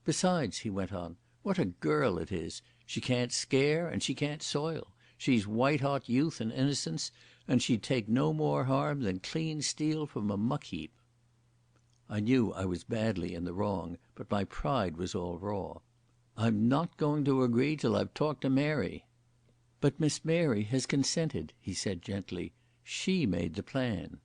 Besides," he went on, "what a girl it is. She can't scare and she can't soil. She's white-hot youth and innocence, and she'd take no more harm than clean steel from a muck-heap." I knew I was badly in the wrong, but my pride was all raw. "I'm not going to agree till I've talked to Mary." "But Miss Mary has consented," he said gently. "She made the plan."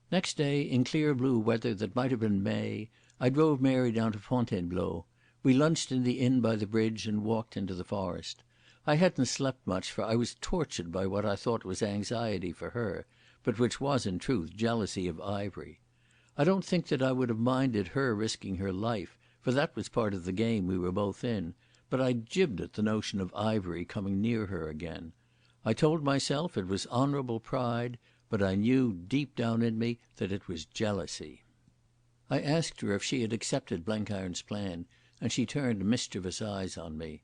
Next day, in clear blue weather that might have been May, I drove Mary down to Fontainebleau. We lunched in the inn by the bridge and walked into the forest. I hadn't slept much, for I was tortured by what I thought was anxiety for her, but which was in truth jealousy of Ivery. I don't think that I would have minded her risking her life, for that was part of the game we were both in, but I jibbed at the notion of Ivery coming near her again. I told myself it was honourable pride, but I knew deep down in me that it was jealousy. I asked her if she had accepted Blenkiron's plan, and she turned mischievous eyes on me.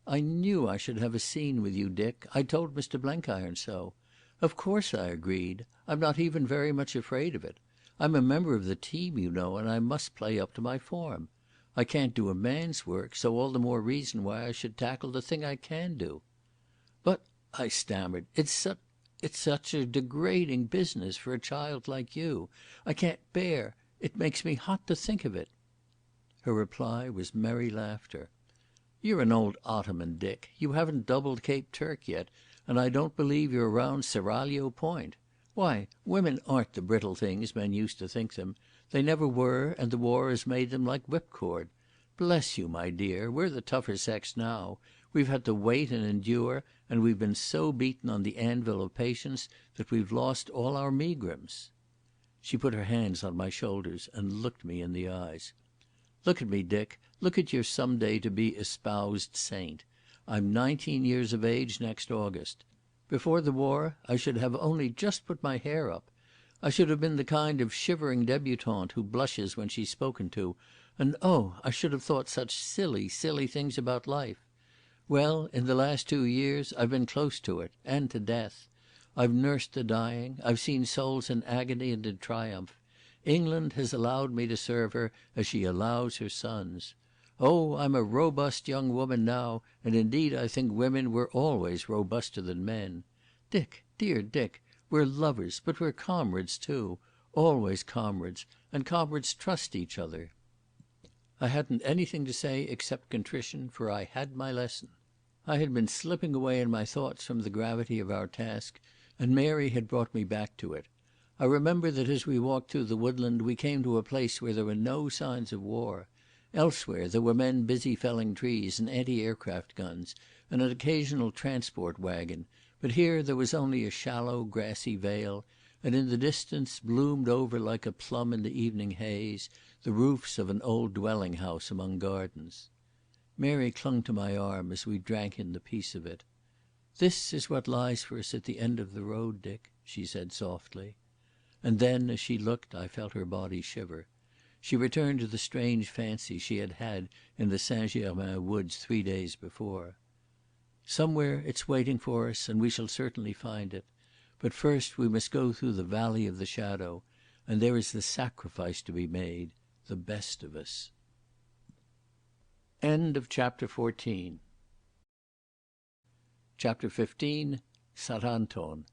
"I knew I should have a scene with you, Dick. I told Mr. Blenkiron so. Of course I agreed. I'm not even very much afraid of it. I'm a member of the team, you know, and I must play up to my form. I can't do a man's work, so all the more reason why I should tackle the thing I can do." "But," I stammered, it's such a degrading business for a child like you. I can't bear. It makes me hot to think of it." Her reply was merry laughter. "You're an old Ottoman, Dick. You haven't doubled Cape Turk yet, and I don't believe you're round Seraglio Point. Why, women aren't the brittle things men used to think them. They never were, and the war has made them like whipcord. Bless you, my dear, we're the tougher sex now. We've had to wait and endure, and we've been so beaten on the anvil of patience that we've lost all our megrims." She put her hands on my shoulders and looked me in the eyes. "Look at me, Dick. Look at your some day to be espoused saint. I'm 19 years of age next August. Before the war I should have only just put my hair up. I should have been the kind of shivering debutante who blushes when she's spoken to, and oh, I should have thought such silly, silly things about life. Well, in the last 2 years I've been close to it, and to death. I've nursed the dying. I've seen souls in agony and in triumph. England has allowed me to serve her as she allows her sons. Oh, I'm a robust young woman now, and indeed I think women were always robuster than men. Dick, dear Dick, we're lovers, but we're comrades too. Always comrades, and comrades trust each other." I hadn't anything to say except contrition, for I had my lesson. I had been slipping away in my thoughts from the gravity of our task, and Mary had brought me back to it. I remember that as we walked through the woodland we came to a place where there were no signs of war. Elsewhere there were men busy felling trees and anti-aircraft guns and an occasional transport wagon, but here there was only a shallow grassy vale, and in the distance, bloomed over like a plum in the evening haze, the roofs of an old dwelling house among gardens. Mary clung to my arm as we drank in the peace of it. "This is what lies for us at the end of the road, Dick," she said softly. And then, as she looked, I felt her body shiver. She returned to the strange fancy she had had in the Saint-Germain woods 3 days before. "Somewhere it's waiting for us, and we shall certainly find it. But first we must go through the Valley of the Shadow, and there is the sacrifice to be made, the best of us." End of Chapter 14. Chapter 15. St. Anton.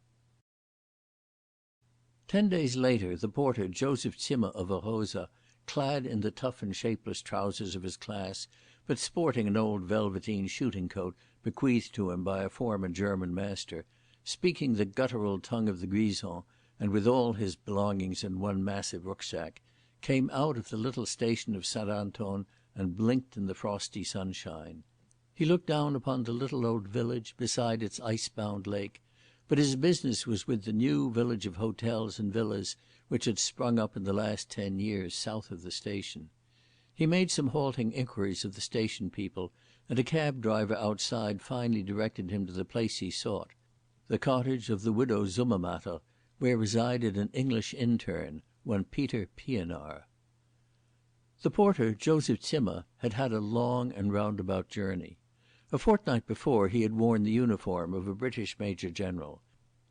10 days later the porter Joseph Zimmer of Arosa, clad in the tough and shapeless trousers of his class, but sporting an old velveteen shooting coat bequeathed to him by a former German master, speaking the guttural tongue of the Grisons, and with all his belongings in one massive rucksack, came out of the little station of St. Anton and blinked in the frosty sunshine. He looked down upon the little old village beside its ice-bound lake, but his business was with the new village of hotels and villas which had sprung up in the last 10 years south of the station. He made some halting inquiries of the station people, and a cab driver outside finally directed him to the place he sought, the cottage of the widow Zummermatter, where resided an English interne, one Peter Pienaar. The porter, Joseph Zimmer, had had a long and roundabout journey. A fortnight before he had worn the uniform of a British Major General.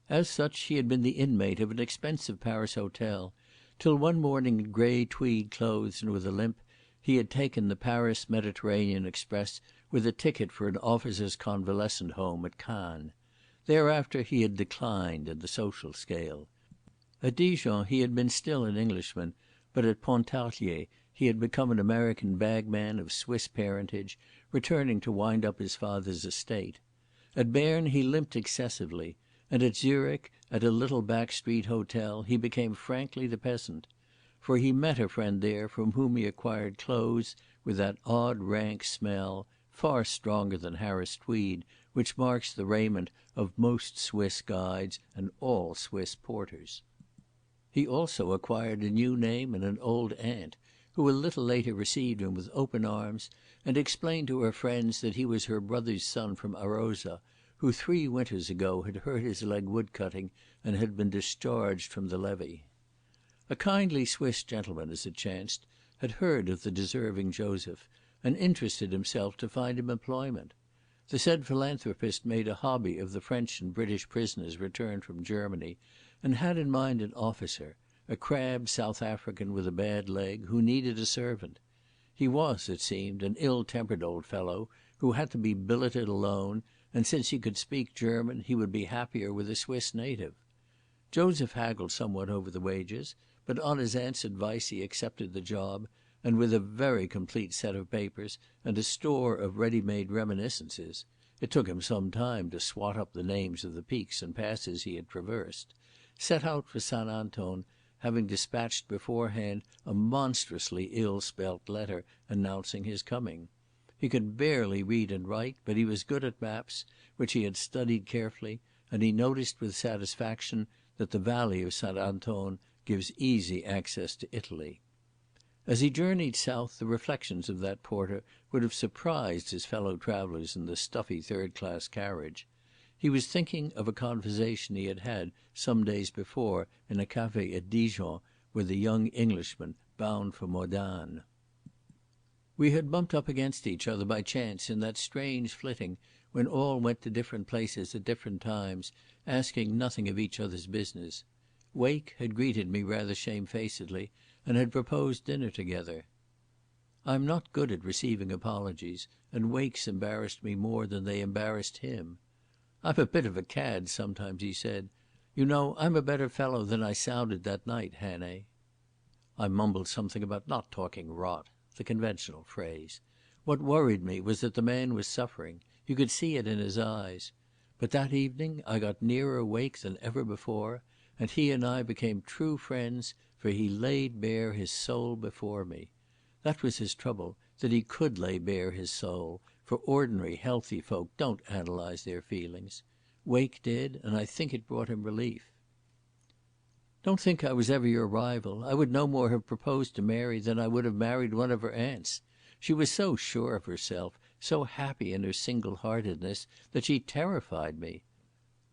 As such he had been the inmate of an expensive Paris hotel, till one morning in grey tweed clothes and with a limp he had taken the Paris Mediterranean Express with a ticket for an officers' convalescent home at Cannes. Thereafter he had declined in the social scale. At Dijon he had been still an Englishman, but at Pontarlier he had become an American bagman of Swiss parentage, returning to wind up his father's estate. At Berne he limped excessively, and at Zurich, at a little back-street hotel, he became frankly the peasant. For he met a friend there from whom he acquired clothes with that odd rank smell, far stronger than Harris tweed, which marks the raiment of most Swiss guides and all Swiss porters. He also acquired a new name and an old aunt, who a little later received him with open arms and explained to her friends that he was her brother's son from Arosa, who 3 winters ago had hurt his leg woodcutting and had been discharged from the levee. A kindly Swiss gentleman, as it chanced, had heard of the deserving Joseph, and interested himself to find him employment. The said philanthropist made a hobby of the French and British prisoners returned from Germany, and had in mind an officer, a crabbed South African with a bad leg, who needed a servant. He was, it seemed, an ill-tempered old fellow, who had to be billeted alone, and since he could speak German he would be happier with a Swiss native. Joseph haggled somewhat over the wages, but on his aunt's advice he accepted the job, and with a very complete set of papers and a store of ready-made reminiscences (it took him some time to swat up the names of the peaks and passes he had traversed), set out for St. Anton, having dispatched beforehand a monstrously ill-spelt letter announcing his coming. He could barely read and write, but he was good at maps, which he had studied carefully, and he noticed with satisfaction that the valley of St. Anton gives easy access to Italy. As he journeyed south the reflections of that porter would have surprised his fellow travellers in the stuffy third-class carriage. He was thinking of a conversation he had had some days before in a café at Dijon with a young Englishman bound for Modane. We had bumped up against each other by chance in that strange flitting when all went to different places at different times, asking nothing of each other's business. Wake had greeted me rather shamefacedly, and had proposed dinner together. I'm not good at receiving apologies, and Wake's embarrassed me more than they embarrassed him. "I'm a bit of a cad sometimes," he said. "You know, I'm a better fellow than I sounded that night, Hannay." I mumbled something about not talking rot, the conventional phrase. What worried me was that the man was suffering. You could see it in his eyes. But that evening I got nearer Wake than ever before, and he and I became true friends, for he laid bare his soul before me. That was his trouble, that he could lay bare his soul, for ordinary healthy folk don't analyse their feelings. Wake did, and I think it brought him relief. Don't think I was ever your rival. I would no more have proposed to Mary than I would have married one of her aunts. She was so sure of herself, so happy in her single-heartedness, that she terrified me.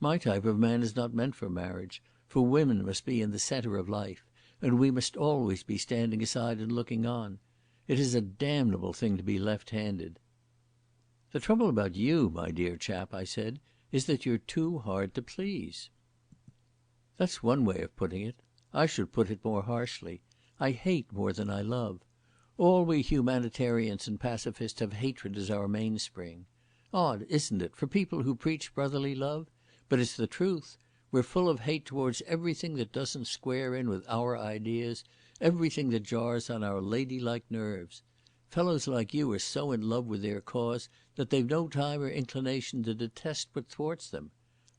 My type of man is not meant for marriage, for women must be in the centre of life, and we must always be standing aside and looking on. It is a damnable thing to be left-handed. "The trouble about you, my dear chap," I said, "is that you're too hard to please." That's one way of putting it. I should put it more harshly. I hate more than I love. All we humanitarians and pacifists have hatred as our mainspring. Odd, isn't it, for people who preach brotherly love? But it's the truth. We're full of hate towards everything that doesn't square in with our ideas, everything that jars on our ladylike nerves. Fellows like you are so in love with their cause that they've no time or inclination to detest what thwarts them.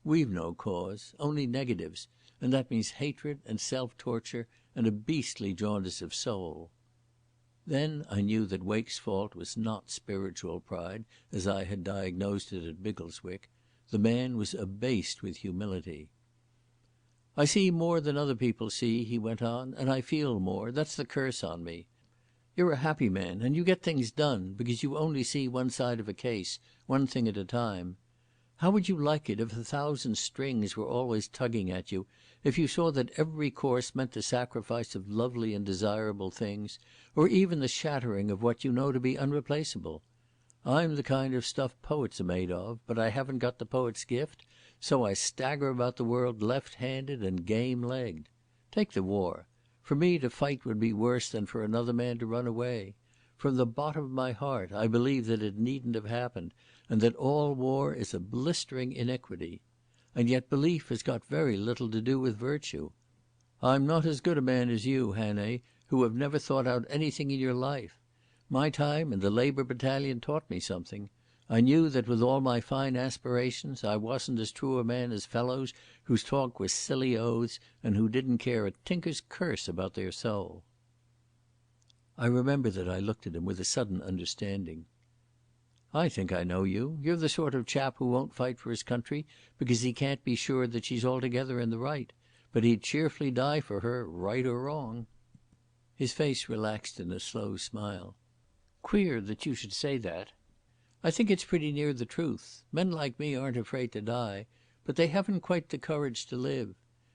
We've no cause, only negatives, and that means hatred and self-torture and a beastly jaundice of soul. Then I knew that Wake's fault was not spiritual pride, as I had diagnosed it at Biggleswick. The man was abased with humility. "I see more than other people see," he went on, "and I feel more. That's the curse on me. You're a happy man, and you get things done, because you only see one side of a case, one thing at a time. How would you like it if 1,000 strings were always tugging at you, if you saw that every course meant the sacrifice of lovely and desirable things, or even the shattering of what you know to be unreplaceable? I'm the kind of stuff poets are made of, but I haven't got the poet's gift, so I stagger about the world left-handed and game-legged. Take the war. For me to fight would be worse than for another man to run away. From the bottom of my heart I believe that it needn't have happened, and that all war is a blistering iniquity. And yet belief has got very little to do with virtue. I'm not as good a man as you, Hannay, who have never thought out anything in your life. My time in the Labour Battalion taught me something. I knew that with all my fine aspirations I wasn't as true a man as fellows whose talk was silly oaths and who didn't care a tinker's curse about their soul. I remember that I looked at him with a sudden understanding. "I think I know you. You're the sort of chap who won't fight for his country because he can't be sure that she's altogether in the right, but he'd cheerfully die for her, right or wrong." His face relaxed in a slow smile. "Queer that you should say that. I think it's pretty near the truth. Men like me aren't afraid to die, but they haven't quite the courage to live.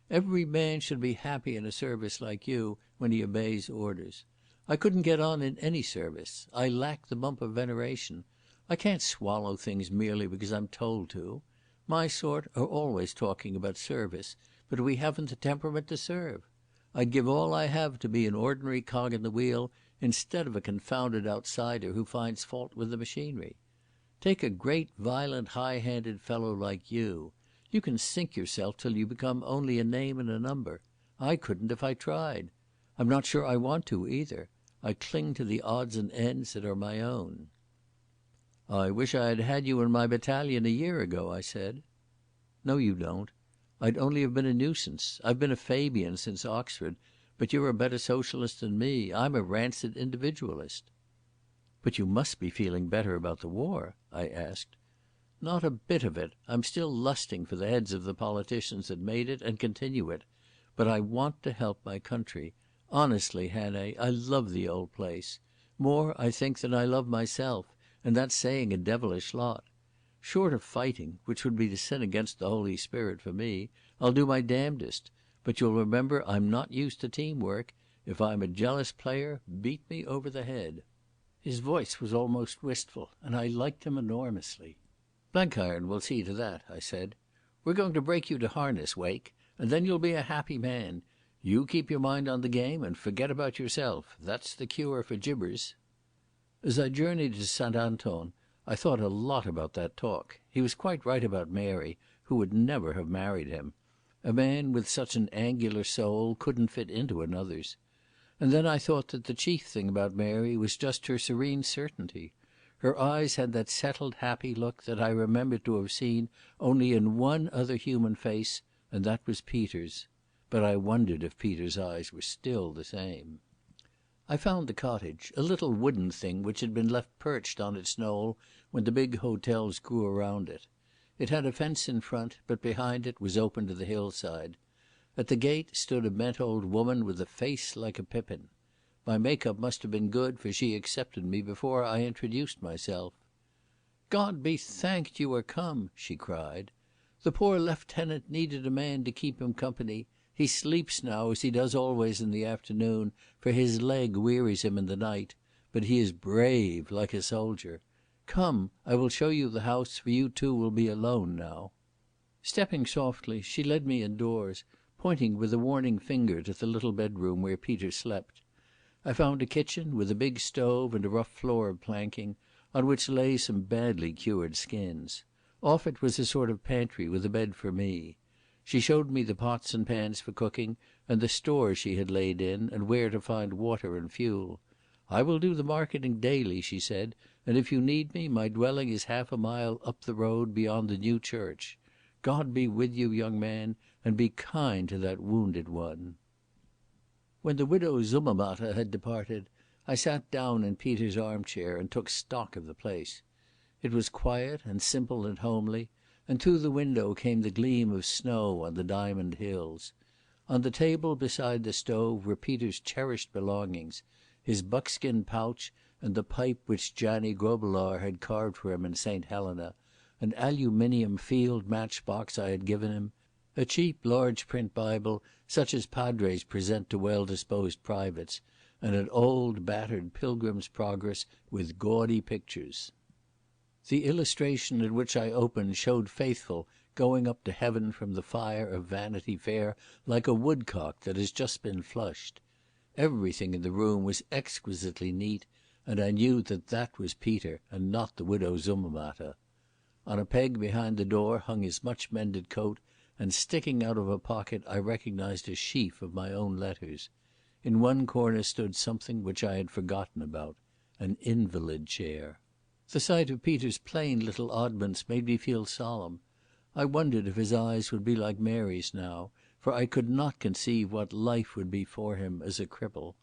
Every man should be happy in a service like you when he obeys orders. I couldn't get on in any service. I lack the bump of veneration. I can't swallow things merely because I'm told to. My sort are always talking about service, but we haven't the temperament to serve. I'd give all I have to be an ordinary cog in the wheel instead of a confounded outsider who finds fault with the machinery. Take a great, violent, high-handed fellow like you. You can sink yourself till you become only a name and a number. I couldn't if I tried. I'm not sure I want to either. I cling to the odds and ends that are my own." "I wish I had had you in my battalion a year ago," I said. "No, you don't. I'd only have been a nuisance. I've been a Fabian since Oxford, but you're a better socialist than me. I'm a rancid individualist." "But you must be feeling better about the war?" I asked. "Not a bit of it. I'm still lusting for the heads of the politicians that made it and continue it. But I want to help my country. Honestly, Hannay, I love the old place. More, I think, than I love myself, and that's saying a devilish lot. Short of fighting, which would be to sin against the Holy Spirit for me, I'll do my damnedest. But you'll remember I'm not used to teamwork. If I'm a jealous player, beat me over the head." His voice was almost wistful, and I liked him enormously. "Blenkiron will see to that," I said. "We're going to break you to harness, Wake, and then you'll be a happy man. You keep your mind on the game and forget about yourself. That's the cure for jibbers. As I journeyed to St. Anton, I thought a lot about that talk. He was quite right about Mary, who would never have married him. A man with such an angular soul couldn't fit into another's. And then I thought that the chief thing about Mary was just her serene certainty. Her eyes had that settled, happy look that I remembered to have seen only in one other human face, and that was Peter's. But I wondered if Peter's eyes were still the same. I found the cottage, a little wooden thing which had been left perched on its knoll when the big hotels grew around it. It had a fence in front, but behind it was open to the hillside. At the gate stood a bent old woman with a face like a pippin. My make-up must have been good, for she accepted me before I introduced myself. "God be thanked you are come," she cried. "The poor lieutenant needed a man to keep him company. He sleeps now, as he does always in the afternoon, for his leg wearies him in the night. But he is brave, like a soldier. Come, I will show you the house, for you two will be alone now." Stepping softly, she led me indoors, pointing with a warning finger to the little bedroom where Peter slept. I found a kitchen with a big stove and a rough floor of planking, on which lay some badly cured skins. Off it was a sort of pantry with a bed for me. She showed me the pots and pans for cooking, and the stores she had laid in, and where to find water and fuel. "I will do the marketing daily," she said, "and if you need me, my dwelling is half a mile up the road beyond the new church. God be with you, young man, and be kind to that wounded one." When the widow Summermatter had departed, I sat down in Peter's armchair and took stock of the place. It was quiet and simple and homely, and through the window came the gleam of snow on the diamond hills. On the table beside the stove were Peter's cherished belongings, his buckskin pouch and the pipe which Janny Grobelaar had carved for him in St. Helena, an aluminium field matchbox I had given him, a cheap large print Bible such as padres present to well-disposed privates, and an old battered Pilgrim's Progress with gaudy pictures. The illustration at which I opened showed Faithful going up to heaven from the fire of Vanity Fair like a woodcock that has just been flushed. Everything in the room was exquisitely neat, and I knew that that was Peter and not the widow Summermatter. On a peg behind the door hung his much-mended coat, and sticking out of a pocket I recognized a sheaf of my own letters. In one corner stood something which I had forgotten about, an invalid chair. The sight of Peter's plain little oddments made me feel solemn. I wondered if his eyes would be like Mary's now, for I could not conceive what life would be for him as a cripple.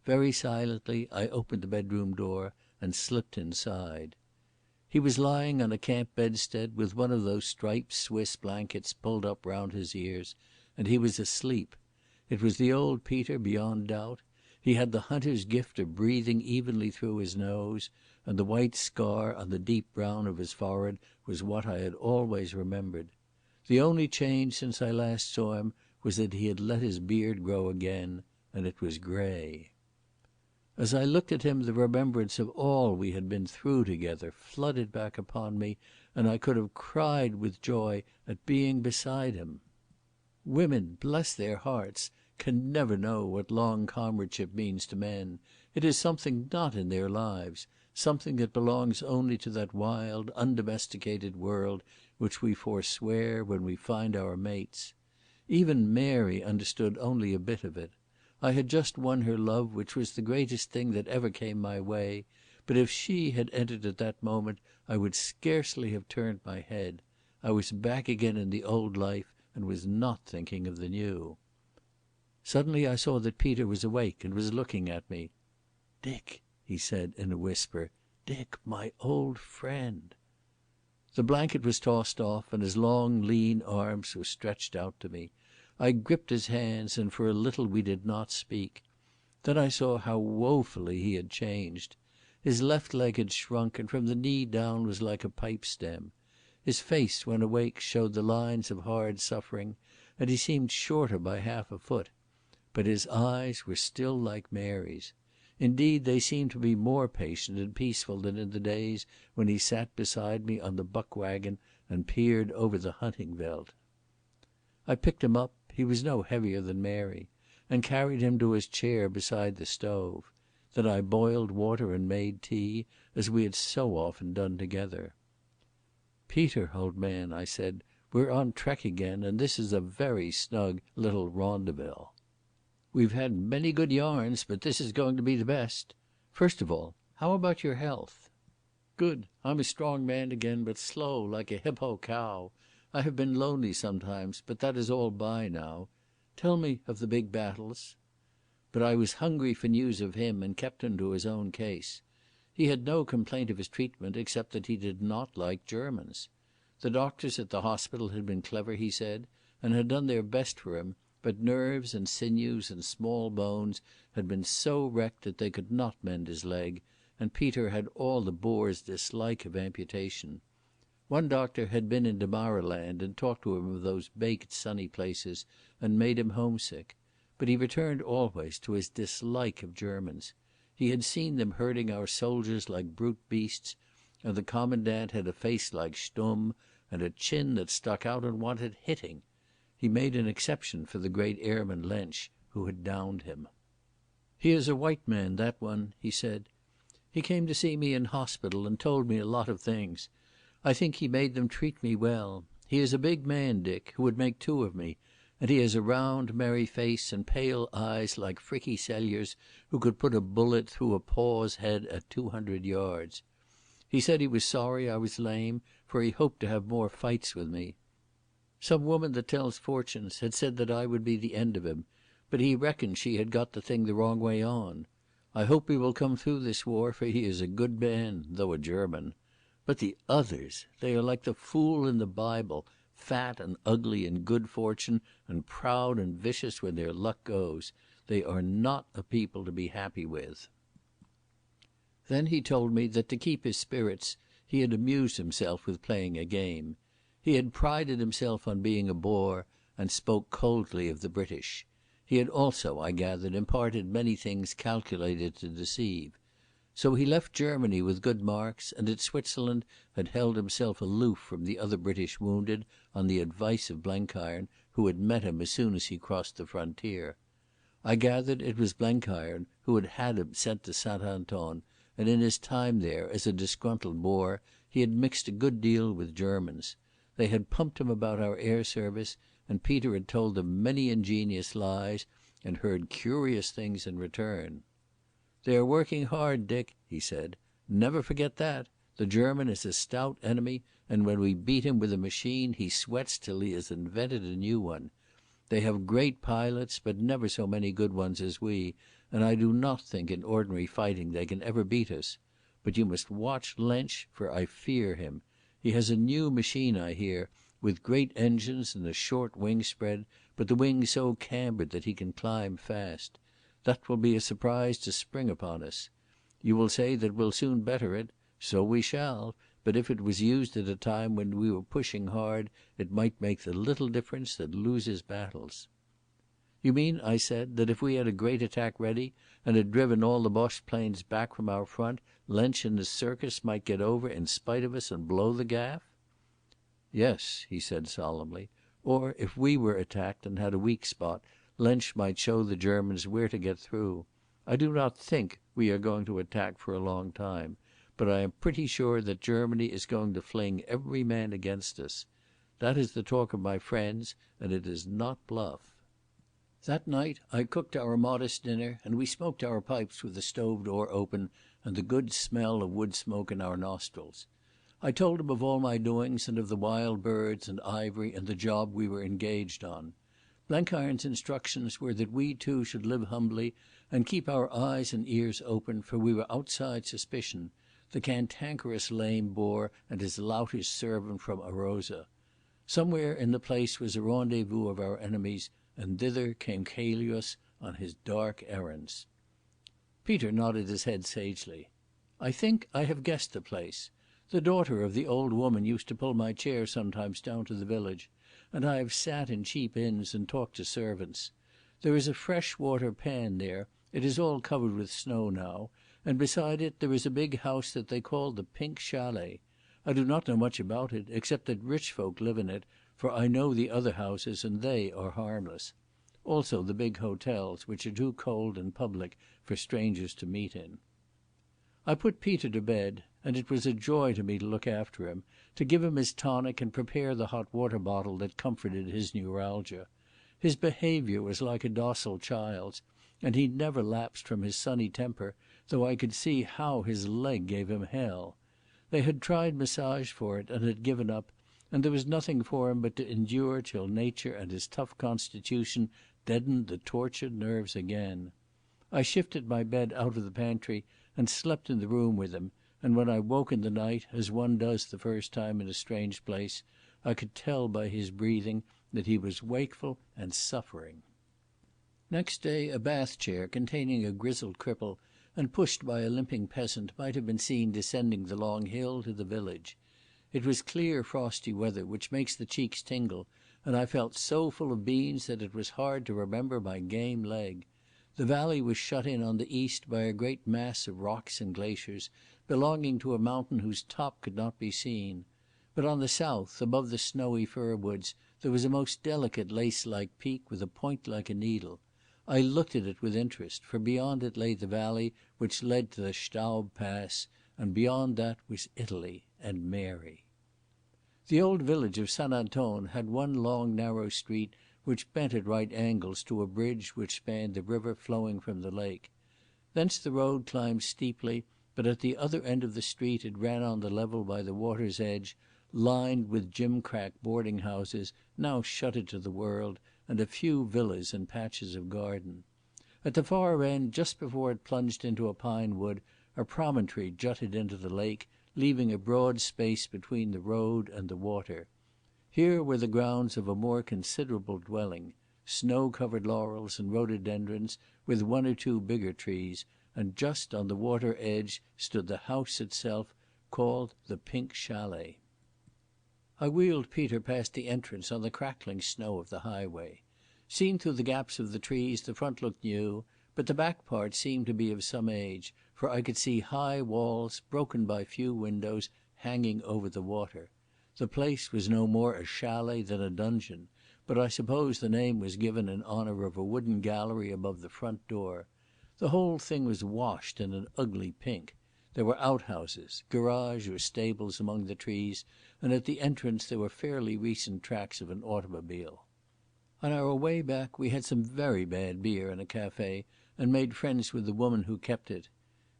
Very silently I opened the bedroom door and slipped inside. He was lying on a camp bedstead with one of those striped Swiss blankets pulled up round his ears, and he was asleep. It was the old Peter beyond doubt. He had the hunter's gift of breathing evenly through his nose, and the white scar on the deep brown of his forehead was what I had always remembered. The only change since I last saw him was that he had let his beard grow again, and it was grey. As I looked at him, the remembrance of all we had been through together flooded back upon me, and I could have cried with joy at being beside him. Women, bless their hearts, can never know what long comradeship means to men. It is something not in their lives, something that belongs only to that wild, undomesticated world which we forswear when we find our mates. Even Mary understood only a bit of it. I had just won her love, which was the greatest thing that ever came my way, but if she had entered at that moment I would scarcely have turned my head. I was back again in the old life and was not thinking of the new. Suddenly I saw that Peter was awake and was looking at me. "Dick," he said in a whisper, "Dick, my old friend." The blanket was tossed off and his long lean arms were stretched out to me. I gripped his hands and for a little we did not speak. Then I saw how woefully he had changed. His left leg had shrunk and from the knee down was like a pipe stem. His face, when awake, showed the lines of hard suffering, and he seemed shorter by half a foot. But his eyes were still like Mary's. Indeed, they seemed to be more patient and peaceful than in the days when he sat beside me on the buck wagon and peered over the hunting veldt. I picked him up. He was no heavier than Mary, and carried him to his chair beside the stove. Then I boiled water and made tea, as we had so often done together. "Peter, old man," I said, "we're on trek again, and this is a very snug little rendezvous. We've had many good yarns, but this is going to be the best. First of all, how about your health?" "Good. I'm a strong man again, but slow, like a hippo cow. I have been lonely sometimes, but that is all by now. Tell me of the big battles." But I was hungry for news of him and kept him to his own case. He had no complaint of his treatment except that he did not like Germans. The doctors at the hospital had been clever, he said, and had done their best for him, but nerves and sinews and small bones had been so wrecked that they could not mend his leg, and Peter had all the Boer's dislike of amputation. One doctor had been in Damaraland and talked to him of those baked sunny places and made him homesick. But he returned always to his dislike of Germans. He had seen them herding our soldiers like brute beasts, and the Commandant had a face like Stumm and a chin that stuck out and wanted hitting. He made an exception for the great airman Lensch, who had downed him. "He is a white man, that one," he said. "He came to see me in hospital and told me a lot of things. I think he made them treat me well. He is a big man, Dick, who would make two of me, and he has a round, merry face and pale eyes like Frickie Selliers, who could put a bullet through a paw's head at 200 yards. He said he was sorry I was lame, for he hoped to have more fights with me. Some woman that tells fortunes had said that I would be the end of him, but he reckoned she had got the thing the wrong way on. I hope he will come through this war, for he is a good man, though a German. But the others, they are like the fool in the Bible, fat and ugly in good fortune and proud and vicious when their luck goes. They are not a people to be happy with." Then he told me that to keep his spirits he had amused himself with playing a game. He had prided himself on being a Boer and spoke coldly of the British. He had also, I gathered, imparted many things calculated to deceive. So he left Germany with good marks, and at Switzerland had held himself aloof from the other British wounded on the advice of Blenkiron, who had met him as soon as he crossed the frontier. I gathered it was Blenkiron who had him sent to St. Anton, and in his time there, as a disgruntled Boer, he had mixed a good deal with Germans. They had pumped him about our air service, and Peter had told them many ingenious lies and heard curious things in return. "They are working hard, Dick," he said. "Never forget that. The German is a stout enemy, and when we beat him with a machine he sweats till he has invented a new one. They have great pilots, but never so many good ones as we, and I do not think in ordinary fighting they can ever beat us. But you must watch Lensch, for I fear him. He has a new machine, I hear, with great engines and a short wing spread, but the wings so cambered that he can climb fast. That will be a surprise to spring upon us. You will say that we'll soon better it. So we shall, but if it was used at a time when we were pushing hard, it might make the little difference that loses battles." "You mean," I said, "that if we had a great attack ready, and had driven all the Boche planes back from our front, Lensch and his circus might get over in spite of us and blow the gaff?" "Yes," he said solemnly. "Or if we were attacked and had a weak spot, Lensch might show the Germans where to get through. I do not think we are going to attack for a long time, but I am pretty sure that Germany is going to fling every man against us. That is the talk of my friends, and it is not bluff." That night I cooked our modest dinner, and we smoked our pipes with the stove door open and the good smell of wood smoke in our nostrils. I told him of all my doings and of the wild birds and ivory and the job we were engaged on. Blenkiron's instructions were that we too should live humbly and keep our eyes and ears open, for we were outside suspicion, the cantankerous lame Boer and his loutish servant from Arosa. Somewhere in the place was a rendezvous of our enemies, and thither came Chelios on his dark errands. Peter nodded his head sagely. "I think I have guessed the place. The daughter of the old woman used to pull my chair sometimes down to the village, and I have sat in cheap inns and talked to servants. There is a fresh water pan there. It is all covered with snow now, and beside it there is a big house that they call the Pink Chalet. I do not know much about it, except that rich folk live in it, for I know the other houses and they are harmless. also the big hotels, which are too cold and public for strangers to meet in. I put Peter to bed, and it was a joy to me to look after him, to give him his tonic and prepare the hot water bottle that comforted his neuralgia. His behaviour was like a docile child's, and he never lapsed from his sunny temper, though I could see how his leg gave him hell. They had tried massage for it and had given up, and there was nothing for him but to endure till nature and his tough constitution deadened the tortured nerves again. I shifted my bed out of the pantry and slept in the room with him, and when I woke in the night, as one does the first time in a strange place, I could tell by his breathing that he was wakeful and suffering. Next day a bath chair containing a grizzled cripple and pushed by a limping peasant might have been seen descending the long hill to the village. It was clear frosty weather, which makes the cheeks tingle, and I felt so full of beans that it was hard to remember my game leg. The valley was shut in on the east by a great mass of rocks and glaciers, belonging to a mountain whose top could not be seen. But on the south, above the snowy fir woods, there was a most delicate lace-like peak with a point like a needle. I looked at it with interest, for beyond it lay the valley which led to the Staub Pass, and beyond that was Italy and Mary. The old village of St. Anton had one long narrow street which bent at right angles to a bridge which spanned the river flowing from the lake. Thence the road climbed steeply, but at the other end of the street it ran on the level by the water's edge, lined with gimcrack boarding houses now shuttered to the world, and a few villas and patches of garden. At the far end, just before it plunged into a pine wood, a promontory jutted into the lake, leaving a broad space between the road and the water. Here were the grounds of a more considerable dwelling, snow-covered laurels and rhododendrons, with one or two bigger trees, and just on the water edge stood the house itself, called the Pink Chalet. I wheeled Peter past the entrance on the crackling snow of the highway. Seen through the gaps of the trees, the front looked new, but the back part seemed to be of some age, for I could see high walls, broken by few windows, hanging over the water. The place was no more a chalet than a dungeon, but I suppose the name was given in honour of a wooden gallery above the front door. The whole thing was washed in an ugly pink. There were outhouses, garage or stables among the trees, and at the entrance there were fairly recent tracks of an automobile. On our way back we had some very bad beer in a cafe and made friends with the woman who kept it.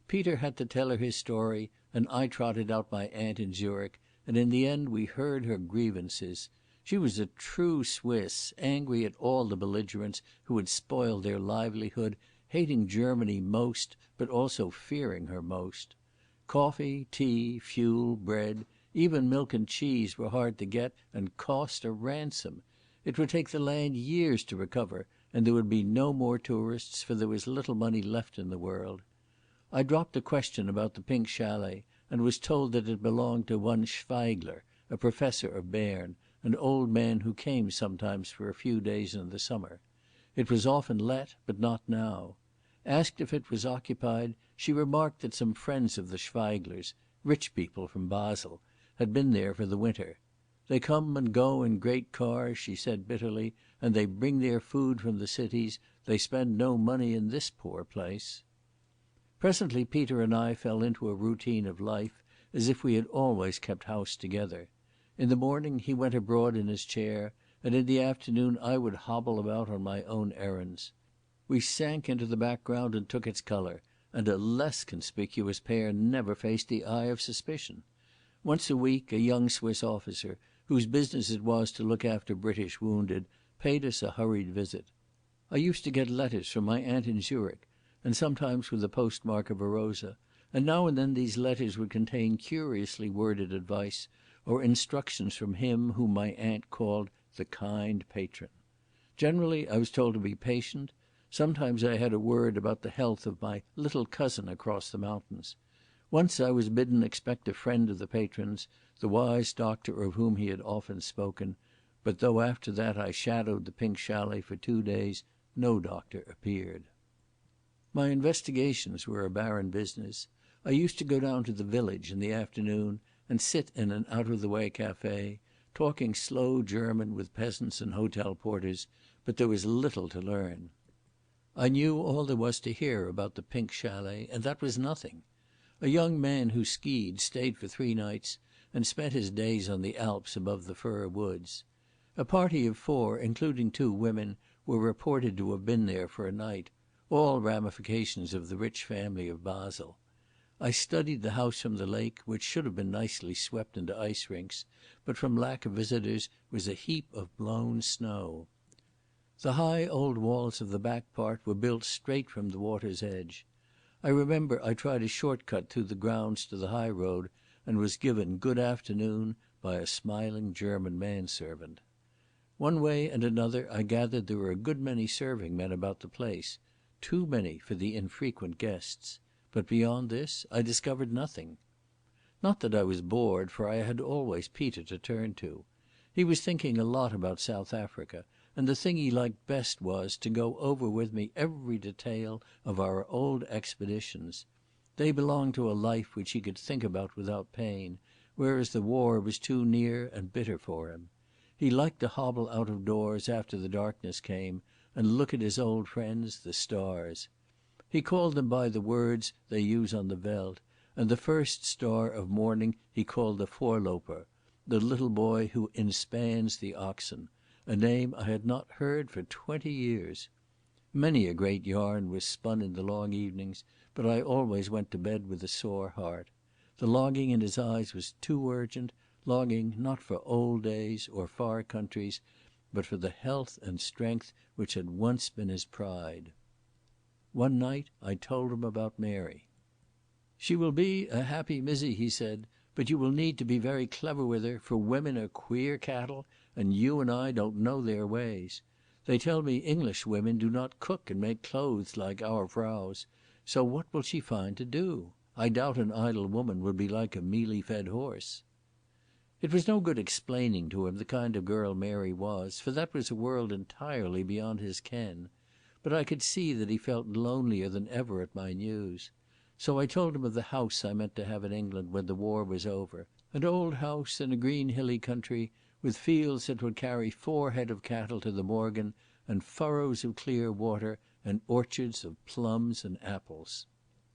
Peter had to tell her his story, and I trotted out my aunt in Zurich, and in the end we heard her grievances. She was a true Swiss, angry at all the belligerents who had spoiled their livelihood, hating Germany most, but also fearing her most. Coffee, tea, fuel, bread, even milk and cheese were hard to get and cost a ransom. It would take the land years to recover, and there would be no more tourists, for there was little money left in the world. I dropped a question about the Pink Chalet, and was told that it belonged to one Schweigler, a professor of Berne, an old man who came sometimes for a few days in the summer. It was often let, but not now. Asked if it was occupied, she remarked that some friends of the Schweiglers, rich people from Basel, had been there for the winter. They come and go in great cars, she said bitterly, and they bring their food from the cities. They spend no money in this poor place. Presently Peter and I fell into a routine of life, as if we had always kept house together. In the morning he went abroad in his chair, and in the afternoon I would hobble about on my own errands. We sank into the background and took its colour, and a less conspicuous pair never faced the eye of suspicion. Once a week a young Swiss officer, whose business it was to look after British wounded, paid us a hurried visit. I used to get letters from my aunt in Zurich, and sometimes with the postmark of a rosa, and now and then these letters would contain curiously worded advice or instructions from him whom my aunt called the kind patron. Generally I was told to be patient. Sometimes I had a word about the health of my little cousin across the mountains. Once I was bidden expect a friend of the patron's, the wise doctor of whom he had often spoken, but though after that I shadowed the Pink Chalet for 2 days, no doctor appeared. My investigations were a barren business. I used to go down to the village in the afternoon and sit in an out-of-the-way cafe, talking slow German with peasants and hotel porters, but there was little to learn. I knew all there was to hear about the Pink Chalet, and that was nothing. A young man who skied stayed for 3 nights and spent his days on the Alps above the fir woods. A party of 4, including 2 women, were reported to have been there for a night, all ramifications of the rich family of Basel. I studied the house from the lake, which should have been nicely swept into ice rinks, but from lack of visitors was a heap of blown snow. The high old walls of the back part were built straight from the water's edge. I remember I tried a short cut through the grounds to the high road and was given good afternoon by a smiling German manservant. One way and another I gathered there were a good many serving men about the place, too many for the infrequent guests. But beyond this I discovered nothing. Not that I was bored, for I had always Peter to turn to. He was thinking a lot about South Africa, and the thing he liked best was to go over with me every detail of our old expeditions. They belonged to a life which he could think about without pain, whereas the war was too near and bitter for him. He liked to hobble out of doors after the darkness came and look at his old friends, the stars. He called them by the words they use on the veldt, and the first star of morning he called the voorloper, the little boy who inspans the oxen, a name I had not heard for 20 years. Many a great yarn was spun in the long evenings, but I always went to bed with a sore heart. The longing in his eyes was too urgent, longing not for old days or far countries, but for the health and strength which had once been his pride. One night I told him about Mary. "She will be a happy mizzy," he said, "but you will need to be very clever with her, for women are queer cattle, and you and I don't know their ways. They tell me English women do not cook and make clothes like our vrouws, so what will she find to do? I doubt an idle woman would be like a mealy-fed horse." It was no good explaining to him the kind of girl Mary was, for that was a world entirely beyond his ken. But I could see that he felt lonelier than ever at my news. So I told him of the house I meant to have in England when the war was over, an old house in a green hilly country, with fields that would carry 4 head of cattle to the morgen, and furrows of clear water, and orchards of plums and apples.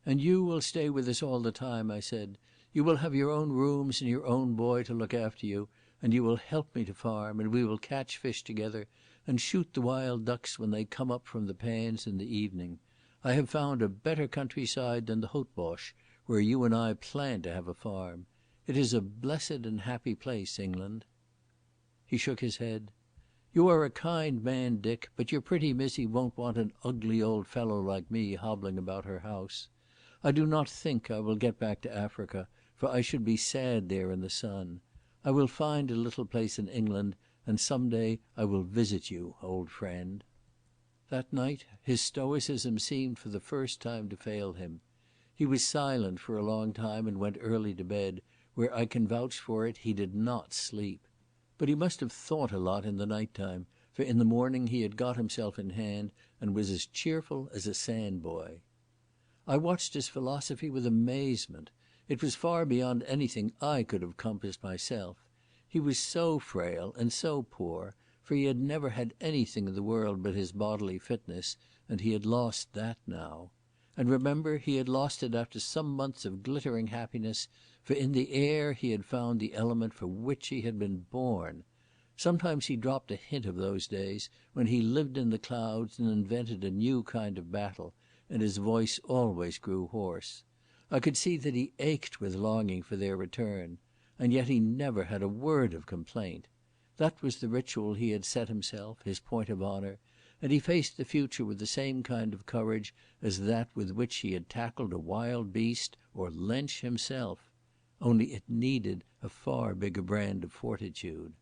"And you will stay with us all the time," I said. "You will have your own rooms and your own boy to look after you, and you will help me to farm, and we will catch fish together, and shoot the wild ducks when they come up from the pans in the evening. I have found a better countryside than the Houtbosch, where you and I plan to have a farm. It is a blessed and happy place, England." He shook his head. "You are a kind man, Dick, but your pretty Missy won't want an ugly old fellow like me hobbling about her house. I do not think I will get back to Africa, for I should be sad there in the sun. I will find a little place in England, and some day I will visit you, old friend." That night his stoicism seemed for the first time to fail him. He was silent for a long time and went early to bed, where I can vouch for it he did not sleep. But he must have thought a lot in the night time, for in the morning he had got himself in hand and was as cheerful as a sandboy. I watched his philosophy with amazement. It was far beyond anything I could have compassed myself. He was so frail and so poor, for he had never had anything in the world but his bodily fitness, and he had lost that now. And remember, he had lost it after some months of glittering happiness, for in the air he had found the element for which he had been born. Sometimes he dropped a hint of those days when he lived in the clouds and invented a new kind of battle, and his voice always grew hoarse. I could see that he ached with longing for their return, and yet he never had a word of complaint. That was the ritual he had set himself, his point of honour, and he faced the future with the same kind of courage as that with which he had tackled a wild beast or Lensch himself. Only it needed a far bigger brand of fortitude.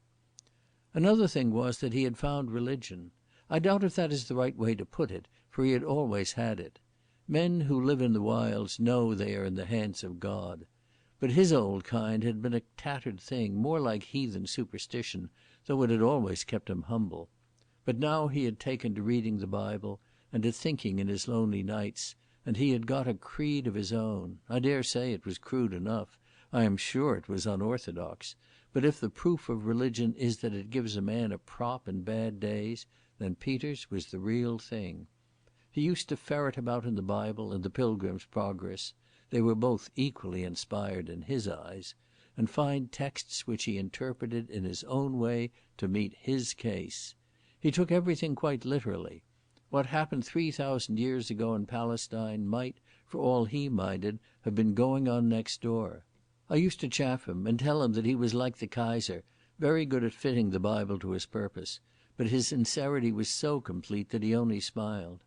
Another thing was that he had found religion. I doubt if that is the right way to put it, for he had always had it. Men who live in the wilds know they are in the hands of God. But his old kind had been a tattered thing, more like heathen superstition, though it had always kept him humble. But now he had taken to reading the Bible, and to thinking in his lonely nights, and he had got a creed of his own. I dare say it was crude enough. I am sure it was unorthodox. But if the proof of religion is that it gives a man a prop in bad days, then Peter's was the real thing. He used to ferret about in the Bible and the Pilgrim's Progress, they were both equally inspired in his eyes, and find texts which he interpreted in his own way to meet his case. He took everything quite literally. What happened 3,000 years ago in Palestine might, for all he minded, have been going on next door. I used to chaff him and tell him that he was like the Kaiser, very good at fitting the Bible to his purpose, but his sincerity was so complete that he only smiled.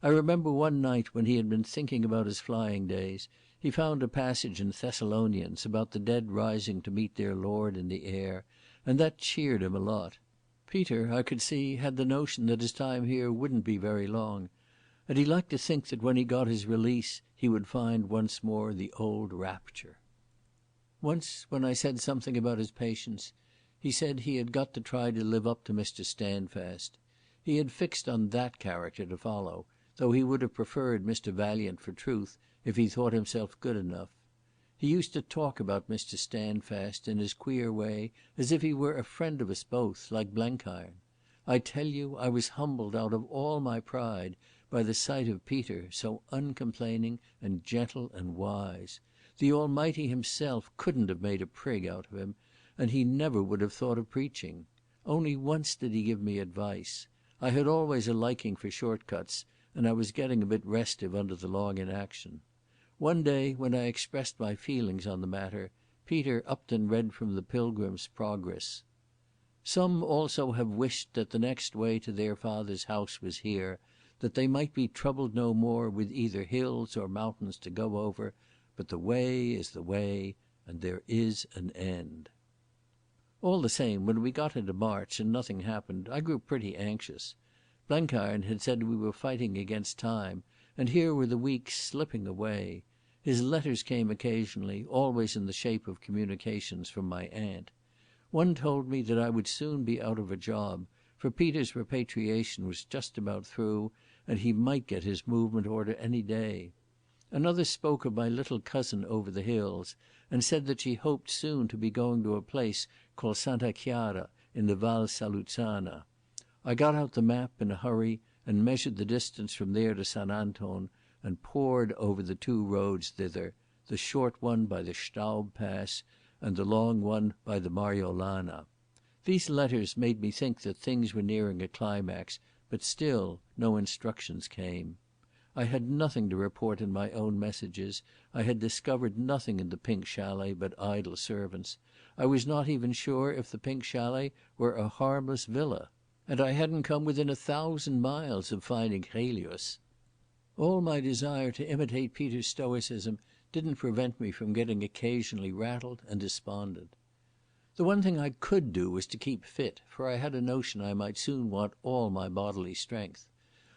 I remember one night when he had been thinking about his flying days, he found a passage in Thessalonians about the dead rising to meet their Lord in the air, and that cheered him a lot. Peter, I could see, had the notion that his time here wouldn't be very long, and he liked to think that when he got his release he would find once more the old rapture. Once, when I said something about his patience, he said he had got to try to live up to Mr. Standfast. He had fixed on that character to follow, though he would have preferred Mr. Valiant for truth if he thought himself good enough. He used to talk about Mr. Standfast in his queer way as if he were a friend of us both, like Blenkiron. I tell you I was humbled out of all my pride by the sight of Peter, so uncomplaining and gentle and wise. The Almighty himself couldn't have made a prig out of him, and he never would have thought of preaching. Only once did he give me advice. I had always a liking for short-cuts, and I was getting a bit restive under the long inaction. One day, when I expressed my feelings on the matter, Peter upped and read from the Pilgrim's Progress. Some also have wished that the next way to their Father's house was here, that they might be troubled no more with either hills or mountains to go over, but the way is the way, and there is an end. All the same, when we got into March and nothing happened, I grew pretty anxious. Blenkiron had said we were fighting against time, and here were the weeks slipping away. His letters came occasionally, always in the shape of communications from my aunt. One told me that I would soon be out of a job, for Peter's repatriation was just about through, and he might get his movement order any day. Another spoke of my little cousin over the hills, and said that she hoped soon to be going to a place called Santa Chiara in the Val Saluzzana. I got out the map in a hurry and measured the distance from there to San Anton, and pored over the two roads thither, the short one by the Staub Pass and the long one by the Mariolana. These letters made me think that things were nearing a climax, but still no instructions came. I had nothing to report in my own messages. I had discovered nothing in the Pink Chalet but idle servants. I was not even sure if the Pink Chalet were a harmless villa, and I hadn't come within 1,000 miles of finding Chelios. All my desire to imitate Peter's stoicism didn't prevent me from getting occasionally rattled and despondent. The one thing I could do was to keep fit, for I had a notion I might soon want all my bodily strength.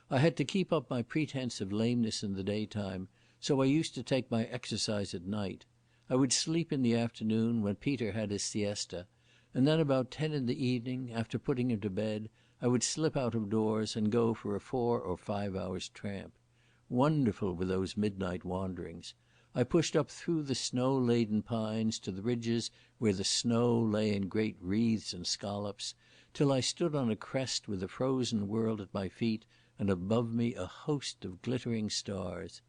I had to keep up my pretence of lameness in the daytime, so I used to take my exercise at night. I would sleep in the afternoon when Peter had his siesta, and then about 10 in the evening, after putting him to bed, I would slip out of doors and go for a 4 or 5 hours tramp. Wonderful were those midnight wanderings. I pushed up through the snow-laden pines to the ridges where the snow lay in great wreaths and scallops, till I stood on a crest with the frozen world at my feet and above me a host of glittering stars.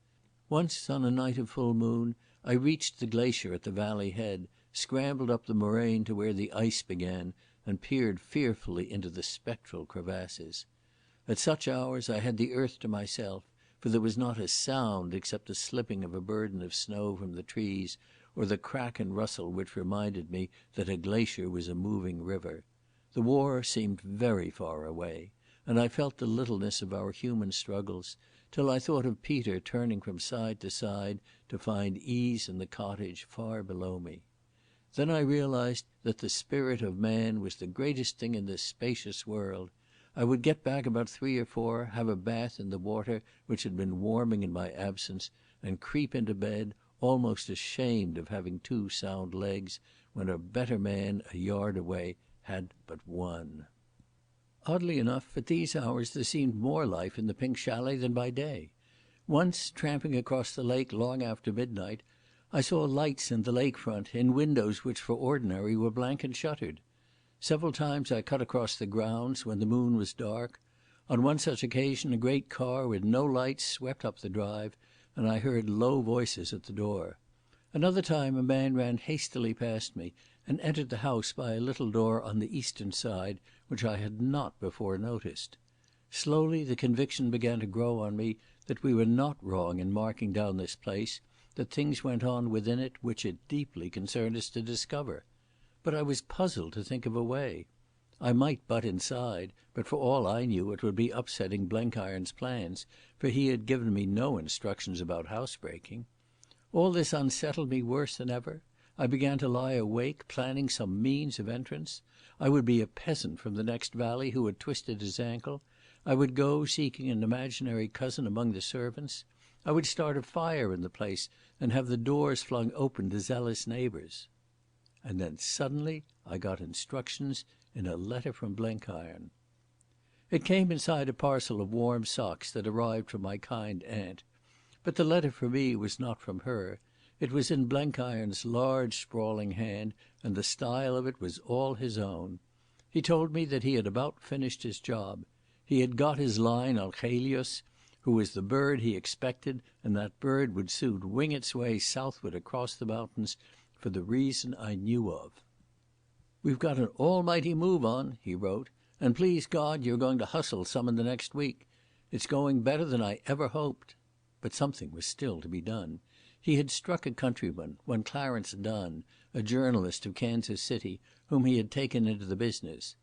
Once on a night of full moon I reached the glacier at the valley head, scrambled up the moraine to where the ice began, and peered fearfully into the spectral crevasses. At such hours I had the earth to myself, for there was not a sound except the slipping of a burden of snow from the trees, or the crack and rustle which reminded me that a glacier was a moving river. The war seemed very far away, and I felt the littleness of our human struggles, till I thought of Peter turning from side to side to find ease in the cottage far below me. Then I realized that the spirit of man was the greatest thing in this spacious world. I would get back about 3 or 4, have a bath in the water which had been warming in my absence, and creep into bed, almost ashamed of having 2 sound legs, when a better man a yard away had but one. Oddly enough, at these hours there seemed more life in the Pink Chalet than by day. Once, tramping across the lake long after midnight, I saw lights in the lake front, in windows which for ordinary were blank and shuttered. Several times I cut across the grounds when the moon was dark. On one such occasion a great car with no lights swept up the drive, and I heard low voices at the door. Another time a man ran hastily past me and entered the house by a little door on the eastern side, which I had not before noticed. Slowly the conviction began to grow on me that we were not wrong in marking down this place, that things went on within it which it deeply concerned us to discover. But I was puzzled to think of a way. I might butt inside, but for all I knew it would be upsetting Blenkiron's plans, for he had given me no instructions about housebreaking. All this unsettled me worse than ever. I began to lie awake, planning some means of entrance. I would be a peasant from the next valley who had twisted his ankle. I would go seeking an imaginary cousin among the servants. I would start a fire in the place and have the doors flung open to zealous neighbours. And then suddenly I got instructions in a letter from Blenkiron. It came inside a parcel of warm socks that arrived from my kind aunt. But the letter for me was not from her. It was in Blenkiron's large sprawling hand, and the style of it was all his own. He told me that he had about finished his job. He had got his line on Chelius, who was the bird he expected, and that bird would soon wing its way southward across the mountains for the reason I knew of. "We've got an almighty move on," he wrote, "and please God you're going to hustle some in the next week. It's going better than I ever hoped." But something was still to be done. He had struck a countryman, one Clarence Dunn, a journalist of Kansas City, whom he had taken into the business.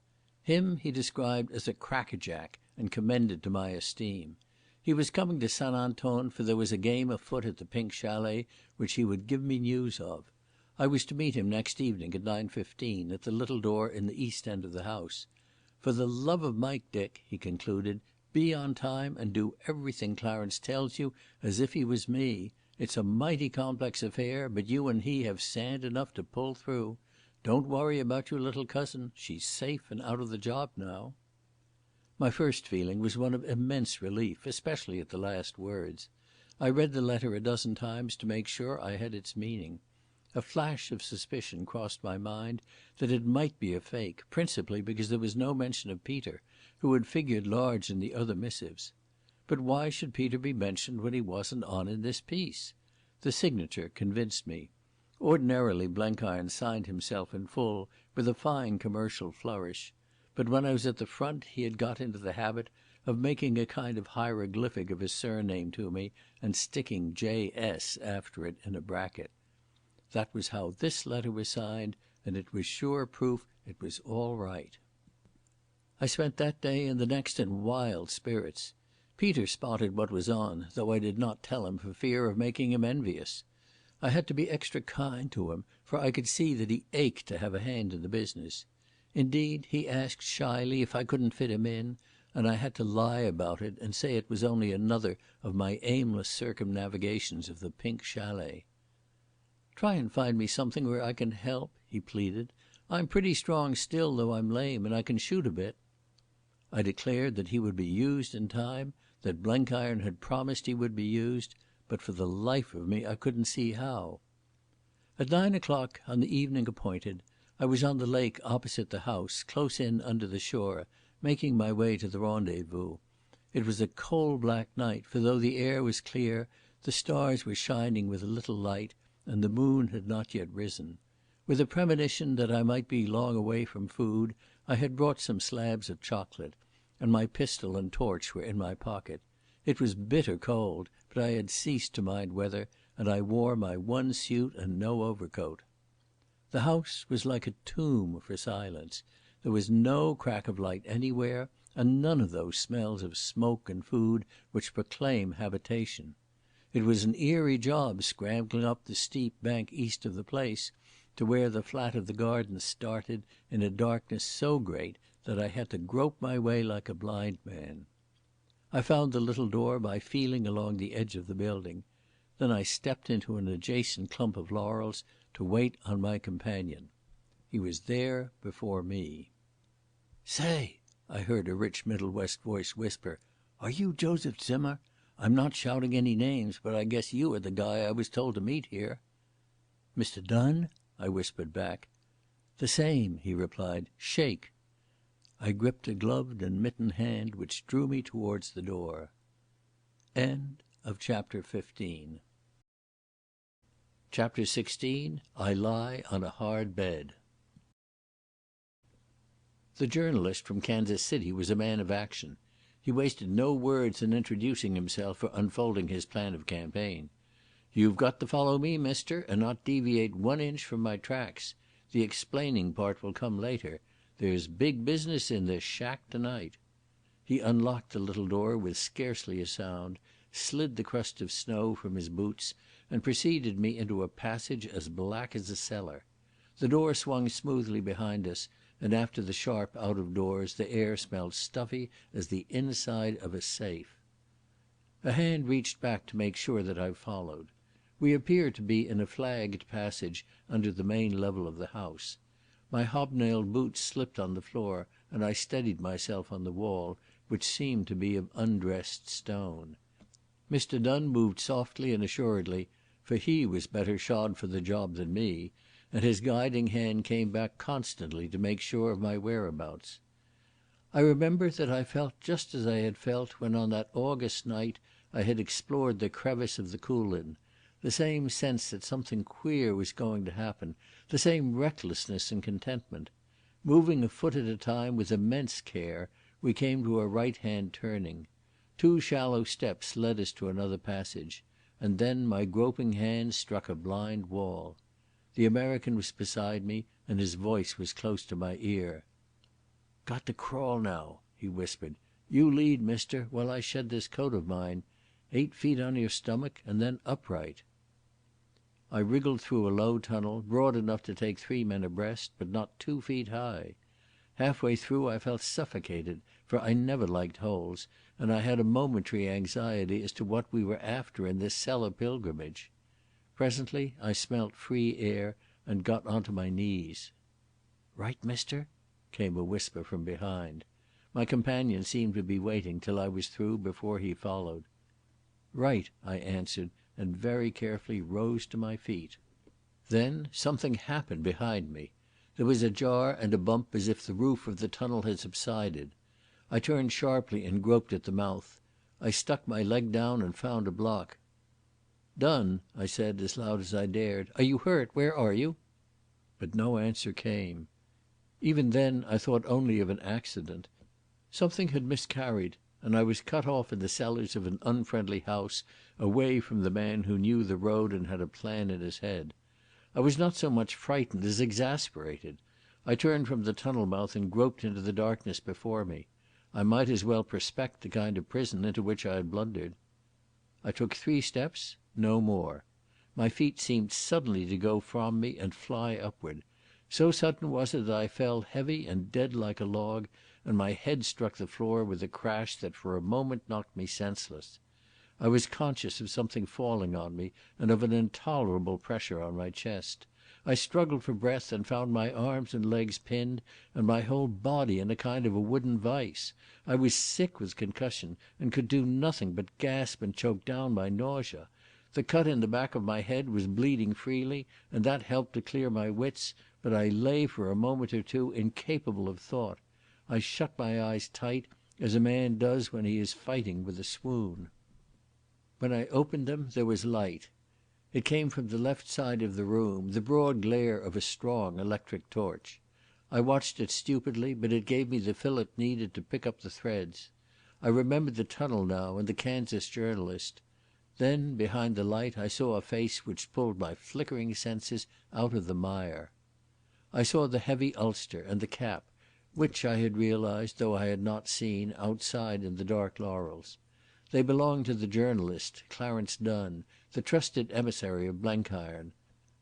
Him he described as a crackerjack and commended to my esteem. He was coming to St. Anton, for there was a game afoot at the Pink Chalet which he would give me news of. I was to meet him next evening at 9:15 at the little door in the east end of the house. "For the love of Mike, Dick," he concluded, "be on time and do everything Clarence tells you as if he was me. It's a mighty complex affair, but you and he have sand enough to pull through. Don't worry about your little cousin. She's safe and out of the job now." My first feeling was one of immense relief, especially at the last words. I read the letter a dozen times to make sure I had its meaning. A flash of suspicion crossed my mind that it might be a fake, principally because there was no mention of Peter, who had figured large in the other missives. But why should Peter be mentioned when he wasn't on in this piece? The signature convinced me. Ordinarily Blenkiron signed himself in full, with a fine commercial flourish. But when I was at the front he had got into the habit of making a kind of hieroglyphic of his surname to me and sticking J.S. after it in a bracket. That was how this letter was signed, and it was sure proof it was all right. I spent that day and the next in wild spirits. Peter spotted what was on, though I did not tell him for fear of making him envious. I had to be extra kind to him, for I could see that he ached to have a hand in the business. Indeed, he asked shyly if I couldn't fit him in, and I had to lie about it and say it was only another of my aimless circumnavigations of the Pink Chalet. "Try and find me something where I can help," he pleaded. "I'm pretty strong still, though I'm lame, and I can shoot a bit." I declared that he would be used in time, that Blenkiron had promised he would be used, but for the life of me I couldn't see how. At 9 o'clock on the evening appointed, I was on the lake opposite the house, close in under the shore, making my way to the rendezvous. It was a coal-black night, for though the air was clear, the stars were shining with a little light, and the moon had not yet risen. With a premonition that I might be long away from food, I had brought some slabs of chocolate, and my pistol and torch were in my pocket. It was bitter cold, but I had ceased to mind weather, and I wore my one suit and no overcoat. The house was like a tomb for silence. There was no crack of light anywhere, and none of those smells of smoke and food which proclaim habitation. It was an eerie job scrambling up the steep bank east of the place to where the flat of the garden started in a darkness so great that I had to grope my way like a blind man. I found the little door by feeling along the edge of the building. Then I stepped into an adjacent clump of laurels to wait on my companion. He was there before me. "Say," I heard a rich Middle West voice whisper, "are you Joseph Zimmer? I'm not shouting any names, but I guess you are the guy I was told to meet here." "Mr. Dunn?" I whispered back. "The same," he replied. "Shake." I gripped a gloved and mittened hand which drew me towards the door. End of chapter 15. Chapter 16. I lie on a hard bed. The journalist from Kansas City was a man of action. He wasted no words in introducing himself or unfolding his plan of campaign. "You've got to follow me, mister, and not deviate 1 inch from my tracks. The explaining part will come later. There's big business in this shack tonight." He unlocked the little door with scarcely a sound, slid the crust of snow from his boots, and preceded me into a passage as black as a cellar. The door swung smoothly behind us, and after the sharp out of doors the air smelled stuffy as the inside of a safe. A hand reached back to make sure that I followed. We appeared to be in a flagged passage under the main level of the house. My hobnailed boots slipped on the floor, and I steadied myself on the wall, which seemed to be of undressed stone. Mr. Dunn moved softly and assuredly, for he was better shod for the job than me, and his guiding hand came back constantly to make sure of my whereabouts. I remember that I felt just as I had felt when on that August night I had explored the crevice of the Coolin, the same sense that something queer was going to happen, the same recklessness and contentment. Moving a foot at a time with immense care, we came to a right-hand turning. 2 shallow steps led us to another passage, and then my groping hand struck a blind wall. The American was beside me, and his voice was close to my ear. "Got to crawl now," he whispered. "You lead, mister, while I shed this coat of mine. 8 feet on your stomach, and then upright." I wriggled through a low tunnel, broad enough to take 3 men abreast, but not 2 feet high. Halfway through I felt suffocated, for I never liked holes, and I had a momentary anxiety as to what we were after in this cellar pilgrimage. Presently I smelt free air and got onto my knees. "Right, mister?" came a whisper from behind. My companion seemed to be waiting till I was through before he followed. "Right," I answered, and very carefully rose to my feet. Then something happened behind me. There was a jar and a bump as if the roof of the tunnel had subsided. I turned sharply and groped at the mouth. I stuck my leg down and found a block. "Dunn," I said as loud as I dared, "are you hurt? Where are you?" But no answer came. Even then I thought only of an accident. Something had miscarried, and I was cut off in the cellars of an unfriendly house, away from the man who knew the road and had a plan in his head. I was not so much frightened as exasperated. I turned from the tunnel mouth and groped into the darkness before me. I might as well prospect the kind of prison into which I had blundered. I took 3 steps, no more. My feet seemed suddenly to go from me and fly upward. So sudden was it that I fell heavy and dead like a log, and my head struck the floor with a crash that for a moment knocked me senseless. I was conscious of something falling on me and of an intolerable pressure on my chest. I struggled for breath and found my arms and legs pinned and my whole body in a kind of a wooden vice. I was sick with concussion and could do nothing but gasp and choke down my nausea. The cut in the back of my head was bleeding freely, and that helped to clear my wits, but I lay for a moment or two incapable of thought. I shut my eyes tight, as a man does when he is fighting with a swoon. When I opened them there was light. It came from the left side of the room, the broad glare of a strong electric torch. I watched it stupidly, but it gave me the fillip needed to pick up the threads. I remembered the tunnel now and the Kansas journalist. Then, behind the light, I saw a face which pulled my flickering senses out of the mire. I saw the heavy ulster and the cap, which I had realised, though I had not seen, outside in the dark laurels. They belonged to the journalist, Clarence Dunn, the trusted emissary of Blenkiron.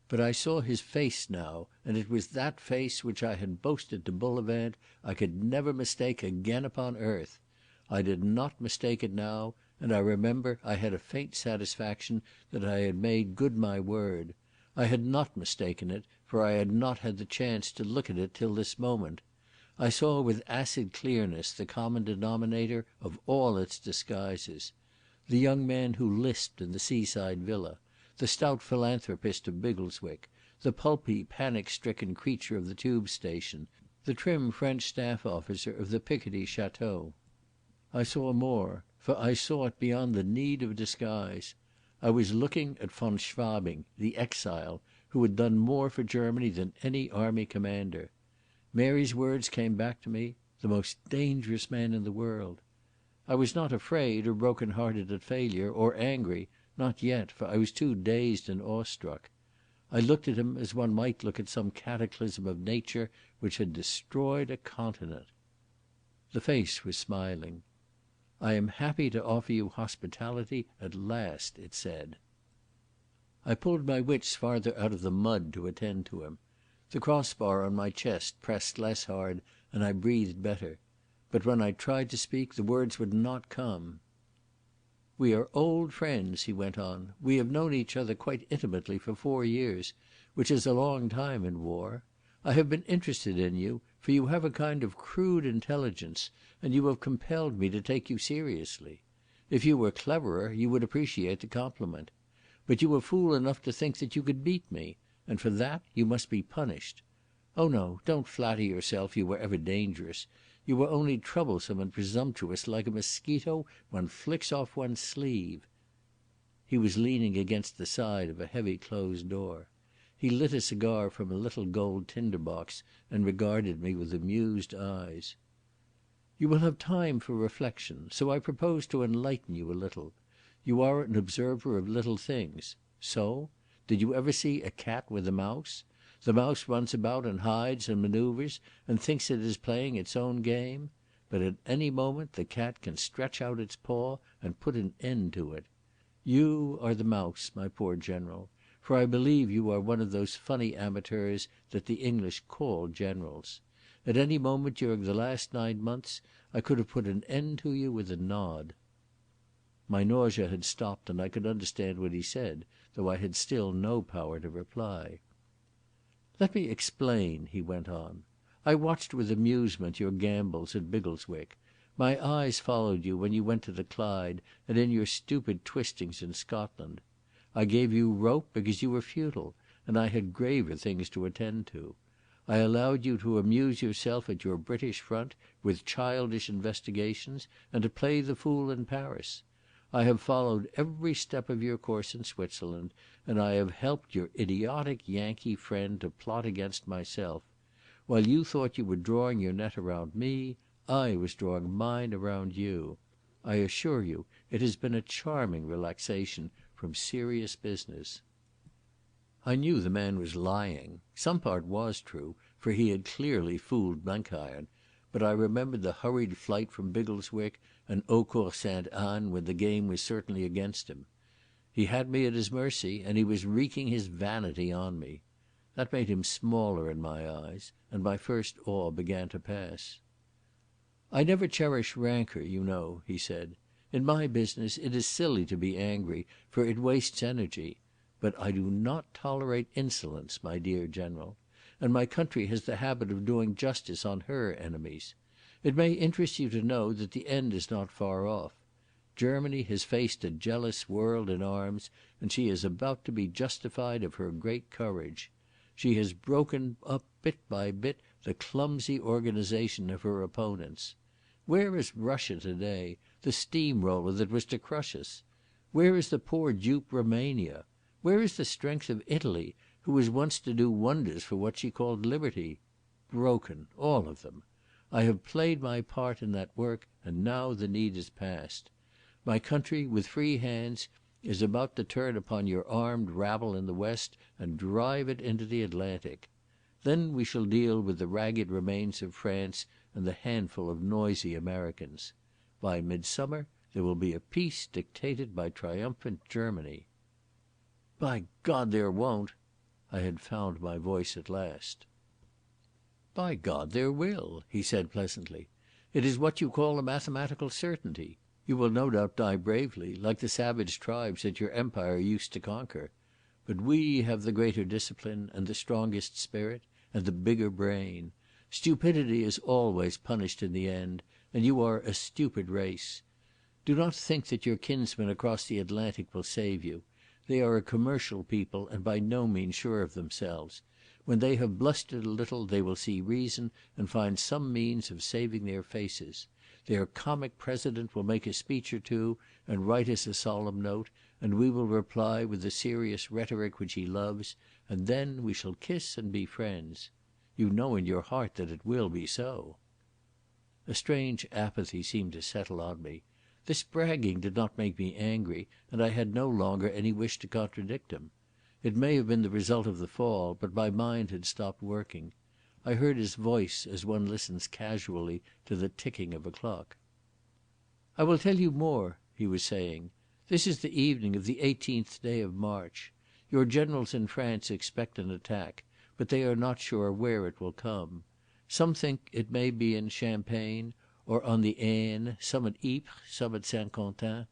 But I saw his face now, and it was that face which I had boasted to Bullivant I could never mistake again upon earth. I did not mistake it now, and I remember I had a faint satisfaction that I had made good my word. I had not mistaken it, for I had not had the chance to look at it till this moment. I saw with acid clearness the common denominator of all its disguises. The young man who lisped in the seaside villa, the stout philanthropist of Biggleswick, the pulpy, panic-stricken creature of the tube station, the trim French staff officer of the Picardy Chateau. I saw more, for I saw it beyond the need of disguise. I was looking at von Schwabing, the Exile, who had done more for Germany than any army commander. Mary's words came back to me, the most dangerous man in the world. I was not afraid or broken-hearted at failure, or angry, not yet, for I was too dazed and awestruck. I looked at him as one might look at some cataclysm of nature which had destroyed a continent. The face was smiling. "I am happy to offer you hospitality at last," it said. I pulled my wits farther out of the mud to attend to him. The crossbar on my chest pressed less hard and I breathed better. But when I tried to speak, the words would not come. "We are old friends," he went on. "We have known each other quite intimately for 4 years, which is a long time in war. I have been interested in you, for you have a kind of crude intelligence, and you have compelled me to take you seriously. If you were cleverer, you would appreciate the compliment. But you were fool enough to think that you could beat me, and for that you must be punished. Oh no, don't flatter yourself you were ever dangerous. You were only troublesome and presumptuous, like a mosquito one flicks off one's sleeve." He was leaning against the side of a heavy closed door. He lit a cigar from a little gold tinder box and regarded me with amused eyes. "You will have time for reflection, so I propose to enlighten you a little. You are an observer of little things. So? Did you ever see a cat with a mouse? The mouse runs about and hides and manoeuvres and thinks it is playing its own game. But at any moment the cat can stretch out its paw and put an end to it. You are the mouse, my poor General, for I believe you are one of those funny amateurs that the English call generals. At any moment during the last 9 months I could have put an end to you with a nod." My nausea had stopped and I could understand what he said, though I had still no power to reply. "Let me explain," he went on. "I watched with amusement your gambols at Biggleswick. My eyes followed you when you went to the Clyde and in your stupid twistings in Scotland. I gave you rope because you were futile, and I had graver things to attend to. I allowed you to amuse yourself at your British front with childish investigations and to play the fool in Paris. I have followed every step of your course in Switzerland, and I have helped your idiotic Yankee friend to plot against myself. While you thought you were drawing your net around me, I was drawing mine around you. I assure you it has been a charming relaxation from serious business." I knew the man was lying. Some part was true, for he had clearly fooled Blenkiron, but I remembered the hurried flight from Biggleswick and Eaucourt Sainte Anne when the game was certainly against him. He had me at his mercy, and he was wreaking his vanity on me. That made him smaller in my eyes, and my first awe began to pass. "I never cherish rancour, you know," he said. "In my business it is silly to be angry, for it wastes energy. But I do not tolerate insolence, my dear General, and my country has the habit of doing justice on her enemies. It may interest you to know that the end is not far off. Germany has faced a jealous world in arms, and she is about to be justified of her great courage. She has broken up bit by bit the clumsy organization of her opponents. Where is Russia today, the steamroller that was to crush us? Where is the poor dupe Romania? Where is the strength of Italy, who was once to do wonders for what she called liberty? Broken, all of them. I have played my part in that work, and now the need is past. My country, with free hands, is about to turn upon your armed rabble in the West and drive it into the Atlantic. Then we shall deal with the ragged remains of France and the handful of noisy Americans. By midsummer there will be a peace dictated by triumphant Germany." "By God, there won't." I had found my voice at last. "By God, there will," he said pleasantly. "It is what you call a mathematical certainty. You will no doubt die bravely, like the savage tribes that your empire used to conquer. But we have the greater discipline, and the strongest spirit, and the bigger brain. Stupidity is always punished in the end, and you are a stupid race. Do not think that your kinsmen across the Atlantic will save you. They are a commercial people and by no means sure of themselves. When they have blustered a little they will see reason and find some means of saving their faces. Their comic president will make a speech or two and write us a solemn note, and we will reply with the serious rhetoric which he loves, and then we shall kiss and be friends. You know in your heart that it will be so." A strange apathy seemed to settle on me. This bragging did not make me angry, and I had no longer any wish to contradict him. It may have been the result of the fall, but my mind had stopped working. I heard his voice as one listens casually to the ticking of a clock. "I will tell you more," he was saying. "This is the evening of the 18th day of March. Your generals in France expect an attack, but they are not sure where it will come. Some think it may be in Champagne or on the Aisne, some at Ypres, some at Saint-Quentin.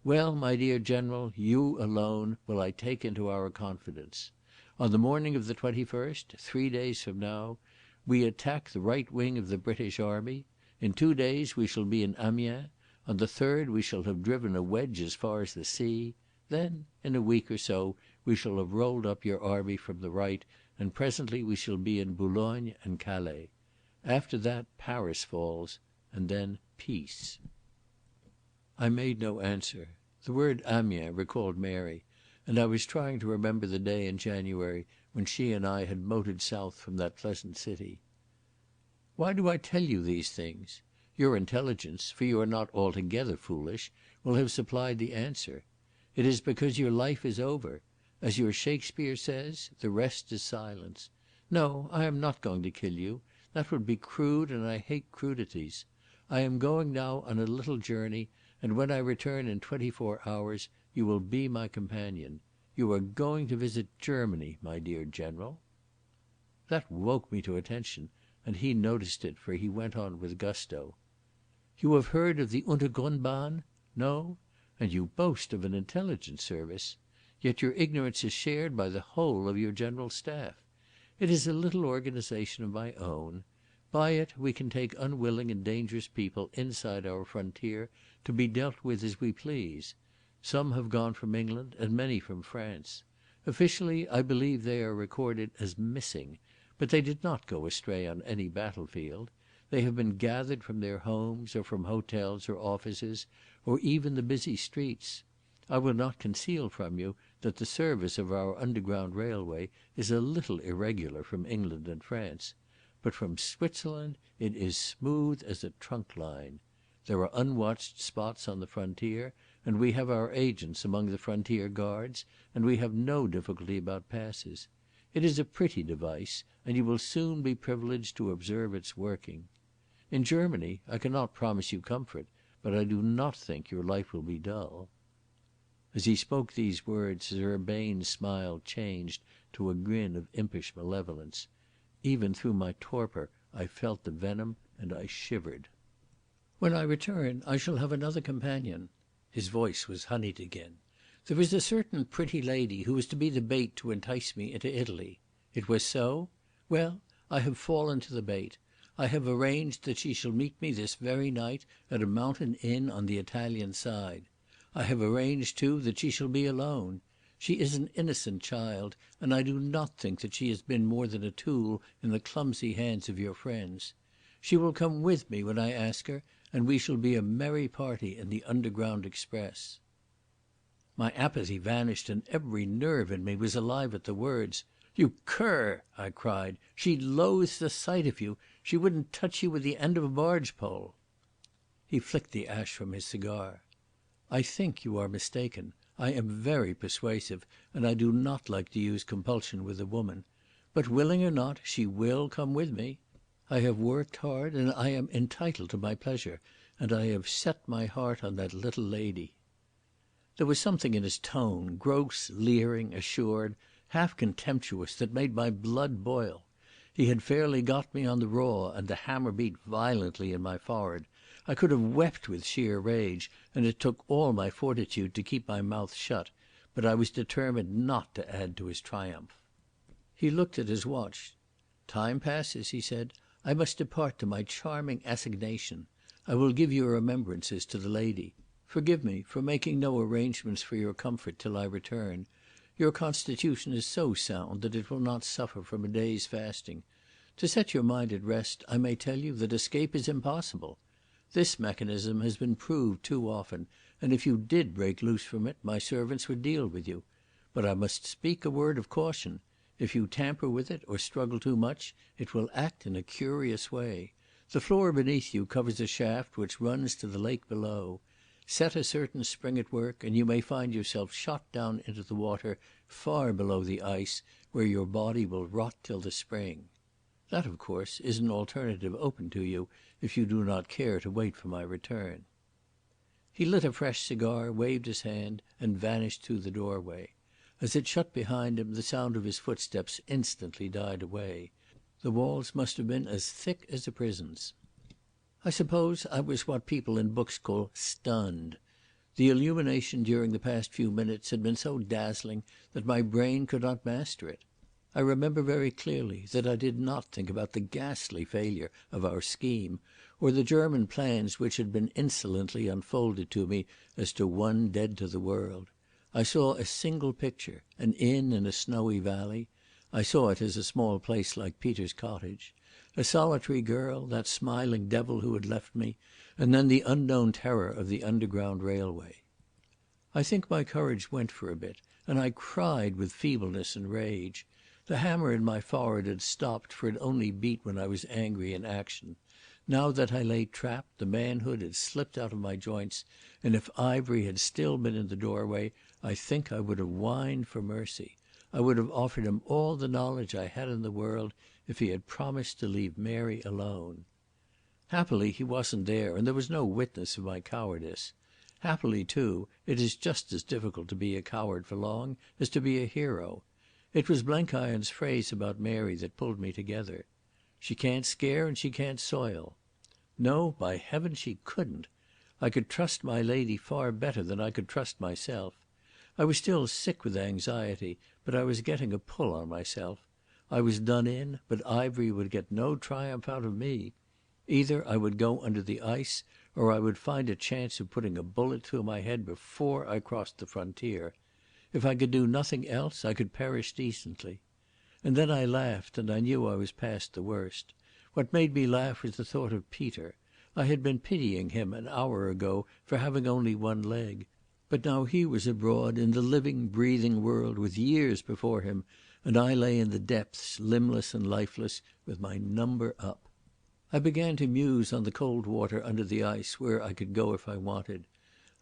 Well, my dear General, you alone will I take into our confidence. On the morning of the 21st, 3 days from now, we attack the right wing of the British army. In 2 days we shall be in Amiens. On the 3rd we shall have driven a wedge as far as the sea. Then, in a week or so, we shall have rolled up your army from the right, and presently we shall be in Boulogne and Calais. After that Paris falls, and then peace." I made no answer. The word Amiens recalled Mary, and I was trying to remember the day in January when she and I had motored south from that pleasant city. "Why do I tell you these things? Your intelligence, for you are not altogether foolish, will have supplied the answer. It is because your life is over. As your Shakespeare says, the rest is silence. No, I am not going to kill you. That would be crude, and I hate crudities. I am going now on a little journey, and when I return in 24 hours you will be my companion. You are going to visit Germany, my dear General." That woke me to attention, and he noticed it, for he went on with gusto. "You have heard of the Untergrundbahn? No? And you boast of an intelligence service. Yet your ignorance is shared by the whole of your general staff. It is a little organization of my own. By it we can take unwilling and dangerous people inside our frontier to be dealt with as we please. Some have gone from England and many from France. Officially I believe they are recorded as missing, but they did not go astray on any battlefield. They have been gathered from their homes, or from hotels or offices, or even the busy streets. I will not conceal from you that the service of our underground railway is a little irregular from England and France, but from Switzerland it is smooth as a trunk line. There are unwatched spots on the frontier, and we have our agents among the frontier guards, and we have no difficulty about passes. It is a pretty device, and you will soon be privileged to observe its working. In Germany I cannot promise you comfort, but I do not think your life will be dull." As he spoke these words his urbane smile changed to a grin of impish malevolence. Even through my torpor I felt the venom, and I shivered. "When I return I shall have another companion." His voice was honeyed again. "There is a certain pretty lady who is to be the bait to entice me into Italy. It was so? Well, I have fallen to the bait. I have arranged that she shall meet me this very night at a mountain inn on the Italian side. I have arranged, too, that she shall be alone. She is an innocent child, and I do not think that she has been more than a tool in the clumsy hands of your friends. She will come with me when I ask her, and we shall be a merry party in the Underground Express." My apathy vanished, and every nerve in me was alive at the words. "You cur!" I cried. "She loathes the sight of you. She wouldn't touch you with the end of a barge pole." He flicked the ash from his cigar. "I think you are mistaken. I am very persuasive, and I do not like to use compulsion with a woman. But willing or not, she will come with me. I have worked hard, and I am entitled to my pleasure, and I have set my heart on that little lady." There was something in his tone, gross, leering, assured, half contemptuous, that made my blood boil. He had fairly got me on the raw, and the hammer beat violently in my forehead. I could have wept with sheer rage, and it took all my fortitude to keep my mouth shut, but I was determined not to add to his triumph. He looked at his watch. "Time passes," he said. "I must depart to my charming assignation. I will give your remembrances to the lady. Forgive me for making no arrangements for your comfort till I return. Your constitution is so sound that it will not suffer from a day's fasting. To set your mind at rest, I may tell you that escape is impossible. This mechanism has been proved too often, and if you did break loose from it, my servants would deal with you. But I must speak a word of caution. If you tamper with it or struggle too much, it will act in a curious way. The floor beneath you covers a shaft which runs to the lake below. Set a certain spring at work, and you may find yourself shot down into the water far below the ice, where your body will rot till the spring. That, of course, is an alternative open to you if you do not care to wait for my return." He lit a fresh cigar, waved his hand, and vanished through the doorway. As it shut behind him, the sound of his footsteps instantly died away. The walls must have been as thick as a prison's. I suppose I was what people in books call stunned. The illumination during the past few minutes had been so dazzling that my brain could not master it. I remember very clearly that I did not think about the ghastly failure of our scheme, or the German plans which had been insolently unfolded to me as to one dead to the world. I saw a single picture, an inn in a snowy valley. I saw it as a small place like Peter's cottage. A solitary girl, that smiling devil who had left me, and then the unknown terror of the Underground Railway. I think my courage went for a bit, and I cried with feebleness and rage. The hammer in my forehead had stopped, for it only beat when I was angry in action. Now that I lay trapped, the manhood had slipped out of my joints, and if Ivery had still been in the doorway, I think I would have whined for mercy. I would have offered him all the knowledge I had in the world if he had promised to leave Mary alone. Happily he wasn't there, and there was no witness of my cowardice. Happily, too, it is just as difficult to be a coward for long as to be a hero. It was Blenkiron's phrase about Mary that pulled me together. She can't scare and she can't soil. No, by heaven, she couldn't. I could trust my lady far better than I could trust myself. I was still sick with anxiety, but I was getting a pull on myself. I was done in, but Ivery would get no triumph out of me. Either I would go under the ice, or I would find a chance of putting a bullet through my head before I crossed the frontier. If I could do nothing else, I could perish decently. And then I laughed, and I knew I was past the worst. What made me laugh was the thought of Peter. I had been pitying him an hour ago for having only one leg. But now he was abroad in the living, breathing world with years before him, and I lay in the depths, limbless and lifeless, with my number up. I began to muse on the cold water under the ice, where I could go if I wanted.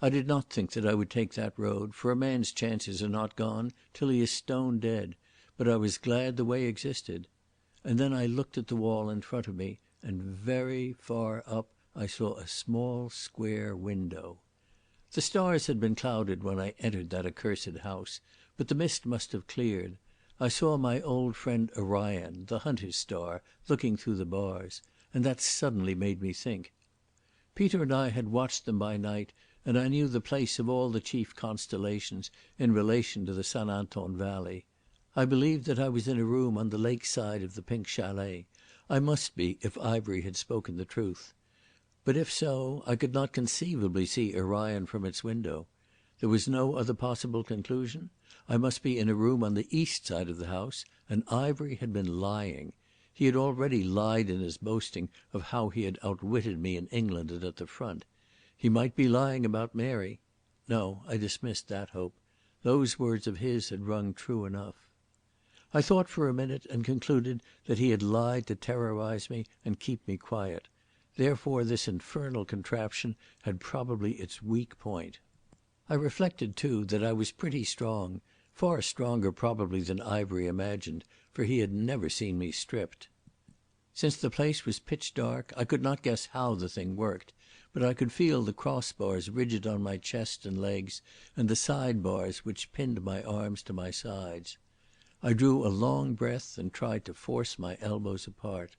I did not think that I would take that road, for a man's chances are not gone till he is stone dead, but I was glad the way existed. And then I looked at the wall in front of me, and very far up I saw a small square window. The stars had been clouded when I entered that accursed house, but the mist must have cleared. I saw my old friend Orion, the hunter's star, looking through the bars, and that suddenly made me think. Peter and I had watched them by night, and I knew the place of all the chief constellations in relation to the St. Anton Valley. I believed that I was in a room on the lake side of the Pink Chalet. I must be, if Ivery had spoken the truth. But if so, I could not conceivably see Orion from its window. There was no other possible conclusion. I must be in a room on the east side of the house, and Ivery had been lying. He had already lied in his boasting of how he had outwitted me in England and at the front. He might be lying about Mary. No, I dismissed that hope. Those words of his had rung true enough. I thought for a minute and concluded that he had lied to terrorise me and keep me quiet. Therefore this infernal contraption had probably its weak point. I reflected, too, that I was pretty strong, far stronger probably than Ivery imagined, for he had never seen me stripped. Since the place was pitch dark, I could not guess how the thing worked, but I could feel the crossbars rigid on my chest and legs, and the side bars which pinned my arms to my sides. I drew a long breath and tried to force my elbows apart.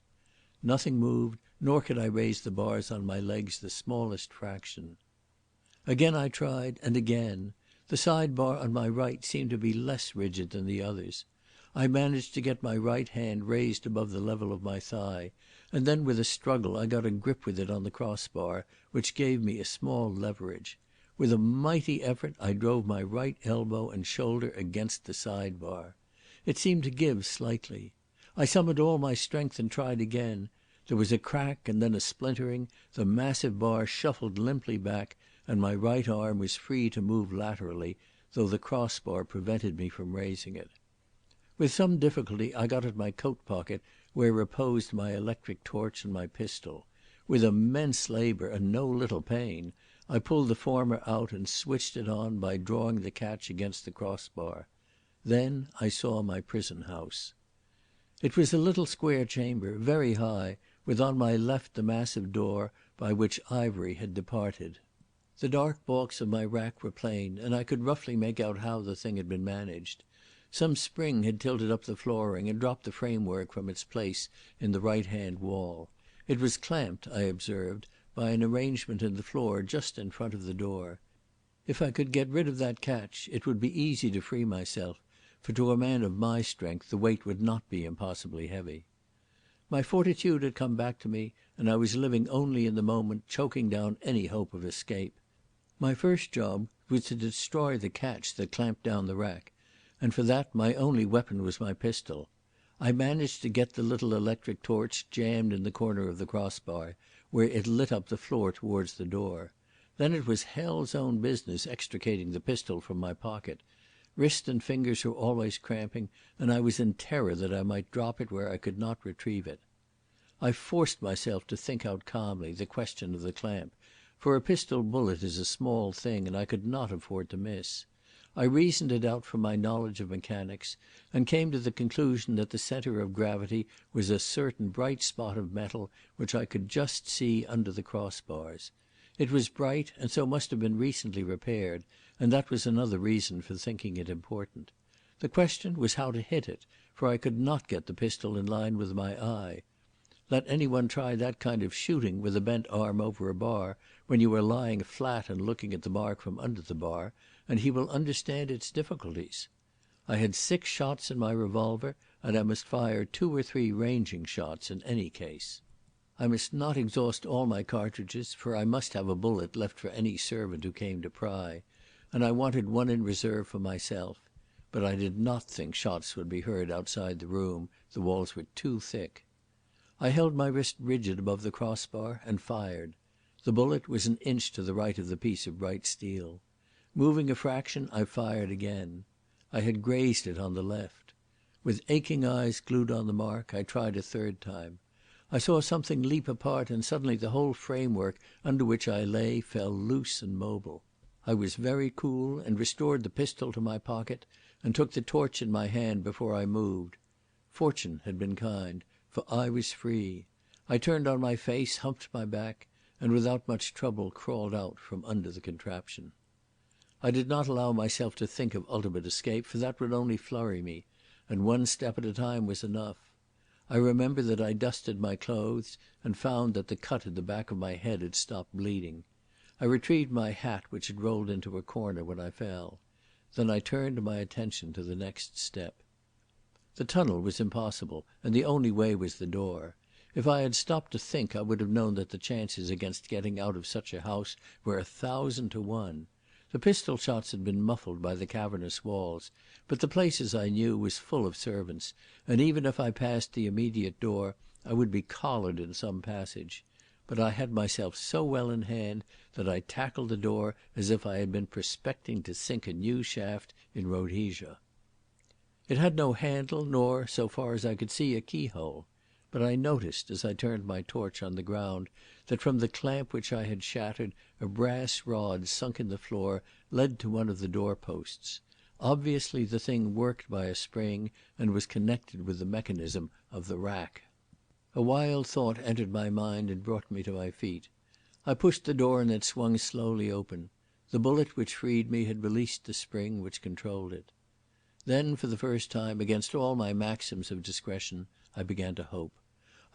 Nothing moved, nor could I raise the bars on my legs the smallest fraction. Again I tried, and again. The side bar on my right seemed to be less rigid than the others. I managed to get my right hand raised above the level of my thigh, and then with a struggle I got a grip with it on the crossbar, which gave me a small leverage. With a mighty effort I drove my right elbow and shoulder against the side bar. It seemed to give slightly. I summoned all my strength and tried again. There was a crack and then a splintering, the massive bar shuffled limply back, and my right arm was free to move laterally, though the crossbar prevented me from raising it. With some difficulty I got at my coat pocket where reposed my electric torch and my pistol. With immense labour and no little pain, I pulled the former out and switched it on by drawing the catch against the crossbar. Then I saw my prison house. It was a little square chamber, very high, with on my left the massive door by which Ivory had departed. The dark baulks of my rack were plain, and I could roughly make out how the thing had been managed. Some spring had tilted up the flooring and dropped the framework from its place in the right-hand wall. It was clamped, I observed, by an arrangement in the floor just in front of the door. If I could get rid of that catch, it would be easy to free myself, for to a man of my strength the weight would not be impossibly heavy. My fortitude had come back to me, and I was living only in the moment, choking down any hope of escape. My first job was to destroy the catch that clamped down the rack, and for that my only weapon was my pistol. I managed to get the little electric torch jammed in the corner of the crossbar, where it lit up the floor towards the door. Then it was hell's own business extricating the pistol from my pocket. Wrist and fingers were always cramping, and I was in terror that I might drop it where I could not retrieve it. I forced myself to think out calmly the question of the clamp, for a pistol bullet is a small thing and I could not afford to miss. I reasoned it out from my knowledge of mechanics, and came to the conclusion that the centre of gravity was a certain bright spot of metal which I could just see under the crossbars. It was bright, and so must have been recently repaired, and that was another reason for thinking it important. The question was how to hit it, for I could not get the pistol in line with my eye. Let anyone try that kind of shooting with a bent arm over a bar when you are lying flat and looking at the mark from under the bar, and he will understand its difficulties. I had 6 shots in my revolver, and I must fire 2 or 3 ranging shots in any case. I must not exhaust all my cartridges, for I must have a bullet left for any servant who came to pry, and I wanted one in reserve for myself. But I did not think shots would be heard outside the room, the walls were too thick. I held my wrist rigid above the crossbar and fired. The bullet was an inch to the right of the piece of bright steel. Moving a fraction, I fired again. I had grazed it on the left. With aching eyes glued on the mark, I tried a third time. I saw something leap apart, and suddenly the whole framework under which I lay fell loose and mobile. I was very cool, and restored the pistol to my pocket, and took the torch in my hand before I moved. Fortune had been kind, for I was free. I turned on my face, humped my back, and without much trouble crawled out from under the contraption. I did not allow myself to think of ultimate escape, for that would only flurry me, and one step at a time was enough. I remember that I dusted my clothes and found that the cut at the back of my head had stopped bleeding. I retrieved my hat, which had rolled into a corner when I fell. Then I turned my attention to the next step. The tunnel was impossible, and the only way was the door. If I had stopped to think, I would have known that the chances against getting out of such a house were 1,000 to 1. The pistol shots had been muffled by the cavernous walls, but the place, as I knew, was full of servants, and even if I passed the immediate door, I would be collared in some passage. But I had myself so well in hand that I tackled the door as if I had been prospecting to sink a new shaft in Rhodesia. It had no handle, nor, so far as I could see, a keyhole. But I noticed, as I turned my torch on the ground, that from the clamp which I had shattered, a brass rod sunk in the floor led to one of the doorposts. Obviously the thing worked by a spring and was connected with the mechanism of the rack. A wild thought entered my mind and brought me to my feet. I pushed the door and it swung slowly open. The bullet which freed me had released the spring which controlled it. Then, for the first time, against all my maxims of discretion, I began to hope.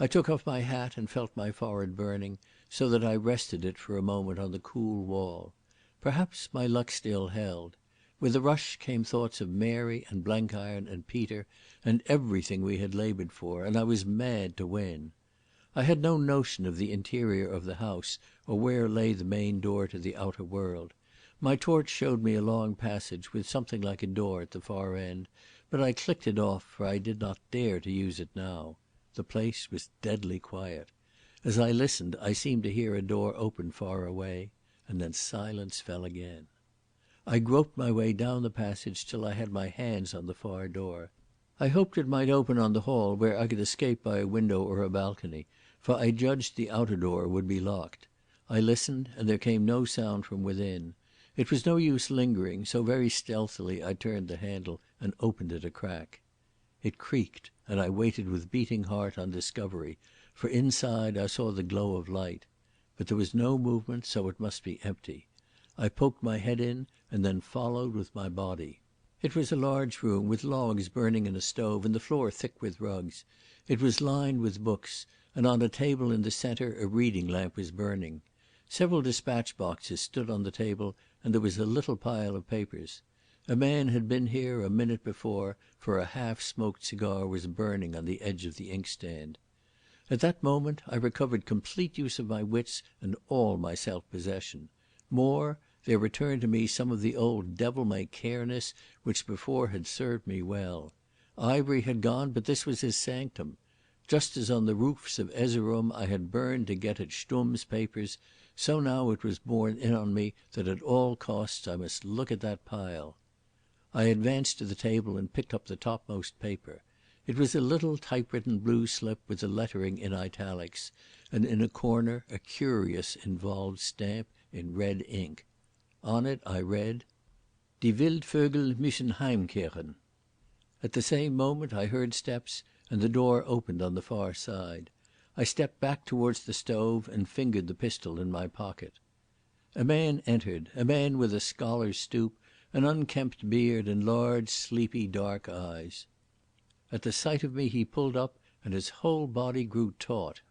I took off my hat and felt my forehead burning, so that I rested it for a moment on the cool wall. Perhaps my luck still held. With a rush came thoughts of Mary and Blenkiron and Peter and everything we had laboured for, and I was mad to win. I had no notion of the interior of the house or where lay the main door to the outer world. My torch showed me a long passage with something like a door at the far end, but I clicked it off, for I did not dare to use it now. The place was deadly quiet. As I listened I seemed to hear a door open far away, and then silence fell again. I groped my way down the passage till I had my hands on the far door. I hoped it might open on the hall where I could escape by a window or a balcony, for I judged the outer door would be locked. I listened, and there came no sound from within. It was no use lingering, so very stealthily I turned the handle and opened it a crack. It creaked, and I waited with beating heart on discovery, for inside I saw the glow of light. But there was no movement, so it must be empty. I poked my head in and then followed with my body. It was a large room with logs burning in a stove and the floor thick with rugs. It was lined with books, and on a table in the centre a reading lamp was burning. Several dispatch boxes stood on the table and there was a little pile of papers. A man had been here a minute before, for a half-smoked cigar was burning on the edge of the inkstand. At that moment I recovered complete use of my wits and all my self-possession. More, there returned to me some of the old devil-may-careness which before had served me well. Ivery had gone, but this was his sanctum. Just as on the roofs of Erzerum I had burned to get at Stumm's papers, so now it was borne in on me that at all costs I must look at that pile. I advanced to the table and picked up the topmost paper. It was a little typewritten blue slip with the lettering in italics, and in a corner a curious involved stamp in red ink. On it I read, "Die Wildvögel müssen heimkehren." At the same moment I heard steps and the door opened on the far side. I stepped back towards the stove and fingered the pistol in my pocket. A man entered, a man with a scholar's stoop, an unkempt beard and large, sleepy, dark eyes. At the sight of me he pulled up and his whole body grew taut.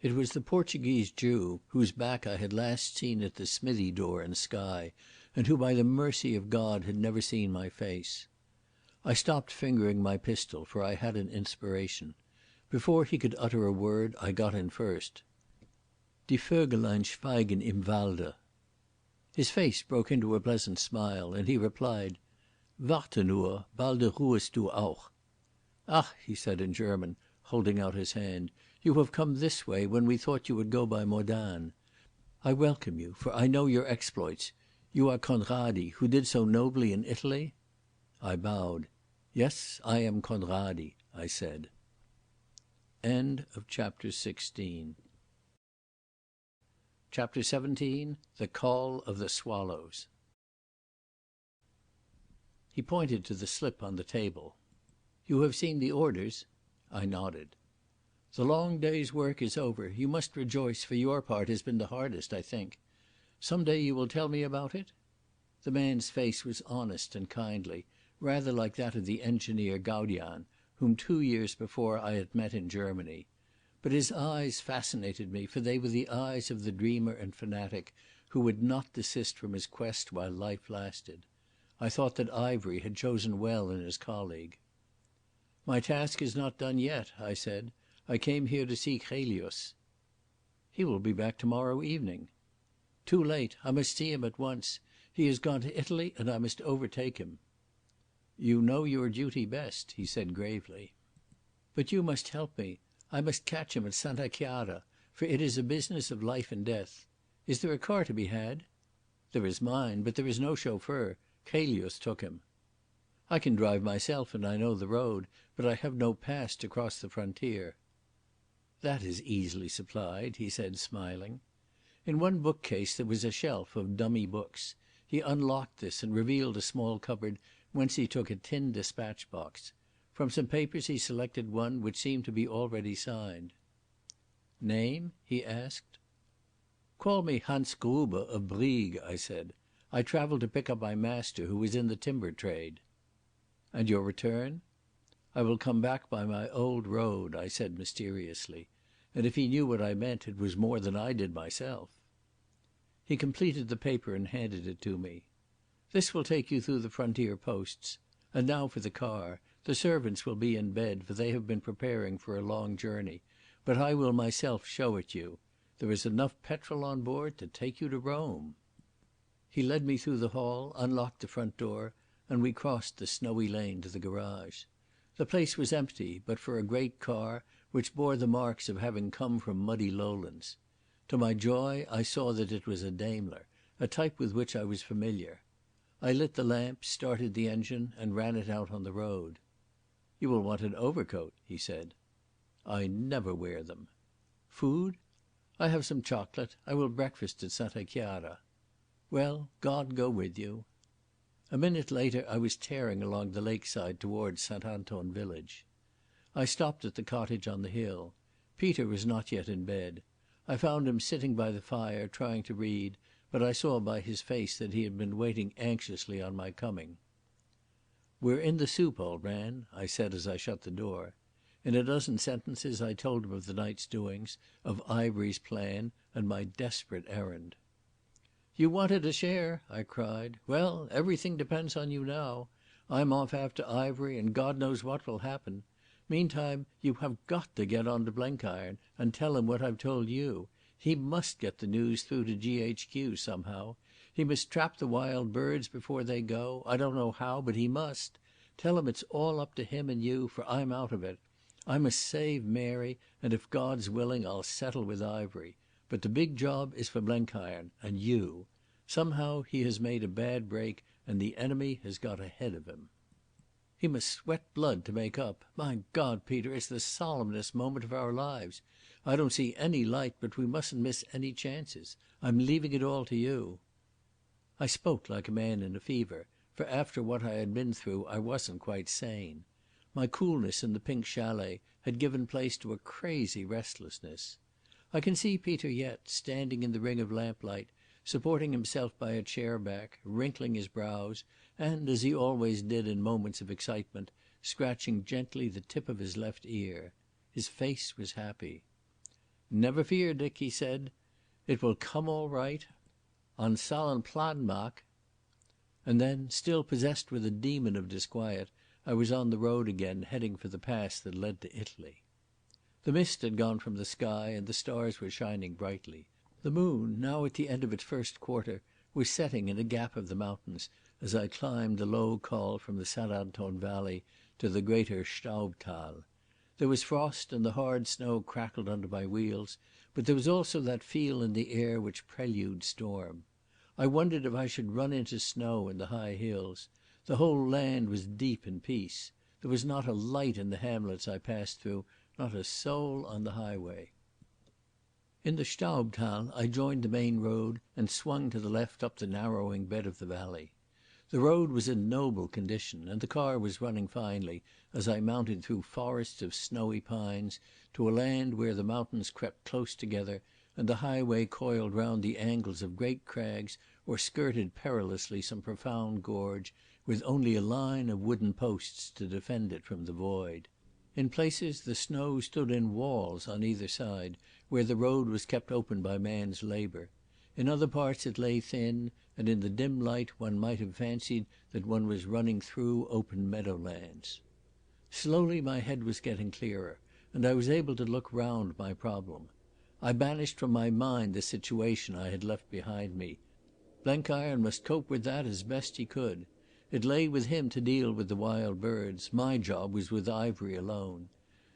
It was the Portuguese Jew, whose back I had last seen at the smithy door in Skye, and who by the mercy of God had never seen my face. I stopped fingering my pistol, for I had an inspiration. Before he could utter a word I got in first. "Die Vögelein schweigen im Walde." His face broke into a pleasant smile, and he replied, "Warte nur, balde ruhest du auch." "Ach," he said in German, holding out his hand, "you have come this way when we thought you would go by Modane. I welcome you, for I know your exploits. You are Conradi, who did so nobly in Italy?" I bowed. "Yes, I am Conradi," I said. End of chapter 16. Chapter 17. The Call of the Swallows. He pointed to the slip on the table. "You have seen the orders?" I nodded. "The long day's work is over. You must rejoice, for your part has been the hardest, I think. Some day you will tell me about it?" The man's face was honest and kindly, rather like that of the engineer Gaudian, whom 2 years before I had met in Germany. But his eyes fascinated me, for they were the eyes of the dreamer and fanatic who would not desist from his quest while life lasted. I thought that Ivery had chosen well in his colleague. "My task is not done yet," I said. "I came here to see Chelius." "He will be back tomorrow evening." "Too late. I must see him at once. He has gone to Italy and I must overtake him." "You know your duty best," he said gravely. "But you must help me. I must catch him at Santa Chiara, for it is a business of life and death. Is there a car to be had?" "There is mine, but there is no chauffeur. Chelius took him." "I can drive myself and I know the road, but I have no pass to cross the frontier." "That is easily supplied," he said, smiling. In one bookcase there was a shelf of dummy books. He unlocked this and revealed a small cupboard whence he took a tin dispatch box. From some papers he selected one which seemed to be already signed. "Name?" he asked. "Call me Hans Gruber of Brieg," I said. "I travelled to pick up my master who was in the timber trade." "And your return?" "I will come back by my old road," I said mysteriously, and if he knew what I meant it was more than I did myself. He completed the paper and handed it to me. "This will take you through the frontier posts. And now for the car. The servants will be in bed, for they have been preparing for a long journey, but I will myself show it you. There is enough petrol on board to take you to Rome." He led me through the hall, unlocked the front door, and we crossed the snowy lane to the garage. The place was empty but for a great car which bore the marks of having come from muddy lowlands. To my joy I saw that it was a Daimler, a type with which I was familiar. I lit the lamp, started the engine, and ran it out on the road. "You will want an overcoat," he said. "I never wear them." "Food?" "I have some chocolate. I will breakfast at Santa Chiara." "Well, God go with you." A minute later I was tearing along the lakeside towards St Anton village. I stopped at the cottage on the hill. Peter was not yet in bed. I found him sitting by the fire trying to read, but I saw by his face that he had been waiting anxiously on my coming. "We're in the soup, old man," I said as I shut the door. In a dozen sentences I told him of the night's doings, of Ivery's plan, and my desperate errand. "You wanted a share," I cried. "Well, everything depends on you now. I'm off after Ivery, and God knows what will happen. Meantime, you have got to get on to Blenkiron and tell him what I've told you. He must get the news through to G.H.Q. somehow. He must trap the wild birds before they go. I don't know how, but he must. Tell him it's all up to him and you, for I'm out of it. I must save Mary, and if God's willing I'll settle with Ivery. But the big job is for Blenkiron and you. Somehow he has made a bad break and the enemy has got ahead of him. He must sweat blood to make up. My God, Peter, it's the solemnest moment of our lives. I don't see any light, but we mustn't miss any chances. I'm leaving it all to you." I spoke like a man in a fever, for after what I had been through I wasn't quite sane. My coolness in the pink chalet had given place to a crazy restlessness. I can see Peter yet, standing in the ring of lamplight, supporting himself by a chair back, wrinkling his brows, and, as he always did in moments of excitement, scratching gently the tip of his left ear. His face was happy. "Never fear, Dick," he said. "It will come all right. On Salon Planbach." And then, still possessed with a demon of disquiet, I was on the road again, heading for the pass that led to Italy. The mist had gone from the sky and the stars were shining brightly. The moon, now at the end of its first quarter, was setting in a gap of the mountains as I climbed the low col from the St Anton valley to the greater Staubtal. There was frost and the hard snow crackled under my wheels, but there was also that feel in the air which preludes storm. I wondered if I should run into snow in the high hills. The whole land was deep in peace. There was not a light in the hamlets I passed through, not a soul on the highway. In the Staubtal I joined the main road and swung to the left up the narrowing bed of the valley. The road was in noble condition and the car was running finely as I mounted through forests of snowy pines to a land where the mountains crept close together and the highway coiled round the angles of great crags or skirted perilously some profound gorge with only a line of wooden posts to defend it from the void. In places the snow stood in walls on either side, where the road was kept open by man's labour. In other parts it lay thin, and in the dim light one might have fancied that one was running through open meadowlands. Slowly my head was getting clearer, and I was able to look round my problem. I banished from my mind the situation I had left behind me. Blenkiron must cope with that as best he could. It lay with him to deal with the wild birds. My job was with Ivery alone.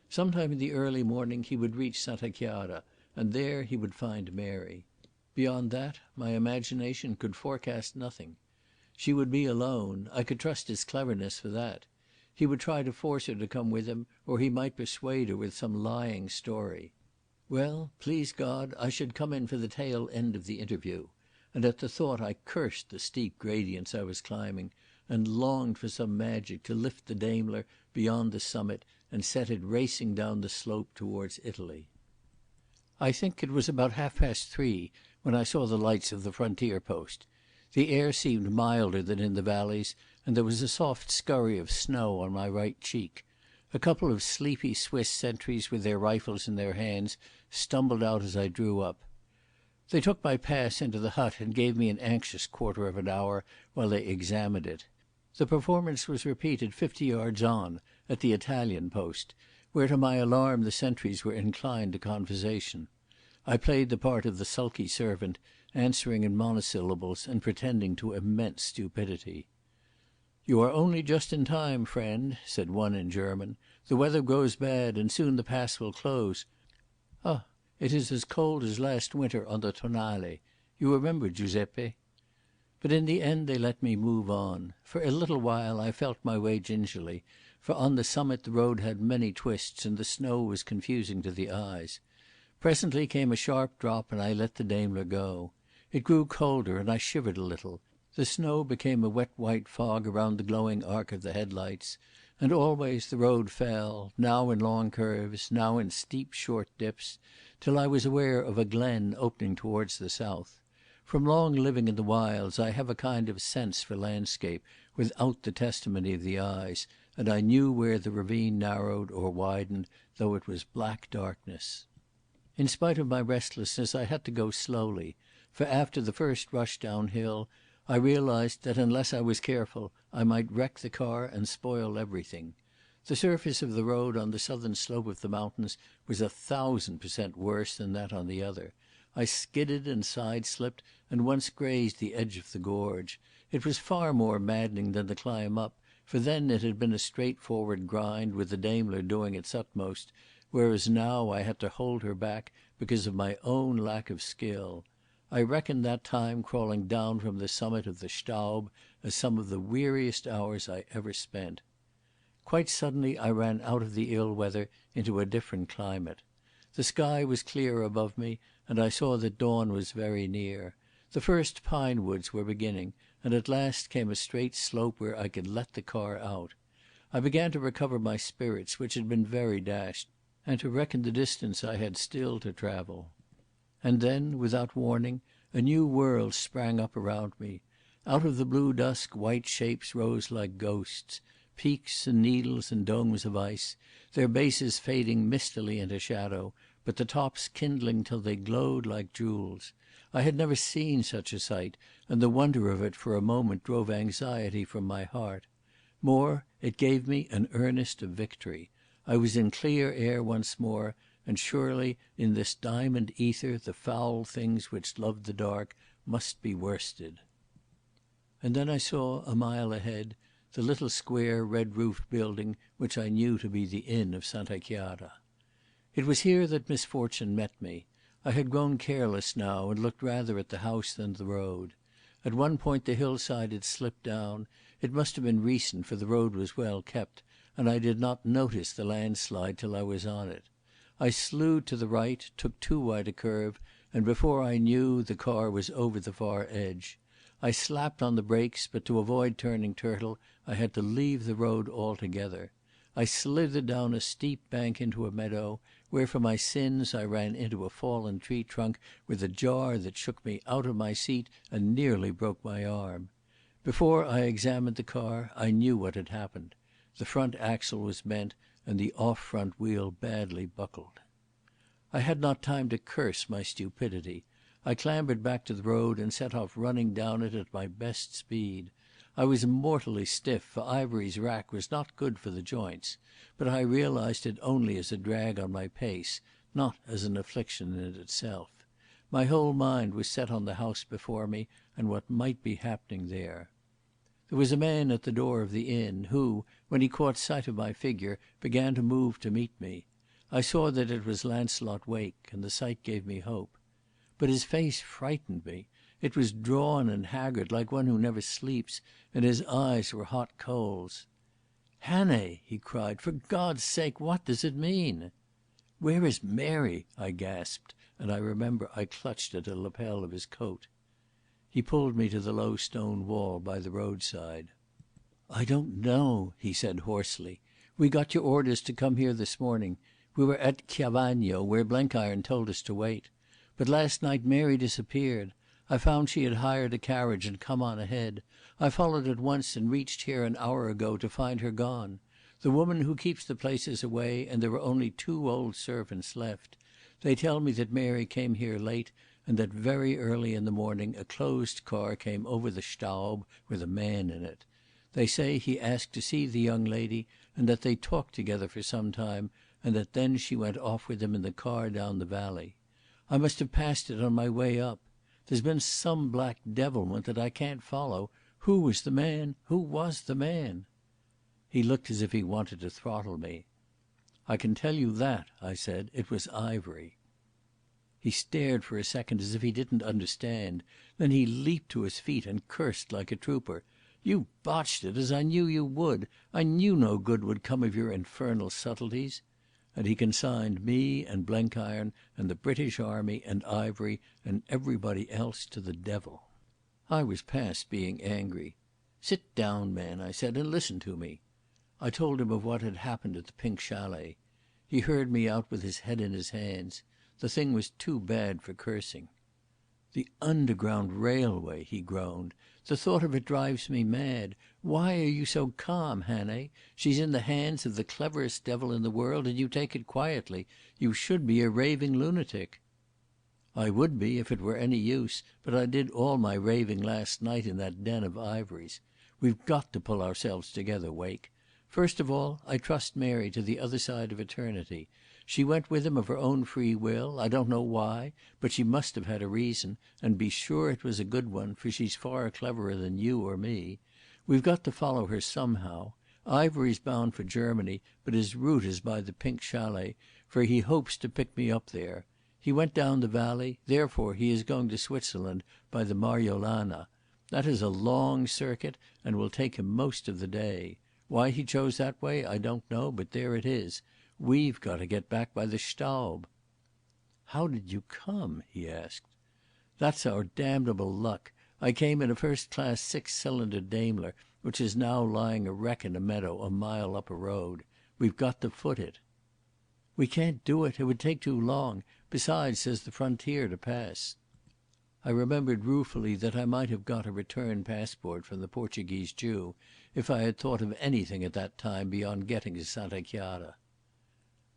Sometime in the early morning he would reach Santa Chiara, and there he would find Mary. Beyond that my imagination could forecast nothing. She would be alone. I could trust his cleverness for that. He would try to force her to come with him, or he might persuade her with some lying story. Well, please God, I should come in for the tail end of the interview, and at the thought I cursed the steep gradients I was climbing, and longed for some magic to lift the Daimler beyond the summit and set it racing down the slope towards Italy. I think it was about 3:30 when I saw the lights of the frontier post. The air seemed milder than in the valleys, and there was a soft scurry of snow on my right cheek. A couple of sleepy Swiss sentries with their rifles in their hands stumbled out as I drew up. They took my pass into the hut and gave me an anxious quarter of an hour while they examined it. The performance was repeated 50 yards on, at the Italian post, where to my alarm the sentries were inclined to conversation. I played the part of the sulky servant answering in monosyllables and pretending to immense stupidity. "You are only just in time, friend," said one in German. "The weather grows bad, and soon the pass will close. Ah, it is as cold as last winter on the Tonale. You remember, Giuseppe?" But in the end they let me move on. For a little while I felt my way gingerly, for on the summit the road had many twists and the snow was confusing to the eyes. Presently came a sharp drop and I let the Daimler go. It grew colder and I shivered a little. The snow became a wet white fog around the glowing arc of the headlights, and always the road fell, now in long curves, now in steep short dips, till I was aware of a glen opening towards the south. From long living in the wilds I have a kind of sense for landscape without the testimony of the eyes, and I knew where the ravine narrowed or widened, though it was black darkness. In spite of my restlessness I had to go slowly, for after the first rush downhill I realized that unless I was careful I might wreck the car and spoil everything. The surface of the road on the southern slope of the mountains was 1,000% worse than that on the other. I skidded and side-slipped and once grazed the edge of the gorge. It was far more maddening than the climb up, for then it had been a straightforward grind with the Daimler doing its utmost, whereas now I had to hold her back because of my own lack of skill. I reckoned that time crawling down from the summit of the Staub as some of the weariest hours I ever spent. Quite suddenly I ran out of the ill weather into a different climate. The sky was clear above me and I saw that dawn was very near. The first pine woods were beginning, and at last came a straight slope where I could let the car out. I began to recover my spirits, which had been very dashed, and to reckon the distance I had still to travel. And then, without warning, a new world sprang up around me. Out of the blue dusk white shapes rose like ghosts, peaks and needles and domes of ice, their bases fading mistily into shadow, but the tops kindling till they glowed like jewels. I had never seen such a sight, and the wonder of it for a moment drove anxiety from my heart. More, it gave me an earnest of victory. I was in clear air once more, and surely in this diamond ether the foul things which loved the dark must be worsted. And then I saw, a mile ahead, the little square red-roofed building which I knew to be the inn of Santa Chiara. It was here that misfortune met me. I had grown careless now and looked rather at the house than the road. At one point the hillside had slipped down. It must have been recent, for the road was well kept, and I did not notice the landslide till I was on it. I slewed to the right, took too wide a curve, and before I knew the car was over the far edge. I slapped on the brakes, but to avoid turning turtle I had to leave the road altogether. I slithered down a steep bank into a meadow, where for my sins I ran into a fallen tree trunk with a jar that shook me out of my seat and nearly broke my arm. Before I examined the car I knew what had happened. The front axle was bent and the off-front wheel badly buckled. I had not time to curse my stupidity. I clambered back to the road and set off running down it at my best speed. I was mortally stiff, for Ivory's rack was not good for the joints, but I realized it only as a drag on my pace, not as an affliction in itself. My whole mind was set on the house before me and what might be happening there. There was a man at the door of the inn who, when he caught sight of my figure, began to move to meet me. I saw that it was Launcelot Wake, and the sight gave me hope. But his face frightened me. It was drawn and haggard, like one who never sleeps, and his eyes were hot coals. "Hannay!" he cried. "For God's sake, what does it mean?" "Where is Mary?" I gasped, and I remember I clutched at a lapel of his coat. He pulled me to the low stone wall by the roadside. "I don't know," he said hoarsely. "We got your orders to come here this morning. We were at Chiavagno, where Blenkiron told us to wait. But last night Mary disappeared. I found she had hired a carriage and come on ahead. I followed at once and reached here an hour ago to find her gone. The woman who keeps the place is away and there are only 2 old servants left. They tell me that Mary came here late and that very early in the morning a closed car came over the Staub with a man in it. They say he asked to see the young lady and that they talked together for some time and that then she went off with him in the car down the valley. I must have passed it on my way up. There's been some black devilment that I can't follow. Who was the man? Who was the man?" He looked as if he wanted to throttle me. "I can tell you that," I said. "It was Ivery." He stared for a second as if he didn't understand. Then he leaped to his feet and cursed like a trooper. "You botched it, as I knew you would. I knew no good would come of your infernal subtleties." And he consigned me and Blenkiron and the British Army and Ivery and everybody else to the devil. I was past being angry. "Sit down, man," I said, "and listen to me." I told him of what had happened at the Pink Chalet. He heard me out with his head in his hands. The thing was too bad for cursing. "The Underground Railway," he groaned. "The thought of it drives me mad. Why are you so calm, Hannay? She's in the hands of the cleverest devil in the world and you take it quietly. You should be a raving lunatic." "I would be if it were any use, but I did all my raving last night in that den of Ivory's. We've got to pull ourselves together, Wake. First of all, I trust Mary to the other side of eternity. She went with him of her own free will. I don't know why, but she must have had a reason, and be sure it was a good one, for she's far cleverer than you or me. We've got to follow her somehow. Ivory's bound for Germany, but his route is by the Pink Chalet, for he hopes to pick me up there. He went down the valley, therefore he is going to Switzerland by the Mariolana. That is a long circuit and will take him most of the day. Why he chose that way I don't know, but there it is. We've got to get back by the Staub." "How did you come?" he asked. "That's our damnable luck. I came in a first-class 6-cylinder Daimler, which is now lying a wreck in a meadow a mile up a road. We've got to foot it." "We can't do it. It would take too long. Besides, there's the frontier to pass." I remembered ruefully that I might have got a return passport from the Portuguese Jew if I had thought of anything at that time beyond getting to Santa Chiara.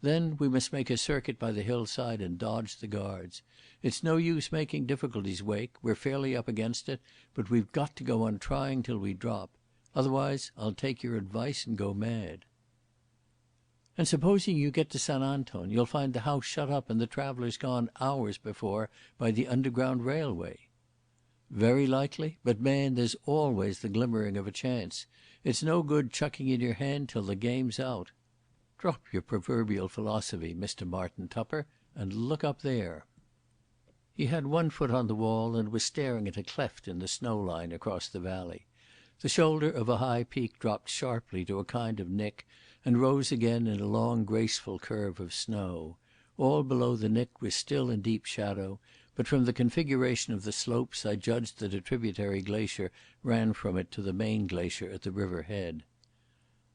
"Then we must make a circuit by the hillside and dodge the guards. It's no use making difficulties, Wake. We're fairly up against it, but we've got to go on trying till we drop. Otherwise I'll take your advice and go mad." "And supposing you get to St. Anton, you'll find the house shut up and the travellers gone hours before by the Underground Railway." "Very likely, but man, there's always the glimmering of a chance. It's no good chucking in your hand till the game's out. Drop your proverbial philosophy, Mr. Martin Tupper, and look up there." He had one foot on the wall and was staring at a cleft in the snow line across the valley. The shoulder of a high peak dropped sharply to a kind of nick and rose again in a long graceful curve of snow. All below the nick was still in deep shadow, but from the configuration of the slopes I judged that a tributary glacier ran from it to the main glacier at the river head.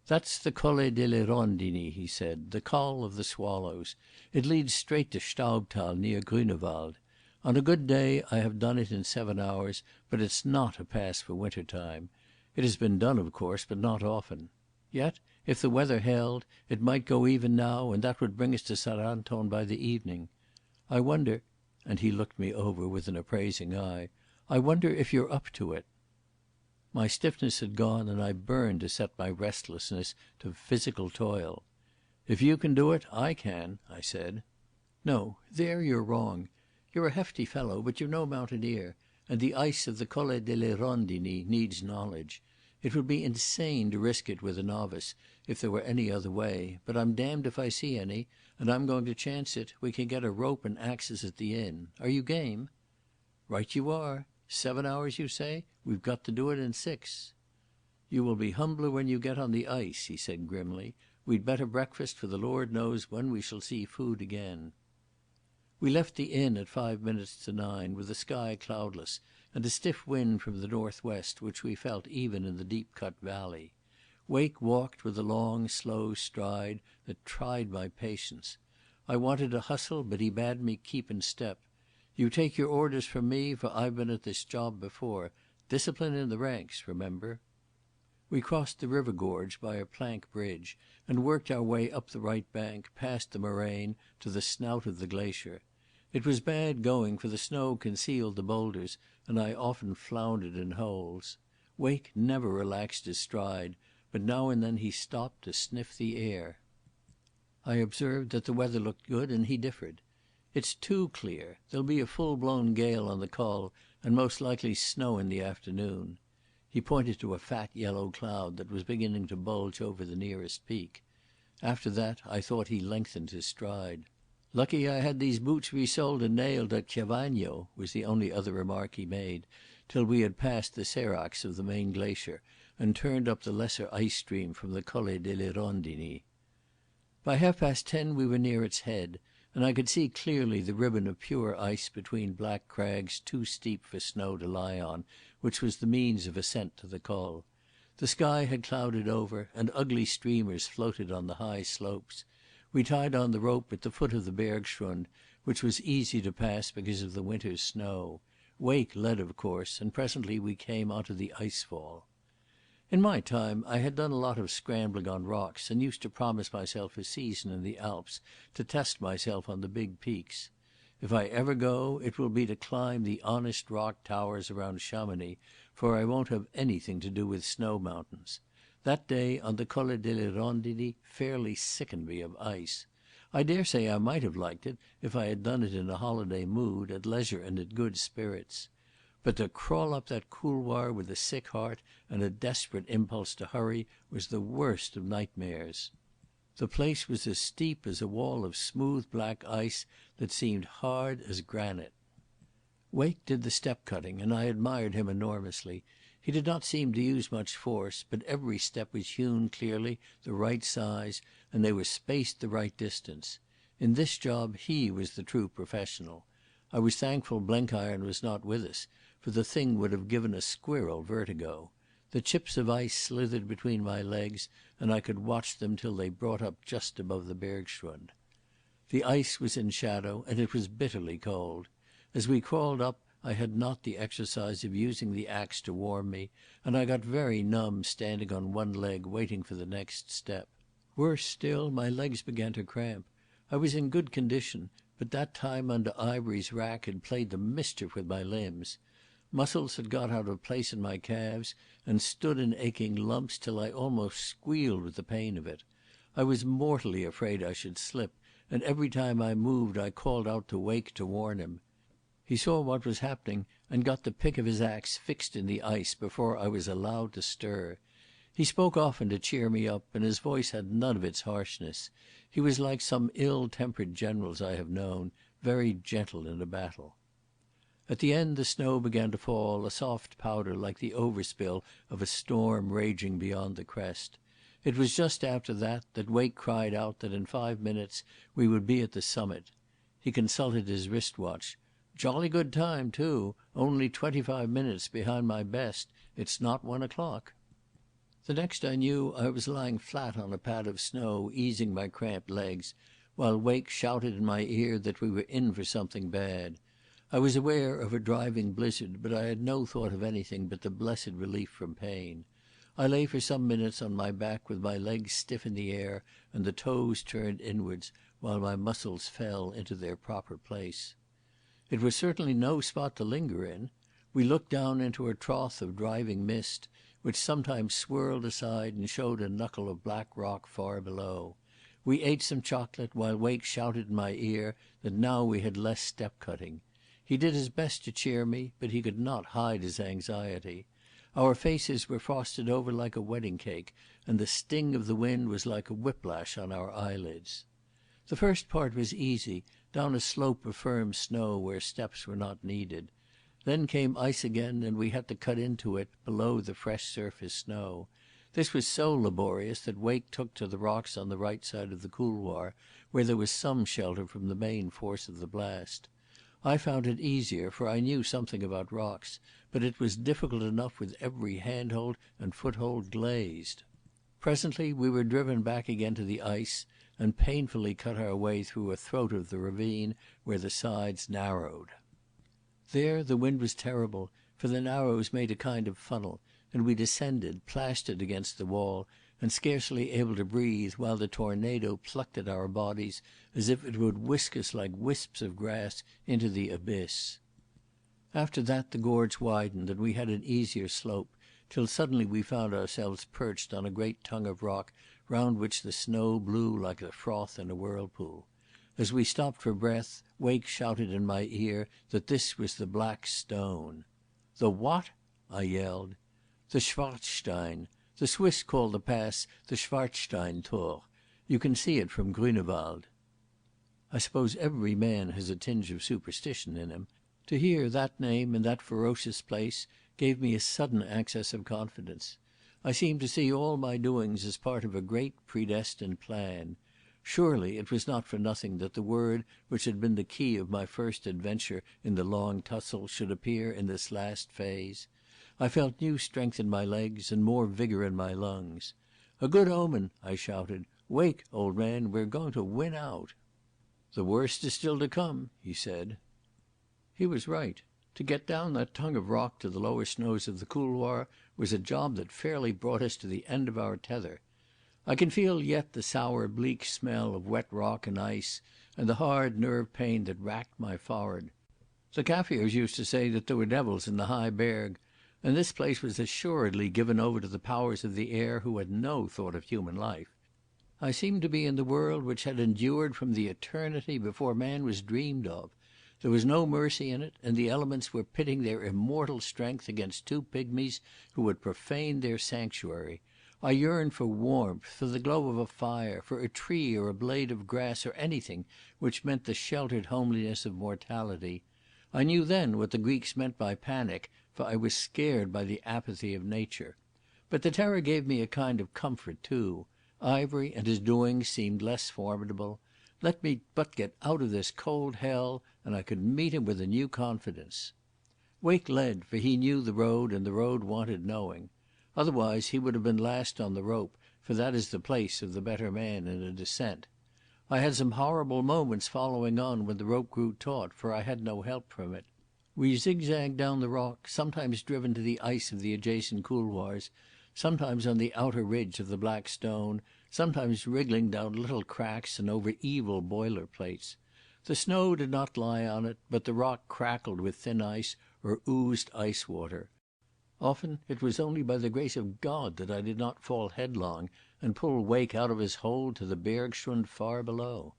"That's the Colle delle Rondini," he said, "the Col of the Swallows. It leads straight to Staubtal near Grünewald. On a good day I have done it in 7 hours, but it's not a pass for winter time. It has been done, of course, but not often. Yet, if the weather held, it might go even now, and that would bring us to St. Anton by the evening. I wonder," and he looked me over with an appraising eye, "I wonder if you're up to it." My stiffness had gone and I burned to set my restlessness to physical toil. "If you can do it, I can," I said. "No, there you're wrong. You're a hefty fellow, but you're no mountaineer, and the ice of the Colle delle Rondini needs knowledge. It would be insane to risk it with a novice, if there were any other way, but I'm damned if I see any, and I'm going to chance it. We can get a rope and axes at the inn. Are you game?" "Right you are. 7 hours, you say? We've got to do it in 6. "You will be humbler when you get on the ice," he said grimly. "We'd better breakfast, for the Lord knows when we shall see food again." We left the inn at 5 minutes to 9, with the sky cloudless and a stiff wind from the northwest, which we felt even in the deep-cut valley. Wake walked with a long, slow stride that tried my patience. I wanted to hustle, but he bade me keep in step. "You take your orders from me, for I've been at this job before. Discipline in the ranks, remember." We crossed the river gorge by a plank bridge and worked our way up the right bank, past the moraine, to the snout of the glacier. It was bad going, for the snow concealed the boulders and I often floundered in holes. Wake never relaxed his stride, but now and then he stopped to sniff the air. I observed that the weather looked good and he differed. "It's too clear. There'll be a full-blown gale on the Col and most likely snow in the afternoon." He pointed to a fat yellow cloud that was beginning to bulge over the nearest peak. After that I thought he lengthened his stride. "Lucky I had these boots resoled and nailed at Chiavagno," was the only other remark he made, till we had passed the seracs of the main glacier and turned up the lesser ice stream from the Colle delle Rondini. By 10:30 we were near its head, and I could see clearly the ribbon of pure ice between black crags too steep for snow to lie on, which was the means of ascent to the Col. The sky had clouded over, and ugly streamers floated on the high slopes. We tied on the rope at the foot of the Bergschrund, which was easy to pass because of the winter's snow. Wake led, of course, and presently we came onto the ice fall. In my time I had done a lot of scrambling on rocks, and used to promise myself a season in the Alps to test myself on the big peaks. If I ever go, it will be to climb the honest rock towers around Chamonix, for I won't have anything to do with snow mountains. That day on the Colle delle Rondini fairly sickened me of ice. I dare say I might have liked it if I had done it in a holiday mood, at leisure and in good spirits. But to crawl up that couloir with a sick heart and a desperate impulse to hurry was the worst of nightmares. The place was as steep as a wall of smooth black ice that seemed hard as granite. Wake did the step cutting, and I admired him enormously. He did not seem to use much force, but every step was hewn clearly, the right size, and they were spaced the right distance. In this job he was the true professional. I was thankful Blenkiron was not with us, for the thing would have given a squirrel vertigo. The chips of ice slithered between my legs, and I could watch them till they brought up just above the Bergschrund. The ice was in shadow, and it was bitterly cold. As we crawled up, I had not the exercise of using the axe to warm me, and I got very numb standing on one leg waiting for the next step. Worse still, my legs began to cramp. I was in good condition, but that time under Ivory's rack had played the mischief with my limbs. Muscles had got out of place in my calves and stood in aching lumps till I almost squealed with the pain of it. I was mortally afraid I should slip, and every time I moved I called out to Wake to warn him. He saw what was happening and got the pick of his axe fixed in the ice before I was allowed to stir. He spoke often to cheer me up, and his voice had none of its harshness. He was like some ill-tempered generals I have known, very gentle in a battle. At the end the snow began to fall, a soft powder like the overspill of a storm raging beyond the crest. It was just after that Wake cried out that in 5 minutes we would be at the summit. He consulted his wristwatch. "Jolly good time, too. Only 25 minutes behind my best. It's not 1 o'clock." The next I knew I was lying flat on a pad of snow, easing my cramped legs, while Wake shouted in my ear that we were in for something bad. I was aware of a driving blizzard, but I had no thought of anything but the blessed relief from pain. I lay for some minutes on my back with my legs stiff in the air and the toes turned inwards, while my muscles fell into their proper place. It was certainly no spot to linger in. We looked down into a trough of driving mist, which sometimes swirled aside and showed a knuckle of black rock far below. We ate some chocolate while Wake shouted in my ear that now we had less step cutting. He did his best to cheer me, but he could not hide his anxiety. Our faces were frosted over like a wedding cake, and the sting of the wind was like a whiplash on our eyelids. The first part was easy, down a slope of firm snow where steps were not needed. Then came ice again, and we had to cut into it below the fresh surface snow. This was so laborious that Wake took to the rocks on the right side of the couloir, where there was some shelter from the main force of the blast. I found it easier, for I knew something about rocks, but it was difficult enough with every handhold and foothold glazed. Presently we were driven back again to the ice, and painfully cut our way through a throat of the ravine where the sides narrowed. There the wind was terrible, for the narrows made a kind of funnel, and we descended, plastered against the wall, and scarcely able to breathe, while the tornado plucked at our bodies as if it would whisk us like wisps of grass into the abyss. After that the gorge widened, and we had an easier slope, till suddenly we found ourselves perched on a great tongue of rock round which the snow blew like the froth in a whirlpool. As we stopped for breath, Wake shouted in my ear that this was the Black Stone. "The what?" I yelled. "The Schwarzstein. The Swiss call the pass the Schwarzstein Tor. You can see it from Grünewald." I suppose every man has a tinge of superstition in him. To hear that name in that ferocious place gave me a sudden access of confidence. I seemed to see all my doings as part of a great predestined plan. Surely it was not for nothing that the word which had been the key of my first adventure in the long tussle should appear in this last phase. I felt new strength in my legs and more vigour in my lungs. "A good omen," I shouted. "Wake, old man, we're going to win out." "The worst is still to come," he said. He was right. To get down that tongue of rock to the lower snows of the couloir was a job that fairly brought us to the end of our tether. I can feel yet the sour bleak smell of wet rock and ice, and the hard nerve pain that racked my forehead. The Kaffirs used to say that there were devils in the High Berg, and this place was assuredly given over to the powers of the air who had no thought of human life. I seemed to be in the world which had endured from the eternity before man was dreamed of. There was no mercy in it, and the elements were pitting their immortal strength against two pygmies who had profaned their sanctuary. I yearned for warmth, for the glow of a fire, for a tree or a blade of grass or anything which meant the sheltered homeliness of mortality. I knew then what the Greeks meant by panic, for I was scared by the apathy of nature. But the terror gave me a kind of comfort too. Ivery and his doings seemed less formidable. Let me but get out of this cold hell and I could meet him with a new confidence. Wake led, for he knew the road and the road wanted knowing. Otherwise he would have been last on the rope, for that is the place of the better man in a descent. I had some horrible moments following on when the rope grew taut, for I had no help from it. We zigzagged down the rock, sometimes driven to the ice of the adjacent couloirs, sometimes on the outer ridge of the Black Stone, sometimes wriggling down little cracks and over evil boiler plates. The snow did not lie on it, but the rock crackled with thin ice or oozed ice water. Often it was only by the grace of God that I did not fall headlong and pull Wake out of his hold to the bergschrund far below.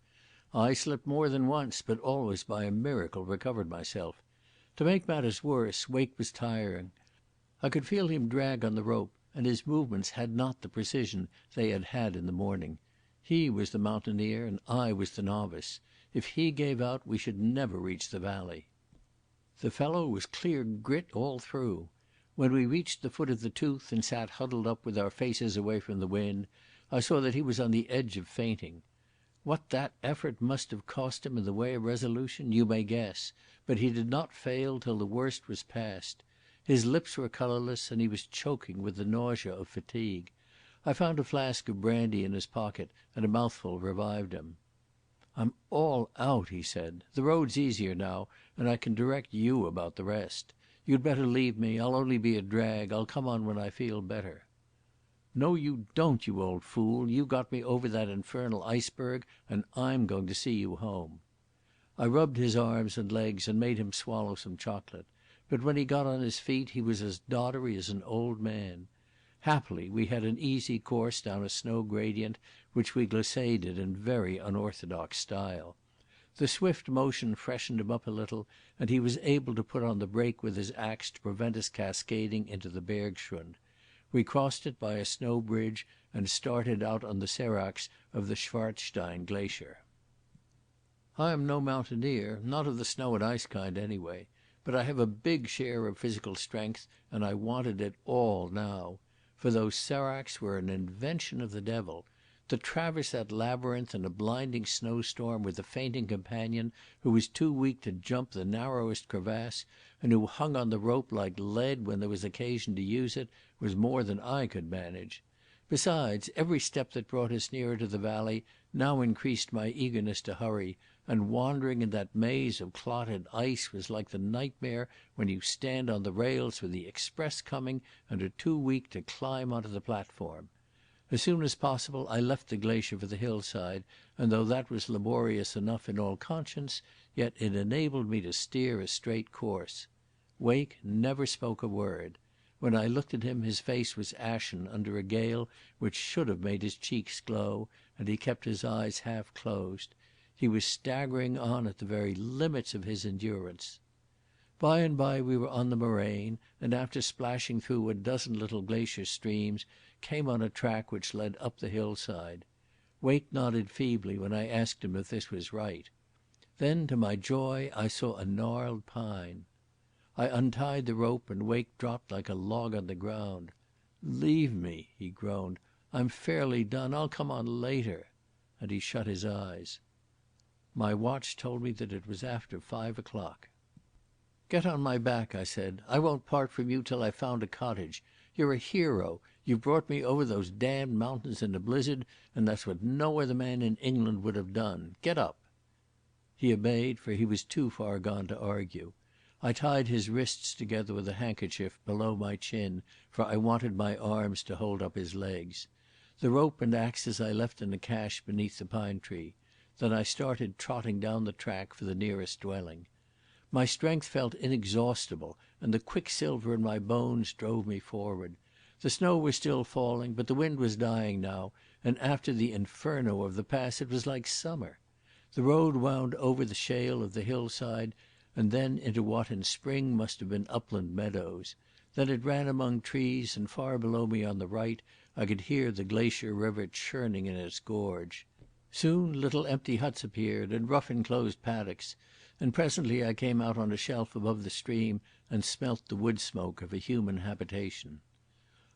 I slipped more than once, but always by a miracle recovered myself. To make matters worse, Wake was tiring. I could feel him drag on the rope, and his movements had not the precision they had had in the morning. He was the mountaineer and I was the novice. If he gave out, we should never reach the valley. The fellow was clear grit all through. When we reached the foot of the tooth and sat huddled up with our faces away from the wind, I saw that he was on the edge of fainting. What that effort must have cost him in the way of resolution, you may guess, but he did not fail till the worst was past. His lips were colourless and he was choking with the nausea of fatigue. I found a flask of brandy in his pocket and a mouthful revived him. "I'm all out," he said. "The road's easier now and I can direct you about the rest. You'd better leave me. I'll only be a drag. I'll come on when I feel better." "No, you don't, you old fool. You got me over that infernal iceberg and I'm going to see you home." I rubbed his arms and legs and made him swallow some chocolate, but when he got on his feet he was as doddery as an old man. Happily we had an easy course down a snow gradient which we glissaded in very unorthodox style. The swift motion freshened him up a little, and he was able to put on the brake with his axe to prevent us cascading into the bergschrund. We crossed it by a snow bridge and started out on the seracs of the Schwarzstein glacier. I am no mountaineer, not of the snow and ice kind anyway, but I have a big share of physical strength and I wanted it all now. For those seracs were an invention of the devil. To traverse that labyrinth in a blinding snowstorm with a fainting companion who was too weak to jump the narrowest crevasse and who hung on the rope like lead when there was occasion to use it was more than I could manage. Besides, every step that brought us nearer to the valley now increased my eagerness to hurry, and wandering in that maze of clotted ice was like the nightmare when you stand on the rails with the express coming and are too weak to climb onto the platform. As soon as possible I left the glacier for the hillside, and though that was laborious enough in all conscience, yet it enabled me to steer a straight course. Wake never spoke a word. When I looked at him his face was ashen under a gale which should have made his cheeks glow, and he kept his eyes half closed. He was staggering on at the very limits of his endurance. By and by we were on the moraine, and after splashing through a dozen little glacier streams, came on a track which led up the hillside. Wake nodded feebly when I asked him if this was right. Then, to my joy, I saw a gnarled pine. I untied the rope and Wake dropped like a log on the ground. "Leave me," he groaned. "I'm fairly done. I'll come on later." And he shut his eyes. My watch told me that it was after 5 o'clock. "Get on my back," I said. "I won't part from you till I've found a cottage. You're a hero. You've brought me over those damned mountains in a blizzard, and that's what no other man in England would have done. Get up." He obeyed, for he was too far gone to argue. I tied his wrists together with a handkerchief below my chin, for I wanted my arms to hold up his legs. The rope and axes I left in a cache beneath the pine tree. Then I started trotting down the track for the nearest dwelling. My strength felt inexhaustible, and the quicksilver in my bones drove me forward. The snow was still falling, but the wind was dying now, and after the inferno of the pass it was like summer. The road wound over the shale of the hillside, and then into what in spring must have been upland meadows. Then it ran among trees, and far below me on the right I could hear the glacier river churning in its gorge. Soon little empty huts appeared, and rough enclosed paddocks, and presently I came out on a shelf above the stream and smelt the wood smoke of a human habitation.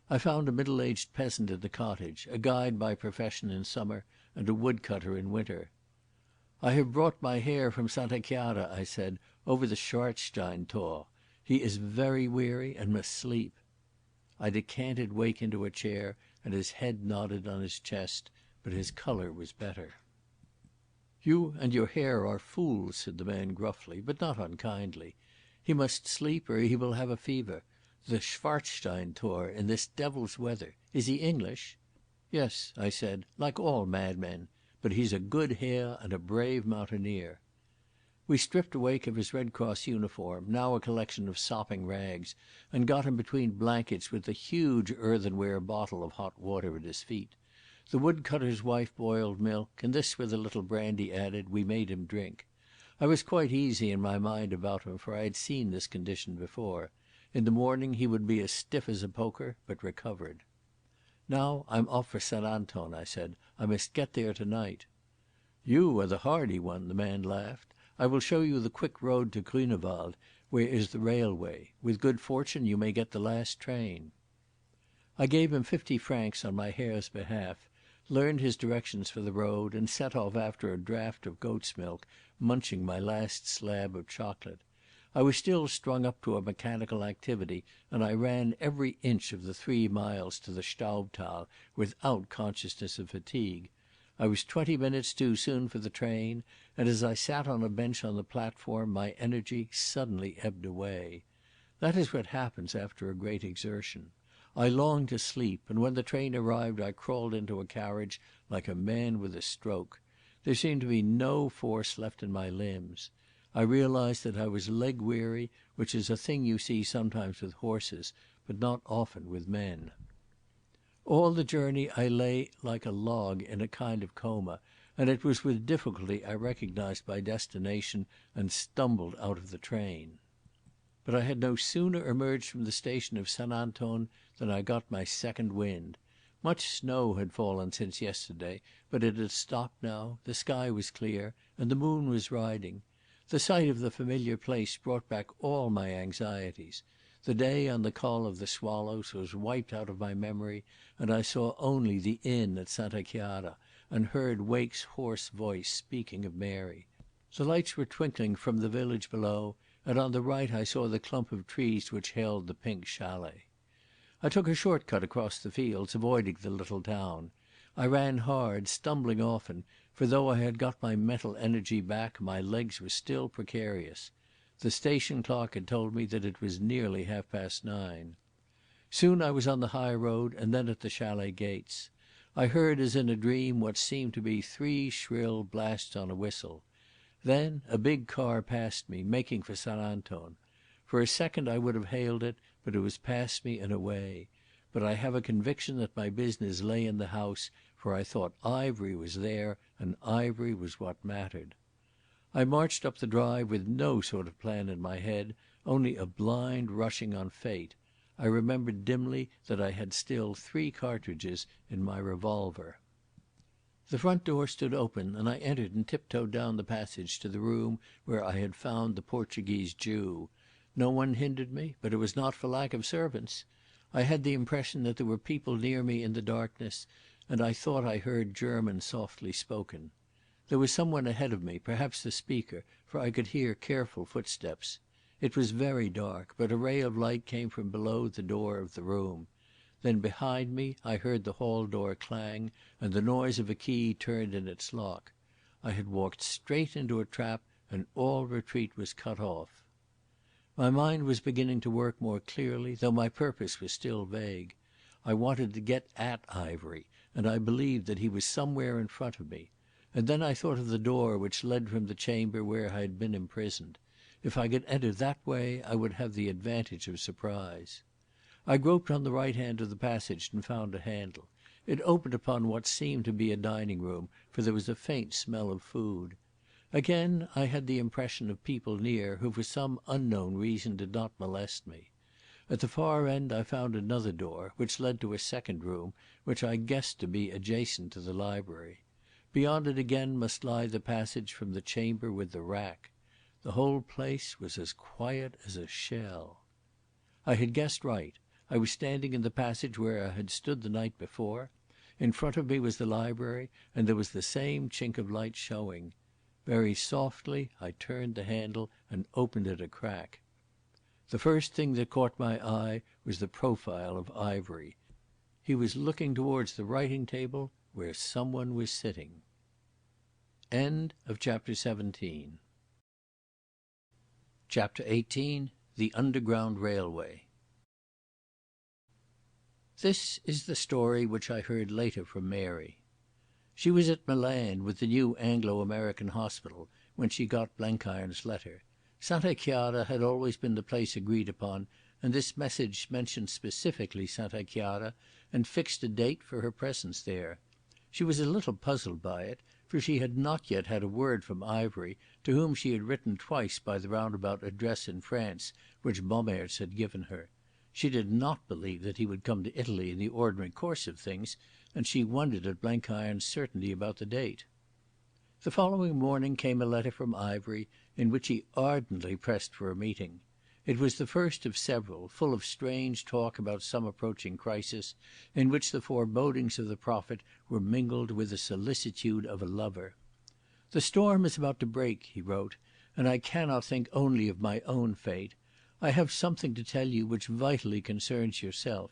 I found a middle-aged peasant in the cottage, a guide by profession in summer and a woodcutter in winter. "I have brought my Herr from Santa Chiara," I said, "over the Schwarzstein Tor. He is very weary and must sleep." I decanted Wake into a chair, and his head nodded on his chest, but his colour was better. "You and your Herr are fools," said the man gruffly, but not unkindly. "He must sleep or he will have a fever. The Schwarzstein Tor in this devil's weather. Is he English?" "Yes," I said, "like all madmen. But he's a good Herr and a brave mountaineer." We stripped Wake of his Red Cross uniform, now a collection of sopping rags, and got him between blankets with the huge earthenware bottle of hot water at his feet. The woodcutter's wife boiled milk, and this with a little brandy added, we made him drink. I was quite easy in my mind about him, for I had seen this condition before. In the morning he would be as stiff as a poker, but recovered. "Now I'm off for St Anton," I said. "I must get there tonight." "You are the hardy one," the man laughed. "I will show you the quick road to Grünewald, where is the railway. With good fortune you may get the last train." I gave him 50 francs on my Herr's behalf, learned his directions for the road, and set off after a draught of goat's milk, munching my last slab of chocolate. I was still strung up to a mechanical activity, and I ran every inch of the 3 miles to the Staubtal without consciousness of fatigue. I was 20 minutes too soon for the train, and as I sat on a bench on the platform my energy suddenly ebbed away. That is what happens after a great exertion. I longed to sleep, and when the train arrived I crawled into a carriage like a man with a stroke. There seemed to be no force left in my limbs. I realised that I was leg weary, which is a thing you see sometimes with horses, but not often with men. All the journey I lay like a log in a kind of coma, and it was with difficulty I recognised my destination and stumbled out of the train. But I had no sooner emerged from the station of St Anton than I got my second wind. Much snow had fallen since yesterday, but it had stopped now, the sky was clear, and the moon was riding. The sight of the familiar place brought back all my anxieties. The day on the Col of the Swallows was wiped out of my memory, and I saw only the inn at Santa Chiara, and heard Wake's hoarse voice speaking of Mary. The lights were twinkling from the village below, and on the right I saw the clump of trees which held the pink chalet. I took a short cut across the fields, avoiding the little town. I ran hard, stumbling often, for though I had got my mental energy back, my legs were still precarious. The station clock had told me that it was nearly 9:30. Soon I was on the high road and then at the chalet gates. I heard as in a dream what seemed to be 3 shrill blasts on a whistle. Then a big car passed me, making for St Anton. For a second I would have hailed it, but it was past me and away. But I have a conviction that my business lay in the house, for I thought Ivery was there, and Ivery was what mattered. I marched up the drive with no sort of plan in my head, only a blind rushing on fate. I remembered dimly that I had still 3 cartridges in my revolver. The front door stood open, and I entered and tiptoed down the passage to the room where I had found the Portuguese Jew. No one hindered me, but it was not for lack of servants. I had the impression that there were people near me in the darkness, and I thought I heard German softly spoken. There was someone ahead of me, perhaps the speaker, for I could hear careful footsteps. It was very dark, but a ray of light came from below the door of the room. Then behind me I heard the hall door clang and the noise of a key turned in its lock. I had walked straight into a trap and all retreat was cut off. My mind was beginning to work more clearly, though my purpose was still vague. I wanted to get at Ivery, and I believed that he was somewhere in front of me. And then I thought of the door which led from the chamber where I had been imprisoned. If I could enter that way, I would have the advantage of surprise. I groped on the right hand of the passage and found a handle. It opened upon what seemed to be a dining room, for there was a faint smell of food. Again I had the impression of people near who for some unknown reason did not molest me. At the far end I found another door, which led to a second room, which I guessed to be adjacent to the library. Beyond it again must lie the passage from the chamber with the rack. The whole place was as quiet as a shell. I had guessed right. I was standing in the passage where I had stood the night before. In front of me was the library, and there was the same chink of light showing. Very softly I turned the handle and opened it a crack. The first thing that caught my eye was the profile of Ivery. He was looking towards the writing table where someone was sitting. End of chapter 17. Chapter 18. The Underground Railway. This is the story which I heard later from Mary. She was at Milan with the new Anglo-American hospital when she got Blenkiron's letter. Santa Chiara had always been the place agreed upon, and this message mentioned specifically Santa Chiara and fixed a date for her presence there. She was a little puzzled by it, for she had not yet had a word from Ivery, to whom she had written twice by the roundabout address in France which Bommaerts had given her. She did not believe that he would come to Italy in the ordinary course of things, and she wondered at Blenkiron's certainty about the date. The following morning came a letter from Ivery, in which he ardently pressed for a meeting. It was the first of several, full of strange talk about some approaching crisis, in which the forebodings of the prophet were mingled with the solicitude of a lover. "The storm is about to break," he wrote, "and I cannot think only of my own fate. I have something to tell you which vitally concerns yourself.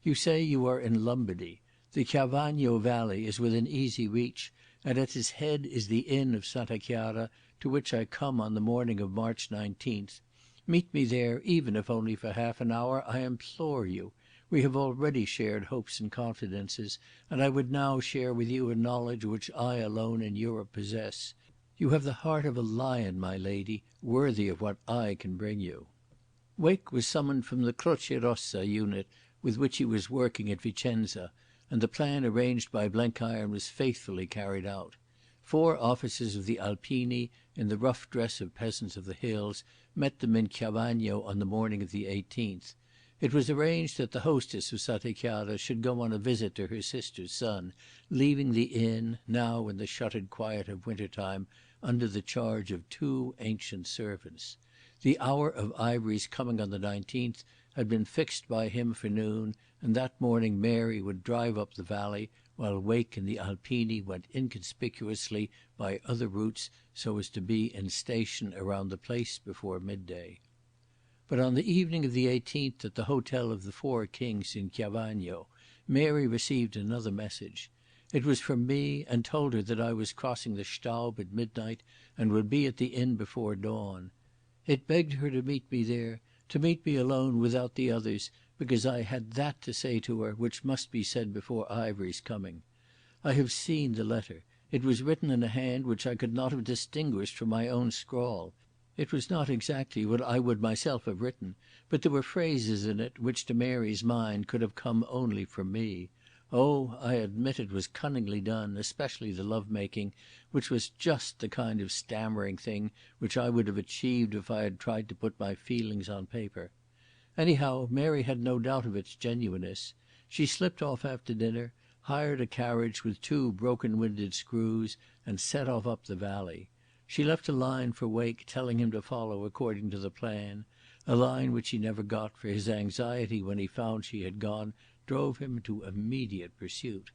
You say you are in Lombardy. The Chiavagno valley is within easy reach, and at its head is the inn of Santa Chiara, to which I come on the morning of March 19th. Meet me there, even if only for half an hour, I implore you. We have already shared hopes and confidences, and I would now share with you a knowledge which I alone in Europe possess. You have the heart of a lion, my lady, worthy of what I can bring you." Wake was summoned from the Croce Rossa unit with which he was working at Vicenza, and the plan arranged by Blenkiron was faithfully carried out. 4 officers of the Alpini, in the rough dress of peasants of the hills, met them in Chiavagno on the morning of the 18th. It was arranged that the hostess of Santa Chiara should go on a visit to her sister's son, leaving the inn, now in the shuttered quiet of winter time, under the charge of 2 ancient servants. The hour of Ivery's coming on the 19th had been fixed by him for noon, and that morning Mary would drive up the valley, while Wake and the Alpini went inconspicuously by other routes so as to be in station around the place before midday. But on the evening of the 18th, at the hotel of the 4 Kings in Chiavagno, Mary received another message. It was from me, and told her that I was crossing the Staub at midnight and would be at the inn before dawn. It begged her to meet me there, to meet me alone without the others, because I had that to say to her which must be said before Ivery's coming. I have seen the letter. It was written in a hand which I could not have distinguished from my own scrawl. It was not exactly what I would myself have written, but there were phrases in it which to Mary's mind could have come only from me. Oh, I admit it was cunningly done, especially the love-making, which was just the kind of stammering thing which I would have achieved if I had tried to put my feelings on paper. Anyhow, Mary had no doubt of its genuineness. She slipped off after dinner, hired a carriage with 2 broken-winded screws, and set off up the valley. She left a line for Wake telling him to follow according to the plan, a line which he never got, for his anxiety when he found she had gone drove him to immediate pursuit.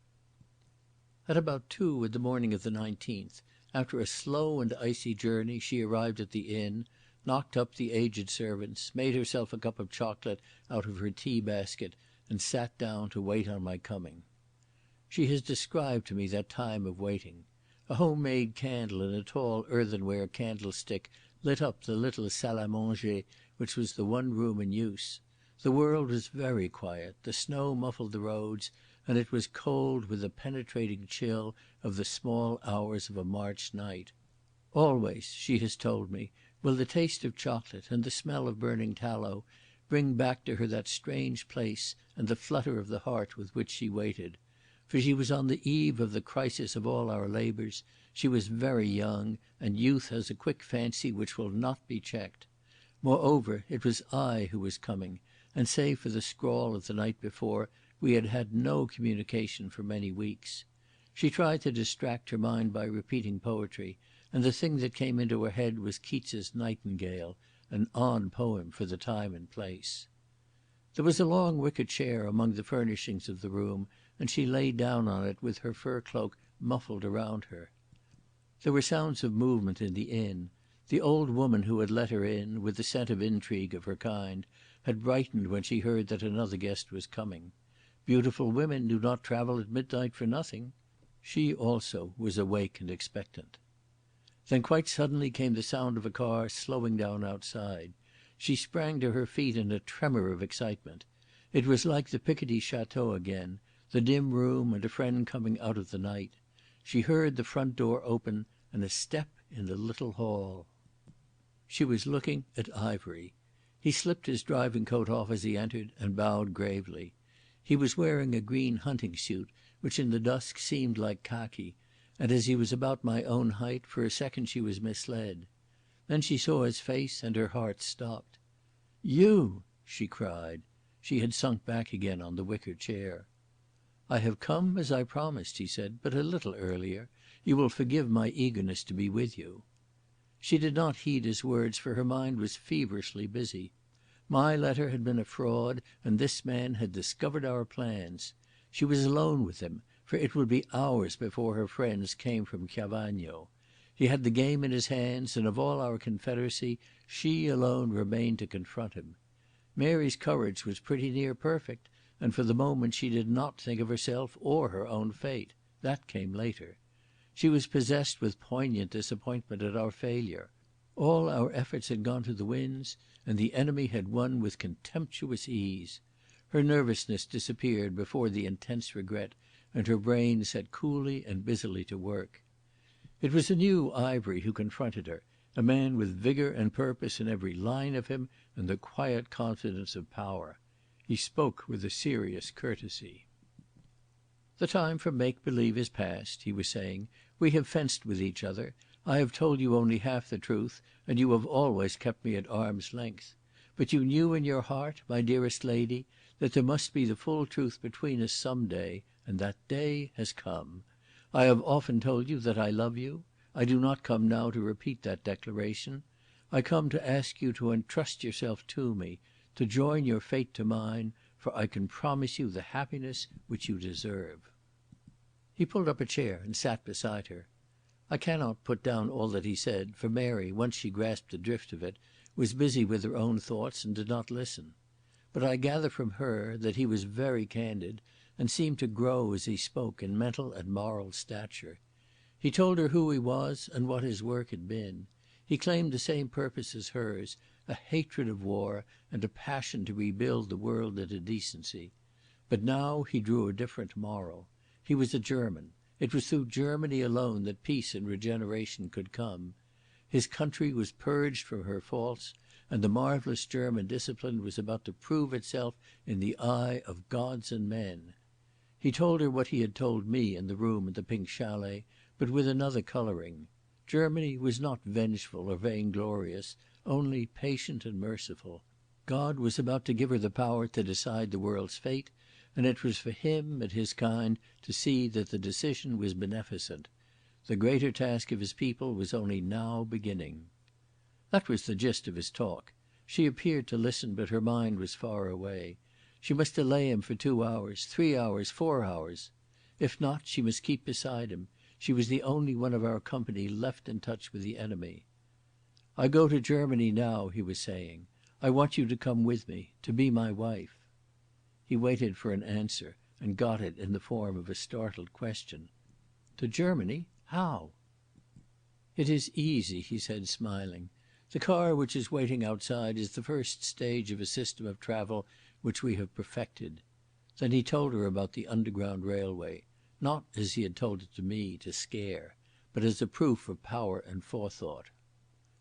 At about 2 in the morning of the 19th, after a slow and icy journey, she arrived at the inn, knocked up the aged servants, made herself a cup of chocolate out of her tea basket, and sat down to wait on my coming. She has described to me that time of waiting. A home-made candle in a tall earthenware candlestick lit up the little salle à manger which was the one room in use. The world was very quiet, the snow muffled the roads, and it was cold with the penetrating chill of the small hours of a March night. Always, she has told me, will the taste of chocolate and the smell of burning tallow bring back to her that strange place and the flutter of the heart with which she waited. For she was on the eve of the crisis of all our labours, she was very young, and youth has a quick fancy which will not be checked. Moreover, it was I who was coming, and save for the scrawl of the night before, we had had no communication for many weeks. She tried to distract her mind by repeating poetry, and the thing that came into her head was Keats's Nightingale, an odd poem for the time and place. There was a long wicker chair among the furnishings of the room, and she lay down on it with her fur cloak muffled around her. There were sounds of movement in the inn. The old woman who had let her in, with the scent of intrigue of her kind, had brightened when she heard that another guest was coming. Beautiful women do not travel at midnight for nothing. She also was awake and expectant. Then quite suddenly came the sound of a car slowing down outside. She sprang to her feet in a tremor of excitement. It was like the Picardy Chateau again, the dim room and a friend coming out of the night. She heard the front door open and a step in the little hall. She was looking at Ivery. He slipped his driving coat off as he entered and bowed gravely. He was wearing a green hunting suit, which in the dusk seemed like khaki, and as he was about my own height, for a second she was misled. Then she saw his face and her heart stopped. "You!" she cried. She had sunk back again on the wicker chair. "I have come as I promised," he said, "but a little earlier. You will forgive my eagerness to be with you." She did not heed his words, for her mind was feverishly busy. My letter had been a fraud, and this man had discovered our plans. She was alone with him, for it would be hours before her friends came from Chiavagno. He had the game in his hands, and of all our confederacy she alone remained to confront him. Mary's courage was pretty near perfect, and for the moment she did not think of herself or her own fate. That came later. She was possessed with poignant disappointment at our failure. All our efforts had gone to the winds, and the enemy had won with contemptuous ease. Her nervousness disappeared before the intense regret, and her brain set coolly and busily to work. It was a new Ivery who confronted her, a man with vigour and purpose in every line of him, and the quiet confidence of power. He spoke with a serious courtesy. "The time for make-believe is past," he was saying. "We have fenced with each other. I have told you only half the truth, and you have always kept me at arm's length. But you knew in your heart, my dearest lady, that there must be the full truth between us some day, and that day has come. I have often told you that I love you. I do not come now to repeat that declaration. I come to ask you to entrust yourself to me, to join your fate to mine, for I can promise you the happiness which you deserve." He pulled up a chair and sat beside her. I cannot put down all that he said, for Mary, once she grasped the drift of it, was busy with her own thoughts and did not listen. But I gather from her that he was very candid, and seemed to grow as he spoke in mental and moral stature. He told her who he was and what his work had been. He claimed the same purpose as hers, a hatred of war and a passion to rebuild the world into decency. But now he drew a different moral. He was a German. It was through Germany alone that peace and regeneration could come. His country was purged from her faults, and the marvellous German discipline was about to prove itself in the eye of gods and men. He told her what he had told me in the room at the Pink Chalet, but with another colouring. Germany was not vengeful or vainglorious, only patient and merciful. God was about to give her the power to decide the world's fate, and it was for him and his kind to see that the decision was beneficent. The greater task of his people was only now beginning. That was the gist of his talk. She appeared to listen, but her mind was far away. She must delay him for 2 hours, 3 hours, 4 hours. If not, she must keep beside him. She was the only one of our company left in touch with the enemy. "I go to Germany now," he was saying. "I want you to come with me, to be my wife." He waited for an answer, and got it in the form of a startled question. "To Germany? How?" "It is easy," he said, smiling. "The car which is waiting outside is the first stage of a system of travel which we have perfected." Then he told her about the Underground Railway, not as he had told it to me, to scare, but as a proof of power and forethought.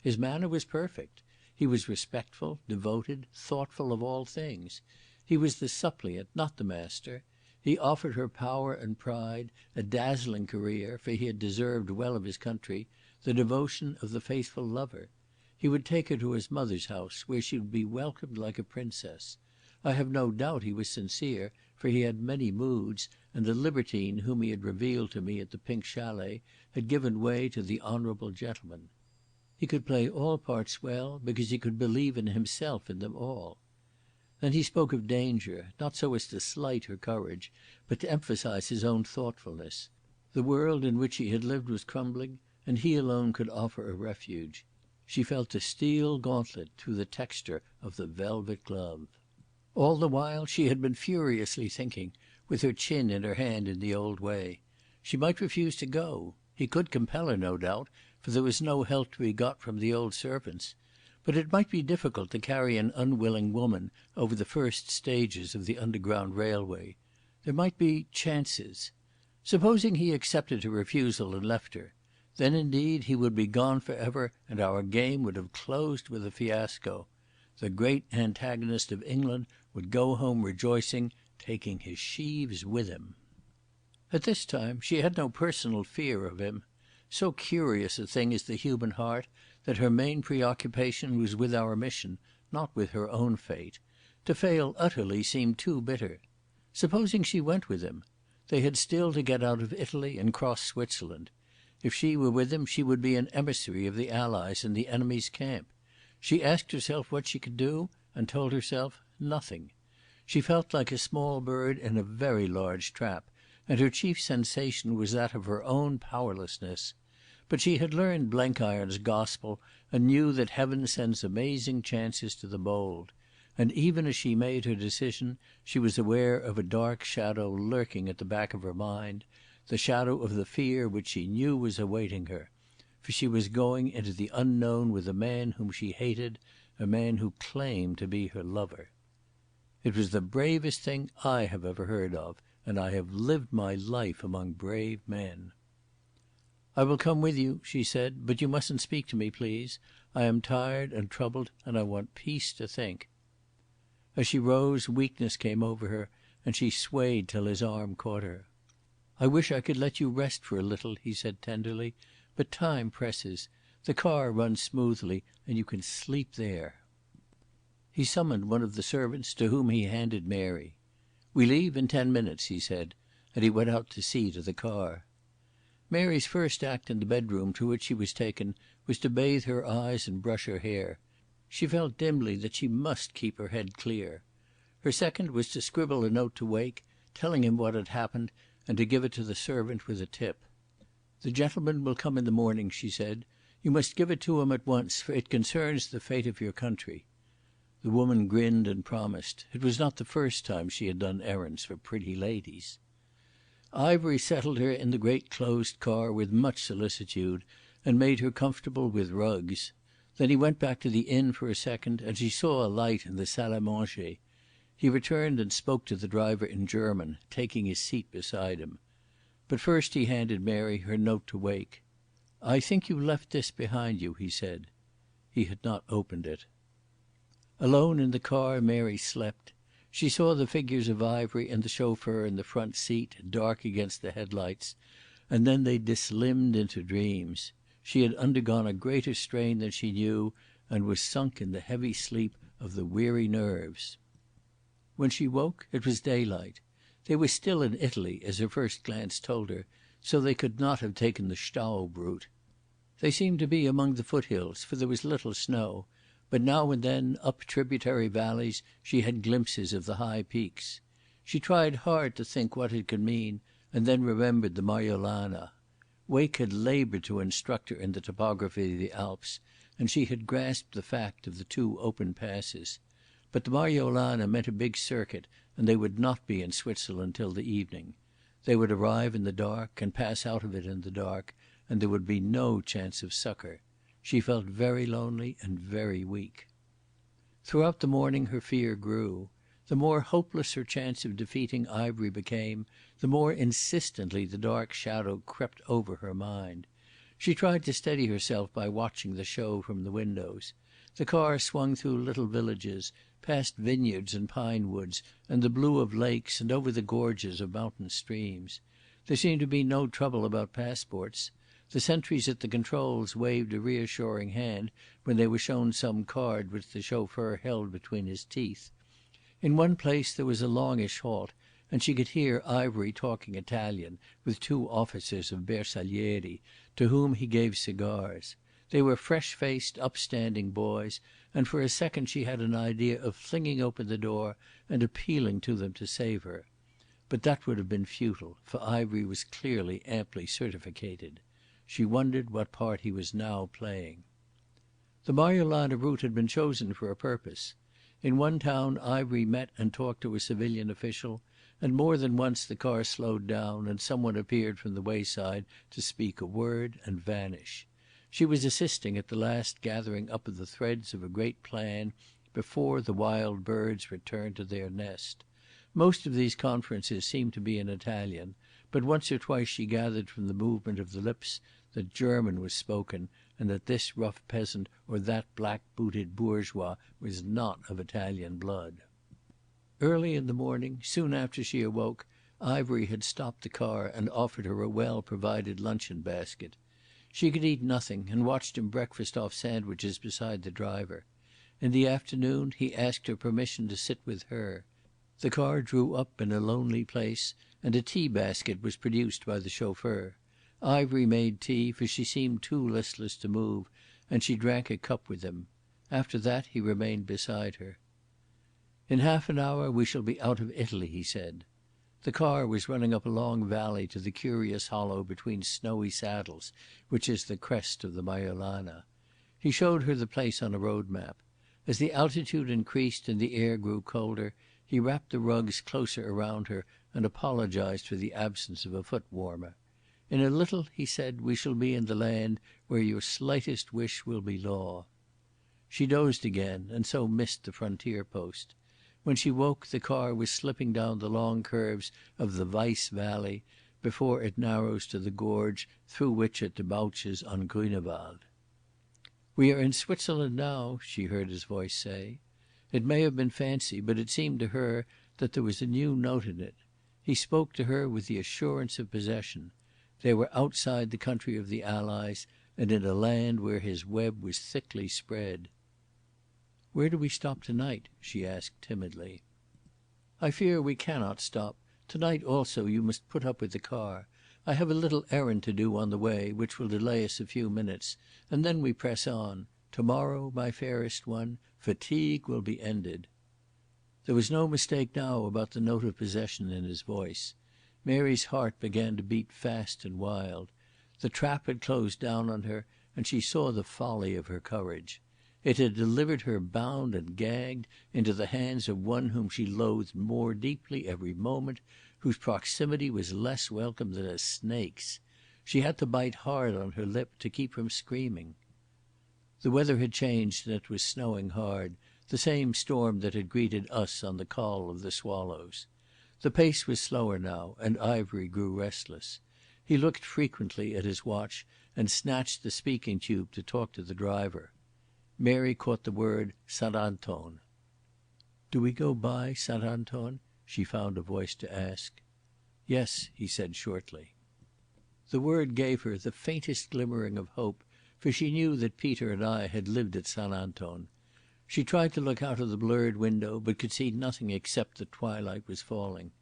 His manner was perfect. He was respectful, devoted, thoughtful of all things. He was the suppliant, not the master. He offered her power and pride, a dazzling career, for he had deserved well of his country, the devotion of the faithful lover. He would take her to his mother's house, where she would be welcomed like a princess. I have no doubt he was sincere, for he had many moods, and the libertine whom he had revealed to me at the Pink Chalet had given way to the honourable gentleman. He could play all parts well, because he could believe in himself in them all. Then he spoke of danger, not so as to slight her courage, but to emphasize his own thoughtfulness. The world in which he had lived was crumbling, and he alone could offer a refuge. She felt the steel gauntlet through the texture of the velvet glove. All the while she had been furiously thinking, with her chin in her hand in the old way. She might refuse to go. He could compel her, no doubt, for there was no help to be got from the old servants. But it might be difficult to carry an unwilling woman over the first stages of the Underground Railway. There might be chances. Supposing he accepted her refusal and left her. Then indeed he would be gone for ever, and our game would have closed with a fiasco. The great antagonist of England would go home rejoicing, taking his sheaves with him. At this time she had no personal fear of him. So curious a thing is the human heart that her main preoccupation was with our mission, not with her own fate. To fail utterly seemed too bitter. Supposing she went with him? They had still to get out of Italy and cross Switzerland. If she were with him she would be an emissary of the Allies in the enemy's camp. She asked herself what she could do, and told herself nothing. She felt like a small bird in a very large trap, and her chief sensation was that of her own powerlessness. But she had learned Blenkiron's gospel, and knew that heaven sends amazing chances to the bold. And even as she made her decision, she was aware of a dark shadow lurking at the back of her mind, the shadow of the fear which she knew was awaiting her. For she was going into the unknown with a man whom she hated, a man who claimed to be her lover. It was the bravest thing I have ever heard of, and I have lived my life among brave men. "I will come with you," she said, "but you mustn't speak to me, please. I am tired and troubled, and I want peace to think." As she rose, weakness came over her, and she swayed till his arm caught her. "I wish I could let you rest for a little," he said tenderly, "but time presses. The car runs smoothly, and you can sleep there." He summoned one of the servants, to whom he handed Mary. "We leave in 10 minutes," he said, and he went out to see to the car. Mary's first act in the bedroom to which she was taken was to bathe her eyes and brush her hair. She felt dimly that she must keep her head clear. Her second was to scribble a note to Wake, telling him what had happened, and to give it to the servant with a tip. "The gentleman will come in the morning," she said. "You must give it to him at once, for it concerns the fate of your country." The woman grinned and promised. It was not the first time she had done errands for pretty ladies. Ivery settled her in the great closed car with much solicitude, and made her comfortable with rugs. Then he went back to the inn for a second, and she saw a light in the salle à manger. He returned and spoke to the driver in German, taking his seat beside him. But first he handed Mary her note to Wake. "I think you left this behind you," he said. He had not opened it. Alone in the car Mary slept. She saw the figures of Ivery and the chauffeur in the front seat, dark against the headlights, and then they dislimned into dreams. She had undergone a greater strain than she knew, and was sunk in the heavy sleep of the weary nerves. When she woke it was daylight. They were still in Italy, as her first glance told her, so they could not have taken the Staub route. They seemed to be among the foothills, for there was little snow, but now and then up tributary valleys she had glimpses of the high peaks. She tried hard to think what it could mean, and then remembered the Marjolana. Wake had laboured to instruct her in the topography of the Alps, and she had grasped the fact of the two open passes. But the Marjolana meant a big circuit, and they would not be in Switzerland till the evening. They would arrive in the dark and pass out of it in the dark, and there would be no chance of succour. She felt very lonely and very weak. Throughout the morning her fear grew. The more hopeless her chance of defeating Ivery became, the more insistently the dark shadow crept over her mind. She tried to steady herself by watching the show from the windows. The car swung through little villages, past vineyards and pine woods, and the blue of lakes, and over the gorges of mountain streams. There seemed to be no trouble about passports. The sentries at the controls waved a reassuring hand when they were shown some card which the chauffeur held between his teeth. In one place there was a longish halt, and she could hear Ivery talking Italian with two officers of Bersaglieri, to whom he gave cigars. They were fresh-faced, upstanding boys, and for a second she had an idea of flinging open the door and appealing to them to save her. But that would have been futile, for Ivery was clearly amply certificated. She wondered what part he was now playing. The Marjolana route had been chosen for a purpose. In one town Ivery met and talked to a civilian official, and more than once the car slowed down and someone appeared from the wayside to speak a word and vanish. She was assisting at the last gathering up of the threads of a great plan before the wild birds returned to their nest. Most of these conferences seemed to be in Italian, but once or twice she gathered from the movement of the lips that German was spoken, and that this rough peasant or that black-booted bourgeois was not of Italian blood. Early in the morning, soon after she awoke, Ivery had stopped the car and offered her a well-provided luncheon basket. She could eat nothing, and watched him breakfast off sandwiches beside the driver. In the afternoon he asked her permission to sit with her. The car drew up in a lonely place, and a tea basket was produced by the chauffeur. Ivery made tea, for she seemed too listless to move, and she drank a cup with him. After that he remained beside her. "In half an hour we shall be out of Italy," he said. The car was running up a long valley to the curious hollow between snowy saddles, which is the crest of the Marjolana. He showed her the place on a road map. As the altitude increased and the air grew colder, he wrapped the rugs closer around her and apologized for the absence of a foot warmer. "In a little," he said, "we shall be in the land where your slightest wish will be law." She dozed again, and so missed the frontier post. When she woke the car was slipping down the long curves of the Weiss Valley before it narrows to the gorge through which it debouches on Grünewald. "We are in Switzerland now," she heard his voice say. It may have been fancy, but it seemed to her that there was a new note in it. He spoke to her with the assurance of possession. They were outside the country of the Allies, and in a land where his web was thickly spread. "Where do we stop tonight?" she asked timidly. "I fear we cannot stop. Tonight also you must put up with the car. I have a little errand to do on the way, which will delay us a few minutes, and then we press on. Tomorrow, my fairest one, fatigue will be ended." There was no mistake now about the note of possession in his voice. Mary's heart began to beat fast and wild. The trap had closed down on her, and she saw the folly of her courage. It had delivered her bound and gagged into the hands of one whom she loathed more deeply every moment, whose proximity was less welcome than a snake's. She had to bite hard on her lip to keep from screaming. The weather had changed and it was snowing hard, the same storm that had greeted us on the Col of the Swallows. The pace was slower now, and Ivery grew restless. He looked frequently at his watch and snatched the speaking tube to talk to the driver. Mary caught the word St. Anton. "Do we go by St. Anton?" she found a voice to ask. "Yes," he said shortly. The word gave her the faintest glimmering of hope, for she knew that Peter and I had lived at St. Anton. She tried to look out of the blurred window, but could see nothing except that twilight was falling.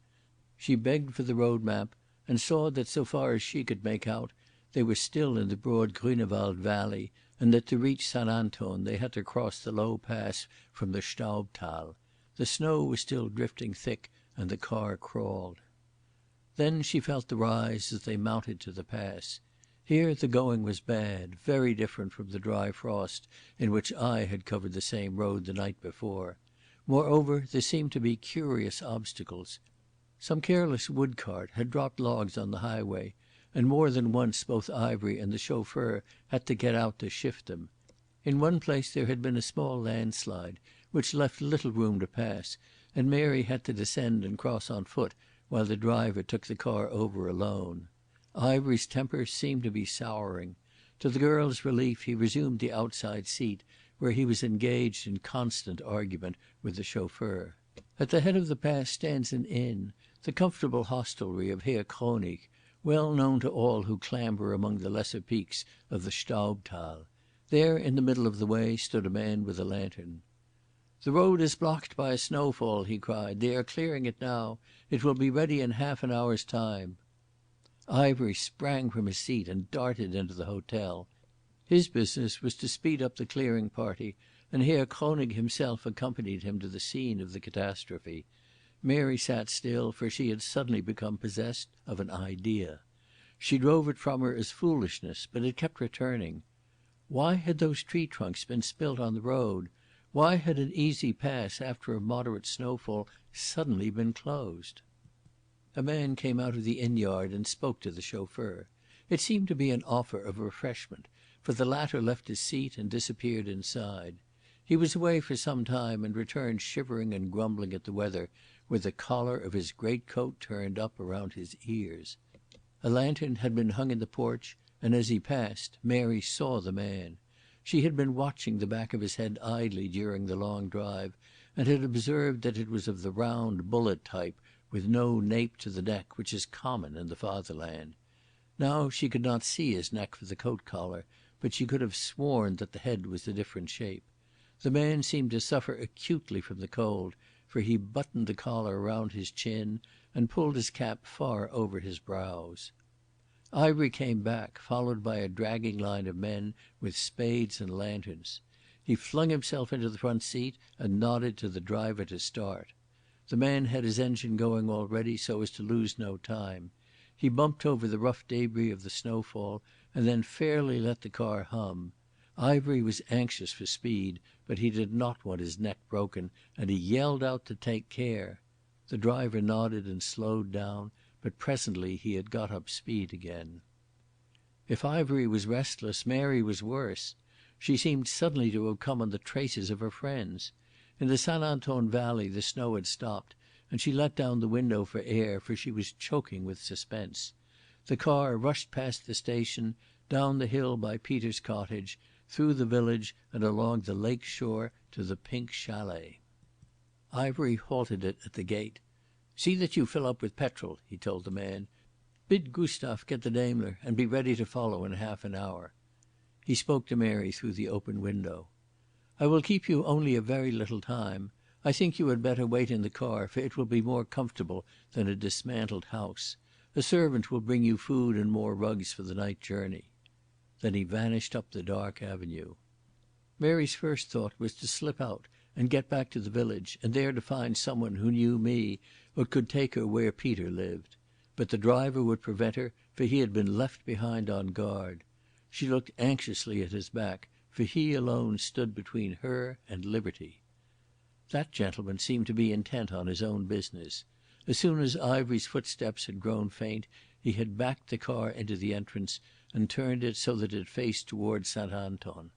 She begged for the road map, and saw that so far as she could make out they were still in the broad Grünewald valley, and that to reach St. Anton they had to cross the low pass from the Staubthal. The snow was still drifting thick and the car crawled. Then she felt the rise as they mounted to the pass. Here the going was bad, very different from the dry frost in which I had covered the same road the night before. Moreover, there seemed to be curious obstacles. Some careless woodcart had dropped logs on the highway, and more than once both Ivery and the chauffeur had to get out to shift them. In one place there had been a small landslide, which left little room to pass, and Mary had to descend and cross on foot while the driver took the car over alone. Ivery's temper seemed to be souring. To the girl's relief he resumed the outside seat, where he was engaged in constant argument with the chauffeur. At the head of the pass stands an inn, the comfortable hostelry of Herr Kronig, well known to all who clamber among the lesser peaks of the Staubthal. There in the middle of the way stood a man with a lantern. "The road is blocked by a snowfall," he cried. "They are clearing it now. It will be ready in half an hour's time." Ivery sprang from his seat and darted into the hotel. His business was to speed up the clearing party, and Herr Kronig himself accompanied him to the scene of the catastrophe. Mary sat still, for she had suddenly become possessed of an idea. She drove it from her as foolishness, but it kept returning. Why had those tree trunks been spilt on the road? Why had an easy pass after a moderate snowfall suddenly been closed? A man came out of the inn yard and spoke to the chauffeur. It seemed to be an offer of refreshment, for the latter left his seat and disappeared inside. He was away for some time and returned shivering and grumbling at the weather, with the collar of his greatcoat turned up around his ears. A lantern had been hung in the porch, and as he passed, Mary saw the man. She had been watching the back of his head idly during the long drive, and had observed that it was of the round bullet type, with no nape to the neck, which is common in the fatherland. Now she could not see his neck for the coat collar, but she could have sworn that the head was a different shape. The man seemed to suffer acutely from the cold, for he buttoned the collar round his chin and pulled his cap far over his brows. Ivery came back, followed by a dragging line of men with spades and lanterns. He flung himself into the front seat and nodded to the driver to start. The man had his engine going already so as to lose no time. He bumped over the rough debris of the snowfall and then fairly let the car hum. Ivery was anxious for speed, but he did not want his neck broken, and he yelled out to take care. The driver nodded and slowed down, but presently he had got up speed again. If Ivery was restless, Mary was worse. She seemed suddenly to have come on the traces of her friends. In the St. Anton valley the snow had stopped, and she let down the window for air, for she was choking with suspense. The car rushed past the station, down the hill by Peter's cottage, through the village and along the lake shore to the Pink Chalet. Ivery halted it at the gate. "See that you fill up with petrol," he told the man. "Bid Gustav get the Daimler and be ready to follow in half an hour." He spoke to Mary through the open window. "I will keep you only a very little time. I think you had better wait in the car, for it will be more comfortable than a dismantled house. A servant will bring you food and more rugs for the night journey." Then he vanished up the dark avenue. Mary's first thought was to slip out and get back to the village, and there to find someone who knew me or could take her where Peter lived. But the driver would prevent her, for he had been left behind on guard. She looked anxiously at his back, for he alone stood between her and liberty. That gentleman seemed to be intent on his own business. As soon as Ivery's footsteps had grown faint, he had backed the car into the entrance and turned it so that it faced towards St. Anton.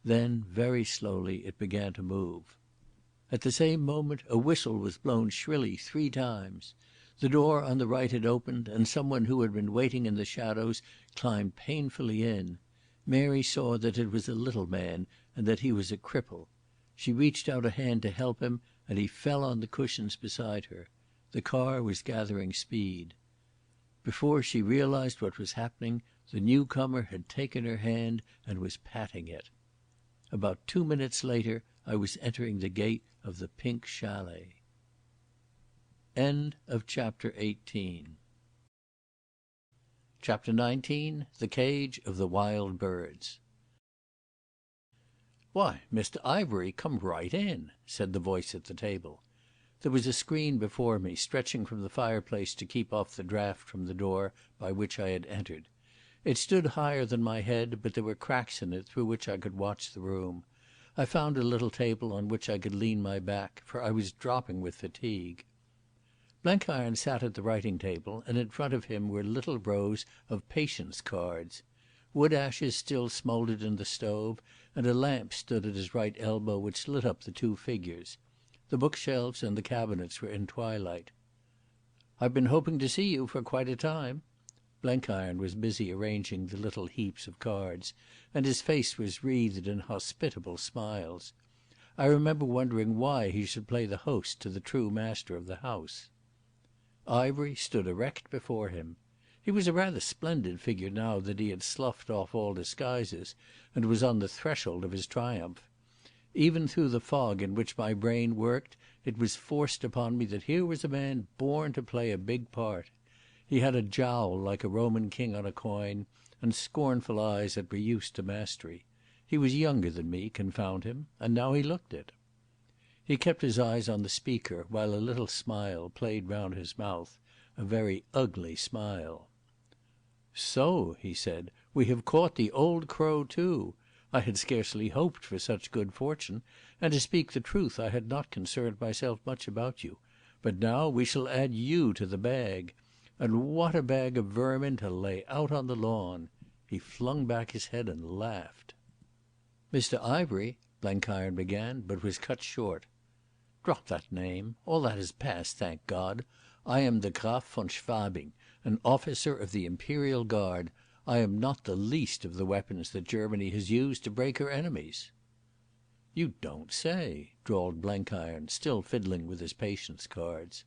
Then, very slowly, it began to move. At the same moment a whistle was blown shrilly 3 times. The door on the right had opened, and someone who had been waiting in the shadows climbed painfully in. Mary saw that it was a little man and that he was a cripple. She reached out a hand to help him, and he fell on the cushions beside her. The car was gathering speed. Before she realised what was happening, the newcomer had taken her hand and was patting it. About 2 minutes later I was entering the gate of the Pink Chalet. End of chapter 18. Chapter 19. The Cage of the Wild Birds. "Why, Mr. Ivery, come right in," said the voice at the table. There was a screen before me, stretching from the fireplace to keep off the draught from the door by which I had entered. It stood higher than my head, but there were cracks in it through which I could watch the room. I found a little table on which I could lean my back, for I was dropping with fatigue. Blenkiron sat at the writing table, and in front of him were little rows of patience cards. Wood ashes still smouldered in the stove, and a lamp stood at his right elbow which lit up the two figures. The bookshelves and the cabinets were in twilight. "I've been hoping to see you for quite a time." Blenkiron was busy arranging the little heaps of cards, and his face was wreathed in hospitable smiles. I remember wondering why he should play the host to the true master of the house. Ivery stood erect before him. He was a rather splendid figure now that he had sloughed off all disguises and was on the threshold of his triumph. Even through the fog in which my brain worked, it was forced upon me that here was a man born to play a big part. He had a jowl like a Roman king on a coin, and scornful eyes that were used to mastery. He was younger than me, confound him, and now he looked it. He kept his eyes on the speaker while a little smile played round his mouth, a very ugly smile. "So," he said, "we have caught the old crow too. I had scarcely hoped for such good fortune, and to speak the truth I had not concerned myself much about you. But now we shall add you to the bag. And what a bag of vermin to lay out on the lawn!" He flung back his head and laughed. "Mr. Ivery," Blenkiron began, but was cut short. "Drop that name. All that is past, thank God. I am the Graf von Schwabing, an officer of the Imperial Guard. I am not the least of the weapons that Germany has used to break her enemies." "You don't say," drawled Blenkiron, still fiddling with his patience cards.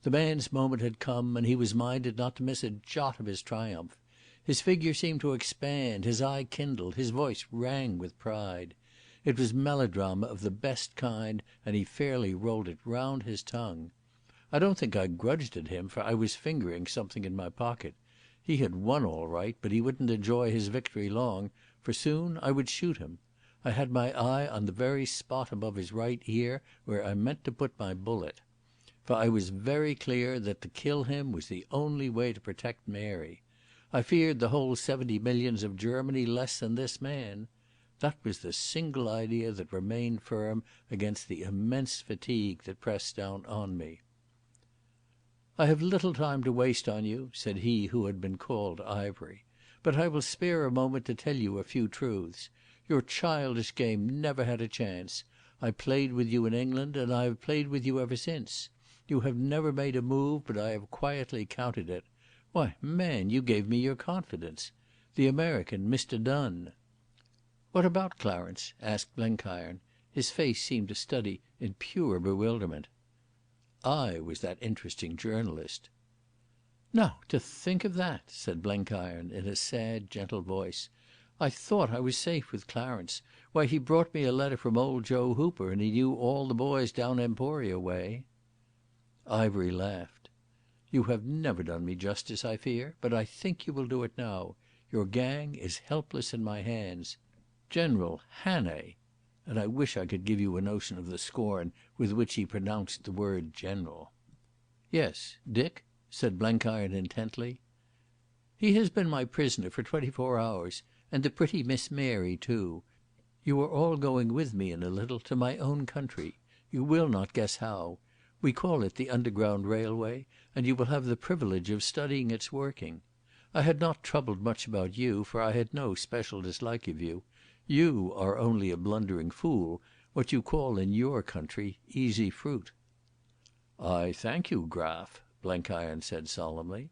The man's moment had come, and he was minded not to miss a jot of his triumph. His figure seemed to expand, his eye kindled, his voice rang with pride. It was melodrama of the best kind, and he fairly rolled it round his tongue. I don't think I grudged it him, for I was fingering something in my pocket. He had won all right, but he wouldn't enjoy his victory long, for soon I would shoot him. I had my eye on the very spot above his right ear where I meant to put my bullet. For I was very clear that to kill him was the only way to protect Mary. I feared the whole 70 millions of Germany less than this man. That was the single idea that remained firm against the immense fatigue that pressed down on me. "I have little time to waste on you," said he who had been called Ivery, "but I will spare a moment to tell you a few truths. Your childish game never had a chance. I played with you in England, and I have played with you ever since. You have never made a move, but I have quietly counted it. Why, man, you gave me your confidence. The American, Mr. Dunn." "What about Clarence?" asked Blenkiron. His face seemed to study in pure bewilderment. "I was that interesting journalist." "Now, to think of that!" said Blenkiron in a sad, gentle voice. "I thought I was safe with Clarence. Why, he brought me a letter from old Joe Hooper, and he knew all the boys down Emporia way." Ivery laughed. "You have never done me justice, I fear, but I think you will do it now. Your gang is helpless in my hands. General Hannay!" And I wish I could give you a notion of the scorn with which he pronounced the word general. "Yes, Dick?" said Blenkiron intently. "He has been my prisoner for 24 hours, and the pretty Miss Mary too. You are all going with me in a little to my own country. You will not guess how. We call it the Underground Railway, and you will have the privilege of studying its working. I had not troubled much about you, for I had no special dislike of you. You are only a blundering fool, what you call in your country easy fruit." "I thank you, Graf," Blenkiron said solemnly.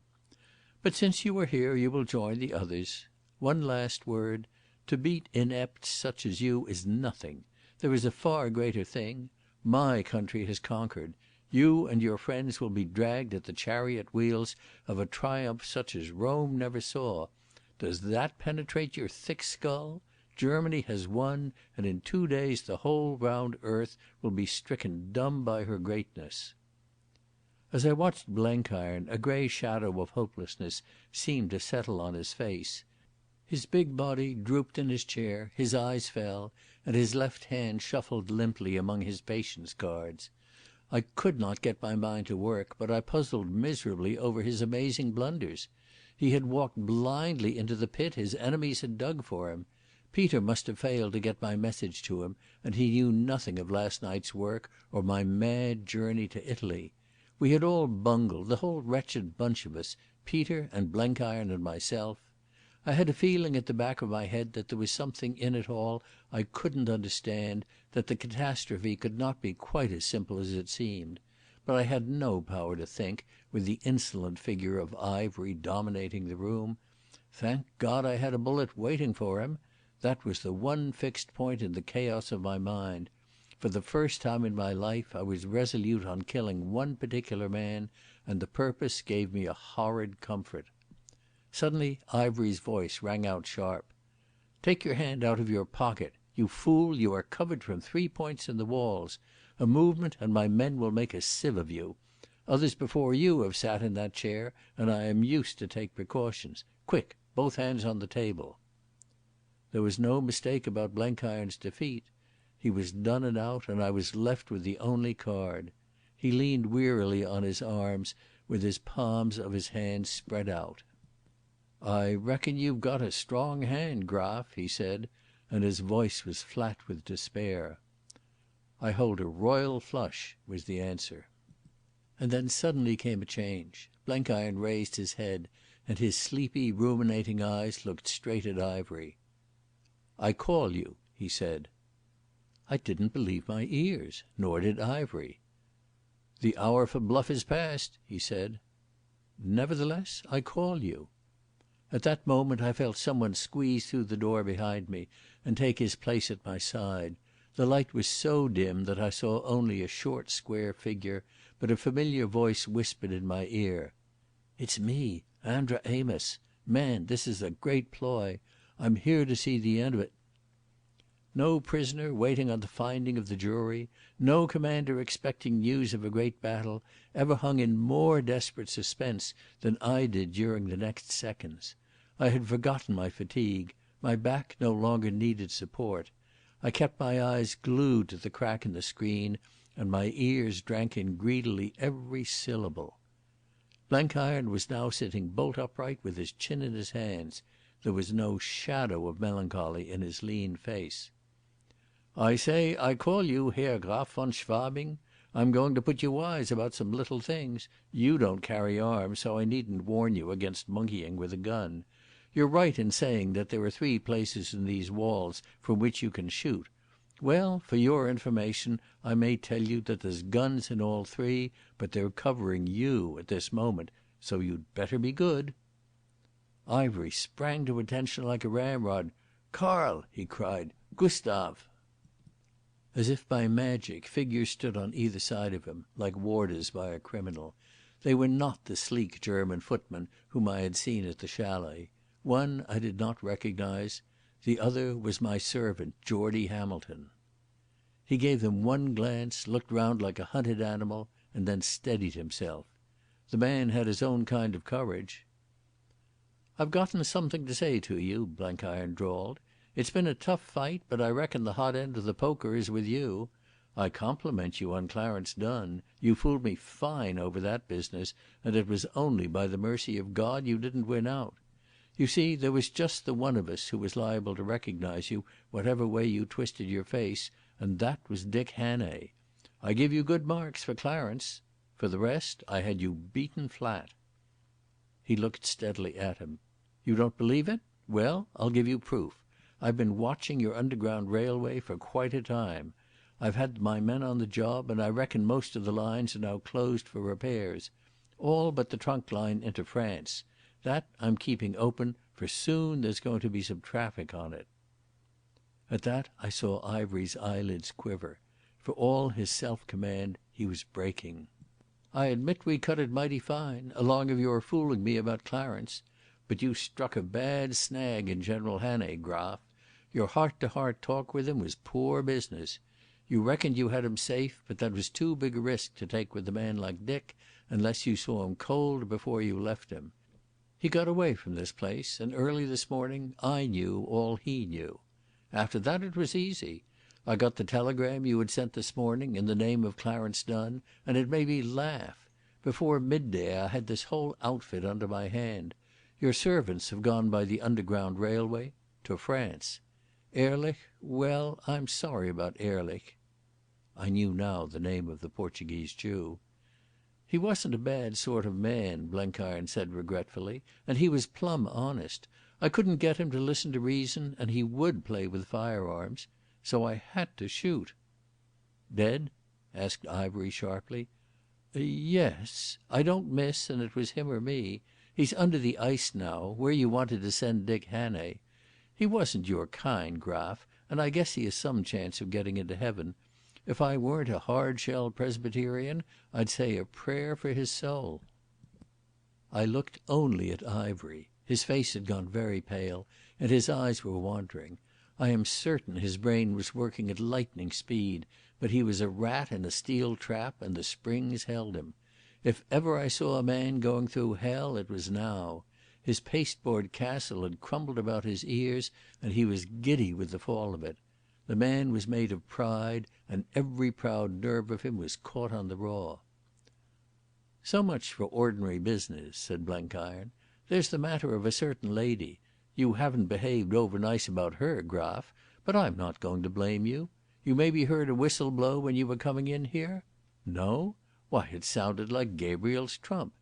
"But since you are here you will join the others. One last word. To beat inepts such as you is nothing. There is a far greater thing. My country has conquered. You and your friends will be dragged at the chariot wheels of a triumph such as Rome never saw. Does that penetrate your thick skull? Germany has won, and in 2 days the whole round earth will be stricken dumb by her greatness." As I watched Blenkiron, a grey shadow of hopelessness seemed to settle on his face. His big body drooped in his chair, his eyes fell, and his left hand shuffled limply among his patience cards. I could not get my mind to work, but I puzzled miserably over his amazing blunders. He had walked blindly into the pit his enemies had dug for him. Peter must have failed to get my message to him, and he knew nothing of last night's work or my mad journey to Italy. We had all bungled, the whole wretched bunch of us, Peter and Blenkiron and myself. I had a feeling at the back of my head that there was something in it all I couldn't understand, that the catastrophe could not be quite as simple as it seemed. But I had no power to think, with the insolent figure of Ivery dominating the room. Thank God I had a bullet waiting for him. That was the one fixed point in the chaos of my mind. For the first time in my life I was resolute on killing one particular man, and the purpose gave me a horrid comfort. Suddenly Ivery's voice rang out sharp. "Take your hand out of your pocket. You fool, you are covered from 3 points in the walls. A movement and my men will make a sieve of you. Others before you have sat in that chair, and I am used to take precautions. Quick, both hands on the table." There was no mistake about Blenkiron's defeat. He was done and out, and I was left with the only card. He leaned wearily on his arms, with his palms of his hands spread out. "I reckon you've got a strong hand, Graf," he said, and his voice was flat with despair. "I hold a royal flush," was the answer. And then suddenly came a change. Blenkiron raised his head, and his sleepy, ruminating eyes looked straight at Ivery. "I call you," he said. I didn't believe my ears, nor did Ivery. "The hour for bluff is past," he said. "Nevertheless, I call you." At that moment I felt someone squeeze through the door behind me and take his place at my side. The light was so dim that I saw only a short square figure, but a familiar voice whispered in my ear. "It's me, Andra Amos. Man, this is a great ploy. I'm here to see the end of it." No prisoner waiting on the finding of the jury, no commander expecting news of a great battle, ever hung in more desperate suspense than I did during the next seconds. I had forgotten my fatigue. My back no longer needed support. I kept my eyes glued to the crack in the screen, and my ears drank in greedily every syllable. Blenkiron was now sitting bolt upright with his chin in his hands. There was no shadow of melancholy in his lean face. "I say I call you, Herr Graf von Schwabing. I'm going to put you wise about some little things. You don't carry arms, so I needn't warn you against monkeying with a gun. You're right in saying that there are 3 places in these walls from which you can shoot. Well, for your information, I may tell you that there's guns in all 3, but they're covering you at this moment, so you'd better be good." Ivery sprang to attention like a ramrod. "Karl!" he cried. "Gustav!" As if by magic, figures stood on either side of him, like warders by a criminal. They were not the sleek German footmen whom I had seen at the chalet. One I did not recognise. The other was my servant, Geordie Hamilton. He gave them one glance, looked round like a hunted animal, and then steadied himself. The man had his own kind of courage. "I've gotten something to say to you," Blenkiron drawled. "It's been a tough fight, but I reckon the hot end of the poker is with you. I compliment you on Clarence Dunn. You fooled me fine over that business, and it was only by the mercy of God you didn't win out. You see, there was just the one of us who was liable to recognise you whatever way you twisted your face, and that was Dick Hannay. I give you good marks for Clarence. For the rest, I had you beaten flat." He looked steadily at him. "You don't believe it? Well, I'll give you proof. I've been watching your underground railway for quite a time. I've had my men on the job, and I reckon most of the lines are now closed for repairs. All but the trunk line into France. That I'm keeping open, for soon there's going to be some traffic on it." At that I saw Ivery's eyelids quiver. For all his self-command, he was breaking. "I admit we cut it mighty fine, along of your fooling me about Clarence. But you struck a bad snag in General Hannay, Graf. Your heart-to-heart talk with him was poor business. You reckoned you had him safe, but that was too big a risk to take with a man like Dick unless you saw him cold before you left him. He got away from this place, and early this morning I knew all he knew. After that it was easy. I got the telegram you had sent this morning in the name of Clarence Dunn, and it made me laugh. Before midday I had this whole outfit under my hand. Your servants have gone by the Underground Railway to France. Ehrlich, well, I'm sorry about Ehrlich." I knew now the name of the Portuguese Jew. "He wasn't a bad sort of man," Blenkiron said regretfully, "and he was plumb honest. I couldn't get him to listen to reason, and he would play with firearms. So I had to shoot." "Dead?" asked Ivery sharply. "Yes. I don't miss, and it was him or me. He's under the ice now, where you wanted to send Dick Hannay. He wasn't your kind, Graf, and I guess he has some chance of getting into heaven. If I weren't a hard-shelled Presbyterian, I'd say a prayer for his soul." I looked only at Ivery. His face had gone very pale, and his eyes were wandering. I am certain his brain was working at lightning speed, but he was a rat in a steel trap, and the springs held him. If ever I saw a man going through hell, it was now. His pasteboard castle had crumbled about his ears, and he was giddy with the fall of it. The man was made of pride, and every proud nerve of him was caught on the raw. "So much for ordinary business," said Blenkiron. "There's the matter of a certain lady. You haven't behaved over nice about her, Graf, but I'm not going to blame you. You maybe heard a whistle blow when you were coming in here? No? Why, it sounded like Gabriel's trump.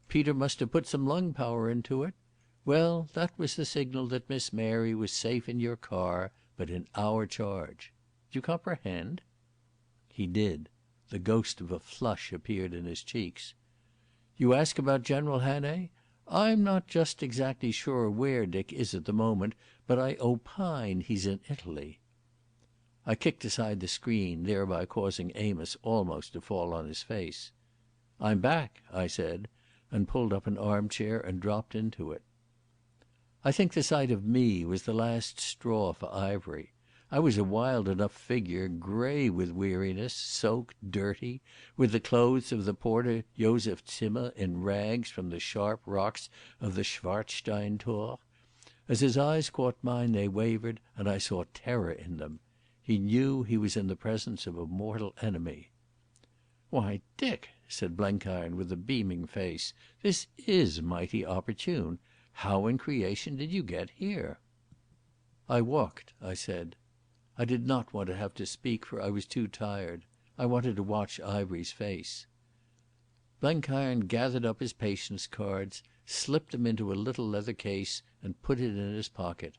Peter must have put some lung power into it. Well, that was the signal that Miss Mary was safe in your car, but in our charge. Do you comprehend?" He did. The ghost of a flush appeared in his cheeks. "You ask about General Hannay? I'm not just exactly sure where Dick is at the moment, but I opine he's in Italy." I kicked aside the screen, thereby causing Amos almost to fall on his face. "I'm back," I said, and pulled up an armchair and dropped into it. I think the sight of me was the last straw for Ivery. I was a wild enough figure, grey with weariness, soaked, dirty, with the clothes of the porter Joseph Zimmer in rags from the sharp rocks of the Schwarzsteintor. As his eyes caught mine they wavered, and I saw terror in them. He knew he was in the presence of a mortal enemy. "Why, Dick," said Blenkiron with a beaming face, "this is mighty opportune. How in creation did you get here?" "I walked," I said. I did not want to have to speak, for I was too tired. I wanted to watch Ivery's face. Blenkiron gathered up his patience cards, slipped them into a little leather case, and put it in his pocket.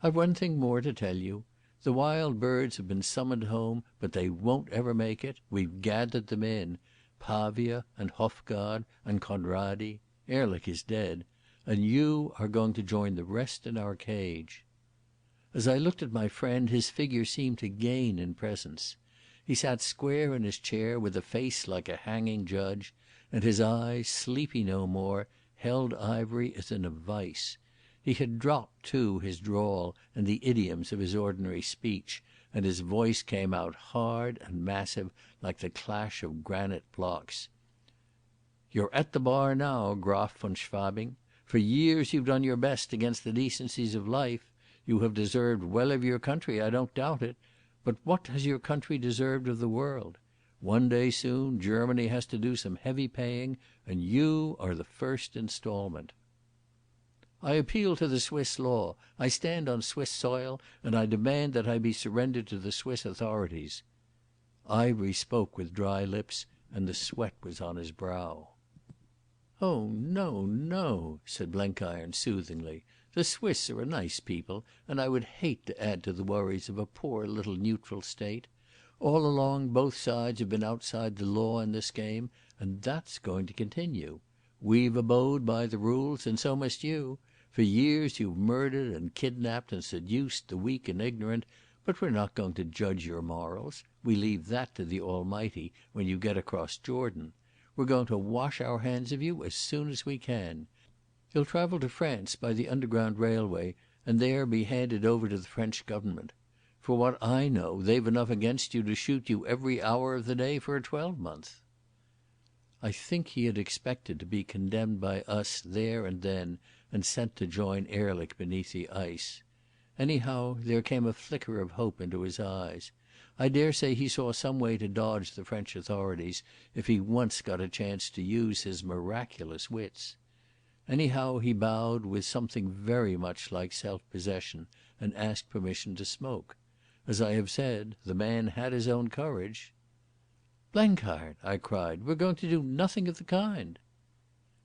"I've one thing more to tell you. The wild birds have been summoned home, but they won't ever make it. We've gathered them in. Pavia and Hofgaard and Conradi. Ehrlich is dead. And you are going to join the rest in our cage." As I looked at my friend, his figure seemed to gain in presence. He sat square in his chair with a face like a hanging judge, and his eyes, sleepy no more, held Ivery as in a vice. He had dropped, too, his drawl and the idioms of his ordinary speech, and his voice came out hard and massive like the clash of granite blocks. "You're at the bar now, Graf von Schwabing. For years you've done your best against the decencies of life. You have deserved well of your country, I don't doubt it. But what has your country deserved of the world? One day soon Germany has to do some heavy paying, and you are the first instalment." "I appeal to the Swiss law. I stand on Swiss soil, and I demand that I be surrendered to the Swiss authorities." Ivery spoke with dry lips, and the sweat was on his brow. "Oh, no, no," said Blenkiron soothingly. "The Swiss are a nice people, and I would hate to add to the worries of a poor little neutral state. All along both sides have been outside the law in this game, and that's going to continue. We've abode by the rules, and so must you. For years you've murdered and kidnapped and seduced the weak and ignorant, But we're not going to judge your morals. We leave that to the Almighty when you get across Jordan. We're going to wash our hands of you as soon as we can. You'll travel to France by the Underground Railway and there be handed over to the French government. For what I know, they've enough against you to shoot you every hour of the day for a 12-month." I think he had expected to be condemned by us there and then and sent to join Ehrlich beneath the ice. Anyhow, there came a flicker of hope into his eyes. I dare say he saw some way to dodge the French authorities if he once got a chance to use his miraculous wits. Anyhow, he bowed with something very much like self-possession and asked permission to smoke. As I have said, the man had his own courage. "Blenkiron," I cried, "we're going to do nothing of the kind."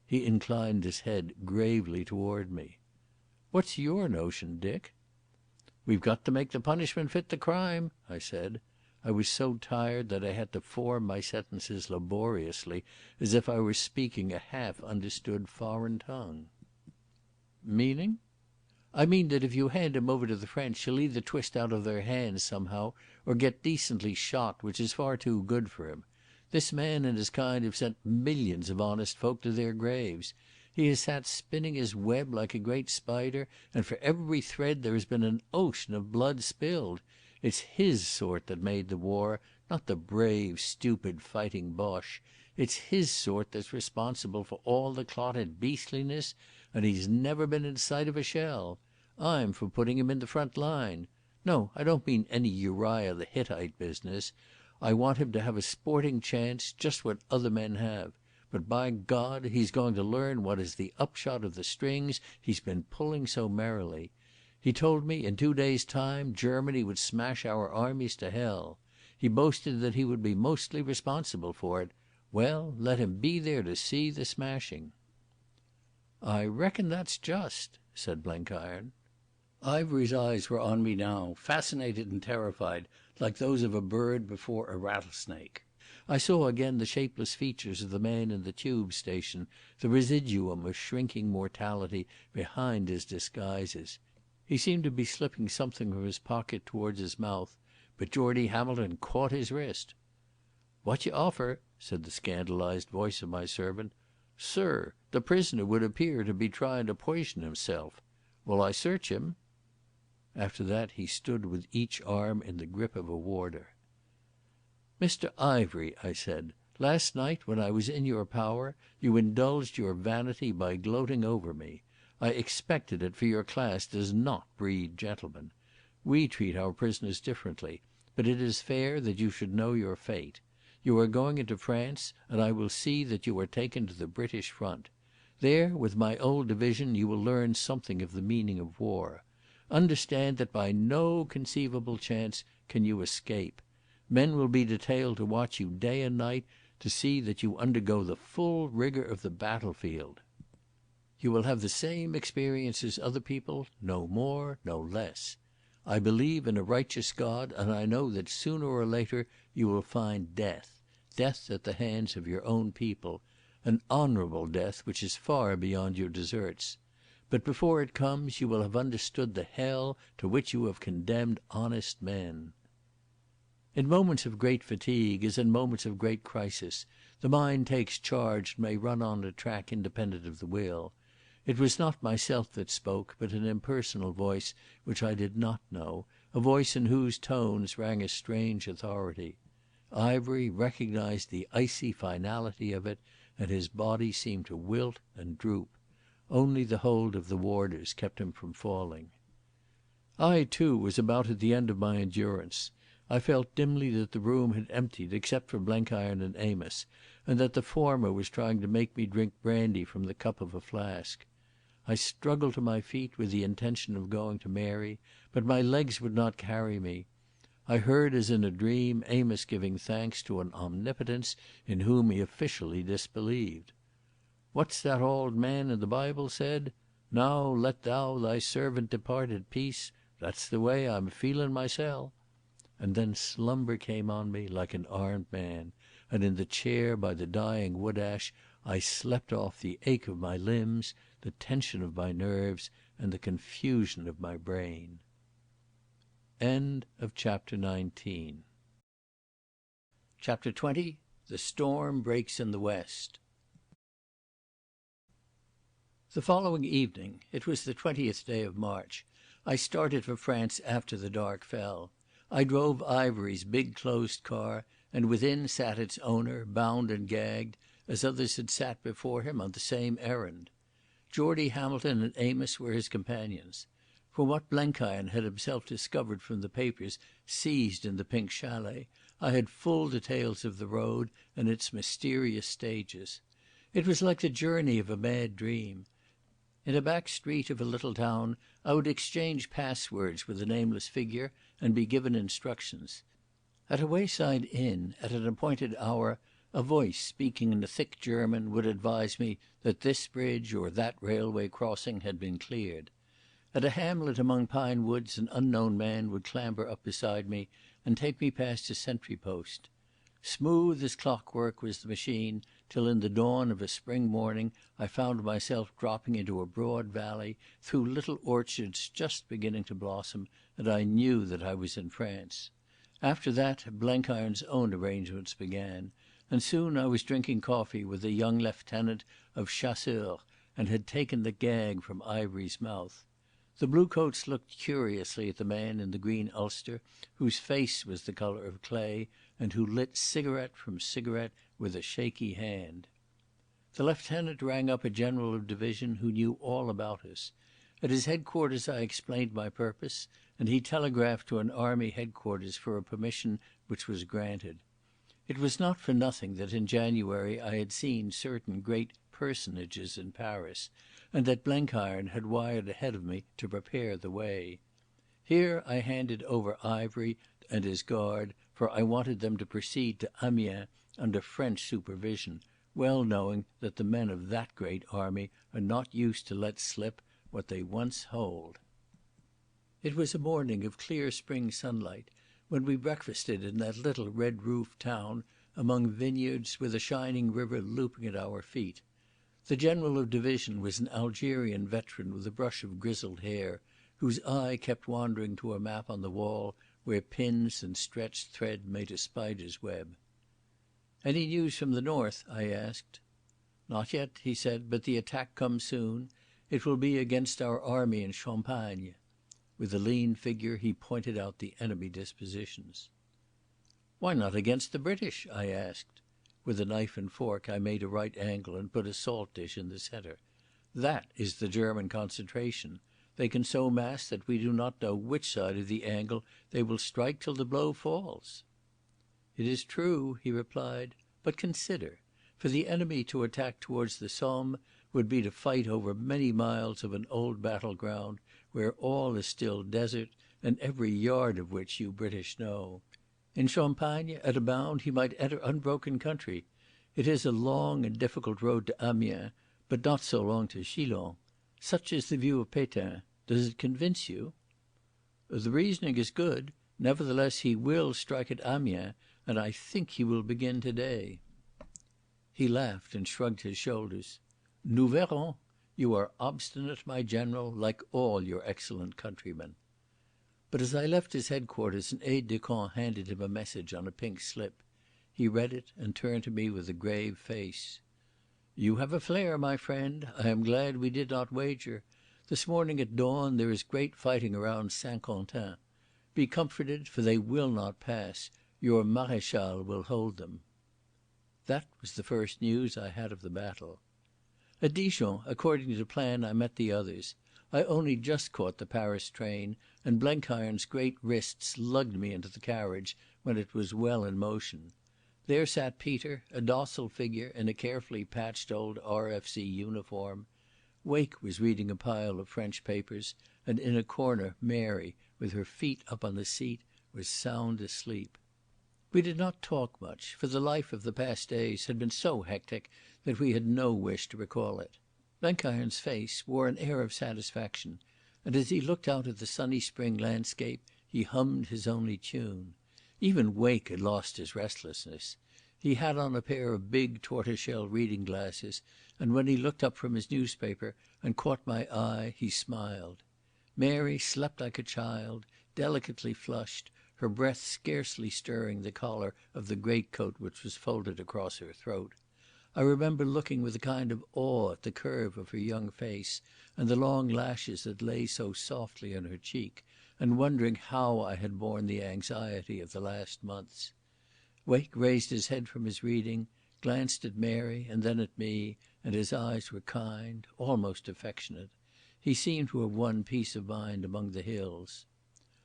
He inclined his head gravely toward me. "What's your notion, Dick?" "We've got to make the punishment fit the crime," I said. I was so tired that I had to form my sentences laboriously, as if I were speaking a half-understood foreign tongue. "Meaning?" "I mean that if you hand him over to the French he'll either twist out of their hands somehow or get decently shot, which is far too good for him. This man and his kind have sent millions of honest folk to their graves. He has sat spinning his web like a great spider, and for every thread there has been an ocean of blood spilled. It's his sort that made the war, not the brave, stupid, fighting Boche. It's his sort that's responsible for all the clotted beastliness, and he's never been in sight of a shell. I'm for putting him in the front line. No, I don't mean any Uriah the Hittite business. I want him to have a sporting chance, just what other men have. But by God, he's going to learn what is the upshot of the strings he's been pulling so merrily. He told me in 2 days' time Germany would smash our armies to hell. He boasted that he would be mostly responsible for it. Well, let him be there to see the smashing." "I reckon that's just," said Blenkiron. Ivery's eyes were on me now, fascinated and terrified, like those of a bird before a rattlesnake. I saw again the shapeless features of the man in the tube station, the residuum of shrinking mortality behind his disguises. He seemed to be slipping something from his pocket towards his mouth, but Geordie Hamilton caught his wrist. "What you offer?" said the scandalised voice of my servant. "Sir, the prisoner would appear to be trying to poison himself. Will I search him?" After that he stood with each arm in the grip of a warder. "Mr Ivery," I said, "last night when I was in your power you indulged your vanity by gloating over me. I expected it, for your class does not breed gentlemen. We treat our prisoners differently, but it is fair that you should know your fate. You are going into France, and I will see that you are taken to the British front. There, with my old division, you will learn something of the meaning of war. Understand that by no conceivable chance can you escape. Men will be detailed to watch you day and night to see that you undergo the full rigour of the battlefield. You will have the same experience as other people, no more, no less. I believe in a righteous God, and I know that sooner or later you will find death, death at the hands of your own people, an honourable death which is far beyond your deserts. But before it comes you will have understood the hell to which you have condemned honest men. In moments of great fatigue, as in moments of great crisis, the mind takes charge and may run on a track independent of the will. It was not myself that spoke, but an impersonal voice which I did not know, a voice in whose tones rang a strange authority. Ivery recognised the icy finality of it, and his body seemed to wilt and droop. Only the hold of the warders kept him from falling. I, too, was about at the end of my endurance. I felt dimly that the room had emptied except for Blenkiron and Amos, and that the former was trying to make me drink brandy from the cup of a flask. I struggled to my feet with the intention of going to Mary, but my legs would not carry me. I heard as in a dream Amos giving thanks to an omnipotence in whom he officially disbelieved. What's that old man in the Bible said? Now let thou thy servant depart at peace. That's the way I'm feeling myself. And then slumber came on me like an armed man, and in the chair by the dying wood ash I slept off the ache of my limbs, the tension of my nerves, and the confusion of my brain. Chapter 20. The Storm Breaks in the West. The following evening, it was the 20th day of March, I started for France after the dark fell. I drove Ivery's big closed car, and within sat its owner, bound and gagged, as others had sat before him on the same errand. Geordie Hamilton and Amos were his companions. From what Blenkiron had himself discovered from the papers seized in the Pink Chalet, I had full details of the road and its mysterious stages. It was like the journey of a mad dream. In a back street of a little town I would exchange passwords with a nameless figure and be given instructions. At a wayside inn, at an appointed hour, a voice speaking in a thick German would advise me that this bridge or that railway crossing had been cleared. At a hamlet among pine woods an unknown man would clamber up beside me and take me past a sentry post. Smooth as clockwork was the machine, till in the dawn of a spring morning I found myself dropping into a broad valley, through little orchards just beginning to blossom, and I knew that I was in France. After that Blenkiron's own arrangements began, and soon I was drinking coffee with a young lieutenant of chasseurs and had taken the gag from Ivery's mouth. The bluecoats looked curiously at the man in the green ulster, whose face was the colour of clay, and who lit cigarette from cigarette with a shaky hand. The lieutenant rang up a general of division who knew all about us. At his headquarters I explained my purpose, and he telegraphed to an army headquarters for a permission which was granted. It was not for nothing that in January I had seen certain great personages in Paris, and that Blenkiron had wired ahead of me to prepare the way. Here I handed over Ivery and his guard, for I wanted them to proceed to Amiens under French supervision, well knowing that the men of that great army are not used to let slip what they once hold. It was a morning of clear spring sunlight when we breakfasted in that little red-roofed town among vineyards with a shining river looping at our feet. The general of division was an Algerian veteran with a brush of grizzled hair, whose eye kept wandering to a map on the wall where pins and stretched thread made a spider's web. "Any news from the north?" I asked. "Not yet," he said, "but the attack comes soon. It will be against our army in Champagne." With a lean figure he pointed out the enemy dispositions. "Why not against the British?" I asked. With a knife and fork I made a right angle and put a salt dish in the centre. "That is the German concentration. They can so mass that we do not know which side of the angle they will strike till the blow falls." "It is true," he replied, "but consider. For the enemy to attack towards the Somme would be to fight over many miles of an old battleground where all is still desert and every yard of which you British know. In Champagne, at a bound, he might enter unbroken country. It is a long and difficult road to Amiens, but not so long to Chilons. Such is the view of Pétain. Does it convince you?" "The reasoning is good. Nevertheless he will strike at Amiens, and I think he will begin today." He laughed and shrugged his shoulders. "Nous verrons. You are obstinate, my general, like all your excellent countrymen." But as I left his headquarters an aide-de-camp handed him a message on a pink slip. He read it and turned to me with a grave face. "You have a flair, my friend. I am glad we did not wager. This morning at dawn there is great fighting around Saint-Quentin. Be comforted, for they will not pass. Your Maréchal will hold them." That was the first news I had of the battle. At Dijon, according to plan, I met the others. I only just caught the Paris train, and Blenkiron's great wrists lugged me into the carriage when it was well in motion. There sat Peter, a docile figure in a carefully patched old R.F.C. uniform. Wake was reading a pile of French papers, and in a corner Mary, with her feet up on the seat, was sound asleep. We did not talk much, for the life of the past days had been so hectic that we had no wish to recall it. Blenkiron's face wore an air of satisfaction, and as he looked out at the sunny spring landscape he hummed his only tune. Even Wake had lost his restlessness. He had on a pair of big tortoiseshell reading glasses, and when he looked up from his newspaper and caught my eye he smiled. Mary slept like a child. delicately flushed, her breath scarcely stirring the collar of the greatcoat which was folded across her throat. I remember looking with a kind of awe at the curve of her young face and the long lashes that lay so softly on her cheek, and wondering how I had borne the anxiety of the last months. Wake raised his head from his reading, glanced at Mary and then at me, and his eyes were kind, almost affectionate. He seemed to have won peace of mind among the hills.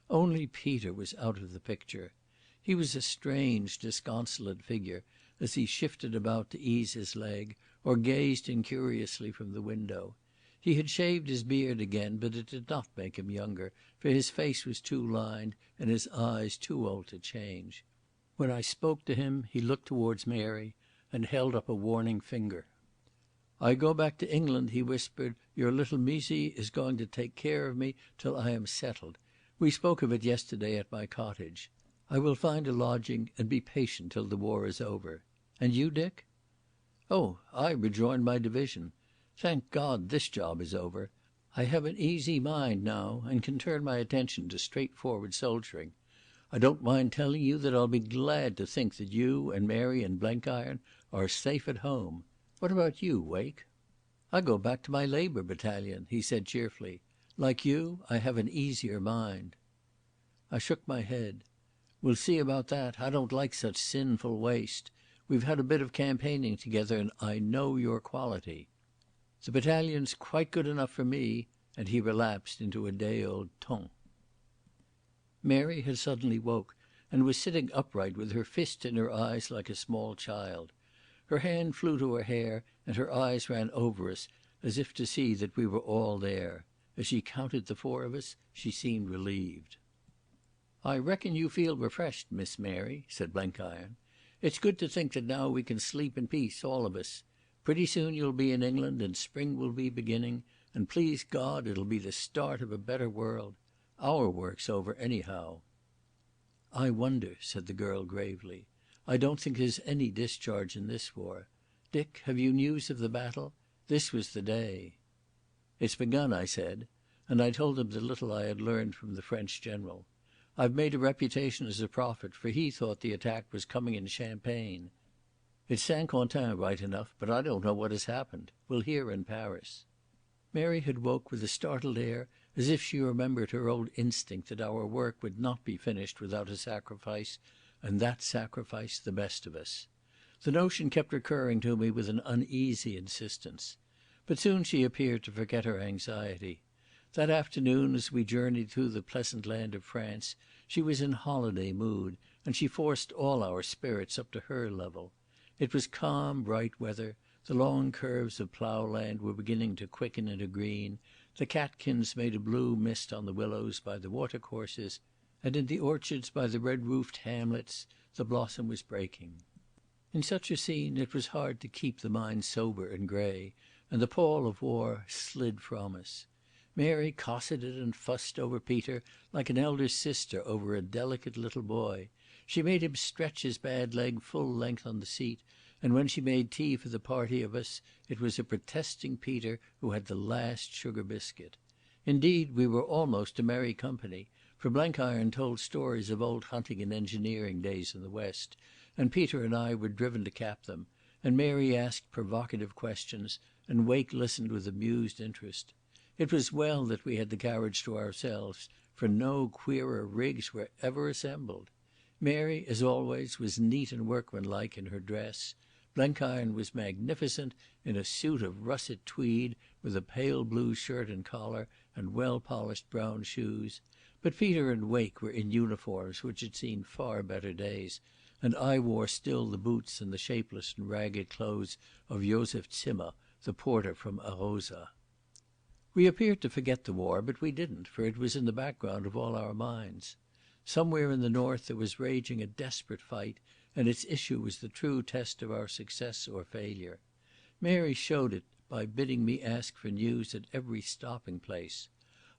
Only Peter was out of the picture. He was a strange, disconsolate figure as he shifted about to ease his leg, or gazed incuriously from the window. He had shaved his beard again, but it did not make him younger, for his face was too lined and his eyes too old to change. When I spoke to him he looked towards Mary and held up a warning finger. "I go back to England," he whispered. "Your little Missy is going to take care of me till I am settled. We spoke of it yesterday at my cottage. I will find a lodging and be patient till the war is over. And you, Dick?" "Oh, I rejoin my division. Thank God this job is over. I have an easy mind now and can turn my attention to straightforward soldiering. I don't mind telling you that I'll be glad to think that you and Mary and Blenkiron are safe at home. What about you, Wake?" "I go back to my Labour battalion," he said cheerfully. "Like you, I have an easier mind." I shook my head. "We'll see about that. I don't like such sinful waste. We've had a bit of campaigning together and I know your quality." "The battalion's quite good enough for me," and he relapsed into a day-old ton. Mary had suddenly woke and was sitting upright with her fist in her eyes like a small child. Her hand flew to her hair and her eyes ran over us as if to see that we were all there. As she counted the four of us she seemed relieved. "I reckon you feel refreshed, Miss Mary," said Blenkiron. "It's good to think that now we can sleep in peace, all of us. Pretty soon you'll be in England and spring will be beginning, and please God it'll be the start of a better world. Our work's over anyhow." "I wonder," said the girl gravely. "I don't think there's any discharge in this war. Dick, have you news of the battle? This was the day." "It's begun," I said, and I told him the little I had learned from the French general. I've made a reputation as a prophet, for he thought the attack was coming in Champagne. It's Saint-Quentin right enough, but I don't know what has happened. We'll hear in Paris." Mary had woke with a startled air, as if she remembered her old instinct that our work would not be finished without a sacrifice, and that sacrifice the best of us. The notion kept recurring to me with an uneasy insistence. But soon she appeared to forget her anxiety. That afternoon, as we journeyed through the pleasant land of France, she was in holiday mood, and she forced all our spirits up to her level. It was calm, bright weather. The long curves of ploughland were beginning to quicken into green. The catkins made a blue mist on the willows by the watercourses, and in the orchards by the red-roofed hamlets the blossom was breaking. In such a scene it was hard to keep the mind sober and grey, and the pall of war slid from us. Mary cosseted and fussed over Peter like an elder sister over a delicate little boy. She made him stretch his bad leg full length on the seat, and when she made tea for the party of us, it was a protesting Peter who had the last sugar biscuit. Indeed, we were almost a merry company, for Blenkiron told stories of old hunting and engineering days in the West, and Peter and I were driven to cap them, and Mary asked provocative questions, and Wake listened with amused interest. It was well that we had the carriage to ourselves, for no queerer rigs were ever assembled. Mary, as always, was neat and workmanlike in her dress. Blenkiron was magnificent in a suit of russet tweed with a pale blue shirt and collar and well-polished brown shoes. But Peter and Wake were in uniforms which had seen far better days, and I wore still the boots and the shapeless and ragged clothes of Joseph Zimmer, the porter from Arosa. We appeared to forget the war, but we didn't, for it was in the background of all our minds. Somewhere in the north there was raging a desperate fight, and its issue was the true test of our success or failure. Mary showed it by bidding me ask for news at every stopping place.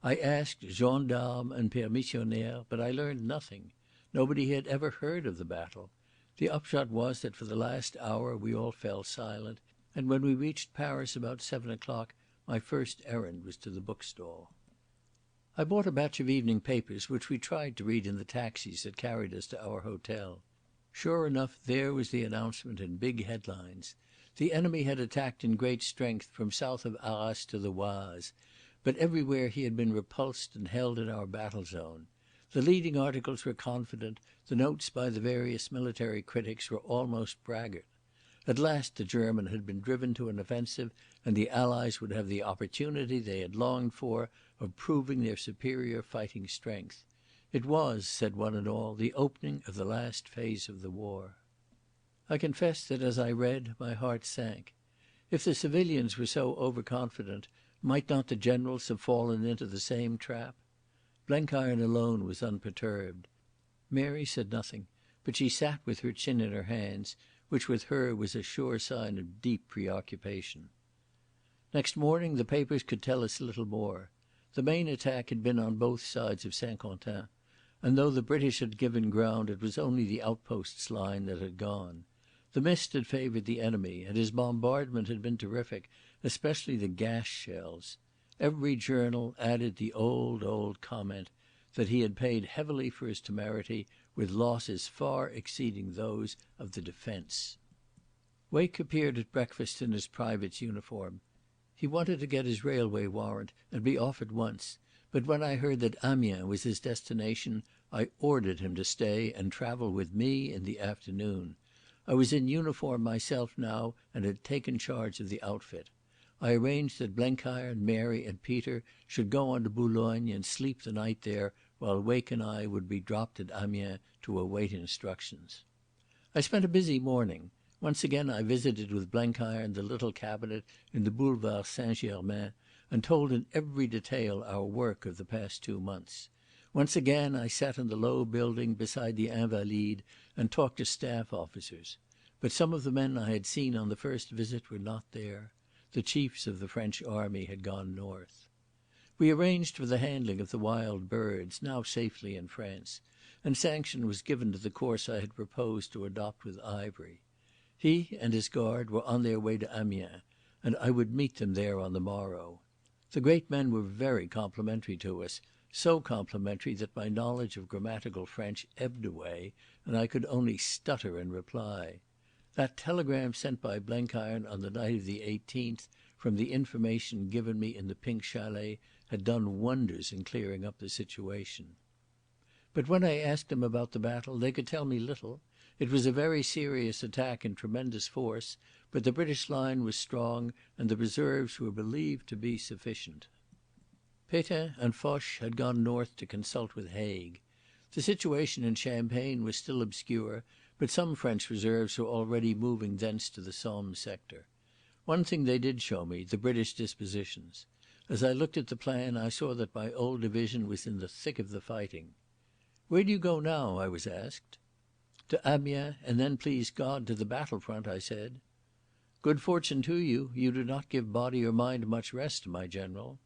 I asked gendarmes and permissionnaires, but I learned nothing. Nobody had ever heard of the battle. The upshot was that for the last hour we all fell silent, and when we reached Paris about 7 o'clock, my first errand was to the bookstall. I bought a batch of evening papers which we tried to read in the taxis that carried us to our hotel. Sure enough, there was the announcement in big headlines. The enemy had attacked in great strength from south of Arras to the Oise, but everywhere he had been repulsed and held in our battle zone. The leading articles were confident, the notes by the various military critics were almost braggart. At last the German had been driven to an offensive, and the Allies would have the opportunity they had longed for of proving their superior fighting strength. It was, said one and all, the opening of the last phase of the war. I confess that as I read, my heart sank. If the civilians were so overconfident, might not the generals have fallen into the same trap? Blenkiron alone was unperturbed. Mary said nothing, but she sat with her chin in her hands, which with her was a sure sign of deep preoccupation. Next morning the papers could tell us little more. The main attack had been on both sides of Saint-Quentin, and though the British had given ground, it was only the outposts line that had gone. The mist had favoured the enemy, and his bombardment had been terrific, especially the gas shells. Every journal added the old comment that he had paid heavily for his temerity, with losses far exceeding those of the defence. Wake appeared at breakfast in his private's uniform. He wanted to get his railway warrant and be off at once, but when I heard that Amiens was his destination, I ordered him to stay and travel with me in the afternoon. I was in uniform myself now and had taken charge of the outfit. I arranged that Blenkiron, Mary and Peter should go on to Boulogne and sleep the night there, while Wake and I would be dropped at Amiens to await instructions. I spent a busy morning. Once again I visited with Blenkiron the little cabinet in the Boulevard Saint-Germain and told in every detail our work of the past 2 months. Once again I sat in the low building beside the Invalides and talked to staff officers. But some of the men I had seen on the first visit were not there. The chiefs of the French army had gone north. We arranged for the handling of the wild birds, now safely in France, and sanction was given to the course I had proposed to adopt with Ivery. He and his guard were on their way to Amiens, and I would meet them there on the morrow. The great men were very complimentary to us, so complimentary that my knowledge of grammatical French ebbed away, and I could only stutter in reply. That telegram sent by Blenkiron on the night of the 18th, from the information given me in the Pink Chalet, had done wonders in clearing up the situation. But when I asked them about the battle, they could tell me little. It was a very serious attack in tremendous force, but the British line was strong and the reserves were believed to be sufficient. Pétain and Foch had gone north to consult with Haig. The situation in Champagne was still obscure, but some French reserves were already moving thence to the Somme sector. One thing they did show me, the British dispositions. As I looked at the plan, I saw that my old division was in the thick of the fighting. "Where do you go now?" I was asked. "To Amiens, and then, please God, to the battlefront," I said. "Good fortune to you. You do not give body or mind much rest, my General."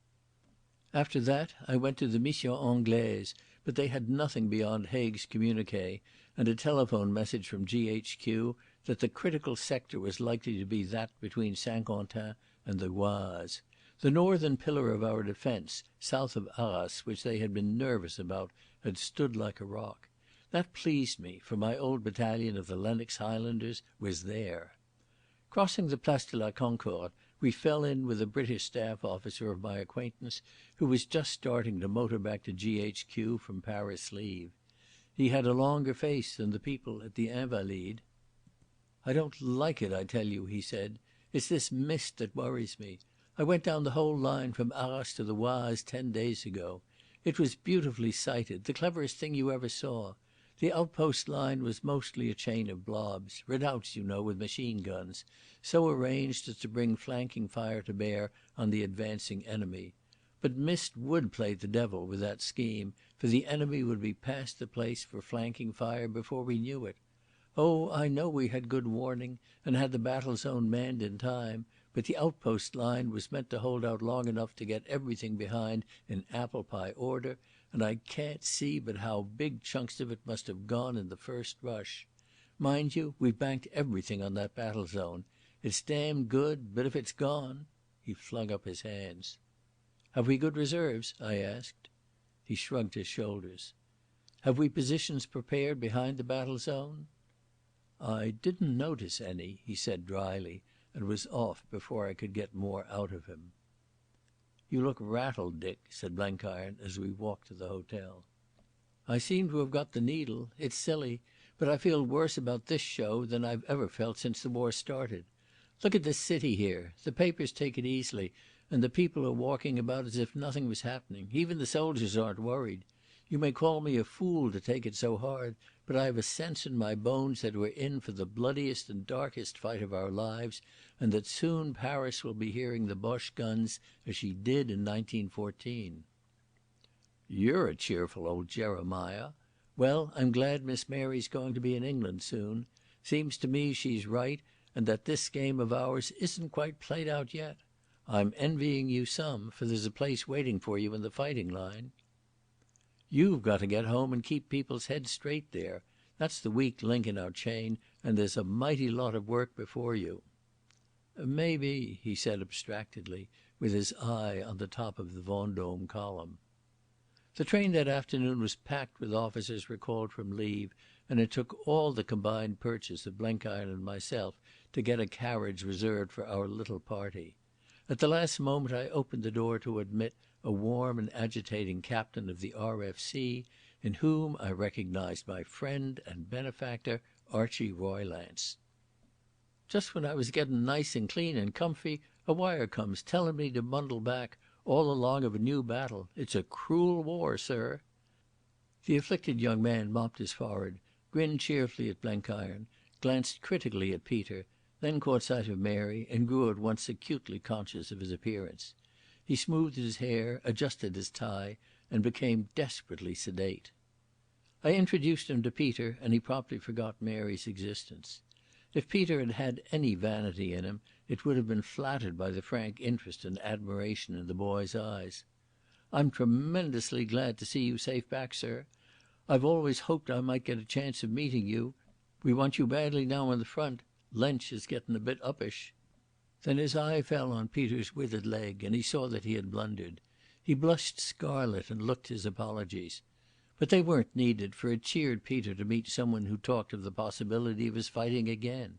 After that I went to the Mission Anglaise, but they had nothing beyond Haig's communiqué and a telephone message from G.H.Q. that the critical sector was likely to be that between Saint-Quentin and the Oise. The northern pillar of our defence, south of Arras, which they had been nervous about, had stood like a rock. That pleased me, for my old battalion of the Lennox Highlanders was there. Crossing the Place de la Concorde, we fell in with a British staff officer of my acquaintance who was just starting to motor back to G.H.Q. from Paris leave. He had a longer face than the people at the Invalides. "I don't like it, I tell you," he said. "It's this mist that worries me. I went down the whole line from Arras to the Oise 10 days ago. It was beautifully sited, the cleverest thing you ever saw. The outpost line was mostly a chain of blobs, redoubts, you know, with machine guns, so arranged as to bring flanking fire to bear on the advancing enemy. But mist would play the devil with that scheme, for the enemy would be past the place for flanking fire before we knew it. Oh, I know we had good warning and had the battle zone manned in time, but the outpost line was meant to hold out long enough to get everything behind in apple pie order, and I can't see but how big chunks of it must have gone in the first rush. Mind you, we've banked everything on that battle zone. It's damned good, but if it's gone—" He flung up his hands. "Have we good reserves?" I asked. He shrugged his shoulders. "Have we positions prepared behind the battle zone?" "I didn't notice any," he said dryly, and was off before I could get more out of him. "You look rattled, Dick," said Blenkiron as we walked to the hotel. "I seem to have got the needle. It's silly, but I feel worse about this show than I've ever felt since the war started. Look at this city here. The papers take it easily, and the people are walking about as if nothing was happening. Even the soldiers aren't worried. You may call me a fool to take it so hard, but I have a sense in my bones that we're in for the bloodiest and darkest fight of our lives, and that soon Paris will be hearing the Boche guns as she did in 1914. "You're a cheerful old Jeremiah. Well, I'm glad Miss Mary's going to be in England soon. Seems to me she's right, and that this game of ours isn't quite played out yet. I'm envying you some, for there's a place waiting for you in the fighting line. You've got to get home and keep people's heads straight there. That's the weak link in our chain, and there's a mighty lot of work before you." "Maybe," he said abstractedly, with his eye on the top of the Vendôme column. The train that afternoon was packed with officers recalled from leave, and it took all the combined purchase of Blenkiron and myself to get a carriage reserved for our little party. At the last moment I opened the door to admit a warm and agitating captain of the R.F.C., in whom I recognised my friend and benefactor, Archie Roylance. "Just when I was getting nice and clean and comfy, a wire comes telling me to bundle back, all along of a new battle. It's a cruel war, sir." The afflicted young man mopped his forehead, grinned cheerfully at Blenkiron, glanced critically at Peter, then caught sight of Mary and grew at once acutely conscious of his appearance. He smoothed his hair, adjusted his tie, and became desperately sedate. I introduced him to Peter, and he promptly forgot Mary's existence. If Peter had had any vanity in him, it would have been flattered by the frank interest and admiration in the boy's eyes. "I'm tremendously glad to see you safe back, sir. I've always hoped I might get a chance of meeting you. We want you badly now on the front. Lensch is getting a bit uppish." Then his eye fell on Peter's withered leg, and he saw that he had blundered. He blushed scarlet and looked his apologies. But they weren't needed, for it cheered Peter to meet someone who talked of the possibility of his fighting again.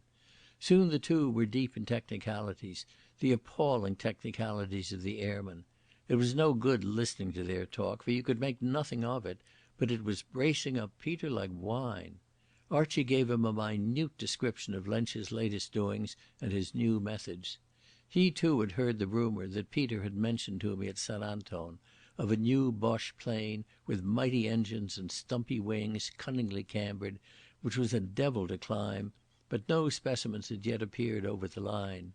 Soon the two were deep in technicalities, the appalling technicalities of the airmen. It was no good listening to their talk, for you could make nothing of it, but it was bracing up Peter like wine. Archie gave him a minute description of Lensch's latest doings and his new methods. He too had heard the rumour that Peter had mentioned to me at St Anton, of a new Boche plane with mighty engines and stumpy wings cunningly cambered, which was a devil to climb, but no specimens had yet appeared over the line.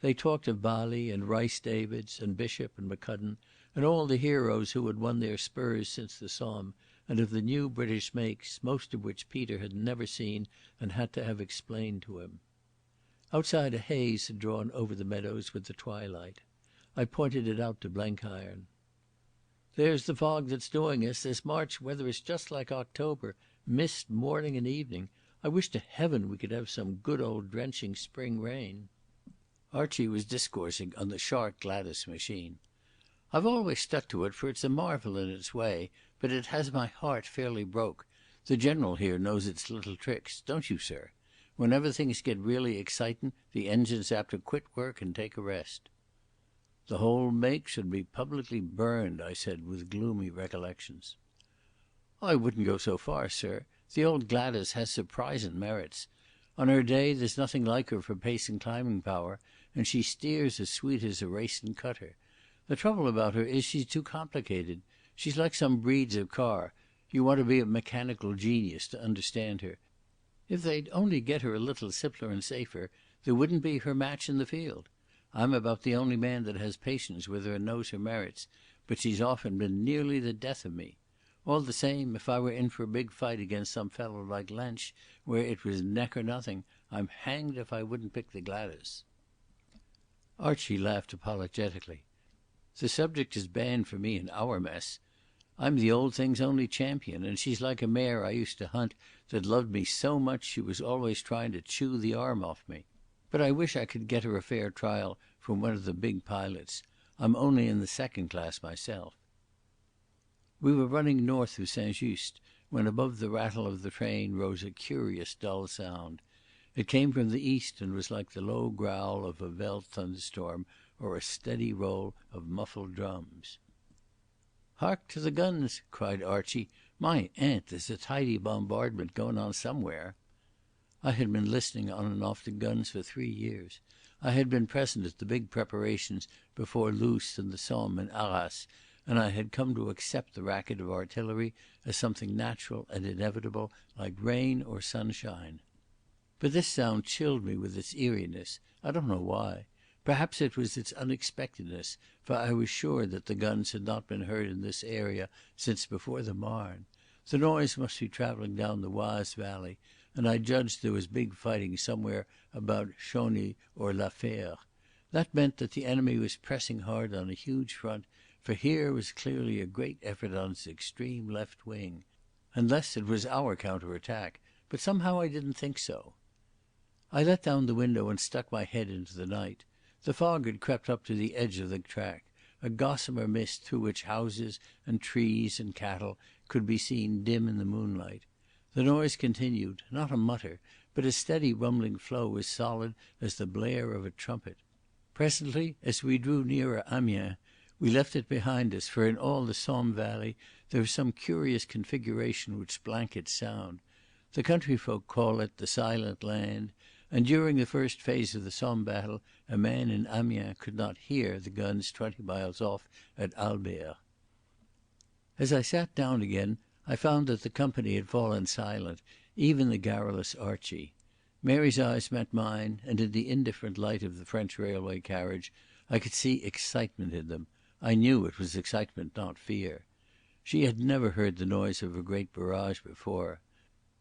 They talked of Bali and Rice Davids and Bishop and McCudden and all the heroes who had won their spurs since the Somme, and of the new British makes, most of which Peter had never seen and had to have explained to him. Outside a haze had drawn over the meadows with the twilight. I pointed it out to Blenkiron. "There's the fog that's doing us. This March weather is just like October, mist morning and evening. I wish to heaven we could have some good old drenching spring rain." Archie was discoursing on the Shark Gladys machine. "I've always stuck to it, for it's a marvel in its way, but it has my heart fairly broke. The General here knows its little tricks, don't you, sir? Whenever things get really excitin', the engine's apt to quit work and take a rest." "The whole make should be publicly burned," I said with gloomy recollections. "I wouldn't go so far, sir. The old Gladys has surprisin' merits. On her day there's nothing like her for pace and climbing power, and she steers as sweet as a racing cutter. The trouble about her is she's too complicated. She's like some breeds of car. You want to be a mechanical genius to understand her. If they'd only get her a little simpler and safer, there wouldn't be her match in the field. I'm about the only man that has patience with her and knows her merits, but she's often been nearly the death of me. All the same, if I were in for a big fight against some fellow like Lensch, where it was neck or nothing, I'm hanged if I wouldn't pick the Gladys." Archie laughed apologetically. "The subject is banned for me in our mess. I'm the old thing's only champion, and she's like a mare I used to hunt that loved me so much she was always trying to chew the arm off me. But I wish I could get her a fair trial from one of the big pilots. I'm only in the second class myself." We were running north of St Just when above the rattle of the train rose a curious dull sound. It came from the east and was like the low growl of a veld thunderstorm or a steady roll of muffled drums. "Hark to the guns!" cried Archie. "My aunt, there's a tidy bombardment going on somewhere." I had been listening on and off to guns for 3 years. I had been present at the big preparations before Loos and the Somme and Arras, and I had come to accept the racket of artillery as something natural and inevitable, like rain or sunshine. But this sound chilled me with its eeriness. I don't know why. Perhaps it was its unexpectedness, for I was sure that the guns had not been heard in this area since before the Marne. The noise must be travelling down the Oise valley, and I judged there was big fighting somewhere about Chauny or La Fère. That meant that the enemy was pressing hard on a huge front, for here was clearly a great effort on its extreme left wing. Unless it was our counter-attack, but somehow I didn't think so. I let down the window and stuck my head into the night. The fog had crept up to the edge of the track, a gossamer mist through which houses and trees and cattle could be seen dim in the moonlight. The noise continued, not a mutter, but a steady rumbling flow as solid as the blare of a trumpet. Presently, as we drew nearer Amiens, we left it behind us, for in all the Somme valley there is some curious configuration which blankets sound. The country folk call it the Silent Land, and during the first phase of the Somme battle a man in Amiens could not hear the guns 20 miles off at Albert. As I sat down again I found that the company had fallen silent, even the garrulous Archie. Mary's eyes met mine, and in the indifferent light of the French railway carriage I could see excitement in them. I knew it was excitement, not fear. She had never heard the noise of a great barrage before.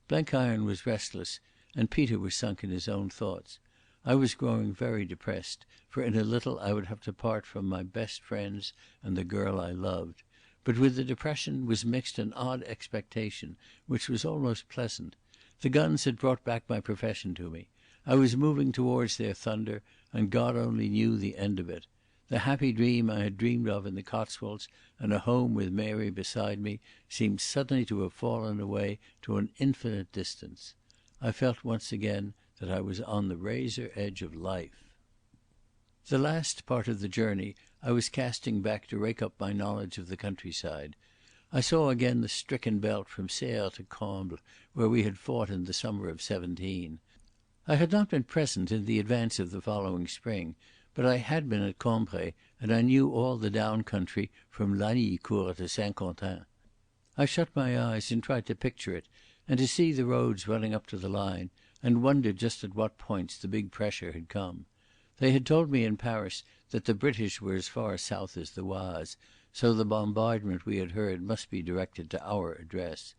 Blenkiron was restless, and Peter was sunk in his own thoughts. I was growing very depressed, for in a little I would have to part from my best friends and the girl I loved. But with the depression was mixed an odd expectation, which was almost pleasant. The guns had brought back my profession to me. I was moving towards their thunder, and God only knew the end of it. The happy dream I had dreamed of in the Cotswolds and a home with Mary beside me seemed suddenly to have fallen away to an infinite distance. I felt once again that I was on the razor edge of life. The last part of the journey I was casting back to rake up my knowledge of the countryside. I saw again the stricken belt from Serres to Combles, where we had fought in the summer of '17. I had not been present in the advance of the following spring, but I had been at Cambrai, and I knew all the down country from Lagnicourt to Saint-Quentin. I shut my eyes and tried to picture it, and to see the roads running up to the line, and wondered just at what points the big pressure had come. They had told me in Paris that the British were as far south as the Oise, so the bombardment we had heard must be directed to our address.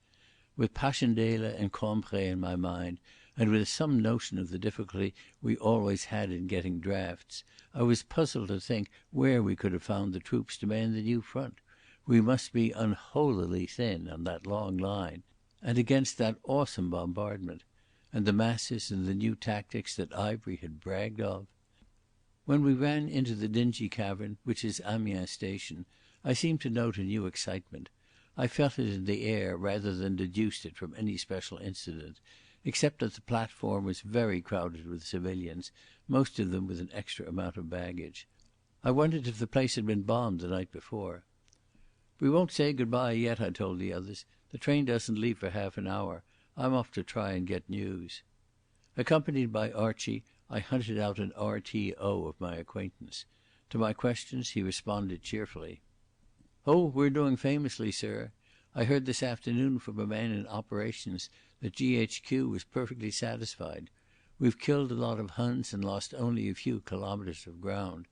With Passchendaele and Cambrai in my mind, and with some notion of the difficulty we always had in getting drafts, I was puzzled to think where we could have found the troops to man the new front. We must be unholily thin on that long line, and against that awesome bombardment, and the masses and the new tactics that Ivory had bragged of. When we ran into the dingy cavern which is Amiens station, I seemed to note a new excitement. I felt it in the air rather than deduced it from any special incident, except that the platform was very crowded with civilians, most of them with an extra amount of baggage. I wondered if the place had been bombed the night before. "We won't say good-bye yet," I told the others. "The train doesn't leave for half an hour. I'm off to try and get news." Accompanied by Archie, I hunted out an RTO of my acquaintance. To my questions he responded cheerfully. "Oh, we're doing famously, sir. I heard this afternoon from a man in operations that GHQ was perfectly satisfied. We've killed a lot of Huns and lost only a few kilometres of ground.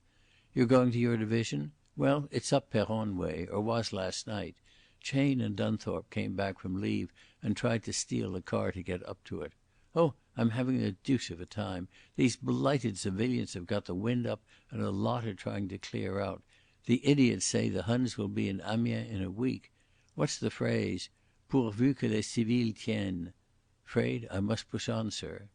You're going to your division? Well, it's up Peronne way, or was last night. Cheyne and Dunthorpe came back from leave and tried to steal a car to get up to it. Oh, I'm having the deuce of a time. These blighted civilians have got the wind up and a lot are trying to clear out. The idiots say the Huns will be in Amiens in a week. What's the phrase? Pourvu que les civils tiennent. Afraid I must push on, sir."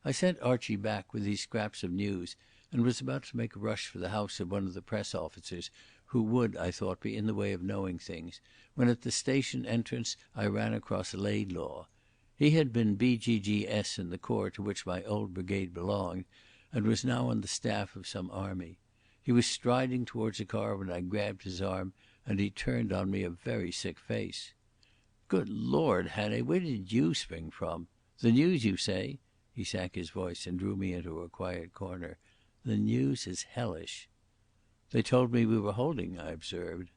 I sent Archie back with these scraps of news and was about to make a rush for the house of one of the press officers who would, I thought, be in the way of knowing things, when at the station entrance I ran across Laidlaw. He had been BGGS in the corps to which my old brigade belonged, and was now on the staff of some army. He was striding towards a car when I grabbed his arm, and he turned on me a very sick face. "Good Lord, Hannay, where did you spring from? The news, you say?" He sank his voice and drew me into a quiet corner. "The news is hellish." "They told me we were holding," I observed.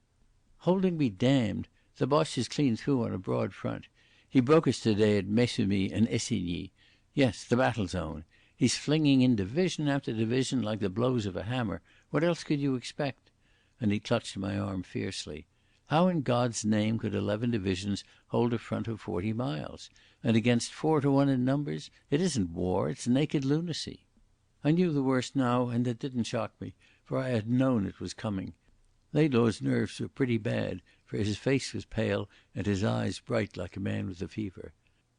"Holding be damned. The Boche is clean through on a broad front. He broke us today at Messumy and Essigny. Yes, the battle zone. He's flinging in division after division like the blows of a hammer. What else could you expect?" And he clutched my arm fiercely. "How in God's name could 11 divisions hold a front of 40 miles? And against 4 to 1 in numbers? It isn't war, it's naked lunacy." I knew the worst now, and it didn't shock me, for I had known it was coming. Laidlaw's nerves were pretty bad, for his face was pale and his eyes bright like a man with a fever.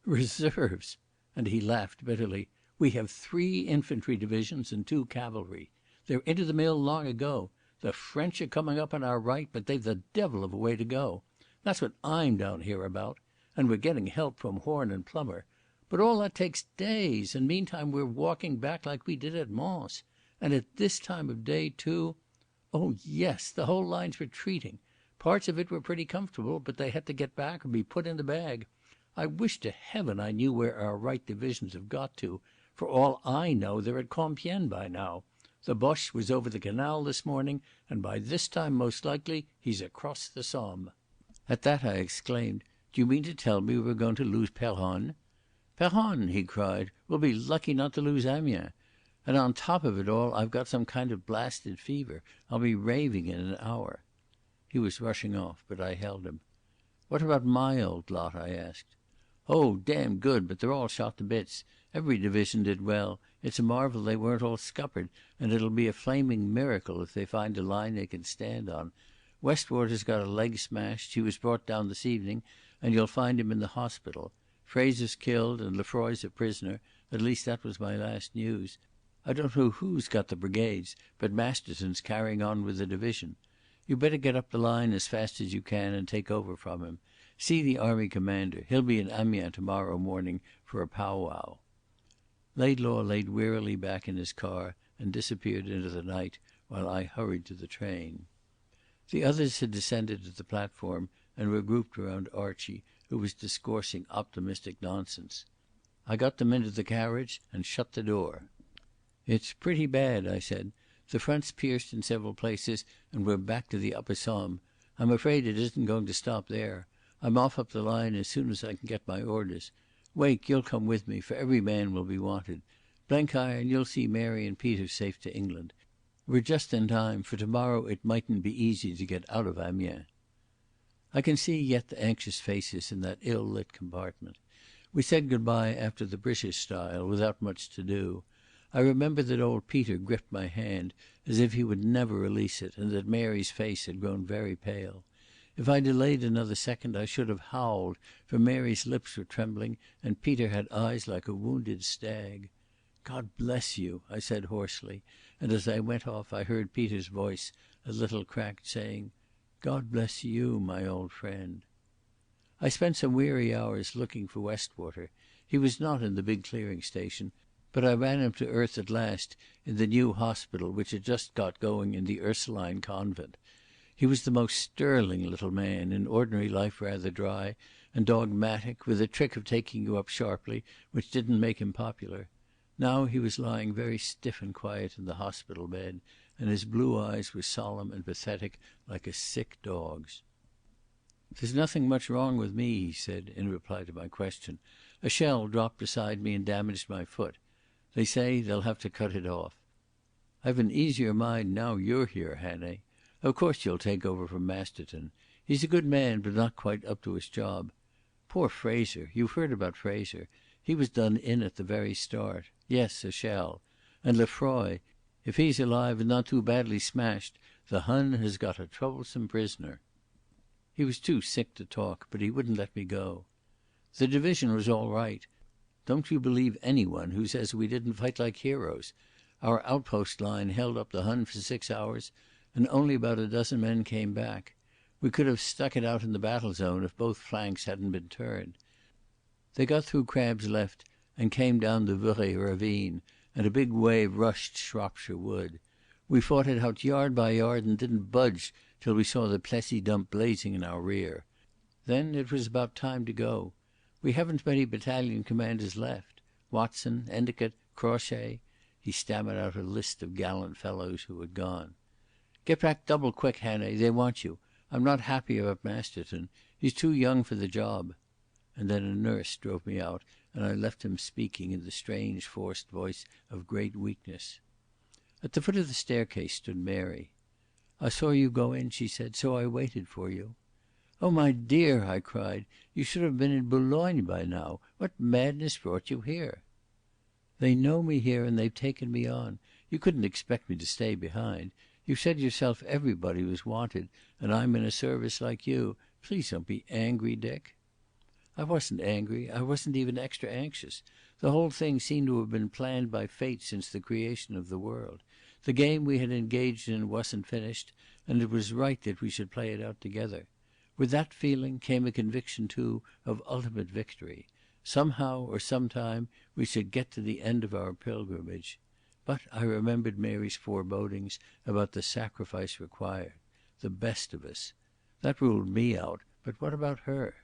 "Reserves!" And he laughed bitterly. "We have 3 infantry divisions and 2 cavalry. They're into the mill long ago. The French are coming up on our right, but they've the devil of a way to go. That's what I'm down here about. And we're getting help from Horn and Plummer. But all that takes days, and meantime we're walking back like we did at Mons. And at this time of day, too. Oh, yes, the whole line's retreating. Parts of it were pretty comfortable, but they had to get back or be put in the bag. I wish to heaven I knew where our right divisions have got to. For all I know, they're at Compiègne by now. The Boche was over the canal this morning, and by this time, most likely, he's across the Somme." At that I exclaimed, "Do you mean to tell me we're going to lose Peronne?" "Peronne!" he cried. "We'll be lucky not to lose Amiens. And on top of it all, I've got some kind of blasted fever. I'll be raving in an hour." He was rushing off, but I held him. "What about my old lot?" I asked. "Oh, damn good, but they're all shot to bits. Every division did well. It's a marvel they weren't all scuppered, and it'll be a flaming miracle if they find a line they can stand on. Westwater's got a leg smashed. He was brought down this evening, and you'll find him in the hospital. Fraser's killed and Lefroy's a prisoner. At least that was my last news. I don't know who's got the brigades, but Masterson's carrying on with the division. You'd better get up the line as fast as you can and take over from him. See the army commander. He'll be in Amiens tomorrow morning for a powwow." Laidlaw laid wearily back in his car and disappeared into the night while I hurried to the train. The others had descended to the platform and were grouped around Archie, who was discoursing optimistic nonsense. I got them into the carriage and shut the door. "It's pretty bad," I said. "The front's pierced in several places and we're back to the Upper Somme. I'm afraid it isn't going to stop there. I'm off up the line as soon as I can get my orders. Wake, you'll come with me, for every man will be wanted. Blenkiron, you'll see Mary and Peter safe to England. We're just in time, for tomorrow it mightn't be easy to get out of Amiens." I can see yet the anxious faces in that ill-lit compartment. We said goodbye after the British style, without much to do. I remember that old Peter gripped my hand as if he would never release it, and that Mary's face had grown very pale. If I delayed another second I should have howled, for Mary's lips were trembling and Peter had eyes like a wounded stag. "God bless you," I said hoarsely, and as I went off I heard Peter's voice, a little cracked, saying, "God bless you, my old friend." I spent some weary hours looking for Westwater. He was not in the big clearing station, but I ran him to earth at last in the new hospital which had just got going in the Ursuline convent. He was the most sterling little man, in ordinary life rather dry and dogmatic, with a trick of taking you up sharply which didn't make him popular. Now he was lying very stiff and quiet in the hospital bed, and his blue eyes were solemn and pathetic like a sick dog's. "There's nothing much wrong with me," he said, in reply to my question. "A shell dropped beside me and damaged my foot. They say they'll have to cut it off. I've an easier mind now you're here, Hannay. Of course you'll take over from Masterton. He's a good man, but not quite up to his job. Poor Fraser. You've heard about Fraser. He was done in at the very start. Yes, a shell. And Lefroy. If he's alive and not too badly smashed, the Hun has got a troublesome prisoner." He was too sick to talk, but he wouldn't let me go. "The division was all right. Don't you believe anyone who says we didn't fight like heroes. Our outpost line held up the Hun for 6 hours, and only about a dozen men came back. We could have stuck it out in the battle zone if both flanks hadn't been turned. They got through Crabbe's left and came down the Vuray ravine, and a big wave rushed Shropshire Wood. We fought it out yard by yard and didn't budge till we saw the Plessis dump blazing in our rear. Then it was about time to go. We haven't many battalion commanders left. Watson, Endicott, Crawshay. He stammered out a list of gallant fellows who had gone. "Get back double quick, Hannay. They want you. I'm not happy about Masterton. He's too young for the job." And then a nurse drove me out, and I left him speaking in the strange forced voice of great weakness. At the foot of the staircase stood Mary. "I saw you go in," she said, "so I waited for you." "Oh, my dear," I cried, "you should have been in Boulogne by now. What madness brought you here?" "They know me here and they've taken me on. You couldn't expect me to stay behind. You said yourself everybody was wanted, and I'm in a service like you. Please don't be angry, Dick." I wasn't angry. I wasn't even extra anxious. The whole thing seemed to have been planned by fate since the creation of the world. The game we had engaged in wasn't finished, and it was right that we should play it out together. With that feeling came a conviction, too, of ultimate victory. Somehow or sometime we should get to the end of our pilgrimage. But I remembered Mary's forebodings about the sacrifice required. The best of us. That ruled me out, but what about her?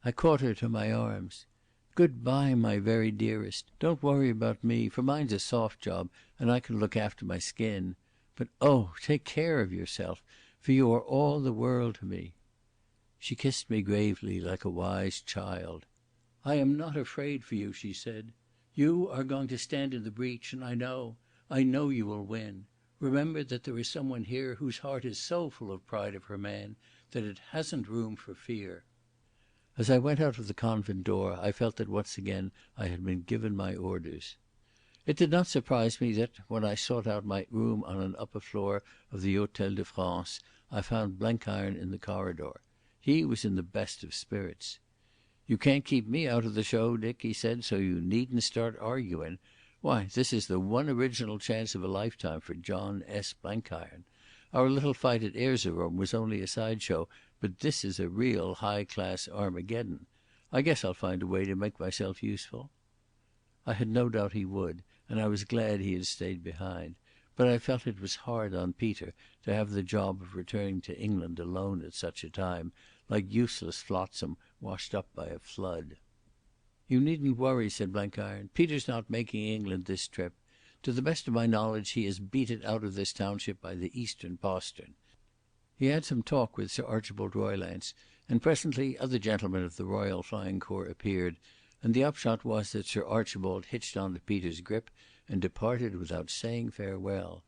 I caught her to my arms. "Goodbye, my very dearest. Don't worry about me, for mine's a soft job and I can look after my skin. But oh, take care of yourself, for you are all the world to me." She kissed me gravely like a wise child. "I am not afraid for you," she said. "You are going to stand in the breach, and I know you will win. Remember that there is someone here whose heart is so full of pride of her man that it hasn't room for fear." As I went out of the convent door I felt that once again I had been given my orders. It did not surprise me that, when I sought out my room on an upper floor of the Hôtel de France, I found Blenkiron in the corridor. He was in the best of spirits. "You can't keep me out of the show, Dick," he said, "so you needn't start arguing. Why, this is the one original chance of a lifetime for John S. Blenkiron. Our little fight at Erzerum was only a sideshow, but this is a real high-class Armageddon. I guess I'll find a way to make myself useful." I had no doubt he would, and I was glad he had stayed behind. But I felt it was hard on Peter to have the job of returning to England alone at such a time, like useless flotsam washed up by a flood. "You needn't worry," said Blenkiron. "Peter's not making England this trip. To the best of my knowledge he has beat it out of this township by the eastern postern." He had some talk with Sir Archibald Roylance, and presently other gentlemen of the Royal Flying Corps appeared, and the upshot was that Sir Archibald hitched on to Peter's grip and departed without saying farewell.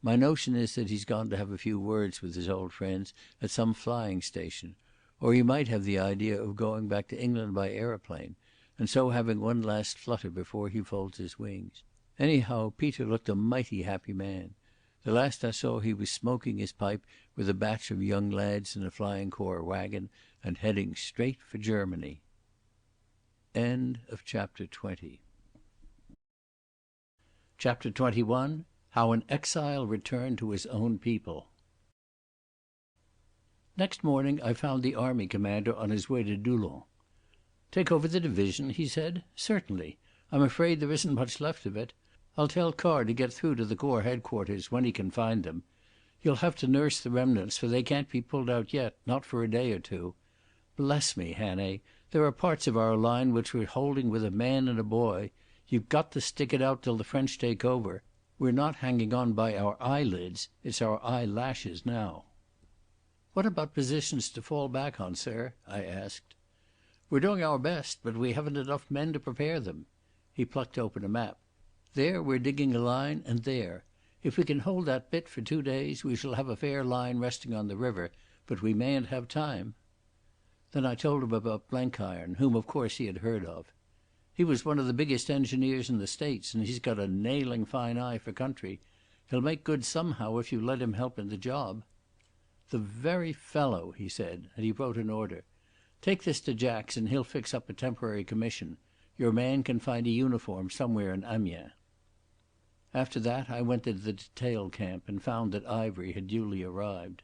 My notion is that he's gone to have a few words with his old friends at some flying station, or he might have the idea of going back to England by aeroplane, and so having one last flutter before he folds his wings. Anyhow, Peter looked a mighty happy man. The last I saw he was smoking his pipe with a batch of young lads in a Flying Corps wagon and heading straight for Germany. End of chapter 20. Chapter 21. How an Exile returned to his own people. Next morning I found the army commander on his way to Doullens. "Take over the division?" he said. "Certainly. I'm afraid there isn't much left of it. I'll tell Carr to get through to the Corps headquarters when he can find them. You'll have to nurse the remnants, for they can't be pulled out yet, not for a day or two. Bless me, Hannay, there are parts of our line which we're holding with a man and a boy. You've got to stick it out till the French take over. We're not hanging on by our eyelids, it's our eyelashes now." "What about positions to fall back on, sir?" I asked. "We're doing our best, but we haven't enough men to prepare them." He plucked open a map. "There we're digging a line, and there. If we can hold that bit for 2 days we shall have a fair line resting on the river, but we mayn't have time." Then I told him about Blenkiron, whom of course he had heard of. "He was one of the biggest engineers in the States, and he's got a nailing fine eye for country. He'll make good somehow if you let him help in the job." "The very fellow," he said, and he wrote an order. "Take this to Jacks and he'll fix up a temporary commission. Your man can find a uniform somewhere in Amiens." After that I went to the detail camp and found that Ivery had duly arrived.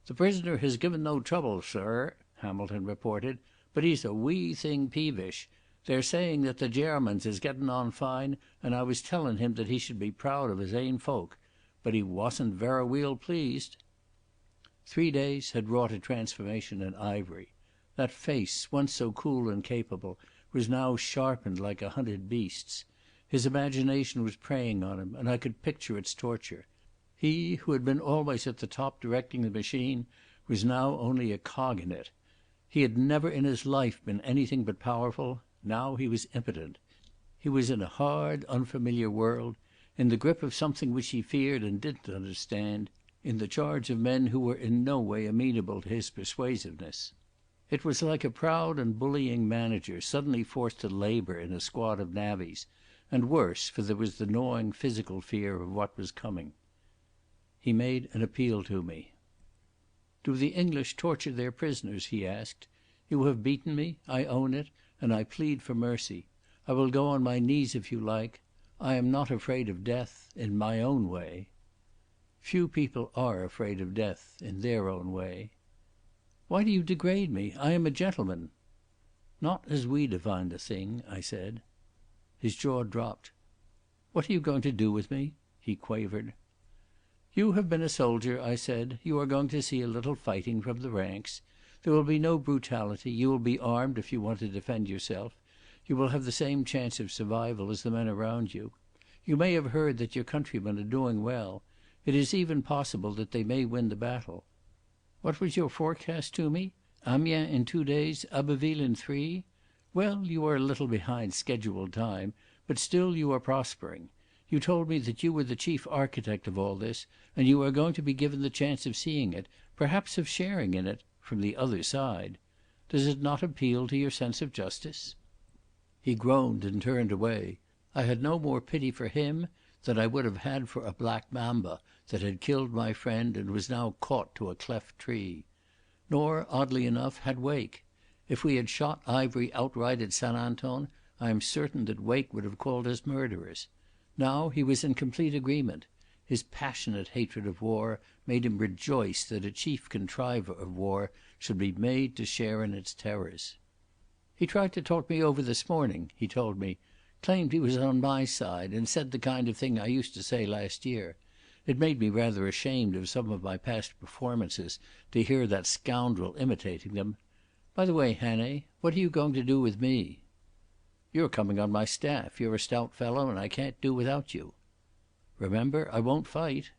"The prisoner has given no trouble, sir," Hamilton reported, "but he's a wee thing peevish. They're saying that the Germans is getting on fine, and I was telling him that he should be proud of his ain folk. But he wasn't verra weel pleased." 3 days had wrought a transformation in Ivery. That face, once so cool and capable, was now sharpened like a hunted beast's. His imagination was preying on him, and I could picture its torture. He, who had been always at the top directing the machine, was now only a cog in it. He had never in his life been anything but powerful. Now he was impotent. He was in a hard, unfamiliar world, in the grip of something which he feared and didn't understand, in the charge of men who were in no way amenable to his persuasiveness. It was like a proud and bullying manager suddenly forced to labour in a squad of navvies, and worse, for there was the gnawing physical fear of what was coming. He made an appeal to me. "Do the English torture their prisoners?" he asked. "You have beaten me, I own it, and I plead for mercy. I will go on my knees if you like. I am not afraid of death, in my own way." Few people are afraid of death, in their own way. "Why do you degrade me? I am a gentleman." "Not as we define the thing," I said. His jaw dropped. "What are you going to do with me?" he quavered. "You have been a soldier," I said. "You are going to see a little fighting from the ranks. There will be no brutality. You will be armed if you want to defend yourself. You will have the same chance of survival as the men around you. You may have heard that your countrymen are doing well. It is even possible that they may win the battle. What was your forecast to me? Amiens in 2 days, Abbeville in 3? Well, you are a little behind scheduled time, but still you are prospering. You told me that you were the chief architect of all this, and you are going to be given the chance of seeing it, perhaps of sharing in it, from the other side. Does it not appeal to your sense of justice?" He groaned and turned away. I had no more pity for him than I would have had for a black mamba that had killed my friend and was now caught to a cleft tree. Nor, oddly enough, had Wake. If we had shot Ivery outright at St. Anton, I am certain that Wake would have called us murderers. Now he was in complete agreement. His passionate hatred of war made him rejoice that a chief contriver of war should be made to share in its terrors. "He tried to talk me over this morning," he told me. "Claimed he was on my side, and said the kind of thing I used to say last year. It made me rather ashamed of some of my past performances to hear that scoundrel imitating them. By the way, Hannay, what are you going to do with me?" "You're coming on my staff. You're a stout fellow, and I can't do without you." "Remember, I won't fight."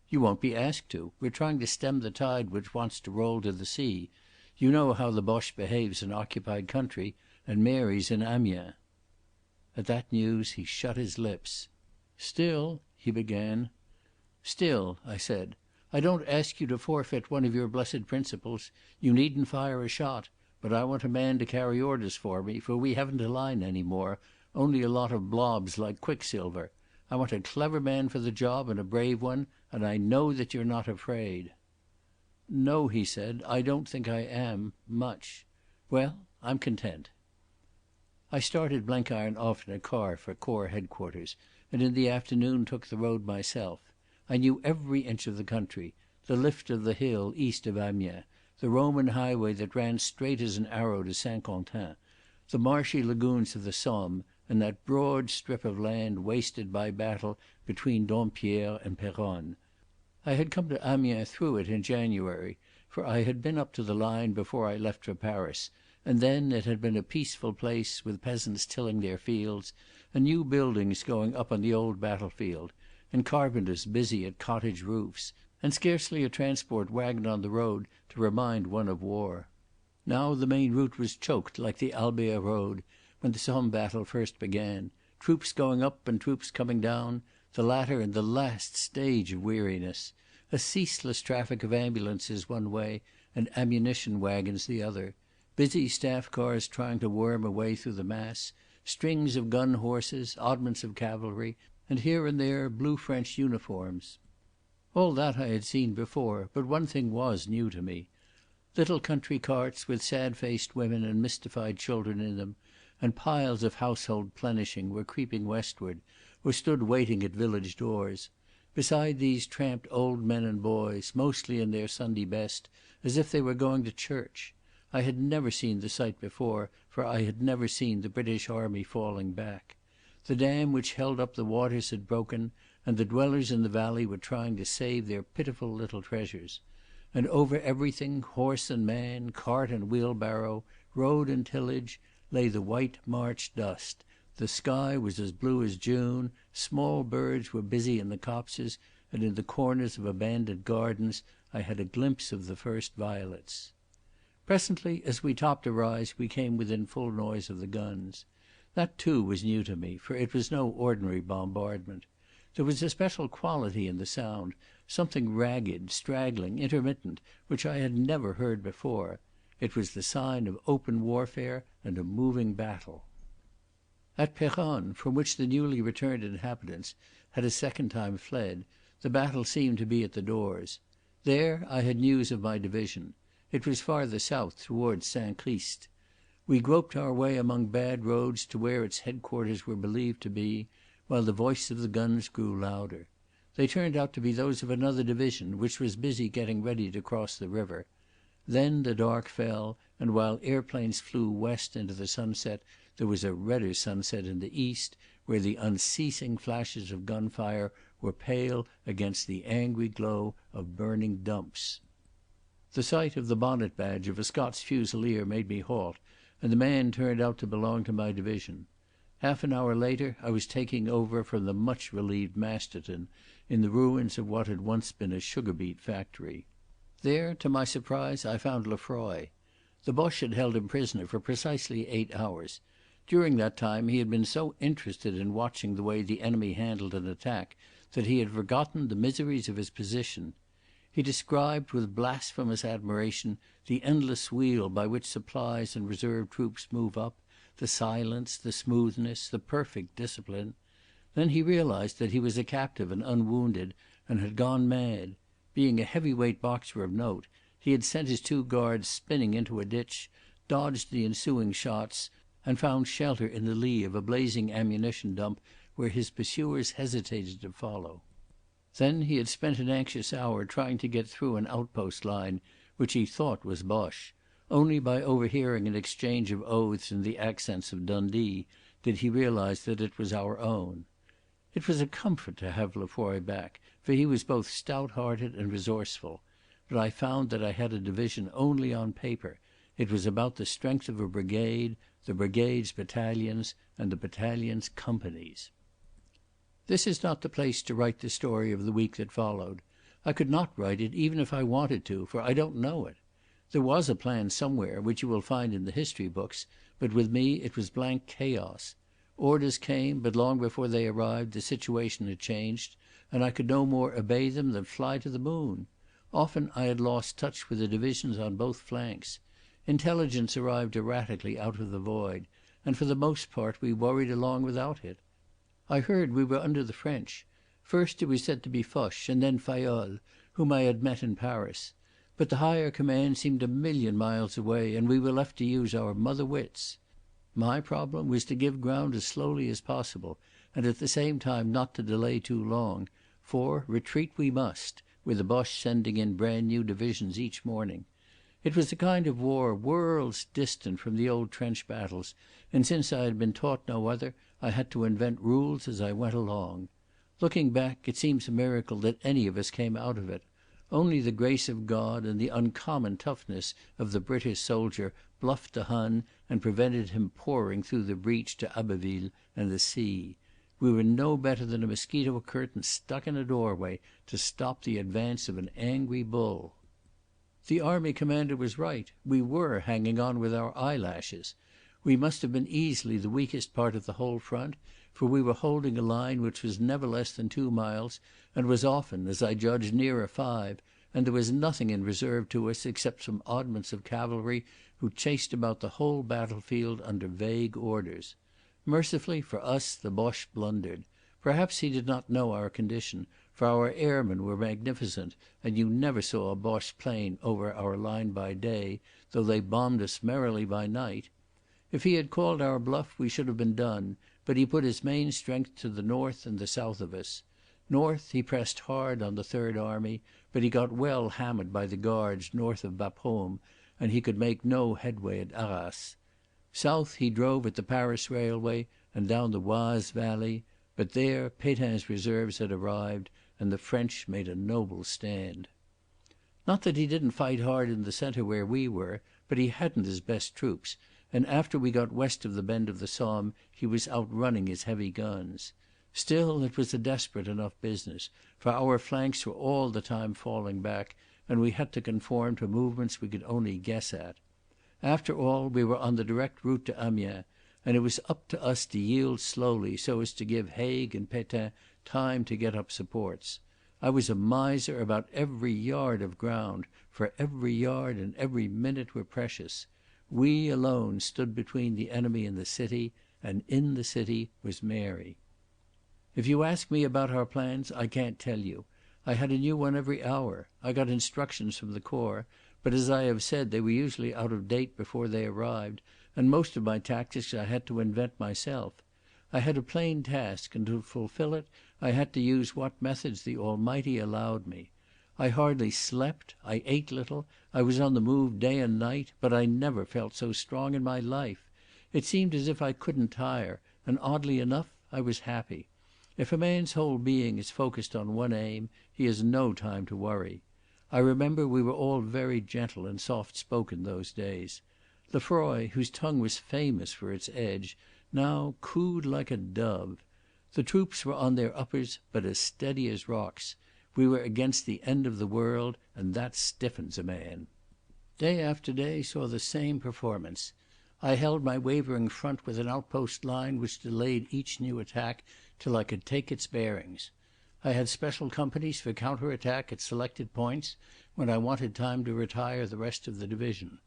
"You won't be asked to. We're trying to stem the tide which wants to roll to the sea. You know how the Boche behaves in occupied country, and Mary's in Amiens." At that news he shut his lips. "Still—" he began. "Still," I said, "I don't ask you to forfeit one of your blessed principles. You needn't fire a shot. But I want a man to carry orders for me, for we haven't a line any more, only a lot of blobs like Quicksilver. I want a clever man for the job and a brave one, and I know that you're not afraid." "No," he said, "I don't think I am, much. Well, I'm content." I started Blenkiron off in a car for Corps Headquarters, and in the afternoon took the road myself. I knew every inch of the country, the lift of the hill east of Amiens, the Roman highway that ran straight as an arrow to Saint-Quentin, the marshy lagoons of the Somme, and that broad strip of land wasted by battle between Dompierre and Péronne. I had come to Amiens through it in January, for I had been up to the line before I left for Paris, and then it had been a peaceful place, with peasants tilling their fields, and new buildings going up on the old battlefield, and carpenters busy at cottage roofs, and scarcely a transport wagon on the road to remind one of war. Now the main route was choked like the Albert road when the Somme battle first began, troops going up and troops coming down, the latter in the last stage of weariness, a ceaseless traffic of ambulances one way and ammunition wagons the other, busy staff cars trying to worm a way through the mass, strings of gun horses, oddments of cavalry, and here and there blue French uniforms. All that I had seen before, but one thing was new to me. Little country carts with sad-faced women and mystified children in them, and piles of household plenishing were creeping westward, or stood waiting at village doors. Beside these tramped old men and boys, mostly in their Sunday best, as if they were going to church. I had never seen the sight before, for I had never seen the British Army falling back. The dam which held up the waters had broken, and the dwellers in the valley were trying to save their pitiful little treasures. And over everything, horse and man, cart and wheelbarrow, road and tillage, lay the white March dust. The sky was as blue as June, small birds were busy in the copses, and in the corners of abandoned gardens I had a glimpse of the first violets. Presently, as we topped a rise, we came within full noise of the guns. That too was new to me, for it was no ordinary bombardment. There was a special quality in the sound, something ragged, straggling, intermittent, which I had never heard before. It was the sign of open warfare and a moving battle. At Péronne, from which the newly returned inhabitants had a second time fled, the battle seemed to be at the doors. There I had news of my division. It was farther south, towards Saint-Christ. We groped our way among bad roads to where its headquarters were believed to be, while the voice of the guns grew louder. They turned out to be those of another division, which was busy getting ready to cross the river. Then the dark fell, and while airplanes flew west into the sunset, there was a redder sunset in the east, where the unceasing flashes of gunfire were pale against the angry glow of burning dumps. The sight of the bonnet badge of a Scots Fusilier made me halt, and the man turned out to belong to my division. Half an hour later I was taking over from the much relieved Masterton in the ruins of what had once been a sugar beet factory. There, to my surprise, I found Lefroy. The Boche had held him prisoner for precisely 8 hours. During that time he had been so interested in watching the way the enemy handled an attack that he had forgotten the miseries of his position. He described with blasphemous admiration the endless wheel by which supplies and reserve troops move up, the silence, the smoothness, the perfect discipline. Then he realized that he was a captive and unwounded, and had gone mad. Being a heavyweight boxer of note, he had sent his 2 guards spinning into a ditch, dodged the ensuing shots, and found shelter in the lee of a blazing ammunition dump where his pursuers hesitated to follow. Then he had spent an anxious hour trying to get through an outpost line, which he thought was Boche. Only by overhearing an exchange of oaths in the accents of Dundee did he realise that it was our own. It was a comfort to have Lefroy back, for he was both stout-hearted and resourceful. But I found that I had a division only on paper. It was about the strength of a brigade, the brigades battalions, and the battalions companies. This is not the place to write the story of the week that followed. I could not write it even if I wanted to, for I don't know it. There was a plan somewhere, which you will find in the history books, but with me it was blank chaos. Orders came, but long before they arrived the situation had changed, and I could no more obey them than fly to the moon. Often I had lost touch with the divisions on both flanks. Intelligence arrived erratically out of the void, and for the most part we worried along without it. I heard we were under the French. First it was said to be Foch, and then Fayolle, whom I had met in Paris. But the higher command seemed a million miles away, and we were left to use our mother wits. My problem was to give ground as slowly as possible, and at the same time not to delay too long, for retreat we must, with the Boche sending in brand new divisions each morning. It was a kind of war worlds distant from the old trench battles, and since I had been taught no other, I had to invent rules as I went along. Looking back, it seems a miracle that any of us came out of it. Only the grace of God and the uncommon toughness of the British soldier bluffed the Hun and prevented him pouring through the breach to Abbeville and the sea. We were no better than a mosquito curtain stuck in a doorway to stop the advance of an angry bull. The army commander was right. We were hanging on with our eyelashes. We must have been easily the weakest part of the whole front, for we were holding a line which was never less than 2 miles, and was often, as I judged, nearer 5, and there was nothing in reserve to us except some oddments of cavalry who chased about the whole battlefield under vague orders. Mercifully for us the Boche blundered. Perhaps he did not know our condition, for our airmen were magnificent, and you never saw a Boche plane over our line by day, though they bombed us merrily by night. If he had called our bluff we should have been done, but he put his main strength to the north and the south of us. North he pressed hard on the Third Army, but he got well hammered by the Guards north of Bapaume, and he could make no headway at Arras. South he drove at the Paris railway and down the Oise valley, but there Pétain's reserves had arrived, and the French made a noble stand. Not that he didn't fight hard in the centre where we were, but he hadn't his best troops, and after we got west of the bend of the Somme he was outrunning his heavy guns. Still, it was a desperate enough business, for our flanks were all the time falling back, and we had to conform to movements we could only guess at. After all, we were on the direct route to Amiens, and it was up to us to yield slowly so as to give Haig and Pétain time to get up supports. I was a miser about every yard of ground, for every yard and every minute were precious. We alone stood between the enemy and the city, and in the city was Mary. If you ask me about our plans, I can't tell you. I had a new one every hour. I got instructions from the Corps, but as I have said, they were usually out of date before they arrived, and most of my tactics I had to invent myself. I had a plain task, and to fulfil it I had to use what methods the Almighty allowed me. I hardly slept, I ate little, I was on the move day and night, but I never felt so strong in my life. It seemed as if I couldn't tire, and oddly enough I was happy. If a man's whole being is focused on one aim, he has no time to worry. I remember we were all very gentle and soft-spoken those days. Lefroy, whose tongue was famous for its edge, now cooed like a dove. The troops were on their uppers, but as steady as rocks. We were against the end of the world, and that stiffens a man. Day after day saw the same performance. I held my wavering front with an outpost line which delayed each new attack till I could take its bearings. I had special companies for counter-attack at selected points when I wanted time to retire the rest of the division.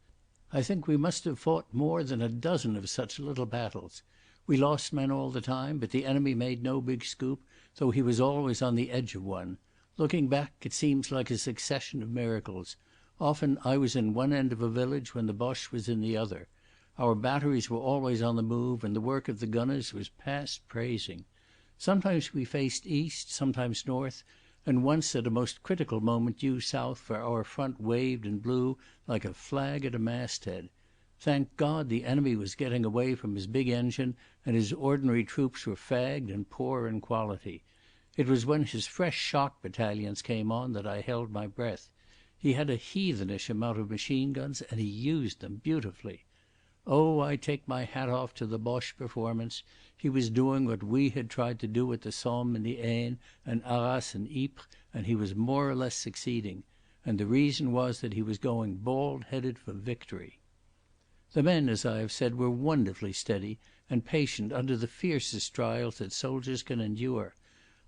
I think we must have fought more than a dozen of such little battles. We lost men all the time, but the enemy made no big scoop, though he was always on the edge of one. Looking back, it seems like a succession of miracles. Often I was in one end of a village when the Boche was in the other. Our batteries were always on the move, and the work of the gunners was past praising. Sometimes we faced east, sometimes north, and once at a most critical moment due south, for our front waved and blew like a flag at a masthead. Thank God the enemy was getting away from his big engine, and his ordinary troops were fagged and poor in quality. It was when his fresh shock battalions came on that I held my breath. He had a heathenish amount of machine guns, and he used them beautifully. Oh, I take my hat off to the Boche performance. He was doing what we had tried to do at the Somme and the Aisne and Arras and Ypres, and he was more or less succeeding. And the reason was that he was going bald-headed for victory. The men, as I have said, were wonderfully steady and patient under the fiercest trials that soldiers can endure.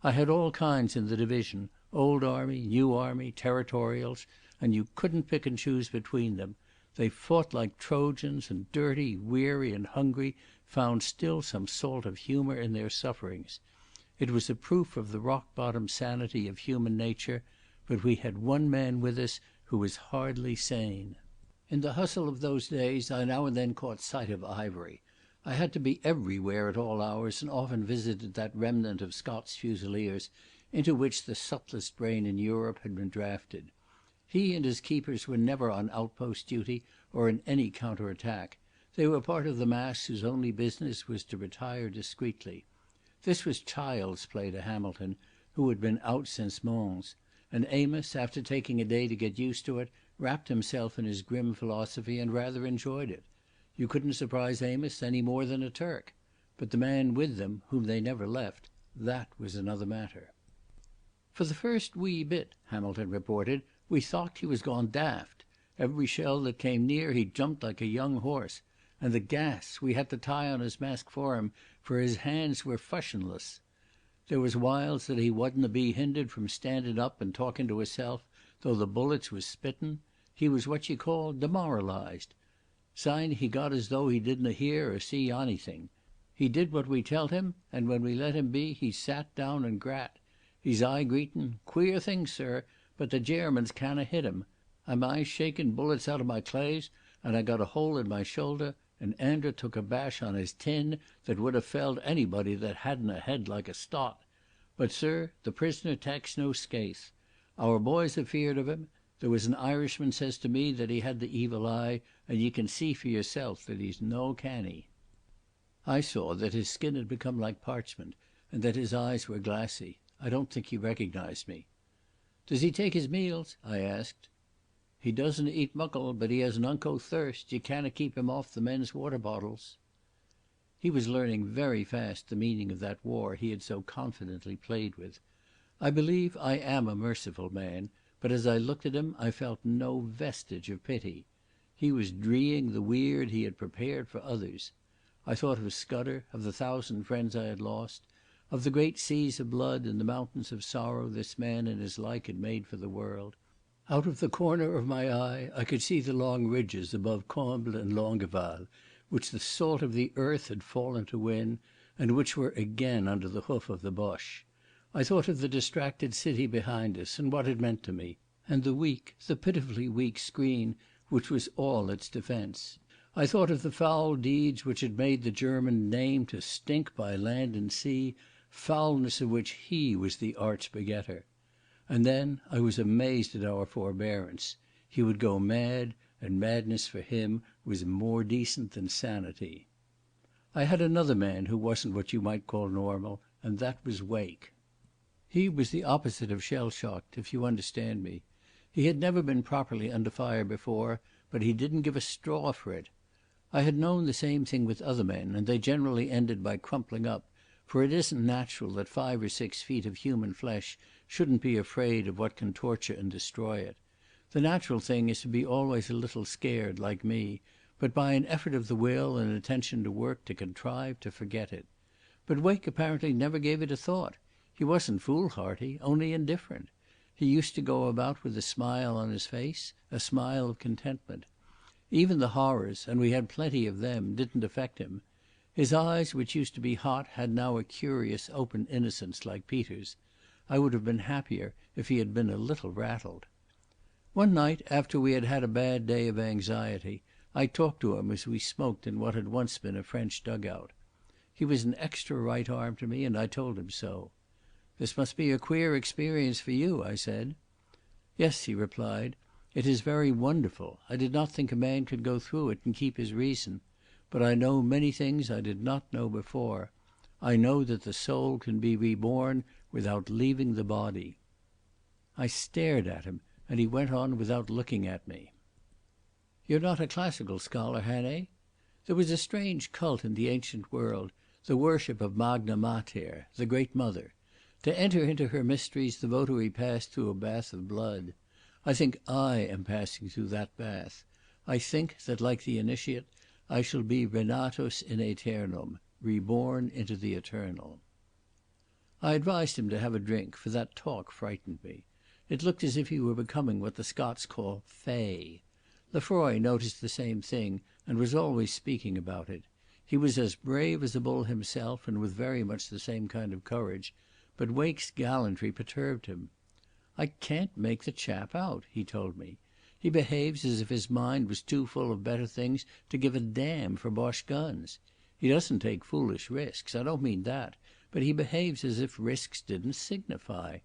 I had all kinds in the division, old army, new army, territorials, and you couldn't pick and choose between them. They fought like Trojans, and dirty, weary and hungry, found still some salt of humour in their sufferings. It was a proof of the rock-bottom sanity of human nature, but we had one man with us who was hardly sane. In the hustle of those days I now and then caught sight of Ivory. I had to be everywhere at all hours, and often visited that remnant of Scots Fusiliers into which the subtlest brain in Europe had been drafted. He and his keepers were never on outpost duty or in any counter-attack. They were part of the mass whose only business was to retire discreetly. This was child's play to Hamilton, who had been out since Mons, and Amos, after taking a day to get used to it, wrapped himself in his grim philosophy and rather enjoyed it. You couldn't surprise Amos any more than a Turk. But the man with them, whom they never left, that was another matter. For the first wee bit, Hamilton reported, we thought he was gone daft. Every shell that came near he jumped like a young horse. And the gas, we had to tie on his mask for him, for his hands were fushionless. There was whiles that he wadna be hindered from standing up and talking to hisself, though the bullets was spitting. He was what ye call demoralised. Syne he got as though he didna hear or see onything. He did what we telled him, and when we let him be, he sat down and grat. He's aye greeting, "Queer thing, sir, but the Germans canna hit him. I'm aye shaking bullets out of my claes, and I got a hole in my shoulder, and Andra took a bash on his tin that would have felled anybody that hadn't a head like a stot. But, sir, the prisoner takes no skaith. Our boys afeard of him. There was an Irishman says to me that he had the evil eye, and ye can see for yourself that he's no canny." I saw that his skin had become like parchment, and that his eyes were glassy. I don't think he recognised me. "Does he take his meals?" I asked. "He doesn't eat muckle, but he has an unco thirst. You canna keep him off the men's water bottles." He was learning very fast the meaning of that war he had so confidently played with. I believe I am a merciful man, but as I looked at him I felt no vestige of pity. He was dreeing the weird he had prepared for others. I thought of Scudder, of the 1,000 friends I had lost, of the great seas of blood and the mountains of sorrow this man and his like had made for the world. Out of the corner of my eye I could see the long ridges above Comble and Longueval, which the salt of the earth had fallen to win, and which were again under the hoof of the Boche. I thought of the distracted city behind us, and what it meant to me, and the weak, the pitifully weak screen which was all its defence. I thought of the foul deeds which had made the German name to stink by land and sea, foulness of which he was the arch-begetter. And then I was amazed at our forbearance. He would go mad, and madness for him was more decent than sanity. I had another man who wasn't what you might call normal, and that was Wake. He was the opposite of shell-shocked, if you understand me. He had never been properly under fire before, but he didn't give a straw for it. I had known the same thing with other men, and they generally ended by crumpling up, for it isn't natural that 5 or 6 feet of human flesh shouldn't be afraid of what can torture and destroy it. The natural thing is to be always a little scared, like me, but by an effort of the will and attention to work to contrive to forget it. But Wake apparently never gave it a thought. He wasn't foolhardy, only indifferent. He used to go about with a smile on his face, a smile of contentment. Even the horrors, and we had plenty of them, didn't affect him. His eyes, which used to be hot, had now a curious open innocence like Peter's. I would have been happier if he had been a little rattled. One night, after we had had a bad day of anxiety, I talked to him as we smoked in what had once been a French dugout. He was an extra right arm to me, and I told him so. "This must be a queer experience for you," I said. "Yes," he replied, "it is very wonderful. I did not think a man could go through it and keep his reason. But I know many things I did not know before. I know that the soul can be reborn without leaving the body." I stared at him, and he went on without looking at me. "You're not a classical scholar, Hannay? There was a strange cult in the ancient world, the worship of Magna Mater, the Great Mother. To enter into her mysteries the votary passed through a bath of blood. I think I am passing through that bath. I think that, like the initiate, I shall be renatus in aeternum, reborn into the eternal." I advised him to have a drink, for that talk frightened me. It looked as if he were becoming what the Scots call fey. Lefroy noticed the same thing, and was always speaking about it. He was as brave as a bull himself, and with very much the same kind of courage, but Wake's gallantry perturbed him. "I can't make the chap out," he told me. "He behaves as if his mind was too full of better things to give a damn for Boche guns. He doesn't take foolish risks, I don't mean that, but he behaves as if risks didn't signify.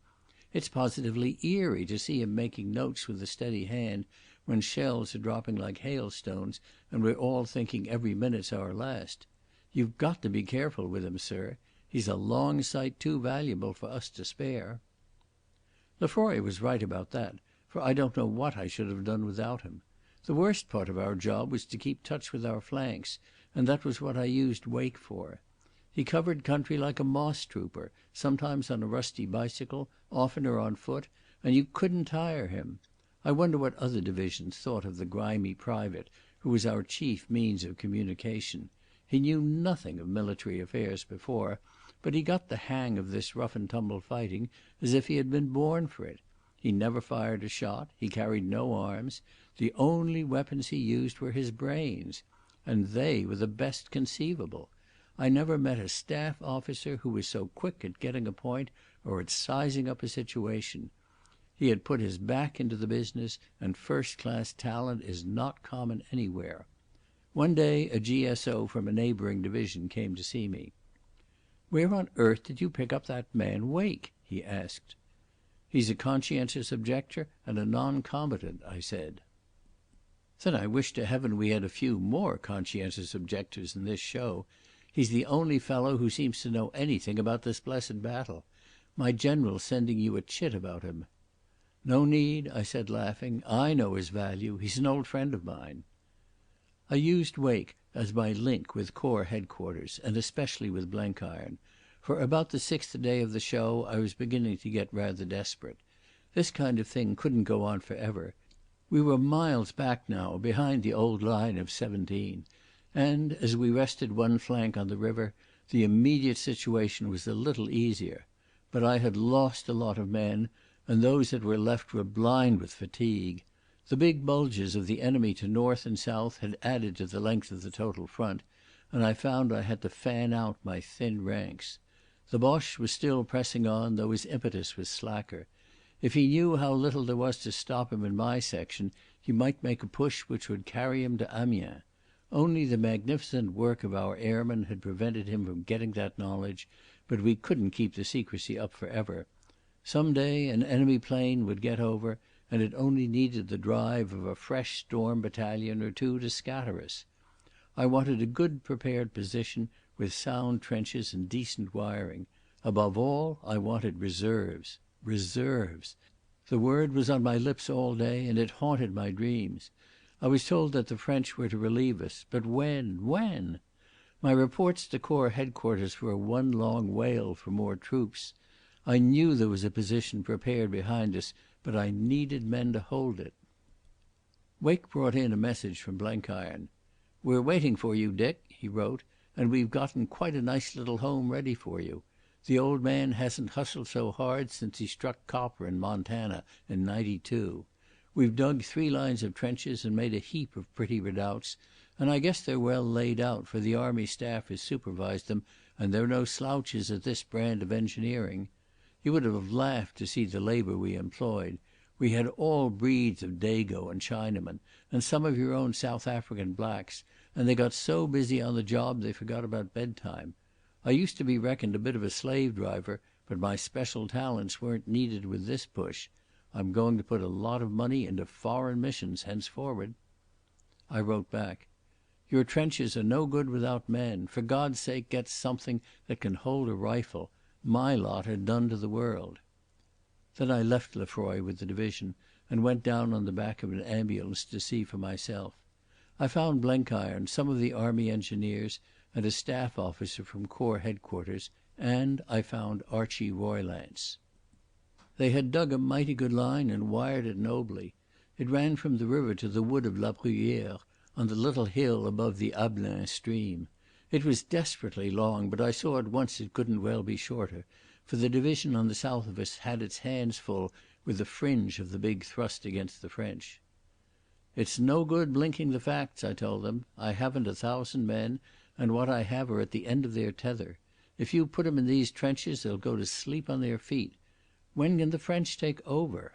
It's positively eerie to see him making notes with a steady hand when shells are dropping like hailstones and we're all thinking every minute's our last. You've got to be careful with him, sir. He's a long sight too valuable for us to spare." Lefroy was right about that, for I don't know what I should have done without him. The worst part of our job was to keep touch with our flanks, and that was what I used Wake for. He covered country like a moss trooper, sometimes on a rusty bicycle, oftener on foot, and you couldn't tire him. I wonder what other divisions thought of the grimy private who was our chief means of communication. He knew nothing of military affairs before, but he got the hang of this rough-and-tumble fighting as if he had been born for it. He never fired a shot, he carried no arms, the only weapons he used were his brains. And they were the best conceivable. I never met a staff officer who was so quick at getting a point or at sizing up a situation. He had put his back into the business, and first-class talent is not common anywhere. One day a GSO from a neighbouring division came to see me. "Where on earth did you pick up that man Wake?" he asked. "He's a conscientious objector and a non-combatant," I said. "Then I wish to heaven we had a few more conscientious objectors in this show. He's the only fellow who seems to know anything about this blessed battle. My general's sending you a chit about him." "No need," I said, laughing. "I know his value. He's an old friend of mine." I used Wake as my link with Corps Headquarters, and especially with Blenkiron. For about the 6th day of the show I was beginning to get rather desperate. This kind of thing couldn't go on for ever. We were miles back now, behind the old line of 17, and, as we rested one flank on the river, the immediate situation was a little easier. But I had lost a lot of men, and those that were left were blind with fatigue. The big bulges of the enemy to north and south had added to the length of the total front, and I found I had to fan out my thin ranks. The Boche was still pressing on, though his impetus was slacker. If he knew how little there was to stop him in my section, he might make a push which would carry him to Amiens. Only the magnificent work of our airmen had prevented him from getting that knowledge, but we couldn't keep the secrecy up for ever. Some day an enemy plane would get over, and it only needed the drive of a fresh storm battalion or two to scatter us. I wanted a good prepared position, with sound trenches and decent wiring. Above all, I wanted reserves. Reserves. The word was on my lips all day, and it haunted my dreams. I was told that the French were to relieve us, but when? When? My reports to Corps Headquarters were one long wail for more troops. I knew there was a position prepared behind us, but I needed men to hold it. Wake brought in a message from Blenkiron. "We're waiting for you, Dick," he wrote, "and we've gotten quite a nice little home ready for you. The old man hasn't hustled so hard since he struck copper in Montana in '92. We've dug 3 lines of trenches and made a heap of pretty redoubts, and I guess they're well laid out, for the Army staff has supervised them, and they're no slouches at this brand of engineering. You would have laughed to see the labour we employed. We had all breeds of Dago and Chinamen, and some of your own South African blacks, and they got so busy on the job they forgot about bedtime. I used to be reckoned a bit of a slave driver, but my special talents weren't needed with this push. I'm going to put a lot of money into foreign missions henceforward." I wrote back, "Your trenches are no good without men. For God's sake get something that can hold a rifle. My lot are done to the world." Then I left Lefroy with the division and went down on the back of an ambulance to see for myself. I found Blenkiron, some of the Army engineers, and a staff officer from Corps Headquarters, and I found Archie Roylance. They had dug a mighty good line and wired it nobly. It ran from the river to the wood of La Bruyere, on the little hill above the Ablain stream. It was desperately long, but I saw at once it couldn't well be shorter, for the division on the south of us had its hands full with the fringe of the big thrust against the French. "It's no good blinking the facts," I told them. "I haven't 1,000 men, and what I have are at the end of their tether. If you put 'em in these trenches they'll go to sleep on their feet. When can the French take over?"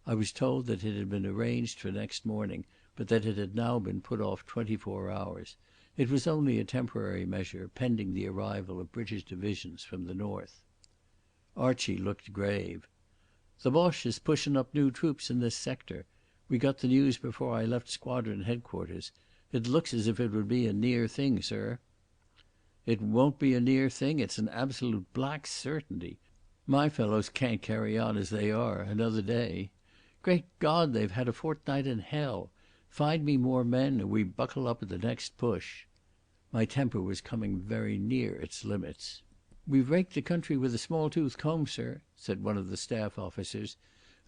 I was told that it had been arranged for next morning, but that it had now been put off 24 hours. It was only a temporary measure, pending the arrival of British divisions from the north. Archie looked grave. "The Boche is pushing up new troops in this sector. We got the news before I left squadron headquarters. It looks as if it would be a near thing, sir." "It won't be a near thing. It's an absolute black certainty. My fellows can't carry on as they are another day. Great God, they've had a fortnight in hell. Find me more men and we buckle up at the next push." My temper was coming very near its limits. "We've raked the country with a small-tooth comb, sir," said one of the staff officers,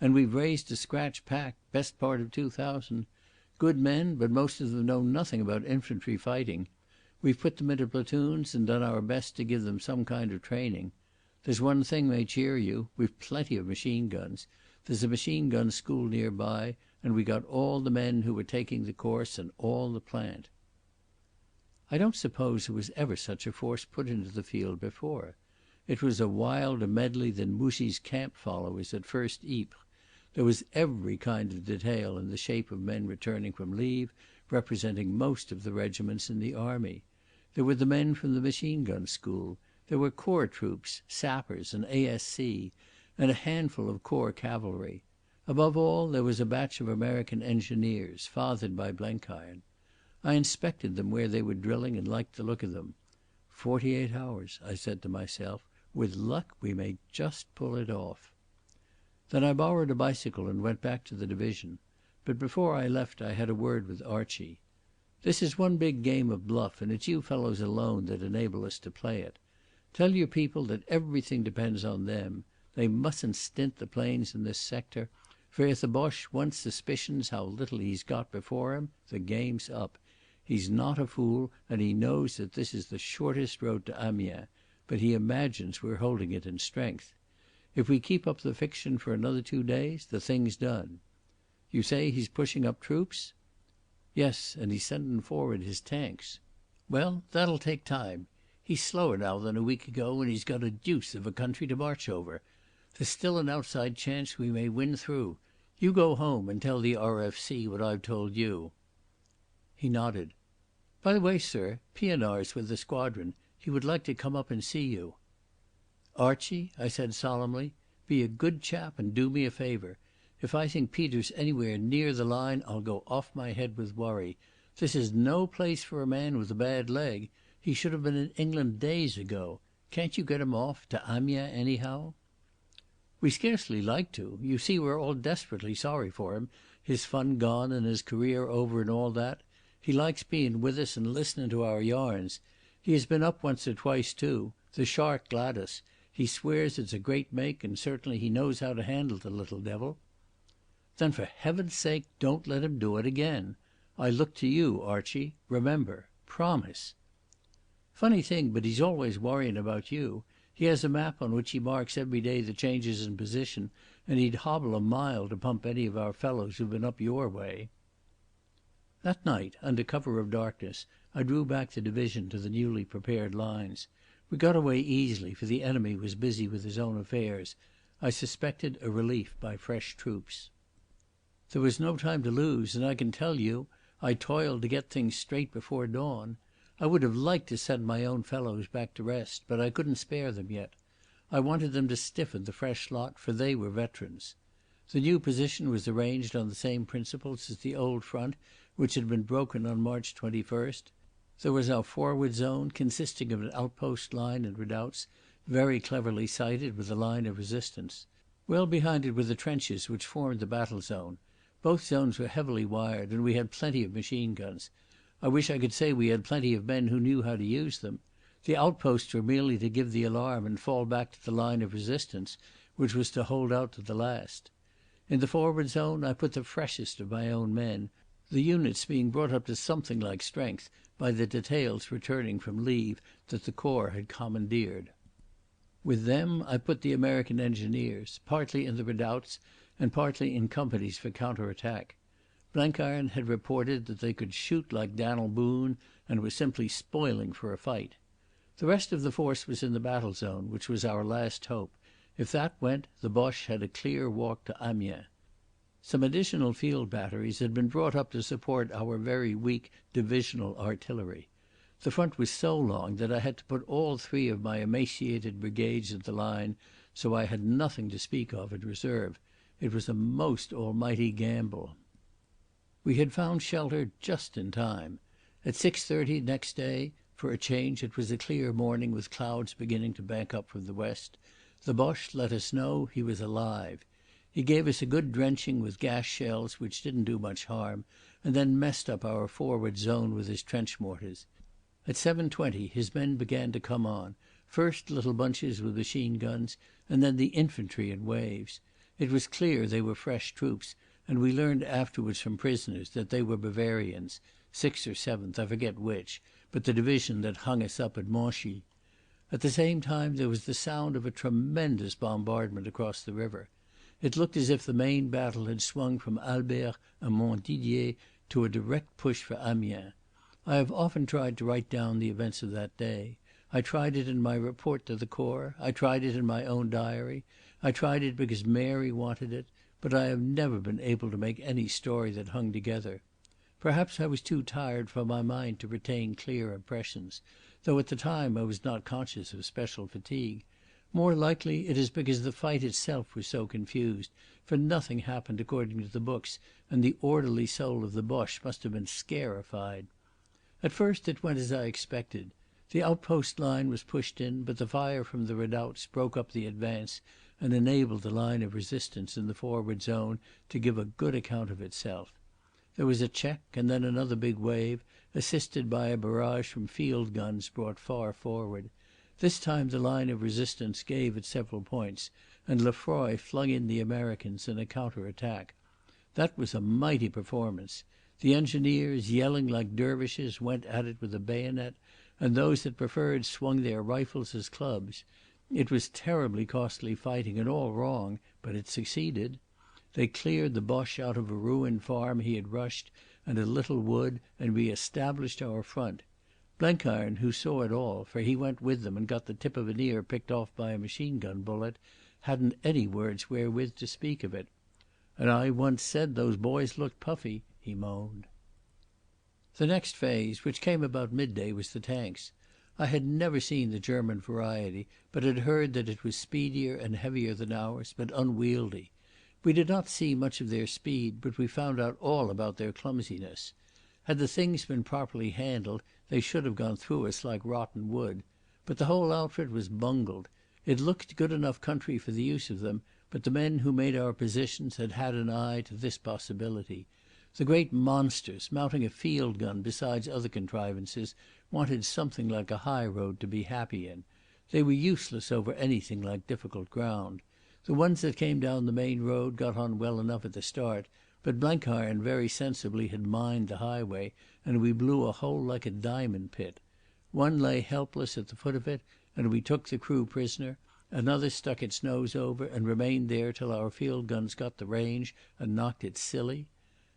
"and we've raised a scratch pack, best part of 2,000. Good men, but most of them know nothing about infantry fighting. We've put them into platoons and done our best to give them some kind of training. There's one thing may cheer you. We've plenty of machine guns. There's a machine gun school nearby, and we got all the men who were taking the course and all the plant." I don't suppose there was ever such a force put into the field before. It was a wilder medley than Mouchy's camp followers at first Ypres. There was every kind of detail in the shape of men returning from leave, representing most of the regiments in the army. There were the men from the machine gun school. There were corps troops, sappers and ASC, and a handful of corps cavalry. Above all, there was a batch of American engineers, fathered by Blenkiron. I inspected them where they were drilling and liked the look of them. 48 hours, I said to myself. With luck we may just pull it off. Then I borrowed a bicycle and went back to the division. But before I left I had a word with Archie. This is one big game of bluff, and it's you fellows alone that enable us to play it. Tell your people that everything depends on them. They mustn't stint the planes in this sector, for if the Boche once suspicions how little he's got before him, the game's up. He's not a fool, and he knows that this is the shortest road to Amiens, but he imagines we're holding it in strength. If we keep up the fiction for another 2 days, the thing's done. You say he's pushing up troops?" "Yes, and he's sending forward his tanks." "Well, that'll take time. He's slower now than a week ago, and he's got a deuce of a country to march over. There's still an outside chance we may win through. You go home and tell the RFC what I've told you." He nodded. "By the way, sir, Pienaar's with the squadron. He would like to come up and see you." "Archie," I said solemnly, "be a good chap and do me a favour. If I think Peter's anywhere near the line I'll go off my head with worry. This is no place for a man with a bad leg. He should have been in England days ago. Can't you get him off to Amiens anyhow?" "We scarcely like to. You see we're all desperately sorry for him. His fun gone and his career over and all that. He likes being with us and listening to our yarns. He has been up once or twice too. The Shark Gladys. He swears it's a great make, and certainly he knows how to handle the little devil." "Then for heaven's sake don't let him do it again. I look to you, Archie. Remember. Promise." "Funny thing, but he's always worrying about you. He has a map on which he marks every day the changes in position, and he'd hobble a mile to pump any of our fellows who've been up your way." That night, under cover of darkness, I drew back the division to the newly prepared lines. We got away easily, for the enemy was busy with his own affairs. I suspected a relief by fresh troops. There was no time to lose, and I can tell you I toiled to get things straight before dawn. I would have liked to send my own fellows back to rest, but I couldn't spare them yet. I wanted them to stiffen the fresh lot, for they were veterans. The new position was arranged on the same principles as the old front, which had been broken on March 21st. There was our forward zone, consisting of an outpost line and redoubts, very cleverly sited with a line of resistance. Well behind it were the trenches which formed the battle zone. Both zones were heavily wired, and we had plenty of machine guns. I wish I could say we had plenty of men who knew how to use them. The outposts were merely to give the alarm and fall back to the line of resistance, which was to hold out to the last. In the forward zone I put the freshest of my own men, the units being brought up to something like strength by the details returning from leave that the Corps had commandeered. With them I put the American engineers, partly in the redoubts and partly in companies for counter-attack. Blenkiron had reported that they could shoot like Dan'l Boone and were simply spoiling for a fight. The rest of the force was in the battle zone, which was our last hope. If that went, the Boche had a clear walk to Amiens. Some additional field batteries had been brought up to support our very weak divisional artillery. The front was so long that I had to put all three of my emaciated brigades in the line, so I had nothing to speak of in reserve. It was a most almighty gamble. We had found shelter just in time. At 6:30 next day, for a change it was a clear morning with clouds beginning to bank up from the west, the Boche let us know he was alive. He gave us a good drenching with gas shells which didn't do much harm, and then messed up our forward zone with his trench mortars. At 7:20 his men began to come on, first little bunches with machine guns, and then the infantry in waves. It was clear they were fresh troops, and we learned afterwards from prisoners that they were Bavarians, 6th or 7th, I forget which, but the division that hung us up at Monchy. At the same time there was the sound of a tremendous bombardment across the river. It looked as if the main battle had swung from Albert and Montdidier to a direct push for Amiens. I have often tried to write down the events of that day. I tried it in my report to the Corps. I tried it in my own diary. I tried it because Mary wanted it. But I have never been able to make any story that hung together. Perhaps I was too tired for my mind to retain clear impressions, though at the time I was not conscious of special fatigue. More likely it is because the fight itself was so confused, for nothing happened according to the books, and the orderly soul of the Boche must have been scarified. At first it went as I expected. The outpost line was pushed in, but the fire from the redoubts broke up the advance and enabled the line of resistance in the forward zone to give a good account of itself. There was a check and then another big wave, assisted by a barrage from field guns brought far forward. This time the line of resistance gave at several points, and Lefroy flung in the Americans in a counter-attack. That was a mighty performance. The engineers, yelling like dervishes, went at it with a bayonet, and those that preferred swung their rifles as clubs. It was terribly costly fighting and all wrong, but it succeeded. They cleared the Boche out of a ruined farm he had rushed and a little wood, and we established our front. Blenkiron, who saw it all, for he went with them and got the tip of an ear picked off by a machine-gun bullet, hadn't any words wherewith to speak of it. "And I once said those boys looked puffy," he moaned. The next phase, which came about midday, was the tanks. I had never seen the German variety, but had heard that it was speedier and heavier than ours, but unwieldy. We did not see much of their speed, but we found out all about their clumsiness. Had the things been properly handled, they should have gone through us like rotten wood. But the whole outfit was bungled. It looked good enough country for the use of them, but the men who made our positions had had an eye to this possibility. The great monsters, mounting a field gun besides other contrivances, wanted something like a high road to be happy in. They were useless over anything like difficult ground. The ones that came down the main road got on well enough at the start, but Blenkiron very sensibly had mined the highway, and we blew a hole like a diamond pit. One lay helpless at the foot of it, and we took the crew prisoner. Another stuck its nose over and remained there till our field guns got the range and knocked it silly.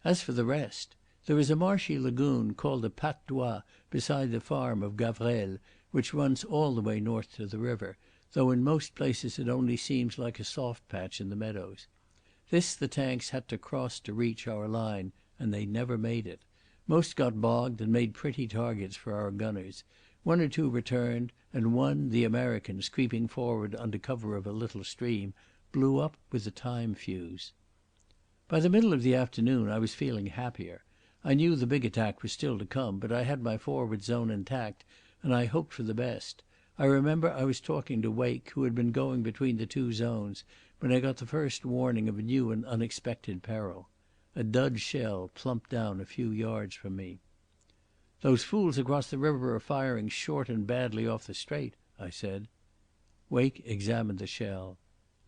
As for the rest, there is a marshy lagoon called the Pat d'Oie beside the farm of Gavrelle, which runs all the way north to the river, though in most places it only seems like a soft patch in the meadows. This the tanks had to cross to reach our line, and they never made it. Most got bogged and made pretty targets for our gunners. One or two returned, and one, the Americans, creeping forward under cover of a little stream, blew up with the time fuse. By the middle of the afternoon I was feeling happier. I knew the big attack was still to come, but I had my forward zone intact, and I hoped for the best. I remember I was talking to Wake, who had been going between the two zones, when I got the first warning of a new and unexpected peril. A dud shell plumped down a few yards from me. "Those fools across the river are firing short and badly off the straight," I said. Wake examined the shell.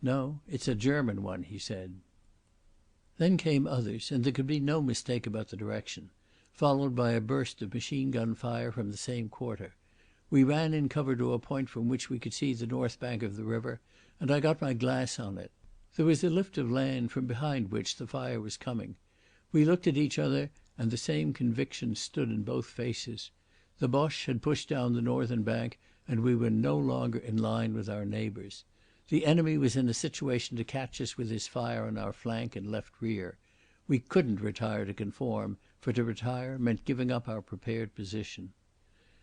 "No, it's a German one," he said. Then came others, and there could be no mistake about the direction, followed by a burst of machine-gun fire from the same quarter. We ran in cover to a point from which we could see the north bank of the river, and I got my glass on it. There was a lift of land from behind which the fire was coming. We looked at each other, and the same conviction stood in both faces. The Boche had pushed down the northern bank, and we were no longer in line with our neighbours. The enemy was in a situation to catch us with his fire on our flank and left rear. We couldn't retire to conform, for to retire meant giving up our prepared position.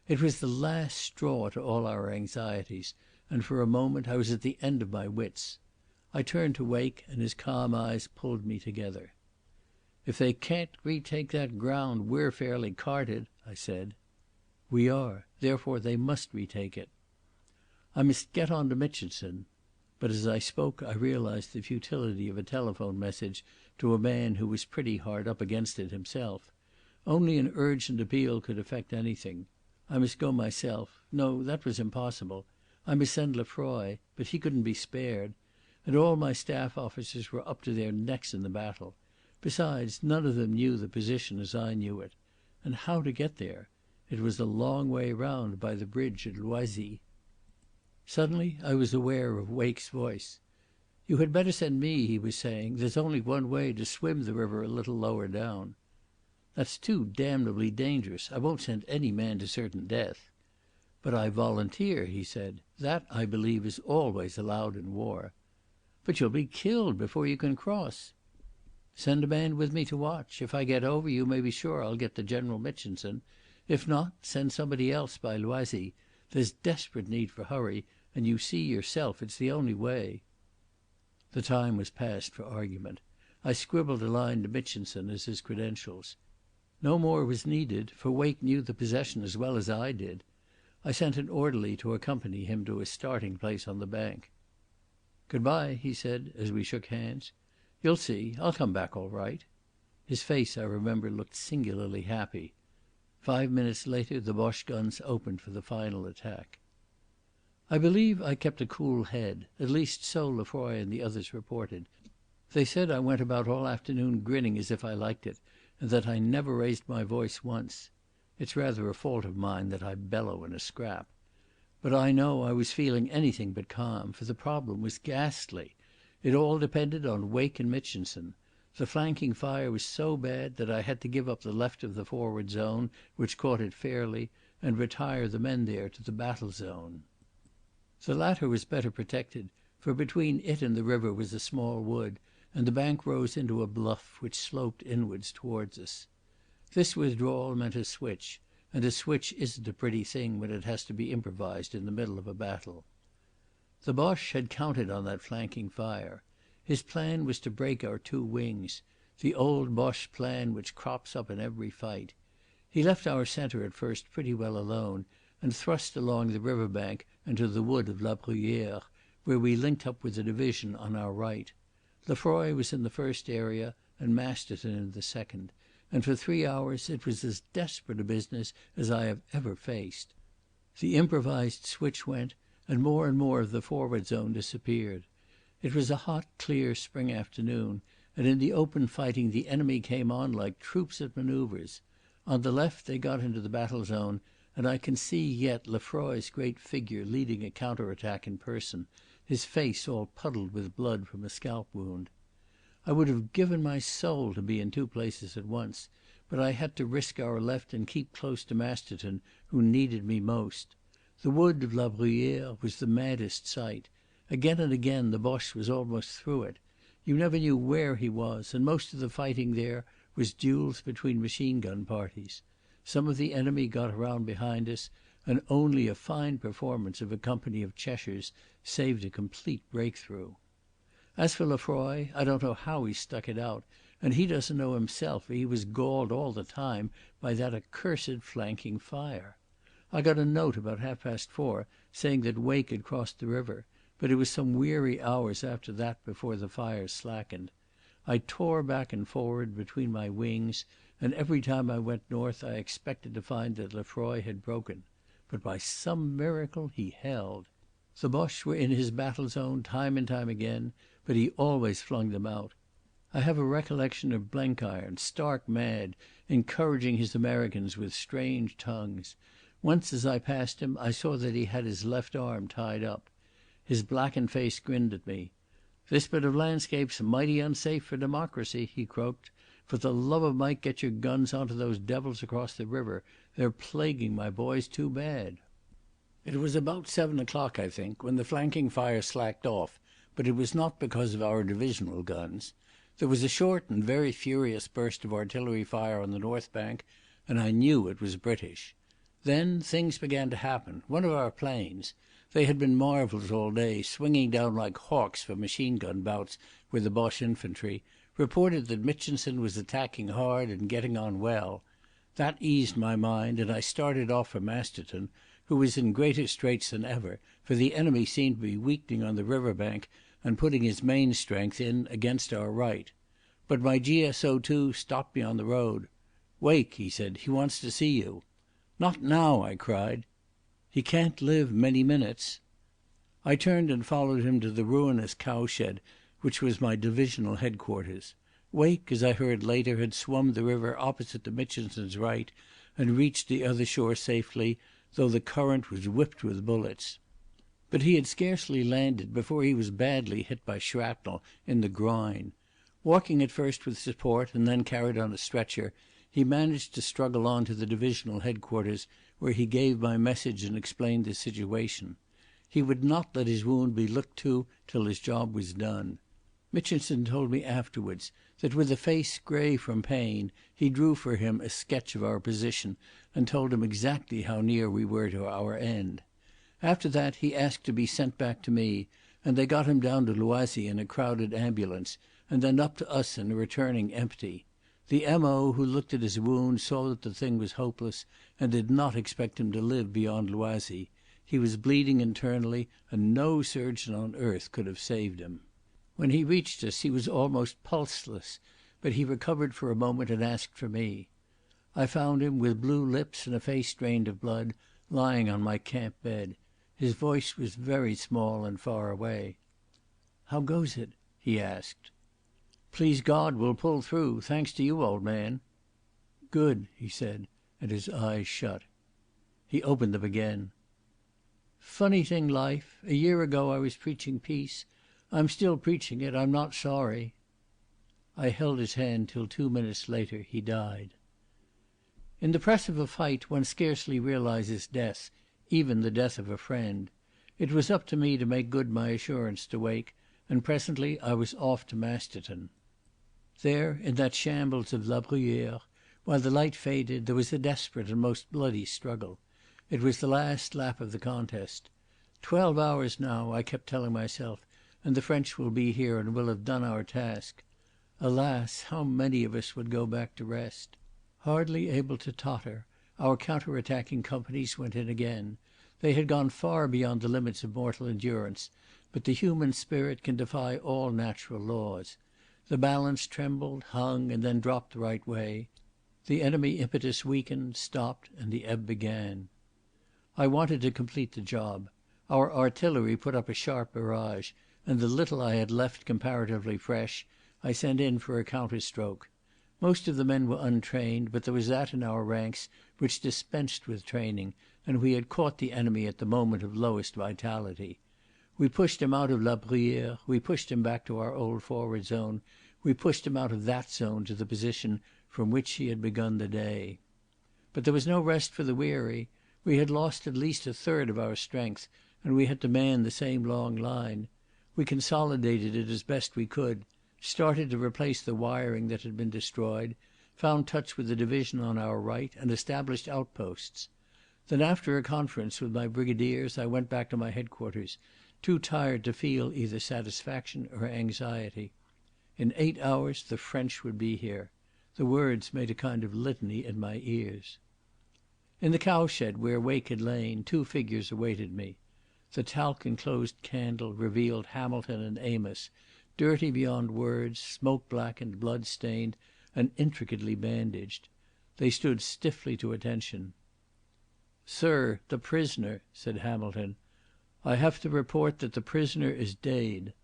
It was the last straw to all our anxieties, and for a moment I was at the end of my wits. I turned to Wake, and his calm eyes pulled me together. "If they can't retake that ground, we're fairly carted," I said. "We are. Therefore they must retake it." "I must get on to Mitchinson." But as I spoke I realised the futility of a telephone message to a man who was pretty hard up against it himself. Only an urgent appeal could effect anything. I must go myself. No, that was impossible. I must send Lefroy, but he couldn't be spared. And all my staff officers were up to their necks in the battle. Besides, none of them knew the position as I knew it. And how to get there? It was a long way round by the bridge at Loisy. Suddenly I was aware of Wake's voice. "You had better send me," he was saying. "There's only one way, to swim the river a little lower down." "That's too damnably dangerous. I won't send any man to certain death." "But I volunteer," he said. "That, I believe, is always allowed in war." "But you'll be killed before you can cross." "Send a man with me to watch. If I get over, you may be sure I'll get to General Mitchinson. If not, send somebody else by Loisy. There's desperate need for hurry, and you see yourself it's the only way." The time was past for argument. I scribbled a line to Mitchinson as his credentials. No more was needed, for Wake knew the possession as well as I did. I sent an orderly to accompany him to his starting place on the bank. "Good-bye," he said as we shook hands. "You'll see. I'll come back all right." His face, I remember, looked singularly happy. 5 minutes later the Boche guns opened for the final attack. I believe I kept a cool head. At least so Lefroy and the others reported. They said I went about all afternoon grinning as if I liked it, and that I never raised my voice once. It's rather a fault of mine that I bellow in a scrap. But I know I was feeling anything but calm, for the problem was ghastly. It all depended on Wake and Mitchinson. The flanking fire was so bad that I had to give up the left of the forward zone, which caught it fairly, and retire the men there to the battle zone. The latter was better protected, for between it and the river was a small wood, and the bank rose into a bluff which sloped inwards towards us. This withdrawal meant a switch, and a switch isn't a pretty thing when it has to be improvised in the middle of a battle. The Boche had counted on that flanking fire. His plan was to break our two wings, the old Boche plan which crops up in every fight. He left our centre at first pretty well alone, and thrust along the river bank and to the wood of La Bruyere, where we linked up with the division on our right. Lefroy was in the first area and Masterton in the second, and for 3 hours it was as desperate a business as I have ever faced. The improvised switch went, and more of the forward zone disappeared. It was a hot, clear spring afternoon, and in the open fighting the enemy came on like troops at manoeuvres. On the left they got into the battle zone, and I can see yet Lefroy's great figure leading a counter-attack in person, his face all puddled with blood from a scalp wound. I would have given my soul to be in two places at once, but I had to risk our left and keep close to Masterton, who needed me most. The wood of La Bruyere was the maddest sight. Again and again the Boche was almost through it. You never knew where he was, and most of the fighting there was duels between machine-gun parties. Some of the enemy got around behind us, and only a fine performance of a company of Cheshires saved a complete breakthrough. As for Lefroy, I don't know how he stuck it out, and he doesn't know himself, for he was galled all the time by that accursed flanking fire. I got a note about 4:30 saying that Wake had crossed the river, but it was some weary hours after that before the fire slackened. I tore back and forward between my wings, and every time I went north I expected to find that Lefroy had broken. But by some miracle he held. The Boche were in his battle zone time and time again, but he always flung them out. I have a recollection of Blenkiron, stark mad, encouraging his Americans with strange tongues. Once as I passed him I saw that he had his left arm tied up. His blackened face grinned at me. "This bit of landscape's mighty unsafe for democracy," he croaked. "For the love of Mike, get your guns onto those devils across the river. They're plaguing my boys too bad." It was about 7 o'clock, I think, when the flanking fire slacked off, but it was not because of our divisional guns. There was a short and very furious burst of artillery fire on the north bank, and I knew it was British. Then things began to happen. One of our planes, they had been marvels all day, swinging down like hawks for machine-gun bouts with the Boche infantry, reported that Mitchinson was attacking hard and getting on well. That eased my mind, and I started off for Masterton, who was in greater straits than ever, for the enemy seemed to be weakening on the river bank and putting his main strength in against our right. But my GSO2 stopped me on the road. "Wake," he said, "he wants to see you." "Not now," I cried. "He can't live many minutes." I turned and followed him to the ruinous cowshed, which was my divisional headquarters. Wake, as I heard later, had swum the river opposite to Mitchinson's right and reached the other shore safely, though the current was whipped with bullets. But he had scarcely landed before he was badly hit by shrapnel in the groin. Walking at first with support and then carried on a stretcher, he managed to struggle on to the divisional headquarters, where he gave my message and explained the situation. He would not let his wound be looked to till his job was done. Mitchinson told me afterwards that with a face grey from pain he drew for him a sketch of our position and told him exactly how near we were to our end. After that he asked to be sent back to me, and they got him down to Loisy in a crowded ambulance and then up to us in a returning empty. The M.O. who looked at his wound saw that the thing was hopeless and did not expect him to live beyond Loisy. He was bleeding internally and no surgeon on earth could have saved him. When he reached us he was almost pulseless, but he recovered for a moment and asked for me. I found him with blue lips and a face drained of blood, lying on my camp bed. His voice was very small and far away. "How goes it?" he asked. "Please God, we'll pull through, thanks to you, old man." "Good," he said, and his eyes shut. He opened them again. "Funny thing life. A year ago I was preaching peace. I'm still preaching it. I'm not sorry." I held his hand till 2 minutes later he died. In the press of a fight one scarcely realises death, even the death of a friend. It was up to me to make good my assurance to Wake, and presently I was off to Masterton. There, in that shambles of La Bruyere, while the light faded, there was a desperate and most bloody struggle. It was the last lap of the contest. 12 hours now, I kept telling myself, and the French will be here and will have done our task. Alas, how many of us would go back to rest? Hardly able to totter, our counter-attacking companies went in again. They had gone far beyond the limits of mortal endurance, but the human spirit can defy all natural laws. The balance trembled, hung, and then dropped the right way. The enemy impetus weakened, stopped, and the ebb began. I wanted to complete the job. Our artillery put up a sharp barrage, and the little I had left comparatively fresh I sent in for a counterstroke. Most of the men were untrained, but there was that in our ranks which dispensed with training, and we had caught the enemy at the moment of lowest vitality. We pushed him out of La Bruyere, we pushed him back to our old forward zone, we pushed him out of that zone to the position from which he had begun the day. But there was no rest for the weary. We had lost at least a third of our strength, and we had to man the same long line. We consolidated it as best we could, started to replace the wiring that had been destroyed, found touch with the division on our right, and established outposts. Then after a conference with my brigadiers I went back to my headquarters, too tired to feel either satisfaction or anxiety. In 8 hours the French would be here. The words made a kind of litany in my ears. In the cowshed where Wake had lain, 2 figures awaited me. The talc-enclosed candle revealed Hamilton and Amos, dirty beyond words, smoke-blackened, blood-stained, and intricately bandaged. They stood stiffly to attention. "Sir, the prisoner," said Hamilton. "I have to report that the prisoner is dead."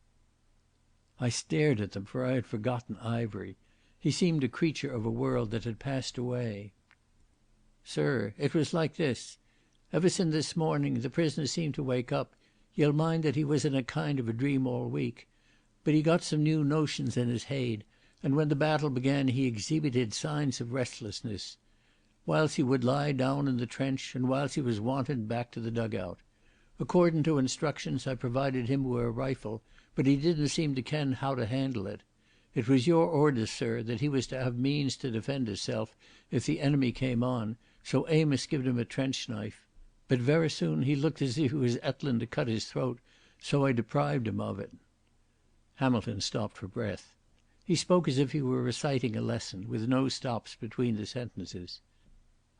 I stared at them, for I had forgotten Ivery. He seemed a creature of a world that had passed away. "Sir, it was like this. Ever sin' this morning the prisoner seemed to wake up. Ye'll mind that he was in a kind of a dream all week. But he got some new notions in his heid, and when the battle began he exhebited signs of restlessness. Whiles he would lie down in the trench, and whiles he was wanted back to the dug-out. According to instructions I provided him with a rifle, but he didn't seem to ken how to handle it. It was your orders, sir, that he was to have means to defend hisself if the enemy came on, so Amos gived him a trench knife. But very soon he looked as if he was ettlin' to cut his throat, so I deprived him of it." Hamilton stopped for breath. He spoke as if he were reciting a lesson, with no stops between the sentences.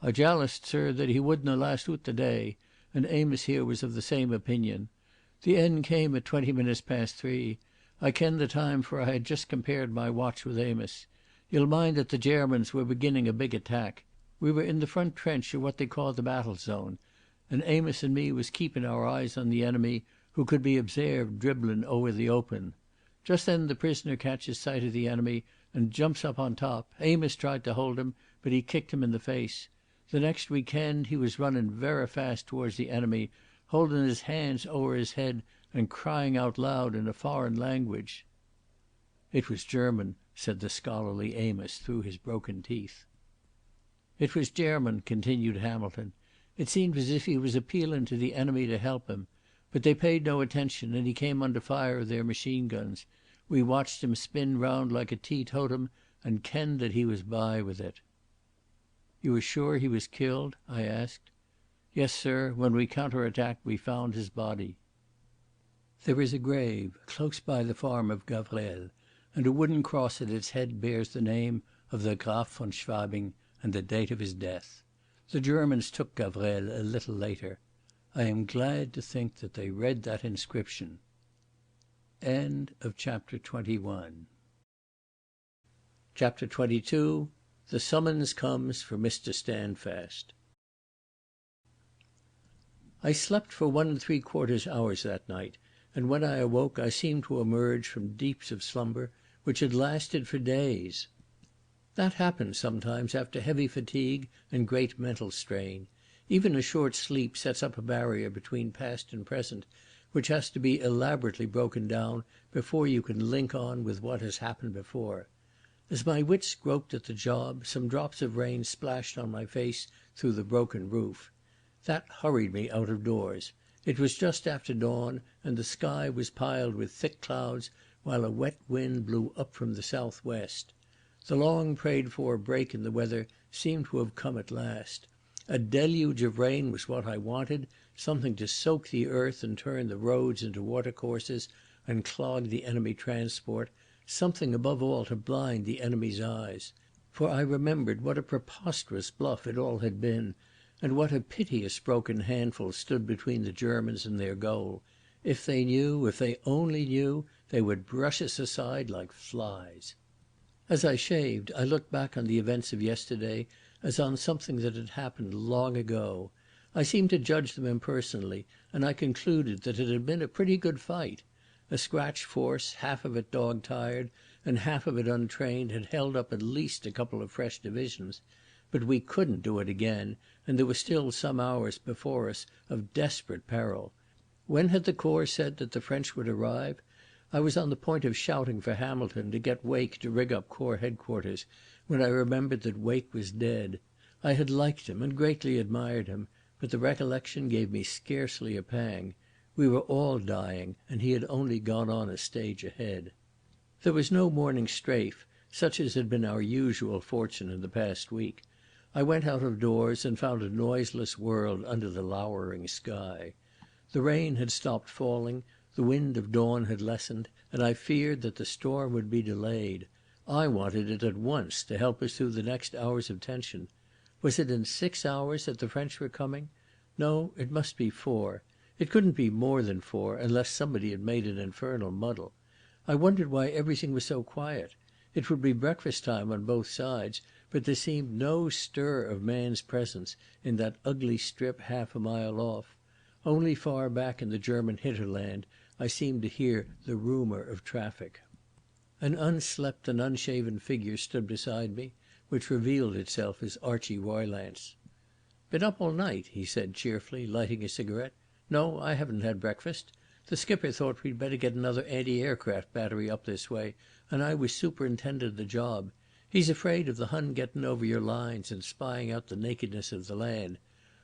"I jaloused, sir, that he wouldna last oot the day, and Amos here was of the same opinion. The end came at 20 minutes past 3. I ken the time, for I had just compared my watch with Amos. Ye'll mind that the Germans were beginning a big attack. We were in the front trench of what they call the battle zone, and Amos and me was keeping our eyes on the enemy, who could be observed dribbling over the open. Just then the prisoner catches sight of the enemy and jumps up on top. Amos tried to hold him, but he kicked him in the face. The next we kenned he was running very fast towards the enemy, holding his hands over his head and crying out loud in a foreign language." "It was German," said the scholarly Amos through his broken teeth. "It was German," continued Hamilton. "It seemed as if he was appealing to the enemy to help him. But they paid no attention, and he came under fire of their machine guns. We watched him spin round like a teetotum and kenned that he was by with it." "You are sure he was killed?" I asked. "Yes, sir. When we counter-attacked we found his body." "There is a grave close by the farm of Gavrelle, and a wooden cross at its head bears the name of the Graf von Schwabing and the date of his death. The Germans took Gavrelle a little later. I am glad to think that they read that inscription." End of chapter 21. Chapter 22. The summons comes for Mr. Standfast. I slept for 1 3/4 hours that night, and when I awoke I seemed to emerge from deeps of slumber which had lasted for days. That happens sometimes after heavy fatigue and great mental strain. Even a short sleep sets up a barrier between past and present which has to be elaborately broken down before you can link on with what has happened before. As my wits groped at the job, some drops of rain splashed on my face through the broken roof. That hurried me out of doors. It was just after dawn, and the sky was piled with thick clouds while a wet wind blew up from the southwest. The long prayed for break in the weather seemed to have come at last. A deluge of rain was what I wanted, something to soak the earth and turn the roads into watercourses and clog the enemy transport, something above all to blind the enemy's eyes. For I remembered what a preposterous bluff it all had been, and what a piteous broken handful stood between the Germans and their goal. If they knew, if they only knew, they would brush us aside like flies. As I shaved, I looked back on the events of yesterday as on something that had happened long ago. I seemed to judge them impersonally, and I concluded that it had been a pretty good fight. A scratch force, half of it dog-tired and half of it untrained, had held up at least a couple of fresh divisions. But we couldn't do it again, and there were still some hours before us of desperate peril. When had the Corps said that the French would arrive? I was on the point of shouting for Hamilton to get Wake to rig up Corps headquarters when I remembered that Wake was dead. I had liked him and greatly admired him, but the recollection gave me scarcely a pang. We were all dying, and he had only gone on a stage ahead. There was no morning strafe, such as had been our usual fortune in the past week. I went out of doors and found a noiseless world under the lowering sky. The rain had stopped falling, the wind of dawn had lessened, and I feared that the storm would be delayed. I wanted it at once to help us through the next hours of tension. Was it in 6 hours that the French were coming? No, it must be 4. It couldn't be more than 4, unless somebody had made an infernal muddle. I wondered why everything was so quiet. It would be breakfast time on both sides, but there seemed no stir of man's presence in that ugly strip half a mile off. Only far back in the German hinterland I seemed to hear the rumour of traffic. An unslept and unshaven figure stood beside me, which revealed itself as Archie Roylance. "Been up all night?" he said cheerfully, lighting a cigarette. "No, I haven't had breakfast. The skipper thought we'd better get another anti-aircraft battery up this way, and I was superintending the job. He's afraid of the Hun getting over your lines and spying out the nakedness of the land.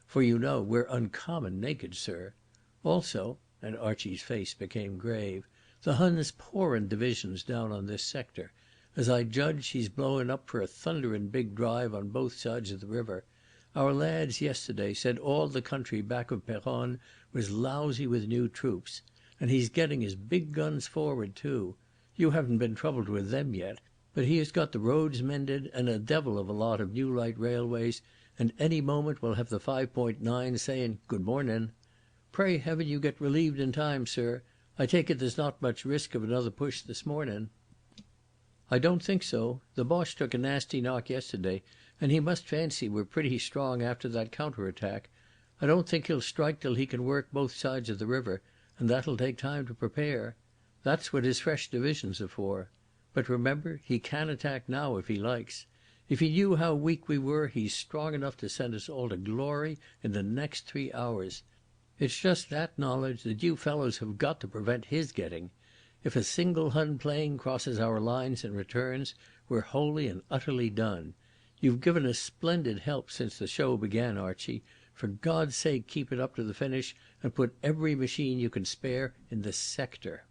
For you know we're uncommon naked, sir. Also," and Archie's face became grave, "the Hun's pouring divisions down on this sector. As I judge, he's blowing up for a thundering big drive on both sides of the river. Our lads yesterday said all the country back of Peronne was lousy with new troops. And he's getting his big guns forward too. You haven't been troubled with them yet, but he has got the roads mended and a devil of a lot of new light railways, and any moment we'll have the 5.9 saying 'Good mornin'.' Pray heaven you get relieved in time, sir. I take it there's not much risk of another push this morning." "I don't think so. The Boche took a nasty knock yesterday, and he must fancy we're pretty strong after that counter-attack. I don't think he'll strike till he can work both sides of the river, and that'll take time to prepare. That's what his fresh divisions are for. But remember, he can attack now if he likes. If he knew how weak we were, he's strong enough to send us all to glory in the next 3 hours. It's just that knowledge that you fellows have got to prevent his getting. If a single Hun plane crosses our lines and returns, we're wholly and utterly done. You've given us splendid help since the show began, Archie. For God's sake keep it up to the finish and put every machine you can spare in the sector."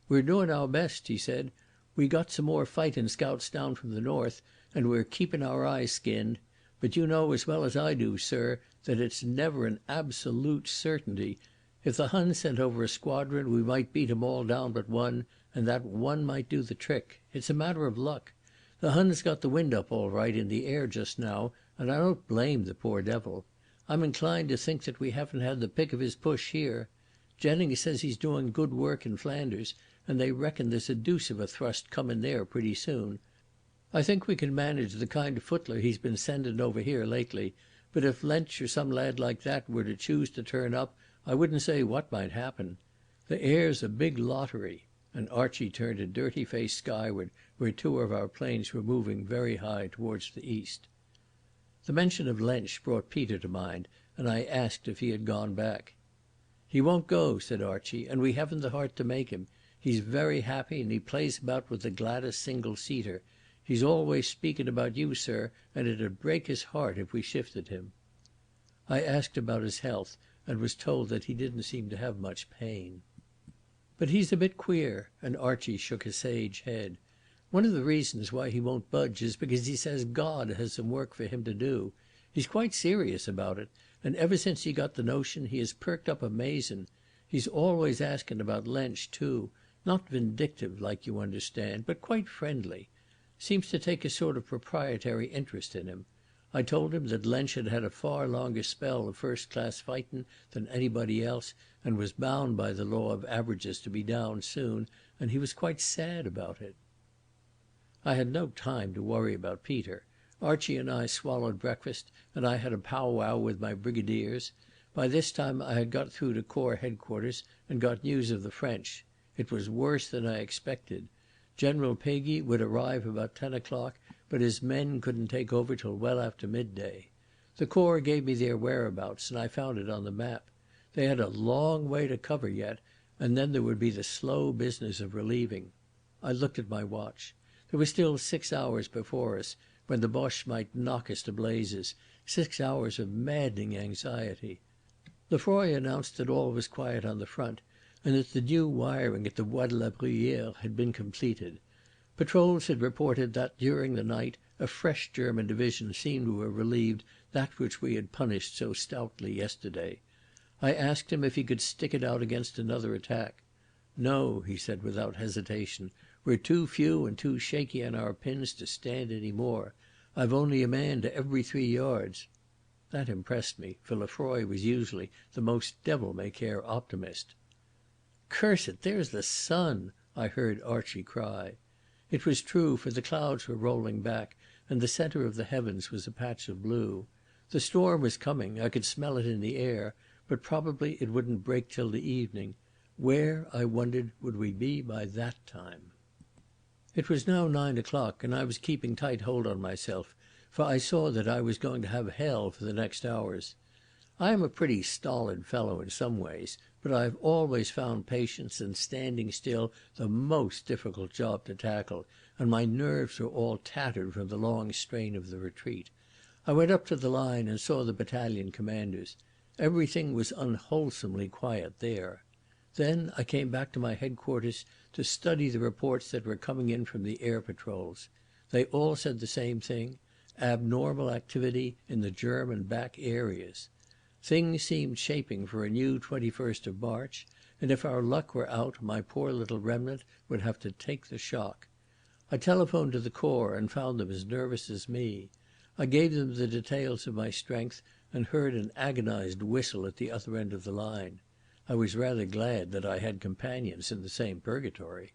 "We're doing our best," he said. "We got some more fightin' scouts down from the north, and we're keeping our eyes skinned. But you know as well as I do, sir, that it's never an absolute certainty. If the Huns sent over a squadron we might beat 'em all down but one, and that one might do the trick. It's a matter of luck. The Huns got the wind up all right in the air just now, and I don't blame the poor devil. I'm inclined to think that we haven't had the pick of his push here. Jennings says he's doing good work in Flanders, and they reckon there's a deuce of a thrust coming there pretty soon. I think we can manage the kind of footler he's been sending over here lately, but if Lensch or some lad like that were to choose to turn up, I wouldn't say what might happen. The air's a big lottery," and Archie turned a dirty face skyward where two of our planes were moving very high towards the east. The mention of Lensch brought Peter to mind, and I asked if he had gone back. "He won't go," said Archie, "and we haven't the heart to make him. He's very happy, and he plays about with the Gladys single-seater. He's always speaking about you, sir, and it'd break his heart if we shifted him." I asked about his health, and was told that he didn't seem to have much pain. "But he's a bit queer," and Archie shook a sage head. "One of the reasons why he won't budge is because he says God has some work for him to do. He's quite serious about it, and ever since he got the notion he has perked up amazin'. He's always asking about Lensch, too. Not vindictive, like you understand, but quite friendly. Seems to take a sort of proprietary interest in him. I told him that Lensch had had a far longer spell of first-class fightin' than anybody else, and was bound by the law of averages to be down soon, and he was quite sad about it." I had no time to worry about Peter. Archie and I swallowed breakfast, and I had a pow-wow with my brigadiers. By this time I had got through to Corps Headquarters and got news of the French. It was worse than I expected. General Peguy would arrive about 10 o'clock, but his men couldn't take over till well after midday. The Corps gave me their whereabouts, and I found it on the map. They had a long way to cover yet, and then there would be the slow business of relieving. I looked at my watch. There were still 6 hours before us, when the Boche might knock us to blazes, 6 hours of maddening anxiety. Lefroy announced that all was quiet on the front, and that the new wiring at the Bois de la Bruyere had been completed. Patrols had reported that, during the night, a fresh German division seemed to have relieved that which we had punished so stoutly yesterday. I asked him if he could stick it out against another attack. "No," he said without hesitation. "We're too few and too shaky on our pins to stand any more. I've only a man to every 3 yards." That impressed me, for Lefroy was usually the most devil-may-care optimist. "Curse it, there's the sun!" I heard Archie cry. It was true, for the clouds were rolling back, and the centre of the heavens was a patch of blue. The storm was coming, I could smell it in the air, but probably it wouldn't break till the evening. Where, I wondered, would we be by that time? It was now 9 o'clock, and I was keeping tight hold on myself, for I saw that I was going to have hell for the next hours. I am a pretty stolid fellow in some ways, but I have always found patience and standing still the most difficult job to tackle, and my nerves were all tattered from the long strain of the retreat. I went up to the line and saw the battalion commanders. Everything was unwholesomely quiet there. Then I came back to my headquarters to study the reports that were coming in from the air patrols. They all said the same thing: abnormal activity in the German back areas. Things seemed shaping for a new 21st of March, and if our luck were out my poor little remnant would have to take the shock. I telephoned to the Corps and found them as nervous as me. I gave them the details of my strength and heard an agonized whistle at the other end of the line. I was rather glad that I had companions in the same purgatory.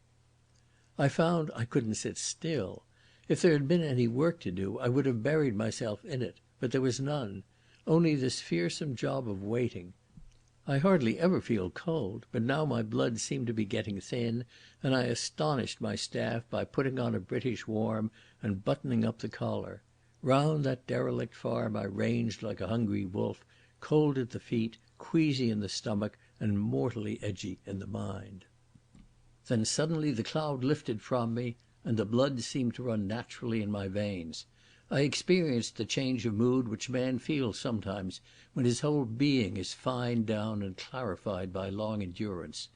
I found I couldn't sit still. If there had been any work to do I would have buried myself in it, but there was none. Only this fearsome job of waiting. I hardly ever feel cold, but now my blood seemed to be getting thin, and I astonished my staff by putting on a British warm and buttoning up the collar. Round that derelict farm I ranged like a hungry wolf, cold at the feet, queasy in the stomach, and mortally edgy in the mind. Then suddenly the cloud lifted from me, and the blood seemed to run naturally in my veins. I experienced the change of mood which a man feels sometimes when his whole being is fined down and clarified by long endurance.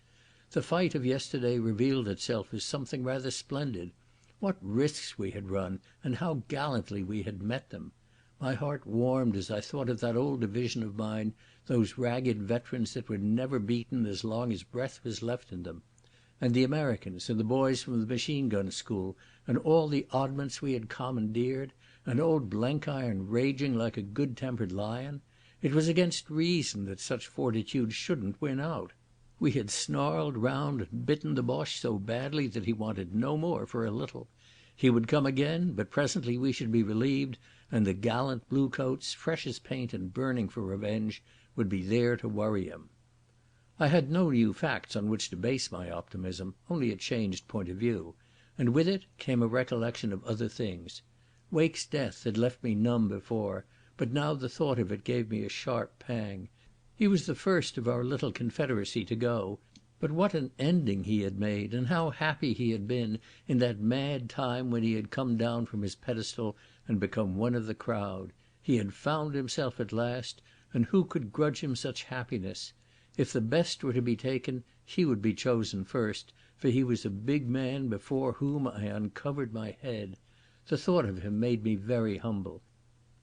The fight of yesterday revealed itself as something rather splendid. What risks we had run, and how gallantly we had met them! My heart warmed as I thought of that old division of mine, those ragged veterans that were never beaten as long as breath was left in them. And the Americans, and the boys from the machine gun school, and all the oddments we had commandeered, and old Blenkiron raging like a good-tempered lion. It was against reason that such fortitude shouldn't win out. We had snarled round and bitten the Boche so badly that he wanted no more for a little. He would come again, but presently we should be relieved, and the gallant bluecoats, fresh as paint and burning for revenge, would be there to worry him. I had no new facts on which to base my optimism, only a changed point of view, and with it came a recollection of other things. Wake's death had left me numb before, but now the thought of it gave me a sharp pang. He was the first of our little confederacy to go, but what an ending he had made, and how happy he had been in that mad time when he had come down from his pedestal and become one of the crowd. He had found himself at last, and who could grudge him such happiness? If the best were to be taken, he would be chosen first, for he was a big man before whom I uncovered my head. The thought of him made me very humble.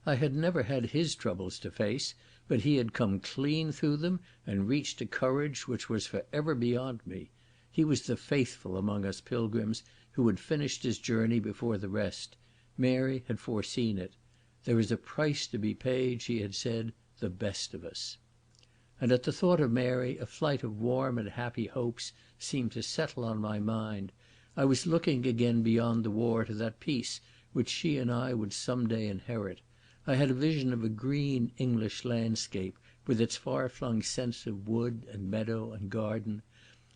I had never had his troubles to face, but he had come clean through them and reached a courage which was for ever beyond me. He was the faithful among us pilgrims who had finished his journey before the rest. Mary had foreseen it. There is a price to be paid, she had said, the best of us. And at the thought of Mary a flight of warm and happy hopes seemed to settle on my mind. I was looking again beyond the war to that peace which she and I would some day inherit. I had a vision of a green English landscape with its far-flung sense of wood and meadow and garden,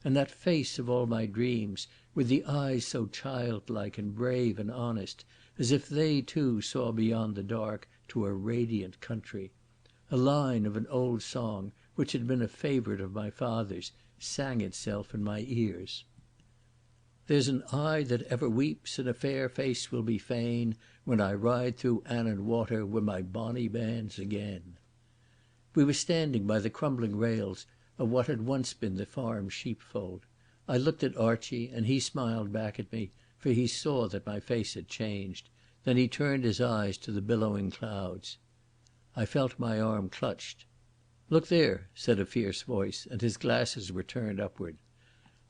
and that face of all my dreams, with the eyes so childlike and brave and honest, as if they too saw beyond the dark to a radiant country. A line of an old song, which had been a favourite of my father's, sang itself in my ears. There's an eye that ever weeps, and a fair face will be fain, when I ride through Annan Water wi' my bonny bands again. We were standing by the crumbling rails of what had once been the farm sheepfold. I looked at Archie, and he smiled back at me, for he saw that my face had changed. Then he turned his eyes to the billowing clouds. I felt my arm clutched. "Look there," said a fierce voice, and his glasses were turned upward.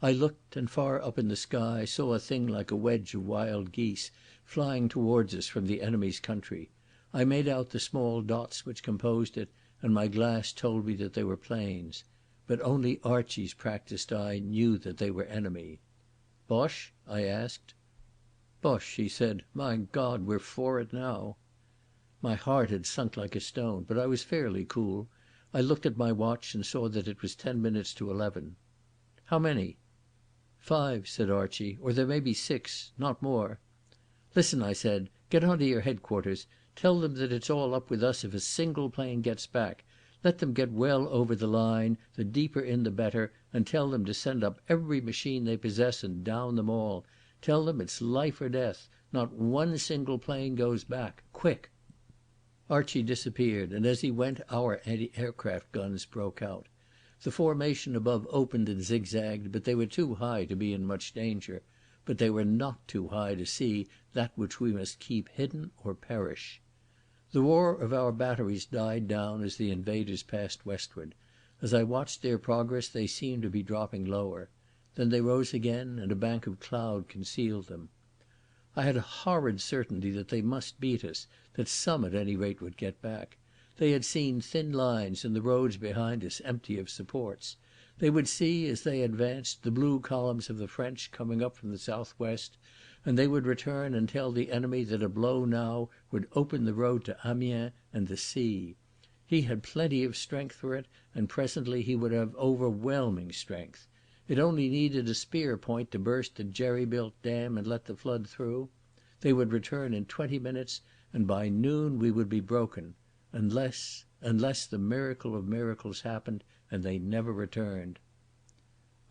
I looked, and far up in the sky saw a thing like a wedge of wild geese flying towards us from the enemy's country. I made out the small dots which composed it, and my glass told me that they were planes. But only Archie's practised eye knew that they were enemy. "Boche?" I asked. "Boche," he said. "My God, we're for it now." My heart had sunk like a stone, but I was fairly cool. I looked at my watch and saw that it was 10 minutes to 11. "How many?" "5," said Archie, "or there may be 6, not more." "Listen," I said. "Get on to your headquarters. Tell them that it's all up with us if a single plane gets back. Let them get well over the line, the deeper in the better, and tell them to send up every machine they possess and down them all. Tell them it's life or death. Not one single plane goes back. Quick!" Archie disappeared, and as he went our anti-aircraft guns broke out. The formation above opened and zigzagged, but they were too high to be in much danger. But they were not too high to see that which we must keep hidden or perish. The roar of our batteries died down as the invaders passed westward. As I watched their progress they seemed to be dropping lower. Then they rose again, and a bank of cloud concealed them. I had a horrid certainty that they must beat us, that some at any rate would get back. They had seen thin lines in the roads behind us empty of supports. They would see, as they advanced, the blue columns of the French coming up from the southwest, and they would return and tell the enemy that a blow now would open the road to Amiens and the sea. He had plenty of strength for it, and presently he would have overwhelming strength. It only needed a spear point to burst the jerry-built dam and let the flood through. They would return in 20 minutes, and by noon we would be broken. Unless the miracle of miracles happened and they never returned.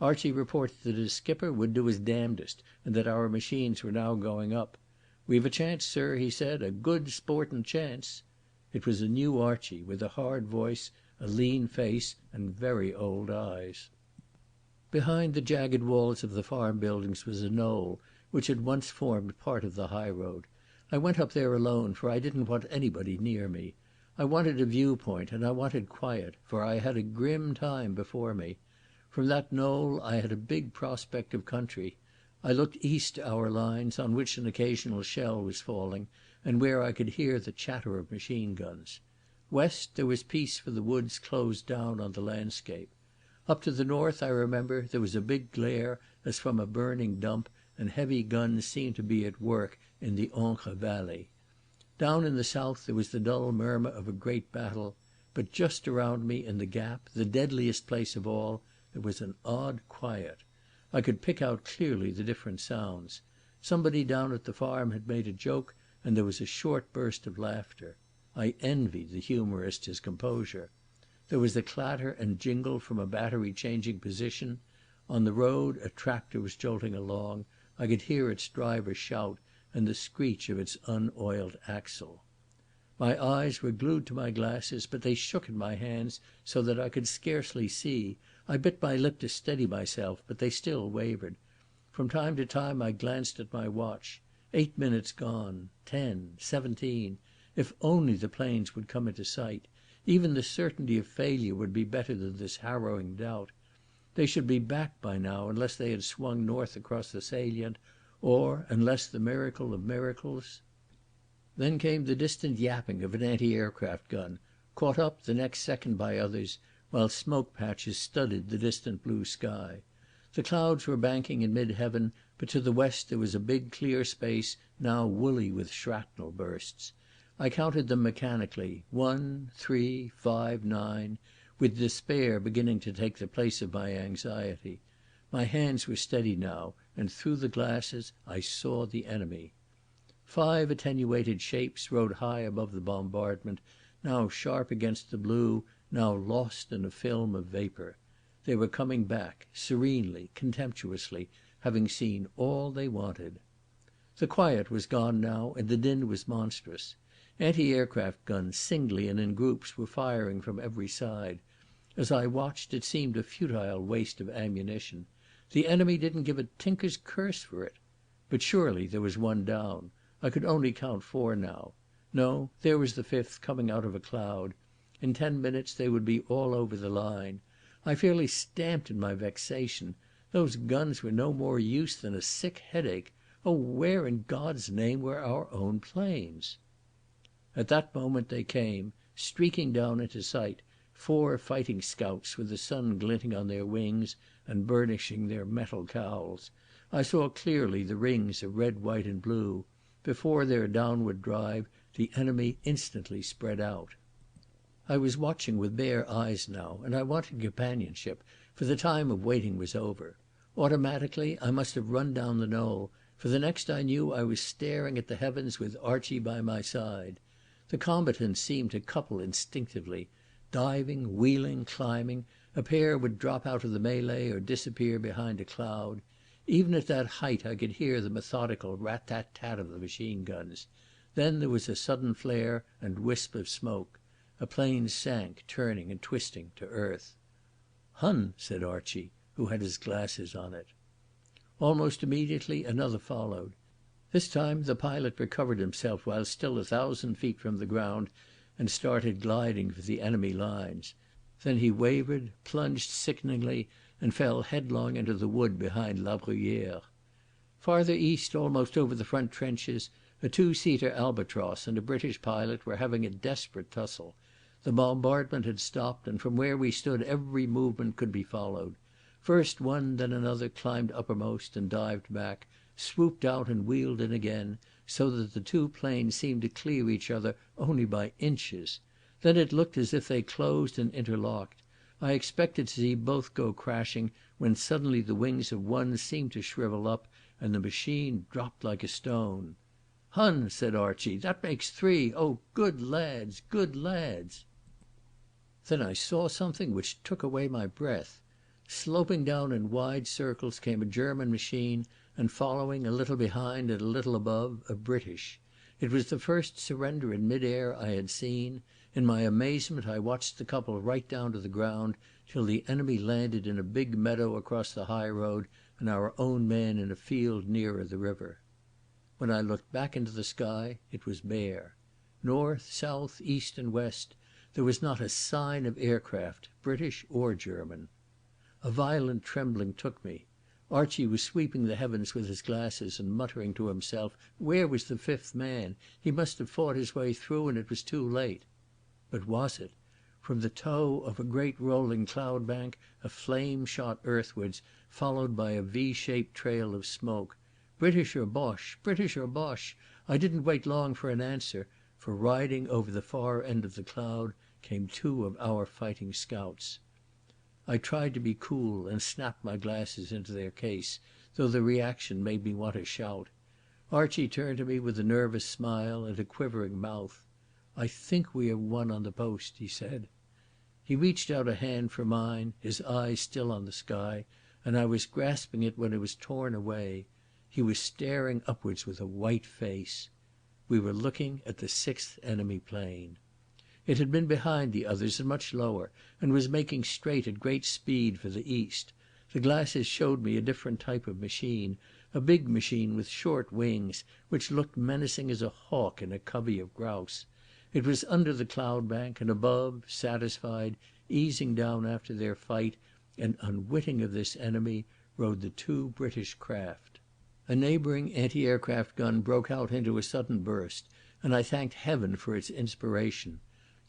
Archie reported that his skipper would do his damnedest and that our machines were now going up. "We've a chance, sir," he said, "a good sporting chance." It was a new Archie, with a hard voice, a lean face and very old eyes. Behind the jagged walls of the farm buildings was a knoll which had once formed part of the high road. I went up there alone, for I didn't want anybody near me. I wanted a viewpoint, and I wanted quiet, for I had a grim time before me. From that knoll I had a big prospect of country. I looked east to our lines, on which an occasional shell was falling, and where I could hear the chatter of machine guns. West there was peace, for the woods closed down on the landscape. Up to the north, I remember, there was a big glare as from a burning dump, and heavy guns seemed to be at work in the Ancre valley. Down in the south there was the dull murmur of a great battle, but just around me in the gap, the deadliest place of all, there was an odd quiet. I could pick out clearly the different sounds. Somebody down at the farm had made a joke, and there was a short burst of laughter. I envied the humorist his composure. There was a clatter and jingle from a battery changing position. On the road a tractor was jolting along. I could hear its driver shout and the screech of its unoiled axle. My eyes were glued to my glasses, but they shook in my hands so that I could scarcely see. I bit my lip to steady myself, but they still wavered. From time to time I glanced at my watch. 8 minutes gone. 10. 17. If only the planes would come into sight. Even the certainty of failure would be better than this harrowing doubt. They should be back by now unless they had swung north across the salient, or unless the miracle of miracles... Then came the distant yapping of an anti-aircraft gun, caught up the next second by others, while smoke patches studded the distant blue sky. The clouds were banking in mid-heaven, but to the west there was a big clear space now woolly with shrapnel bursts. I counted them mechanically, 1, 3, 5, 9, with despair beginning to take the place of my anxiety. My hands were steady now, and through the glasses I saw the enemy. 5 attenuated shapes rode high above the bombardment, now sharp against the blue, now lost in a film of vapour. They were coming back, serenely, contemptuously, having seen all they wanted. The quiet was gone now, and the din was monstrous. Anti-aircraft guns, singly and in groups, were firing from every side. As I watched, it seemed a futile waste of ammunition. The enemy didn't give a tinker's curse for it. But surely there was one down. I could only count 4 now. No, there was the 5th coming out of a cloud. In 10 minutes they would be all over the line. I fairly stamped in my vexation. Those guns were no more use than a sick headache. Oh, where in God's name were our own planes? At that moment they came, streaking down into sight, 4 fighting scouts with the sun glinting on their wings and burnishing their metal cowls. I saw clearly the rings of red, white and blue. Before their downward drive the enemy instantly spread out. I was watching with bare eyes now, and I wanted companionship, for the time of waiting was over. Automatically I must have run down the knoll, for the next I knew I was staring at the heavens with Archie by my side. The combatants seemed to couple instinctively. Diving, wheeling, climbing, a pair would drop out of the melee or disappear behind a cloud. Even at that height I could hear the methodical rat-tat-tat of the machine guns. Then there was a sudden flare and wisp of smoke. A plane sank, turning and twisting, to earth. "Hun," said Archie, who had his glasses on it. Almost immediately another followed. This time the pilot recovered himself while still 1,000 feet from the ground and started gliding for the enemy lines. Then he wavered, plunged sickeningly, and fell headlong into the wood behind La Bruyere. Farther east, almost over the front trenches, a 2-seater Albatross and a British pilot were having a desperate tussle. The bombardment had stopped, and from where we stood every movement could be followed. First one, then another climbed uppermost and dived back, swooped out and wheeled in again, so that the 2 planes seemed to clear each other only by inches. Then it looked as if they closed and interlocked. I expected to see both go crashing, when suddenly the wings of one seemed to shrivel up and the machine dropped like a stone. "Hun," said Archie, "that makes 3. Oh, good lads, good lads!" Then I saw something which took away my breath. Sloping down in wide circles came a German machine, and following, a little behind and a little above, a British. It was the first surrender in mid-air I had seen. In my amazement I watched the couple right down to the ground till the enemy landed in a big meadow across the high road and our own men in a field nearer the river. When I looked back into the sky it was bare. North, south, east and west there was not a sign of aircraft, British or German. A violent trembling took me. Archie was sweeping the heavens with his glasses and muttering to himself, where was the fifth man? He must have fought his way through and it was too late. But was it? From the toe of a great rolling cloud bank a flame shot earthwards, followed by a V-shaped trail of smoke. British or Boche? British or Boche? I didn't wait long for an answer, for riding over the far end of the cloud came two of our fighting scouts. I tried to be cool and snapped my glasses into their case, though the reaction made me want to shout. Archie turned to me with a nervous smile and a quivering mouth. "I think we have won on the post," he said. He reached out a hand for mine, his eyes still on the sky, and I was grasping it when it was torn away. He was staring upwards with a white face. We were looking at the sixth enemy plane. It had been behind the others and much lower, and was making straight at great speed for the east. The glasses showed me a different type of machine, a big machine with short wings, which looked menacing as a hawk in a covey of grouse. It was under the cloud bank, and above, satisfied, easing down after their fight, and unwitting of this enemy, rode the two British craft. A neighbouring anti-aircraft gun broke out into a sudden burst, and I thanked Heaven for its inspiration.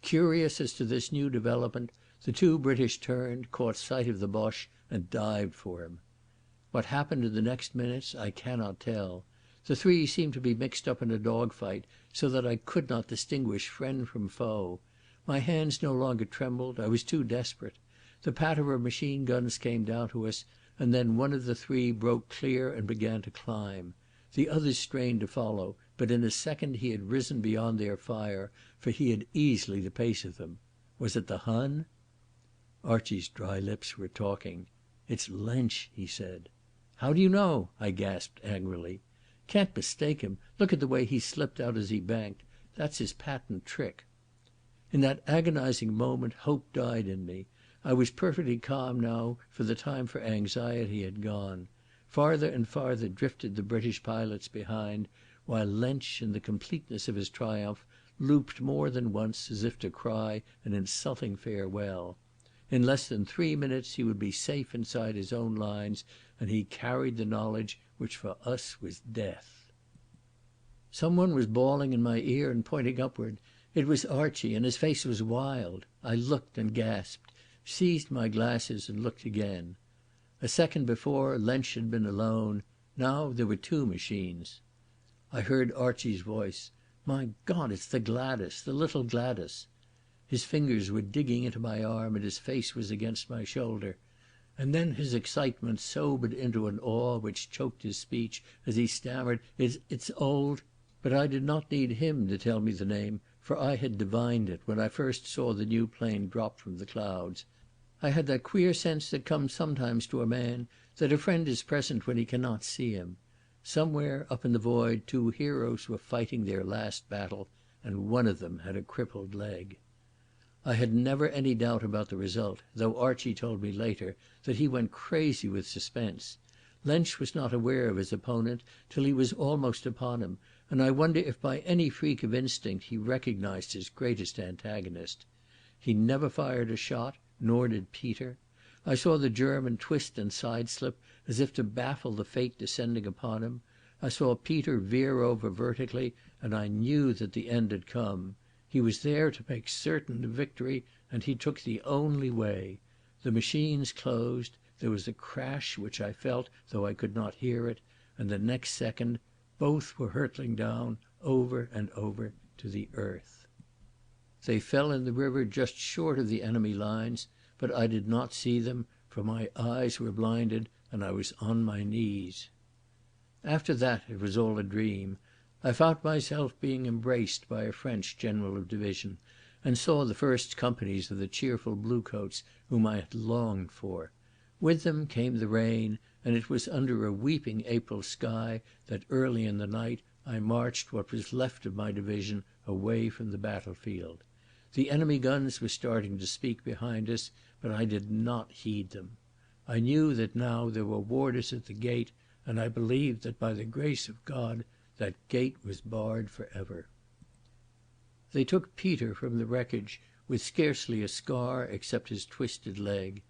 Curious as to this new development, the two British turned, caught sight of the Boche and dived for him. What happened in the next minutes I cannot tell. The three seemed to be mixed up in a dogfight, so that I could not distinguish friend from foe. My hands no longer trembled, I was too desperate. The patter of machine guns came down to us, and then one of the three broke clear and began to climb. The others strained to follow, but in a second he had risen beyond their fire, for he had easily the pace of them. Was it the Hun? Archie's dry lips were talking. "It's Lensch," he said. "How do you know?" I gasped angrily. "Can't mistake him. Look at the way he slipped out as he banked. That's his patent trick." In that agonizing moment hope died in me. I was perfectly calm now, for the time for anxiety had gone. Farther and farther drifted the British pilots behind, while Lensch, in the completeness of his triumph, looped more than once as if to cry an insulting farewell. In less than 3 minutes he would be safe inside his own lines, and he carried the knowledge which for us was death. Someone was bawling in my ear and pointing upward. It was Archie, and his face was wild. I looked and gasped, seized my glasses and looked again. A second before, Lensch had been alone. Now there were two machines. I heard Archie's voice. "My God, it's the Gladys, the little Gladys." His fingers were digging into my arm and his face was against my shoulder. And then his excitement sobered into an awe which choked his speech as he stammered, It's old... But I did not need him to tell me the name, for I had divined it when I first saw the new plane drop from the clouds. I had that queer sense that comes sometimes to a man, that a friend is present when he cannot see him. Somewhere up in the void two heroes were fighting their last battle, and one of them had a crippled leg. I had never any doubt about the result, though Archie told me later that he went crazy with suspense. Lensch was not aware of his opponent till he was almost upon him, and I wonder if by any freak of instinct he recognised his greatest antagonist. He never fired a shot, nor did Peter. I saw the German twist and sideslip as if to baffle the fate descending upon him. I saw Peter veer over vertically, and I knew that the end had come. He was there to make certain of victory, and he took the only way. The machines closed. There was a crash which I felt, though I could not hear it, and the next second both were hurtling down, over and over, to the earth. They fell in the river just short of the enemy lines, but I did not see them, for my eyes were blinded and I was on my knees. After that it was all a dream. I found myself being embraced by a French general of division, and saw the first companies of the cheerful bluecoats whom I had longed for. With them came the rain, and it was under a weeping April sky that early in the night I marched what was left of my division away from the battlefield. The enemy guns were starting to speak behind us, but I did not heed them. I knew that now there were warders at the gate, and I believed that by the grace of God that gate was barred for ever. They took Peter from the wreckage with scarcely a scar except his twisted leg.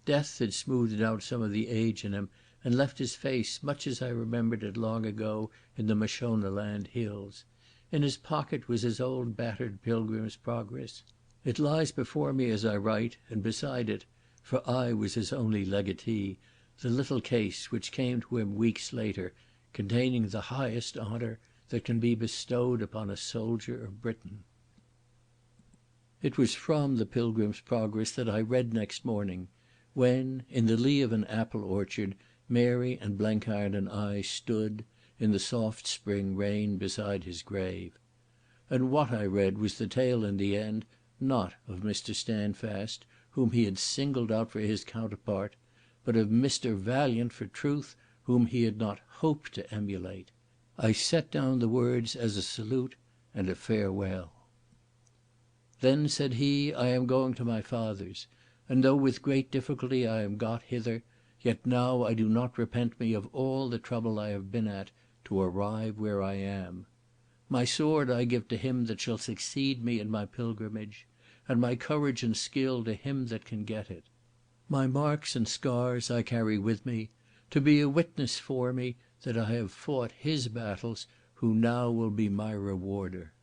Death had smoothed out some of the age in him and left his face much as I remembered it long ago in the Mashonaland hills. In his pocket was his old battered Pilgrim's Progress. It lies before me as I write, and beside it, for I was his only legatee, the little case which came to him weeks later, containing the highest honour that can be bestowed upon a soldier of Britain. It was from the Pilgrim's Progress that I read next morning, when, in the lee of an apple orchard, Mary and Blenkiron and I stood, in the soft spring rain, beside his grave. And what I read was the tale in the end, not of Mr. Standfast, whom he had singled out for his counterpart, but of Mr. Valiant for truth, whom he had not hoped to emulate. I set down the words as a salute and a farewell. Then said he, I am going to my father's, and though with great difficulty I am got hither, yet now I do not repent me of all the trouble I have been at to arrive where I am. My sword I give to him that shall succeed me in my pilgrimage, and my courage and skill to him that can get it. My marks and scars I carry with me, to be a witness for me that I have fought his battles, who now will be my rewarder.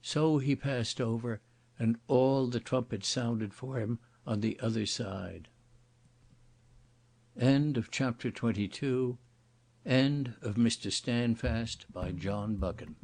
So he passed over, and all the trumpets sounded for him on the other side. End of chapter 22. End of Mr. Standfast by John Buchan.